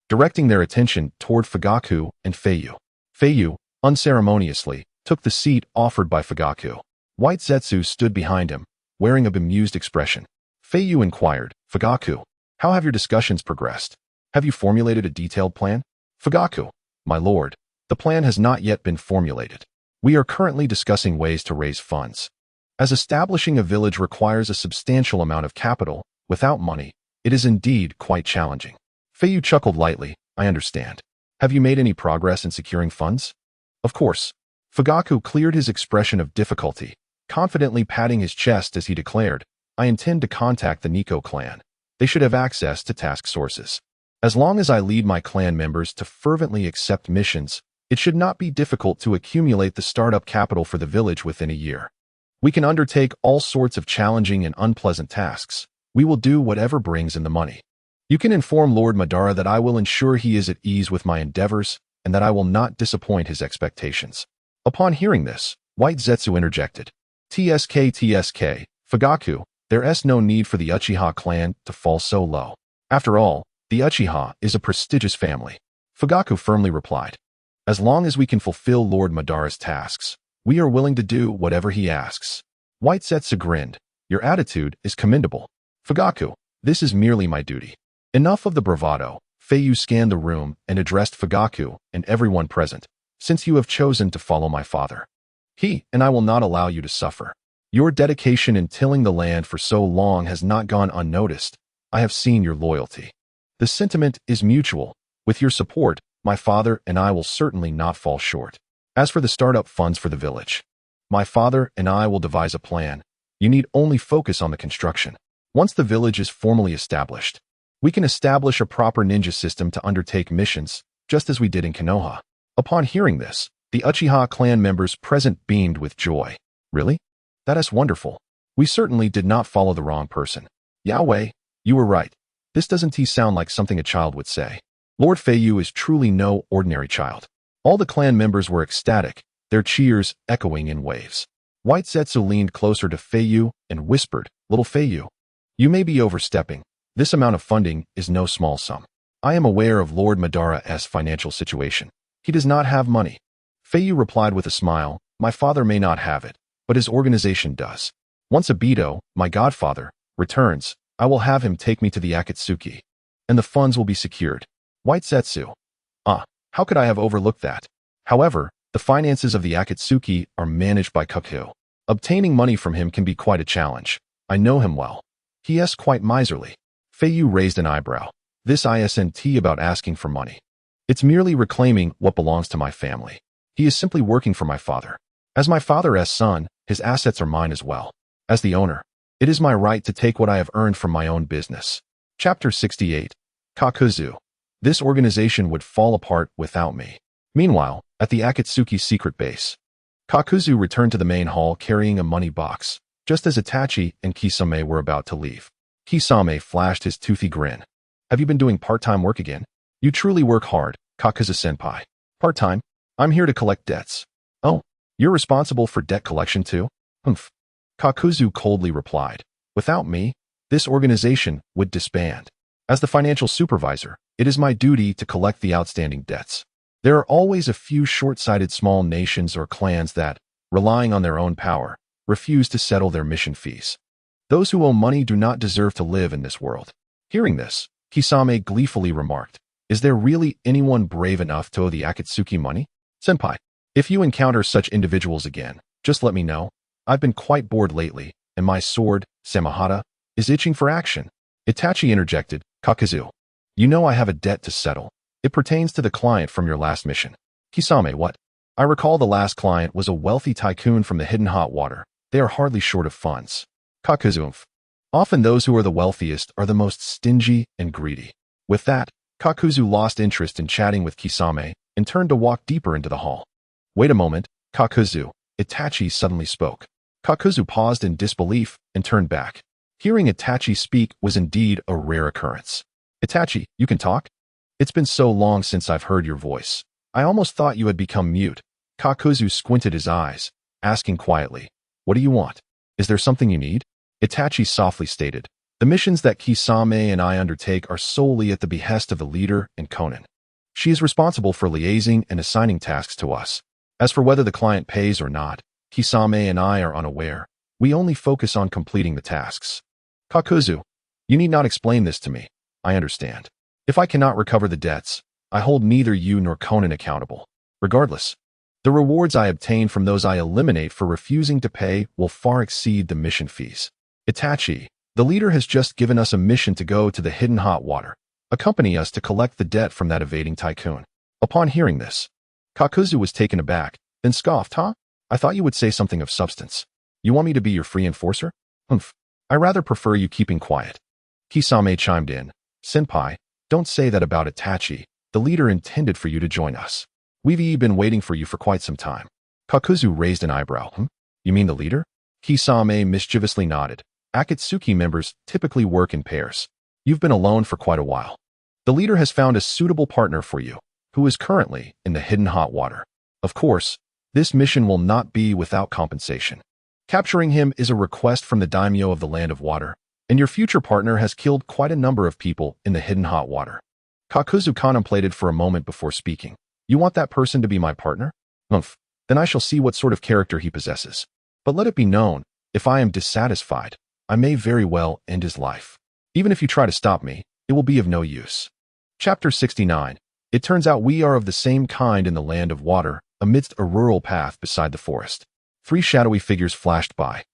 directing their attention toward Fugaku and Feiyu. Feiyu, unceremoniously, took the seat offered by Fugaku. White Zetsu stood behind him, wearing a bemused expression. Feiyu inquired, "Fugaku, how have your discussions progressed? Have you formulated a detailed plan?" Fugaku, "My lord, the plan has not yet been formulated. We are currently discussing ways to raise funds. As establishing a village requires a substantial amount of capital, without money, it is indeed quite challenging." Feiyu chuckled lightly, "I understand. Have you made any progress in securing funds?" "Of course." Fugaku cleared his expression of difficulty, confidently patting his chest as he declared, "I intend to contact the Nico clan. They should have access to task sources. As long as I lead my clan members to fervently accept missions, it should not be difficult to accumulate the startup capital for the village within a year. We can undertake all sorts of challenging and unpleasant tasks. We will do whatever brings in the money. You can inform Lord Madara that I will ensure he is at ease with my endeavors and that I will not disappoint his expectations." Upon hearing this, White Zetsu interjected, TSK, Fugaku, there's no need for the Uchiha clan to fall so low. After all, the Uchiha is a prestigious family." Fugaku firmly replied, "As long as we can fulfill Lord Madara's tasks, we are willing to do whatever he asks." White Zetsu grinned, "Your attitude is commendable. Fugaku, this is merely my duty." Enough of the bravado. Feiyu scanned the room and addressed Fugaku and everyone present. "Since you have chosen to follow my father, he and I will not allow you to suffer. Your dedication in tilling the land for so long has not gone unnoticed. I have seen your loyalty. The sentiment is mutual. With your support, my father and I will certainly not fall short. As for the startup funds for the village, my father and I will devise a plan. You need only focus on the construction. Once the village is formally established, we can establish a proper ninja system to undertake missions, just as we did in Konoha." Upon hearing this, the Uchiha clan members present beamed with joy. "Really? That is wonderful. We certainly did not follow the wrong person. Yahweh, you were right. This doesn't sound like something a child would say." Lord Feiyu is truly no ordinary child. All the clan members were ecstatic, their cheers echoing in waves. White Zetsu leaned closer to Feiyu and whispered, "Little Feiyu, you may be overstepping. This amount of funding is no small sum. I am aware of Lord Madara's financial situation. He does not have money." Feiyu replied with a smile, "My father may not have it, but his organization does. Once Obito, my godfather, returns, I will have him take me to the Akatsuki, and the funds will be secured. White Zetsu. How could I have overlooked that? However, the finances of the Akatsuki are managed by Koku. Obtaining money from him can be quite a challenge. I know him well. He is quite miserly. Feiyu raised an eyebrow. This isn't about asking for money. It's merely reclaiming what belongs to my family. He is simply working for my father. As my father's son, his assets are mine as well. As the owner, it is my right to take what I have earned from my own business. Chapter 68. Kakuzu. This organization would fall apart without me. Meanwhile, at the Akatsuki secret base, Kakuzu returned to the main hall carrying a money box, just as Itachi and Kisame were about to leave. Kisame flashed his toothy grin. Have you been doing part-time work again? You truly work hard, Kakuzu-senpai. Part-time? I'm here to collect debts. Oh, you're responsible for debt collection too? Humph. Kakuzu coldly replied. Without me, this organization would disband. As the financial supervisor, it is my duty to collect the outstanding debts. There are always a few short-sighted small nations or clans that, relying on their own power, refuse to settle their mission fees. Those who owe money do not deserve to live in this world. Hearing this, Kisame gleefully remarked, is there really anyone brave enough to owe the Akatsuki money? Senpai, if you encounter such individuals again, just let me know. I've been quite bored lately, and my sword, Samahata, is itching for action. Itachi interjected, Kakuzu. You know I have a debt to settle. It pertains to the client from your last mission. Kisame, what? I recall the last client was a wealthy tycoon from the hidden hot water. They are hardly short of funds. Kakuzu. Often those who are the wealthiest are the most stingy and greedy. With that, Kakuzu lost interest in chatting with Kisame and turned to walk deeper into the hall. Wait a moment, Kakuzu. Itachi suddenly spoke. Kakuzu paused in disbelief and turned back. Hearing Itachi speak was indeed a rare occurrence. Itachi, you can talk? It's been so long since I've heard your voice. I almost thought you had become mute. Kakuzu squinted his eyes, asking quietly, what do you want? Is there something you need? Itachi softly stated, the missions that Kisame and I undertake are solely at the behest of the leader and Konan. She is responsible for liaising and assigning tasks to us. As for whether the client pays or not, Kisame and I are unaware. We only focus on completing the tasks. Kakuzu, you need not explain this to me. I understand. If I cannot recover the debts, I hold neither you nor Konan accountable. Regardless, the rewards I obtain from those I eliminate for refusing to pay will far exceed the mission fees. Itachi, the leader has just given us a mission to go to the hidden hot water. Accompany us to collect the debt from that evading tycoon. Upon hearing this, Kakuzu was taken aback, then scoffed, huh? I thought you would say something of substance. You want me to be your free enforcer? Humph. I rather prefer you keeping quiet. Kisame chimed in. Senpai, don't say that about Itachi. The leader intended for you to join us. We've been waiting for you for quite some time. Kakuzu raised an eyebrow. You mean the leader? Kisame mischievously nodded. Akatsuki members typically work in pairs. You've been alone for quite a while. The leader has found a suitable partner for you, who is currently in the hidden hot water. Of course, this mission will not be without compensation. Capturing him is a request from the daimyo of the land of water, and your future partner has killed quite a number of people in the hidden hot water. Kakuzu contemplated for a moment before speaking. You want that person to be my partner? Humph. Then I shall see what sort of character he possesses. But let it be known, if I am dissatisfied, I may very well end his life. Even if you try to stop me, it will be of no use. Chapter 69. It turns out we are of the same kind in the land of water, amidst a rural path beside the forest. 3 shadowy figures flashed by.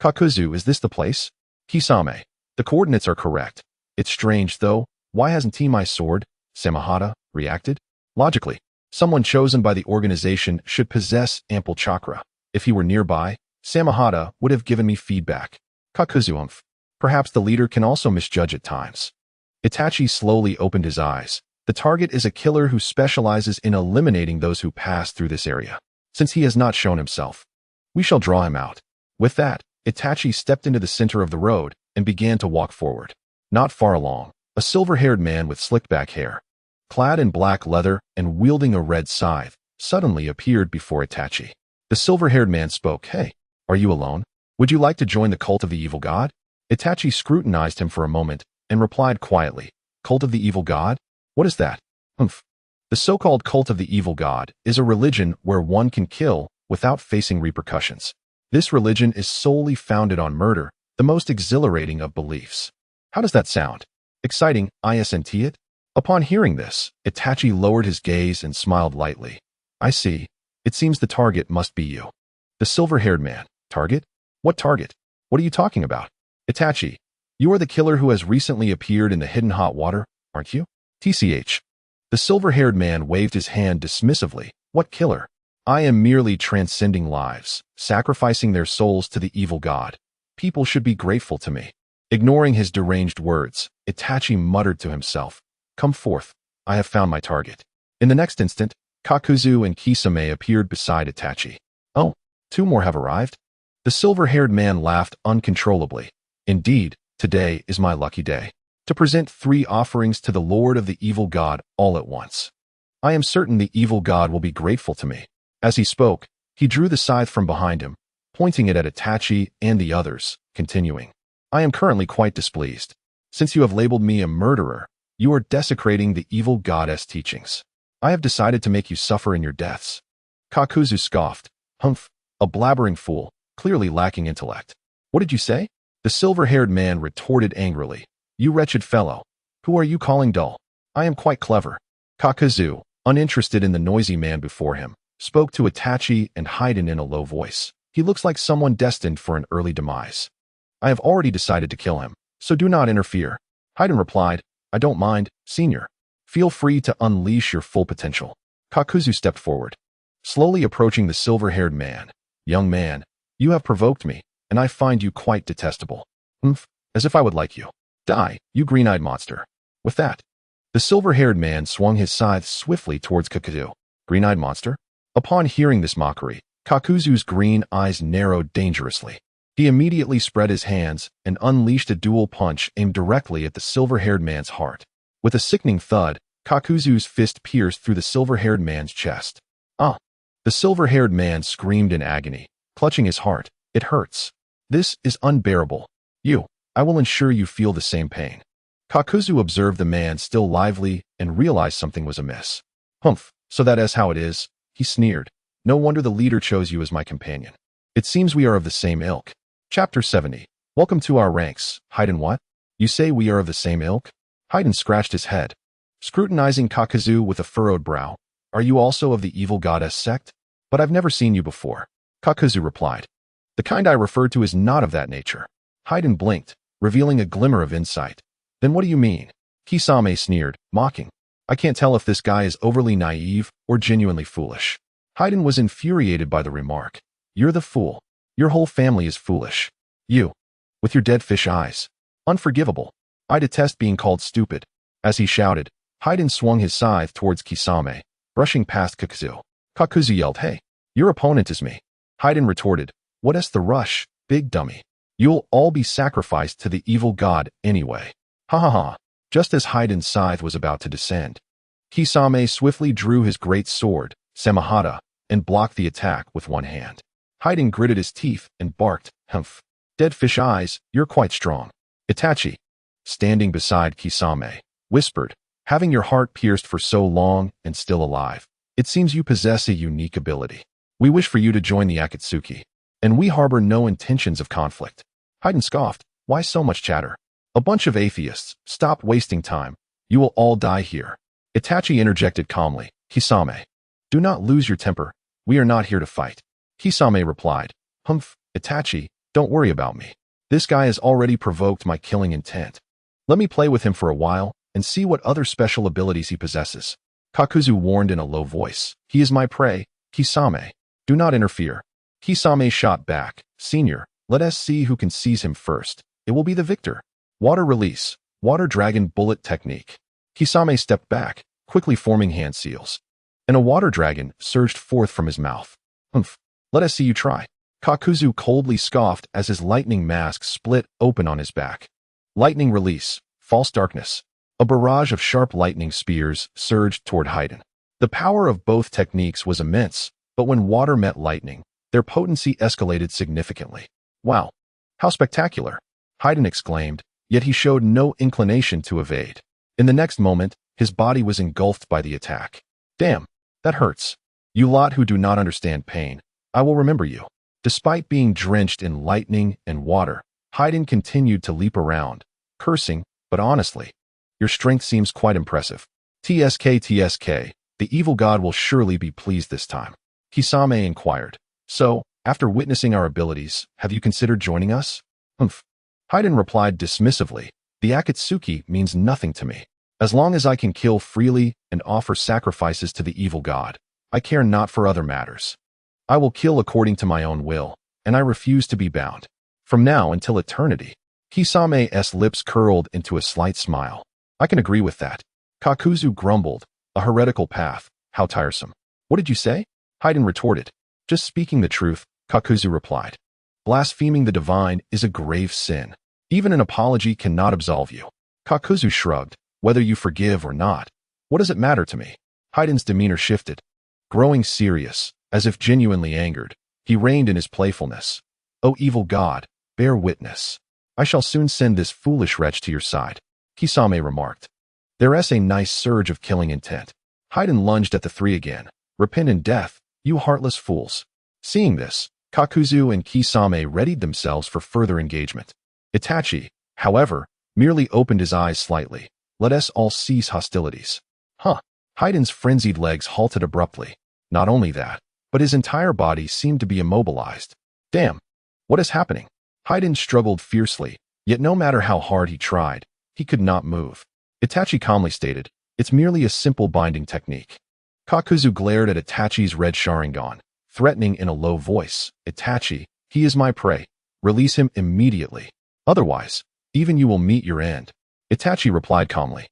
Kakuzu, is this the place? Kisame, the coordinates are correct. It's strange, though, why hasn't he my sword, Samahata, reacted? Logically, someone chosen by the organization should possess ample chakra. If he were nearby, Samahata would have given me feedback. Kakuzu, humph. Perhaps the leader can also misjudge at times. Itachi slowly opened his eyes. The target is a killer who specializes in eliminating those who pass through this area. Since he has not shown himself, we shall draw him out. With that, Itachi stepped into the center of the road and began to walk forward. Not far along, a silver-haired man with slicked-back hair, clad in black leather and wielding a red scythe, suddenly appeared before Itachi. The silver-haired man spoke, Hey, are you alone? Would you like to join the cult of the evil god? Itachi scrutinized him for a moment and replied quietly, Cult of the evil god? What is that? Humph. The so-called cult of the evil god is a religion where one can kill without facing repercussions. This religion is solely founded on murder, the most exhilarating of beliefs. How does that sound? Exciting, isn't it? Upon hearing this, Itachi lowered his gaze and smiled lightly. I see. It seems the target must be you. The silver-haired man. Target? What target? What are you talking about? Itachi, you are the killer who has recently appeared in the hidden hot water, aren't you? TCH. The silver-haired man waved his hand dismissively. What killer? I am merely transcending lives, sacrificing their souls to the evil god. People should be grateful to me. Ignoring his deranged words, Itachi muttered to himself, Come forth, I have found my target. In the next instant, Kakuzu and Kisame appeared beside Itachi. Oh, two more have arrived? The silver-haired man laughed uncontrollably. Indeed, today is my lucky day. To present 3 offerings to the Lord of the evil god all at once. I am certain the evil god will be grateful to me. As he spoke, he drew the scythe from behind him, pointing it at Itachi and the others, continuing. I am currently quite displeased. Since you have labeled me a murderer, you are desecrating the evil goddess teachings. I have decided to make you suffer in your deaths. Kakuzu scoffed. Humph, a blabbering fool, clearly lacking intellect. What did you say? The silver-haired man retorted angrily. You wretched fellow. Who are you calling dull? I am quite clever. Kakuzu, uninterested in the noisy man before him, spoke to Itachi and Haiden in a low voice. He looks like someone destined for an early demise. I have already decided to kill him, so do not interfere. Haiden replied, I don't mind, senior. Feel free to unleash your full potential. Kakuzu stepped forward, slowly approaching the silver-haired man. Young man, you have provoked me, and I find you quite detestable. As if I would like you. Die, you green-eyed monster. With that, the silver-haired man swung his scythe swiftly towards Kakuzu. Green-eyed monster? Upon hearing this mockery, Kakuzu's green eyes narrowed dangerously. He immediately spread his hands and unleashed a dual punch aimed directly at the silver-haired man's heart. With a sickening thud, Kakuzu's fist pierced through the silver-haired man's chest. Ah! The silver-haired man screamed in agony, clutching his heart. It hurts. This is unbearable. I will ensure you feel the same pain. Kakuzu observed the man still lively and realized something was amiss. Humph, so that is how it is, he sneered. No wonder the leader chose you as my companion. It seems we are of the same ilk. Chapter 70. Welcome to our ranks, Haiden. What? You say we are of the same ilk? Haiden scratched his head, scrutinizing Kakuzu with a furrowed brow. Are you also of the evil goddess sect? But I've never seen you before. Kakuzu replied. The kind I refer to is not of that nature. Haiden blinked, revealing a glimmer of insight. Then what do you mean? Kisame sneered, mocking. I can't tell if this guy is overly naive or genuinely foolish. Haiden was infuriated by the remark. You're the fool. Your whole family is foolish. You, with your dead fish eyes. Unforgivable. I detest being called stupid. As he shouted, Haiden swung his scythe towards Kisame, brushing past Kakuzu. Kakuzu yelled, Hey, your opponent is me. Haiden retorted, What's the rush, big dummy? You'll all be sacrificed to the evil god anyway. Ha ha ha. Just as Haiden's scythe was about to descend, Kisame swiftly drew his great sword, Samahata, and blocked the attack with one hand. Haiden gritted his teeth and barked, Humph. Dead fish eyes, you're quite strong. Itachi, standing beside Kisame, whispered, Having your heart pierced for so long and still alive, it seems you possess a unique ability. We wish for you to join the Akatsuki, and we harbor no intentions of conflict. Haiden scoffed, Why so much chatter? A bunch of atheists, stop wasting time. You will all die here. Itachi interjected calmly, Kisame, do not lose your temper. We are not here to fight. Kisame replied, Humph, Itachi, don't worry about me. This guy has already provoked my killing intent. Let me play with him for a while and see what other special abilities he possesses. Kakuzu warned in a low voice, He is my prey, Kisame. Do not interfere. Kisame shot back, Senior, let us see who can seize him first. It will be the victor. Water release, water dragon bullet technique. Kisame stepped back, quickly forming hand seals, and a water dragon surged forth from his mouth. Humph, let us see you try. Kakuzu coldly scoffed as his lightning mask split open on his back. Lightning release, false darkness. A barrage of sharp lightning spears surged toward Haiden. The power of both techniques was immense, but when water met lightning, their potency escalated significantly. Wow, how spectacular! Haiden exclaimed, yet he showed no inclination to evade. In the next moment, his body was engulfed by the attack. Damn, that hurts. You lot who do not understand pain, I will remember you. Despite being drenched in lightning and water, Haydn continued to leap around, cursing, but honestly, your strength seems quite impressive. TSK, the evil god will surely be pleased this time. Kisame inquired. So, after witnessing our abilities, have you considered joining us? Humph. Haydn replied dismissively, the Akatsuki means nothing to me. As long as I can kill freely and offer sacrifices to the evil god, I care not for other matters. I will kill according to my own will, and I refuse to be bound. From now until eternity. Kisame's lips curled into a slight smile. I can agree with that. Kakuzu grumbled, a heretical path, how tiresome. What did you say? Haydn retorted. Just speaking the truth, Kakuzu replied. Blaspheming the divine is a grave sin. Even an apology cannot absolve you. Kakuzu shrugged. Whether you forgive or not, what does it matter to me? Haydn's demeanor shifted. Growing serious, as if genuinely angered, he reined in his playfulness. O evil god, bear witness. I shall soon send this foolish wretch to your side, Kisame remarked. There's a nice surge of killing intent. Haydn lunged at the three again. Repent in death, you heartless fools. Seeing this, Kakuzu and Kisame readied themselves for further engagement. Itachi, however, merely opened his eyes slightly. Let us all cease hostilities. Huh. Haydn's frenzied legs halted abruptly. Not only that, but his entire body seemed to be immobilized. Damn. What is happening? Haydn struggled fiercely, yet no matter how hard he tried, he could not move. Itachi calmly stated, it's merely a simple binding technique. Kakuzu glared at Itachi's red sharingan, threatening in a low voice. Itachi, he is my prey. Release him immediately. Otherwise, even you will meet your end. Itachi replied calmly.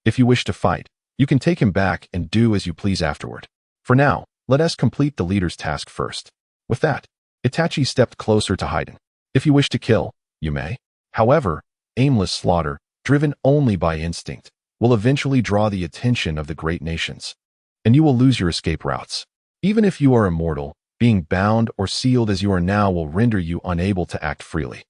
If you wish to fight, you can take him back and do as you please afterward. For now, let us complete the leader's task first. With that, Itachi stepped closer to Haydn. If you wish to kill, you may. However, aimless slaughter, driven only by instinct, will eventually draw the attention of the great nations, and you will lose your escape routes. Even if you are immortal, being bound or sealed as you are now will render you unable to act freely.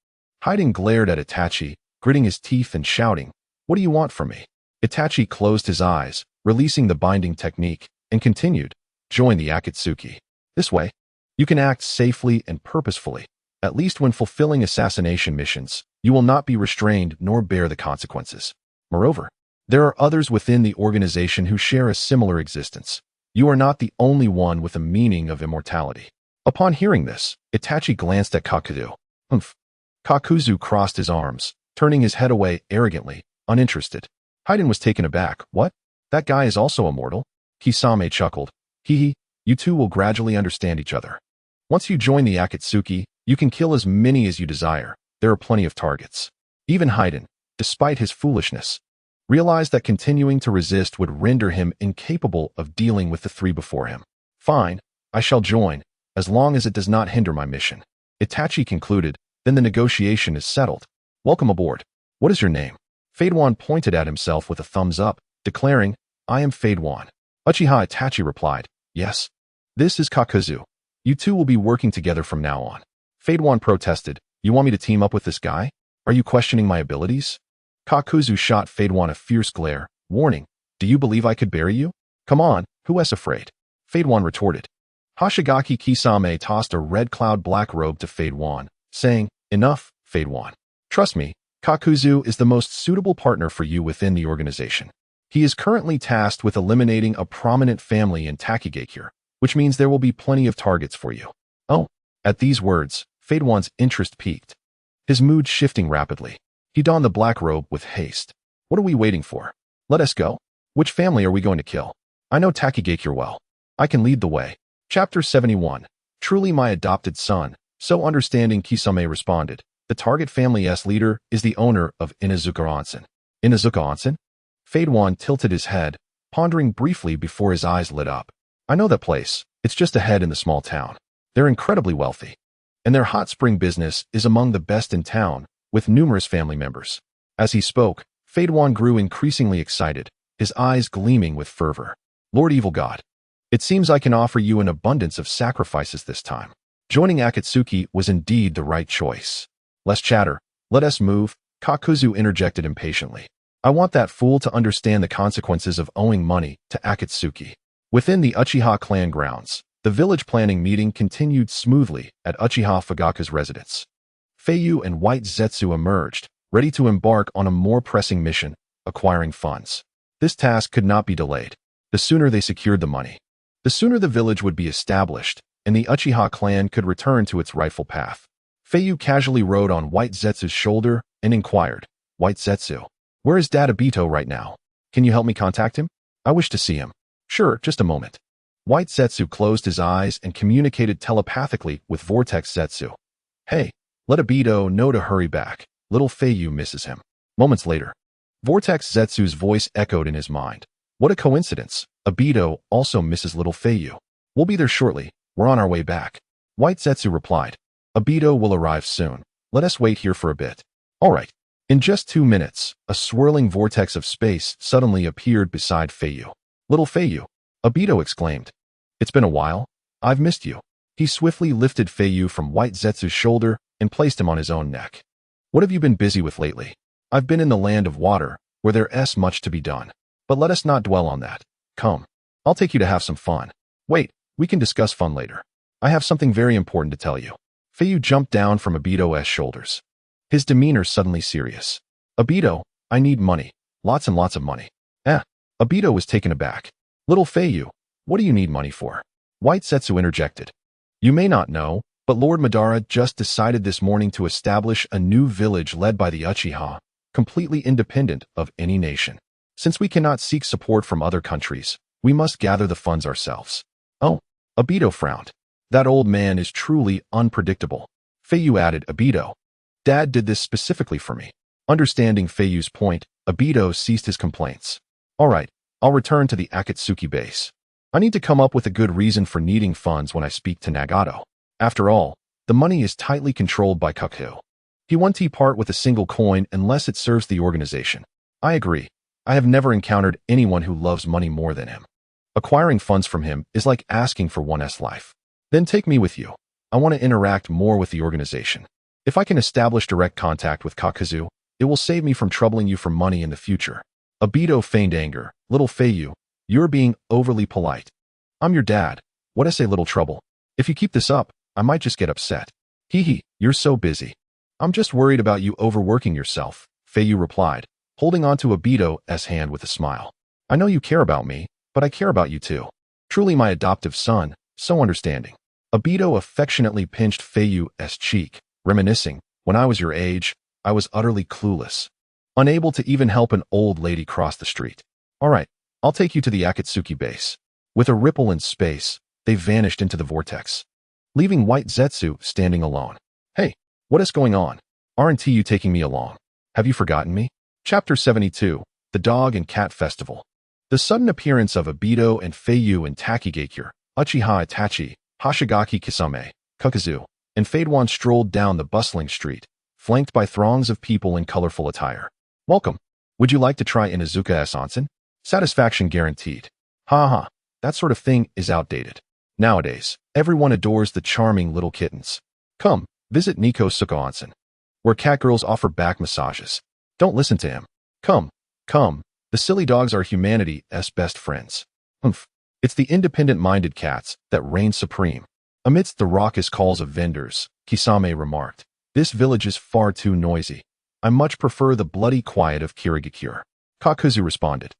Haydn glared at Itachi, gritting his teeth and shouting, what do you want from me? Itachi closed his eyes, releasing the binding technique, and continued, join the Akatsuki. This way, you can act safely and purposefully. At least when fulfilling assassination missions, you will not be restrained nor bear the consequences. Moreover, there are others within the organization who share a similar existence. You are not the only one with a meaning of immortality. Upon hearing this, Itachi glanced at Kakuzu. Humph. Kakuzu crossed his arms, turning his head away arrogantly, uninterested. Haydn was taken aback. What? That guy is also immortal? Kisame chuckled. Hee, you two will gradually understand each other. Once you join the Akatsuki, you can kill as many as you desire. There are plenty of targets. Even Haydn, despite his foolishness, realized that continuing to resist would render him incapable of dealing with the three before him. Fine, I shall join, as long as it does not hinder my mission. Itachi concluded, then the negotiation is settled. Welcome aboard. What is your name? Feiyu pointed at himself with a thumbs up, declaring, I am Feiyu. Uchiha Itachi replied, yes. This is Kakuzu. You two will be working together from now on. Feiyu protested, you want me to team up with this guy? Are you questioning my abilities? Kakuzu shot Feiyu a fierce glare, warning, do you believe I could bury you? Come on, who is afraid? Feiyu retorted. Hoshigaki Kisame tossed a red cloud black robe to Feiyu, saying, enough, Feiyu. Trust me, Kakuzu is the most suitable partner for you within the organization. He is currently tasked with eliminating a prominent family in Takigakure, which means there will be plenty of targets for you. Oh, at these words, Feiyu's interest peaked. His mood shifting rapidly. He donned the black robe with haste. What are we waiting for? Let us go. Which family are we going to kill? I know Takigakure well. I can lead the way. Chapter 71. Truly my adopted son. So understanding Kisame responded. The target family's leader is the owner of Inazuka Onsen. Inazuka Onsen? Feiyu tilted his head, pondering briefly before his eyes lit up. I know that place. It's just ahead in the small town. They're incredibly wealthy. And their hot spring business is among the best in town, with numerous family members. As he spoke, Feiyu grew increasingly excited, his eyes gleaming with fervor. Lord Evil God, it seems I can offer you an abundance of sacrifices this time. Joining Akatsuki was indeed the right choice. Less chatter. Let us move, Kakuzu interjected impatiently. I want that fool to understand the consequences of owing money to Akatsuki. Within the Uchiha clan grounds, The village planning meeting continued smoothly at Uchiha Fugaka's residence. Feiyu and White Zetsu emerged, ready to embark on a more pressing mission, acquiring funds. This task could not be delayed. The sooner they secured the money, the sooner the village would be established, and the Uchiha clan could return to its rightful path. Feiyu casually rode on White Zetsu's shoulder and inquired, "White Zetsu, where is Dad Obito right now? Can you help me contact him? I wish to see him." "Sure, just a moment." White Zetsu closed his eyes and communicated telepathically with Vortex Zetsu. "Hey, let Obito know to hurry back. Little Feiyu misses him." Moments later, Vortex Zetsu's voice echoed in his mind. "What a coincidence. Obito also misses little Feiyu. We'll be there shortly. We're on our way back." White Zetsu replied, "Obito will arrive soon. Let us wait here for a bit." "All right." In just 2 minutes, a swirling vortex of space suddenly appeared beside Feiyu. "Little Feiyu," Obito exclaimed. "It's been a while. I've missed you." He swiftly lifted Feiyu from White Zetsu's shoulder and placed him on his own neck. "What have you been busy with lately?" "I've been in the land of water, where there's much to be done. But let us not dwell on that. Come, I'll take you to have some fun." "Wait, we can discuss fun later. I have something very important to tell you." Feiyu jumped down from Obito's shoulders, his demeanor suddenly serious. "Obito, I need money. Lots and lots of money." Obito was taken aback. "Little Feiyu, what do you need money for?" White Zetsu interjected. "You may not know, but Lord Madara just decided this morning to establish a new village led by the Uchiha, completely independent of any nation. Since we cannot seek support from other countries, we must gather the funds ourselves." "Oh," Obito frowned. "That old man is truly unpredictable." Feiyu added, "Obito, Dad did this specifically for me." Understanding Feiyu's point, Obito ceased his complaints. "All right, I'll return to the Akatsuki base. I need to come up with a good reason for needing funds when I speak to Nagato. After all, the money is tightly controlled by Kaku. He won't part with a single coin unless it serves the organization." "I agree. I have never encountered anyone who loves money more than him. Acquiring funds from him is like asking for one's life." "Then take me with you. I want to interact more with the organization. If I can establish direct contact with Kakuzu, it will save me from troubling you for money in the future." Obito feigned anger. "Little Feiyu, you're being overly polite. I'm your dad. What I say, little trouble. If you keep this up, I might just get upset." "Hee, you're so busy." "I'm just worried about you overworking yourself," Feiyu replied, holding on to Obito's hand with a smile. "I know you care about me, but I care about you too. Truly my adoptive son, so understanding." Obito affectionately pinched Feiyu's cheek, reminiscing, "When I was your age, I was utterly clueless, unable to even help an old lady cross the street." "All right, I'll take you to the Akatsuki base." With a ripple in space, they vanished into the vortex, leaving White Zetsu standing alone. "Hey, what is going on? Aren't you taking me along? Have you forgotten me?" Chapter 72, The Dog and Cat Festival. The sudden appearance of Obito and Feiyu in Takigakure, Uchiha Itachi, Hoshigaki Kisame, Kakuzu, and Fadewan strolled down the bustling street, flanked by throngs of people in colorful attire. "Welcome. Would you like to try Inuzuka's onsen? Satisfaction guaranteed." "Ha, that sort of thing is outdated. Nowadays, everyone adores the charming little kittens. Come, visit Nico Suka Onsen, where cat girls offer back massages." "Don't listen to him. Come. The silly dogs are humanity's best friends." "Humph. It's the independent-minded cats that reign supreme." Amidst the raucous calls of vendors, Kisame remarked, "This village is far too noisy. I much prefer the bloody quiet of Kirigakure." Kakuzu responded,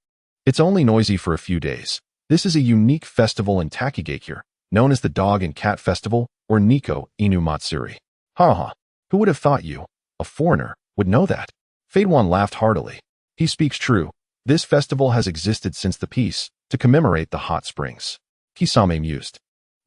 "It's only noisy for a few days. This is a unique festival in Takigakure, known as the Dog and Cat Festival, or Nikko Inu Matsuri." "Ha, who would have thought you, a foreigner, would know that?" Fadewan laughed heartily. "He speaks true. This festival has existed since the peace, to commemorate the hot springs." Kisame mused.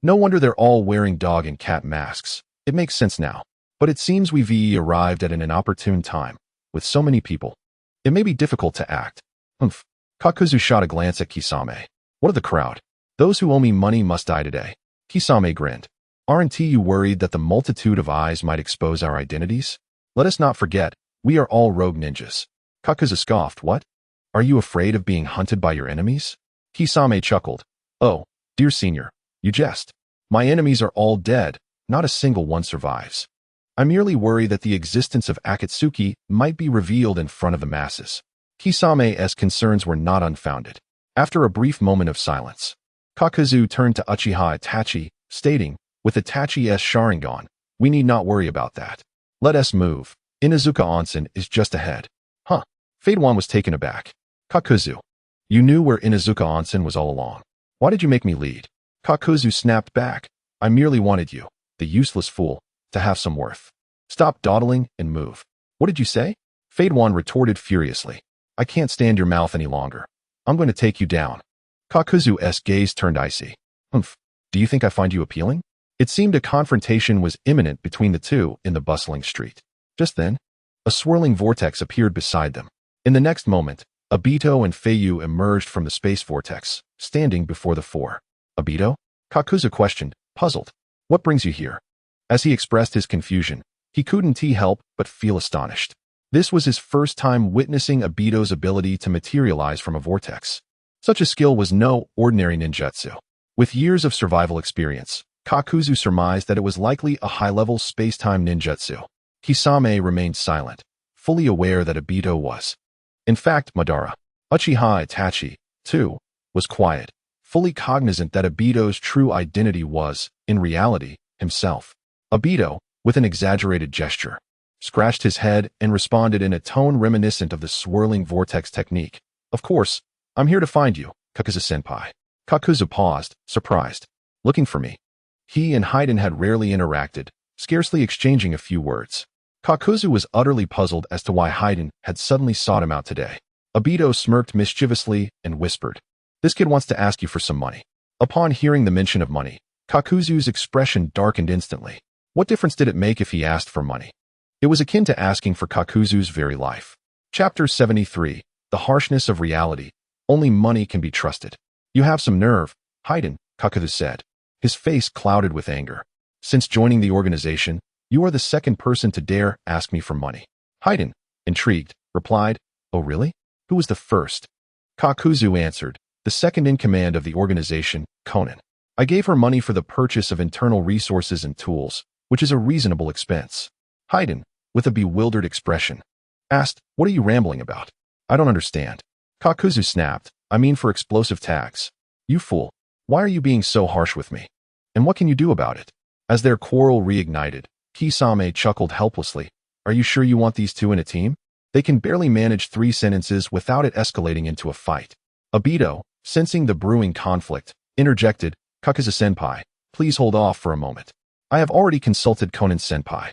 "No wonder they're all wearing dog and cat masks. It makes sense now. But it seems we've arrived at an inopportune time. With so many people, it may be difficult to act." "Humph." Kakuzu shot a glance at Kisame. "What of the crowd? Those who owe me money must die today." Kisame grinned. "Aren't you worried that the multitude of eyes might expose our identities? Let us not forget, we are all rogue ninjas." Kakuzu scoffed. "What? Are you afraid of being hunted by your enemies?" Kisame chuckled. "Oh, dear senior, you jest. My enemies are all dead, not a single one survives. I merely worry that the existence of Akatsuki might be revealed in front of the masses." Kisame's concerns were not unfounded. After a brief moment of silence, Kakuzu turned to Uchiha Itachi, stating, with Itachi's sharingan, we need not worry about that. Let us move. Inazuka Onsen is just ahead. Huh. Feiyu was taken aback. Kakuzu. You knew where Inazuka Onsen was all along. Why did you make me lead? Kakuzu snapped back. I merely wanted you, the useless fool, to have some worth. Stop dawdling and move. What did you say? Feiyu retorted furiously. I can't stand your mouth any longer. I'm going to take you down. Kakuzu's gaze turned icy. Humph. Do you think I find you appealing? It seemed a confrontation was imminent between the two in the bustling street. Just then, a swirling vortex appeared beside them. In the next moment, Obito and Feiyu emerged from the space vortex, standing before the four. Obito? Kakuzu questioned, puzzled. What brings you here? As he expressed his confusion, he couldn't help but feel astonished. This was his first time witnessing Obito's ability to materialize from a vortex. Such a skill was no ordinary ninjutsu. With years of survival experience, Kakuzu surmised that it was likely a high-level space-time ninjutsu. Kisame remained silent, fully aware that Obito was. In fact, Madara Uchiha Itachi, too, was quiet, fully cognizant that Obito's true identity was, in reality, himself. Obito, with an exaggerated gesture, scratched his head and responded in a tone reminiscent of the swirling vortex technique. Of course, I'm here to find you, Kakuzu-senpai. Kakuzu paused, surprised. Looking for me. He and Hayden had rarely interacted, scarcely exchanging a few words. Kakuzu was utterly puzzled as to why Hayden had suddenly sought him out today. Obito smirked mischievously and whispered, This kid wants to ask you for some money. Upon hearing the mention of money, Kakuzu's expression darkened instantly. What difference did it make if he asked for money? It was akin to asking for Kakuzu's very life. Chapter 73, The Harshness of Reality. Only money can be trusted. You have some nerve, Hayden, Kakuzu said. His face clouded with anger. Since joining the organization, you are the second person to dare ask me for money. Hayden, intrigued, replied, Oh really? Who was the first? Kakuzu answered, the second in command of the organization, Konan. I gave her money for the purchase of internal resources and tools, which is a reasonable expense. Hayden, with a bewildered expression, asked, What are you rambling about? I don't understand. Kakuzu snapped, I mean for explosive tags. You fool. Why are you being so harsh with me? And what can you do about it? As their quarrel reignited, Kisame chuckled helplessly. Are you sure you want these two in a team? They can barely manage 3 sentences without it escalating into a fight. Obito, sensing the brewing conflict, interjected, Kakuzu-senpai, please hold off for a moment. I have already consulted Konan-senpai.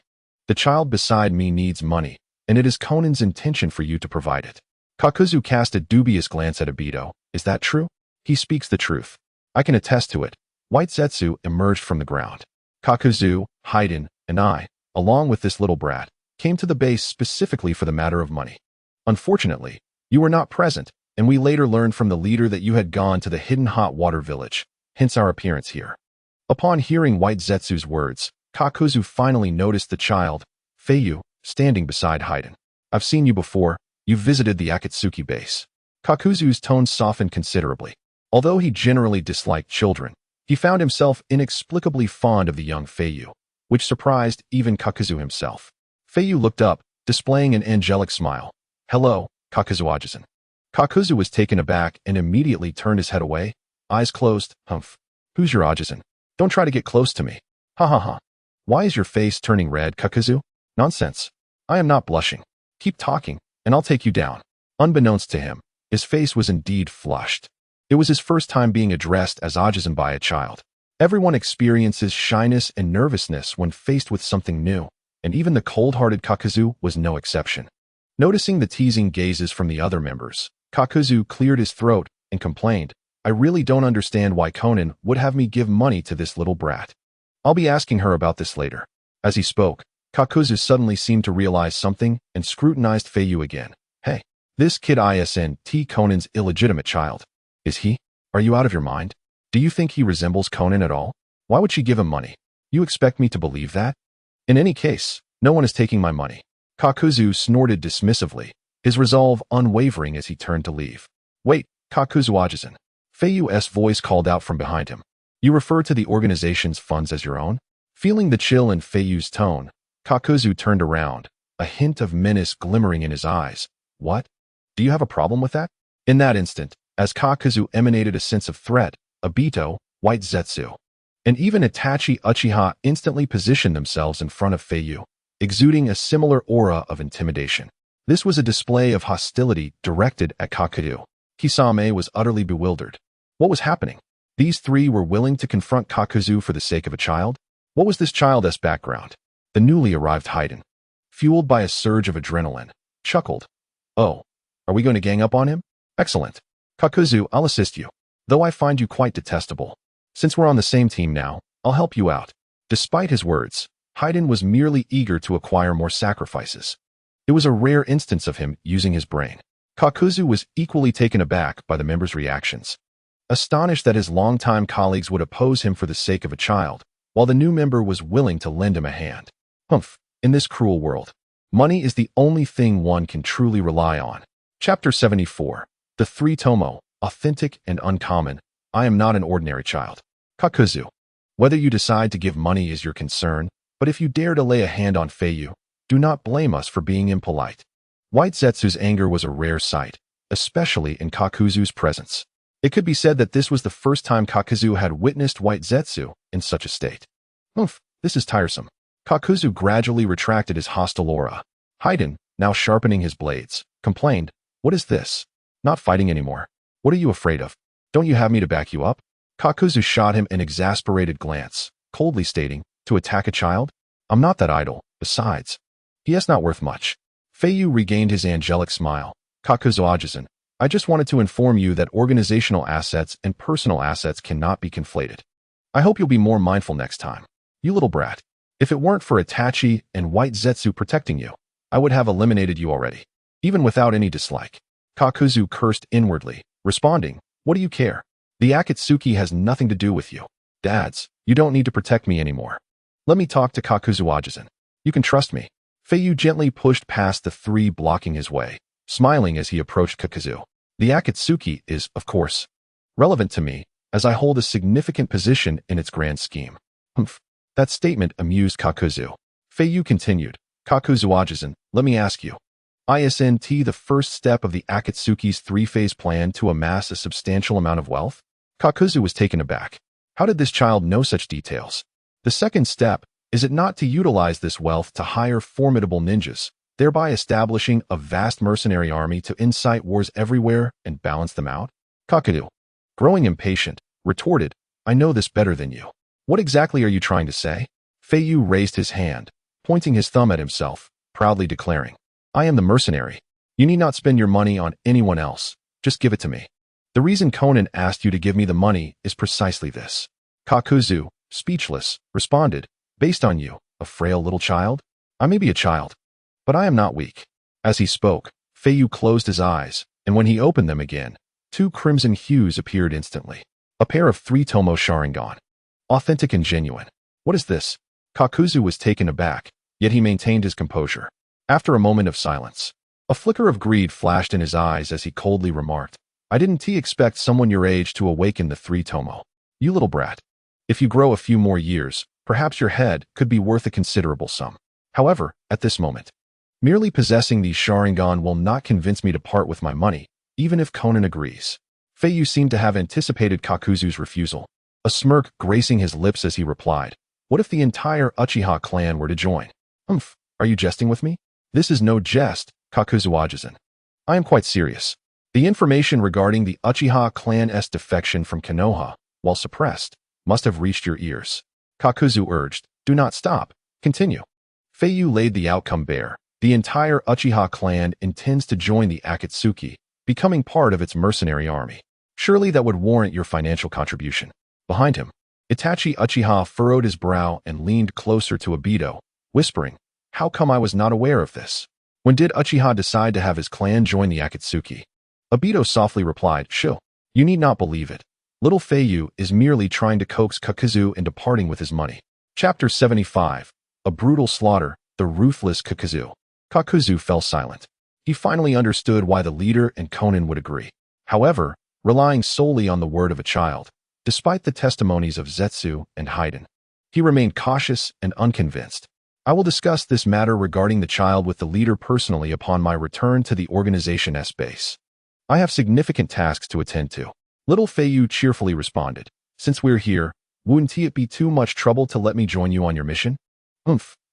The child beside me needs money, and it is Konan's intention for you to provide it. Kakuzu cast a dubious glance at Obito. Is that true? He speaks the truth. I can attest to it. White Zetsu emerged from the ground. Kakuzu, Hayden, and I, along with this little brat, came to the base specifically for the matter of money. Unfortunately, you were not present, and we later learned from the leader that you had gone to the hidden hot water village, hence our appearance here. Upon hearing White Zetsu's words, Kakuzu finally noticed the child, Feiyu, standing beside Hayden. I've seen you before. You've visited the Akatsuki base. Kakuzu's tone softened considerably. Although he generally disliked children, he found himself inexplicably fond of the young Feiyu, which surprised even Kakuzu himself. Feiyu looked up, displaying an angelic smile. Hello, Kakuzu-ajisen. Kakuzu was taken aback and immediately turned his head away, eyes closed. Humph. Who's your ajisen? Don't try to get close to me. Ha ha ha. Why is your face turning red, Kakuzu? Nonsense. I am not blushing. Keep talking, and I'll take you down. Unbeknownst to him, his face was indeed flushed. It was his first time being addressed as ajisen by a child. Everyone experiences shyness and nervousness when faced with something new, and even the cold-hearted Kakuzu was no exception. Noticing the teasing gazes from the other members, Kakuzu cleared his throat and complained, I really don't understand why Konan would have me give money to this little brat. I'll be asking her about this later. As he spoke, Kakuzu suddenly seemed to realize something and scrutinized Feiyu again. Hey, this kid isn't Konan's illegitimate child. Is he? Are you out of your mind? Do you think he resembles Konan at all? Why would she give him money? You expect me to believe that? In any case, no one is taking my money. Kakuzu snorted dismissively, his resolve unwavering as he turned to leave. Wait, Kakuzu-ajisen. Feiyu's voice called out from behind him. You refer to the organization's funds as your own? Feeling the chill in Feiyu's tone, Kakuzu turned around, a hint of menace glimmering in his eyes. What? Do you have a problem with that? In that instant, as Kakuzu emanated a sense of threat, Obito, White Zetsu, and even Itachi Uchiha instantly positioned themselves in front of Feiyu, exuding a similar aura of intimidation. This was a display of hostility directed at Kakuzu. Kisame was utterly bewildered. What was happening? These three were willing to confront Kakuzu for the sake of a child? What was this child's background? The newly arrived Haiden, fueled by a surge of adrenaline, chuckled. Oh, are we going to gang up on him? Excellent. Kakuzu, I'll assist you, though I find you quite detestable. Since we're on the same team now, I'll help you out. Despite his words, Haiden was merely eager to acquire more sacrifices. It was a rare instance of him using his brain. Kakuzu was equally taken aback by the members' reactions, astonished that his longtime colleagues would oppose him for the sake of a child, while the new member was willing to lend him a hand. Humph, in this cruel world, money is the only thing one can truly rely on. Chapter 74. The Three Tomo, Authentic and Uncommon. I am not an ordinary child. Kakuzu. Whether you decide to give money is your concern, but if you dare to lay a hand on Feiyu, do not blame us for being impolite. White Zetsu's anger was a rare sight, especially in Kakuzu's presence. It could be said that this was the first time Kakuzu had witnessed White Zetsu in such a state. Oof, this is tiresome. Kakuzu gradually retracted his hostile aura. Haiden, now sharpening his blades, complained, "What is this? Not fighting anymore. What are you afraid of? Don't you have me to back you up?" Kakuzu shot him an exasperated glance, coldly stating, "To attack a child? I'm not that idle. Besides, he is not worth much." Feiyu regained his angelic smile. Kakuzu-ajisen, I just wanted to inform you that organizational assets and personal assets cannot be conflated. I hope you'll be more mindful next time. You little brat. If it weren't for Itachi and White Zetsu protecting you, I would have eliminated you already, even without any dislike. Kakuzu cursed inwardly, responding, "What do you care? The Akatsuki has nothing to do with you. Dads, you don't need to protect me anymore. Let me talk to Kakuzu-ajisen. You can trust me." Feiyu gently pushed past the three blocking his way, smiling as he approached Kakuzu. The Akatsuki is, of course, relevant to me, as I hold a significant position in its grand scheme. Humph. That statement amused Kakuzu. Feiyu continued, Kakuzu-ajisen, let me ask you. Isn't the first step of the Akatsuki's three-phase plan to amass a substantial amount of wealth? Kakuzu was taken aback. How did this child know such details? The second step, is it not to utilize this wealth to hire formidable ninjas, thereby establishing a vast mercenary army to incite wars everywhere and balance them out? Kakuzu, growing impatient, retorted, I know this better than you. What exactly are you trying to say? Feiyu raised his hand, pointing his thumb at himself, proudly declaring, I am the mercenary. You need not spend your money on anyone else. Just give it to me. The reason Conan asked you to give me the money is precisely this. Kakuzu, speechless, responded, based on you, a frail little child? I may be a child, but I am not weak. As he spoke, Feiyu closed his eyes, and when he opened them again, two crimson hues appeared instantly. A pair of three tomo sharingan. Authentic and genuine. What is this? Kakuzu was taken aback, yet he maintained his composure. After a moment of silence, a flicker of greed flashed in his eyes as he coldly remarked, I didn't expect someone your age to awaken the three tomo. You little brat. If you grow a few more years, perhaps your head could be worth a considerable sum. However, at this moment, merely possessing these sharingan will not convince me to part with my money, even if Conan agrees. Feiyu seemed to have anticipated Kakuzu's refusal, a smirk gracing his lips as he replied, what if the entire Uchiha clan were to join? Humph, are you jesting with me? This is no jest, Kakuzu-ajisen. I am quite serious. The information regarding the Uchiha clan's defection from Konoha, while suppressed, must have reached your ears. Kakuzu urged, do not stop, continue. Feiyu laid the outcome bare. The entire Uchiha clan intends to join the Akatsuki, becoming part of its mercenary army. Surely that would warrant your financial contribution. Behind him, Itachi Uchiha furrowed his brow and leaned closer to Obito, whispering, how come I was not aware of this? When did Uchiha decide to have his clan join the Akatsuki? Obito softly replied, shoo, you need not believe it. Little Feiyu is merely trying to coax Kakuzu into parting with his money. Chapter 75. A brutal slaughter, the ruthless Kakuzu. Kakuzu fell silent. He finally understood why the leader and Conan would agree. However, relying solely on the word of a child, despite the testimonies of Zetsu and Haiden, he remained cautious and unconvinced. I will discuss this matter regarding the child with the leader personally upon my return to the organization's base. I have significant tasks to attend to. Little Feiyu cheerfully responded. Since we're here, wouldn't it be too much trouble to let me join you on your mission?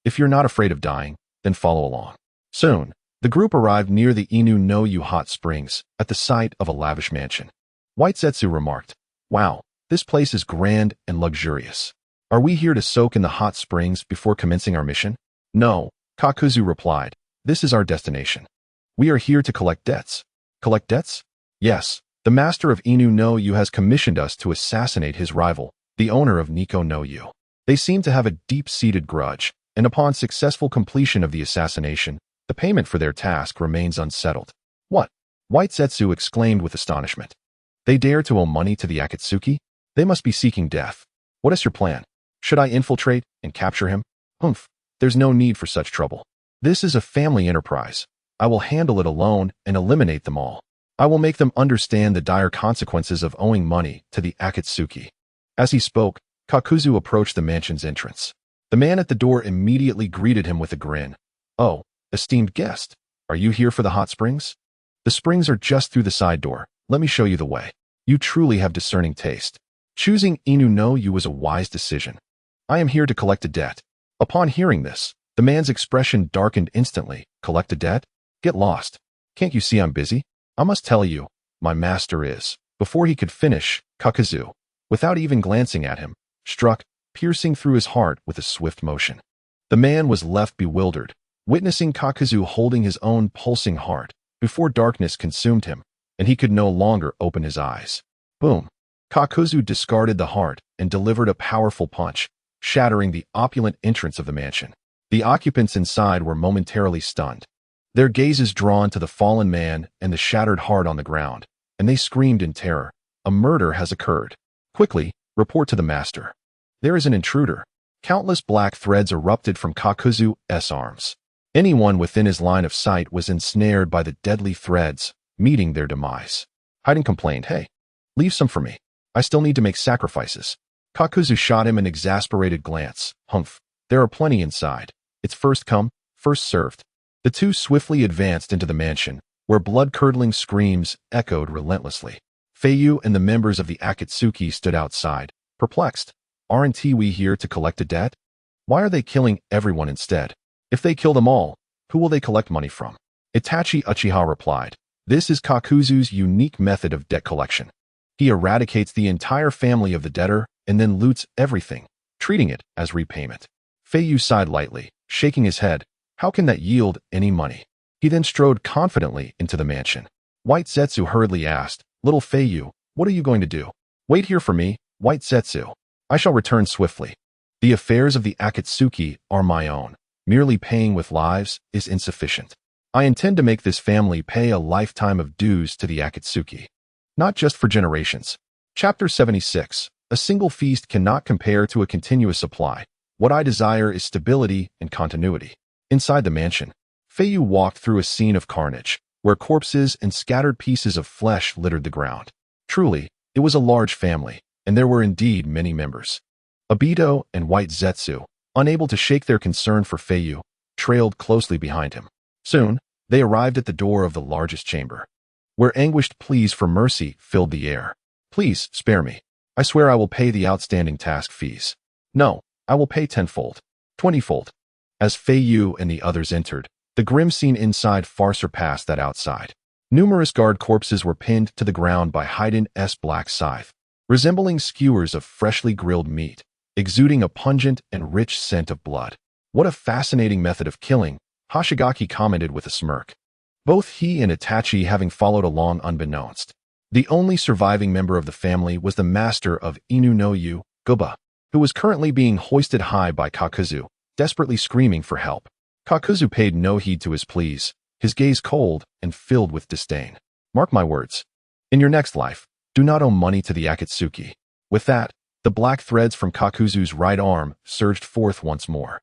If you're not afraid of dying, then follow along. Soon, the group arrived near the Inu no Yu hot springs, at the site of a lavish mansion. White Zetsu remarked, "Wow, this place is grand and luxurious. Are we here to soak in the hot springs before commencing our mission?" "No," Kakuzu replied. "This is our destination. We are here to collect debts." "Collect debts?" "Yes. The master of Inu no Yu has commissioned us to assassinate his rival, the owner of Nikko no Yu. They seem to have a deep-seated grudge, and upon successful completion of the assassination, the payment for their task remains unsettled." "What?" White Zetsu exclaimed with astonishment. "They dare to owe money to the Akatsuki? They must be seeking death. What is your plan? Should I infiltrate and capture him?" There's no need for such trouble. This is a family enterprise. I will handle it alone and eliminate them all. I will make them understand the dire consequences of owing money to the Akatsuki." As he spoke, Kakuzu approached the mansion's entrance. The man at the door immediately greeted him with a grin. "Oh, esteemed guest, are you here for the hot springs? The springs are just through the side door. Let me show you the way. You truly have discerning taste. Choosing Inu no Yu was a wise decision. I am here to collect a debt." Upon hearing this, the man's expression darkened instantly. "Collect a debt? Get lost. Can't you see I'm busy? I must tell you, my master is." Before he could finish, Kakuzu, without even glancing at him, struck, piercing through his heart with a swift motion. The man was left bewildered, witnessing Kakuzu holding his own pulsing heart, before darkness consumed him, and he could no longer open his eyes. Boom! Kakuzu discarded the heart and delivered a powerful punch, shattering the opulent entrance of the mansion. The occupants inside were momentarily stunned, their gazes drawn to the fallen man and the shattered heart on the ground, and they screamed in terror. "A murder has occurred. Quickly, report to the master. There is an intruder." Countless black threads erupted from Kakuzu's arms. Anyone within his line of sight was ensnared by the deadly threads, meeting their demise. Haiden complained, "Hey, leave some for me. I still need to make sacrifices." Kakuzu shot him an exasperated glance. There are plenty inside. It's first come, first served." The two swiftly advanced into the mansion, where blood-curdling screams echoed relentlessly. Feiyu and the members of the Akatsuki stood outside, perplexed. "Aren't we here to collect a debt? Why are they killing everyone instead? If they kill them all, who will they collect money from?" Itachi Uchiha replied, "This is Kakuzu's unique method of debt collection. He eradicates the entire family of the debtor and then loots everything, treating it as repayment." Feiyu sighed lightly, shaking his head. How can that yield any money? He then strode confidently into the mansion. White Zetsu hurriedly asked, "Little Feiyu, what are you going to do?" "Wait here for me, White Zetsu. I shall return swiftly. The affairs of the Akatsuki are my own. Merely paying with lives is insufficient. I intend to make this family pay a lifetime of dues to the Akatsuki, not just for generations." Chapter 76. A single feast cannot compare to a continuous supply. What I desire is stability and continuity. Inside the mansion, Feiyu walked through a scene of carnage, where corpses and scattered pieces of flesh littered the ground. Truly, it was a large family, and there were indeed many members. Obito and White Zetsu, unable to shake their concern for Feiyu, trailed closely behind him. Soon, they arrived at the door of the largest chamber, where anguished pleas for mercy filled the air. "Please, spare me. I swear I will pay the outstanding task fees. No, I will pay 10-fold, 20-fold. As Feiyu and the others entered, the grim scene inside far surpassed that outside. Numerous guard corpses were pinned to the ground by Haiden's black scythe, resembling skewers of freshly grilled meat, exuding a pungent and rich scent of blood. "What a fascinating method of killing," Hoshigaki commented with a smirk. Both he and Itachi having followed along unbeknownst. The only surviving member of the family was the master of Inu no Yu, Goba, who was currently being hoisted high by Kakuzu, desperately screaming for help. Kakuzu paid no heed to his pleas, his gaze cold and filled with disdain. "Mark my words. In your next life, do not owe money to the Akatsuki." With that, the black threads from Kakuzu's right arm surged forth once more.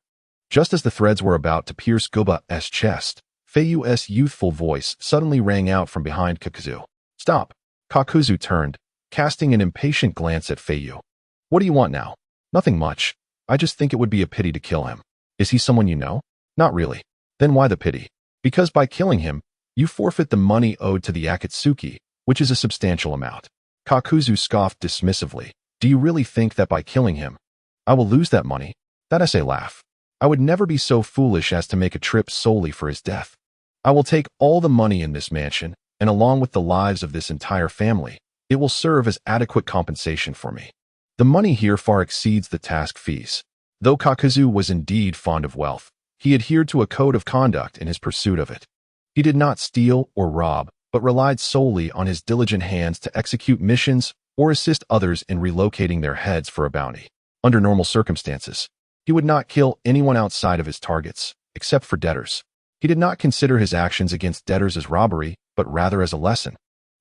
Just as the threads were about to pierce Goba's chest, Feiyu's youthful voice suddenly rang out from behind Kakuzu. "Stop!" Kakuzu turned, casting an impatient glance at Feiyu. "What do you want now?" "Nothing much. I just think it would be a pity to kill him." "Is he someone you know?" "Not really." "Then why the pity?" "Because by killing him, you forfeit the money owed to the Akatsuki, which is a substantial amount." Kakuzu scoffed dismissively. Do you really think that by killing him, I will lose that money? That essay laugh. I would never be so foolish as to make a trip solely for his death. I will take all the money in this mansion, and along with the lives of this entire family, it will serve as adequate compensation for me. The money here far exceeds the task fees. Though Kakuzu was indeed fond of wealth, he adhered to a code of conduct in his pursuit of it. He did not steal or rob, but relied solely on his diligent hands to execute missions or assist others in relocating their heads for a bounty. Under normal circumstances, he would not kill anyone outside of his targets, except for debtors. He did not consider his actions against debtors as robbery, but rather as a lesson,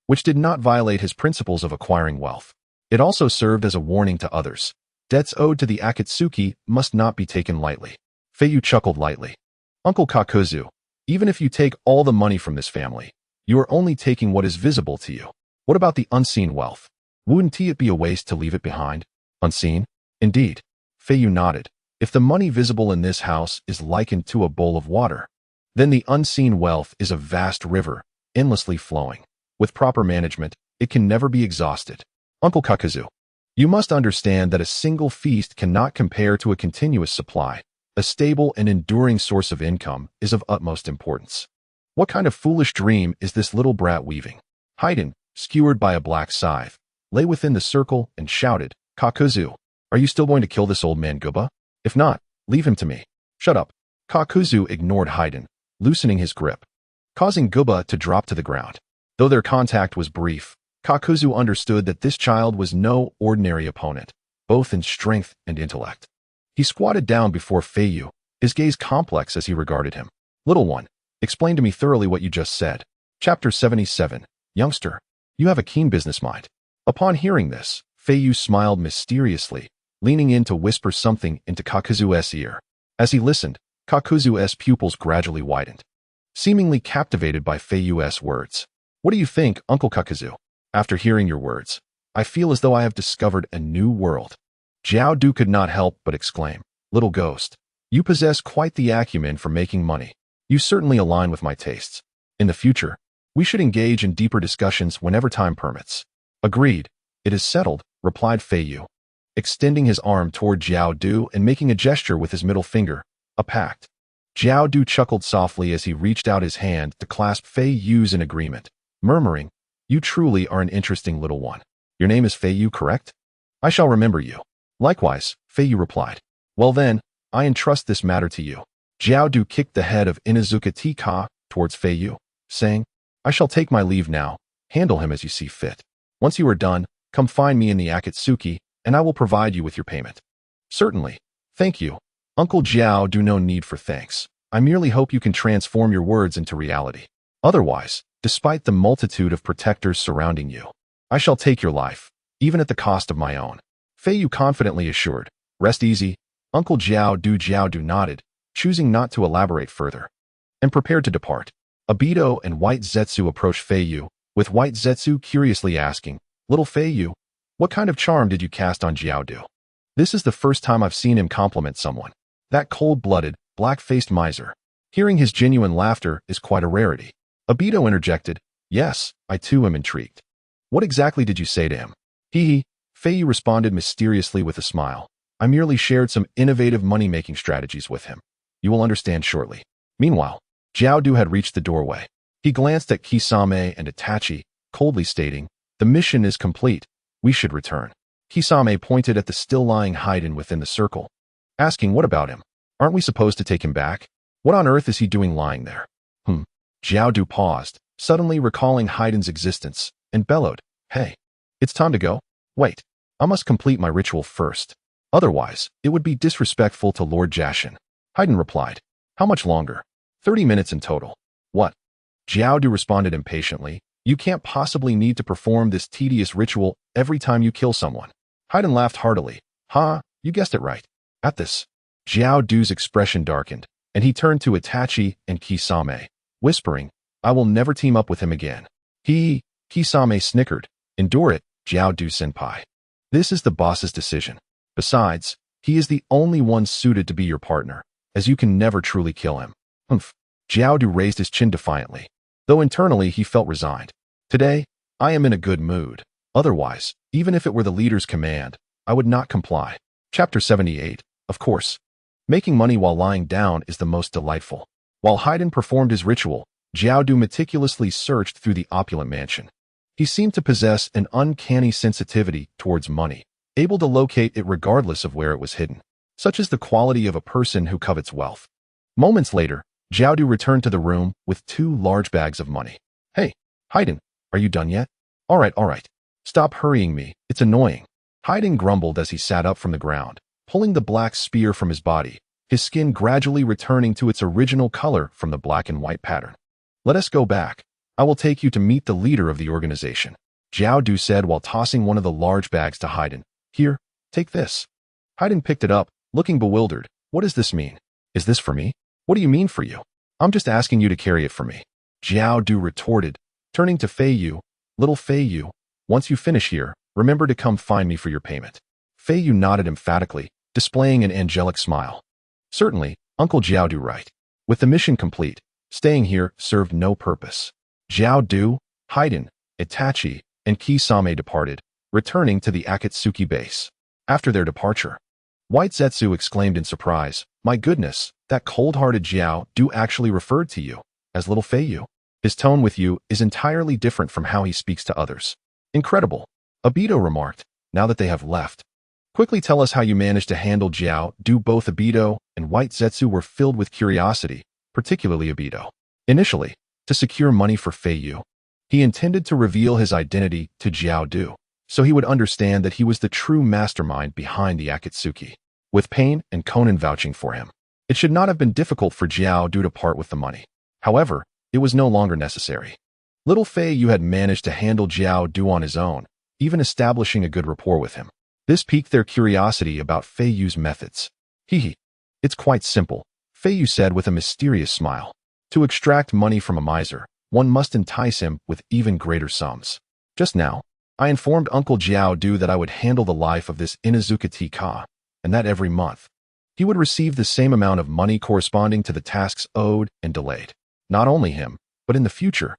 which did not violate his principles of acquiring wealth. It also served as a warning to others. Debts owed to the Akatsuki must not be taken lightly. Feiyu chuckled lightly. Uncle Kakuzu, even if you take all the money from this family, you are only taking what is visible to you. What about the unseen wealth? Wouldn't it be a waste to leave it behind? Unseen? Indeed. Feiyu nodded. If the money visible in this house is likened to a bowl of water, then the unseen wealth is a vast river, endlessly flowing. With proper management, it can never be exhausted. Uncle Kakuzu, you must understand that a single feast cannot compare to a continuous supply. A stable and enduring source of income is of utmost importance. What kind of foolish dream is this little brat weaving? Haydn, skewered by a black scythe, lay within the circle and shouted, Kakuzu, are you still going to kill this old man Guba? If not, leave him to me. Shut up. Kakuzu ignored Haydn, loosening his grip, causing Guba to drop to the ground. Though their contact was brief, Kakuzu understood that this child was no ordinary opponent, both in strength and intellect. He squatted down before Feiyu, his gaze complex as he regarded him. Little one, explain to me thoroughly what you just said. Chapter 77. Youngster, you have a keen business mind. Upon hearing this, Feiyu smiled mysteriously, leaning in to whisper something into Kakuzu's ear. As he listened, Kakuzu's pupils gradually widened, seemingly captivated by Feiyu's words. What do you think, Uncle Kakuzu? After hearing your words, I feel as though I have discovered a new world. Jiao Du could not help but exclaim, Little ghost, you possess quite the acumen for making money. You certainly align with my tastes. In the future, we should engage in deeper discussions whenever time permits. Agreed. It is settled, replied Feiyu, extending his arm toward Jiao Du and making a gesture with his middle finger, a pact. Jiao Du chuckled softly as he reached out his hand to clasp Feiyu's in agreement, murmuring, You truly are an interesting little one. Your name is Feiyu, correct? I shall remember you. Likewise, Feiyu replied. Well then, I entrust this matter to you. Jiao Du kicked the head of Inazuka Tika towards Feiyu, saying, I shall take my leave now. Handle him as you see fit. Once you are done, come find me in the Akatsuki, and I will provide you with your payment. Certainly. Thank you. Uncle Jiao Du, no need for thanks. I merely hope you can transform your words into reality. Otherwise, despite the multitude of protectors surrounding you, I shall take your life, even at the cost of my own. Feiyu confidently assured. Rest easy. Uncle Jiao Du nodded, choosing not to elaborate further, and prepared to depart. Obito and White Zetsu approached Feiyu, with White Zetsu curiously asking, Little Feiyu, what kind of charm did you cast on Jiao Du? This is the first time I've seen him compliment someone. That cold-blooded, black-faced miser. Hearing his genuine laughter is quite a rarity. Obito interjected, Yes, I too am intrigued. What exactly did you say to him? Hee. Feiyu responded mysteriously with a smile. I merely shared some innovative money-making strategies with him. You will understand shortly. Meanwhile, Jiao Du had reached the doorway. He glanced at Kisame and Itachi, coldly stating, The mission is complete. We should return. Kisame pointed at the still-lying Haydn within the circle, asking, What about him? Aren't we supposed to take him back? What on earth is he doing lying there? Jiao Du paused, suddenly recalling Haydn's existence, and bellowed, Hey, it's time to go. Wait, I must complete my ritual first. Otherwise, it would be disrespectful to Lord Jashin. Haydn replied, How much longer? 30 minutes in total. What? Jiao Du responded impatiently, You can't possibly need to perform this tedious ritual every time you kill someone. Haydn laughed heartily. Ha, you guessed it right. At this, Jiao Du's expression darkened, and he turned to Itachi and Kisame, whispering, I will never team up with him again. Kisame snickered. Endure it, Jiao Du senpai. This is the boss's decision. Besides, he is the only one suited to be your partner, as you can never truly kill him. Jiao Du raised his chin defiantly, though internally he felt resigned. Today, I am in a good mood. Otherwise, even if it were the leader's command, I would not comply. Chapter 78. Of course. Making money while lying down is the most delightful. While Haydn performed his ritual, Jiaodu meticulously searched through the opulent mansion. He seemed to possess an uncanny sensitivity towards money, able to locate it regardless of where it was hidden. Such is the quality of a person who covets wealth. Moments later, Jiaodu returned to the room with 2 large bags of money. Hey, Haydn, are you done yet? All right. Stop hurrying me, it's annoying. Haydn grumbled as he sat up from the ground, pulling the black spear from his body, his skin gradually returning to its original color from the black and white pattern. Let us go back. I will take you to meet the leader of the organization, Jiaodu said while tossing one of the large bags to Haydn. Here, take this. Haydn picked it up, looking bewildered. What does this mean? Is this for me? What do you mean for you? I'm just asking you to carry it for me. Jiaodu retorted, turning to Feiyu. Little Feiyu, once you finish here, remember to come find me for your payment. Feiyu nodded emphatically, displaying an angelic smile. Certainly, Uncle Jiaodu right. With the mission complete, staying here served no purpose. Jiaodu, Haydn, Itachi, and Kisame departed, returning to the Akatsuki base. After their departure, White Zetsu exclaimed in surprise, My goodness, that cold-hearted Jiaodu actually referred to you as Little Feiyu. His tone with you is entirely different from how he speaks to others. Incredible, Obito remarked, now that they have left. Quickly tell us how you managed to handle Jiaodu. Both Obito and White Zetsu were filled with curiosity, particularly Obito. Initially, to secure money for Feiyu, he intended to reveal his identity to Jiaodu, so he would understand that he was the true mastermind behind the Akatsuki. With Pain and Conan vouching for him, it should not have been difficult for Jiaodu to part with the money. However, it was no longer necessary. Little Feiyu had managed to handle Jiaodu on his own, even establishing a good rapport with him. This piqued their curiosity about Feiyu's methods. It's quite simple, Feiyu said with a mysterious smile. To extract money from a miser, one must entice him with even greater sums. Just now, I informed Uncle Jiaodu that I would handle the life of this Inuzuka Tika, and that every month, he would receive the same amount of money corresponding to the tasks owed and delayed. Not only him, but in the future,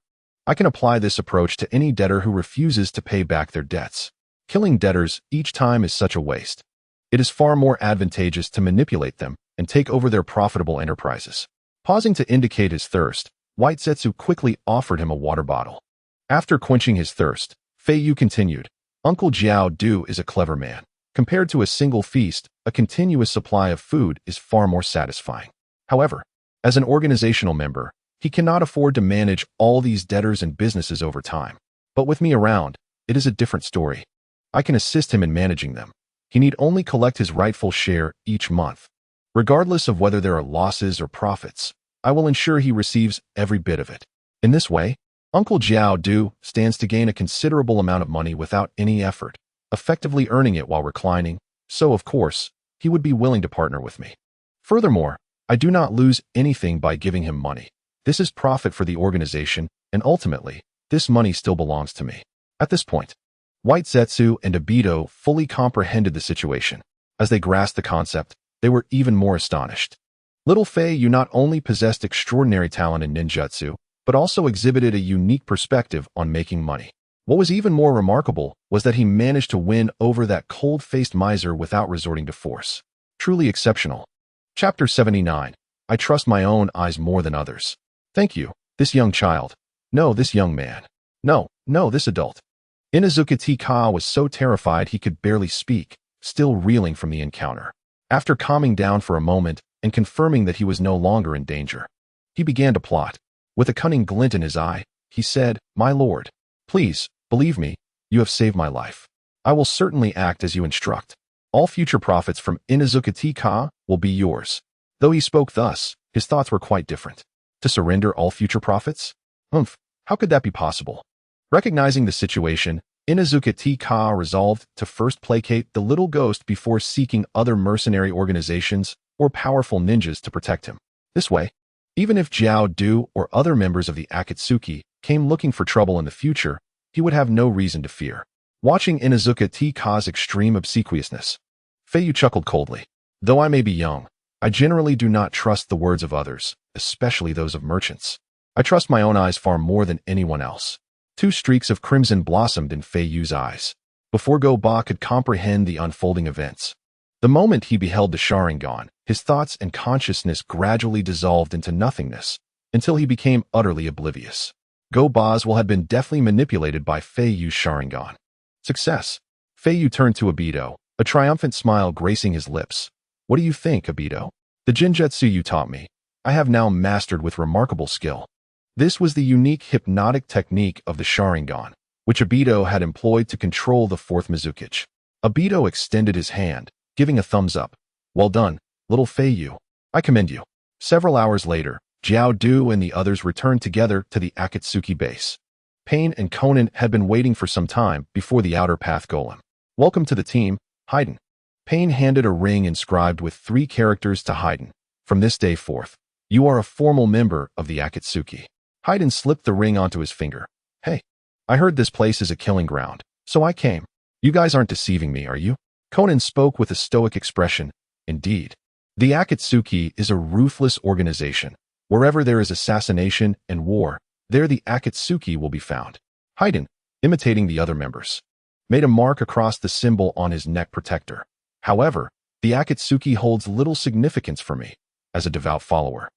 I can apply this approach to any debtor who refuses to pay back their debts. Killing debtors each time is such a waste. It is far more advantageous to manipulate them and take over their profitable enterprises. Pausing to indicate his thirst, White Zetsu quickly offered him a water bottle. After quenching his thirst, Feiyu continued, Uncle Jiaodu is a clever man. Compared to a single feast, a continuous supply of food is far more satisfying. However, as an organizational member, he cannot afford to manage all these debtors and businesses over time. But with me around, it is a different story. I can assist him in managing them. He need only collect his rightful share each month. Regardless of whether there are losses or profits, I will ensure he receives every bit of it. In this way, Uncle Jiaodu stands to gain a considerable amount of money without any effort, effectively earning it while reclining, so of course, he would be willing to partner with me. Furthermore, I do not lose anything by giving him money. This is profit for the organization, and ultimately, this money still belongs to me. At this point, White Zetsu and Obito fully comprehended the situation. As they grasped the concept, they were even more astonished. Little Feiyu not only possessed extraordinary talent in ninjutsu, but also exhibited a unique perspective on making money. What was even more remarkable was that he managed to win over that cold-faced miser without resorting to force. Truly exceptional. Chapter 79. I trust my own eyes more than others. Thank you, this young child. No, this young man. No, this adult. Inuzuka Tika was so terrified he could barely speak, still reeling from the encounter. After calming down for a moment and confirming that he was no longer in danger, he began to plot. With a cunning glint in his eye, he said, My lord, please, believe me, you have saved my life. I will certainly act as you instruct. All future profits from Inuzuka Tika will be yours. Though he spoke thus, his thoughts were quite different. To surrender all future profits? How could that be possible? Recognizing the situation, Inuzuka Tika resolved to first placate the little ghost before seeking other mercenary organizations or powerful ninjas to protect him. This way, even if Jiaodu or other members of the Akatsuki came looking for trouble in the future, he would have no reason to fear. Watching Inuzuka Tika's extreme obsequiousness, Feiyu chuckled coldly. Though I may be young, I generally do not trust the words of others, especially those of merchants. I trust my own eyes far more than anyone else. Two streaks of crimson blossomed in Feiyu's eyes, before Go-Ba could comprehend the unfolding events. The moment he beheld the sharingan, his thoughts and consciousness gradually dissolved into nothingness, until he became utterly oblivious. Go-Ba's will had been deftly manipulated by Feiyu's sharingan. Success. Feiyu turned to Obito, a triumphant smile gracing his lips. What do you think, Obito? The jinjutsu you taught me, I have now mastered with remarkable skill. This was the unique hypnotic technique of the sharingan, which Obito had employed to control the fourth Mizukage. Obito extended his hand, giving a thumbs up. Well done, little Feiyu. I commend you. Several hours later, Jiao Du and the others returned together to the Akatsuki base. Pain and Conan had been waiting for some time before the outer path golem. Welcome to the team, Haydn. Pain handed a ring inscribed with 3 characters to Haydn. From this day forth, you are a formal member of the Akatsuki. Haydn slipped the ring onto his finger. Hey, I heard this place is a killing ground, so I came. You guys aren't deceiving me, are you? Conan spoke with a stoic expression. Indeed. The Akatsuki is a ruthless organization. Wherever there is assassination and war, there the Akatsuki will be found. Haydn, imitating the other members, made a mark across the symbol on his neck protector. However, the Akatsuki holds little significance for me, as a devout follower.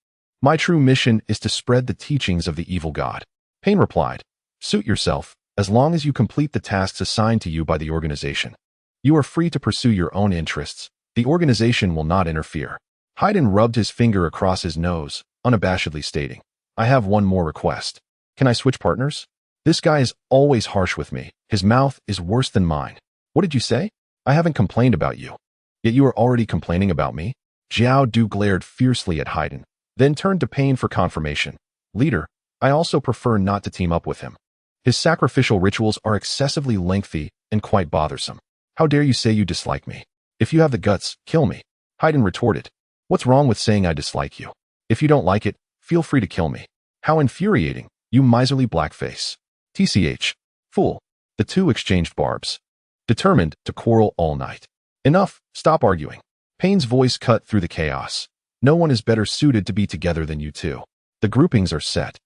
My true mission is to spread the teachings of the evil god. Pain replied, suit yourself, as long as you complete the tasks assigned to you by the organization. You are free to pursue your own interests. The organization will not interfere. Haydn rubbed his finger across his nose, unabashedly stating, I have one more request. Can I switch partners? This guy is always harsh with me. His mouth is worse than mine. What did you say? I haven't complained about you. Yet you are already complaining about me? Jiao Du glared fiercely at Haydn, then turned to Pain for confirmation. Leader, I also prefer not to team up with him. His sacrificial rituals are excessively lengthy and quite bothersome. How dare you say you dislike me? If you have the guts, kill me. Haydn retorted. What's wrong with saying I dislike you? If you don't like it, feel free to kill me. How infuriating, you miserly blackface. TCH. Fool. The two exchanged barbs, determined to quarrel all night. Enough, stop arguing. Pain's voice cut through the chaos. No one is better suited to be together than you two. The groupings are set.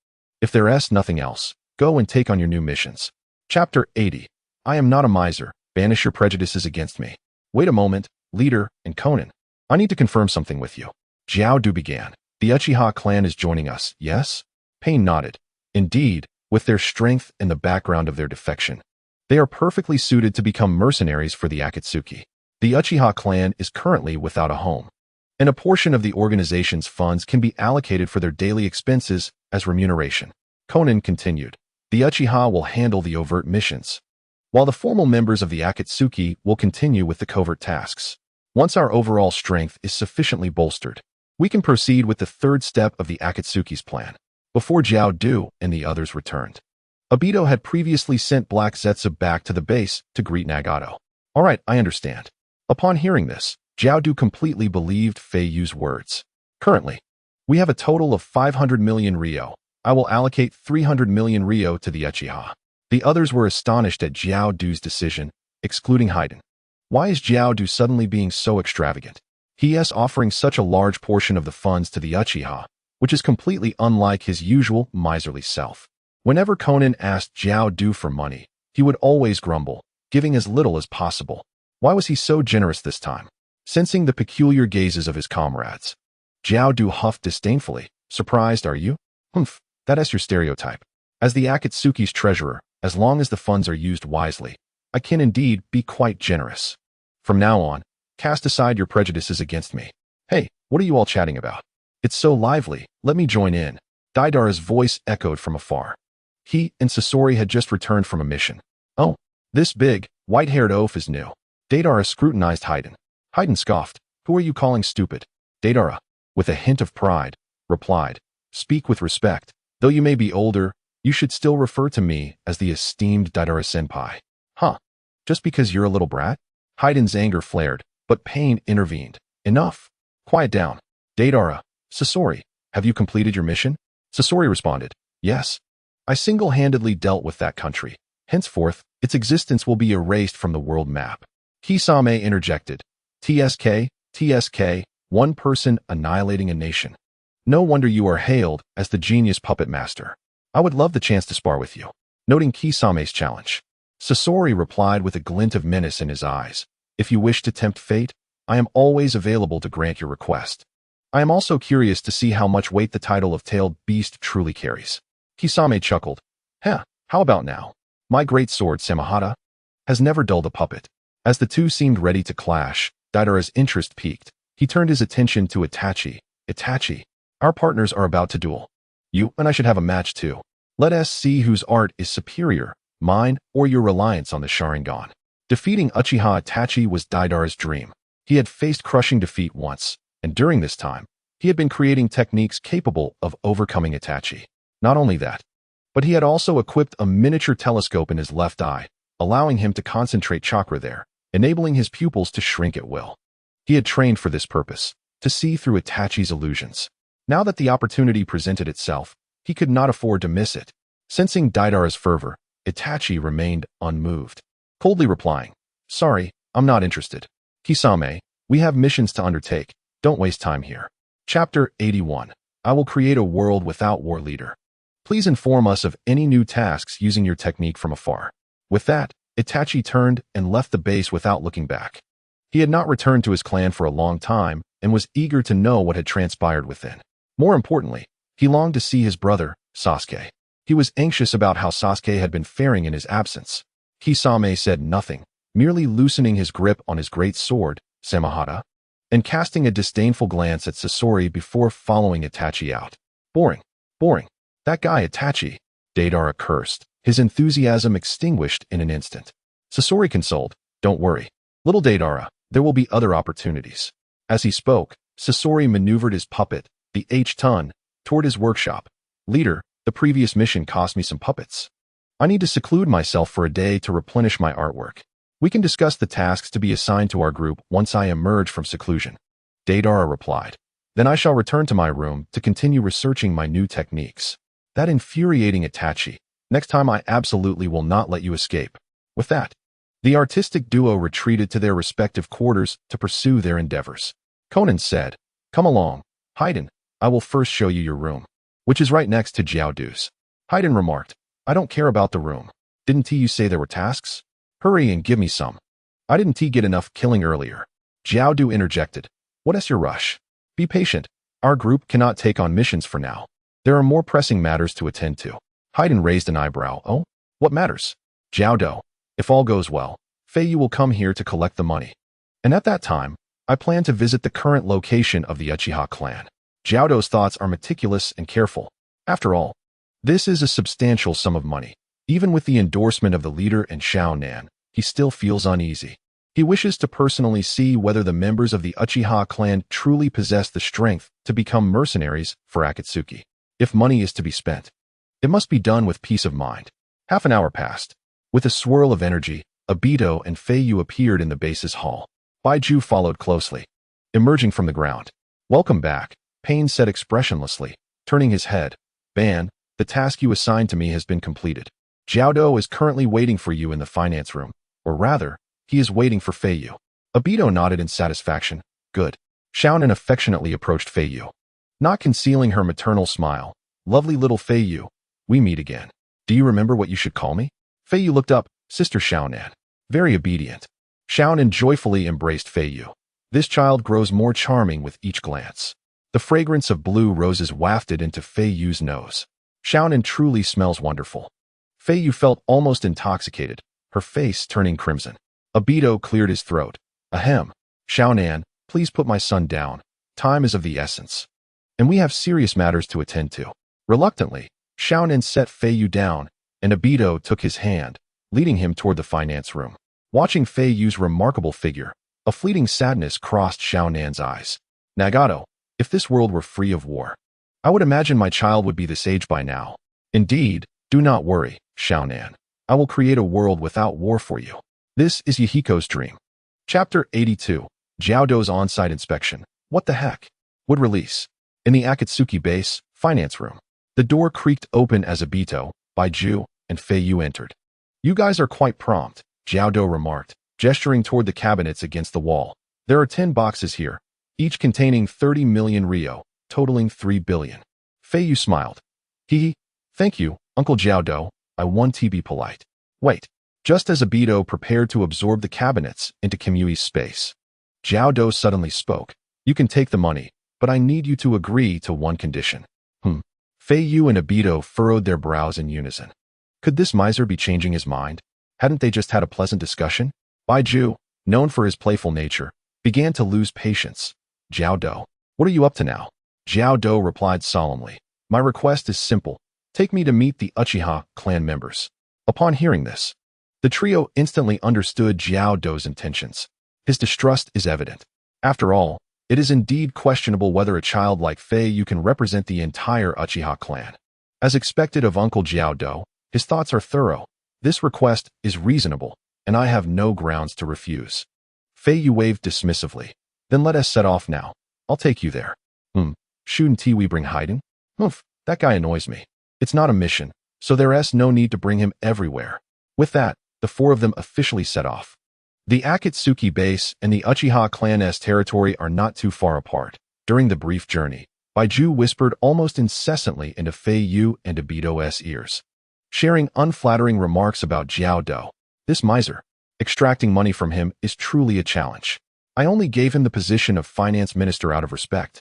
If there's nothing else, go and take on your new missions. Chapter 80. I am not a miser. Banish your prejudices against me. Wait a moment, leader and Conan. I need to confirm something with you. Jiao Du began. The Uchiha clan is joining us, yes? Pain nodded. Indeed, with their strength and the background of their defection, they are perfectly suited to become mercenaries for the Akatsuki. The Uchiha clan is currently without a home, and a portion of the organization's funds can be allocated for their daily expenses as remuneration. Conan continued. The Uchiha will handle the overt missions, while the formal members of the Akatsuki will continue with the covert tasks. Once our overall strength is sufficiently bolstered, we can proceed with the third step of the Akatsuki's plan. Before Jiao Du and the others returned, Obito had previously sent Black Zetsu back to the base to greet Nagato. All right, I understand. Upon hearing this, Jiao Du completely believed Feiyu's words. Currently, we have a total of 500 million Ryo. I will allocate 300 million Ryo to the Uchiha. The others were astonished at Jiao Du's decision, excluding Haydn. Why is Jiao Du suddenly being so extravagant? He is offering such a large portion of the funds to the Uchiha, which is completely unlike his usual miserly self. Whenever Conan asked Jiao Du for money, he would always grumble, giving as little as possible. Why was he so generous this time? Sensing the peculiar gazes of his comrades, Jiao Du huffed disdainfully. Surprised, are you? Humph, that is your stereotype. As the Akatsuki's treasurer, as long as the funds are used wisely, I can indeed be quite generous. From now on, cast aside your prejudices against me. Hey, what are you all chatting about? It's so lively, let me join in. Deidara's voice echoed from afar. He and Sasori had just returned from a mission. Oh, this big, white-haired oaf is new. Deidara scrutinized Haydn. Haydn scoffed. Who are you calling stupid? Deidara, with a hint of pride, replied. Speak with respect. Though you may be older, you should still refer to me as the esteemed Deidara-senpai. Huh? Just because you're a little brat? Haydn's anger flared, but Pain intervened. Enough. Quiet down. Deidara, Sasori, have you completed your mission? Sasori responded. Yes. I single-handedly dealt with that country. Henceforth, its existence will be erased from the world map. Kisame interjected. TSK, one person annihilating a nation. No wonder you are hailed as the genius puppet master. I would love the chance to spar with you. Noting Kisame's challenge, Sasori replied with a glint of menace in his eyes. If you wish to tempt fate, I am always available to grant your request. I am also curious to see how much weight the title of tailed beast truly carries. Kisame chuckled. Heh, how about now? My great sword, Samahata, has never dulled a puppet. As the two seemed ready to clash, Deidara's interest peaked. He turned his attention to Itachi. Itachi, our partners are about to duel. You and I should have a match too. Let us see whose art is superior, mine or your reliance on the sharingan. Defeating Uchiha Itachi was Deidara's dream. He had faced crushing defeat once, and during this time, he had been creating techniques capable of overcoming Itachi. Not only that, but he had also equipped a miniature telescope in his left eye, allowing him to concentrate chakra there, enabling his pupils to shrink at will. He had trained for this purpose, to see through Itachi's illusions. Now that the opportunity presented itself, he could not afford to miss it. Sensing Deidara's fervor, Itachi remained unmoved, coldly replying, Sorry, I'm not interested. Kisame, we have missions to undertake. Don't waste time here. Chapter 81. I will create a world without war leader. Please inform us of any new tasks using your technique from afar. With that, Itachi turned and left the base without looking back. He had not returned to his clan for a long time and was eager to know what had transpired within. More importantly, he longed to see his brother, Sasuke. He was anxious about how Sasuke had been faring in his absence. Kisame said nothing, merely loosening his grip on his great sword, Samahata, and casting a disdainful glance at Sasori before following Itachi out. Boring. That guy Itachi, Deidara cursed, his enthusiasm extinguished in an instant. Sasori consoled, Don't worry, little Deidara, there will be other opportunities. As he spoke, Sasori maneuvered his puppet, the H-ton, toward his workshop. Leader, the previous mission cost me some puppets. I need to seclude myself for a day to replenish my artwork. We can discuss the tasks to be assigned to our group once I emerge from seclusion. Deidara replied. Then I shall return to my room to continue researching my new techniques. That infuriating Itachi. Next time I absolutely will not let you escape. With that, the artistic duo retreated to their respective quarters to pursue their endeavors. Conan said, Come along, Haiden, I will first show you your room, which is right next to Jiaodu's. Haiden remarked, I don't care about the room. Didn't you say there were tasks? Hurry and give me some. I didn't get enough killing earlier. Jiaodu interjected, What is your rush? Be patient. Our group cannot take on missions for now. There are more pressing matters to attend to. Haiden raised an eyebrow. Oh? What matters? Jiaodu, if all goes well, Feiyu will come here to collect the money. And at that time, I plan to visit the current location of the Uchiha clan. Jiaodu's thoughts are meticulous and careful. After all, this is a substantial sum of money. Even with the endorsement of the leader and Shao Nan, he still feels uneasy. He wishes to personally see whether the members of the Uchiha clan truly possess the strength to become mercenaries for Akatsuki. If money is to be spent, it must be done with peace of mind. Half an hour passed. With a swirl of energy, Obito and Feiyu appeared in the base's hall. Baiju followed closely, emerging from the ground. Welcome back, Pain said expressionlessly, turning his head. Ban, the task you assigned to me has been completed. Jiaodu is currently waiting for you in the finance room, or rather, he is waiting for Feiyu. Obito nodded in satisfaction. Good. Xiaonan affectionately approached Feiyu, not concealing her maternal smile. Lovely little Feiyu, we meet again. Do you remember what you should call me? Feiyu looked up, Sister Xiaonan. Very obedient. Xiaonan joyfully embraced Feiyu. This child grows more charming with each glance. The fragrance of blue roses wafted into Feiyu's nose. Xiaonan truly smells wonderful. Feiyu felt almost intoxicated, her face turning crimson. Obito cleared his throat. Ahem. Xiaonan, please put my son down. Time is of the essence. And we have serious matters to attend to. Reluctantly, Xiaonan set Feiyu down, and Obito took his hand, leading him toward the finance room. Watching Feiyu's remarkable figure, a fleeting sadness crossed Xiaonan's eyes. Nagato, if this world were free of war, I would imagine my child would be this age by now. Indeed, do not worry, Xiaonan. I will create a world without war for you. This is Yahiko's dream. Chapter 82. Jiaodu's on-site inspection. What the heck? Would release. In the Akatsuki base, finance room. The door creaked open as Obito, Baiju, and Feiyu entered. You guys are quite prompt, Jiaodu remarked, gesturing toward the cabinets against the wall. There are 10 boxes here, each containing 30 million ryo, totaling 3 billion. Feiyu smiled. Thank you, Uncle Jiaodu. I want to be polite. Wait. Just as Obito prepared to absorb the cabinets into Kimui's space, Jiao Do suddenly spoke. You can take the money, but I need you to agree to one condition. Feiyu and Obito furrowed their brows in unison. Could this miser be changing his mind? Hadn't they just had a pleasant discussion? Baiju, known for his playful nature, began to lose patience. Jiao Do, what are you up to now? Jiao Do replied solemnly. My request is simple. Take me to meet the Uchiha clan members. Upon hearing this, the trio instantly understood Jiao Do's intentions. His distrust is evident. After all, it is indeed questionable whether a child like Feiyu can represent the entire Uchiha clan. As expected of Uncle Jiao Do, his thoughts are thorough. This request is reasonable, and I have no grounds to refuse. Feiyu waved dismissively. Then let us set off now. I'll take you there. Shouldn't we bring hiding? That guy annoys me. It's not a mission, so there's no need to bring him everywhere. With that, the four of them officially set off. The Akatsuki base and the Uchiha clan's territory are not too far apart. During the brief journey, Baiju whispered almost incessantly into Feiyu and Obito's ears, sharing unflattering remarks about Jiao Do. This miser, extracting money from him is truly a challenge. I only gave him the position of finance minister out of respect.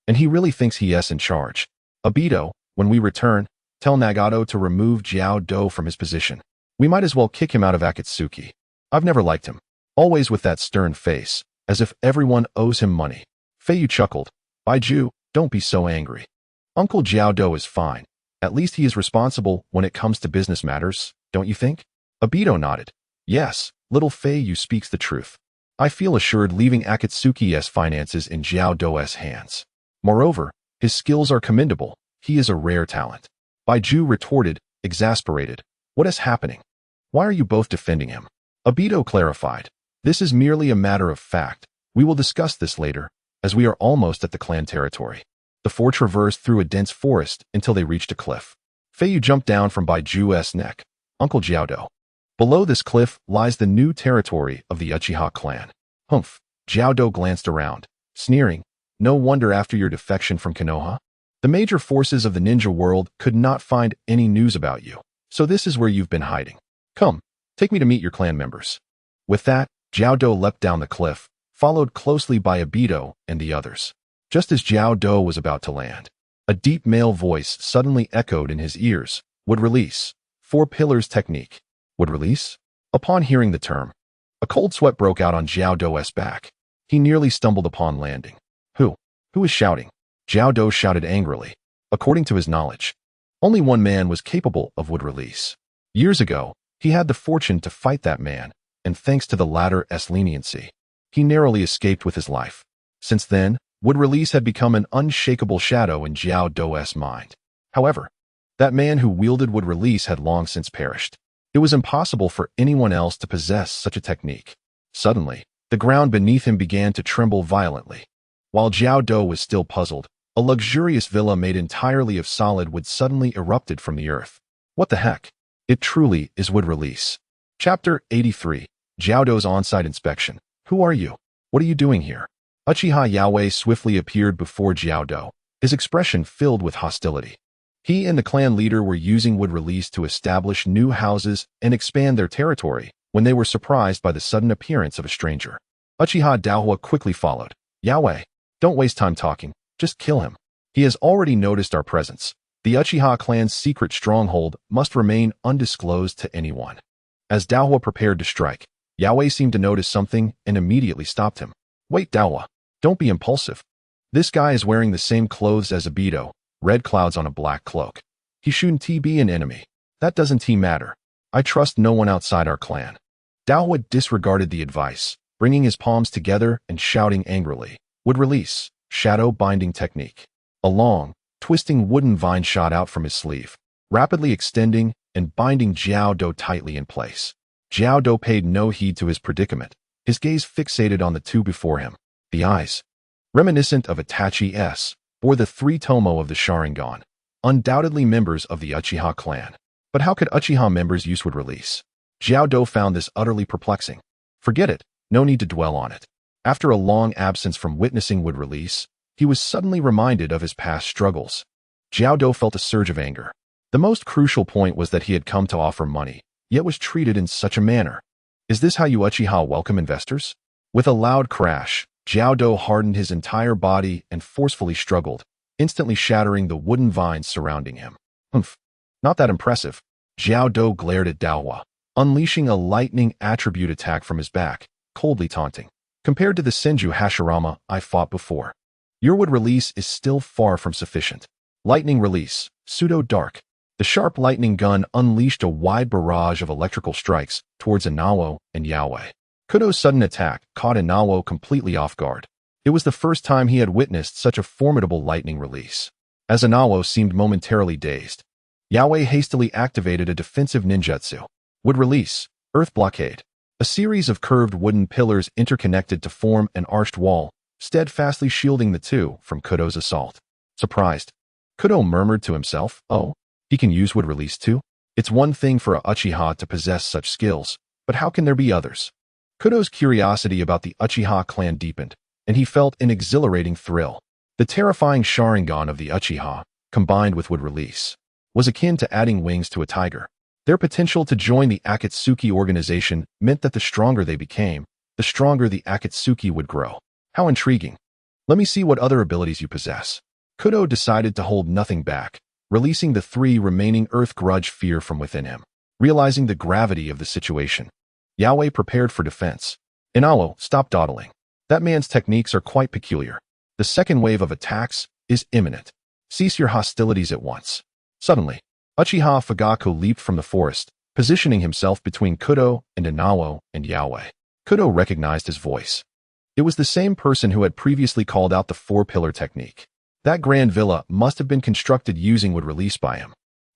And he really thinks he is in charge. Obito, when we return, tell Nagato to remove Jiao Do from his position. We might as well kick him out of Akatsuki. I've never liked him. Always with that stern face, as if everyone owes him money. Feiyu chuckled. Baiju, don't be so angry. Uncle Jiao Do is fine. At least he is responsible when it comes to business matters, don't you think? Obito nodded. Yes, little Feiyu speaks the truth. I feel assured leaving Akatsuki's finances in Jiao Do's hands. Moreover, his skills are commendable. He is a rare talent. Baiju retorted, exasperated. What is happening? Why are you both defending him? Obito clarified. This is merely a matter of fact. We will discuss this later, as we are almost at the clan territory. The four traversed through a dense forest until they reached a cliff. Feiyu jumped down from Baiju's neck. Uncle Jiao Do. Below this cliff lies the new territory of the Uchiha clan. Jiao Do glanced around, sneering. No wonder after your defection from Konoha. The major forces of the ninja world could not find any news about you. So this is where you've been hiding. Come, take me to meet your clan members. With that, Jiao Do leapt down the cliff, followed closely by Obito and the others. Just as Jiao Do was about to land, a deep male voice suddenly echoed in his ears. Would release. 4 pillars technique. Would release? Upon hearing the term, a cold sweat broke out on Jiao Do's back. He nearly stumbled upon landing. Who is shouting? Jiao Do shouted angrily. According to his knowledge, only one man was capable of would release. Years ago, he had the fortune to fight that man, and thanks to the latter's leniency, he narrowly escaped with his life. Since then, would release had become an unshakable shadow in Jiao Do's mind. However, that man who wielded would release had long since perished. It was impossible for anyone else to possess such a technique. Suddenly, the ground beneath him began to tremble violently. While Jiao Do was still puzzled, a luxurious villa made entirely of solid wood suddenly erupted from the earth. What the heck? It truly is would release. Chapter 83. Jiao Do's on-site inspection. Who are you? What are you doing here? Uchiha Yaoi swiftly appeared before Jiao Do, his expression filled with hostility. He and the clan leader were using would release to establish new houses and expand their territory when they were surprised by the sudden appearance of a stranger. Uchiha Daohua quickly followed. Yaoi, don't waste time talking. Just kill him. He has already noticed our presence. The Uchiha clan's secret stronghold must remain undisclosed to anyone. As Daohua prepared to strike, Yaoi seemed to notice something and immediately stopped him. Wait, Daohua. Don't be impulsive. This guy is wearing the same clothes as Obito, red clouds on a black cloak. He shouldn't be an enemy. That doesn't matter. I trust no one outside our clan. Daohua disregarded the advice, bringing his palms together and shouting angrily. Would release. Shadow binding technique. A long, twisting wooden vine shot out from his sleeve, rapidly extending and binding Jiao Do tightly in place. Jiao Do paid no heed to his predicament, his gaze fixated on the two before him. The eyes, reminiscent of Itachi's, bore the 3 tomo of the sharingan, undoubtedly members of the Uchiha clan. But how could Uchiha members use would release? Jiao Do found this utterly perplexing. Forget it, no need to dwell on it. After a long absence from witnessing would release, he was suddenly reminded of his past struggles. Jiao Do felt a surge of anger. The most crucial point was that he had come to offer money, yet was treated in such a manner. Is this how you Uchiha welcome investors? With a loud crash, Jiao hardened his entire body and forcefully struggled, instantly shattering the wooden vines surrounding him. Humph. Not that impressive. Jiao glared at Daohua, unleashing a lightning attribute attack from his back, coldly taunting. Compared to the Senju Hashirama I fought before, your wood release is still far from sufficient. Lightning release, pseudo-dark. The sharp lightning gun unleashed a wide barrage of electrical strikes towards Inao and Yaoi. Kudo's sudden attack caught Inao completely off guard. It was the first time he had witnessed such a formidable lightning release. As Inao seemed momentarily dazed, Yaoi hastily activated a defensive ninjutsu. Wood release, earth blockade. A series of curved wooden pillars interconnected to form an arched wall, steadfastly shielding the two from Kudo's assault. Surprised, Kudo murmured to himself, "Oh, he can use wood release too? It's one thing for a Uchiha to possess such skills, but how can there be others?" Kudo's curiosity about the Uchiha clan deepened, and he felt an exhilarating thrill. The terrifying sharingan of the Uchiha, combined with wood release, was akin to adding wings to a tiger. Their potential to join the Akatsuki organization meant that the stronger they became, the stronger the Akatsuki would grow. How intriguing. Let me see what other abilities you possess. Kudo decided to hold nothing back, releasing the 3 remaining earth grudge fear from within him. Realizing the gravity of the situation, Yaoi prepared for defense. Inao, stop dawdling. That man's techniques are quite peculiar. The second wave of attacks is imminent. Cease your hostilities at once. Suddenly, Uchiha Fugaku leaped from the forest, positioning himself between Kudo and Inao and Yaoi. Kudo recognized his voice. It was the same person who had previously called out the 4-pillar technique. That grand villa must have been constructed using wood release by him.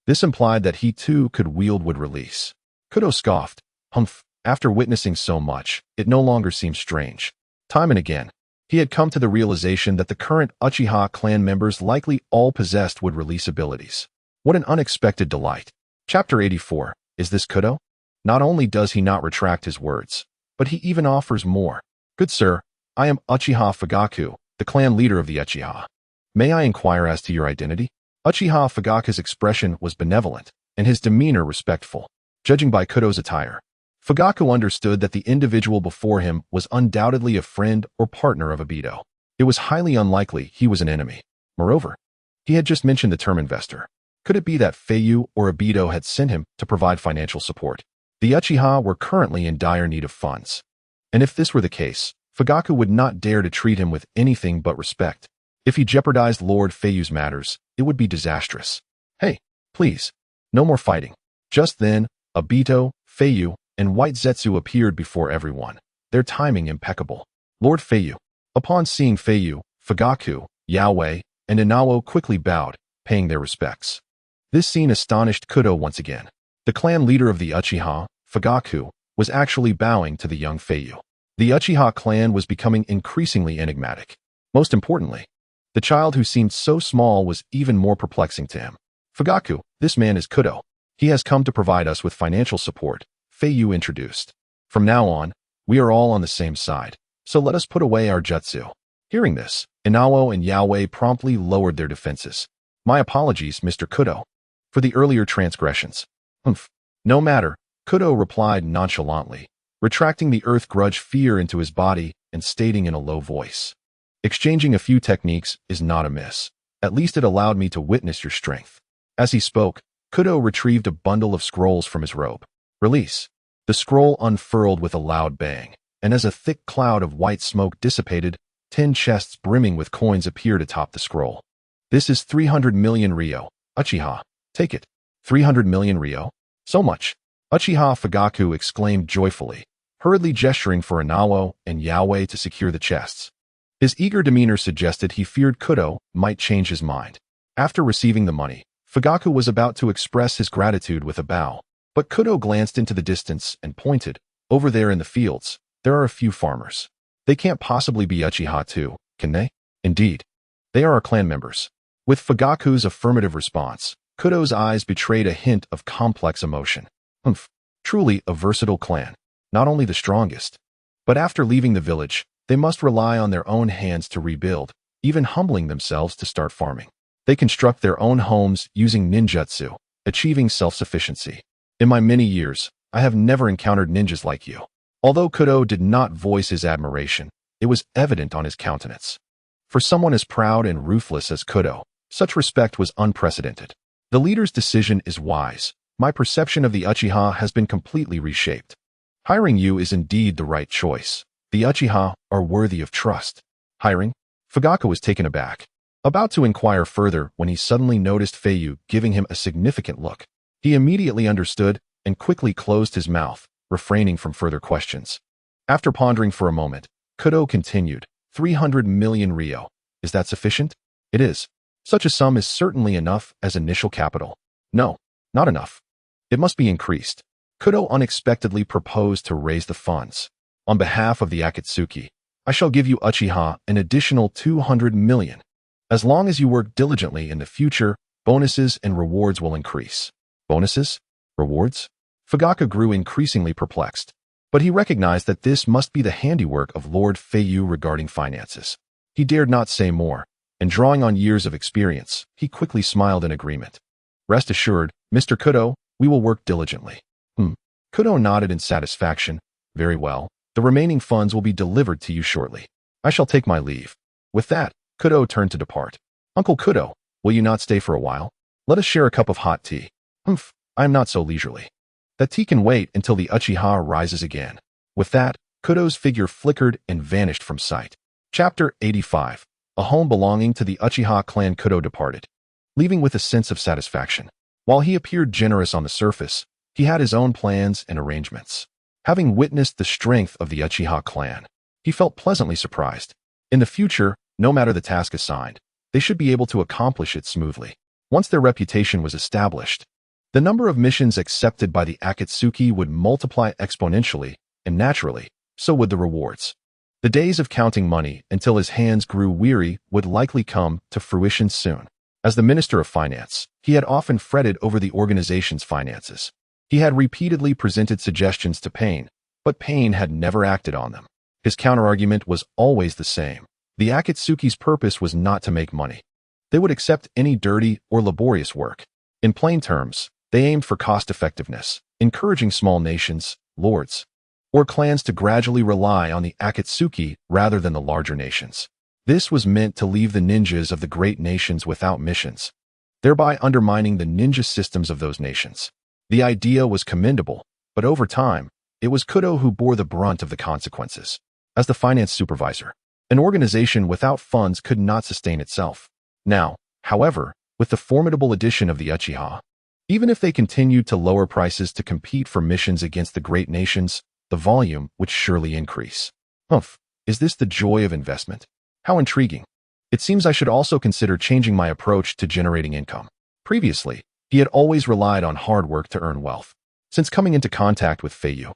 This implied that he too could wield wood release. Kudo scoffed. Humph. After witnessing so much, it no longer seemed strange. Time and again, he had come to the realization that the current Uchiha clan members likely all possessed wood release abilities. What an unexpected delight. Chapter 84. Is this Kudo? Not only does he not retract his words, but he even offers more. Good sir, I am Uchiha Fugaku, the clan leader of the Uchiha. May I inquire as to your identity? Uchiha Fugaku's expression was benevolent, and his demeanor respectful. Judging by Kudo's attire, Fugaku understood that the individual before him was undoubtedly a friend or partner of Obito. It was highly unlikely he was an enemy. Moreover, he had just mentioned the term investor. Could it be that Feiyu or Obito had sent him to provide financial support? The Uchiha were currently in dire need of funds. And if this were the case, Fugaku would not dare to treat him with anything but respect. If he jeopardized Lord Feiyu's matters, it would be disastrous. Hey, please, no more fighting. Just then, Obito, Feiyu, and White Zetsu appeared before everyone, their timing impeccable. Lord Feiyu. Upon seeing Feiyu, Fugaku, Yaoi, and Inao quickly bowed, paying their respects. This scene astonished Kudo once again. The clan leader of the Uchiha, Fugaku, was actually bowing to the young Feiyu. The Uchiha clan was becoming increasingly enigmatic. Most importantly, the child who seemed so small was even more perplexing to him. Fugaku, this man is Kudo. He has come to provide us with financial support, Feiyu introduced. From now on, we are all on the same side, so let us put away our jutsu. Hearing this, Inao and Yaoi promptly lowered their defenses. My apologies, Mr. Kudo, for the earlier transgressions. Humph. No matter, Kudo replied nonchalantly, retracting the earth grudge fear into his body and stating in a low voice. Exchanging a few techniques is not amiss. At least it allowed me to witness your strength. As he spoke, Kudo retrieved a bundle of scrolls from his robe. Release. The scroll unfurled with a loud bang, and as a thick cloud of white smoke dissipated, 10 chests brimming with coins appeared atop the scroll. This is 300 million ryo. Uchiha, take it. 300 million ryo? So much. Uchiha Fugaku exclaimed joyfully, hurriedly gesturing for Inao and Yaoi to secure the chests. His eager demeanor suggested he feared Kudo might change his mind. After receiving the money, Fugaku was about to express his gratitude with a bow, but Kudo glanced into the distance and pointed. Over there in the fields, there are a few farmers. They can't possibly be Uchiha too, can they? Indeed. They are our clan members. With Fugaku's affirmative response, Kudo's eyes betrayed a hint of complex emotion. Humph. Truly a versatile clan. Not only the strongest, but after leaving the village, they must rely on their own hands to rebuild, even humbling themselves to start farming. They construct their own homes using ninjutsu, achieving self-sufficiency. In my many years, I have never encountered ninjas like you. Although Kudo did not voice his admiration, it was evident on his countenance. For someone as proud and ruthless as Kudo, such respect was unprecedented. The leader's decision is wise. My perception of the Uchiha has been completely reshaped. Hiring you is indeed the right choice. The Uchiha are worthy of trust. Hiring? Fugaku was taken aback, about to inquire further when he suddenly noticed Feiyu giving him a significant look. He immediately understood and quickly closed his mouth, refraining from further questions. After pondering for a moment, Kudo continued, 300 million ryo. Is that sufficient? It is. Such a sum is certainly enough as initial capital. No, not enough. It must be increased. Kudo unexpectedly proposed to raise the funds. On behalf of the Akatsuki, I shall give you Uchiha an additional 200 million. As long as you work diligently in the future, bonuses and rewards will increase. Bonuses? Rewards? Fugaku grew increasingly perplexed, but he recognized that this must be the handiwork of Lord Feiyu regarding finances. He dared not say more, and drawing on years of experience, he quickly smiled in agreement. Rest assured, Mr. Kudo, we will work diligently. Kudo nodded in satisfaction. Very well. The remaining funds will be delivered to you shortly. I shall take my leave. With that, Kudo turned to depart. Uncle Kudo, will you not stay for a while? Let us share a cup of hot tea. I am not so leisurely. That tea can wait until the Uchiha rises again. With that, Kudo's figure flickered and vanished from sight. Chapter 85. A home belonging to the Uchiha clan. Kudo departed, leaving with a sense of satisfaction. While he appeared generous on the surface, he had his own plans and arrangements. Having witnessed the strength of the Uchiha clan, he felt pleasantly surprised. In the future, no matter the task assigned, they should be able to accomplish it smoothly. Once their reputation was established, the number of missions accepted by the Akatsuki would multiply exponentially, and naturally, so would the rewards. The days of counting money until his hands grew weary would likely come to fruition soon. As the Minister of Finance, he had often fretted over the organization's finances. He had repeatedly presented suggestions to Pain, but Pain had never acted on them. His counterargument was always the same. The Akatsuki's purpose was not to make money. They would accept any dirty or laborious work. In plain terms, they aimed for cost-effectiveness, encouraging small nations, lords, or clans to gradually rely on the Akatsuki rather than the larger nations. This was meant to leave the ninjas of the great nations without missions, thereby undermining the ninja systems of those nations. The idea was commendable, but over time, it was Kudo who bore the brunt of the consequences. As the finance supervisor, an organization without funds could not sustain itself. Now, however, with the formidable addition of the Uchiha, even if they continued to lower prices to compete for missions against the great nations, the volume would surely increase. Is this the joy of investment? How intriguing. It seems I should also consider changing my approach to generating income. Previously, he had always relied on hard work to earn wealth. Since coming into contact with Feiyu,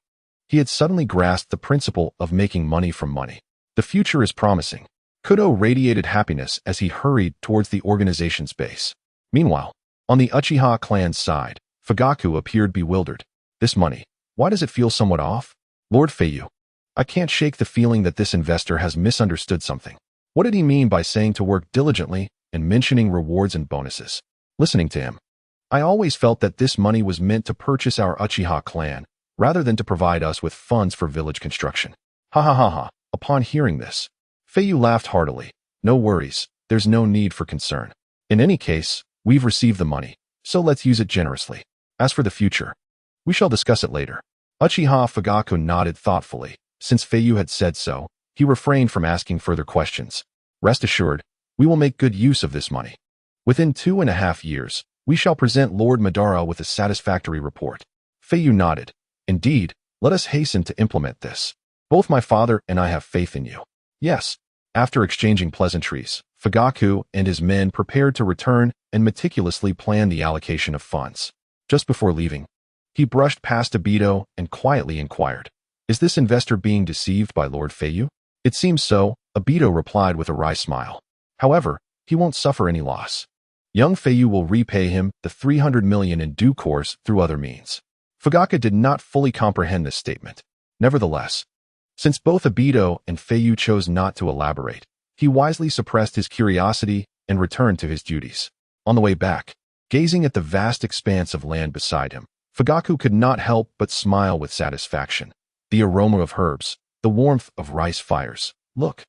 he had suddenly grasped the principle of making money from money. The future is promising. Kudo radiated happiness as he hurried towards the organization's base. Meanwhile, on the Uchiha clan's side, Fugaku appeared bewildered. This money, why does it feel somewhat off? Lord Feiyu, I can't shake the feeling that this investor has misunderstood something. What did he mean by saying to work diligently and mentioning rewards and bonuses? Listening to him, I always felt that this money was meant to purchase our Uchiha clan, rather than to provide us with funds for village construction. Ha ha ha ha. Upon hearing this, Feiyu laughed heartily. No worries, there's no need for concern. In any case, we've received the money, so let's use it generously. As for the future, we shall discuss it later. Uchiha Fugaku nodded thoughtfully. Since Feiyu had said so, he refrained from asking further questions. Rest assured, we will make good use of this money. Within 2.5 years, we shall present Lord Madara with a satisfactory report. Feiyu nodded. Indeed, let us hasten to implement this. Both my father and I have faith in you. Yes. After exchanging pleasantries, Fugaku and his men prepared to return and meticulously plan the allocation of funds. Just before leaving, he brushed past Obito and quietly inquired, "Is this investor being deceived by Lord Feiyu?" "It seems so," Obito replied with a wry smile. "However, he won't suffer any loss. Young Feiyu will repay him the 300 million in due course through other means." Fugaku did not fully comprehend this statement. Nevertheless, since both Obito and Feiyu chose not to elaborate, he wisely suppressed his curiosity and returned to his duties. On the way back, Gazing at the vast expanse of land beside him, Fugaku could not help but smile with satisfaction. The aroma of herbs, the warmth of rice fires. Look,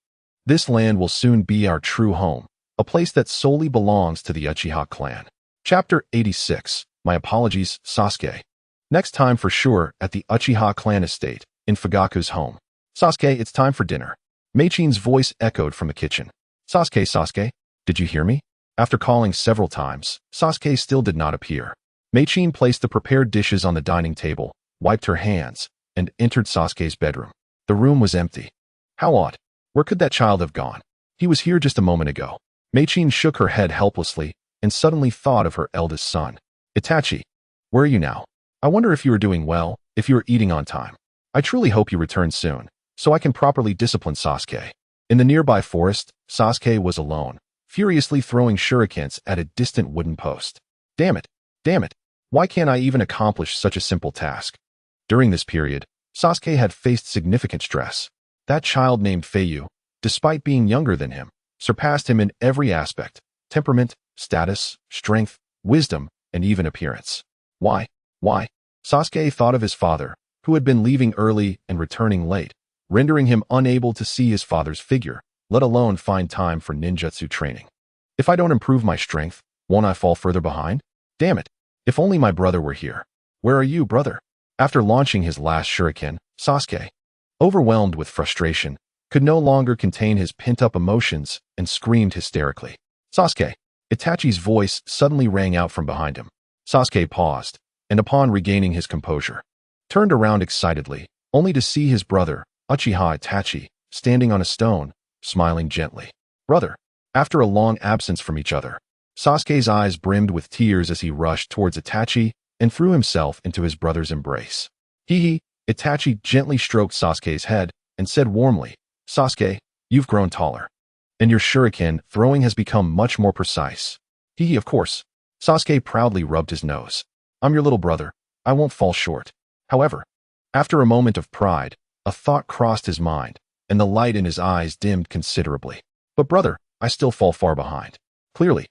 this land will soon be our true home, a place that solely belongs to the Uchiha clan. Chapter 86. My apologies, Sasuke. Next time for sure at the Uchiha clan estate, in Fugaku's home. Sasuke, it's time for dinner. Meichin's voice echoed from the kitchen. Sasuke, did you hear me? After calling several times, Sasuke still did not appear. Meichin placed the prepared dishes on the dining table, wiped her hands, and entered Sasuke's bedroom. The room was empty. How odd. Where could that child have gone? He was here just a moment ago. Meichin shook her head helplessly and suddenly thought of her eldest son. Itachi, where are you now? I wonder if you are doing well, if you are eating on time. I truly hope you return soon, so I can properly discipline Sasuke. In the nearby forest, Sasuke was alone, furiously throwing shurikens at a distant wooden post. Damn it! Why can't I even accomplish such a simple task? During this period, Sasuke had faced significant stress. That child named Feiyu, despite being younger than him, surpassed him in every aspect: temperament, status, strength, wisdom, and even appearance. Why? Sasuke thought of his father, who had been leaving early and returning late, rendering him unable to see his father's figure, let alone find time for ninjutsu training. If I don't improve my strength, won't I fall further behind? Damn it! If only my brother were here. Where are you, brother? After launching his last shuriken, Sasuke, overwhelmed with frustration, could no longer contain his pent-up emotions and screamed hysterically. Sasuke! Itachi's voice suddenly rang out from behind him. Sasuke paused, and upon regaining his composure, turned around excitedly, only to see his brother, Uchiha Itachi, standing on a stone, smiling gently. Brother! After a long absence from each other, Sasuke's eyes brimmed with tears as he rushed towards Itachi and threw himself into his brother's embrace. Itachi gently stroked Sasuke's head and said warmly, Sasuke, you've grown taller. And your shuriken throwing has become much more precise. Of course. Sasuke proudly rubbed his nose. I'm your little brother. I won't fall short. However, after a moment of pride, a thought crossed his mind, and the light in his eyes dimmed considerably. But brother, I still fall far behind. Clearly,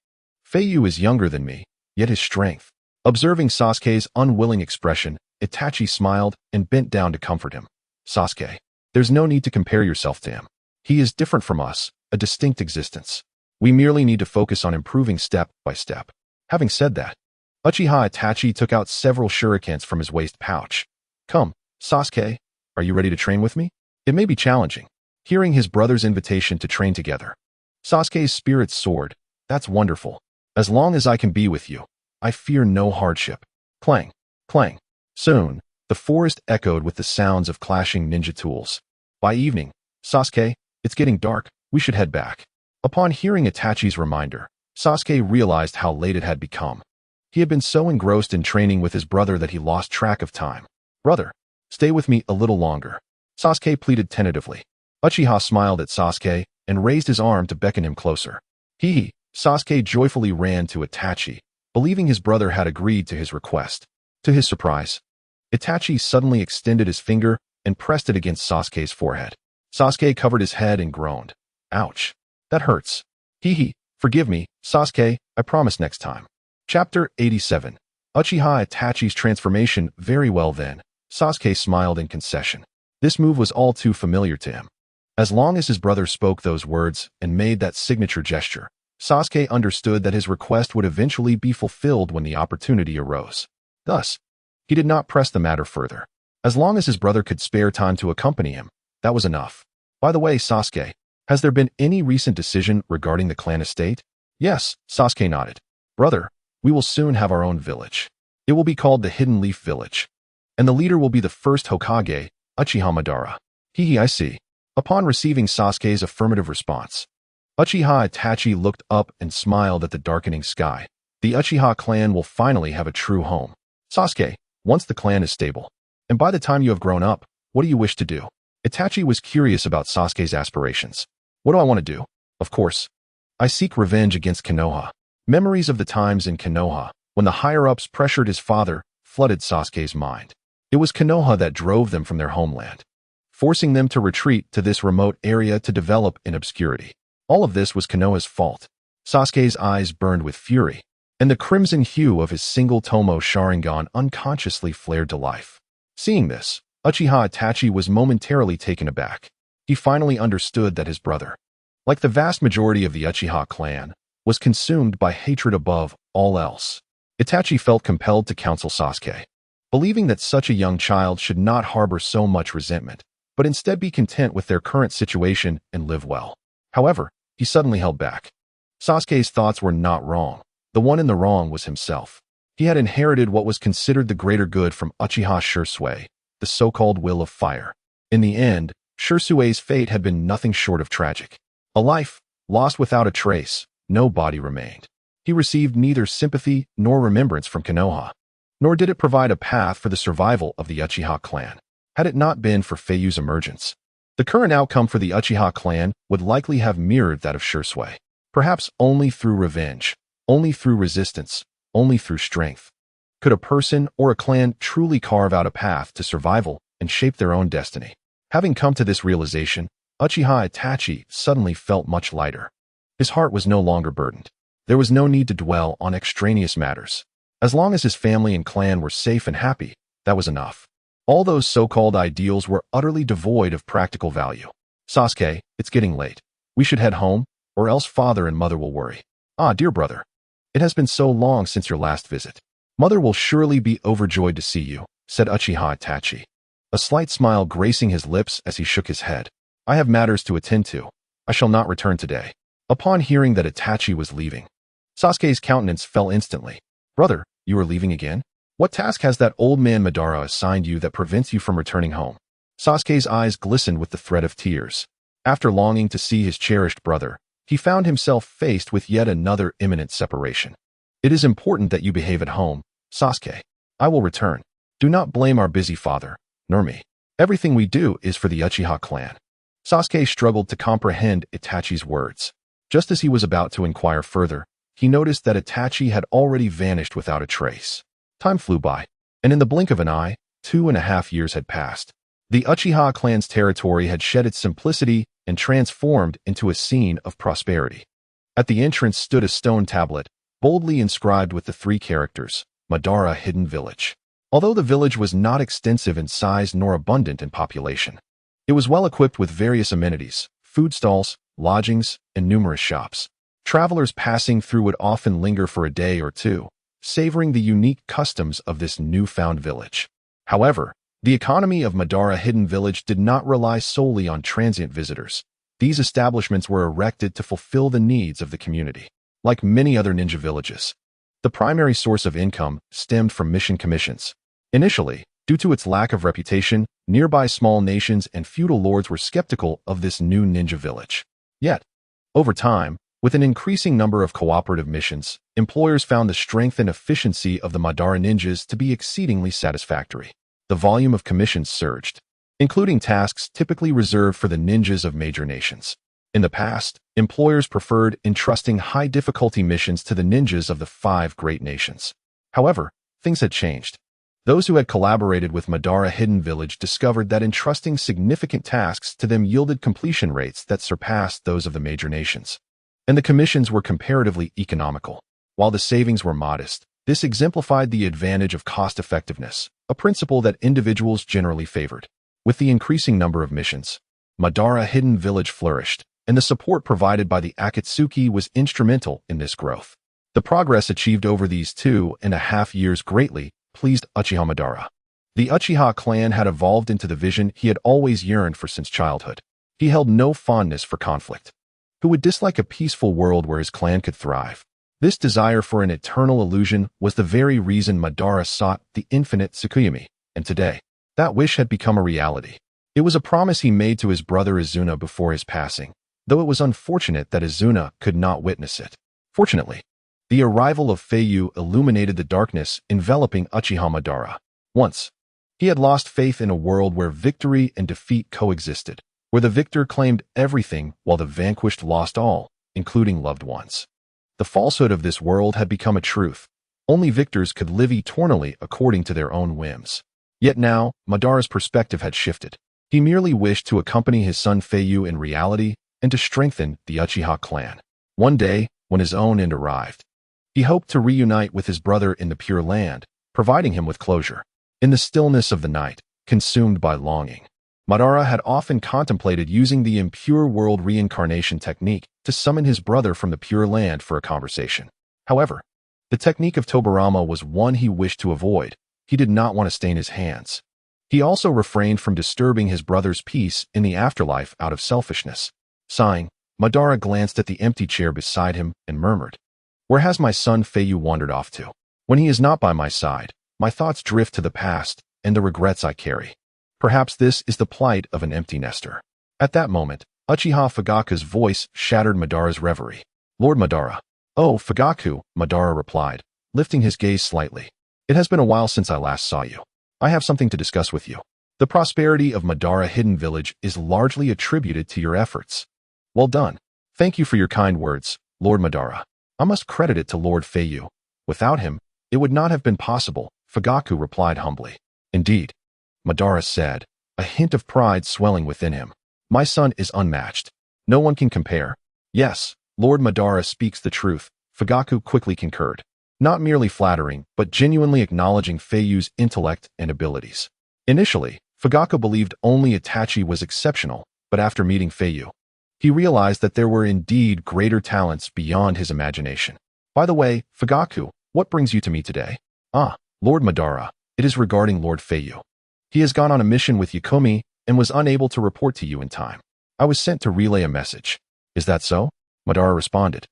Feiyu is younger than me, yet his strength. Observing Sasuke's unwilling expression, Itachi smiled and bent down to comfort him. Sasuke, there's no need to compare yourself to him. He is different from us, a distinct existence. We merely need to focus on improving step by step. Having said that, Uchiha Itachi took out several shurikens from his waist pouch. Come, Sasuke, are you ready to train with me? It may be challenging. Hearing his brother's invitation to train together, Sasuke's spirits soared. That's wonderful. As long as I can be with you, I fear no hardship. Clang, clang. Soon, the forest echoed with the sounds of clashing ninja tools. By evening, Sasuke, it's getting dark, we should head back. Upon hearing Itachi's reminder, Sasuke realized how late it had become. He had been so engrossed in training with his brother that he lost track of time. Brother, stay with me a little longer. Sasuke pleaded tentatively. Uchiha smiled at Sasuke and raised his arm to beckon him closer. Sasuke joyfully ran to Itachi, believing his brother had agreed to his request. To his surprise, Itachi suddenly extended his finger and pressed it against Sasuke's forehead. Sasuke covered his head and groaned. Ouch. That hurts. Forgive me, Sasuke, I promise next time. Chapter 87. Uchiha Itachi's transformation. Very well then, Sasuke smiled in concession. This move was all too familiar to him. As long as his brother spoke those words and made that signature gesture, Sasuke understood that his request would eventually be fulfilled when the opportunity arose. Thus, he did not press the matter further. As long as his brother could spare time to accompany him, that was enough. By the way, Sasuke, has there been any recent decision regarding the clan estate? Yes, Sasuke nodded. Brother, we will soon have our own village. It will be called the Hidden Leaf Village. And the leader will be the first Hokage, Uchiha Madara. I see. Upon receiving Sasuke's affirmative response, Uchiha Itachi looked up and smiled at the darkening sky. The Uchiha clan will finally have a true home. Sasuke, once the clan is stable, and by the time you have grown up, what do you wish to do? Itachi was curious about Sasuke's aspirations. What do I want to do? Of course, I seek revenge against Konoha. Memories of the times in Konoha, when the higher-ups pressured his father, flooded Sasuke's mind. It was Konoha that drove them from their homeland, forcing them to retreat to this remote area to develop in obscurity. All of this was Konoha's fault. Sasuke's eyes burned with fury. and the crimson hue of his single tomo sharingan unconsciously flared to life. Seeing this, Uchiha Itachi was momentarily taken aback. He finally understood that his brother, like the vast majority of the Uchiha clan, was consumed by hatred above all else. Itachi felt compelled to counsel Sasuke, believing that such a young child should not harbor so much resentment, but instead be content with their current situation and live well. However, he suddenly held back. Sasuke's thoughts were not wrong. The one in the wrong was himself. He had inherited what was considered the greater good from Uchiha Cherished, the so-called will of fire. In the end, Cherishe's fate had been nothing short of tragic. A life lost without a trace, no body remained. He received neither sympathy nor remembrance from Konoha, nor did it provide a path for the survival of the Uchiha clan. Had it not been for Feiyu's emergence, the current outcome for the Uchiha clan would likely have mirrored that of Cherished. Perhaps only through revenge, only through resistance, only through strength, could a person or a clan truly carve out a path to survival and shape their own destiny. Having come to this realization, Uchiha Itachi suddenly felt much lighter. His heart was no longer burdened. There was no need to dwell on extraneous matters. As long as his family and clan were safe and happy, that was enough. All those so-called ideals were utterly devoid of practical value. Sasuke, it's getting late. We should head home, or else father and mother will worry. Ah, dear brother. It has been so long since your last visit. Mother will surely be overjoyed to see you, said Uchiha Itachi, a slight smile gracing his lips as he shook his head. I have matters to attend to. I shall not return today. Upon hearing that Itachi was leaving, Sasuke's countenance fell instantly. Brother, you are leaving again? What task has that old man Madara assigned you that prevents you from returning home? Sasuke's eyes glistened with the threat of tears. After longing to see his cherished brother, he found himself faced with yet another imminent separation. It is important that you behave at home, Sasuke. I will return. Do not blame our busy father, nor me. Everything we do is for the Uchiha clan. Sasuke struggled to comprehend Itachi's words. Just as he was about to inquire further, he noticed that Itachi had already vanished without a trace. Time flew by, and in the blink of an eye, 2.5 years had passed. The Uchiha clan's territory had shed its simplicity and transformed into a scene of prosperity. At the entrance stood a stone tablet, boldly inscribed with the 3 characters, Madara Hidden Village. Although the village was not extensive in size nor abundant in population, it was well equipped with various amenities, food stalls, lodgings, and numerous shops. Travelers passing through would often linger for a day or two, savoring the unique customs of this newfound village. However, the economy of Madara Hidden Village did not rely solely on transient visitors. These establishments were erected to fulfill the needs of the community. Like many other ninja villages, the primary source of income stemmed from mission commissions. Initially, due to its lack of reputation, nearby small nations and feudal lords were skeptical of this new ninja village. Yet, over time, with an increasing number of cooperative missions, employers found the strength and efficiency of the Madara ninjas to be exceedingly satisfactory. The volume of commissions surged, including tasks typically reserved for the ninjas of major nations. In the past, employers preferred entrusting high-difficulty missions to the ninjas of the 5 great nations. However, things had changed. Those who had collaborated with Madara Hidden Village discovered that entrusting significant tasks to them yielded completion rates that surpassed those of the major nations. And the commissions were comparatively economical. While the savings were modest, this exemplified the advantage of cost-effectiveness, a principle that individuals generally favored. With the increasing number of missions, Madara Hidden Village flourished, and the support provided by the Akatsuki was instrumental in this growth. The progress achieved over these 2.5 years greatly pleased Uchiha Madara. The Uchiha clan had evolved into the vision he had always yearned for since childhood. He held no fondness for conflict. Who would dislike a peaceful world where his clan could thrive? This desire for an eternal illusion was the very reason Madara sought the infinite Tsukuyomi, and today, that wish had become a reality. It was a promise he made to his brother Izuna before his passing, though it was unfortunate that Izuna could not witness it. Fortunately, the arrival of Feiyu illuminated the darkness enveloping Uchiha Madara. Once, he had lost faith in a world where victory and defeat coexisted, where the victor claimed everything while the vanquished lost all, including loved ones. The falsehood of this world had become a truth. Only victors could live eternally according to their own whims. Yet now, Madara's perspective had shifted. He merely wished to accompany his son Feiyu in reality and to strengthen the Uchiha clan. One day, when his own end arrived, He hoped to reunite with his brother in the Pure Land, providing him with closure. In the stillness of the night, consumed by longing, Madara had often contemplated using the impure world reincarnation technique to summon his brother from the Pure Land for a conversation. However, the technique of Tobirama was one he wished to avoid. He did not want to stain his hands. He also refrained from disturbing his brother's peace in the afterlife out of selfishness. Sighing, Madara glanced at the empty chair beside him and murmured, "Where has my son Feiyu wandered off to? When he is not by my side, my thoughts drift to the past and the regrets I carry. Perhaps this is the plight of an empty nester." At that moment, Uchiha Fugaku's voice shattered Madara's reverie. "Lord Madara." "Oh, Fugaku," Madara replied, lifting his gaze slightly. "It has been a while since I last saw you. I have something to discuss with you. The prosperity of Madara Hidden Village is largely attributed to your efforts." "Well done. Thank you for your kind words, Lord Madara. I must credit it to Lord Feiyu. Without him, it would not have been possible," Fugaku replied humbly. "Indeed," Madara said, a hint of pride swelling within him. "My son is unmatched. No one can compare." "Yes, Lord Madara speaks the truth," Fugaku quickly concurred, not merely flattering, but genuinely acknowledging Feiyu's intellect and abilities. Initially, Fugaku believed only Itachi was exceptional, but after meeting Feiyu, he realized that there were indeed greater talents beyond his imagination. "By the way, Fugaku, what brings you to me today?" "Ah, Lord Madara, it is regarding Lord Feiyu. He has gone on a mission with Yukumi and was unable to report to you in time. I was sent to relay a message." "Is that so?" Madara responded,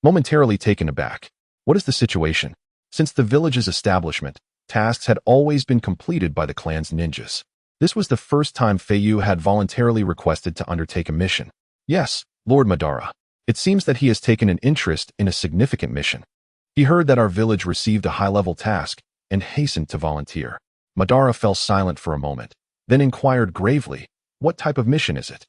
momentarily taken aback. "What is the situation?" Since the village's establishment, tasks had always been completed by the clan's ninjas. This was the first time Feiyu had voluntarily requested to undertake a mission. "Yes, Lord Madara. It seems that he has taken an interest in a significant mission. He heard that our village received a high-level task and hastened to volunteer." Madara fell silent for a moment, then inquired gravely, "What type of mission is it?"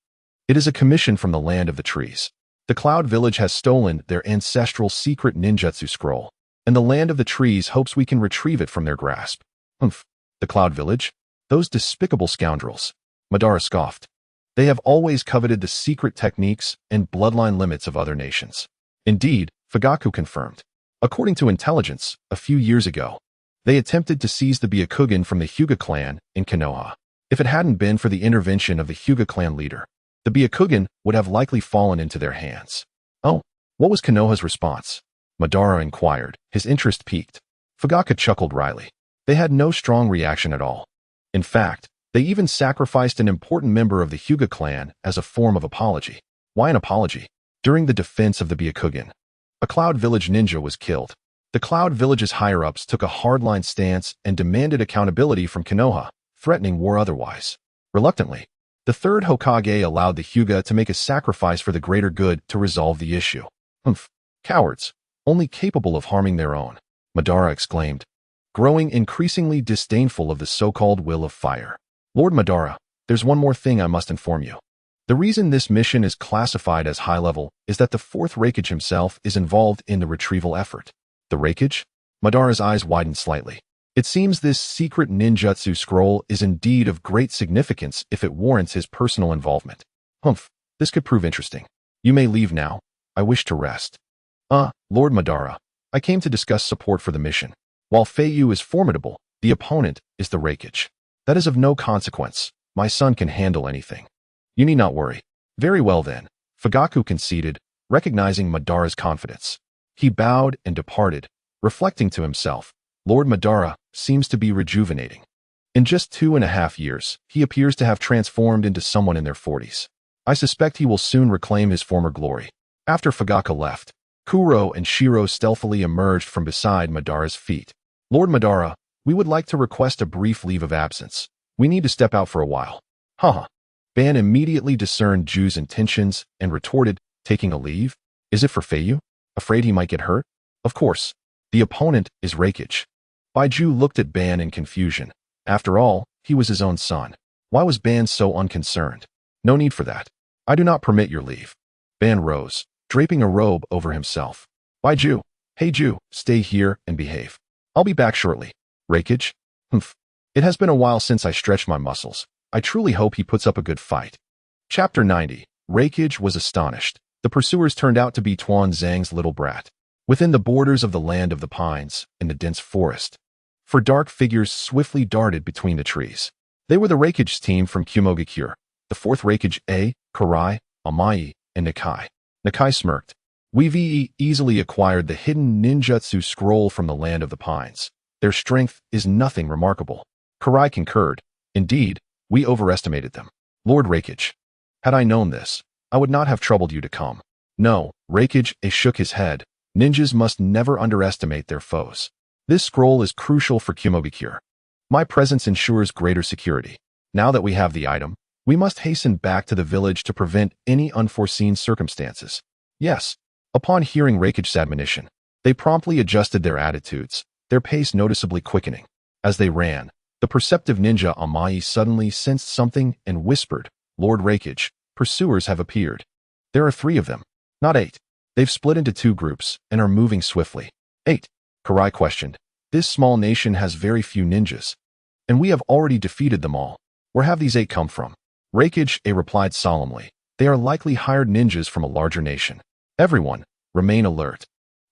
"It is a commission from the Land of the Trees. The Cloud Village has stolen their ancestral secret ninjutsu scroll, and the Land of the Trees hopes we can retrieve it from their grasp." "Humph, the Cloud Village? Those despicable scoundrels," Madara scoffed. "They have always coveted the secret techniques and bloodline limits of other nations." "Indeed," Fugaku confirmed. "According to intelligence, a few years ago, they attempted to seize the Byakugan from the Hyuga clan in Konoha. If it hadn't been for the intervention of the Hyuga clan leader, the Byakugan would have likely fallen into their hands." "Oh, what was Konoha's response?" Madara inquired, his interest piqued. Fugaku chuckled wryly. "They had no strong reaction at all. In fact, they even sacrificed an important member of the Hyuga clan as a form of apology." "Why an apology?" "During the defense of the Byakugan, a Cloud Village ninja was killed. The Cloud Village's higher-ups took a hardline stance and demanded accountability from Konoha, threatening war otherwise. Reluctantly, the third Hokage allowed the Hyuga to make a sacrifice for the greater good to resolve the issue." "Humph, cowards, only capable of harming their own," Madara exclaimed, growing increasingly disdainful of the so-called will of fire. "Lord Madara, there's one more thing I must inform you. The reason this mission is classified as high-level is that the fourth Raikage himself is involved in the retrieval effort." "The Raikage?" Madara's eyes widened slightly. "It seems this secret ninjutsu scroll is indeed of great significance if it warrants his personal involvement." "Humph, this could prove interesting. You may leave now. I wish to rest." Lord Madara, I came to discuss support for the mission. While Feiyu is formidable, the opponent is the Raikage. That is of no consequence. My son can handle anything. You need not worry." "Very well then," Fugaku conceded, recognizing Madara's confidence. He bowed and departed, reflecting to himself, "Lord Madara seems to be rejuvenating. In just 2.5 years, he appears to have transformed into someone in their 40s. I suspect he will soon reclaim his former glory." After Fugaku left, Kuro and Shiro stealthily emerged from beside Madara's feet. "Lord Madara, we would like to request a brief leave of absence. We need to step out for a while." "Haha." Ban immediately discerned Ju's intentions and retorted, "Taking a leave? Is it for Feiyu? Afraid he might get hurt?" "Of course. The opponent is Raikage." Baiju looked at Ban in confusion. After all, he was his own son. Why was Ban so unconcerned? "No need for that. I do not permit your leave." Ban rose, draping a robe over himself. "Baiju, hey Ju, stay here and behave. I'll be back shortly." "Raikage? Humph. It has been a while since I stretched my muscles. I truly hope he puts up a good fight." Chapter 90. Raikage was astonished. The pursuers turned out to be Tuan Zhang's little brat. within the borders of the land of the pines, in the dense forest. For dark figures swiftly darted between the trees. They were the Reikage team from Kumogakure, the fourth Reikage A, Karai, Amai, and Nakai. Nakai smirked. We've easily acquired the hidden ninjutsu scroll from the land of the pines. Their strength is nothing remarkable. Karai concurred. Indeed, we overestimated them. Lord Reikage. Had I known this, I would not have troubled you to come. No, Reikage shook his head. Ninjas must never underestimate their foes. This scroll is crucial for Kumogakure. My presence ensures greater security. Now that we have the item, we must hasten back to the village to prevent any unforeseen circumstances. Yes. Upon hearing Reikage's admonition, they promptly adjusted their attitudes, their pace noticeably quickening. As they ran, the perceptive ninja Amai suddenly sensed something and whispered, Lord Reikage, pursuers have appeared. There are 3 of them, not 8. They've split into 2 groups and are moving swiftly. 8. Karai questioned. This small nation has very few ninjas, and we have already defeated them all. Where have these 8 come from? Reikage replied solemnly. They are likely hired ninjas from a larger nation. Everyone, remain alert.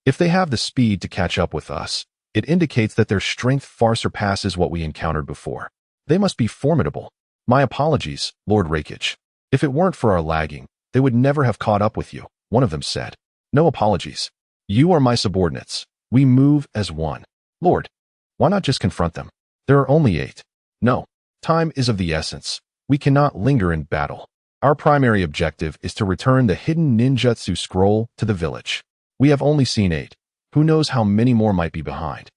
If they have the speed to catch up with us, it indicates that their strength far surpasses what we encountered before. They must be formidable. My apologies, Lord Reikage. If it weren't for our lagging, they would never have caught up with you, one of them said. No apologies. You are my subordinates. We move as one. Lord, why not just confront them? There are only 8. No, time is of the essence. We cannot linger in battle. Our primary objective is to return the hidden ninjutsu scroll to the village. We have only seen 8. Who knows how many more might be behind?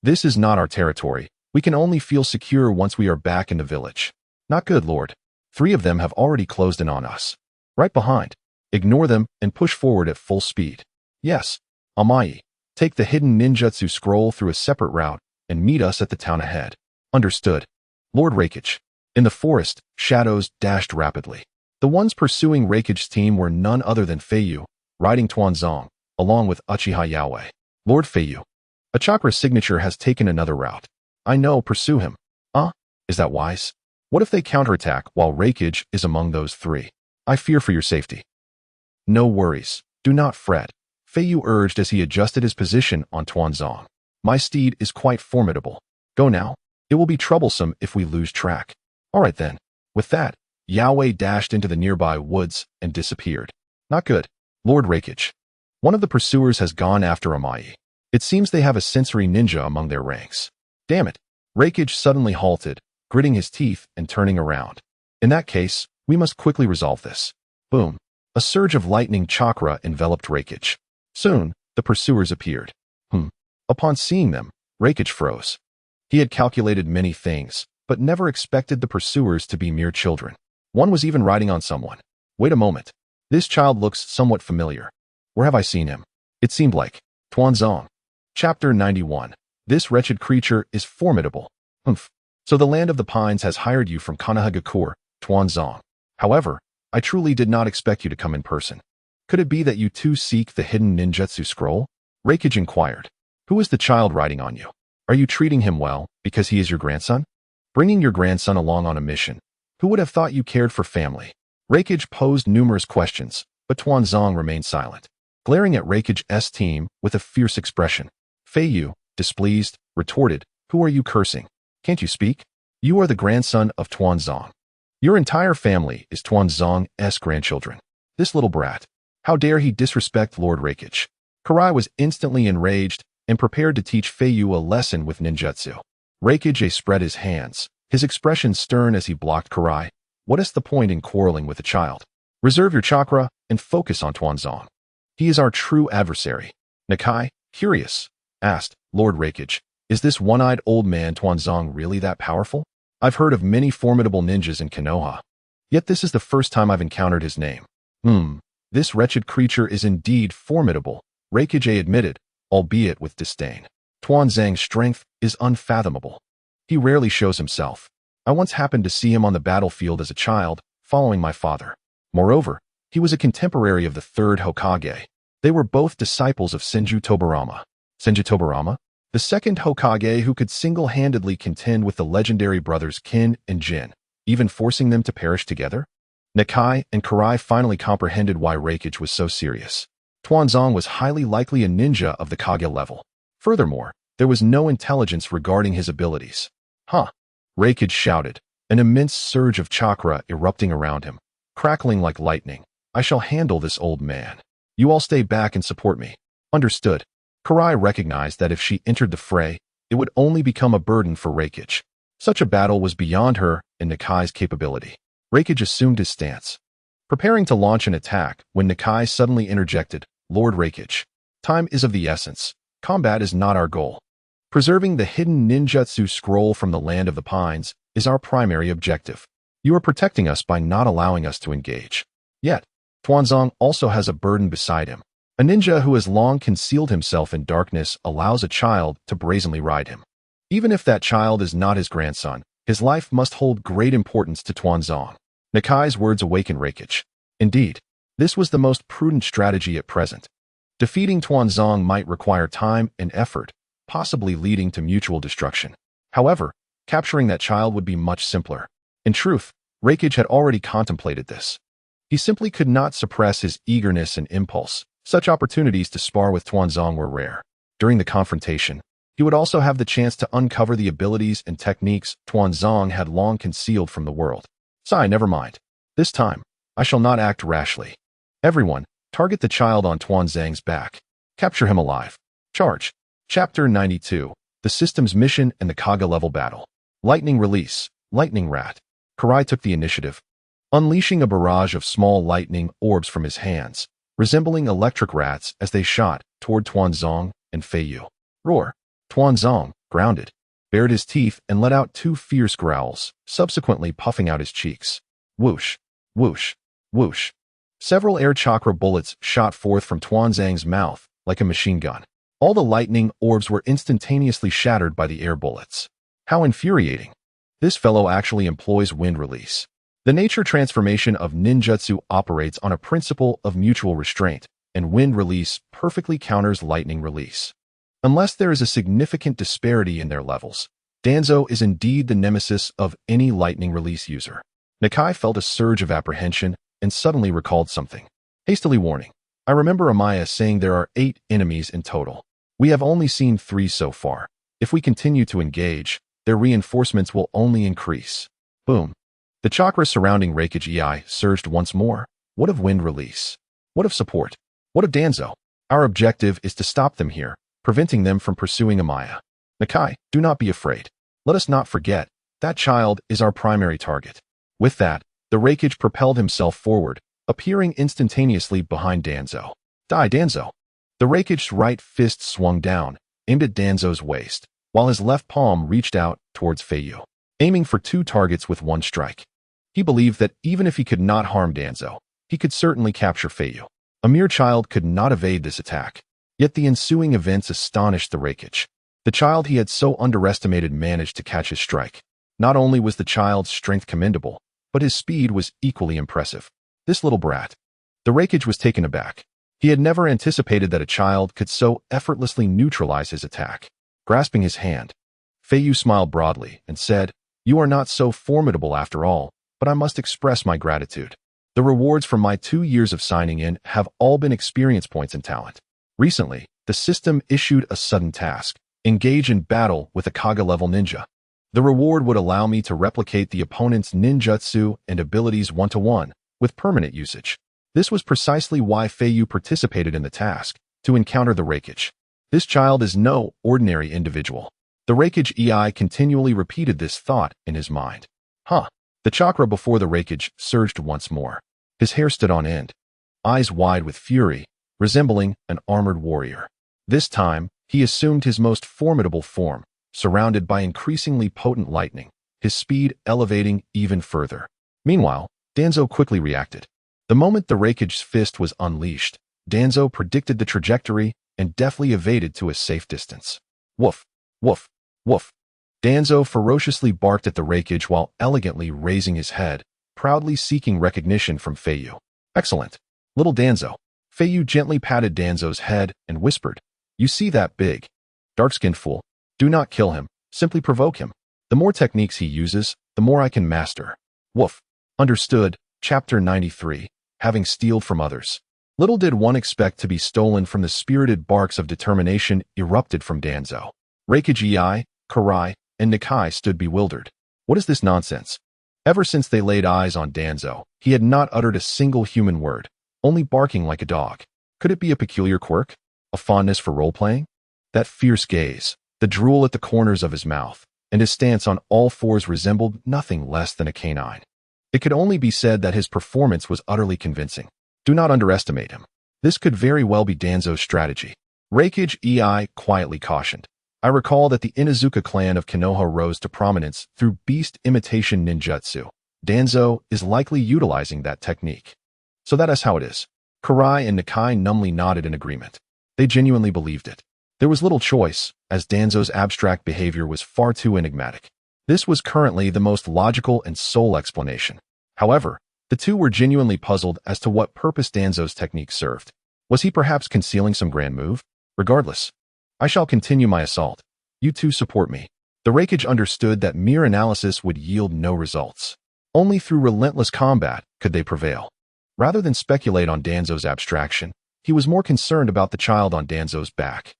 This is not our territory. We can only feel secure once we are back in the village. Not good, Lord. 3 of them have already closed in on us. Right behind. Ignore them and push forward at full speed. Yes. Amai, take the hidden ninjutsu scroll through a separate route and meet us at the town ahead. Understood. Lord Reikage. In the forest, shadows dashed rapidly. The ones pursuing Reikage's team were none other than Feiyu, riding Tuanzong, along with Uchiha Yaoi. Lord Feiyu. A chakra signature has taken another route. I know, pursue him. Is that wise? What if they counterattack while Reikage is among those 3? I fear for your safety. No worries. Do not fret, Feiyu urged as he adjusted his position on Tuanzong. My steed is quite formidable. Go now. It will be troublesome if we lose track. All right then. With that, Yaoi dashed into the nearby woods and disappeared. Not good. Lord Reikage. One of the pursuers has gone after Amai. It seems they have a sensory ninja among their ranks. Damn it. Reikage suddenly halted, gritting his teeth and turning around. In that case, we must quickly resolve this. Boom. A surge of lightning chakra enveloped Reikage. Soon, the pursuers appeared. Upon seeing them, Reikage froze. He had calculated many things, but never expected the pursuers to be mere children. One was even riding on someone. Wait a moment. This child looks somewhat familiar. Where have I seen him? It seemed like Tuanzong. Chapter 91. This wretched creature is formidable. So the land of the pines has hired you from Konoha, Tuanzong. However, I truly did not expect you to come in person. Could it be that you too seek the hidden ninjutsu scroll? Reikage inquired. Who is the child riding on you? Are you treating him well because he is your grandson? Bringing your grandson along on a mission. Who would have thought you cared for family? Reikage posed numerous questions, but Tuanzong remained silent, glaring at Reikage's team with a fierce expression. Feiyu, displeased, retorted, Who are you cursing? Can't you speak? You are the grandson of Tuanzong. Your entire family is Tuanzong's grandchildren. This little brat. How dare he disrespect Lord Reikage? Karai was instantly enraged and prepared to teach Feiyu a lesson with ninjutsu. Reikage spread his hands, his expression stern as he blocked Karai. What is the point in quarreling with a child? Reserve your chakra and focus on Tuanzong. He is our true adversary. Nakai, curious, asked, Lord Reikage, is this one-eyed old man Tuanzong really that powerful? I've heard of many formidable ninjas in Konoha, yet this is the first time I've encountered his name. This wretched creature is indeed formidable, Reikage admitted, albeit with disdain. Tuanzong's strength is unfathomable. He rarely shows himself. I once happened to see him on the battlefield as a child, following my father. Moreover, he was a contemporary of the third Hokage. They were both disciples of Senju Tobarama. Senju Tobarama? The second Hokage who could single-handedly contend with the legendary brothers Kin and Jin, even forcing them to perish together? Nakai and Karai finally comprehended why Reikage was so serious. Tuanzong was highly likely a ninja of the Kage level. Furthermore, there was no intelligence regarding his abilities. Huh? Reikage shouted, an immense surge of chakra erupting around him, crackling like lightning. I shall handle this old man. You all stay back and support me. Understood. Karai recognized that if she entered the fray, it would only become a burden for Reikage. Such a battle was beyond her and Nikai's capability. Reikage assumed his stance, preparing to launch an attack when Nikai suddenly interjected, Lord Reikage, time is of the essence. Combat is not our goal. Preserving the hidden ninjutsu scroll from the land of the pines is our primary objective. You are protecting us by not allowing us to engage. Yet, Tuanzong also has a burden beside him. A ninja who has long concealed himself in darkness allows a child to brazenly ride him. Even if that child is not his grandson, his life must hold great importance to Tuanzong. Nikai's words awakened Reikage. Indeed, this was the most prudent strategy at present. Defeating Tuanzong might require time and effort, possibly leading to mutual destruction. However, capturing that child would be much simpler. In truth, Reikage had already contemplated this. He simply could not suppress his eagerness and impulse. Such opportunities to spar with Tuanzong were rare. During the confrontation, he would also have the chance to uncover the abilities and techniques Tuanzong had long concealed from the world. Sigh, never mind. This time, I shall not act rashly. Everyone, target the child on Tuanzong's back. Capture him alive. Charge. Chapter 92. The System's Mission and the Kage level battle. Lightning Release. Lightning Rat. Karai took the initiative, unleashing a barrage of small lightning orbs from his hands, resembling electric rats as they shot toward Tuanzong and Feiyu. Roar. Tuanzong, grounded, bared his teeth and let out two fierce growls, subsequently puffing out his cheeks. Whoosh, whoosh, whoosh. Several air chakra bullets shot forth from Tuanzong's mouth like a machine gun. All the lightning orbs were instantaneously shattered by the air bullets. How infuriating. This fellow actually employs wind release. The nature transformation of ninjutsu operates on a principle of mutual restraint, and wind release perfectly counters lightning release. Unless there is a significant disparity in their levels, Danzo is indeed the nemesis of any lightning release user. Nikai felt a surge of apprehension and suddenly recalled something. Hastily warning, I remember Amaya saying there are 8 enemies in total. We have only seen 3 so far. If we continue to engage, their reinforcements will only increase. Boom. The chakra surrounding Reikage EI surged once more. What of wind release? What of support? What of Danzo? Our objective is to stop them here, preventing them from pursuing Amaya. Nikai, do not be afraid. Let us not forget, that child is our primary target. With that, the Reikage propelled himself forward, appearing instantaneously behind Danzo. Die, Danzo! The Reikage's right fist swung down, aimed at Danzo's waist, while his left palm reached out towards Feiyu, aiming for 2 targets with 1 strike. He believed that even if he could not harm Danzo, he could certainly capture Feiyu. A mere child could not evade this attack. Yet the ensuing events astonished the Reikage. The child he had so underestimated managed to catch his strike. Not only was the child's strength commendable, but his speed was equally impressive. This little brat. The Reikage was taken aback. He had never anticipated that a child could so effortlessly neutralize his attack. Grasping his hand, Feiyu smiled broadly and said, You are not so formidable after all, but I must express my gratitude. The rewards from my 2 years of signing in have all been experience points and talent. Recently, the system issued a sudden task, engage in battle with a Kage-level ninja. The reward would allow me to replicate the opponent's ninjutsu and abilities one-to-one, with permanent usage. This was precisely why Feiyu participated in the task, to encounter the Reikage. This child is no ordinary individual. The Reikage EI continually repeated this thought in his mind. Huh. The chakra before the Reikage surged once more. His hair stood on end, eyes wide with fury, resembling an armored warrior. This time, he assumed his most formidable form, surrounded by increasingly potent lightning, his speed elevating even further. Meanwhile, Danzo quickly reacted. The moment the Reikage's fist was unleashed, Danzo predicted the trajectory and deftly evaded to a safe distance. Woof, woof, woof. Danzo ferociously barked at the Reikage while elegantly raising his head, proudly seeking recognition from Feiyu. Excellent. Little Danzo. Feiyu gently patted Danzo's head and whispered, You see that big, dark-skinned fool? Do not kill him, simply provoke him. The more techniques he uses, the more I can master. Woof. Understood. Chapter 93. Having stealed from others. Little did one expect to be stolen from the spirited barks of determination erupted from Danzo. Reikage, Karai, and Nikai stood bewildered. What is this nonsense? Ever since they laid eyes on Danzo, he had not uttered a single human word, only barking like a dog. Could it be a peculiar quirk? A fondness for role-playing? That fierce gaze, the drool at the corners of his mouth, and his stance on all fours resembled nothing less than a canine. It could only be said that his performance was utterly convincing. Do not underestimate him. This could very well be Danzo's strategy. Reikage quietly cautioned. I recall that the Inuzuka clan of Konoha rose to prominence through beast imitation ninjutsu. Danzo is likely utilizing that technique. So that is how it is. Karai and Nikai numbly nodded in agreement. They genuinely believed it. There was little choice, as Danzo's abstract behavior was far too enigmatic. This was currently the most logical and sole explanation. However, the two were genuinely puzzled as to what purpose Danzo's technique served. Was he perhaps concealing some grand move? Regardless, I shall continue my assault. You two support me. The Reikage understood that mere analysis would yield no results. Only through relentless combat could they prevail. Rather than speculate on Danzo's abstraction, he was more concerned about the child on Danzo's back.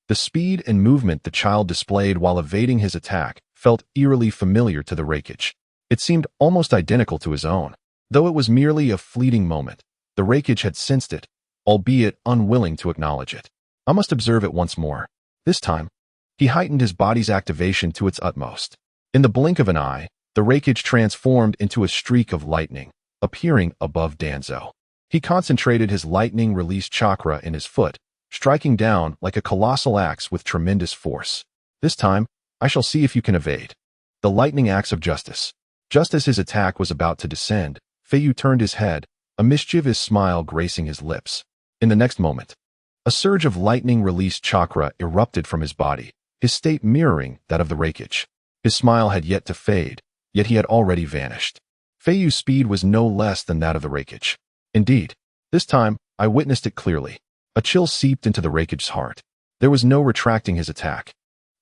The speed and movement the child displayed while evading his attack felt eerily familiar to the Reikage. It seemed almost identical to his own. Though it was merely a fleeting moment, the Reikage had sensed it, albeit unwilling to acknowledge it. I must observe it once more. This time, he heightened his body's activation to its utmost. In the blink of an eye, the Reikage transformed into a streak of lightning, appearing above Danzo. He concentrated his lightning release chakra in his foot, striking down like a colossal axe with tremendous force. This time, I shall see if you can evade. The lightning axe of justice. Just as his attack was about to descend, Feiyu turned his head, a mischievous smile gracing his lips. In the next moment, a surge of lightning release chakra erupted from his body, his state mirroring that of the Reikage. His smile had yet to fade, yet he had already vanished. Feiyu's speed was no less than that of the Reikage. Indeed, this time, I witnessed it clearly. A chill seeped into the Reikage's heart. There was no retracting his attack.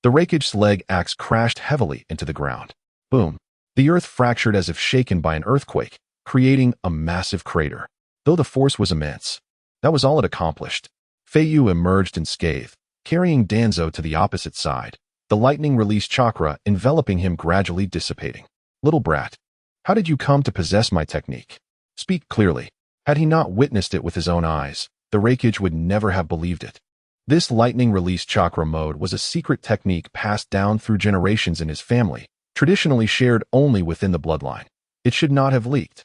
The Reikage's leg axe crashed heavily into the ground. Boom. The earth fractured as if shaken by an earthquake, creating a massive crater. Though the force was immense, that was all it accomplished. Feiyu emerged unscathed, carrying Danzo to the opposite side, the lightning release chakra enveloping him gradually dissipating. Little brat, how did you come to possess my technique? Speak clearly. Had he not witnessed it with his own eyes, the Reikage would never have believed it. This lightning release chakra mode was a secret technique passed down through generations in his family, traditionally shared only within the bloodline. It should not have leaked.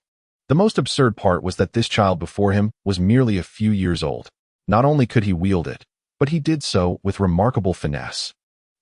The most absurd part was that this child before him was merely a few years old. Not only could he wield it, but he did so with remarkable finesse.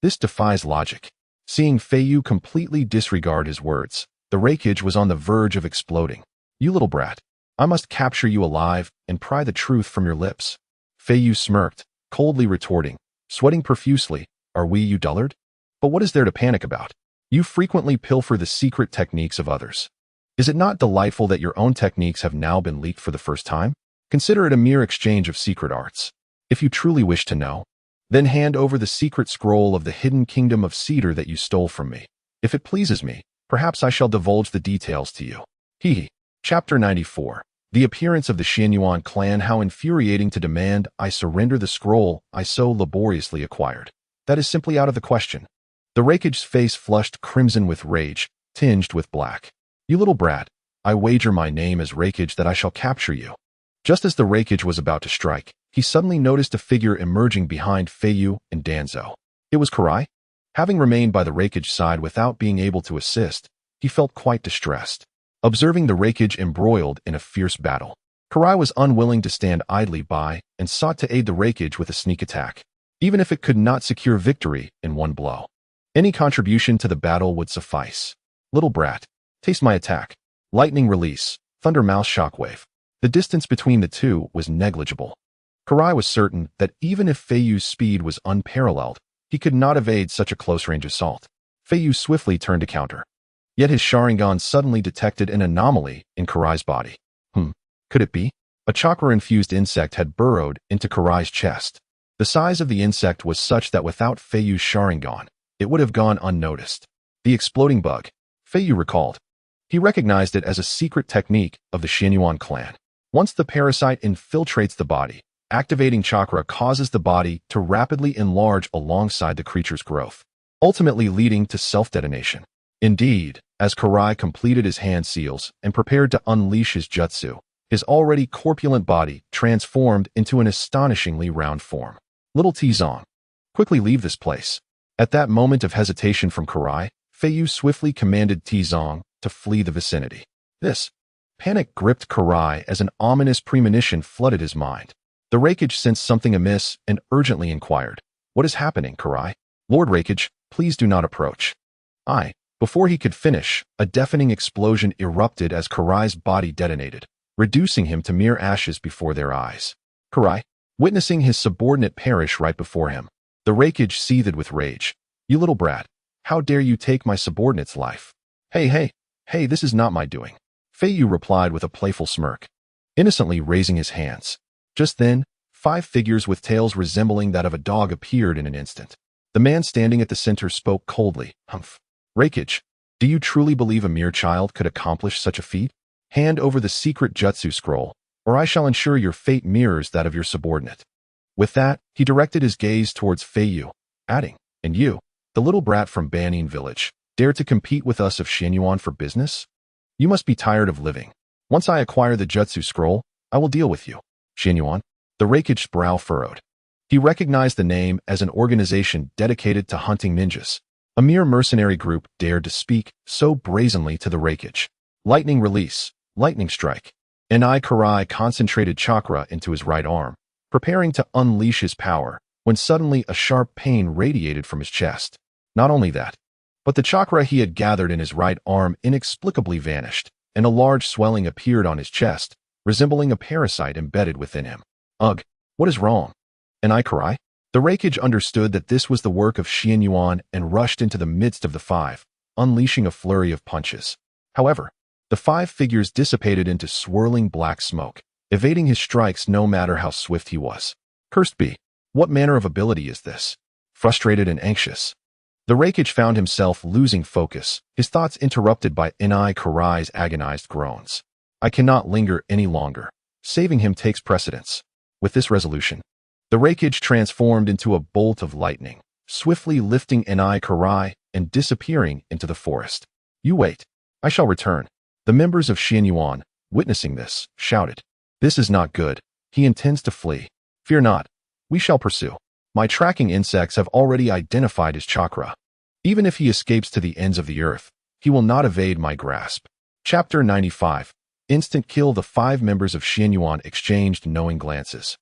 This defies logic. Seeing Feiyu completely disregard his words, the Reikage was on the verge of exploding. You little brat, I must capture you alive and pry the truth from your lips. Feiyu smirked, coldly retorting, sweating profusely, are we you dullard? But what is there to panic about? You frequently pilfer the secret techniques of others. Is it not delightful that your own techniques have now been leaked for the first time? Consider it a mere exchange of secret arts. If you truly wish to know, then hand over the secret scroll of the hidden kingdom of cedar that you stole from me. If it pleases me, perhaps I shall divulge the details to you. Hee. Chapter 94. The appearance of the Xianyuan clan. How infuriating to demand I surrender the scroll I so laboriously acquired. That is simply out of the question. The Reikage's face flushed crimson with rage, tinged with black. You little brat, I wager my name as Reikage that I shall capture you. Just as the Reikage was about to strike, he suddenly noticed a figure emerging behind Feiyu and Danzo. It was Karai. Having remained by the Reikage's side without being able to assist, he felt quite distressed. Observing the Reikage embroiled in a fierce battle, Karai was unwilling to stand idly by and sought to aid the Reikage with a sneak attack, even if it could not secure victory in one blow. Any contribution to the battle would suffice. Little brat, taste my attack. Lightning release, thunder mouse shockwave. The distance between the two was negligible. Karai was certain that even if Feiyu's speed was unparalleled, he could not evade such a close-range assault. Feiyu swiftly turned to counter. Yet his sharingan suddenly detected an anomaly in Karai's body. Could it be? A chakra-infused insect had burrowed into Karai's chest. The size of the insect was such that without Feiyu's sharingan, it would have gone unnoticed. The exploding bug, Feiyu recalled. He recognized it as a secret technique of the Xianyuan clan. Once the parasite infiltrates the body, activating chakra causes the body to rapidly enlarge alongside the creature's growth, ultimately leading to self-detonation. Indeed, as Karai completed his hand seals and prepared to unleash his jutsu, his already corpulent body transformed into an astonishingly round form. Little T-Zong, quickly leave this place. At that moment of hesitation from Karai, Feiyu swiftly commanded T-Zong to flee the vicinity. This panic gripped Karai as an ominous premonition flooded his mind. The Raikage sensed something amiss and urgently inquired, "What is happening, Karai?" "Lord Raikage, please do not approach." Before he could finish, a deafening explosion erupted as Karai's body detonated, reducing him to mere ashes before their eyes. Karai, witnessing his subordinate perish right before him, the Raikage seethed with rage. "You little brat, how dare you take my subordinate's life?" Hey, this is not my doing," Feiyu replied with a playful smirk, innocently raising his hands. Just then, 5 figures with tails resembling that of a dog appeared in an instant. The man standing at the center spoke coldly. "Humph. Raikage, do you truly believe a mere child could accomplish such a feat? Hand over the secret jutsu scroll, or I shall ensure your fate mirrors that of your subordinate." With that, he directed his gaze towards Feiyu, adding, "And you, the little brat from Banning Village, dare to compete with us of Xianyuan for business? You must be tired of living. Once I acquire the jutsu scroll, I will deal with you." Xianyuan, the Raikage's brow furrowed. He recognized the name as an organization dedicated to hunting ninjas. A mere mercenary group dared to speak so brazenly to the Raikage. Lightning release, lightning strike. Karai concentrated chakra into his right arm, preparing to unleash his power, when suddenly a sharp pain radiated from his chest. Not only that, but the chakra he had gathered in his right arm inexplicably vanished, and a large swelling appeared on his chest, resembling a parasite embedded within him. Ugh, what is wrong? Karai? The Raikage understood that this was the work of Xianyuan and rushed into the midst of the 5, unleashing a flurry of punches. However, the 5 figures dissipated into swirling black smoke, evading his strikes no matter how swift he was. Cursed be, what manner of ability is this? Frustrated and anxious, the Raikage found himself losing focus, his thoughts interrupted by Karai's agonized groans. "I cannot linger any longer. Saving him takes precedence." With this resolution, the Raikage transformed into a bolt of lightning, swiftly lifting Karai and disappearing into the forest. "You wait. I shall return." The members of Xianyuan, witnessing this, shouted, "This is not good. He intends to flee. Fear not. We shall pursue. My tracking insects have already identified his chakra. Even if he escapes to the ends of the earth, he will not evade my grasp." Chapter 95. Instant kill. The 5 members of Xianyuan exchanged knowing glances.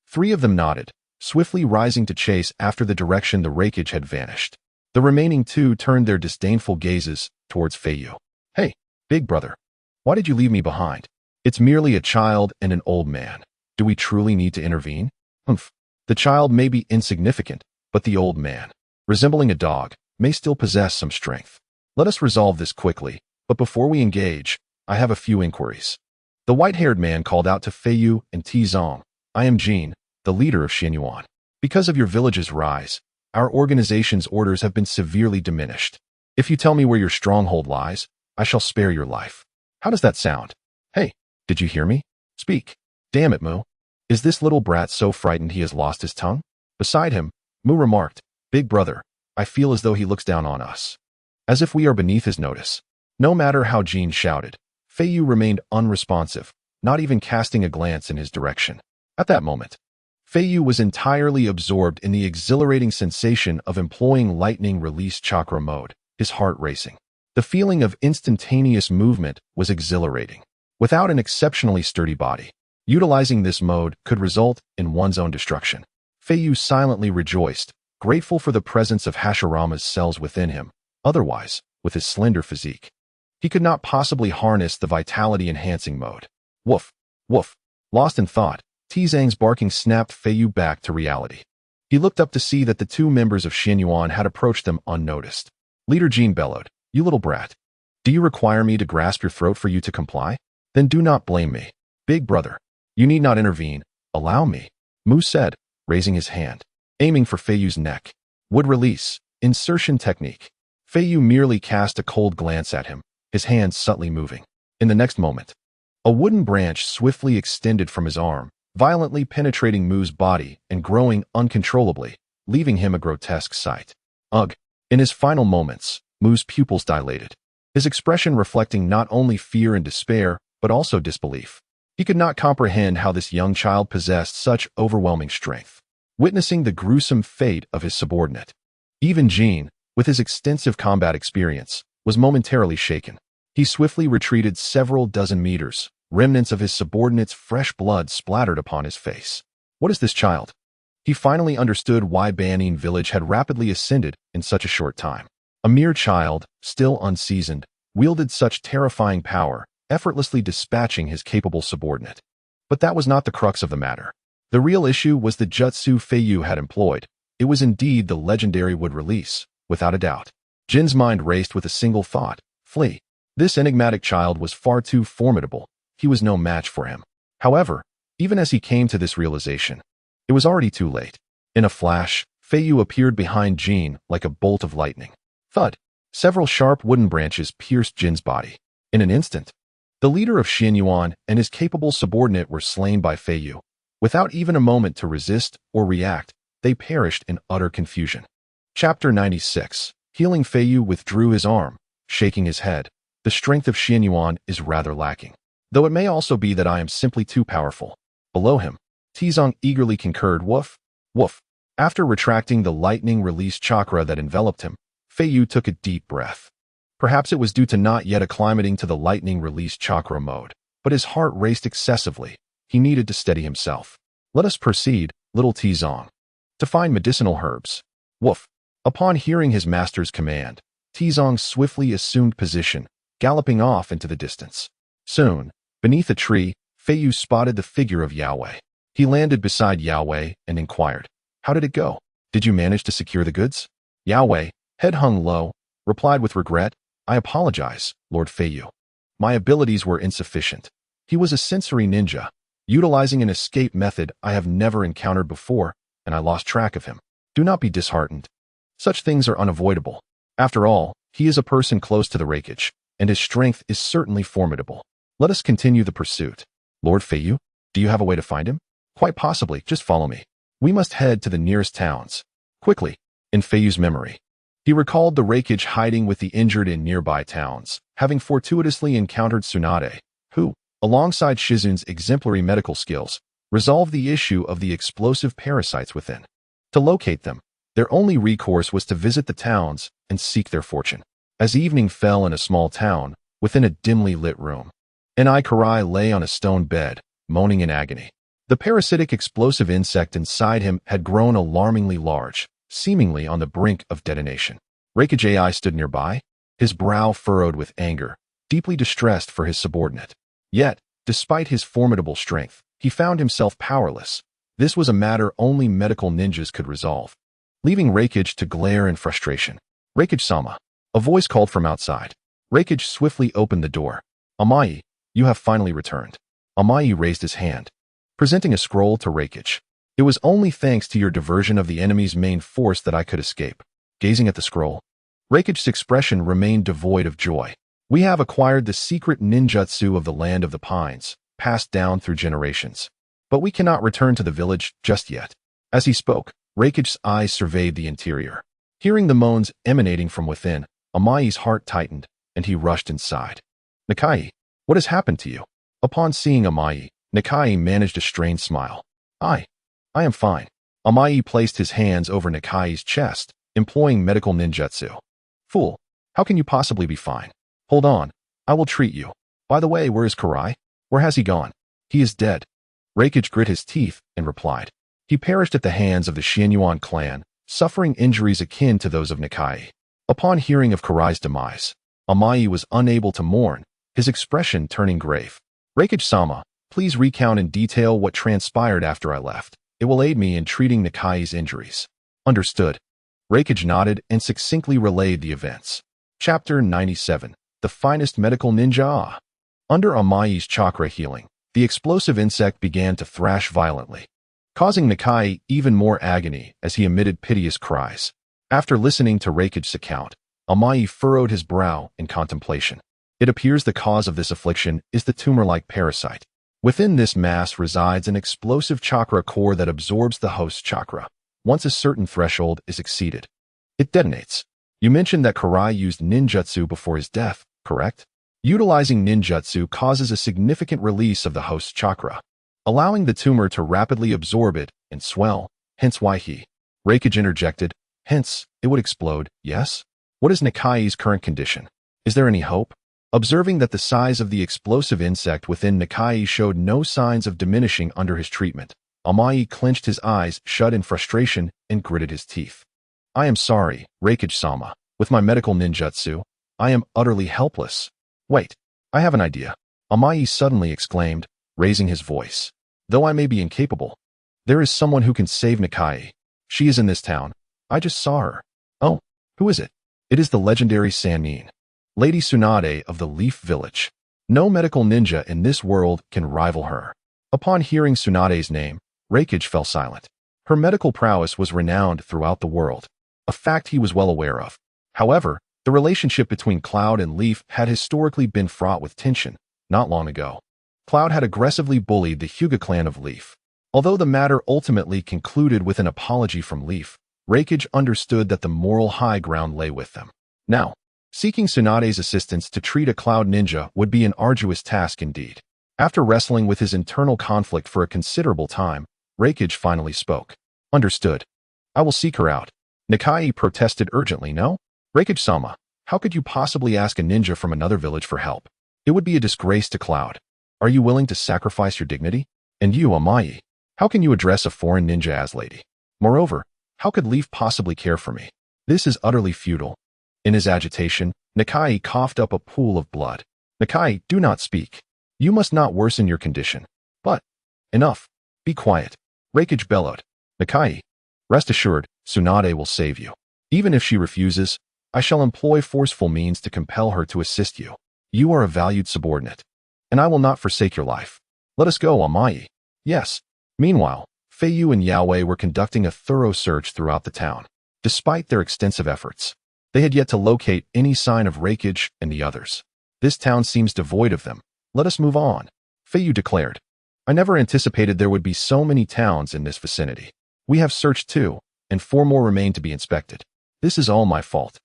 3 of them nodded, swiftly rising to chase after the direction the Raikage had vanished. The remaining 2 turned their disdainful gazes towards Feiyu. "Hey, big brother, why did you leave me behind? It's merely a child and an old man. Do we truly need to intervene?" "Humph. The child may be insignificant, but the old man, resembling a dog, may still possess some strength. Let us resolve this quickly, but before we engage, I have a few inquiries." The white-haired man called out to Feiyu and T-Zong, "I am Jin, the leader of Xianyuan. Because of your village's rise, our organization's orders have been severely diminished. If you tell me where your stronghold lies, I shall spare your life. How does that sound?" "Hey, did you hear me? Speak." "Damn it, Mu. Is this little brat so frightened he has lost his tongue?" Beside him, Mu remarked, "Big brother, I feel as though he looks down on us, as if we are beneath his notice." No matter how Jin shouted, Feiyu remained unresponsive, not even casting a glance in his direction. At that moment, Feiyu was entirely absorbed in the exhilarating sensation of employing lightning release chakra mode, his heart racing. The feeling of instantaneous movement was exhilarating. Without an exceptionally sturdy body, utilizing this mode could result in one's own destruction. Feiyu silently rejoiced, grateful for the presence of Hashirama's cells within him. Otherwise, with his slender physique, he could not possibly harness the vitality-enhancing mode. Woof, woof. Lost in thought, T-Zang's barking snapped Feiyu back to reality. He looked up to see that the 2 members of Xianyuan had approached them unnoticed. Leader Jin bellowed, "You little brat. Do you require me to grasp your throat for you to comply? Then do not blame me. Big brother, you need not intervene. Allow me," Mu said, raising his hand, aiming for Feiyu's neck. Would release, insertion technique. Feiyu merely cast a cold glance at him, his hands subtly moving. In the next moment, A wooden branch swiftly extended from his arm, violently penetrating Mu's body and growing uncontrollably, leaving him a grotesque sight. Ugh! In his final moments, Mu's pupils dilated, his expression reflecting not only fear and despair, but also disbelief. He could not comprehend how this young child possessed such overwhelming strength, witnessing the gruesome fate of his subordinate. Even Jin, with his extensive combat experience, was momentarily shaken. He swiftly retreated several dozen meters, remnants of his subordinate's fresh blood splattered upon his face. What is this child? He finally understood why Banning village had rapidly ascended in such a short time. A mere child, still unseasoned, wielded such terrifying power, effortlessly dispatching his capable subordinate. But that was not the crux of the matter. The real issue was the jutsu Feiyu had employed. It was indeed the legendary wood release, without a doubt. Jin's mind raced with a single thought: flee. This enigmatic child was far too formidable. He was no match for him. However, even as he came to this realization, it was already too late. In a flash, Feiyu appeared behind Jin like a bolt of lightning. Thud! Several sharp wooden branches pierced Jin's body. In an instant, the leader of Xianyuan and his capable subordinate were slain by Feiyu. Without even a moment to resist or react, they perished in utter confusion. Chapter 96. Healing. Feiyu withdrew his arm, shaking his head. The strength of Xianyuan is rather lacking. Though it may also be that I am simply too powerful. Below him, Tizong eagerly concurred. Woof, woof. After retracting the lightning release chakra that enveloped him, Feiyu took a deep breath. Perhaps it was due to not yet acclimating to the lightning release chakra mode, but his heart raced excessively. He needed to steady himself. Let us proceed, little Tizong. To find medicinal herbs. Woof. Upon hearing his master's command, Tizong swiftly assumed position, galloping off into the distance. Soon, beneath a tree, Feiyu spotted the figure of Yao. He landed beside Yao and inquired, "How did it go? Did you manage to secure the goods?" Yao, head hung low, replied with regret, "I apologize, Lord Feiyu. My abilities were insufficient." He was a sensory ninja, utilizing an escape method I have never encountered before, and I lost track of him. Do not be disheartened. Such things are unavoidable. After all, he is a person close to the wreckage, and his strength is certainly formidable. Let us continue the pursuit. Lord Feiyu, do you have a way to find him? Quite possibly, just follow me. We must head to the nearest towns. Quickly. In Feiyu's memory, he recalled the wreckage hiding with the injured in nearby towns, having fortuitously encountered Tsunade, who, alongside Shizun's exemplary medical skills, resolved the issue of the explosive parasites within. To locate them, their only recourse was to visit the towns and seek their fortune. As evening fell in a small town, within a dimly lit room, Karai lay on a stone bed, moaning in agony. The parasitic explosive insect inside him had grown alarmingly large, seemingly on the brink of detonation. Reikage AI stood nearby, his brow furrowed with anger, deeply distressed for his subordinate. Yet, despite his formidable strength, he found himself powerless. This was a matter only medical ninjas could resolve. Leaving Reikage to glare in frustration, "Reikage-sama," a voice called from outside. Reikage swiftly opened the door. "Amai, you have finally returned." Amai raised his hand, presenting a scroll to Reikage. "It was only thanks to your diversion of the enemy's main force that I could escape." Gazing at the scroll, Reikage's expression remained devoid of joy. "We have acquired the secret ninjutsu of the Land of the Pines, passed down through generations. But we cannot return to the village just yet." As he spoke, Reikage's eyes surveyed the interior. Hearing the moans emanating from within, Amai's heart tightened, and he rushed inside. "Nakai, what has happened to you?" Upon seeing Amai, Nakai managed a strained smile. I am fine." Amai placed his hands over Nakai's chest, employing medical ninjutsu. "Fool, how can you possibly be fine? Hold on, I will treat you. By the way, where is Karai? Where has he gone?" "He is dead." Reikage grit his teeth and replied. "He perished at the hands of the Xianyuan clan, suffering injuries akin to those of Nakai." Upon hearing of Karai's demise, Amai was unable to mourn, his expression turning grave. "Reikage-sama, please recount in detail what transpired after I left. It will aid me in treating Nakai's injuries." "Understood." Reikage nodded and succinctly relayed the events. Chapter 97. The Finest Medical Ninja. Under Amai's chakra healing, the explosive insect began to thrash violently, causing Nakai even more agony as he emitted piteous cries. After listening to Reikage's account, Amai furrowed his brow in contemplation. It appears the cause of this affliction is the tumor-like parasite. Within this mass resides an explosive chakra core that absorbs the host chakra. Once a certain threshold is exceeded, it detonates. You mentioned that Karai used ninjutsu before his death, correct? Utilizing ninjutsu causes a significant release of the host chakra, allowing the tumor to rapidly absorb it and swell, hence why Reikage interjected, hence, it would explode, yes? What is Nikai's current condition? Is there any hope? Observing that the size of the explosive insect within Nikai showed no signs of diminishing under his treatment, Amai clenched his eyes shut in frustration and gritted his teeth. I am sorry, Reikage-sama. With my medical ninjutsu, I am utterly helpless. Wait, I have an idea. Amai suddenly exclaimed, raising his voice. Though I may be incapable, there is someone who can save Nikai. She is in this town. I just saw her. Oh, who is it? It is the legendary Sannin, Lady Tsunade of the Leaf Village. No medical ninja in this world can rival her. Upon hearing Tsunade's name, Reikage fell silent. Her medical prowess was renowned throughout the world, a fact he was well aware of. However, the relationship between Cloud and Leaf had historically been fraught with tension. Not long ago, Cloud had aggressively bullied the Hyuga clan of Leaf. Although the matter ultimately concluded with an apology from Leaf, Reikage understood that the moral high ground lay with them. Now, seeking Tsunade's assistance to treat a Cloud ninja would be an arduous task indeed. After wrestling with his internal conflict for a considerable time, Reikage finally spoke. Understood. I will seek her out. Nikai protested urgently, no? Reikage-sama, how could you possibly ask a ninja from another village for help? It would be a disgrace to Cloud. Are you willing to sacrifice your dignity? And you, Amai, how can you address a foreign ninja as lady? Moreover, how could Leaf possibly care for me? This is utterly futile. In his agitation, Nikai coughed up a pool of blood. Nikai, do not speak. You must not worsen your condition. But, enough. Be quiet. Reikage bellowed. Nikai, rest assured, Tsunade will save you. Even if she refuses, I shall employ forceful means to compel her to assist you. You are a valued subordinate, and I will not forsake your life. Let us go, Amai. Yes. Meanwhile, Feiyu and Yaoi were conducting a thorough search throughout the town. Despite their extensive efforts, they had yet to locate any sign of Reikage and the others. This town seems devoid of them. Let us move on, Feiyu declared. I never anticipated there would be so many towns in this vicinity. We have searched 2, and 4 more remain to be inspected. This is all my fault.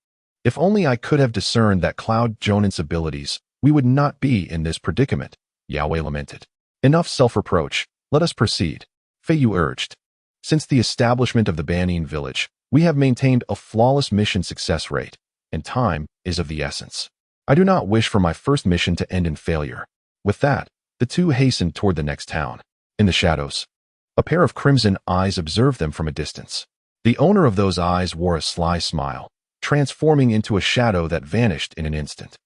If only I could have discerned that Cloud Jonin's abilities, we would not be in this predicament, Yaoi lamented. Enough self-reproach. Let us proceed, Feiyu urged. Since the establishment of the Banin village, we have maintained a flawless mission success rate, and time is of the essence. I do not wish for my first mission to end in failure. With that, the two hastened toward the next town. In the shadows, a pair of crimson eyes observed them from a distance. The owner of those eyes wore a sly smile, transforming into a shadow that vanished in an instant.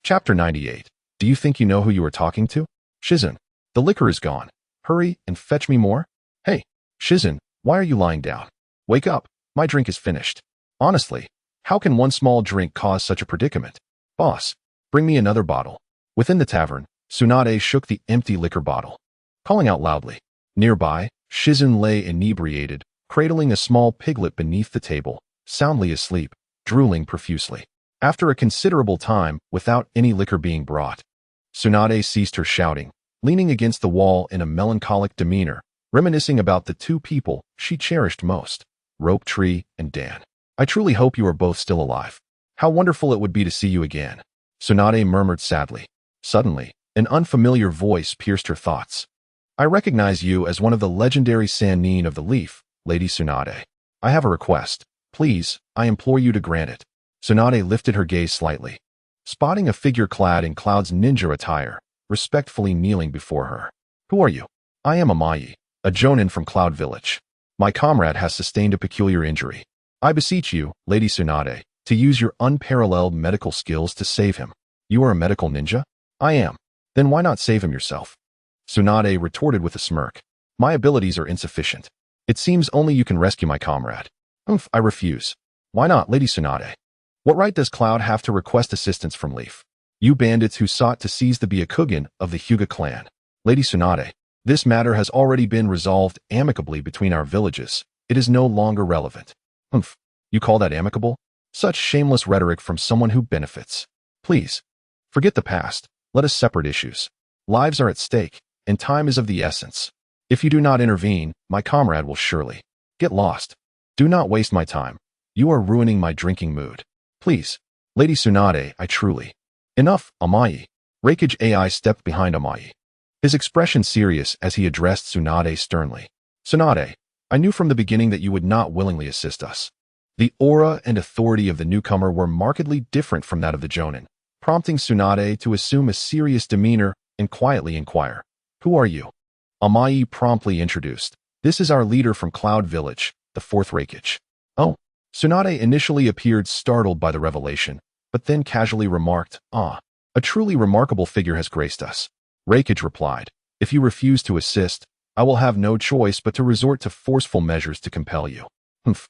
Chapter 98. Do you think you know who you are talking to? Shizen, the liquor is gone. Hurry and fetch me more. Hey, Shizen, why are you lying down? Wake up, my drink is finished. Honestly, how can one small drink cause such a predicament? Boss, bring me another bottle. Within the tavern, Tsunade shook the empty liquor bottle, calling out loudly. Nearby, Shizen lay inebriated, cradling a small piglet beneath the table, soundly asleep, drooling profusely. After a considerable time, without any liquor being brought, Tsunade ceased her shouting, leaning against the wall in a melancholic demeanor, reminiscing about the 2 people she cherished most, Rope Tree and Dan. I truly hope you are both still alive. How wonderful it would be to see you again, Tsunade murmured sadly. Suddenly, an unfamiliar voice pierced her thoughts. I recognize you as one of the legendary Sannin of the Leaf, Lady Tsunade. I have a request. Please, I implore you to grant it. Tsunade lifted her gaze slightly, spotting a figure clad in Cloud's ninja attire, respectfully kneeling before her. Who are you? I am Amai, a Jonin from Cloud Village. My comrade has sustained a peculiar injury. I beseech you, Lady Tsunade, to use your unparalleled medical skills to save him. You are a medical ninja? I am. Then why not save him yourself? Tsunade retorted with a smirk. My abilities are insufficient. It seems only you can rescue my comrade. I refuse. Why not, Lady Tsunade? What right does Cloud have to request assistance from Leaf? You bandits who sought to seize the Byakugan of the Hyuga clan. Lady Tsunade, this matter has already been resolved amicably between our villages. It is no longer relevant. You call that amicable? Such shameless rhetoric from someone who benefits. Please, Forget the past. Let us separate issues. Lives are at stake, and time is of the essence. If you do not intervene, my comrade will surely get lost. Do not waste my time. You are ruining my drinking mood. Please, Lady Tsunade, I truly. Enough, Amai. Reikage AI stepped behind Amai, his expression serious as he addressed Tsunade sternly. Tsunade, I knew from the beginning that you would not willingly assist us. The aura and authority of the newcomer were markedly different from that of the Jonin, prompting Tsunade to assume a serious demeanor and quietly inquire, "Who are you?" Amai promptly introduced, "This is our leader from Cloud Village, the fourth Reikage." Oh. Tsunade initially appeared startled by the revelation, but then casually remarked, "Ah, a truly remarkable figure has graced us." Reikage replied, "If you refuse to assist, I will have no choice but to resort to forceful measures to compel you." Humph.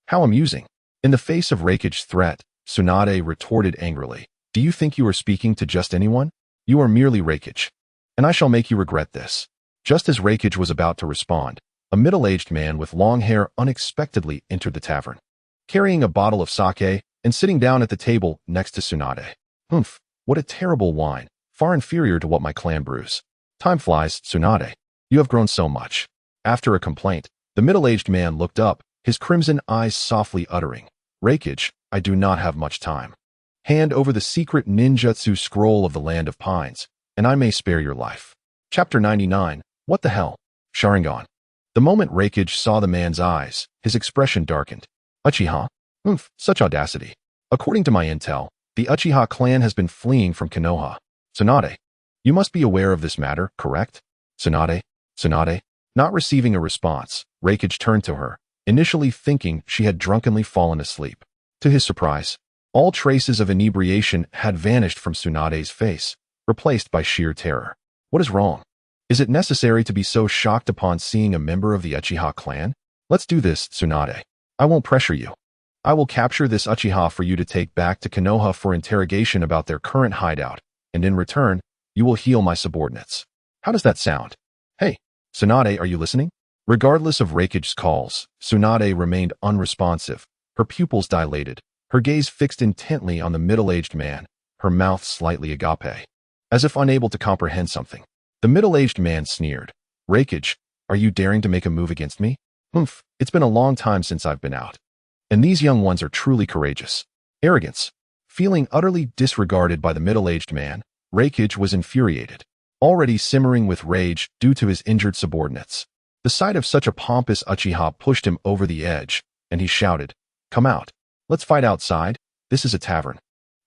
How amusing. In the face of Reikage's threat, Tsunade retorted angrily, "Do you think you are speaking to just anyone? You are merely Reikage, and I shall make you regret this." Just as Reikage was about to respond, a middle-aged man with long hair unexpectedly entered the tavern, carrying a bottle of sake and sitting down at the table next to Tsunade. "Humph, what a terrible wine, far inferior to what my clan brews." "Time flies, Tsunade. You have grown so much." After a complaint, the middle-aged man looked up, his crimson eyes softly uttering, "Reikage, I do not have much time. Hand over the secret ninjutsu scroll of the Land of Pines, and I may spare your life." Chapter 99. What the hell? Sharingan. The moment Reikage saw the man's eyes, his expression darkened. "Uchiha? Oomph, such audacity. According to my intel, the Uchiha clan has been fleeing from Konoha. Tsunade, you must be aware of this matter, correct?" Tsunade? Not receiving a response, Reikage turned to her, initially thinking she had drunkenly fallen asleep. To his surprise, all traces of inebriation had vanished from Tsunade's face, replaced by sheer terror. "What is wrong? Is it necessary to be so shocked upon seeing a member of the Uchiha clan? Let's do this, Tsunade. I won't pressure you. I will capture this Uchiha for you to take back to Konoha for interrogation about their current hideout, and in return, you will heal my subordinates. How does that sound? Hey, Tsunade, are you listening?" Regardless of Reikage's calls, Tsunade remained unresponsive, her pupils dilated, her gaze fixed intently on the middle-aged man, her mouth slightly agape, as if unable to comprehend something. The middle-aged man sneered, "Reikage, are you daring to make a move against me? Humph, it's been a long time since I've been out. And these young ones are truly courageous." Arrogance. Feeling utterly disregarded by the middle-aged man, Reikage was infuriated, already simmering with rage due to his injured subordinates. The sight of such a pompous Uchiha pushed him over the edge, and he shouted, "Come out. Let's fight outside. This is a tavern.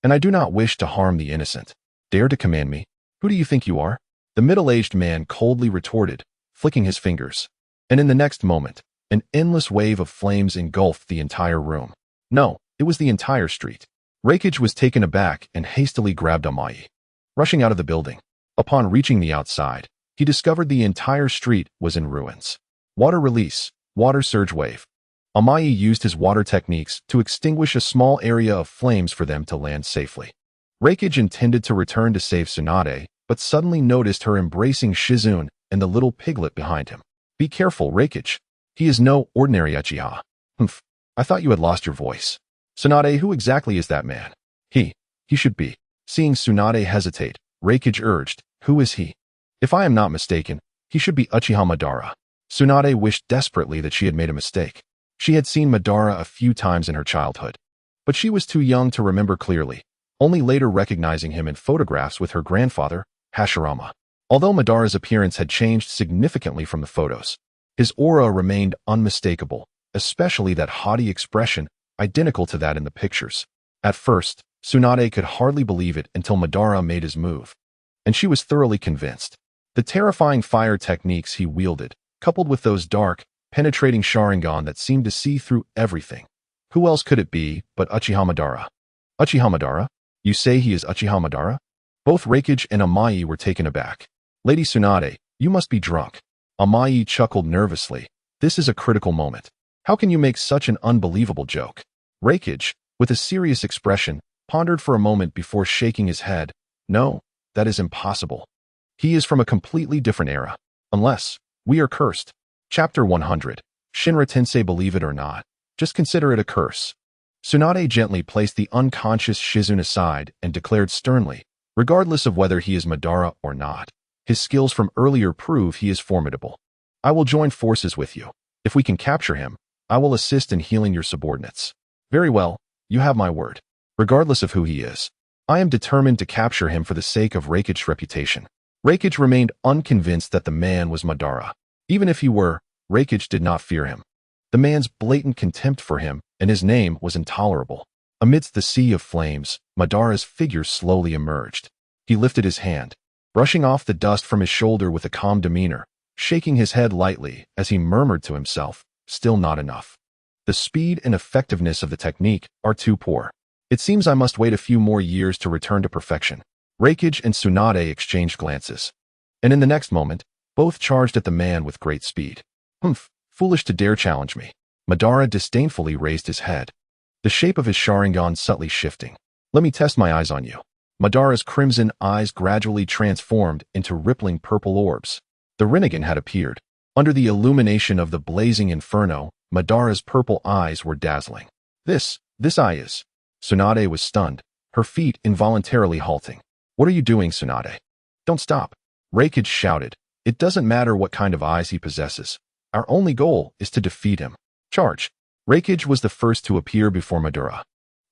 And I do not wish to harm the innocent. Dare to command me? Who do you think you are?" The middle-aged man coldly retorted, flicking his fingers. And in the next moment, an endless wave of flames engulfed the entire room. No, it was the entire street. Reikage was taken aback and hastily grabbed Amai, rushing out of the building. Upon reaching the outside, he discovered the entire street was in ruins. Water release, water surge wave. Amai used his water techniques to extinguish a small area of flames for them to land safely. Reikage intended to return to save Tsunade, but suddenly noticed her embracing Shizune and the little piglet behind him. "Be careful, Reikage. He is no ordinary Uchiha." "Humph, I thought you had lost your voice." "Tsunade, who exactly is that man?" He should be." Seeing Tsunade hesitate, Reikage urged, "Who is he?" "If I am not mistaken, he should be Uchiha Madara." Tsunade wished desperately that she had made a mistake. She had seen Madara a few times in her childhood, but she was too young to remember clearly, only later recognizing him in photographs with her grandfather, Hashirama. Although Madara's appearance had changed significantly from the photos, his aura remained unmistakable, especially that haughty expression identical to that in the pictures. At first, Tsunade could hardly believe it until Madara made his move, and she was thoroughly convinced. The terrifying fire techniques he wielded, coupled with those dark, penetrating sharingan that seemed to see through everything. Who else could it be but Uchiha Madara? Uchiha Madara? You say he is Uchiha Madara? Both Reikage and Amai were taken aback. "Lady Tsunade, you must be drunk." Amai chuckled nervously. "This is a critical moment. How can you make such an unbelievable joke?" Reikage, with a serious expression, pondered for a moment before shaking his head. "No, that is impossible. He is from a completely different era. Unless we are cursed." Chapter 100. Shinra Tensei, believe it or not, just consider it a curse. Tsunade gently placed the unconscious Shizune aside and declared sternly, Regardless of whether he is Madara or not, his skills from earlier prove he is formidable. I will join forces with you. If we can capture him, I will assist in healing your subordinates. Very well, you have my word. Regardless of who he is, I am determined to capture him for the sake of Reikage's reputation. Reikage remained unconvinced that the man was Madara. Even if he were, Reikage did not fear him. The man's blatant contempt for him and his name was intolerable. Amidst the sea of flames, Madara's figure slowly emerged. He lifted his hand, brushing off the dust from his shoulder with a calm demeanor, shaking his head lightly as he murmured to himself, "Still not enough. The speed and effectiveness of the technique are too poor. It seems I must wait a few more years to return to perfection." Reikage and Tsunade exchanged glances, and in the next moment, both charged at the man with great speed. "Humph, foolish to dare challenge me." Madara disdainfully raised his head, the shape of his sharingan subtly shifting. "Let me test my eyes on you." Madara's crimson eyes gradually transformed into rippling purple orbs. The Rinnegan had appeared. Under the illumination of the blazing inferno, Madara's purple eyes were dazzling. This eye is. Tsunade was stunned, her feet involuntarily halting. "What are you doing, Tsunade? Don't stop." Reikage shouted. "It doesn't matter what kind of eyes he possesses. Our only goal is to defeat him. Charge." Reikage was the first to appear before Madara.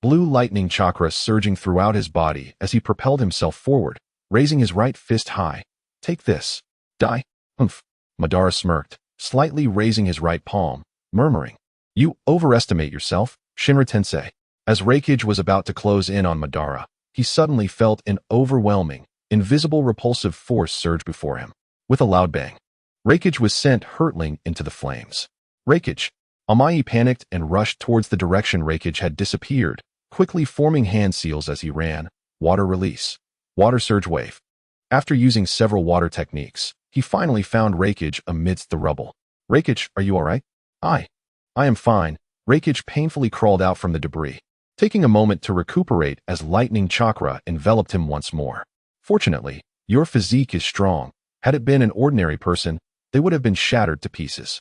Blue lightning chakra surging throughout his body as he propelled himself forward, raising his right fist high. "Take this. Die." "Humph." Madara smirked, slightly raising his right palm, murmuring, "You overestimate yourself, Shinra Tensei." As Reikage was about to close in on Madara, he suddenly felt an overwhelming, invisible repulsive force surge before him. With a loud bang, Reikage was sent hurtling into the flames. "Reikage!" Amayi panicked and rushed towards the direction Reikage had disappeared, quickly forming hand seals as he ran. Water release. Water surge wave. After using several water techniques, he finally found Reikage amidst the rubble. "Reikage, are you alright?" I am fine." Reikage painfully crawled out from the debris, taking a moment to recuperate as lightning chakra enveloped him once more. "Fortunately, your physique is strong. Had it been an ordinary person, they would have been shattered to pieces."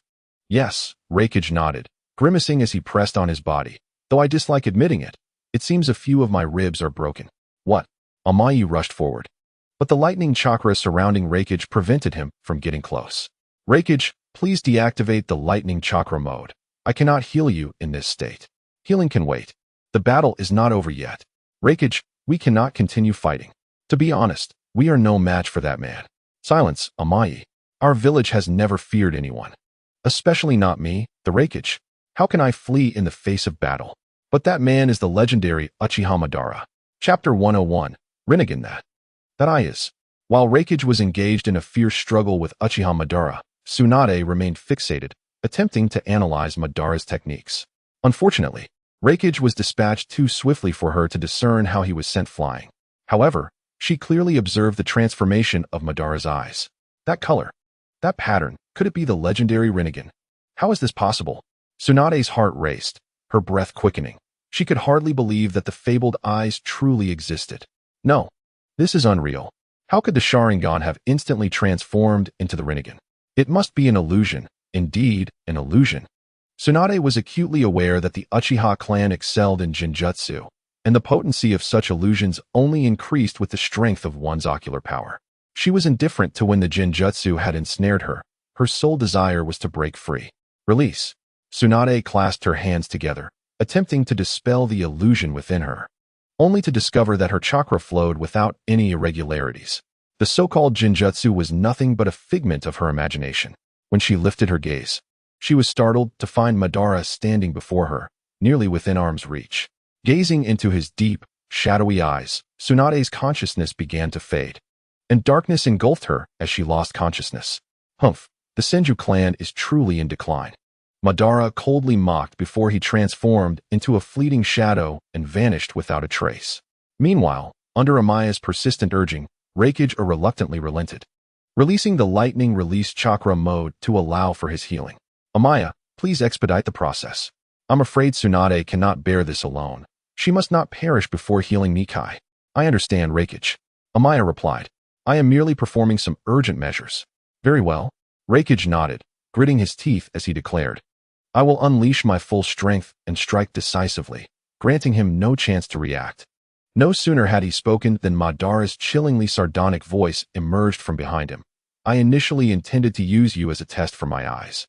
"Yes," Reikage nodded, grimacing as he pressed on his body. "Though I dislike admitting it, it seems a few of my ribs are broken." "What?" Amayi rushed forward, but the lightning chakra surrounding Reikage prevented him from getting close. "Reikage, please deactivate the lightning chakra mode. I cannot heal you in this state. Healing can wait. The battle is not over yet. Reikage, we cannot continue fighting. To be honest, we are no match for that man." "Silence, Amayi. Our village has never feared anyone. Especially not me, the Reikage. How can I flee in the face of battle? But that man is the legendary Uchiha Madara." Chapter 101, Rinnegan that I is. While Reikage was engaged in a fierce struggle with Uchiha Madara, Tsunade remained fixated, attempting to analyze Madara's techniques. Unfortunately, Reikage was dispatched too swiftly for her to discern how he was sent flying. However, she clearly observed the transformation of Madara's eyes. That color, that pattern, could it be the legendary Rinnegan? How is this possible? Tsunade's heart raced, her breath quickening. She could hardly believe that the fabled eyes truly existed. No, this is unreal. How could the Sharingan have instantly transformed into the Rinnegan? It must be an illusion, indeed, an illusion. Tsunade was acutely aware that the Uchiha clan excelled in Genjutsu, and the potency of such illusions only increased with the strength of one's ocular power. She was indifferent to when the Genjutsu had ensnared her. Her sole desire was to break free. Release. Tsunade clasped her hands together, attempting to dispel the illusion within her, only to discover that her chakra flowed without any irregularities. The so-called Genjutsu was nothing but a figment of her imagination. When she lifted her gaze, she was startled to find Madara standing before her, nearly within arm's reach. Gazing into his deep, shadowy eyes, Tsunade's consciousness began to fade, and darkness engulfed her as she lost consciousness. "Humph, the Senju clan is truly in decline." Madara coldly mocked before he transformed into a fleeting shadow and vanished without a trace. Meanwhile, under Amaya's persistent urging, Reikage reluctantly relented, releasing the lightning release chakra mode to allow for his healing. "Amaya, please expedite the process. I'm afraid Tsunade cannot bear this alone. She must not perish before healing Nikai." "I understand, Reikage," Amaya replied. "I am merely performing some urgent measures." "Very well." Reikage nodded, gritting his teeth as he declared, "I will unleash my full strength and strike decisively, granting him no chance to react." No sooner had he spoken than Madara's chillingly sardonic voice emerged from behind him. I initially intended to use you as a test for my eyes.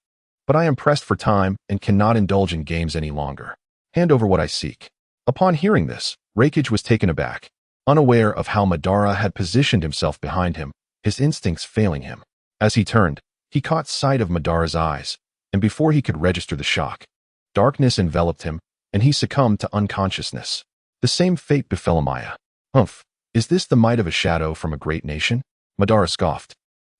But I am pressed for time and cannot indulge in games any longer. Hand over what I seek. Upon hearing this, Recruitment was taken aback, unaware of how Madara had positioned himself behind him, his instincts failing him. As he turned, he caught sight of Madara's eyes, and before he could register the shock, darkness enveloped him, and he succumbed to unconsciousness. The same fate befell Amaya. Humph, is this the might of a shadow from a great nation? Madara scoffed.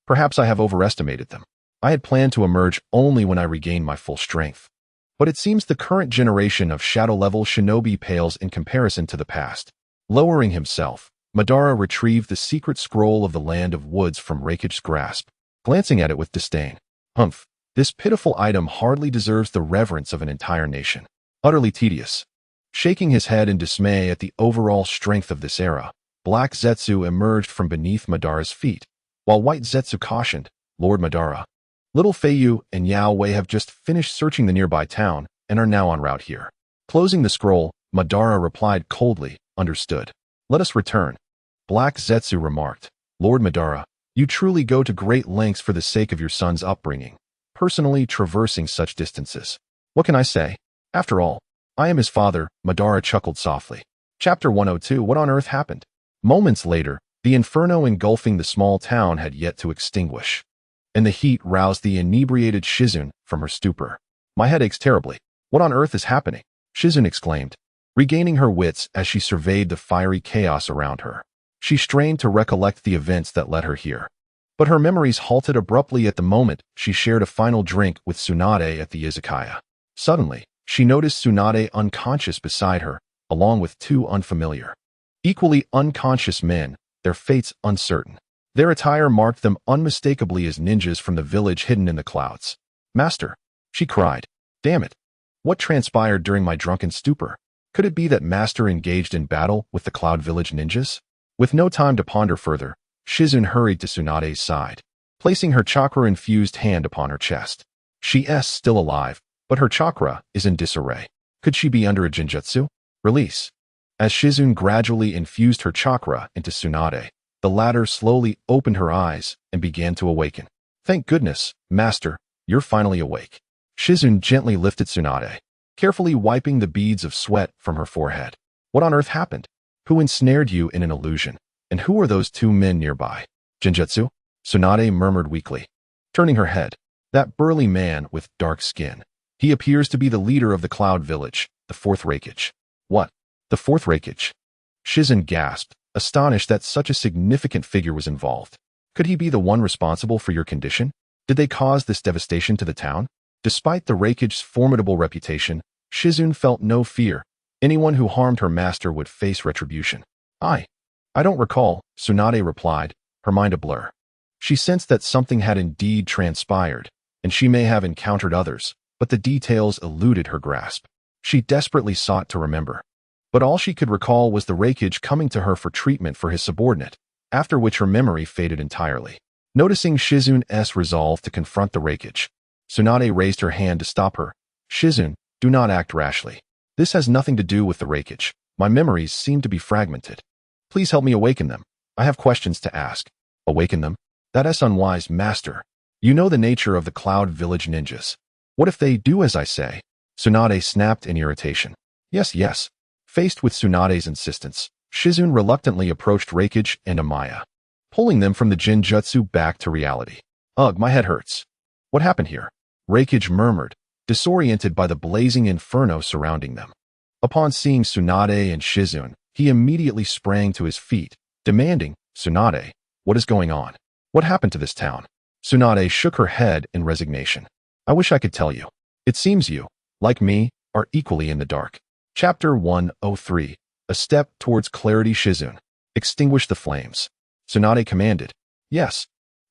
Perhaps I have overestimated them. I had planned to emerge only when I regained my full strength. But it seems the current generation of shadow-level shinobi pales in comparison to the past. Lowering himself, Madara retrieved the secret scroll of the Land of Woods from Recruitment's grasp, glancing at it with disdain. Humph, this pitiful item hardly deserves the reverence of an entire nation. Utterly tedious. Shaking his head in dismay at the overall strength of this era, Black Zetsu emerged from beneath Madara's feet, while White Zetsu cautioned, Lord Madara, little Feiyu and Yao Wei have just finished searching the nearby town and are now en route here. Closing the scroll, Madara replied coldly, understood. Let us return. Black Zetsu remarked, Lord Madara, you truly go to great lengths for the sake of your son's upbringing, personally traversing such distances. What can I say? After all, I am his father, Madara chuckled softly. Chapter 102 What on earth happened? Moments later, the inferno engulfing the small town had yet to extinguish, and the heat roused the inebriated Shizune from her stupor. My head aches terribly. What on earth is happening? Shizune exclaimed, regaining her wits as she surveyed the fiery chaos around her. She strained to recollect the events that led her here. But her memories halted abruptly at the moment she shared a final drink with Tsunade at the izakaya. Suddenly, she noticed Tsunade unconscious beside her, along with two unfamiliar, equally unconscious men, their fates uncertain. Their attire marked them unmistakably as ninjas from the village hidden in the clouds. Master, she cried. Damn it. What transpired during my drunken stupor? Could it be that Master engaged in battle with the Cloud Village ninjas? With no time to ponder further, Shizune hurried to Tsunade's side, placing her chakra-infused hand upon her chest. She's still alive, but her chakra is in disarray. Could she be under a genjutsu? Release. As Shizune gradually infused her chakra into Tsunade, the latter slowly opened her eyes and began to awaken. Thank goodness, Master, you're finally awake. Shizune gently lifted Tsunade, carefully wiping the beads of sweat from her forehead. What on earth happened? Who ensnared you in an illusion? And who are those two men nearby? Genjutsu? Tsunade murmured weakly, turning her head. That burly man with dark skin. He appears to be the leader of the Cloud Village, the fourth Recruitment. What? The fourth Recruitment? Shizune gasped, astonished that such a significant figure was involved. Could he be the one responsible for your condition? Did they cause this devastation to the town? Despite the Recruitment's formidable reputation, Shizune felt no fear. Anyone who harmed her master would face retribution. I don't recall, Tsunade replied, her mind a blur. She sensed that something had indeed transpired, and she may have encountered others, but the details eluded her grasp. She desperately sought to remember. But all she could recall was the Recruitment coming to her for treatment for his subordinate, after which her memory faded entirely. Noticing Shizune's resolve to confront the Recruitment, Tsunade raised her hand to stop her. Shizune, do not act rashly. This has nothing to do with the Recruitment. My memories seem to be fragmented. Please help me awaken them. I have questions to ask. Awaken them? That is unwise, Master. You know the nature of the Cloud Village ninjas. What if they do as I say? Tsunade snapped in irritation. Yes. Faced with Tsunade's insistence, Shizune reluctantly approached Recruitment and Amaya, pulling them from the genjutsu back to reality. Ugh, my head hurts. What happened here? Recruitment murmured, disoriented by the blazing inferno surrounding them. Upon seeing Tsunade and Shizune, he immediately sprang to his feet, demanding, Tsunade, what is going on? What happened to this town? Tsunade shook her head in resignation. I wish I could tell you. It seems you, like me, are equally in the dark. Chapter 103 A Step Towards Clarity. Shizune, extinguish the flames. Tsunade commanded. Yes.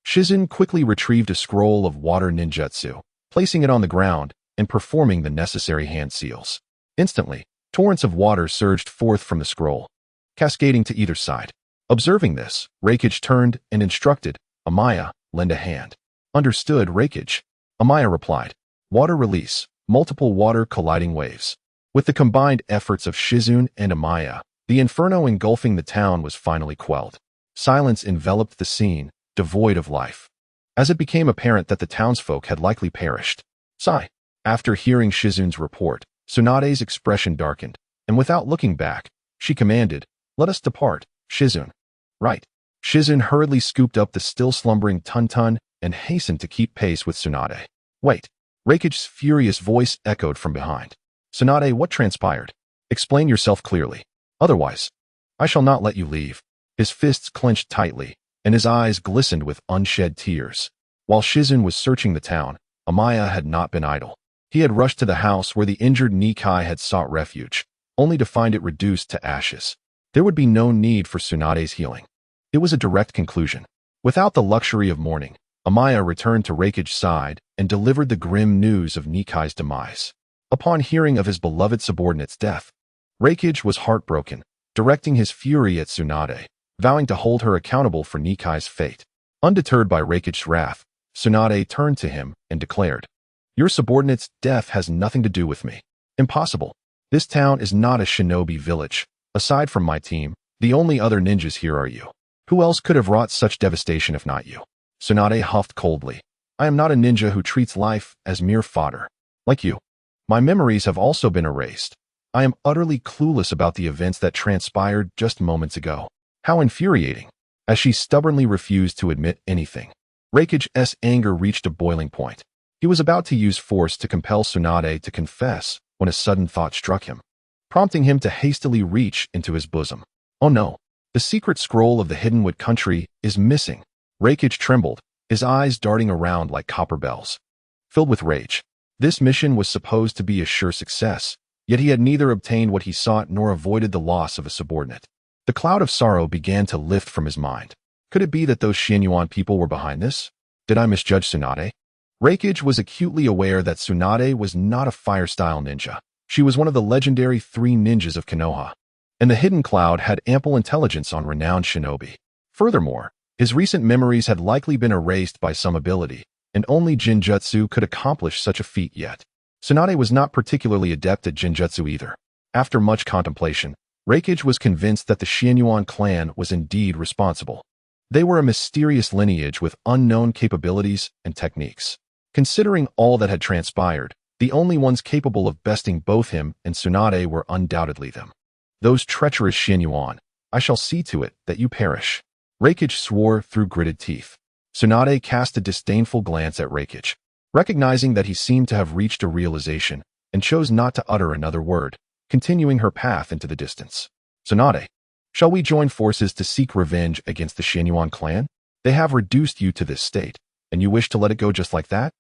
Shizune quickly retrieved a scroll of water ninjutsu, placing it on the ground and performing the necessary hand seals. Instantly, torrents of water surged forth from the scroll, cascading to either side. Observing this, Recruitment turned and instructed, Amaya, lend a hand. Understood, Recruitment. Amaya replied. Water release, multiple water colliding waves. With the combined efforts of Shizune and Amaya, The inferno engulfing the town was finally quelled. Silence enveloped the scene, devoid of life. As it became apparent that the townsfolk had likely perished. Sigh. After hearing Shizun's report, Tsunade's expression darkened, and without looking back, she commanded, "Let us depart, Shizun." Right. Shizun hurriedly scooped up the still slumbering Tun-Tun and hastened to keep pace with Tsunade. Wait. Reikage's furious voice echoed from behind. Tsunade, what transpired? Explain yourself clearly. Otherwise, I shall not let you leave. His fists clenched tightly, and his eyes glistened with unshed tears. While Shizun was searching the town, Amaya had not been idle. He had rushed to the house where the injured Nikai had sought refuge, only to find it reduced to ashes. There would be no need for Tsunade's healing. It was a direct conclusion. Without the luxury of mourning, Amaya returned to Reikage's side and delivered the grim news of Nikai's demise. Upon hearing of his beloved subordinate's death, Reikage was heartbroken, directing his fury at Tsunade, vowing to hold her accountable for Nikai's fate. Undeterred by Reikage's wrath, Tsunade turned to him and declared, "Your subordinate's death has nothing to do with me. Impossible. This town is not a shinobi village. Aside from my team, the only other ninjas here are you. Who else could have wrought such devastation if not you?" Tsunade huffed coldly. "I am not a ninja who treats life as mere fodder. Like you. My memories have also been erased. I am utterly clueless about the events that transpired just moments ago." How infuriating. As she stubbornly refused to admit anything, Reikage's anger reached a boiling point. He was about to use force to compel Tsunade to confess when a sudden thought struck him, prompting him to hastily reach into his bosom. Oh no, the secret scroll of the Hidden Wood country is missing. Reikage trembled, his eyes darting around like copper bells. Filled with rage, this mission was supposed to be a sure success, yet he had neither obtained what he sought nor avoided the loss of a subordinate. The cloud of sorrow began to lift from his mind. Could it be that those Xianyuan people were behind this? Did I misjudge Tsunade? Reikage was acutely aware that Tsunade was not a fire-style ninja. She was one of the legendary 3 ninjas of Konoha, and the Hidden Cloud had ample intelligence on renowned shinobi. Furthermore, his recent memories had likely been erased by some ability, and only Jinjutsu could accomplish such a feat yet. Tsunade was not particularly adept at Jinjutsu either. After much contemplation, Reikage was convinced that the Xianyuan clan was indeed responsible. They were a mysterious lineage with unknown capabilities and techniques. Considering all that had transpired, the only ones capable of besting both him and Tsunade were undoubtedly them. Those treacherous Xianyuan, I shall see to it that you perish. Reikage swore through gritted teeth. Tsunade cast a disdainful glance at Reikage, recognizing that he seemed to have reached a realization, and chose not to utter another word, continuing her path into the distance. Tsunade, shall we join forces to seek revenge against the Xianyuan clan? They have reduced you to this state, and you wish to let it go just like that?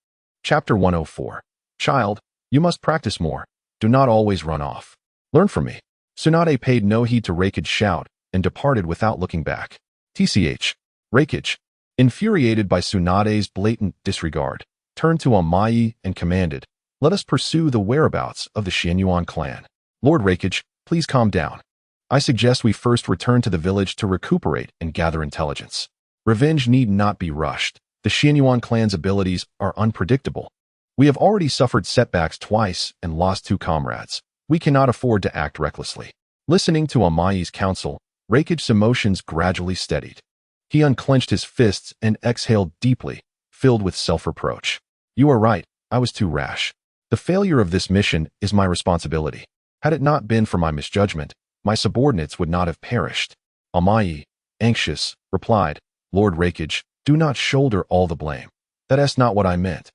Chapter 104. Child, you must practice more. Do not always run off. Learn from me. Tsunade paid no heed to Reikage's shout and departed without looking back. TCH. Reikage, infuriated by Tsunade's blatant disregard, turned to Amayi and commanded, "Let us pursue the whereabouts of the Xianyuan clan." Lord Reikage, please calm down. I suggest we first return to the village to recuperate and gather intelligence. Revenge need not be rushed. The Xianyuan clan's abilities are unpredictable. We have already suffered setbacks twice and lost 2 comrades. We cannot afford to act recklessly. Listening to Amayi's counsel, Reikage's emotions gradually steadied. He unclenched his fists and exhaled deeply, filled with self-reproach. You are right, I was too rash. The failure of this mission is my responsibility. Had it not been for my misjudgment, my subordinates would not have perished. Amayi, anxious, replied, Lord Reikage, do not shoulder all the blame. That is not what I meant.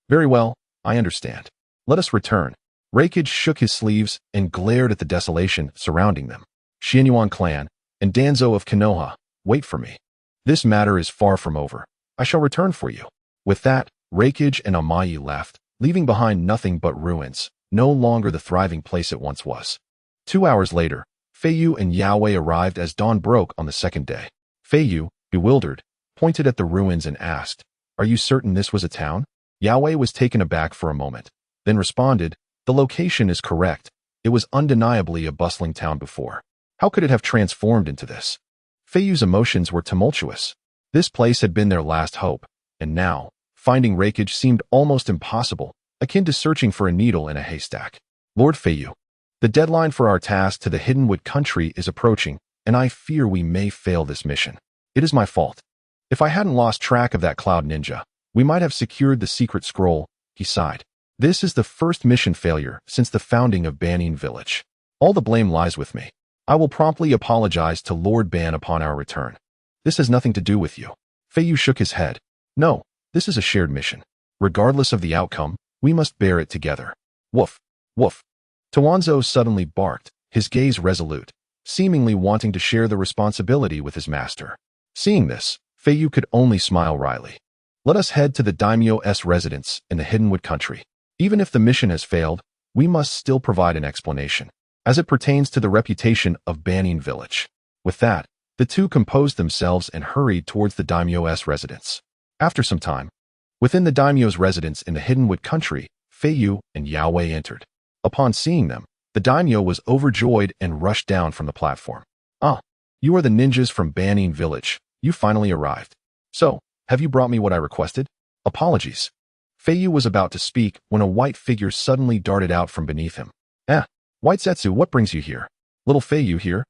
Very well, I understand. Let us return. Reikage shook his sleeves and glared at the desolation surrounding them. Xianyuan clan and Danzo of Konoha, wait for me. This matter is far from over. I shall return for you. With that, Reikage and Amayi left, leaving behind nothing but ruins, no longer the thriving place it once was. 2 hours later, Feiyu and Yahweh arrived as dawn broke on the second day. Feiyu, bewildered, pointed at the ruins and asked, "Are you certain this was a town?" Yahweh was taken aback for a moment, then responded, "The location is correct. It was undeniably a bustling town before. How could it have transformed into this?" Feiyu's emotions were tumultuous. This place had been their last hope, and now, finding Reikage seemed almost impossible, akin to searching for a needle in a haystack. Lord Feiyu, The deadline for our task to the Hidden Wood country is approaching, and I fear we may fail this mission. It is my fault. If I hadn't lost track of that cloud ninja, we might have secured the secret scroll, he sighed. This is the first mission failure since the founding of Banning Village. All the blame lies with me. I will promptly apologize to Lord Ban upon our return. This has nothing to do with you. Feiyu shook his head. No, this is a shared mission. Regardless of the outcome, we must bear it together. Woof, woof. Tawanzo suddenly barked, his gaze resolute, seemingly wanting to share the responsibility with his master. Seeing this, Feiyu could only smile wryly. Let us head to the daimyo's residence in the Hidden Wood country. Even if the mission has failed, we must still provide an explanation, as it pertains to the reputation of Banning Village. With that, the two composed themselves and hurried towards the daimyo's residence. After some time, within the daimyo's residence in the Hidden Wood country, Feiyu and Yaowei entered. Upon seeing them, the daimyo was overjoyed and rushed down from the platform. Ah, you are the ninjas from Banning Village. You finally arrived. So, have you brought me what I requested? Apologies. Feiyu was about to speak when a white figure suddenly darted out from beneath him. White Zetsu, what brings you here? Little Feiyu here?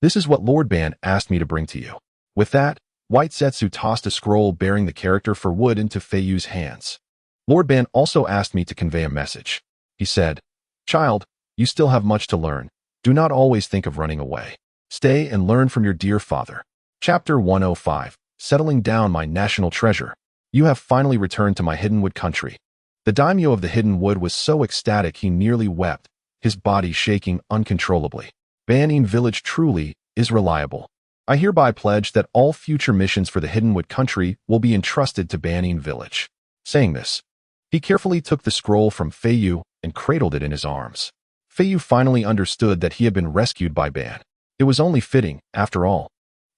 This is what Lord Ban asked me to bring to you. With that, White Zetsu tossed a scroll bearing the character for wood into Feiyu's hands. Lord Ban also asked me to convey a message. He said, Child, you still have much to learn. Do not always think of running away. Stay and learn from your dear father. Chapter 105, Settling Down My National Treasure. You have finally returned to my Hidden Wood country. The daimyo of the Hidden Wood was so ecstatic he nearly wept, his body shaking uncontrollably. Banning Village truly is reliable. I hereby pledge that all future missions for the Hidden Wood country will be entrusted to Banning Village. Saying this, he carefully took the scroll from Feiyu and cradled it in his arms. Feiyu finally understood that he had been rescued by Ban. It was only fitting, after all.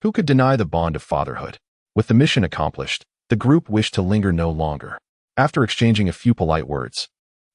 Who could deny the bond of fatherhood? With the mission accomplished, the group wished to linger no longer. After exchanging a few polite words,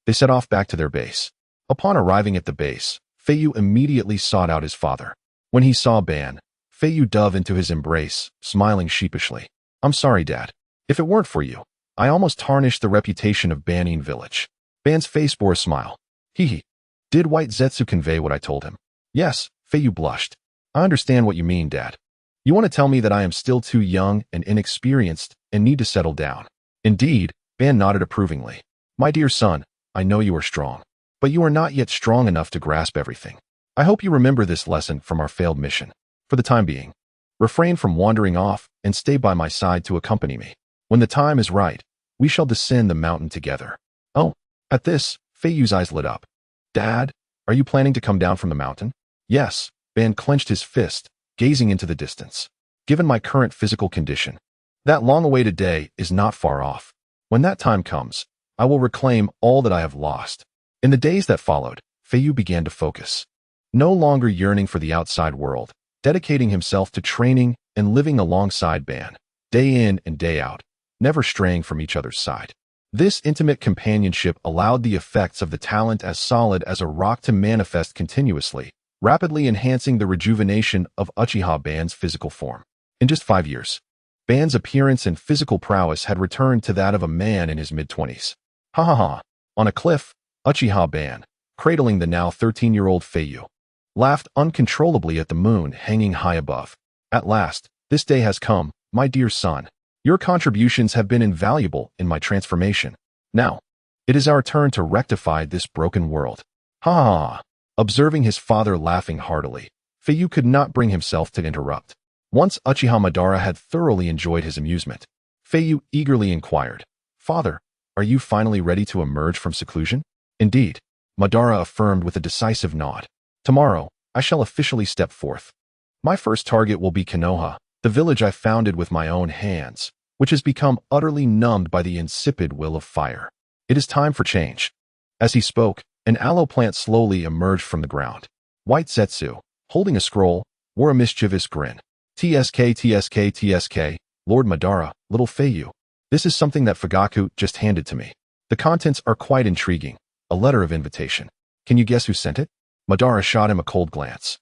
they set off back to their base. Upon arriving at the base, Feiyu immediately sought out his father. When he saw Ban, Feiyu dove into his embrace, smiling sheepishly. I'm sorry, Dad. If it weren't for you, I almost tarnished the reputation of Banning Village. Ban's face bore a smile. Hee. Did White Zetsu convey what I told him? Yes, Feiyu blushed. I understand what you mean, Dad. You want to tell me that I am still too young and inexperienced and need to settle down. Indeed, Ban nodded approvingly. My dear son, I know you are strong, but you are not yet strong enough to grasp everything. I hope you remember this lesson from our failed mission. For the time being, refrain from wandering off and stay by my side to accompany me. When the time is right, we shall descend the mountain together. Oh, at this, Feiyu's eyes lit up. Dad, are you planning to come down from the mountain? Yes, Ban clenched his fist, gazing into the distance. Given my current physical condition, that long-awaited day is not far off. When that time comes, I will reclaim all that I have lost. In the days that followed, Feiyu began to focus. No longer yearning for the outside world, dedicating himself to training and living alongside Ban, day in and day out, never straying from each other's side. This intimate companionship allowed the effects of the talent as solid as a rock to manifest continuously, rapidly enhancing the rejuvenation of Uchiha Ban's physical form. In just 5 years, Ban's appearance and physical prowess had returned to that of a man in his mid-20s. Ha ha ha. On a cliff, Uchiha Ban, cradling the now 13-year-old Feiyu, laughed uncontrollably at the moon hanging high above. At last, this day has come, my dear son. Your contributions have been invaluable in my transformation. Now, it is our turn to rectify this broken world. Ha ha ha. Observing his father laughing heartily, Feiyu could not bring himself to interrupt. Once Uchiha Madara had thoroughly enjoyed his amusement, Feiyu eagerly inquired, Father, are you finally ready to emerge from seclusion? Indeed, Madara affirmed with a decisive nod. Tomorrow, I shall officially step forth. My first target will be Konoha, the village I founded with my own hands, which has become utterly numbed by the insipid will of fire. It is time for change. As he spoke, an aloe plant slowly emerged from the ground. White Zetsu, holding a scroll, wore a mischievous grin. TSK, TSK, TSK, Lord Madara, little Feiyu. This is something that Fugaku just handed to me. The contents are quite intriguing. A letter of invitation. Can you guess who sent it? Madara shot him a cold glance.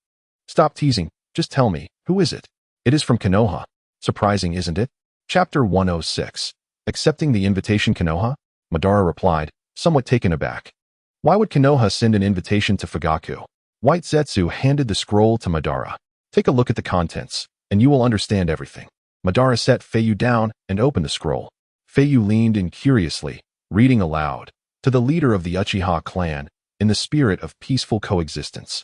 Stop teasing, just tell me, who is it? It is from Konoha. Surprising, isn't it? Chapter 106. Accepting the invitation, Konoha? Madara replied, somewhat taken aback. Why would Konoha send an invitation to Fugaku? White Zetsu handed the scroll to Madara. Take a look at the contents, and you will understand everything. Madara set Feiyu down and opened the scroll. Feiyu leaned in curiously, reading aloud, to the leader of the Uchiha clan, in the spirit of peaceful coexistence.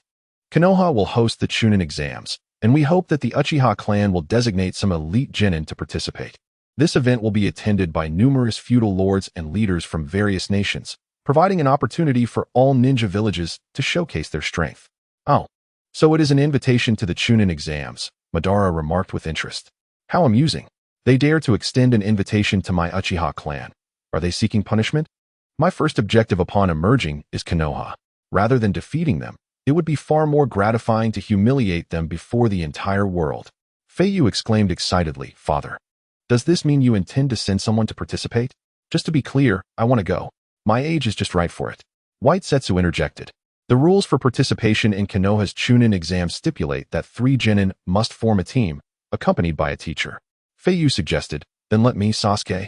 Konoha will host the Chunin exams, and we hope that the Uchiha clan will designate some elite genin to participate. This event will be attended by numerous feudal lords and leaders from various nations, providing an opportunity for all ninja villages to showcase their strength. Oh, so it is an invitation to the Chunin exams, Madara remarked with interest. How amusing. They dare to extend an invitation to my Uchiha clan. Are they seeking punishment? My first objective upon emerging is Konoha. Rather than defeating them, it would be far more gratifying to humiliate them before the entire world. Feiyu exclaimed excitedly, Father. Does this mean you intend to send someone to participate? Just to be clear, I want to go. My age is just right for it. White Zetsu interjected. The rules for participation in Konoha's Chunin exam stipulate that 3 genin must form a team, accompanied by a teacher. Feiyu suggested, then let me, Sasuke,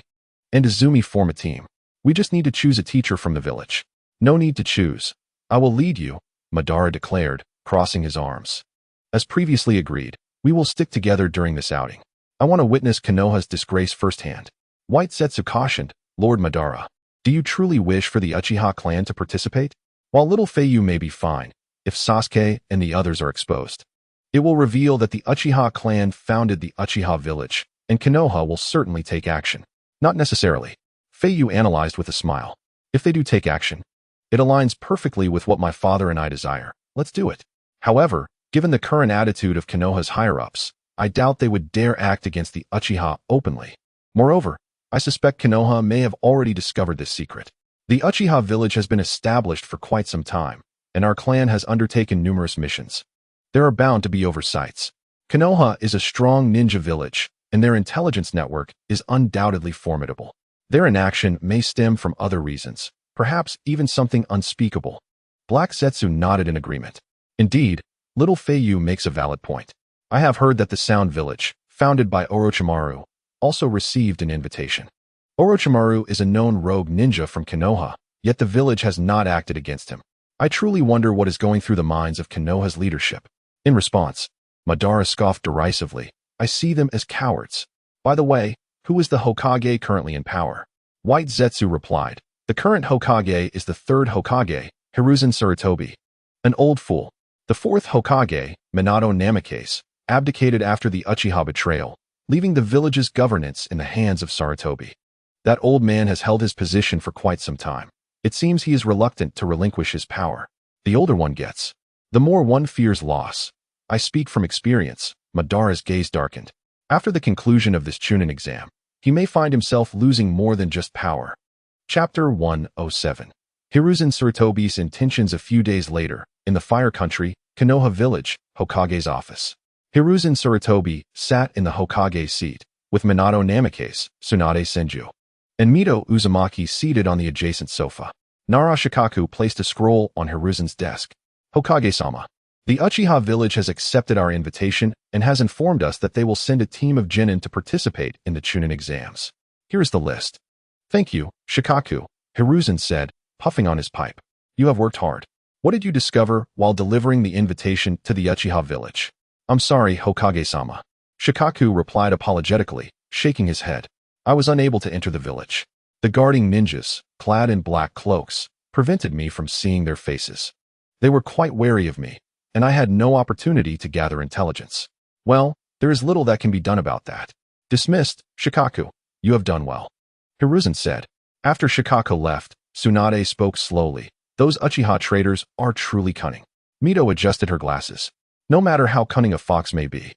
and Izumi form a team. We just need to choose a teacher from the village. No need to choose. I will lead you, Madara declared, crossing his arms. As previously agreed, we will stick together during this outing. I want to witness Konoha's disgrace firsthand. White Zetsu cautioned, Lord Madara, do you truly wish for the Uchiha clan to participate? While little Feiyu may be fine, if Sasuke and the others are exposed, it will reveal that the Uchiha clan founded the Uchiha village, and Konoha will certainly take action. Not necessarily. Feiyu analyzed with a smile. If they do take action, it aligns perfectly with what my father and I desire. Let's do it. However, given the current attitude of Konoha's higher-ups, I doubt they would dare act against the Uchiha openly. Moreover, I suspect Konoha may have already discovered this secret. The Uchiha village has been established for quite some time, and our clan has undertaken numerous missions. There are bound to be oversights. Konoha is a strong ninja village, and their intelligence network is undoubtedly formidable. Their inaction may stem from other reasons, perhaps even something unspeakable. Black Zetsu nodded in agreement. Indeed, little Feiyu makes a valid point. I have heard that the Sound Village, founded by Orochimaru, also received an invitation. Orochimaru is a known rogue ninja from Konoha, yet the village has not acted against him. I truly wonder what is going through the minds of Konoha's leadership. In response, Madara scoffed derisively. I see them as cowards. By the way, who is the Hokage currently in power? White Zetsu replied. The current Hokage is the 3rd Hokage, Hiruzen Sarutobi. An old fool. The 4th Hokage, Minato Namikaze, abdicated after the Uchiha betrayal, leaving the village's governance in the hands of Sarutobi. That old man has held his position for quite some time. It seems he is reluctant to relinquish his power. The older one gets, the more one fears loss. I speak from experience. Madara's gaze darkened. After the conclusion of this Chunin exam, he may find himself losing more than just power. Chapter 107. Hiruzen Sarutobi's intentions. A few days later, in the Fire Country, Konoha Village, Hokage's office. Hiruzen Sarutobi sat in the Hokage seat, with Minato Namikaze, Tsunade Senju, and Mito Uzumaki seated on the adjacent sofa. Nara Shikaku placed a scroll on Hiruzen's desk. Hokage-sama, the Uchiha village has accepted our invitation and has informed us that they will send a team of genin to participate in the Chunin exams. Here is the list. Thank you, Shikaku, Hiruzen said, puffing on his pipe. You have worked hard. What did you discover while delivering the invitation to the Uchiha village? I'm sorry, Hokage-sama. Shikaku replied apologetically, shaking his head. I was unable to enter the village. The guarding ninjas, clad in black cloaks, prevented me from seeing their faces. They were quite wary of me, and I had no opportunity to gather intelligence. Well, there is little that can be done about that. Dismissed, Shikaku. You have done well. Hiruzen said. After Shikaku left, Tsunade spoke slowly. Those Uchiha traitors are truly cunning. Mito adjusted her glasses. No matter how cunning a fox may be,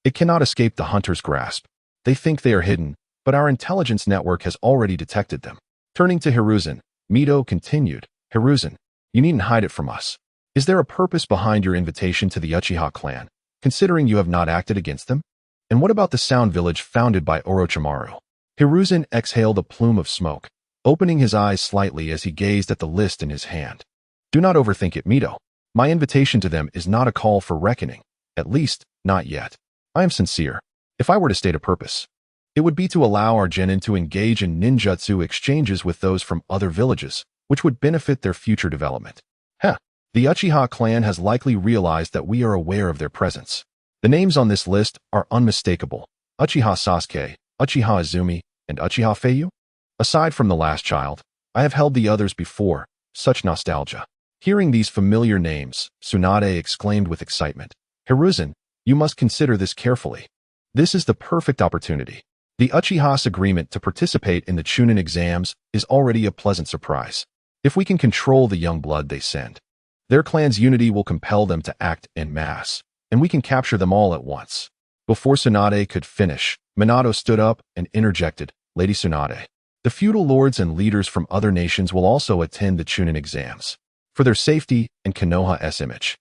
it cannot escape the hunter's grasp. They think they are hidden, but our intelligence network has already detected them. Turning to Hiruzen, Mito continued, Hiruzen, you needn't hide it from us. Is there a purpose behind your invitation to the Uchiha clan, considering you have not acted against them? And what about the Sound Village founded by Orochimaru? Hiruzen exhaled a plume of smoke, opening his eyes slightly as he gazed at the list in his hand. Do not overthink it, Mito. My invitation to them is not a call for reckoning, at least, not yet. I am sincere. If I were to state a purpose, it would be to allow our genin to engage in ninjutsu exchanges with those from other villages, which would benefit their future development. The Uchiha clan has likely realized that we are aware of their presence. The names on this list are unmistakable: Uchiha Sasuke, Uchiha Izumi, and Uchiha Feiyu. Aside from the last child, I have held the others before. Such nostalgia. Hearing these familiar names, Tsunade exclaimed with excitement. Hiruzen, you must consider this carefully. This is the perfect opportunity. The Uchiha's agreement to participate in the Chunin exams is already a pleasant surprise. If we can control the young blood they send, their clan's unity will compel them to act en masse, and we can capture them all at once. Before Tsunade could finish, Minato stood up and interjected, Lady Tsunade, the feudal lords and leaders from other nations will also attend the Chunin exams. For their safety and Konoha's image,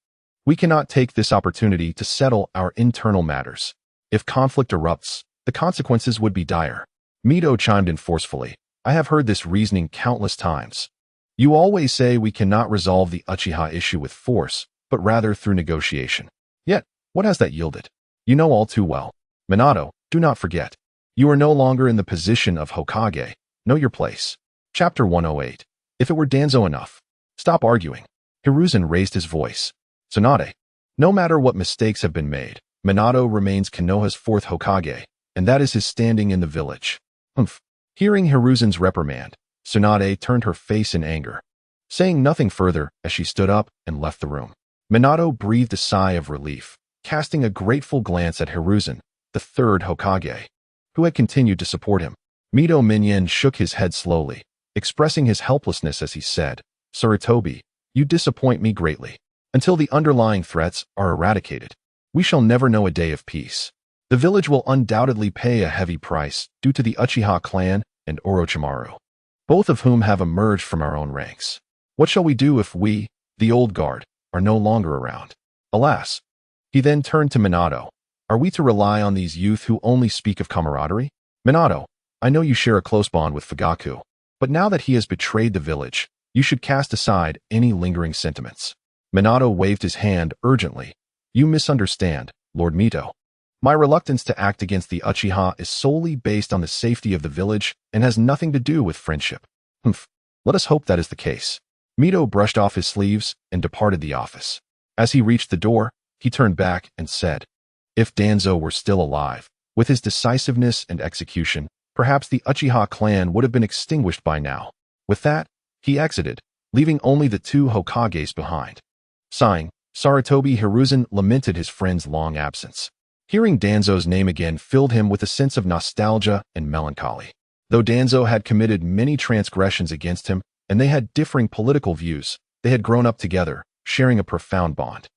we cannot take this opportunity to settle our internal matters. If conflict erupts, the consequences would be dire. Mito chimed in forcefully. I have heard this reasoning countless times. You always say we cannot resolve the Uchiha issue with force, but rather through negotiation. Yet, what has that yielded? You know all too well. Minato, do not forget. You are no longer in the position of Hokage. Know your place. Chapter 108. If it were Danzo enough. Stop arguing. Hiruzen raised his voice. Tsunade, no matter what mistakes have been made, Minato remains Konoha's fourth Hokage, and that is his standing in the village. Humph. Hearing Hiruzen's reprimand, Tsunade turned her face in anger, saying nothing further as she stood up and left the room. Minato breathed a sigh of relief, casting a grateful glance at Hiruzen, the third Hokage, who had continued to support him. Mito Minyan shook his head slowly, expressing his helplessness as he said, Sarutobi, you disappoint me greatly. Until the underlying threats are eradicated, we shall never know a day of peace. The village will undoubtedly pay a heavy price due to the Uchiha clan and Orochimaru, both of whom have emerged from our own ranks. What shall we do if we, the old guard, are no longer around? Alas. He then turned to Minato. Are we to rely on these youth who only speak of camaraderie? Minato, I know you share a close bond with Fugaku, but now that he has betrayed the village, you should cast aside any lingering sentiments. Minato waved his hand urgently. You misunderstand, Lord Mito. My reluctance to act against the Uchiha is solely based on the safety of the village and has nothing to do with friendship. Humph. Let us hope that is the case. Mito brushed off his sleeves and departed the office. As he reached the door, he turned back and said, if Danzo were still alive, with his decisiveness and execution, perhaps the Uchiha clan would have been extinguished by now. With that, he exited, leaving only the two Hokages behind. Sighing, Sarutobi Hiruzen lamented his friend's long absence. Hearing Danzo's name again filled him with a sense of nostalgia and melancholy. Though Danzo had committed many transgressions against him, and they had differing political views, they had grown up together, sharing a profound bond.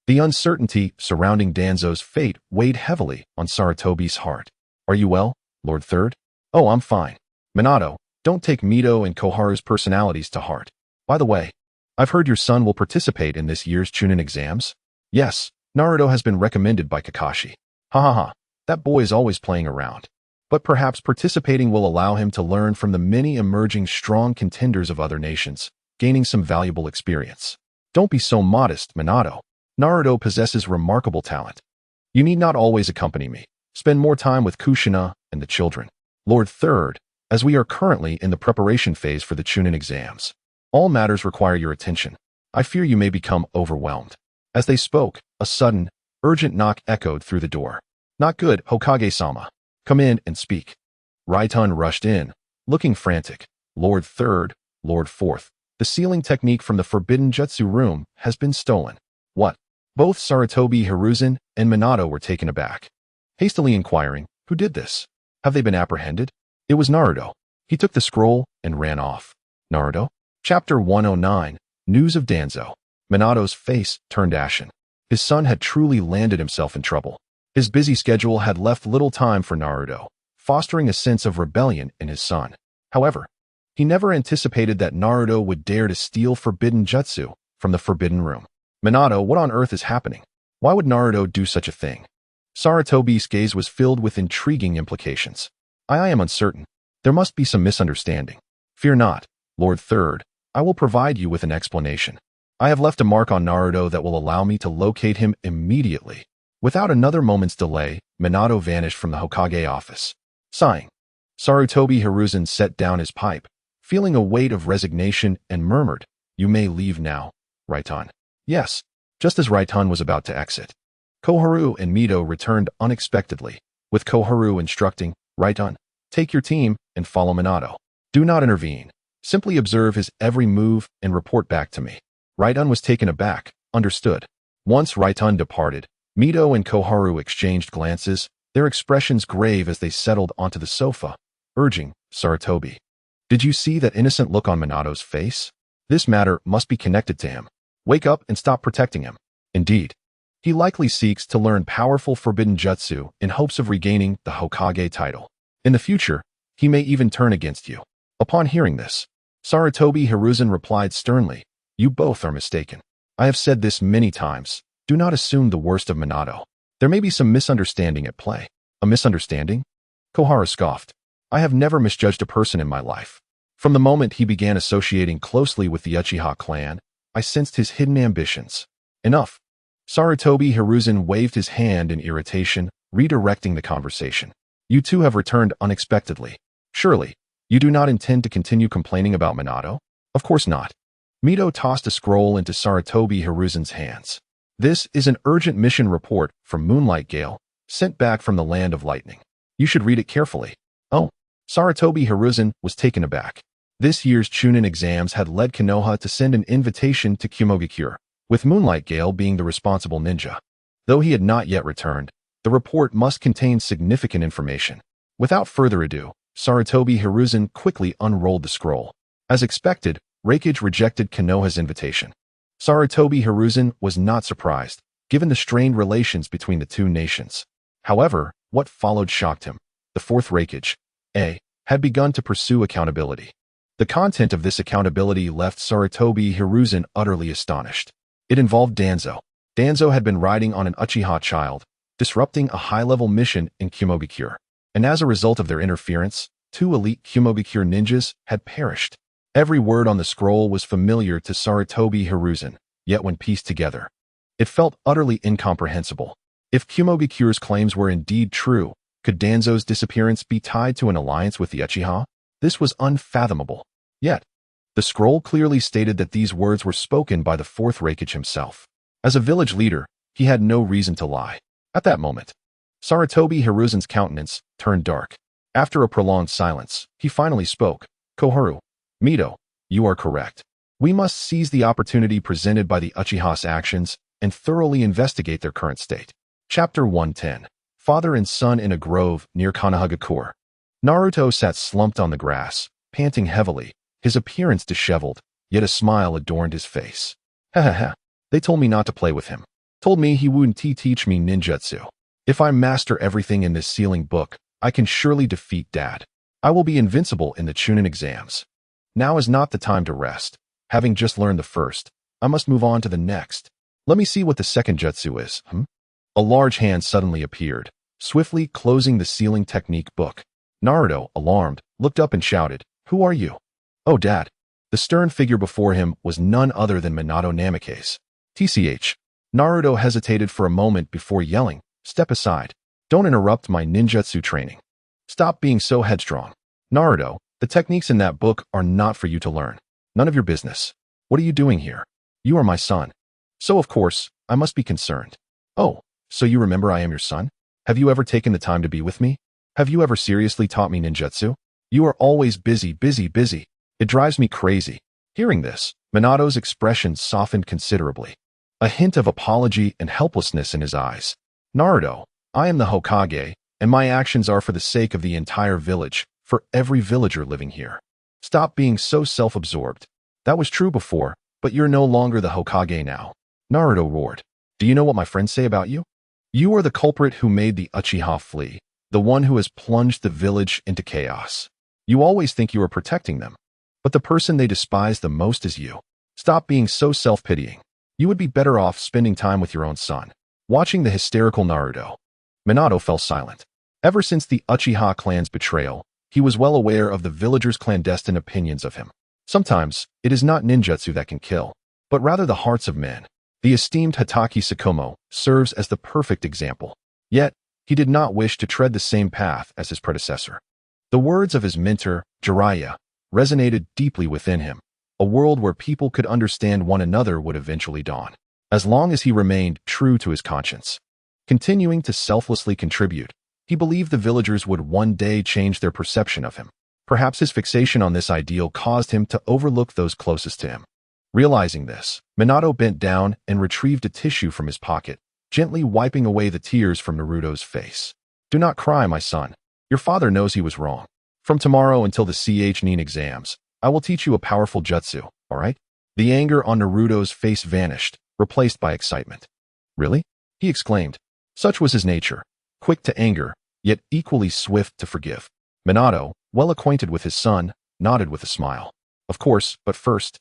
The uncertainty surrounding Danzo's fate weighed heavily on Sarutobi's heart. Are you well, Lord Third? Oh, I'm fine. Minato, don't take Mito and Koharu's personalities to heart. By the way, I've heard your son will participate in this year's Chunin exams. Yes, Naruto has been recommended by Kakashi. Ha ha ha, that boy is always playing around. But perhaps participating will allow him to learn from the many emerging strong contenders of other nations, gaining some valuable experience. Don't be so modest, Minato. Naruto possesses remarkable talent. You need not always accompany me. Spend more time with Kushina and the children. Lord Third, as we are currently in the preparation phase for the Chunin exams, all matters require your attention. I fear you may become overwhelmed. As they spoke, a sudden, urgent knock echoed through the door. Not good, Hokage-sama. Come in and speak. Raitun rushed in, looking frantic. Lord Third, Lord Fourth, the sealing technique from the forbidden jutsu room has been stolen. What? Both Sarutobi Hiruzen and Minato were taken aback, hastily inquiring, who did this? Have they been apprehended? It was Naruto. He took the scroll and ran off. Naruto? Chapter 109, News of Danzo. Minato's face turned ashen. His son had truly landed himself in trouble. His busy schedule had left little time for Naruto, fostering a sense of rebellion in his son. However, he never anticipated that Naruto would dare to steal forbidden jutsu from the forbidden room. Minato, what on earth is happening? Why would Naruto do such a thing? Sarutobi's gaze was filled with intriguing implications. I am uncertain. There must be some misunderstanding. Fear not, Lord Third. I will provide you with an explanation. I have left a mark on Naruto that will allow me to locate him immediately. Without another moment's delay, Minato vanished from the Hokage office. Sighing, Sarutobi Hiruzen set down his pipe, feeling a weight of resignation and murmured, You may leave now, Raitun. Yes, just as Raitan was about to exit. Koharu and Mito returned unexpectedly, with Koharu instructing, Raitan, take your team and follow Minato. Do not intervene. Simply observe his every move and report back to me. Raitan was taken aback, understood. Once Raitan departed, Mito and Koharu exchanged glances, their expressions grave as they settled onto the sofa, urging, Sarutobi. Did you see that innocent look on Minato's face? This matter must be connected to him. Wake up and stop protecting him. Indeed. He likely seeks to learn powerful forbidden jutsu in hopes of regaining the Hokage title. In the future, he may even turn against you. Upon hearing this, Sarutobi Hiruzen replied sternly, You both are mistaken. I have said this many times. Do not assume the worst of Minato. There may be some misunderstanding at play. A misunderstanding? Koharu scoffed. I have never misjudged a person in my life. From the moment he began associating closely with the Uchiha clan, I sensed his hidden ambitions. Enough. Sarutobi Hiruzen waved his hand in irritation, redirecting the conversation. You two have returned unexpectedly. Surely, you do not intend to continue complaining about Minato? Of course not. Mito tossed a scroll into Sarutobi Hiruzen's hands. This is an urgent mission report from Moonlight Gale, sent back from the Land of Lightning. You should read it carefully. Oh. Sarutobi Hiruzen was taken aback. This year's Chunin exams had led Konoha to send an invitation to Kumogakure, with Moonlight Gale being the responsible ninja. Though he had not yet returned, the report must contain significant information. Without further ado, Sarutobi Hiruzen quickly unrolled the scroll. As expected, Reikage rejected Konoha's invitation. Sarutobi Hiruzen was not surprised, given the strained relations between the two nations. However, what followed shocked him. The fourth Reikage, had begun to pursue accountability. The content of this accountability left Sarutobi Hiruzen utterly astonished. It involved Danzo. Danzo had been riding on an Uchiha child, disrupting a high-level mission in Kumogakure. And as a result of their interference, 2 elite Kumogakure ninjas had perished. Every word on the scroll was familiar to Sarutobi Hiruzen, yet when pieced together, it felt utterly incomprehensible. If Kumogakure's claims were indeed true, could Danzo's disappearance be tied to an alliance with the Uchiha? This was unfathomable. Yet, the scroll clearly stated that these words were spoken by the fourth Reikage himself. As a village leader, he had no reason to lie. At that moment, Sarutobi Hiruzen's countenance turned dark. After a prolonged silence, he finally spoke. Koharu, Mito, you are correct. We must seize the opportunity presented by the Uchiha's actions and thoroughly investigate their current state. Chapter 110. Father and son in a grove near Konohagakure. Naruto sat slumped on the grass, panting heavily, his appearance disheveled, yet a smile adorned his face. Ha ha ha. They told me not to play with him. Told me he wouldn't teach me ninjutsu. If I master everything in this sealing book, I can surely defeat Dad. I will be invincible in the Chunin exams. Now is not the time to rest. Having just learned the first, I must move on to the next. Let me see what the second jutsu is. A large hand suddenly appeared, swiftly closing the sealing technique book. Naruto, alarmed, looked up and shouted, Who are you? Oh, Dad. The stern figure before him was none other than Minato Namikaze. TCH. Naruto hesitated for a moment before yelling, Step aside. Don't interrupt my ninjutsu training. Stop being so headstrong. Naruto, the techniques in that book are not for you to learn. None of your business. What are you doing here? You are my son. So of course, I must be concerned. Oh, so you remember I am your son? Have you ever taken the time to be with me? Have you ever seriously taught me ninjutsu? You are always busy. It drives me crazy. Hearing this, Minato's expression softened considerably. A hint of apology and helplessness in his eyes. Naruto, I am the Hokage, and my actions are for the sake of the entire village, for every villager living here. Stop being so self-absorbed. That was true before, but you're no longer the Hokage now. Naruto roared. Do you know what my friends say about you? You are the culprit who made the Uchiha flee, the one who has plunged the village into chaos. You always think you are protecting them, but the person they despise the most is you. Stop being so self-pitying. You would be better off spending time with your own son. Watching the hysterical Naruto, Minato fell silent. Ever since the Uchiha clan's betrayal, he was well aware of the villagers' clandestine opinions of him. Sometimes, it is not ninjutsu that can kill, but rather the hearts of men. The esteemed Hatake Tsukumo serves as the perfect example. Yet, he did not wish to tread the same path as his predecessor. The words of his mentor, Jiraiya, resonated deeply within him. A world where people could understand one another would eventually dawn. as long as he remained true to his conscience. Continuing to selflessly contribute, he believed the villagers would one day change their perception of him. Perhaps his fixation on this ideal caused him to overlook those closest to him. Realizing this, Minato bent down and retrieved a tissue from his pocket, gently wiping away the tears from Naruto's face. "Do not cry, my son. Your father knows he was wrong. From tomorrow until the Chunin exams, I will teach you a powerful jutsu, all right?" The anger on Naruto's face vanished, replaced by excitement. "Really?" he exclaimed. Such was his nature, quick to anger, yet equally swift to forgive. Minato, well acquainted with his son, nodded with a smile. "Of course, but first,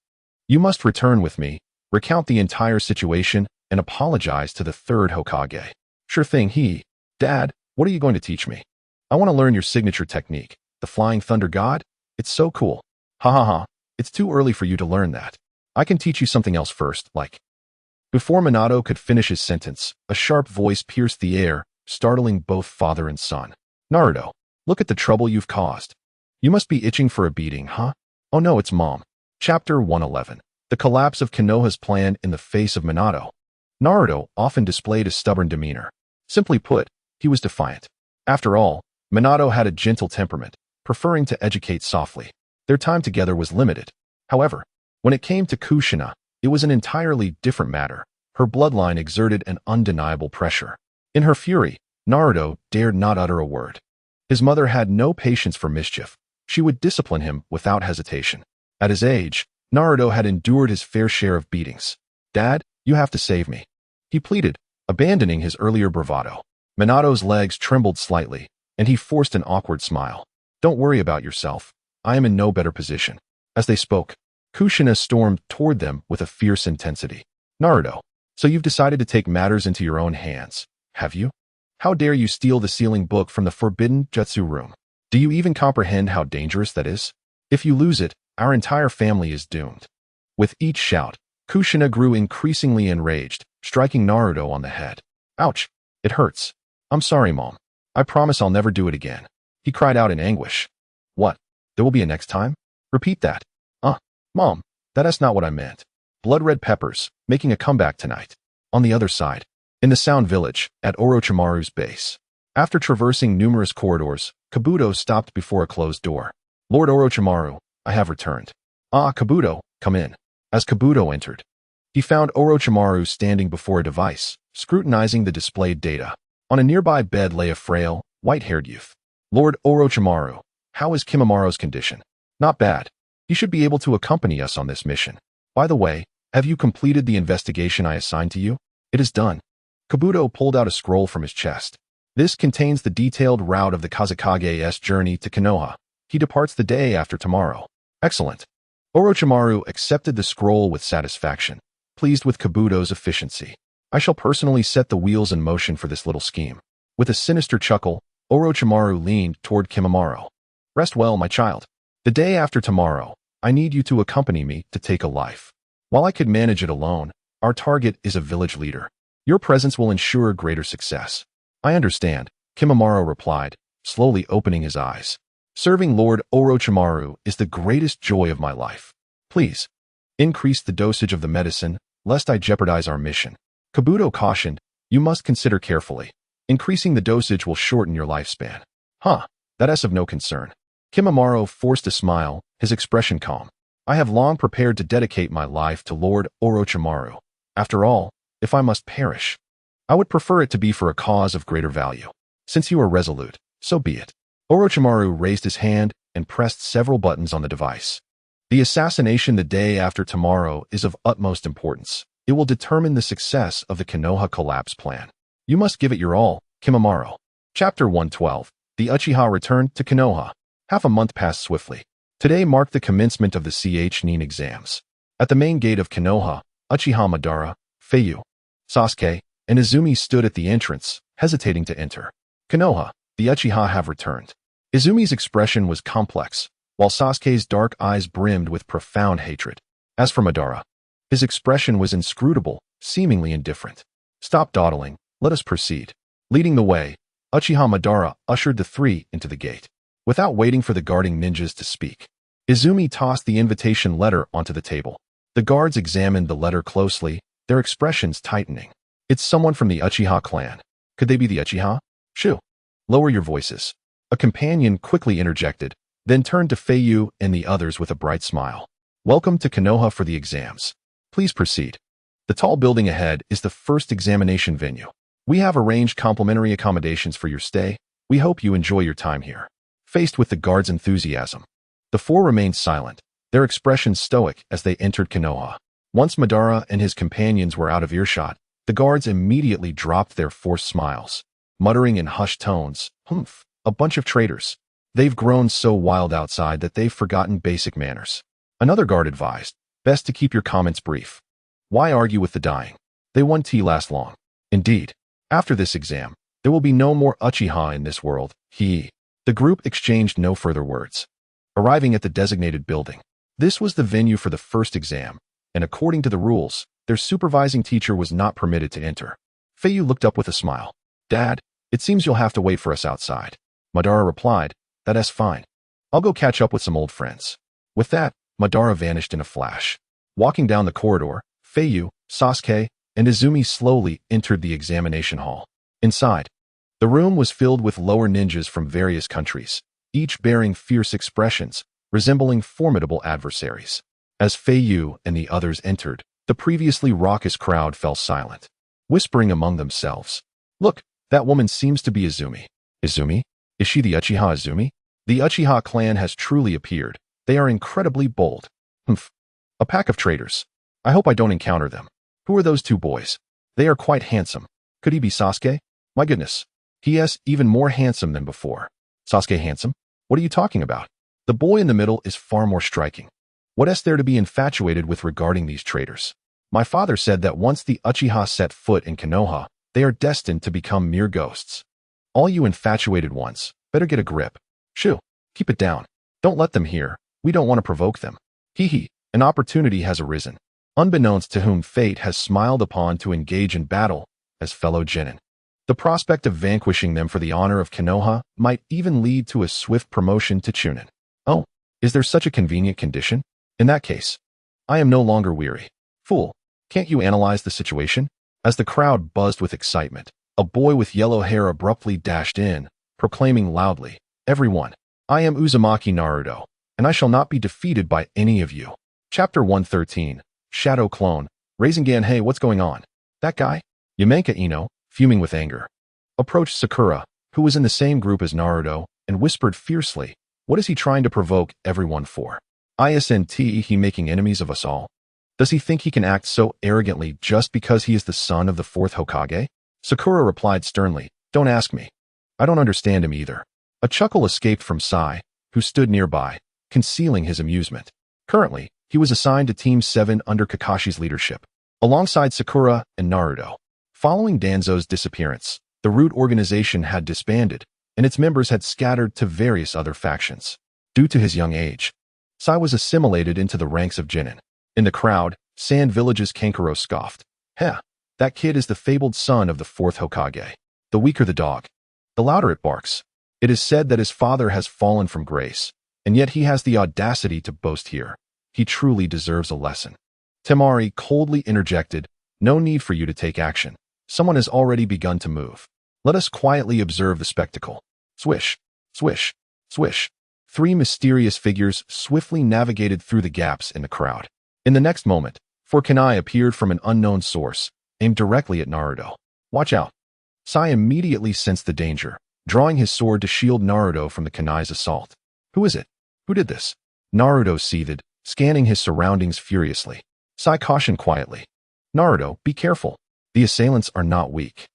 you must return with me, recount the entire situation, and apologize to the third Hokage." "Sure thing, Dad, what are you going to teach me?" "I want to learn your signature technique, the Flying Thunder God. It's so cool." "Ha ha ha, it's too early for you to learn that. I can teach you something else first, like..." Before Minato could finish his sentence, a sharp voice pierced the air, startling both father and son. "Naruto, look at the trouble you've caused. You must be itching for a beating, huh?" "Oh no, it's Mom." Chapter 111. The collapse of Konoha's plan in the face of Minato. Naruto often displayed a stubborn demeanor. Simply put, he was defiant. After all, Minato had a gentle temperament, preferring to educate softly. Their time together was limited. However, when it came to Kushina, it was an entirely different matter. Her bloodline exerted an undeniable pressure. In her fury, Naruto dared not utter a word. His mother had no patience for mischief. She would discipline him without hesitation. At his age, Naruto had endured his fair share of beatings. "Dad, you have to save me," he pleaded, abandoning his earlier bravado. Minato's legs trembled slightly, and he forced an awkward smile. "Don't worry about yourself. I am in no better position." As they spoke, Kushina stormed toward them with a fierce intensity. "Naruto, so you've decided to take matters into your own hands, have you? How dare you steal the sealing book from the forbidden jutsu room? Do you even comprehend how dangerous that is? If you lose it, our entire family is doomed." With each shout, Kushina grew increasingly enraged, striking Naruto on the head. "Ouch! It hurts. I'm sorry, Mom. I promise I'll never do it again," he cried out in anguish. "What? There will be a next time? Repeat that." Mom, that's not what I meant." Blood-red peppers, making a comeback tonight. On the other side, in the Sound Village, at Orochimaru's base. After traversing numerous corridors, Kabuto stopped before a closed door. "Lord Orochimaru, I have returned." "Ah, Kabuto, come in." As Kabuto entered, he found Orochimaru standing before a device, scrutinizing the displayed data. On a nearby bed lay a frail, white-haired youth. "Lord Orochimaru, how is Kimimura's condition?" "Not bad. He should be able to accompany us on this mission. By the way, have you completed the investigation I assigned to you?" "It is done." Kabuto pulled out a scroll from his chest. "This contains the detailed route of the Kazekage's journey to Konoha. He departs the day after tomorrow." "Excellent." Orochimaru accepted the scroll with satisfaction, pleased with Kabuto's efficiency. "I shall personally set the wheels in motion for this little scheme." With a sinister chuckle, Orochimaru leaned toward Kimimura. "Rest well, my child. The day after tomorrow, I need you to accompany me to take a life. While I could manage it alone, our target is a village leader. Your presence will ensure greater success." "I understand," Kimimura replied, slowly opening his eyes. "Serving Lord Orochimaru is the greatest joy of my life. Please, increase the dosage of the medicine, lest I jeopardize our mission." Kabuto cautioned, "You must consider carefully. Increasing the dosage will shorten your lifespan." That's of no concern." Kimimura forced a smile, his expression calm. "I have long prepared to dedicate my life to Lord Orochimaru. After all, if I must perish, I would prefer it to be for a cause of greater value. Since you are resolute, so be it." Orochimaru raised his hand and pressed several buttons on the device. "The assassination the day after tomorrow is of utmost importance. It will determine the success of the Konoha collapse plan. You must give it your all, Kimimura." Chapter 112. The Uchiha returned to Konoha. Half a month passed swiftly. Today marked the commencement of the Chunin exams. At the main gate of Konoha, Uchiha Madara, Feiyu, Sasuke, and Izumi stood at the entrance, hesitating to enter. "Konoha, the Uchiha have returned." Izumi's expression was complex, while Sasuke's dark eyes brimmed with profound hatred. As for Madara, his expression was inscrutable, seemingly indifferent. "Stop dawdling, let us proceed." Leading the way, Uchiha Madara ushered the three into the gate. Without waiting for the guarding ninjas to speak, Izumi tossed the invitation letter onto the table. The guards examined the letter closely, their expressions tightening. It's someone from the Uchiha clan. Could they be the Uchiha? Shoo. Lower your voices. A companion quickly interjected, then turned to Feiyu and the others with a bright smile. Welcome to Konoha for the exams. Please proceed. The tall building ahead is the first examination venue. We have arranged complimentary accommodations for your stay. We hope you enjoy your time here. Faced with the guards' enthusiasm, the four remained silent, their expressions stoic as they entered Konoha. Once Madara and his companions were out of earshot, the guards immediately dropped their forced smiles, muttering in hushed tones, "Humph, a bunch of traitors. They've grown so wild outside that they've forgotten basic manners." Another guard advised, "Best to keep your comments brief. Why argue with the dying? They won't last long." Indeed, after this exam, there will be no more Uchiha in this world. The group exchanged no further words. Arriving at the designated building, this was the venue for the first exam, and according to the rules, their supervising teacher was not permitted to enter. Feiyu looked up with a smile. "Dad, it seems you'll have to wait for us outside." Madara replied, "That's fine. I'll go catch up with some old friends." With that, Madara vanished in a flash. Walking down the corridor, Feiyu, Sasuke, and Izumi slowly entered the examination hall. Inside, the room was filled with lower ninjas from various countries, each bearing fierce expressions, resembling formidable adversaries. As Feiyu and the others entered, the previously raucous crowd fell silent, whispering among themselves, "Look, that woman seems to be Izumi." Izumi? Is she the Uchiha Izumi? The Uchiha clan has truly appeared. They are incredibly bold. Humph. A pack of traitors. I hope I don't encounter them. Who are those two boys? They are quite handsome. Could he be Sasuke? My goodness. He is even more handsome than before. Sasuke handsome? What are you talking about? The boy in the middle is far more striking. What is there to be infatuated with regarding these traitors? My father said that once the Uchiha set foot in Konoha, they are destined to become mere ghosts. All you infatuated ones, better get a grip. Shoo, keep it down. Don't let them hear. We don't want to provoke them. An opportunity has arisen, unbeknownst to whom fate has smiled upon to engage in battle as fellow genin. The prospect of vanquishing them for the honor of Konoha might even lead to a swift promotion to Chunin. Oh, is there such a convenient condition? In that case, I am no longer weary. Fool, can't you analyze the situation? As the crowd buzzed with excitement, a boy with yellow hair abruptly dashed in, proclaiming loudly, "Everyone, I am Uzumaki Naruto, and I shall not be defeated by any of you." Chapter 113, Shadow Clone, Rasengan. Hey, what's going on? That guy? Yamenka Ino, fuming with anger, approached Sakura, who was in the same group as Naruto, and whispered fiercely, "What is he trying to provoke everyone for? Isn't he making enemies of us all? Does he think he can act so arrogantly just because he is the son of the fourth Hokage?" Sakura replied sternly, "Don't ask me. I don't understand him either." A chuckle escaped from Sai, who stood nearby, concealing his amusement. Currently, he was assigned to Team 7 under Kakashi's leadership, alongside Sakura and Naruto. Following Danzo's disappearance, the Root organization had disbanded, and its members had scattered to various other factions. Due to his young age, Sai was assimilated into the ranks of genin. In the crowd, Sand Village's Kankuro scoffed. "Heh, that kid is the fabled son of the fourth Hokage. The weaker the dog, the louder it barks. It is said that his father has fallen from grace, and yet he has the audacity to boast here. He truly deserves a lesson." Temari coldly interjected, "No need for you to take action. Someone has already begun to move. Let us quietly observe the spectacle." Swish, swish, swish. 3 mysterious figures swiftly navigated through the gaps in the crowd. In the next moment, 4 kunai appeared from an unknown source, aimed directly at Naruto. "Watch out." Sai immediately sensed the danger, drawing his sword to shield Naruto from the kunai's assault. "Who is it? Who did this?" Naruto seethed, scanning his surroundings furiously. Sai cautioned quietly, "Naruto, be careful. The assailants are not weak."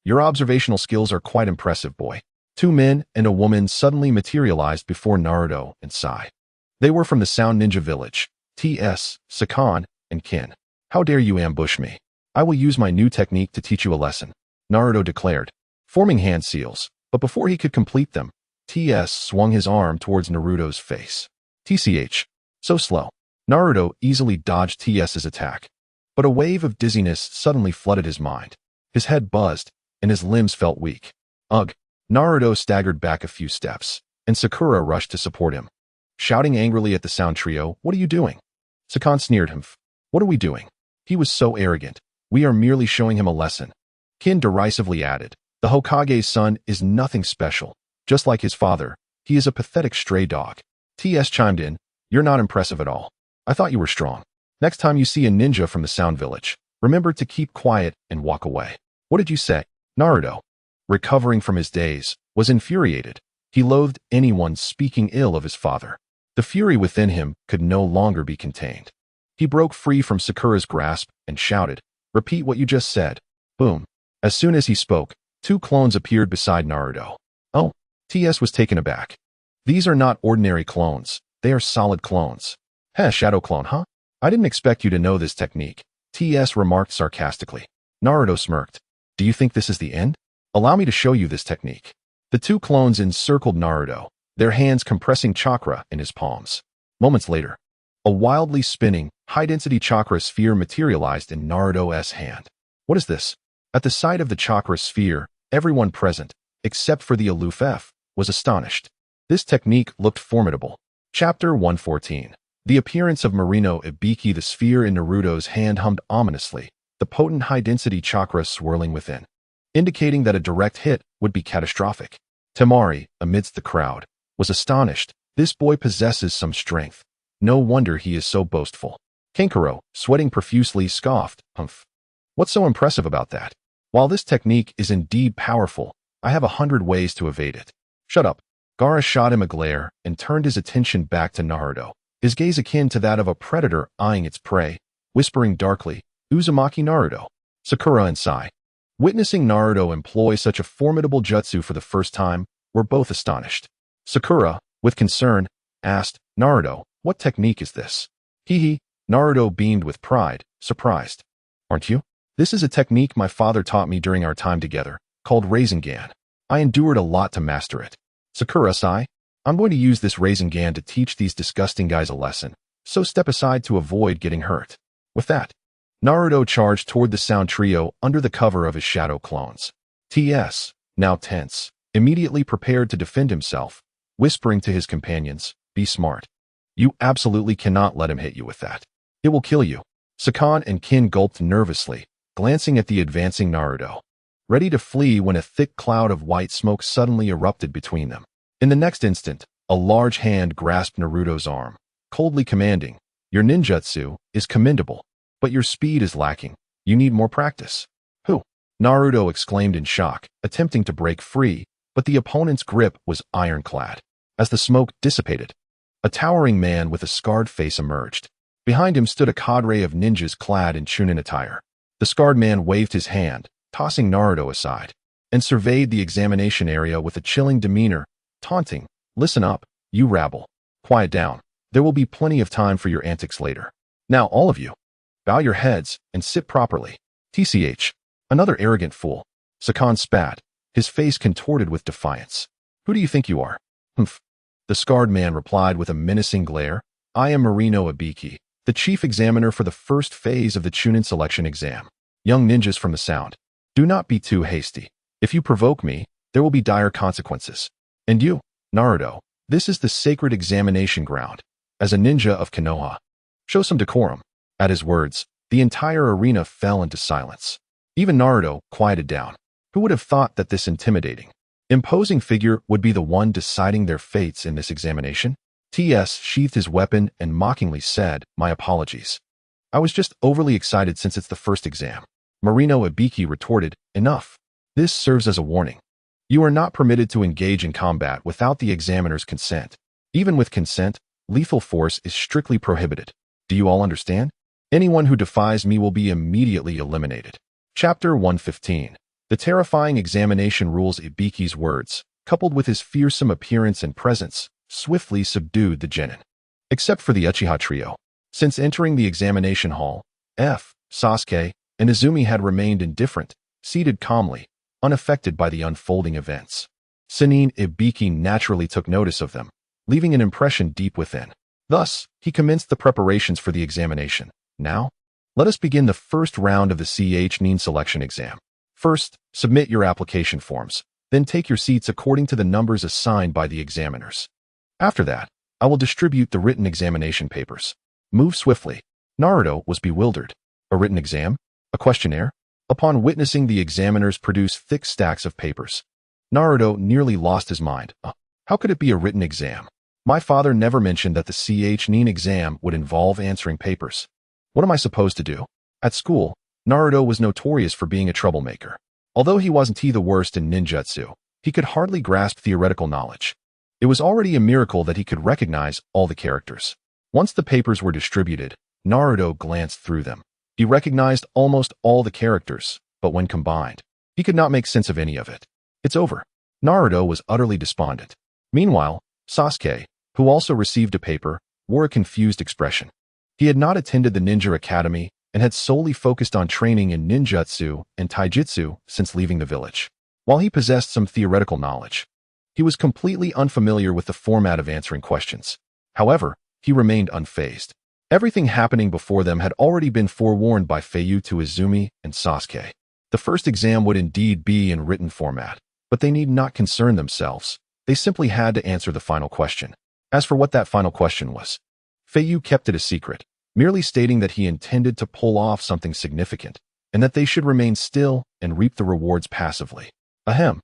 Your observational skills are quite impressive, boy." 2 men and a woman suddenly materialized before Naruto and Sai. They were from the Sound Ninja Village, T.S., Sakan, and Kin. "How dare you ambush me? I will use my new technique to teach you a lesson," Naruto declared, forming hand seals, but before he could complete them, T.S. swung his arm towards Naruto's face. TCH. So slow. Naruto easily dodged T.S.'s attack, but a wave of dizziness suddenly flooded his mind. His head buzzed, and his limbs felt weak. Ugh. Naruto staggered back a few steps, and Sakura rushed to support him. Shouting angrily at the Sound Trio, "What are you doing?" Sakan sneered him. "What are we doing? He was so arrogant. We are merely showing him a lesson. Kin derisively added, the Hokage's son is nothing special. Just like his father, he is a pathetic stray dog. TS chimed in, you're not impressive at all. I thought you were strong. Next time you see a ninja from the Sound Village, remember to keep quiet and walk away. What did you say? Naruto, recovering from his daze, was infuriated. He loathed anyone speaking ill of his father. The fury within him could no longer be contained. He broke free from Sakura's grasp and shouted, repeat what you just said. Boom. As soon as he spoke, 2 clones appeared beside Naruto. Oh, TS was taken aback. These are not ordinary clones. They are solid clones. Heh, shadow clone, huh? I didn't expect you to know this technique, TS remarked sarcastically. Naruto smirked. Do you think this is the end? Allow me to show you this technique. The 2 clones encircled Naruto, their hands compressing chakra in his palms. Moments later, a wildly spinning, high-density chakra sphere materialized in Naruto's hand. What is this? At the sight of the chakra sphere, everyone present, except for the aloof F, was astonished. This technique looked formidable. Chapter 114. The appearance of Marino Ibiki. The sphere in Naruto's hand hummed ominously, the potent high-density chakra swirling within, indicating that a direct hit would be catastrophic. Temari, amidst the crowd, was astonished. This boy possesses some strength. No wonder he is so boastful. Kankuro, sweating profusely, scoffed, humph. What's so impressive about that? While this technique is indeed powerful, I have 100 ways to evade it. Shut up. Gaara shot him a glare and turned his attention back to Naruto, his gaze akin to that of a predator eyeing its prey, whispering darkly, Uzumaki Naruto. Sakura and Sai, witnessing Naruto employ such a formidable jutsu for the first time, were both astonished. Sakura, with concern, asked, Naruto, what technique is this? Hee. Naruto beamed with pride, surprised. Aren't you? This is a technique my father taught me during our time together, called Rasengan. I endured a lot to master it. Sakura, Sai, I'm going to use this Rasengan to teach these disgusting guys a lesson, so step aside to avoid getting hurt. With that, Naruto charged toward the sound trio under the cover of his shadow clones. TS, now tense, immediately prepared to defend himself, whispering to his companions, be smart. You absolutely cannot let him hit you with that. It will kill you. Sakan and Kin gulped nervously, glancing at the advancing Naruto, ready to flee when a thick cloud of white smoke suddenly erupted between them. In the next instant, a large hand grasped Naruto's arm, coldly commanding, your ninjutsu is commendable, but your speed is lacking. You need more practice. Who? Naruto exclaimed in shock, attempting to break free, but the opponent's grip was ironclad. As the smoke dissipated, a towering man with a scarred face emerged. Behind him stood a cadre of ninjas clad in Chunin attire. The scarred man waved his hand, tossing Naruto aside, and surveyed the examination area with a chilling demeanor, taunting, listen up, you rabble. Quiet down. There will be plenty of time for your antics later. Now all of you, bow your heads and sit properly. TCH. Another arrogant fool. Sakan spat, his face contorted with defiance. Who do you think you are? Humph. The scarred man replied with a menacing glare. I am Marino Ibiki, the chief examiner for the first phase of the Chunin selection exam. Young ninjas from the Sound, do not be too hasty. If you provoke me, there will be dire consequences. And you, Naruto, this is the sacred examination ground. As a ninja of Konoha, show some decorum. At his words, the entire arena fell into silence. Even Naruto quieted down. Who would have thought that this intimidating, imposing figure would be the one deciding their fates in this examination? TS sheathed his weapon and mockingly said, my apologies. I was just overly excited since it's the first exam. Marino Ibiki retorted, enough. This serves as a warning. You are not permitted to engage in combat without the examiner's consent. Even with consent, lethal force is strictly prohibited. Do you all understand? Anyone who defies me will be immediately eliminated. Chapter 115. The terrifying examination rules. Ibiki's words, coupled with his fearsome appearance and presence, swiftly subdued the genin. Except for the Uchiha trio. Since entering the examination hall, Sasuke, and Izumi had remained indifferent, seated calmly, unaffected by the unfolding events. Sannin Ibiki naturally took notice of them, leaving an impression deep within. Thus, he commenced the preparations for the examination. Now, let us begin the first round of the Chunin selection exam. First, submit your application forms, then take your seats according to the numbers assigned by the examiners. After that, I will distribute the written examination papers. Move swiftly. Naruto was bewildered. A written exam? A questionnaire? Upon witnessing the examiners produce thick stacks of papers, Naruto nearly lost his mind. How could it be a written exam? My father never mentioned that the Chunin exam would involve answering papers. What am I supposed to do? At school, Naruto was notorious for being a troublemaker. Although he wasn't the worst in ninjutsu, he could hardly grasp theoretical knowledge. It was already a miracle that he could recognize all the characters. Once the papers were distributed, Naruto glanced through them. He recognized almost all the characters, but when combined, he could not make sense of any of it. It's over. Naruto was utterly despondent. Meanwhile, Sasuke, who also received a paper, wore a confused expression. He had not attended the ninja academy and had solely focused on training in ninjutsu and taijutsu since leaving the village. While he possessed some theoretical knowledge, he was completely unfamiliar with the format of answering questions. However, he remained unfazed. Everything happening before them had already been forewarned by Feiyu to Izumi and Sasuke. The first exam would indeed be in written format, but they need not concern themselves. They simply had to answer the final question. As for what that final question was, Feiyu kept it a secret, merely stating that he intended to pull off something significant, and that they should remain still and reap the rewards passively. Ahem.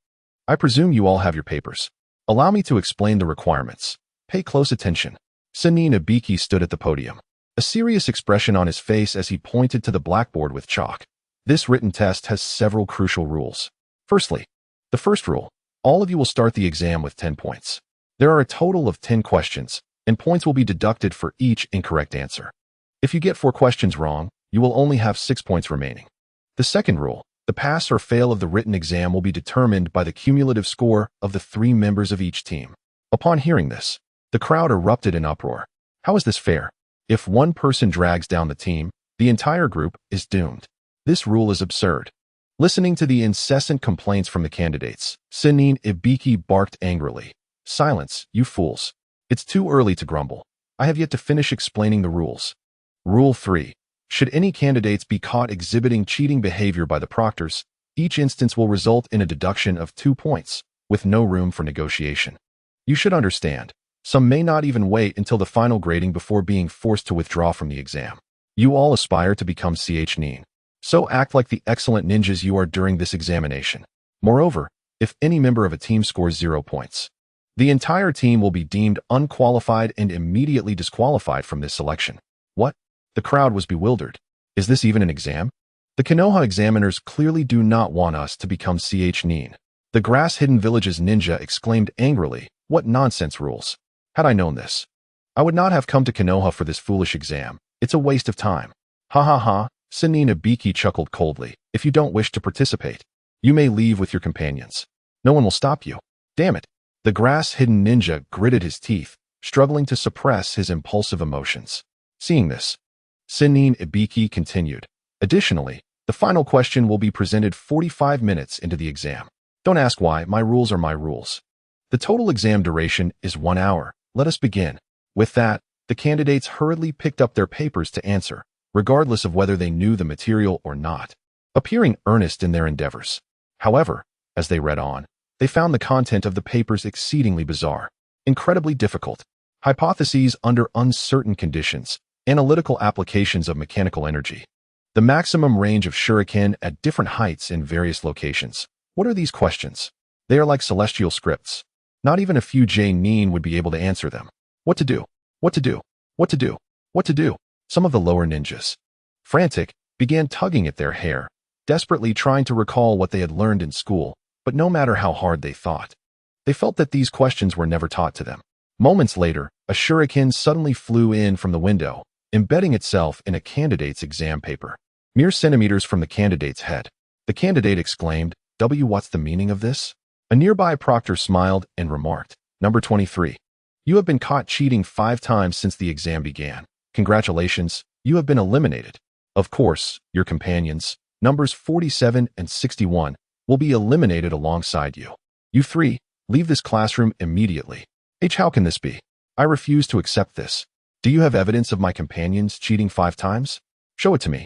I presume you all have your papers. Allow me to explain the requirements. Pay close attention. Chunin Ibiki stood at the podium, a serious expression on his face as he pointed to the blackboard with chalk. This written test has several crucial rules. Firstly, the first rule, all of you will start the exam with 10 points. There are a total of 10 questions, and points will be deducted for each incorrect answer. If you get 4 questions wrong, you will only have 6 points remaining. The second rule, the pass or fail of the written exam will be determined by the cumulative score of the 3 members of each team. Upon hearing this, the crowd erupted in uproar. How is this fair? If one person drags down the team, the entire group is doomed. This rule is absurd. Listening to the incessant complaints from the candidates, Chunin Ibiki barked angrily. Silence, you fools. It's too early to grumble. I have yet to finish explaining the rules. Rule 3. Should any candidates be caught exhibiting cheating behavior by the proctors, each instance will result in a deduction of 2 points, with no room for negotiation. You should understand, some may not even wait until the final grading before being forced to withdraw from the exam. You all aspire to become Chunin. So act like the excellent ninjas you are during this examination. Moreover, if any member of a team scores 0 points, the entire team will be deemed unqualified and immediately disqualified from this selection. What? The crowd was bewildered. Is this even an exam? The Konoha examiners clearly do not want us to become Chunin. The grass-hidden village's ninja exclaimed angrily, what nonsense rules. Had I known this, I would not have come to Konoha for this foolish exam. It's a waste of time. Ha ha ha, Chunin Ibiki chuckled coldly. If you don't wish to participate, you may leave with your companions. No one will stop you. Damn it. The grass-hidden ninja gritted his teeth, struggling to suppress his impulsive emotions. Seeing this, Chunin Ibiki continued. Additionally, the final question will be presented 45 minutes into the exam. Don't ask why, my rules are my rules. The total exam duration is 1 hour. Let us begin. With that, the candidates hurriedly picked up their papers to answer, regardless of whether they knew the material or not, appearing earnest in their endeavors. However, as they read on, they found the content of the papers exceedingly bizarre, incredibly difficult, hypotheses under uncertain conditions, analytical applications of mechanical energy, the maximum range of shuriken at different heights in various locations. What are these questions? They are like celestial scripts. Not even a few J-nin would be able to answer them. What to do? What to do? What to do? What to do? Some of the lower ninjas, frantic, began tugging at their hair, desperately trying to recall what they had learned in school, but no matter how hard they thought, they felt that these questions were never taught to them. Moments later, a shuriken suddenly flew in from the window, embedding itself in a candidate's exam paper, mere centimeters from the candidate's head. The candidate exclaimed, what's the meaning of this? A nearby proctor smiled and remarked, Number 23. You have been caught cheating 5 times since the exam began. Congratulations, you have been eliminated. Of course, your companions, numbers 47 and 61, will be eliminated alongside you. You 3, leave this classroom immediately. How can this be? I refuse to accept this. Do you have evidence of my companions cheating 5 times? Show it to me,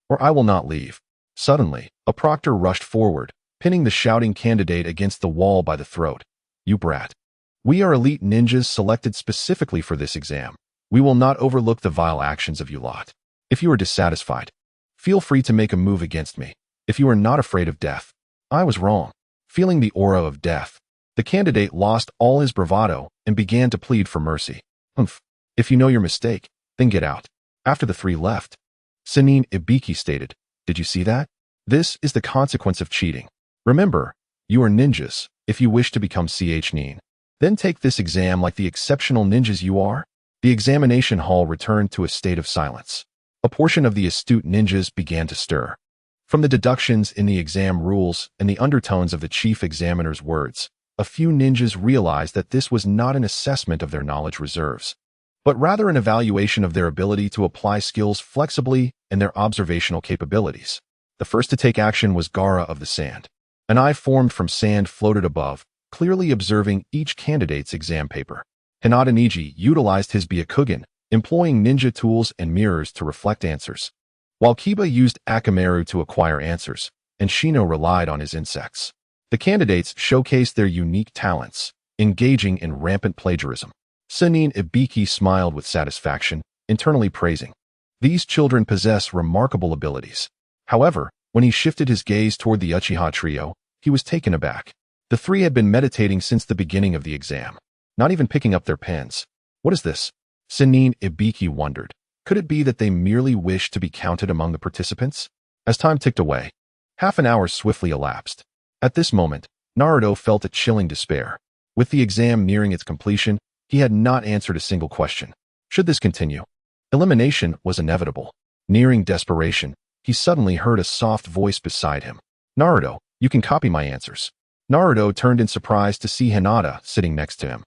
or I will not leave. Suddenly, a proctor rushed forward, pinning the shouting candidate against the wall by the throat. You brat. We are elite ninjas selected specifically for this exam. We will not overlook the vile actions of you lot. If you are dissatisfied, Feel free to make a move against me, if you are not afraid of death. I was wrong. Feeling the aura of death, the candidate lost all his bravado and began to plead for mercy. Humph. If you know your mistake, then get out. After the three left, Chunin Ibiki stated, "Did you see that? This is the consequence of cheating. Remember, you are ninjas if you wish to become Chunin. Then take this exam like the exceptional ninjas you are." The examination hall returned to a state of silence. A portion of the astute ninjas began to stir. From the deductions in the exam rules and the undertones of the chief examiner's words, a few ninjas realized that this was not an assessment of their knowledge reserves, but rather an evaluation of their ability to apply skills flexibly and their observational capabilities. The first to take action was Gaara of the Sand. An eye formed from sand floated above, clearly observing each candidate's exam paper. Hinata Niji utilized his Byakugan, employing ninja tools and mirrors to reflect answers, while Kiba used Akamaru to acquire answers, and Shino relied on his insects. The candidates showcased their unique talents, engaging in rampant plagiarism. Chunin Ibiki smiled with satisfaction, internally praising, "These children possess remarkable abilities." However, when he shifted his gaze toward the Uchiha trio, he was taken aback. The three had been meditating since the beginning of the exam, not even picking up their pens. What is this? Chunin Ibiki wondered. Could it be that they merely wished to be counted among the participants? As time ticked away, half an hour swiftly elapsed. At this moment, Naruto felt a chilling despair. With the exam nearing its completion, he had not answered a single question. Should this continue, elimination was inevitable. Nearing desperation, he suddenly heard a soft voice beside him. "Naruto, you can copy my answers." Naruto turned in surprise to see Hinata sitting next to him.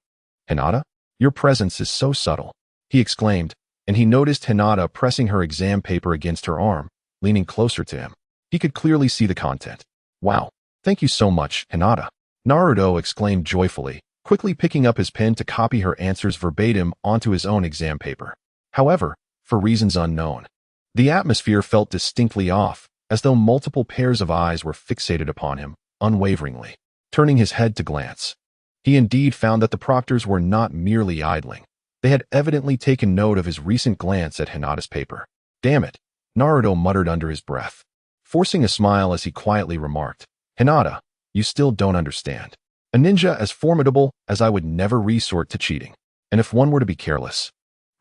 "Hinata, your presence is so subtle," he exclaimed, and he noticed Hinata pressing her exam paper against her arm, leaning closer to him. He could clearly see the content. "Wow, thank you so much, Hinata," Naruto exclaimed joyfully, quickly picking up his pen to copy her answers verbatim onto his own exam paper. However, for reasons unknown, the atmosphere felt distinctly off, as though multiple pairs of eyes were fixated upon him, unwaveringly. Turning his head to glance, he indeed found that the proctors were not merely idling. They had evidently taken note of his recent glance at Hinata's paper. "Damn it," Naruto muttered under his breath, forcing a smile as he quietly remarked, "Hinata, you still don't understand. A ninja as formidable as I would never resort to cheating. And if one were to be careless,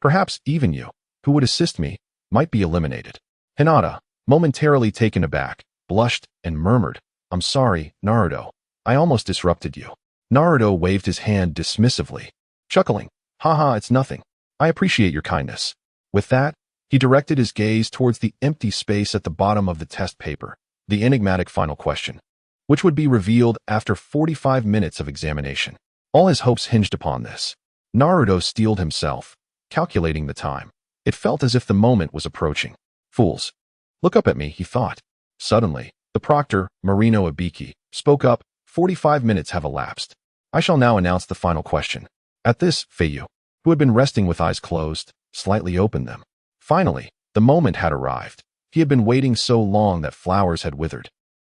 perhaps even you, who would assist me, might be eliminated." Hinata, momentarily taken aback, blushed and murmured, "I'm sorry, Naruto. I almost disrupted you." Naruto waved his hand dismissively, chuckling, "Haha, it's nothing. I appreciate your kindness." With that, he directed his gaze towards the empty space at the bottom of the test paper, the enigmatic final question, which would be revealed after 45 minutes of examination. All his hopes hinged upon this. Naruto steeled himself, calculating the time. It felt as if the moment was approaching. "Fools, look up at me," he thought. Suddenly, the proctor, Marino Ibiki, spoke up. 45 minutes have elapsed. I shall now announce the final question." At this, Feiyu, who had been resting with eyes closed, slightly opened them. Finally, the moment had arrived. He had been waiting so long that flowers had withered.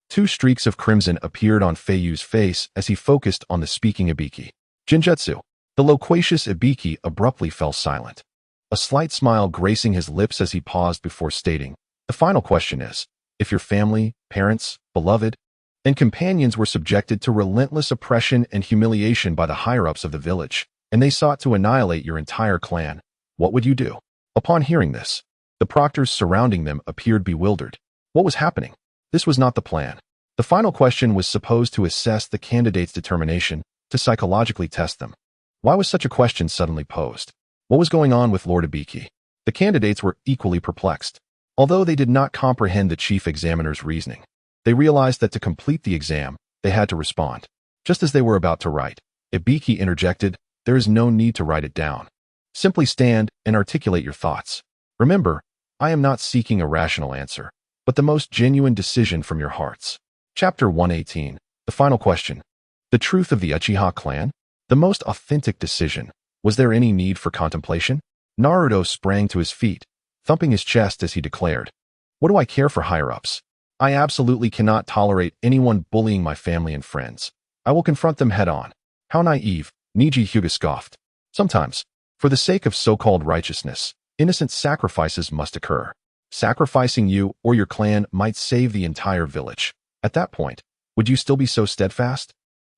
Two streaks of crimson appeared on Feiyu's face as he focused on the speaking Ibiki. "Jinjutsu." The loquacious Ibiki abruptly fell silent, a slight smile gracing his lips as he paused before stating, "The final question is, if your family, parents, beloved, and companions were subjected to relentless oppression and humiliation by the higher-ups of the village, and they sought to annihilate your entire clan, what would you do?" Upon hearing this, the proctors surrounding them appeared bewildered. What was happening? This was not the plan. The final question was supposed to assess the candidates' determination, to psychologically test them. Why was such a question suddenly posed? What was going on with Lord Ibiki? The candidates were equally perplexed. Although they did not comprehend the chief examiner's reasoning, they realized that to complete the exam, they had to respond. Just as they were about to write, Ibiki interjected, "There is no need to write it down. Simply stand and articulate your thoughts. Remember, I am not seeking a rational answer, but the most genuine decision from your hearts." Chapter 118, the final question. The truth of the Uchiha clan? The most authentic decision. Was there any need for contemplation? Naruto sprang to his feet, thumping his chest as he declared, "What do I care for higher-ups? I absolutely cannot tolerate anyone bullying my family and friends. I will confront them head-on." How naive, Niji Hyuga scoffed. Sometimes, for the sake of so-called righteousness, innocent sacrifices must occur. Sacrificing you or your clan might save the entire village. At that point, would you still be so steadfast?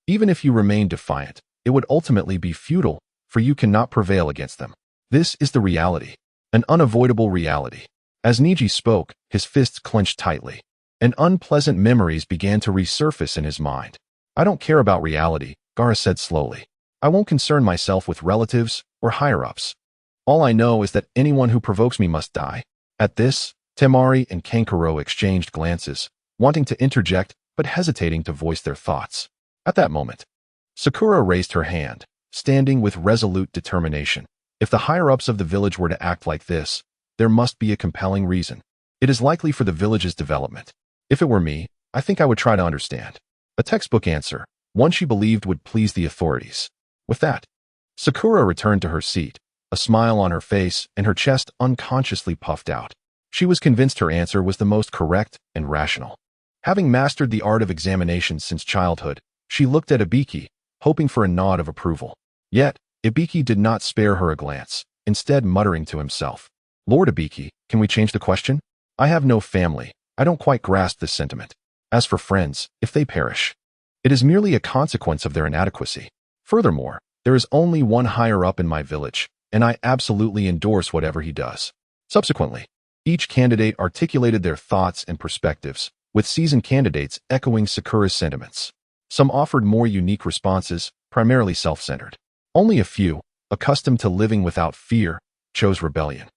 Even if you remain defiant, it would ultimately be futile, for you cannot prevail against them. This is the reality, an unavoidable reality. As Niji spoke, his fists clenched tightly, and unpleasant memories began to resurface in his mind. I don't care about reality, Gaara said slowly. I won't concern myself with relatives or higher-ups. All I know is that anyone who provokes me must die. At this, Temari and Kankuro exchanged glances, wanting to interject but hesitating to voice their thoughts. At that moment, Sakura raised her hand, standing with resolute determination. If the higher-ups of the village were to act like this, there must be a compelling reason. It is likely for the village's development. If it were me, I think I would try to understand. A textbook answer, one she believed would please the authorities. With that, Sakura returned to her seat, a smile on her face and her chest unconsciously puffed out. She was convinced her answer was the most correct and rational. Having mastered the art of examination since childhood, she looked at Ibiki, hoping for a nod of approval. Yet, Ibiki did not spare her a glance, instead muttering to himself, Lord Ibiki, can we change the question? I have no family. I don't quite grasp this sentiment. As for friends, if they perish, it is merely a consequence of their inadequacy. Furthermore, there is only one higher up in my village, and I absolutely endorse whatever he does. Subsequently, each candidate articulated their thoughts and perspectives, with seasoned candidates echoing Sakura's sentiments. Some offered more unique responses, primarily self-centered. Only a few, accustomed to living without fear, chose rebellion.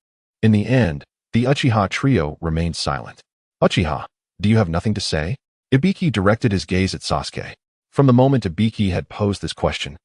In the end, the Uchiha trio remained silent. Uchiha, do you have nothing to say? Ibiki directed his gaze at Sasuke. From the moment Ibiki had posed this question,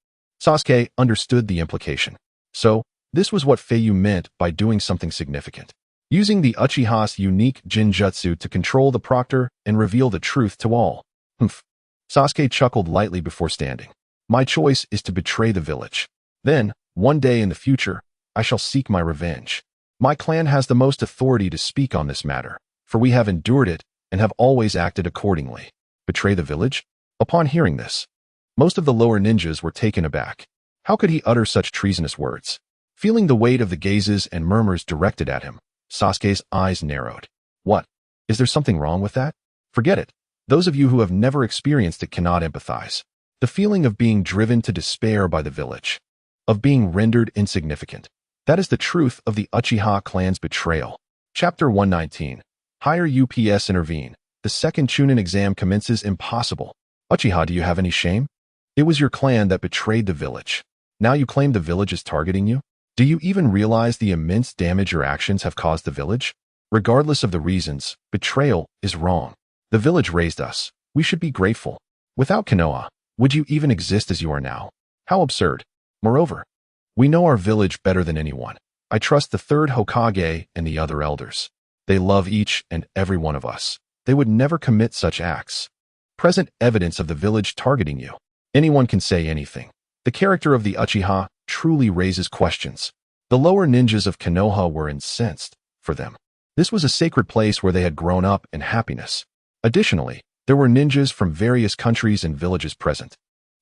Sasuke understood the implication. So, this was what Feiyu meant by doing something significant. Using the Uchiha's unique Jinjutsu to control the proctor and reveal the truth to all. Humph. Sasuke chuckled lightly before standing. My choice is to betray the village. Then, one day in the future, I shall seek my revenge. My clan has the most authority to speak on this matter, for we have endured it and have always acted accordingly. Betray the village? Upon hearing this, most of the lower ninjas were taken aback. How could he utter such treasonous words? Feeling the weight of the gazes and murmurs directed at him, Sasuke's eyes narrowed. What? Is there something wrong with that? Forget it. Those of you who have never experienced it cannot empathize. The feeling of being driven to despair by the village, of being rendered insignificant. That is the truth of the Uchiha clan's betrayal. Chapter 119. Higher UPS intervene. The second Chunin exam commences impossible. Uchiha, do you have any shame? It was your clan that betrayed the village. Now you claim the village is targeting you? Do you even realize the immense damage your actions have caused the village? Regardless of the reasons, betrayal is wrong. The village raised us. We should be grateful. Without Konoha, would you even exist as you are now? How absurd. Moreover, we know our village better than anyone. I trust the third Hokage and the other elders. They love each and every one of us. They would never commit such acts. Present evidence of the village targeting you. Anyone can say anything. The character of the Uchiha truly raises questions. The lower ninjas of Konoha were incensed. For them, this was a sacred place where they had grown up in happiness. Additionally, there were ninjas from various countries and villages present.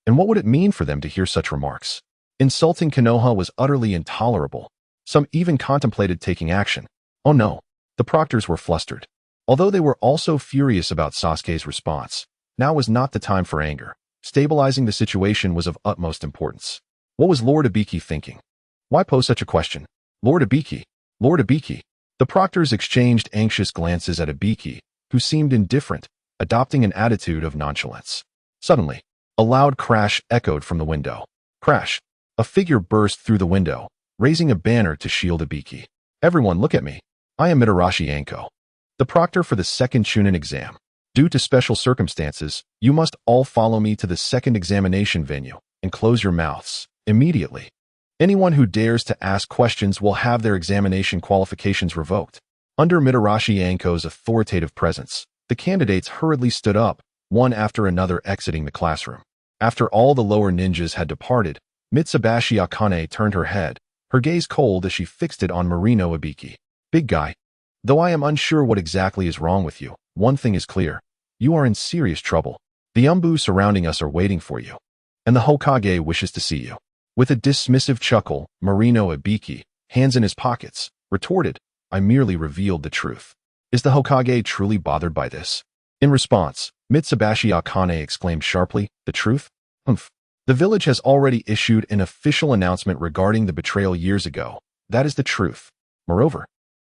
And what would it mean for them to hear such remarks? Insulting Konoha was utterly intolerable. Some even contemplated taking action. Oh no, the proctors were flustered. Although they were also furious about Sasuke's response, now was not the time for anger. Stabilizing the situation was of utmost importance. What was Lord Ibiki thinking? Why pose such a question? Lord Ibiki. Lord Ibiki. The proctors exchanged anxious glances at Ibiki, who seemed indifferent, adopting an attitude of nonchalance. Suddenly, a loud crash echoed from the window. Crash. A figure burst through the window, raising a banner to shield Ibiki. Everyone look at me. I am Mitarashi Anko, the proctor for the second Chunin exam. Due to special circumstances, you must all follow me to the second examination venue and close your mouths immediately. Anyone who dares to ask questions will have their examination qualifications revoked. Under Mitarashi Anko's authoritative presence, the candidates hurriedly stood up, one after another exiting the classroom. After all the lower ninjas had departed, Mitsubashi Akane turned her head, her gaze cold as she fixed it on Marino Ibiki. Big guy, though I am unsure what exactly is wrong with you, one thing is clear. You are in serious trouble. The umbu surrounding us are waiting for you. And the Hokage wishes to see you. With a dismissive chuckle, Marino Ibiki, hands in his pockets, retorted, I merely revealed the truth. Is the Hokage truly bothered by this? In response, Mitsubashi Akane exclaimed sharply, the truth? Humph. The village has already issued an official announcement regarding the betrayal years ago. That is the truth. Moreover,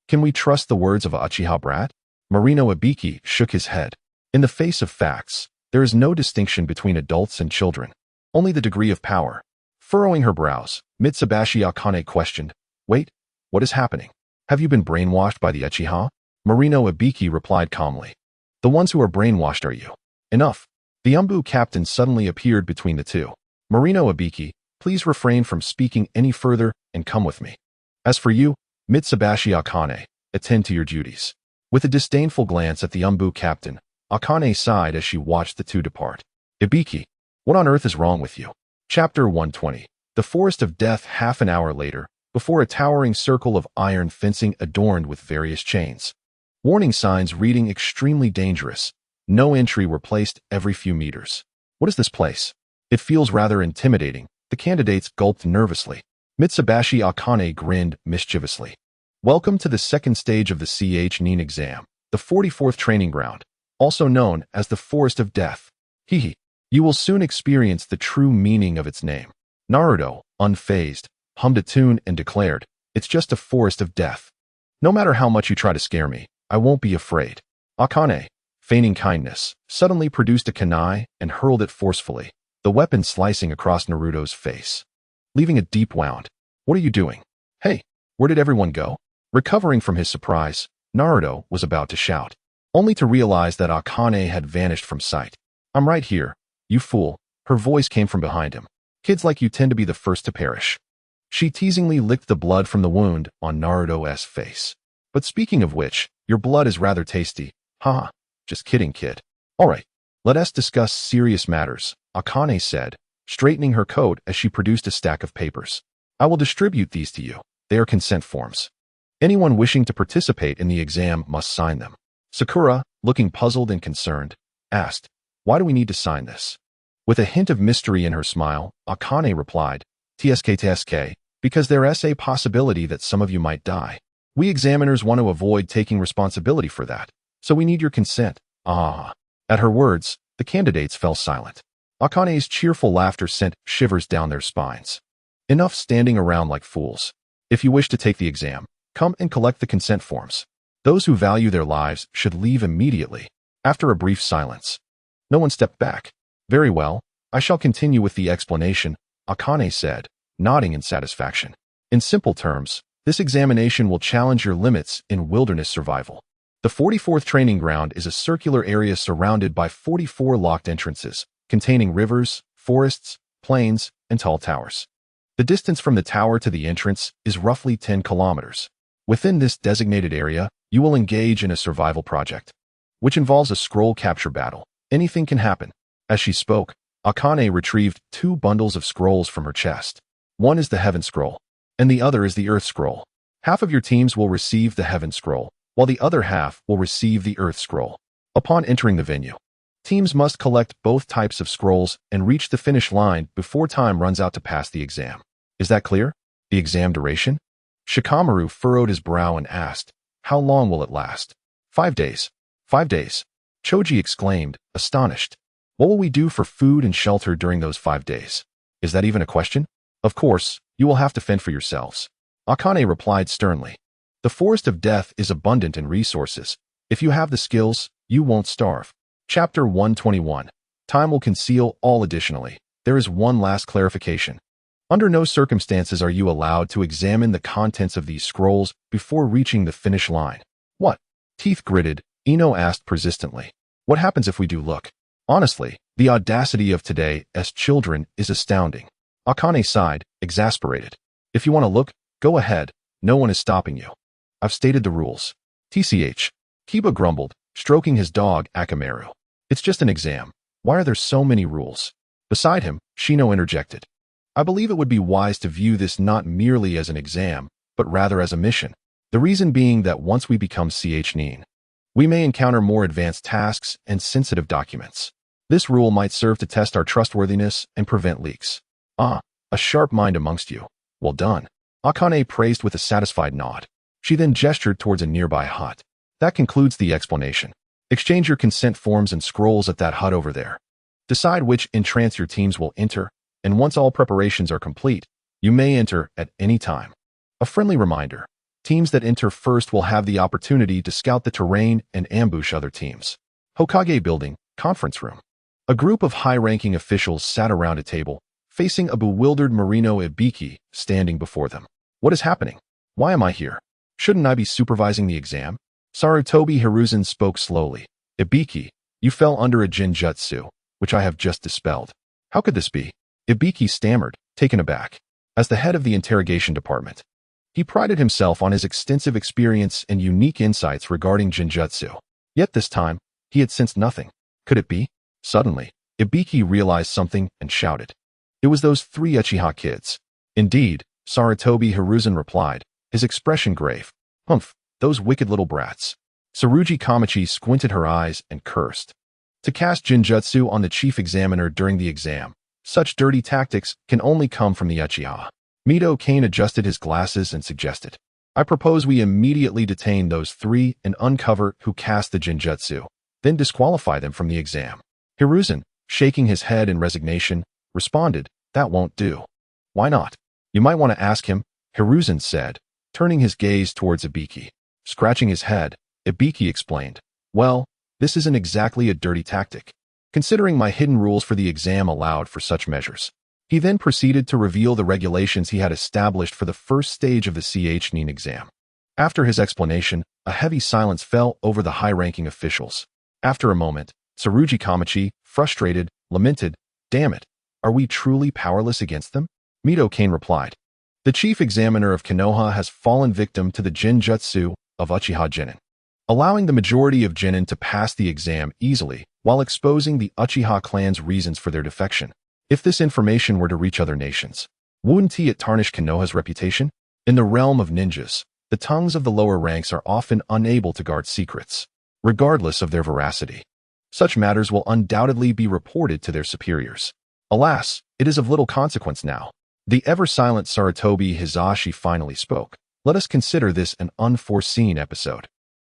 can we trust the words of a Uchiha brat? Marino Ibiki shook his head. In the face of facts, there is no distinction between adults and children, only the degree of power. Furrowing her brows, Mitsubashi Akane questioned, wait, what is happening? Have you been brainwashed by the Uchiha? Marino Ibiki replied calmly. The ones who are brainwashed are you. Enough. The imbued captain suddenly appeared between the two. Marino Ibiki, please refrain from speaking any further and come with me. As for you, Mitsubashi Akane, attend to your duties. With a disdainful glance at the imbued captain, Akane sighed as she watched the two depart. Ibiki, what on earth is wrong with you? Chapter 120. The Forest of Death. Half an hour later, before a towering circle of iron fencing adorned with various chains. Warning signs reading extremely dangerous. No entry were placed every few meters. What is this place? It feels rather intimidating. The candidates gulped nervously. Mitsubashi Akane grinned mischievously. Welcome to the second stage of the Chunin exam, the 44th training ground, also known as the Forest of Death. Hehe. You will soon experience the true meaning of its name. Naruto, unfazed, hummed a tune and declared, it's just a forest of death. No matter how much you try to scare me, I won't be afraid. Akane, feigning kindness, suddenly produced a kunai and hurled it forcefully, the weapon slicing across Naruto's face, leaving a deep wound. What are you doing? Hey, where did everyone go? Recovering from his surprise, Naruto was about to shout, only to realize that Akane had vanished from sight. I'm right here, you fool. Her voice came from behind him. Kids like you tend to be the first to perish. She teasingly licked the blood from the wound on Naruto's face. But speaking of which, your blood is rather tasty. Haha, just kidding, kid. Alright, let us discuss serious matters, Akane said, straightening her coat as she produced a stack of papers. I will distribute these to you. They are consent forms. Anyone wishing to participate in the exam must sign them. Sakura, looking puzzled and concerned, asked, why do we need to sign this? With a hint of mystery in her smile, Akane replied, TSK, because there is a possibility that some of you might die. We examiners want to avoid taking responsibility for that, so we need your consent. Ah. At her words, the candidates fell silent. Akane's cheerful laughter sent shivers down their spines. Enough standing around like fools. If you wish to take the exam, come and collect the consent forms. Those who value their lives should leave immediately. After a brief silence, no one stepped back. Very well, I shall continue with the explanation, Akane said, nodding in satisfaction. In simple terms, this examination will challenge your limits in wilderness survival. The 44th training ground is a circular area surrounded by 44 locked entrances, containing rivers, forests, plains, and tall towers. The distance from the tower to the entrance is roughly 10 kilometers. Within this designated area, you will engage in a survival project, which involves a scroll capture battle. Anything can happen. As she spoke, Akane retrieved 2 bundles of scrolls from her chest. One is the Heaven Scroll, and the other is the Earth Scroll. Half of your teams will receive the Heaven Scroll, while the other half will receive the Earth Scroll. Upon entering the venue, teams must collect both types of scrolls and reach the finish line before time runs out to pass the exam. Is that clear? The exam duration? Shikamaru furrowed his brow and asked, how long will it last? 5 days. 5 days. Choji exclaimed, astonished. What will we do for food and shelter during those 5 days? Is that even a question? Of course, you will have to fend for yourselves. Akane replied sternly. The Forest of Death is abundant in resources. If you have the skills, you won't starve. Chapter 121. Time will conceal all. Additionally, there is one last clarification. Under no circumstances are you allowed to examine the contents of these scrolls before reaching the finish line. What? Teeth gritted, Ino asked persistently. What happens if we do look? Honestly, the audacity of today as children is astounding. Akane sighed, exasperated. If you want to look, go ahead. No one is stopping you. I've stated the rules. TCH. Kiba grumbled, stroking his dog Akamaru. It's just an exam. Why are there so many rules? Beside him, Shino interjected. I believe it would be wise to view this not merely as an exam, but rather as a mission. The reason being that once we become Chunin, we may encounter more advanced tasks and sensitive documents. This rule might serve to test our trustworthiness and prevent leaks. Ah, a sharp mind amongst you. Well done. Akane praised with a satisfied nod. She then gestured towards a nearby hut. That concludes the explanation. Exchange your consent forms and scrolls at that hut over there. Decide which entrance your teams will enter, and once all preparations are complete, you may enter at any time. A friendly reminder, teams that enter first will have the opportunity to scout the terrain and ambush other teams. Hokage Building, Conference Room. A group of high-ranking officials sat around a table, facing a bewildered Marino Ibiki standing before them. What is happening? Why am I here? Shouldn't I be supervising the exam? Sarutobi Hiruzen spoke slowly. Ibiki, you fell under a Jinjutsu, which I have just dispelled. How could this be? Ibiki stammered, taken aback. As the head of the interrogation department, he prided himself on his extensive experience and unique insights regarding Jinjutsu. Yet this time, he had sensed nothing. Could it be? Suddenly, Ibiki realized something and shouted. It was those 3 Uchiha kids. Indeed, Sarutobi Hiruzen replied, his expression grave. Humph, those wicked little brats. Tsurugi Kamachi squinted her eyes and cursed. To cast Jinjutsu on the chief examiner during the exam, such dirty tactics can only come from the Uchiha. Mito Kane adjusted his glasses and suggested, I propose we immediately detain those 3 and uncover who cast the Jinjutsu, then disqualify them from the exam. Hiruzen, shaking his head in resignation, responded, that won't do. Why not? You might want to ask him, Hiruzen said, turning his gaze towards Ibiki. Scratching his head, Ibiki explained, well, this isn't exactly a dirty tactic, considering my hidden rules for the exam allowed for such measures. He then proceeded to reveal the regulations he had established for the first stage of the Chunin exam. After his explanation, a heavy silence fell over the high-ranking officials. After a moment, Tsurugi Kamachi, frustrated, lamented, damn it, are we truly powerless against them? Mito Kane replied, the chief examiner of Konoha has fallen victim to the Jinjutsu of Uchiha Genin, allowing the majority of Genin to pass the exam easily while exposing the Uchiha clan's reasons for their defection. If this information were to reach other nations, wouldn't it tarnish Konoha's reputation? In the realm of ninjas, the tongues of the lower ranks are often unable to guard secrets, regardless of their veracity. Such matters will undoubtedly be reported to their superiors. Alas, it is of little consequence now. The ever-silent Sarutobi Hizashi finally spoke. Let us consider this an unforeseen episode.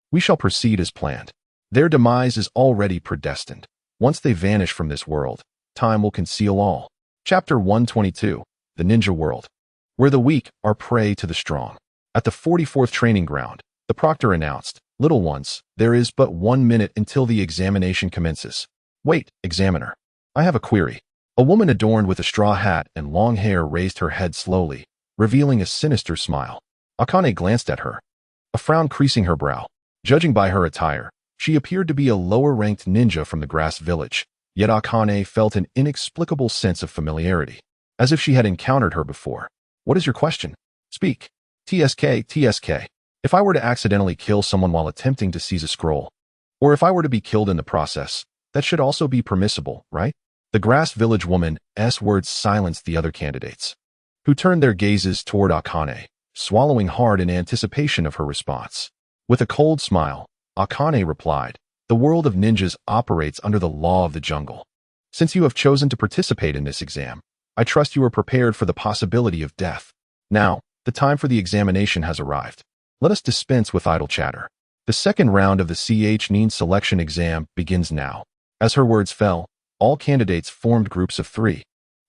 We shall proceed as planned. Their demise is already predestined. Once they vanish from this world, time will conceal all. Chapter 122, The Ninja World. Where the weak are prey to the strong. At the 44th training ground, the proctor announced, little ones, there is but 1 minute until the examination commences. Wait, examiner. I have a query. A woman adorned with a straw hat and long hair raised her head slowly, revealing a sinister smile. Akane glanced at her, a frown creasing her brow. Judging by her attire, she appeared to be a lower-ranked ninja from the grass village, yet Akane felt an inexplicable sense of familiarity, as if she had encountered her before. What is your question? Speak. TSK. If I were to accidentally kill someone while attempting to seize a scroll, or if I were to be killed in the process, that should also be permissible, right? The grass village woman's words silenced the other candidates, who turned their gazes toward Akane, swallowing hard in anticipation of her response. With a cold smile, Akane replied, the world of ninjas operates under the law of the jungle. Since you have chosen to participate in this exam, I trust you are prepared for the possibility of death. Now, the time for the examination has arrived. Let us dispense with idle chatter. The second round of the Chunin selection exam begins now. As her words fell, all candidates formed groups of 3,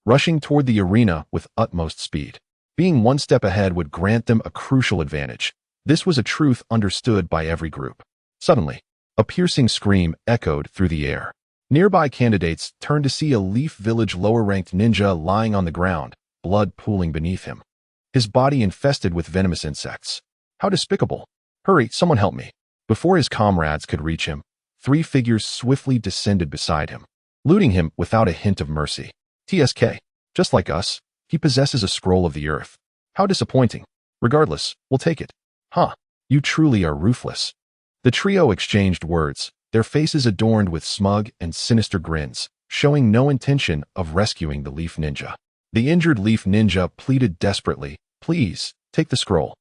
rushing toward the arena with utmost speed. Being 1 step ahead would grant them a crucial advantage. This was a truth understood by every group. Suddenly, a piercing scream echoed through the air. Nearby candidates turned to see a Leaf Village lower-ranked ninja lying on the ground, blood pooling beneath him, his body infested with venomous insects. How despicable! Hurry, someone help me. Before his comrades could reach him, 3 figures swiftly descended beside him, looting him without a hint of mercy. TSK. Just like us, he possesses a scroll of the earth. How disappointing. Regardless, we'll take it. Huh, you truly are ruthless. The trio exchanged words, their faces adorned with smug and sinister grins, showing no intention of rescuing the Leaf Ninja. The injured Leaf Ninja pleaded desperately, please, take the scroll.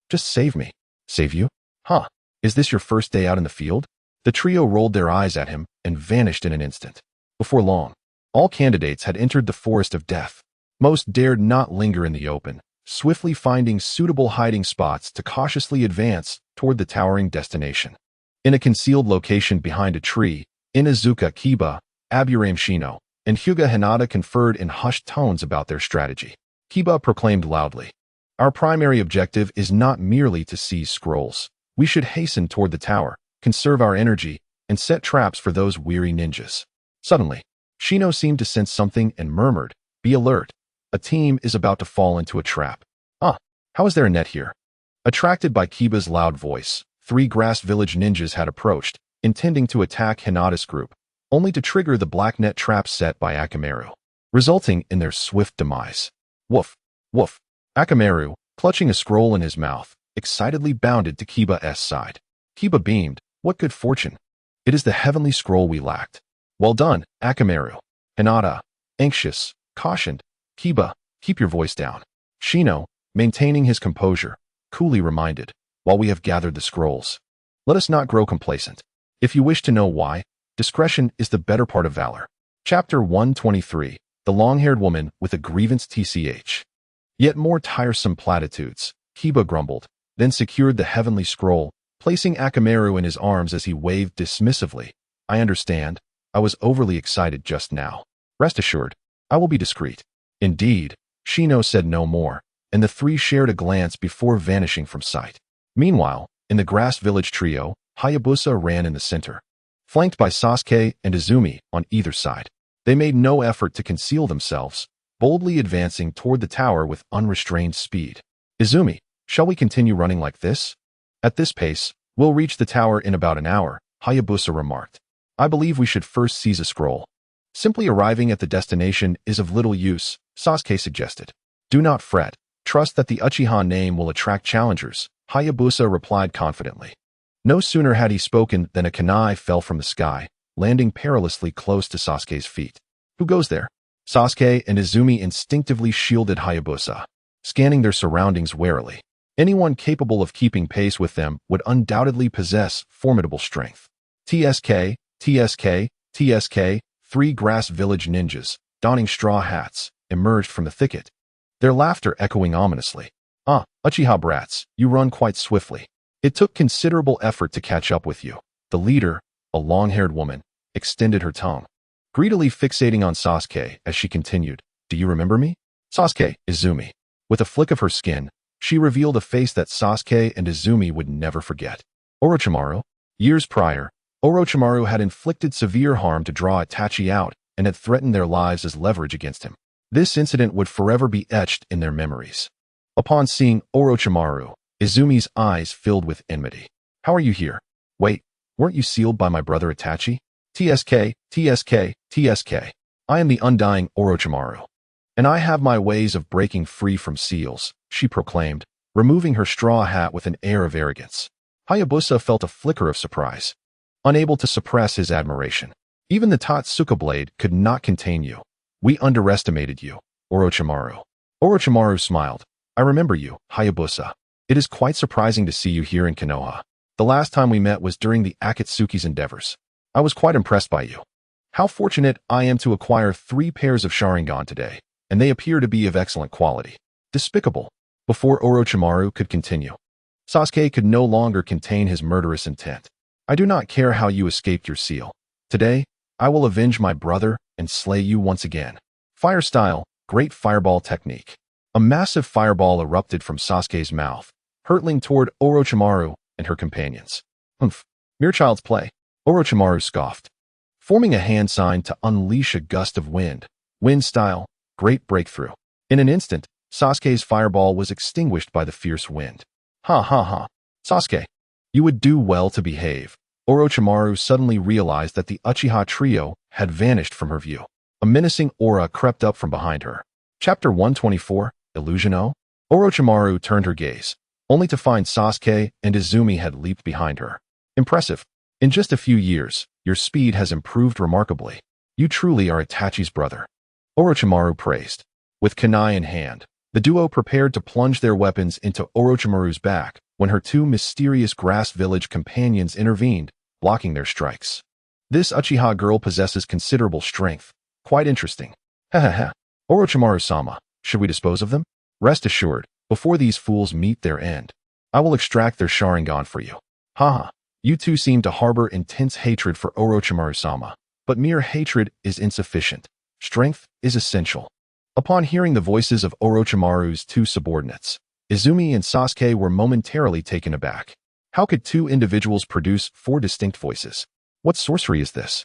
Just save me. Save you? Huh, is this your first day out in the field? The trio rolled their eyes at him and vanished in an instant. Before long, all candidates had entered the forest of death. Most dared not linger in the open, swiftly finding suitable hiding spots to cautiously advance toward the towering destination. In a concealed location behind a tree, Inuzuka Kiba, Aburame Shino, and Hyuga Hinata conferred in hushed tones about their strategy. Kiba proclaimed loudly, "Our primary objective is not merely to seize scrolls. We should hasten toward the tower, conserve our energy, and set traps for those weary ninjas." Suddenly, Shino seemed to sense something and murmured, "Be alert. A team is about to fall into a trap." How is there a net here?" Attracted by Kiba's loud voice, 3 Grass Village ninjas had approached, intending to attack Hinata's group, only to trigger the black net trap set by Akamaru, resulting in their swift demise. Woof, woof. Akamaru, clutching a scroll in his mouth, excitedly bounded to Kiba's side. Kiba beamed. "What good fortune! It is the heavenly scroll we lacked." "Well done, Akamaru." Hinata, anxious, cautioned, "Kiba, keep your voice down." Shino, maintaining his composure, coolly reminded, "While we have gathered the scrolls, let us not grow complacent. If you wish to know why, discretion is the better part of valor." Chapter 123, The Long-Haired Woman with a Grievance TCH. Yet more tiresome platitudes, Kiba grumbled, then secured the heavenly scroll, placing Akamaru in his arms as he waved dismissively. "I understand. I was overly excited just now. Rest assured, I will be discreet." Indeed, Shino said no more, and the 3 shared a glance before vanishing from sight. Meanwhile, in the Grass Village trio, Hayabusa ran in the center, flanked by Sasuke and Izumi on either side. They made no effort to conceal themselves, boldly advancing toward the tower with unrestrained speed. "Izumi, shall we continue running like this? At this pace, we'll reach the tower in about an hour," Hayabusa remarked. "I believe we should first seize a scroll." "Simply arriving at the destination is of little use," Sasuke suggested. "Do not fret. Trust that the Uchiha name will attract challengers," Hayabusa replied confidently. No sooner had he spoken than a kunai fell from the sky, landing perilously close to Sasuke's feet. "Who goes there?" Sasuke and Izumi instinctively shielded Hayabusa, scanning their surroundings warily. Anyone capable of keeping pace with them would undoubtedly possess formidable strength. TSK, TSK, TSK, 3 Grass Village ninjas, donning straw hats, emerged from the thicket, their laughter echoing ominously. Uchiha brats, you run quite swiftly. It took considerable effort to catch up with you." The leader, a long-haired woman, extended her tongue, greedily fixating on Sasuke as she continued, "Do you remember me?" "Sasuke, Izumi." With a flick of her skin, she revealed a face that Sasuke and Izumi would never forget. Orochimaru. Years prior, Orochimaru had inflicted severe harm to draw Itachi out and had threatened their lives as leverage against him. This incident would forever be etched in their memories. Upon seeing Orochimaru, Izumi's eyes filled with enmity. "How are you here? Wait, weren't you sealed by my brother Itachi?" "TSK, TSK, TSK. I am the undying Orochimaru, and I have my ways of breaking free from seals," she proclaimed, removing her straw hat with an air of arrogance. Hayabusa felt a flicker of surprise, unable to suppress his admiration. "Even the Totsuka blade could not contain you. We underestimated you, Orochimaru." Orochimaru smiled. "I remember you, Hayabusa. It is quite surprising to see you here in Konoha. The last time we met was during the Akatsuki's endeavors. I was quite impressed by you. How fortunate I am to acquire 3 pairs of sharingan today, and they appear to be of excellent quality." Despicable. Before Orochimaru could continue, Sasuke could no longer contain his murderous intent. "I do not care how you escaped your seal. Today, I will avenge my brother and slay you once again." Fire style, great fireball technique. A massive fireball erupted from Sasuke's mouth, hurtling toward Orochimaru and her companions. "Humph, mere child's play," Orochimaru scoffed, forming a hand sign to unleash a gust of wind. Wind style, great breakthrough. In an instant, Sasuke's fireball was extinguished by the fierce wind. "Ha ha ha. Sasuke, you would do well to behave." Orochimaru suddenly realized that the Uchiha trio had vanished from her view. A menacing aura crept up from behind her. Chapter 124, Illusion O? Orochimaru turned her gaze, only to find Sasuke and Izumi had leaped behind her. "Impressive. In just a few years, your speed has improved remarkably. You truly are Itachi's brother," Orochimaru praised. With kunai in hand, the duo prepared to plunge their weapons into Orochimaru's back when her 2 mysterious Grass Village companions intervened, blocking their strikes. "This Uchiha girl possesses considerable strength. Quite interesting. Ha ha ha. Orochimaru-sama, should we dispose of them?" "Rest assured, Before these fools meet their end, I will extract their sharingan for you. Haha. You two seem to harbor intense hatred for Orochimaru-sama, but mere hatred is insufficient. Strength is essential. Upon hearing the voices of Orochimaru's two subordinates, Izumi and Sasuke were momentarily taken aback. How could two individuals produce four distinct voices? What sorcery is this?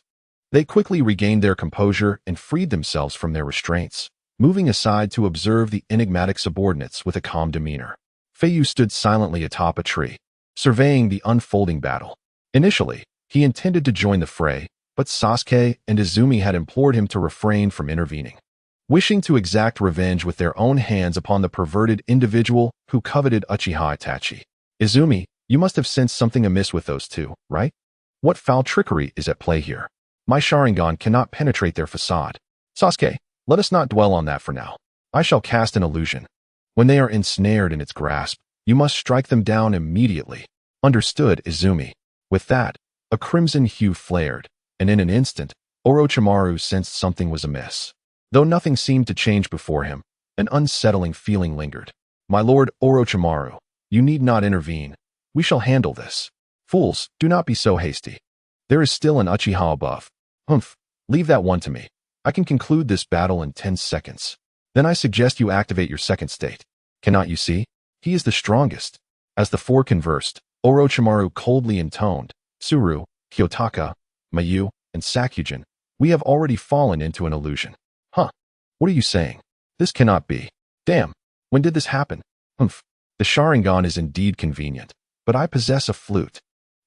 They quickly regained their composure and freed themselves from their restraints, moving aside to observe the enigmatic subordinates with a calm demeanor. Feiyu stood silently atop a tree, surveying the unfolding battle. Initially, he intended to join the fray, but Sasuke and Izumi had implored him to refrain from intervening. Wishing to exact revenge with their own hands upon the perverted individual who coveted Uchiha Itachi. Izumi, you must have sensed something amiss with those two, right? What foul trickery is at play here? My sharingan cannot penetrate their facade. Sasuke, let us not dwell on that for now. I shall cast an illusion. When they are ensnared in its grasp, you must strike them down immediately. Understood, Izumi. With that, a crimson hue flared, and in an instant, Orochimaru sensed something was amiss. Though nothing seemed to change before him, an unsettling feeling lingered. My lord Orochimaru, you need not intervene. We shall handle this. Fools, do not be so hasty. There is still an Uchiha above. Humph, leave that one to me. I can conclude this battle in 10 seconds. Then I suggest you activate your second state. Cannot you see? He is the strongest. As the four conversed, Orochimaru coldly intoned, Tsuru, Kiyotaka, Mayu, and Sakyujin, we have already fallen into an illusion. Huh. What are you saying? This cannot be. Damn. When did this happen? Humph. The sharingan is indeed convenient, but I possess a flute.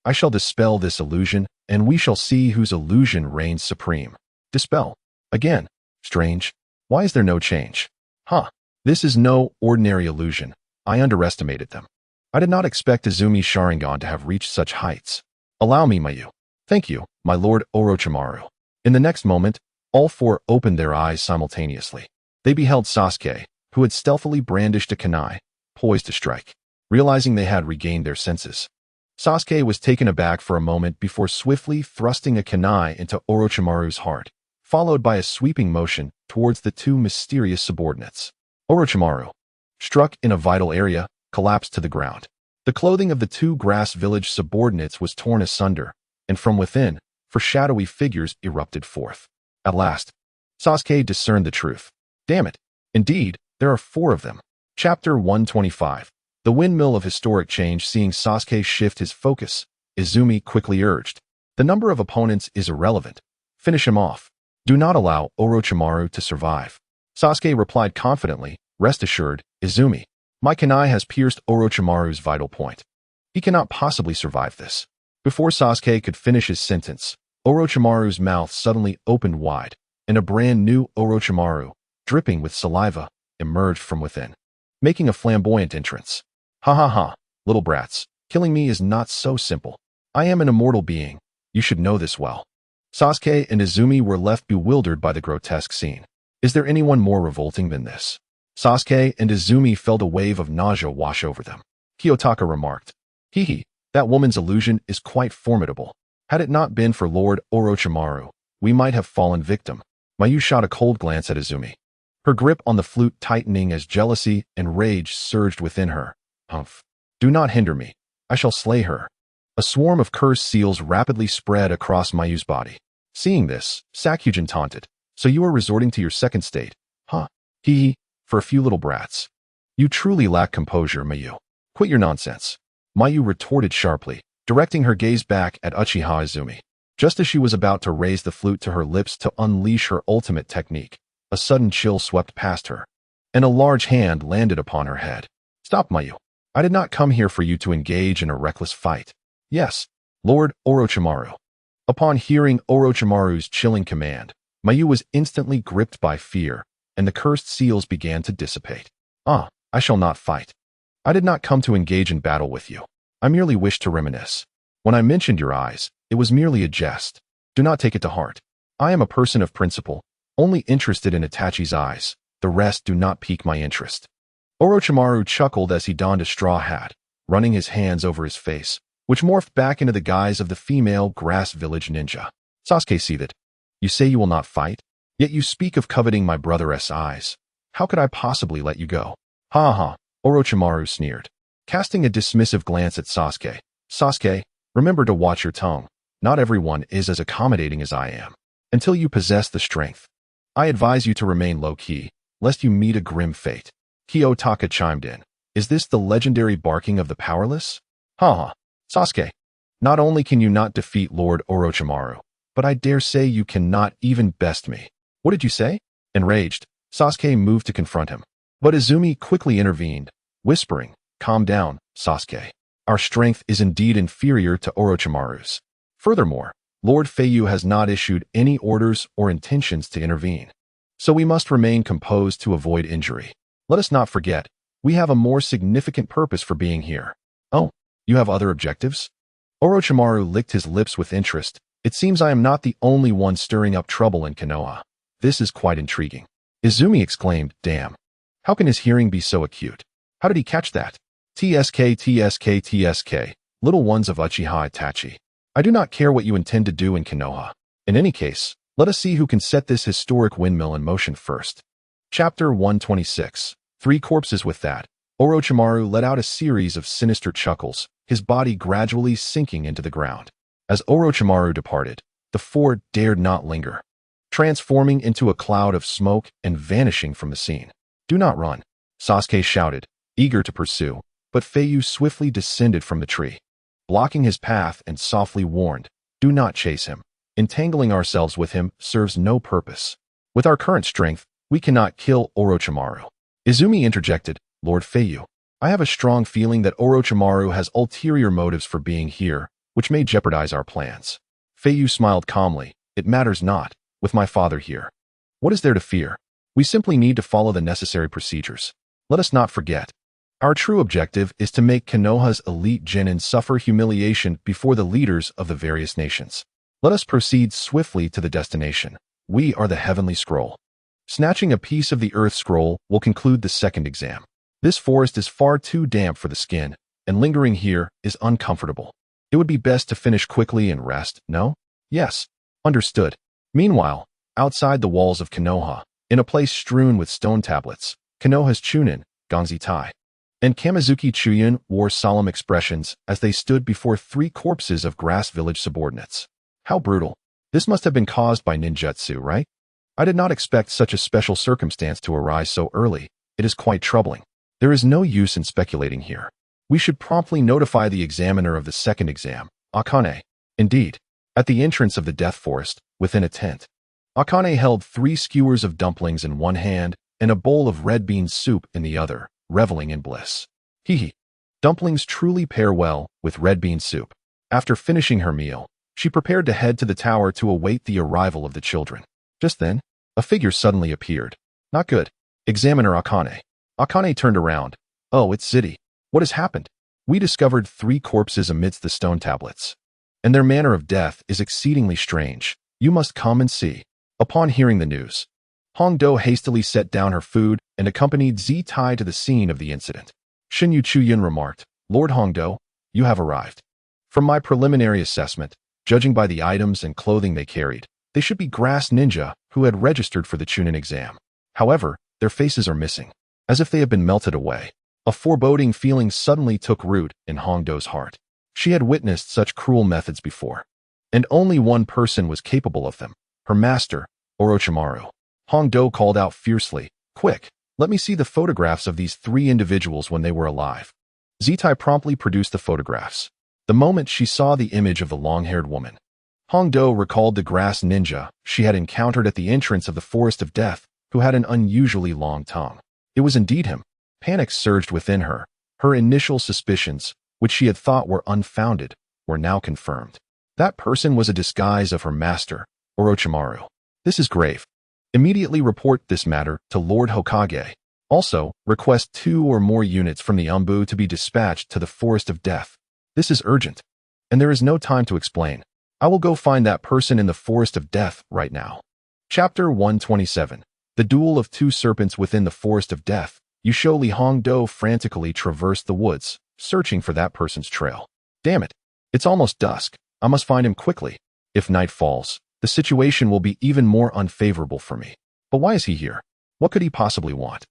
I shall dispel this illusion, and we shall see whose illusion reigns supreme. Dispel. Again. Strange. Why is there no change? Huh. This is no ordinary illusion. I underestimated them. I did not expect Izumi's sharingan to have reached such heights. Allow me, Mayu. Thank you, my lord Orochimaru. In the next moment, all four opened their eyes simultaneously. They beheld Sasuke, who had stealthily brandished a kunai, poised to strike. Realizing they had regained their senses, Sasuke was taken aback for a moment before swiftly thrusting a kunai into Orochimaru's heart, followed by a sweeping motion towards the two mysterious subordinates. Orochimaru, struck in a vital area, collapsed to the ground. The clothing of the two grass village subordinates was torn asunder, and from within, shadowy figures erupted forth. At last, Sasuke discerned the truth. Damn it. Indeed, there are four of them. Chapter 125. The windmill of historic change. Seeing Sasuke shift his focus, Izumi quickly urged, the number of opponents is irrelevant. Finish him off. Do not allow Orochimaru to survive. Sasuke replied confidently, rest assured, Izumi. My kunai has pierced Orochimaru's vital point. He cannot possibly survive this. Before Sasuke could finish his sentence, Orochimaru's mouth suddenly opened wide, and a brand new Orochimaru, dripping with saliva, emerged from within, making a flamboyant entrance. Ha ha ha, little brats, killing me is not so simple. I am an immortal being. You should know this well. Sasuke and Izumi were left bewildered by the grotesque scene. Is there anyone more revolting than this? Sasuke and Izumi felt a wave of nausea wash over them. Kiyotaka remarked, Hee, that woman's illusion is quite formidable. Had it not been for Lord Orochimaru, we might have fallen victim. Mayu shot a cold glance at Izumi, her grip on the flute tightening as jealousy and rage surged within her. Humph. Do not hinder me. I shall slay her. A swarm of cursed seals rapidly spread across Mayu's body. Seeing this, Sakyujin taunted, so you are resorting to your second state, huh? Hee, for a few little brats. You truly lack composure, Mayu. Quit your nonsense. Mayu retorted sharply, directing her gaze back at Uchiha Izumi. Just as she was about to raise the flute to her lips to unleash her ultimate technique, a sudden chill swept past her, and a large hand landed upon her head. Stop, Mayu. I did not come here for you to engage in a reckless fight. Yes, Lord Orochimaru. Upon hearing Orochimaru's chilling command, Mayu was instantly gripped by fear, and the cursed seals began to dissipate. I shall not fight. I did not come to engage in battle with you. I merely wished to reminisce. When I mentioned your eyes, it was merely a jest. Do not take it to heart. I am a person of principle, only interested in Itachi's eyes. The rest do not pique my interest. Orochimaru chuckled as he donned a straw hat, running his hands over his face, which morphed back into the guise of the female grass village ninja. Sasuke seethed. You say you will not fight? Yet you speak of coveting my brother's eyes. How could I possibly let you go? Ha ha. Orochimaru sneered, casting a dismissive glance at Sasuke. Sasuke, remember to watch your tongue. Not everyone is as accommodating as I am. Until you possess the strength, I advise you to remain low-key, lest you meet a grim fate. Kiyotaka chimed in. Is this the legendary barking of the powerless? Haha. Sasuke, not only can you not defeat Lord Orochimaru, but I dare say you cannot even best me. What did you say? Enraged, Sasuke moved to confront him. But Izumi quickly intervened, whispering, calm down, Sasuke. Our strength is indeed inferior to Orochimaru's. Furthermore, Lord Feiyu has not issued any orders or intentions to intervene. So we must remain composed to avoid injury. Let us not forget, we have a more significant purpose for being here. Oh, you have other objectives? Orochimaru licked his lips with interest. It seems I am not the only one stirring up trouble in Konoha. This is quite intriguing. Izumi exclaimed, damn. How can his hearing be so acute? How did he catch that? TSK, little ones of Uchiha Itachi. I do not care what you intend to do in Konoha. In any case, let us see who can set this historic windmill in motion first. Chapter 126. 3 corpses. With that, Orochimaru let out a series of sinister chuckles, his body gradually sinking into the ground. As Orochimaru departed, the 4 dared not linger, transforming into a cloud of smoke and vanishing from the scene. Do not run, Sasuke shouted, eager to pursue, but Feiyu swiftly descended from the tree, blocking his path and softly warned, do not chase him. Entangling ourselves with him serves no purpose. With our current strength, we cannot kill Orochimaru. Izumi interjected, Lord Feiyu, I have a strong feeling that Orochimaru has ulterior motives for being here, which may jeopardize our plans. Feiyu smiled calmly, it matters not, with my father here. What is there to fear? We simply need to follow the necessary procedures. Let us not forget, our true objective is to make Konoha's elite genin suffer humiliation before the leaders of the various nations. Let us proceed swiftly to the destination. We are the heavenly scroll. Snatching a piece of the earth scroll will conclude the second exam. This forest is far too damp for the skin, and lingering here is uncomfortable. It would be best to finish quickly and rest, no? Yes. Understood. Meanwhile, outside the walls of Konoha, in a place strewn with stone tablets, Konoha's Chunin, Gongzi Tai, and Kamizuki Chuyin wore solemn expressions as they stood before 3 corpses of grass village subordinates. How brutal. This must have been caused by ninjutsu, right? I did not expect such a special circumstance to arise so early. It is quite troubling. There is no use in speculating here. We should promptly notify the examiner of the second exam, Akane. Indeed, at the entrance of the death forest, within a tent, Akane held 3 skewers of dumplings in one hand and a bowl of red bean soup in the other, reveling in bliss. Hee. Dumplings truly pair well with red bean soup. After finishing her meal, she prepared to head to the tower to await the arrival of the children. Just then, a figure suddenly appeared. Not good. Examiner Akane. Akane turned around. Oh, it's Ziddy. What has happened? We discovered 3 corpses amidst the stone tablets, and their manner of death is exceedingly strange. You must come and see. Upon hearing the news, Hongdo hastily set down her food and accompanied Z-Tai to the scene of the incident. Shinyu Chuyin remarked, Lord Hongdo, you have arrived. From my preliminary assessment, judging by the items and clothing they carried, they should be grass ninja who had registered for the Chunin exam. However, their faces are missing, as if they have been melted away. A foreboding feeling suddenly took root in Hongdo's heart. She had witnessed such cruel methods before, and only one person was capable of them, her master, Orochimaru. Hongdo called out fiercely, quick, let me see the photographs of these 3 individuals when they were alive. Z-Tai promptly produced the photographs. The moment she saw the image of the long-haired woman, Hongdo recalled the grass ninja she had encountered at the entrance of the Forest of Death, who had an unusually long tongue. It was indeed him. Panic surged within her. Her initial suspicions, which she had thought were unfounded, were now confirmed. That person was a disguise of her master, Orochimaru. This is grave. Immediately report this matter to Lord Hokage. Also, request 2 or more units from the imbued to be dispatched to the Forest of Death. This is urgent, and there is no time to explain. I will go find that person in the Forest of Death right now. Chapter 127. The Duel of 2 Serpents within the Forest of Death. Li Hongdo frantically traversed the woods, searching for that person's trail. Damn it. It's almost dusk. I must find him quickly. If night falls, the situation will be even more unfavorable for me. But why is he here? What could he possibly want?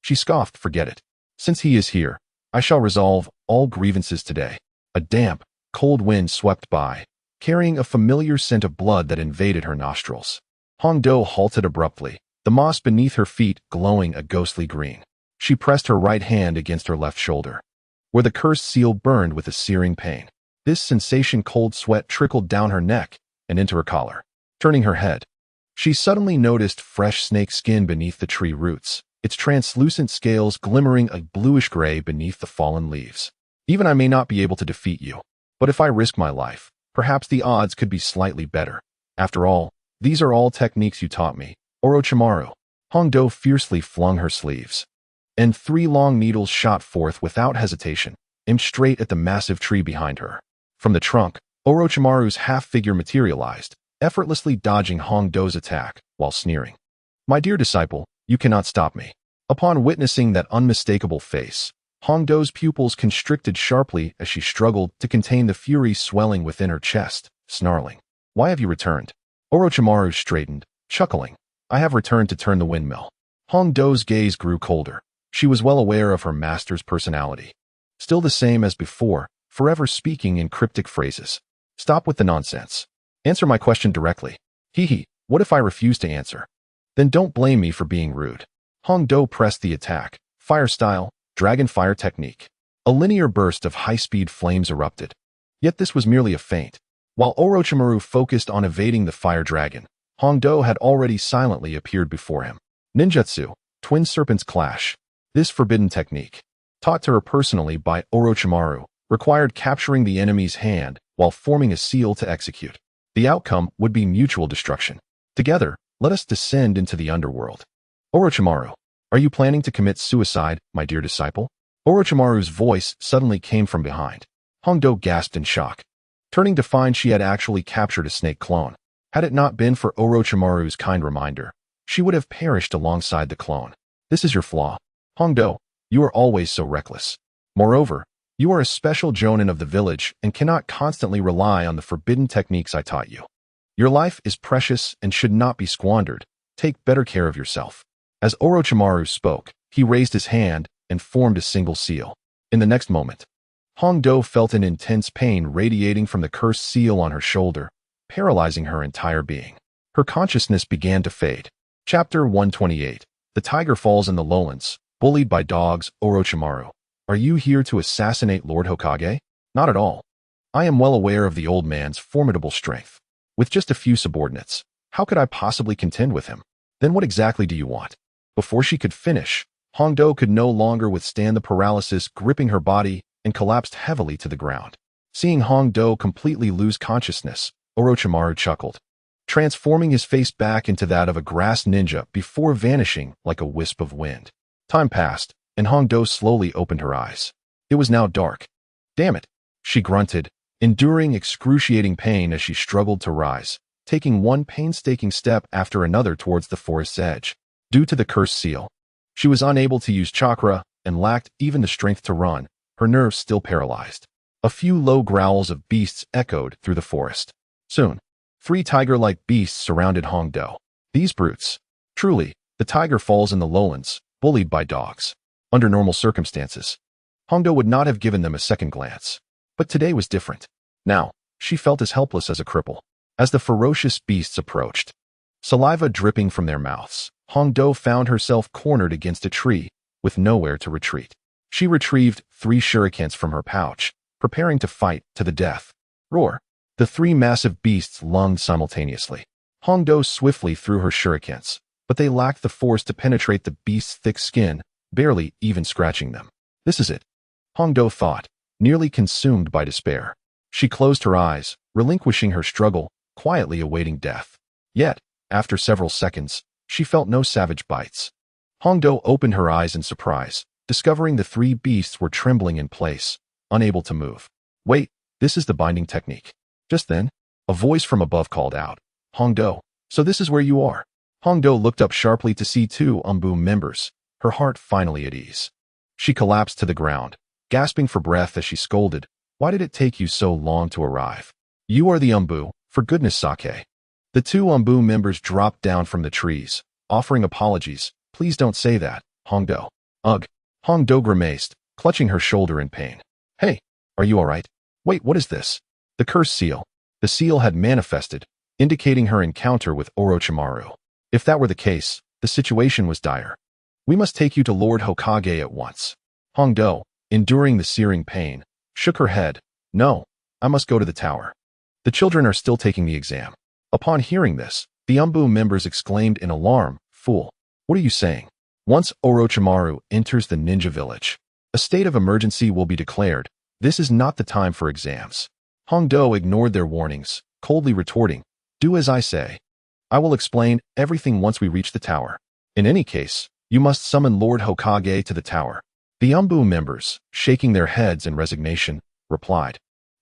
She scoffed, forget it. Since he is here, I shall resolve all grievances today. A damp, cold wind swept by, carrying a familiar scent of blood that invaded her nostrils. Hongdo halted abruptly, the moss beneath her feet glowing a ghostly green. She pressed her right hand against her left shoulder, where the cursed seal burned with a searing pain. This sensation cold sweat trickled down her neck and into her collar. Turning her head, she suddenly noticed fresh snake skin beneath the tree roots, its translucent scales glimmering a bluish-gray beneath the fallen leaves. Even I may not be able to defeat you, but if I risk my life, perhaps the odds could be slightly better. After all, these are all techniques you taught me, Orochimaru. Hongdo fiercely flung her sleeves, and 3 long needles shot forth without hesitation, aimed straight at the massive tree behind her. From the trunk, Orochimaru's half-figure materialized, effortlessly dodging Hongdo's attack, while sneering. My dear disciple, you cannot stop me. Upon witnessing that unmistakable face, Hongdo's pupils constricted sharply as she struggled to contain the fury swelling within her chest, snarling. Why have you returned? Orochimaru straightened, chuckling. I have returned to turn the windmill. Hongdo's gaze grew colder. She was well aware of her master's personality. Still the same as before, forever speaking in cryptic phrases. Stop with the nonsense. Answer my question directly. Hee, what if I refuse to answer? Then don't blame me for being rude. Hongdo pressed the attack, fire style, dragon fire technique. A linear burst of high-speed flames erupted. Yet this was merely a feint. While Orochimaru focused on evading the fire dragon, Hongdo had already silently appeared before him. Ninjutsu, Twin Serpents Clash. This forbidden technique, taught to her personally by Orochimaru, required capturing the enemy's hand while forming a seal to execute. The outcome would be mutual destruction. Together, let us descend into the underworld. Orochimaru, are you planning to commit suicide, my dear disciple? Orochimaru's voice suddenly came from behind. Hongdo gasped in shock, turning to find she had actually captured a snake clone. Had it not been for Orochimaru's kind reminder, she would have perished alongside the clone. This is your flaw. Hongdo, you are always so reckless. Moreover, you are a special jonin of the village and cannot constantly rely on the forbidden techniques I taught you. Your life is precious and should not be squandered. Take better care of yourself. As Orochimaru spoke, he raised his hand and formed a single seal. In the next moment, Hongdo felt an intense pain radiating from the cursed seal on her shoulder, paralyzing her entire being. Her consciousness began to fade. Chapter 128. The Tiger Falls in the Lowlands. Bullied by dogs, Orochimaru. Are you here to assassinate Lord Hokage? Not at all. I am well aware of the old man's formidable strength. With just a few subordinates, how could I possibly contend with him? Then what exactly do you want? Before she could finish, Hongdo could no longer withstand the paralysis gripping her body and collapsed heavily to the ground. Seeing Hongdo completely lose consciousness, Orochimaru chuckled, transforming his face back into that of a grass ninja before vanishing like a wisp of wind. Time passed, and Hongdo slowly opened her eyes. It was now dark. Damn it, she grunted, enduring excruciating pain as she struggled to rise, taking one painstaking step after another towards the forest's edge. Due to the cursed seal, she was unable to use chakra and lacked even the strength to run, her nerves still paralyzed. A few low growls of beasts echoed through the forest. Soon, 3 tiger-like beasts surrounded Hongdo. These brutes. Truly, the tiger falls in the lowlands, bullied by dogs. Under normal circumstances, Hongdo would not have given them a second glance. But today was different. Now, she felt as helpless as a cripple. As the ferocious beasts approached, saliva dripping from their mouths, Hongdo found herself cornered against a tree, with nowhere to retreat. She retrieved 3 shurikens from her pouch, preparing to fight to the death. Roar! The 3 massive beasts lunged simultaneously. Hongdo swiftly threw her shurikens, but they lacked the force to penetrate the beast's thick skin, barely even scratching them. This is it, Hongdo thought, nearly consumed by despair. She closed her eyes, relinquishing her struggle, quietly awaiting death. Yet, after several seconds, she felt no savage bites. Hongdo opened her eyes in surprise, discovering the 3 beasts were trembling in place, unable to move. Wait, this is the binding technique. Just then, a voice from above called out, Hongdo, so this is where you are. Hongdo looked up sharply to see 2 imbued members, her heart finally at ease. She collapsed to the ground, gasping for breath as she scolded, why did it take you so long to arrive? You are the imbued, for goodness sake. The 2 imbued members dropped down from the trees, offering apologies. Please don't say that, Hongdo. Ugh. Hongdo grimaced, clutching her shoulder in pain. Hey, are you alright? Wait, what is this? The cursed seal. The seal had manifested, indicating her encounter with Orochimaru. If that were the case, the situation was dire. We must take you to Lord Hokage at once. Hongdo, enduring the searing pain, shook her head. No, I must go to the tower. The children are still taking the exam. Upon hearing this, the imbued members exclaimed in alarm, Fool, what are you saying? Once Orochimaru enters the ninja village, a state of emergency will be declared. This is not the time for exams. Hongdo ignored their warnings, coldly retorting, Do as I say. I will explain everything once we reach the tower. In any case, you must summon Lord Hokage to the tower. The imbued members, shaking their heads in resignation, replied,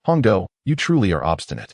Hongdo, you truly are obstinate.